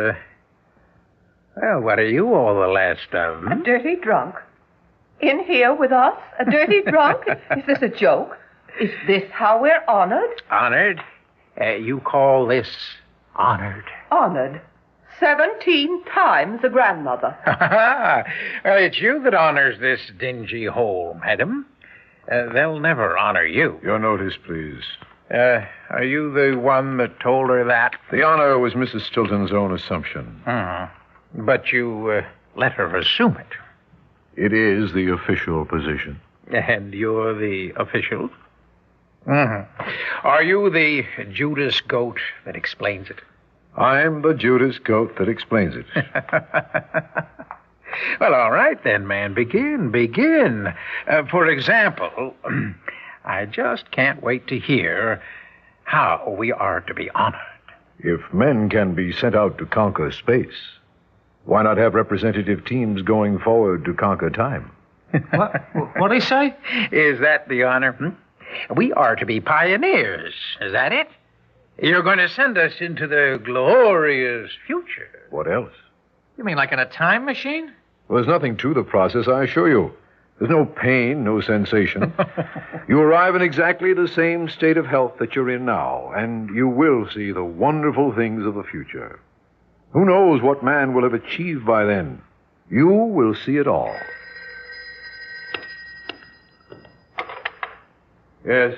Speaker 1: well, what are you all the last of?
Speaker 19: A dirty drunk. In here with us? A dirty drunk? Is this a joke? Is this how we're honored?
Speaker 1: Honored? You call this honored?
Speaker 19: Honored. 17 times a grandmother.
Speaker 1: Well, it's you that honors this dingy hole, madam. They'll never honor you.
Speaker 16: Your notice, please.
Speaker 1: Are you the one that told her that?
Speaker 16: The honor was Mrs. Stilton's own assumption.
Speaker 1: But you let her assume it.
Speaker 16: It is the official position.
Speaker 1: And you're the official? Are you the Judas goat that explains it?
Speaker 16: I'm the Judas goat that explains it.
Speaker 1: Well, all right then, man. Begin. For example, I just can't wait to hear how we are to be honored.
Speaker 16: If men can be sent out to conquer space, why not have representative teams going forward to conquer time?
Speaker 18: What'd he say?
Speaker 1: Is that the honor? We are to be pioneers. Is that it? You're going to send us into the glorious future.
Speaker 16: What else?
Speaker 18: You mean like in a time machine?
Speaker 16: Well, there's nothing to the process, I assure you. There's no pain, no sensation. You arrive in exactly the same state of health that you're in now, and you will see the wonderful things of the future. Who knows what man will have achieved by then? You will see it all. Yes?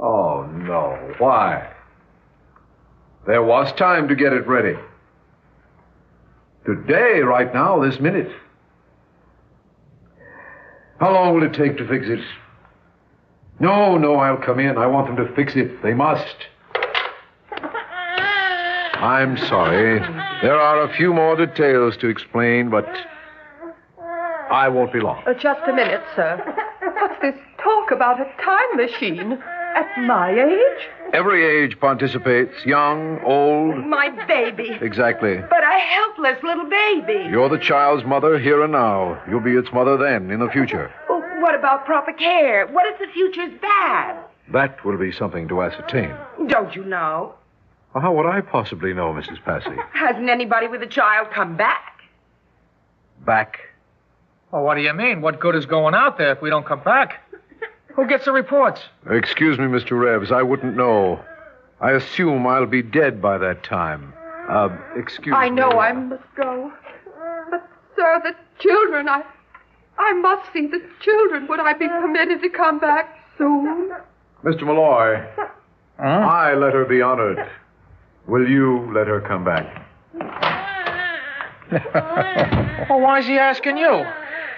Speaker 16: Oh, no. Why? There was time to get it ready. Today, right now, this minute. How long will it take to fix it? No, I'll come in. I want them to fix it. They must. I'm sorry. There are a few more details to explain, but I won't be long.
Speaker 19: Just a minute, sir. What's this talk about a time machine? At my age?
Speaker 16: Every age participates, young, old.
Speaker 23: My baby.
Speaker 16: Exactly.
Speaker 23: But a helpless little baby.
Speaker 16: You're the child's mother here and now. You'll be its mother then, in the future.
Speaker 23: Oh, what about proper care? What if the future's bad?
Speaker 16: That will be something to ascertain.
Speaker 23: Don't you know?
Speaker 16: Well, how would I possibly know, Mrs. Passy?
Speaker 23: Hasn't anybody with a child come back?
Speaker 16: Back?
Speaker 18: Well, what do you mean? What good is going out there if we don't come back? Who gets the reports?
Speaker 16: Excuse me, Mr. Rebs, I wouldn't know. I assume I'll be dead by that time. Excuse me.
Speaker 19: I know I must go. But, sir, the children, I must see the children. Would I be permitted to come back soon?
Speaker 16: Mr. Malloy, I let her be honored. Will you let her come back?
Speaker 18: Well, why is he asking you?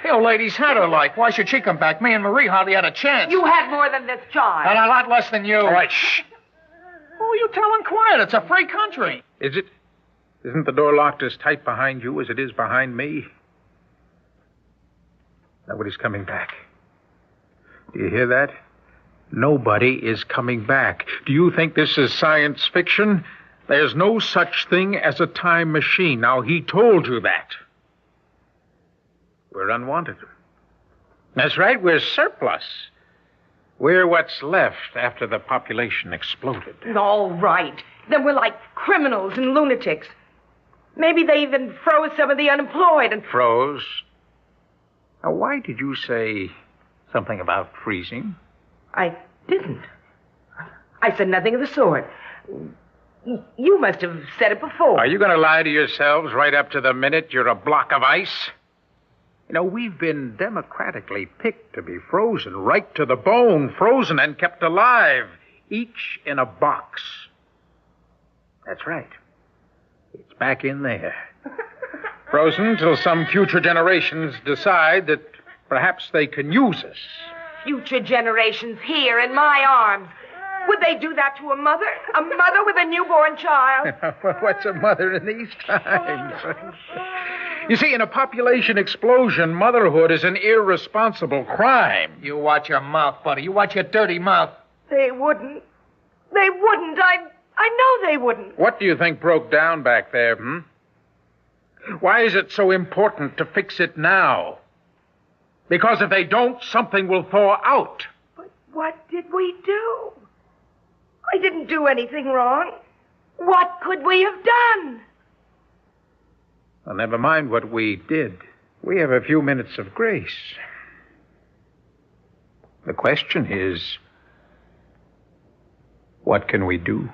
Speaker 18: The old lady's had her like. Why should she come back? Me and Marie hardly had a chance.
Speaker 23: You had more than this child.
Speaker 18: And a lot less than you.
Speaker 1: All right, shh.
Speaker 18: Who are you telling quiet? It's a free country.
Speaker 1: Is it? Isn't the door locked as tight behind you as it is behind me? Nobody's coming back. Do you hear that? Nobody is coming back. Do you think this is science fiction? There's no such thing as a time machine. Now, he told you that. We're unwanted. That's right, we're surplus. We're what's left after the population exploded.
Speaker 23: All right. Then we're like criminals and lunatics. Maybe they even froze some of the unemployed and...
Speaker 1: Froze? Now, why did you say something about freezing?
Speaker 23: I didn't. I said nothing of the sort. You must have said it before.
Speaker 1: Are you going to lie to yourselves right up to the minute you're a block of ice? You know, we've been democratically picked to be frozen right to the bone, frozen and kept alive, each in a box. That's right. It's back in there. Frozen till some future generations decide that perhaps they can use us.
Speaker 23: Future generations here in my arms. Would they do that to a mother? A mother with a newborn child?
Speaker 1: What's a mother in these times? You see, in a population explosion, motherhood is an irresponsible crime.
Speaker 18: You watch your mouth, buddy. You watch your dirty mouth.
Speaker 23: They wouldn't. They wouldn't. I know they wouldn't.
Speaker 1: What do you think broke down back there, Why is it so important to fix it now? Because if they don't, something will thaw out.
Speaker 23: But what did we do? I didn't do anything wrong. What could we have done?
Speaker 1: Well, never mind what we did. We have a few minutes of grace. The question is, what can we do?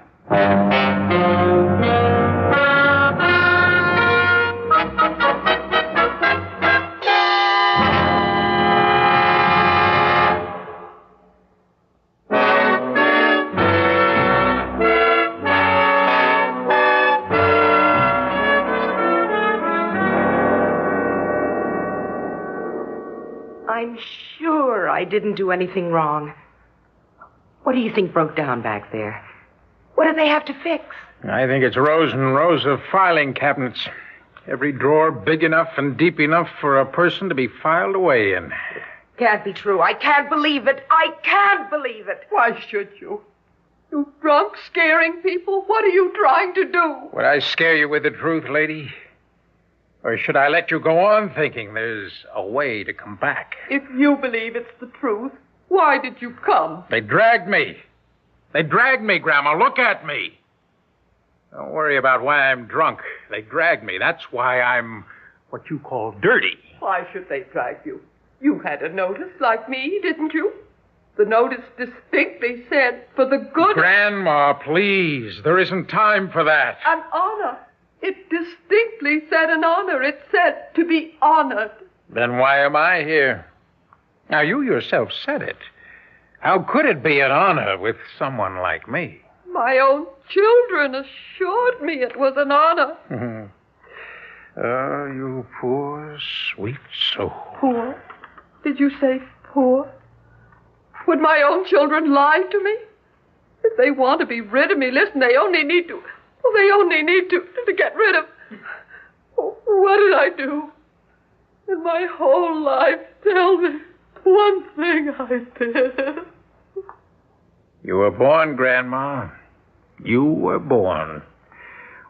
Speaker 23: I'm sure I didn't do anything wrong. What do you think broke down back there? What do they have to fix?
Speaker 1: I think it's rows and rows of filing cabinets. Every drawer big enough and deep enough for a person to be filed away in.
Speaker 23: Can't be true. I can't believe it. I can't believe it.
Speaker 19: Why should you? You drunk, scaring people? What are you trying to do?
Speaker 1: Would I scare you with the truth, lady? Or should I let you go on thinking there's a way to come back?
Speaker 19: If you believe it's the truth, why did you come?
Speaker 1: They dragged me. They dragged me, Grandma. Look at me. Don't worry about why I'm drunk. They dragged me. That's why I'm what you call dirty.
Speaker 19: Why should they drag you? You had a notice like me, didn't you? The notice distinctly said, for the good...
Speaker 1: Grandma, please. There isn't time for that.
Speaker 19: An honor. It distinctly said an honor. It said to be honored.
Speaker 1: Then why am I here? Now, you yourself said it. How could it be an honor with someone like me?
Speaker 19: My own children assured me it was an honor.
Speaker 1: Oh, you poor, sweet soul.
Speaker 19: Poor? Did you say poor? Would my own children lie to me? If they want to be rid of me, listen, they only need to... Well, they only need to get rid of... Oh, what did I do? In my whole life, tell me one thing I did.
Speaker 1: You were born, Grandma. You were born.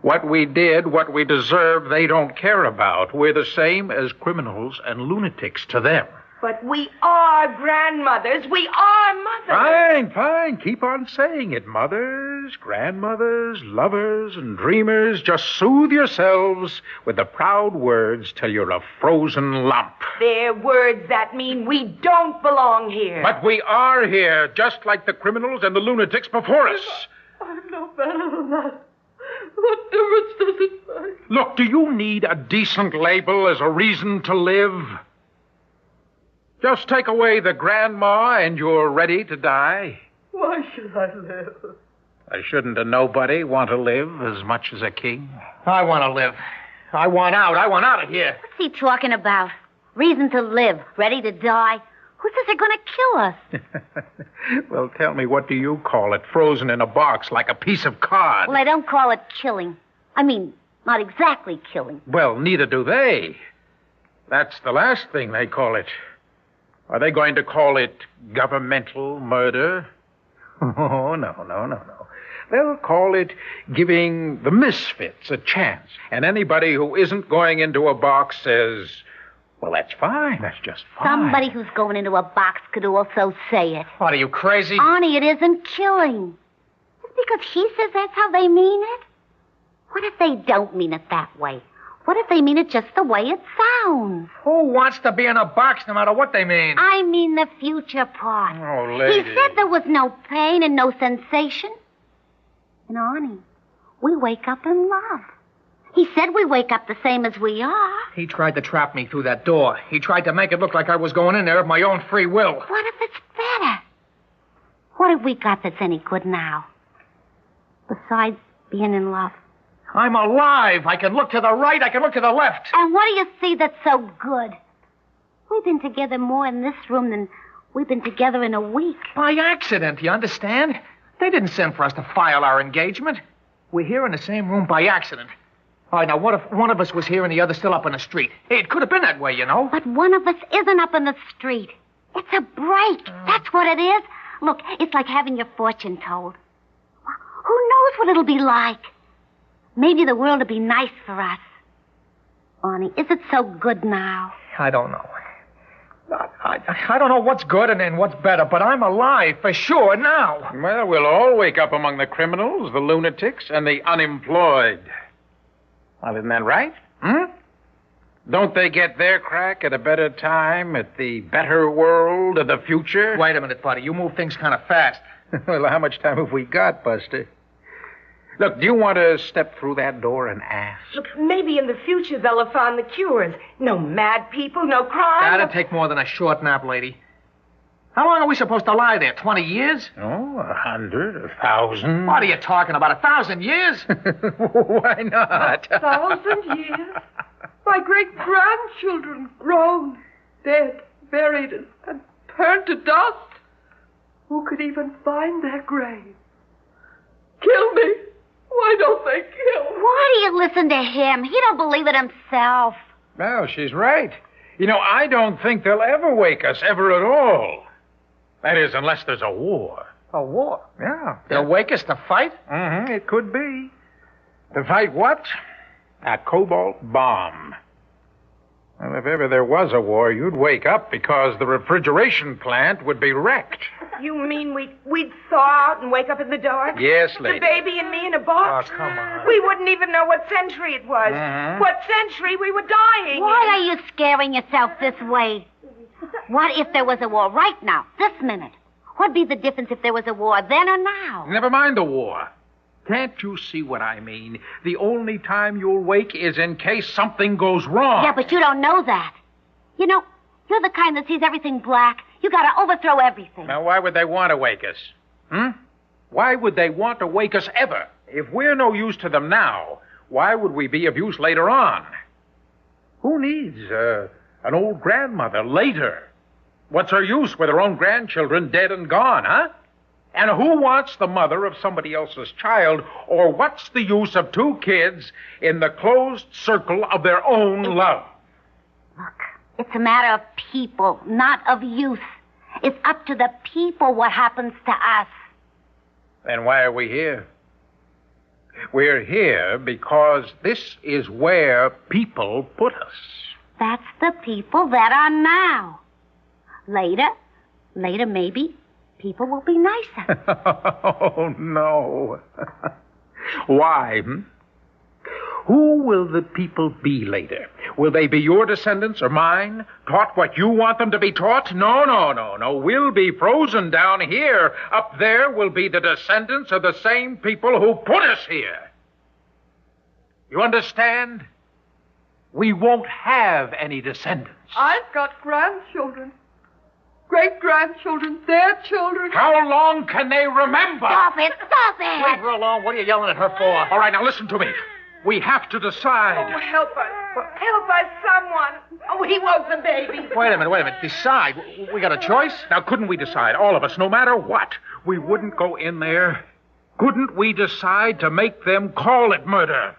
Speaker 1: What we did, what we deserve, they don't care about. We're the same as criminals and lunatics to them.
Speaker 23: But we are grandmothers. We are mothers.
Speaker 1: Fine. Keep on saying it. Mothers, grandmothers, lovers, and dreamers. Just soothe yourselves with the proud words till you're a frozen lump.
Speaker 23: They're words that mean we don't belong here.
Speaker 1: But we are here, just like the criminals and the lunatics before us.
Speaker 19: I'm no better than that. What difference does it make?
Speaker 1: Look, do you need a decent label as a reason to live? Just take away the grandma and you're ready to die.
Speaker 19: Why should I live?
Speaker 1: I shouldn't a nobody want to live as much as a king?
Speaker 18: I want to live. I want out. I want out of here.
Speaker 24: What's he talking about? Reason to live, ready to die? Who says they're going to kill us?
Speaker 1: Well, tell me, what do you call it? Frozen in a box like a piece of card.
Speaker 24: Well, I don't call it killing. I mean, not exactly killing.
Speaker 1: Well, neither do they. That's the last thing they call it. Are they going to call it governmental murder? Oh, no. They'll call it giving the misfits a chance. And anybody who isn't going into a box says, well, that's fine. That's just fine.
Speaker 24: Somebody who's going into a box could also say it.
Speaker 18: What, are you crazy?
Speaker 24: Arnie, it isn't killing. Just because he says that's how they mean it? What if they don't mean it that way? What if they mean it just the way it sounds?
Speaker 18: Who wants to be in a box no matter what they mean?
Speaker 24: I mean the future part.
Speaker 1: Oh, lady.
Speaker 24: He said there was no pain and no sensation. And Arnie, we wake up in love. He said we wake up the same as we are.
Speaker 18: He tried to trap me through that door. He tried to make it look like I was going in there of my own free will.
Speaker 24: What if it's better? What have we got that's any good now? Besides being in love?
Speaker 18: I'm alive. I can look to the right. I can look to the left.
Speaker 24: And what do you see that's so good? We've been together more in this room than we've been together in a week.
Speaker 18: By accident, you understand? They didn't send for us to file our engagement. We're here in the same room by accident. All right, now, what if one of us was here and the other still up in the street? Hey, it could have been that way, you know.
Speaker 24: But one of us isn't up in the street. It's a break. That's what it is. Look, it's like having your fortune told. Who knows what it'll be like? Maybe the world will be nice for us. Arnie, is it so good now?
Speaker 18: I don't know. I don't know what's good and what's better, but I'm alive for sure now.
Speaker 1: Well, we'll all wake up among the criminals, the lunatics, and the unemployed. Well, isn't that right? Don't they get their crack at a better time, at the better world of the future?
Speaker 18: Wait a minute, buddy. You move things kind of fast.
Speaker 1: Well, how much time have we got, Buster? Look, do you want to step through that door and ask?
Speaker 23: Look, maybe in the future they'll have found the cures. No mad people, no crime.
Speaker 18: That'd take more than a short nap, lady. How long are we supposed to lie there? 20 years?
Speaker 1: Oh, 100, 1,000.
Speaker 18: What are you talking about? 1,000 years?
Speaker 1: Why not?
Speaker 19: 1,000 years? My great-grandchildren grown, dead, buried, and turned to dust. Who could even find their grave? Kill me. Why don't they kill me?
Speaker 24: Why do you listen to him? He don't believe it himself.
Speaker 1: Well, she's right. You know, I don't think they'll ever wake us, ever at all. That is, unless there's a war.
Speaker 18: A war?
Speaker 1: Yeah.
Speaker 18: They'll wake us to fight?
Speaker 1: Mm-hmm, it could be. To fight what? A cobalt bomb. Well, if ever there was a war, you'd wake up because the refrigeration plant would be wrecked.
Speaker 23: You mean we'd thaw out and wake up in the dark?
Speaker 1: Yes, lady.
Speaker 23: The baby and me in a box?
Speaker 18: Oh, come on.
Speaker 23: We wouldn't even know what century it was. What century we were dying
Speaker 24: Why
Speaker 23: in.
Speaker 24: are you scaring yourself this way? What if there was a war right now, this minute? What'd be the difference if there was a war then or now?
Speaker 1: Never mind the war. Can't you see what I mean? The only time you'll wake is in case something goes wrong.
Speaker 24: Yeah, but you don't know that. You know, you're the kind that sees everything black. You gotta overthrow everything.
Speaker 1: Now, why would they want to wake us? Why would they want to wake us ever? If we're no use to them now, why would we be of use later on? Who needs an old grandmother later? What's her use with her own grandchildren dead and gone, huh? And who wants the mother of somebody else's child? Or what's the use of two kids in the closed circle of their own love?
Speaker 24: Look, it's a matter of people, not of youth. It's up to the people what happens to us.
Speaker 1: Then why are we here? We're here because this is where people put us.
Speaker 24: That's the people that are now. Later maybe, people will be nicer.
Speaker 1: Oh, no. Why? Who will the people be later? Will they be your descendants or mine? Taught what you want them to be taught? No. We'll be frozen down here. Up there will be the descendants of the same people who put us here. You understand? We won't have any descendants.
Speaker 19: I've got grandchildren. Great-grandchildren, their children.
Speaker 1: How long can they remember?
Speaker 24: Stop it!
Speaker 18: Leave her alone. What are you yelling at her for?
Speaker 1: All right, now listen to me. We have to decide.
Speaker 23: Oh, help us. Help us, someone. Oh, he woke the baby.
Speaker 18: Wait a minute. Decide. We got a choice?
Speaker 1: Now, couldn't we decide, all of us, no matter what, we wouldn't go in there? Couldn't we decide to make them call it murder?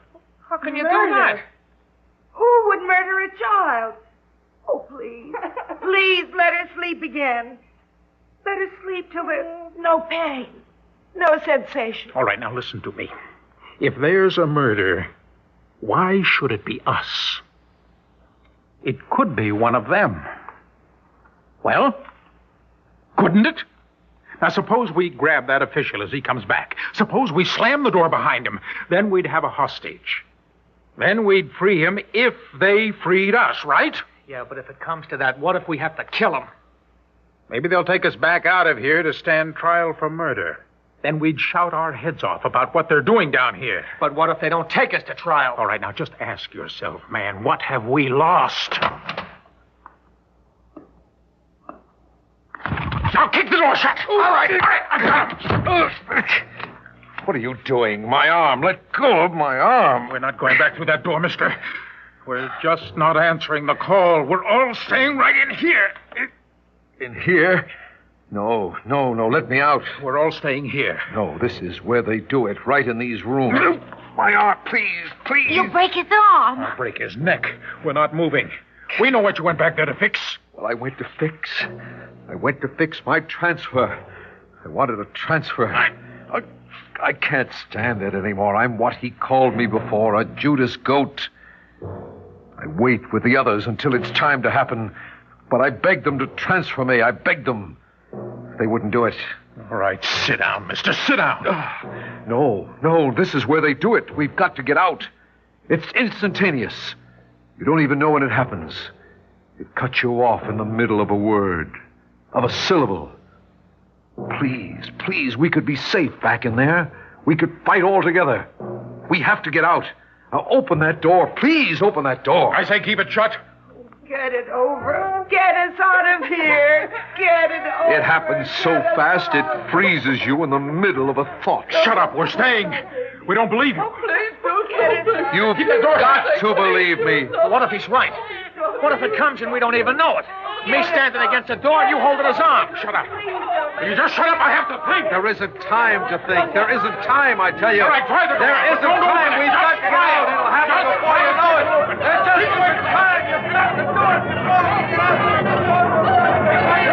Speaker 23: How can you do that? Who would murder a child? Oh, please. Please, let her sleep again. Let her sleep till there's no pain, no sensation.
Speaker 1: All right, now listen to me. If there's a murder, why should it be us? It could be one of them. Well, couldn't it? Now, suppose we grab that official as he comes back. Suppose we slam the door behind him. Then we'd have a hostage. Then we'd free him if they freed us, right?
Speaker 18: Yeah, but if it comes to that, what if we have to kill him?
Speaker 1: Maybe they'll take us back out of here to stand trial for murder. Then we'd shout our heads off about what they're doing down here.
Speaker 18: But what if they don't take us to trial?
Speaker 1: All right, now just ask yourself, man, what have we lost? Now kick the door shut. All right, I got him.
Speaker 16: What are you doing? My arm. Let go of my arm.
Speaker 1: We're not going back through that door, mister. We're just not answering the call. We're all staying right in here.
Speaker 16: In here? No. Let me out.
Speaker 1: We're all staying here.
Speaker 16: No, this is where they do it, right in these rooms. My arm, please.
Speaker 24: You'll break his arm.
Speaker 1: I'll break his neck. We're not moving. We know what you went back there to fix.
Speaker 16: Well, I went to fix my transfer. I wanted a transfer. I can't stand it anymore. I'm what he called me before, a Judas goat. I wait with the others until it's time to happen. But I begged them to transfer me. I begged them. They wouldn't do it.
Speaker 1: All right, sit down, mister. Sit down.
Speaker 16: No. This is where they do it. We've got to get out. It's instantaneous. You don't even know when it happens. It cuts you off in the middle of a word, of a syllable. Please, we could be safe back in there. We could fight all together. We have to get out. Now open that door. Please open that door.
Speaker 1: I say keep it shut.
Speaker 23: Get it over. Get us out of here. Get it over.
Speaker 16: It happens so fast it freezes you in the middle of a thought.
Speaker 1: Shut up. We're staying. We don't believe you.
Speaker 23: Please don't get it.
Speaker 16: You've got to believe me.
Speaker 18: What if he's right? What if it comes and we don't even know it? Me standing against the door and you holding his arm.
Speaker 1: Shut up. Will you just shut up? I have to think.
Speaker 16: There isn't time to think. There isn't time, I tell you.
Speaker 1: All right, try the door.
Speaker 16: There isn't time. We've got to get out. It'll happen before you know it. There just isn't time. You've got to do it. It happens and stop it.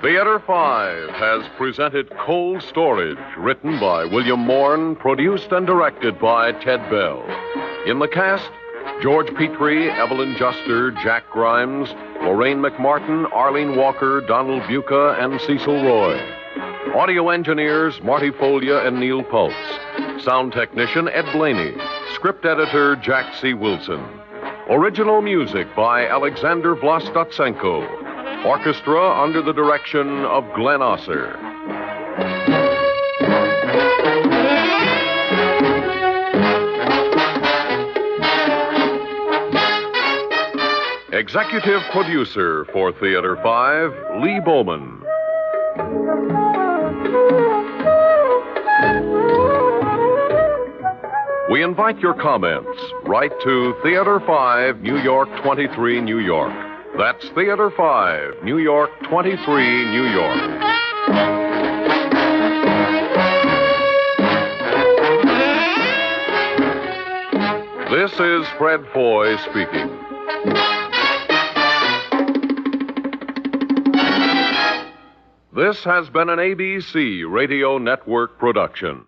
Speaker 3: Theater 5 has presented Cold Storage, written by William Morn, produced and directed by Ted Bell. In the cast, George Petrie, Evelyn Juster, Jack Grimes, Lorraine McMartin, Arlene Walker, Donald Buca, and Cecil Roy. Audio engineers, Marty Folia and Neil Pultz. Sound technician, Ed Blaney. Script editor, Jack C. Wilson. Original music by Alexander Vlastotsenko. Orchestra under the direction of Glenn Osser. Executive producer for Theater 5, Lee Bowman. We invite your comments. Write to Theater 5, New York 23, New York. That's Theater 5, New York 23, New York. This is Fred Foy speaking. This has been an ABC Radio Network production.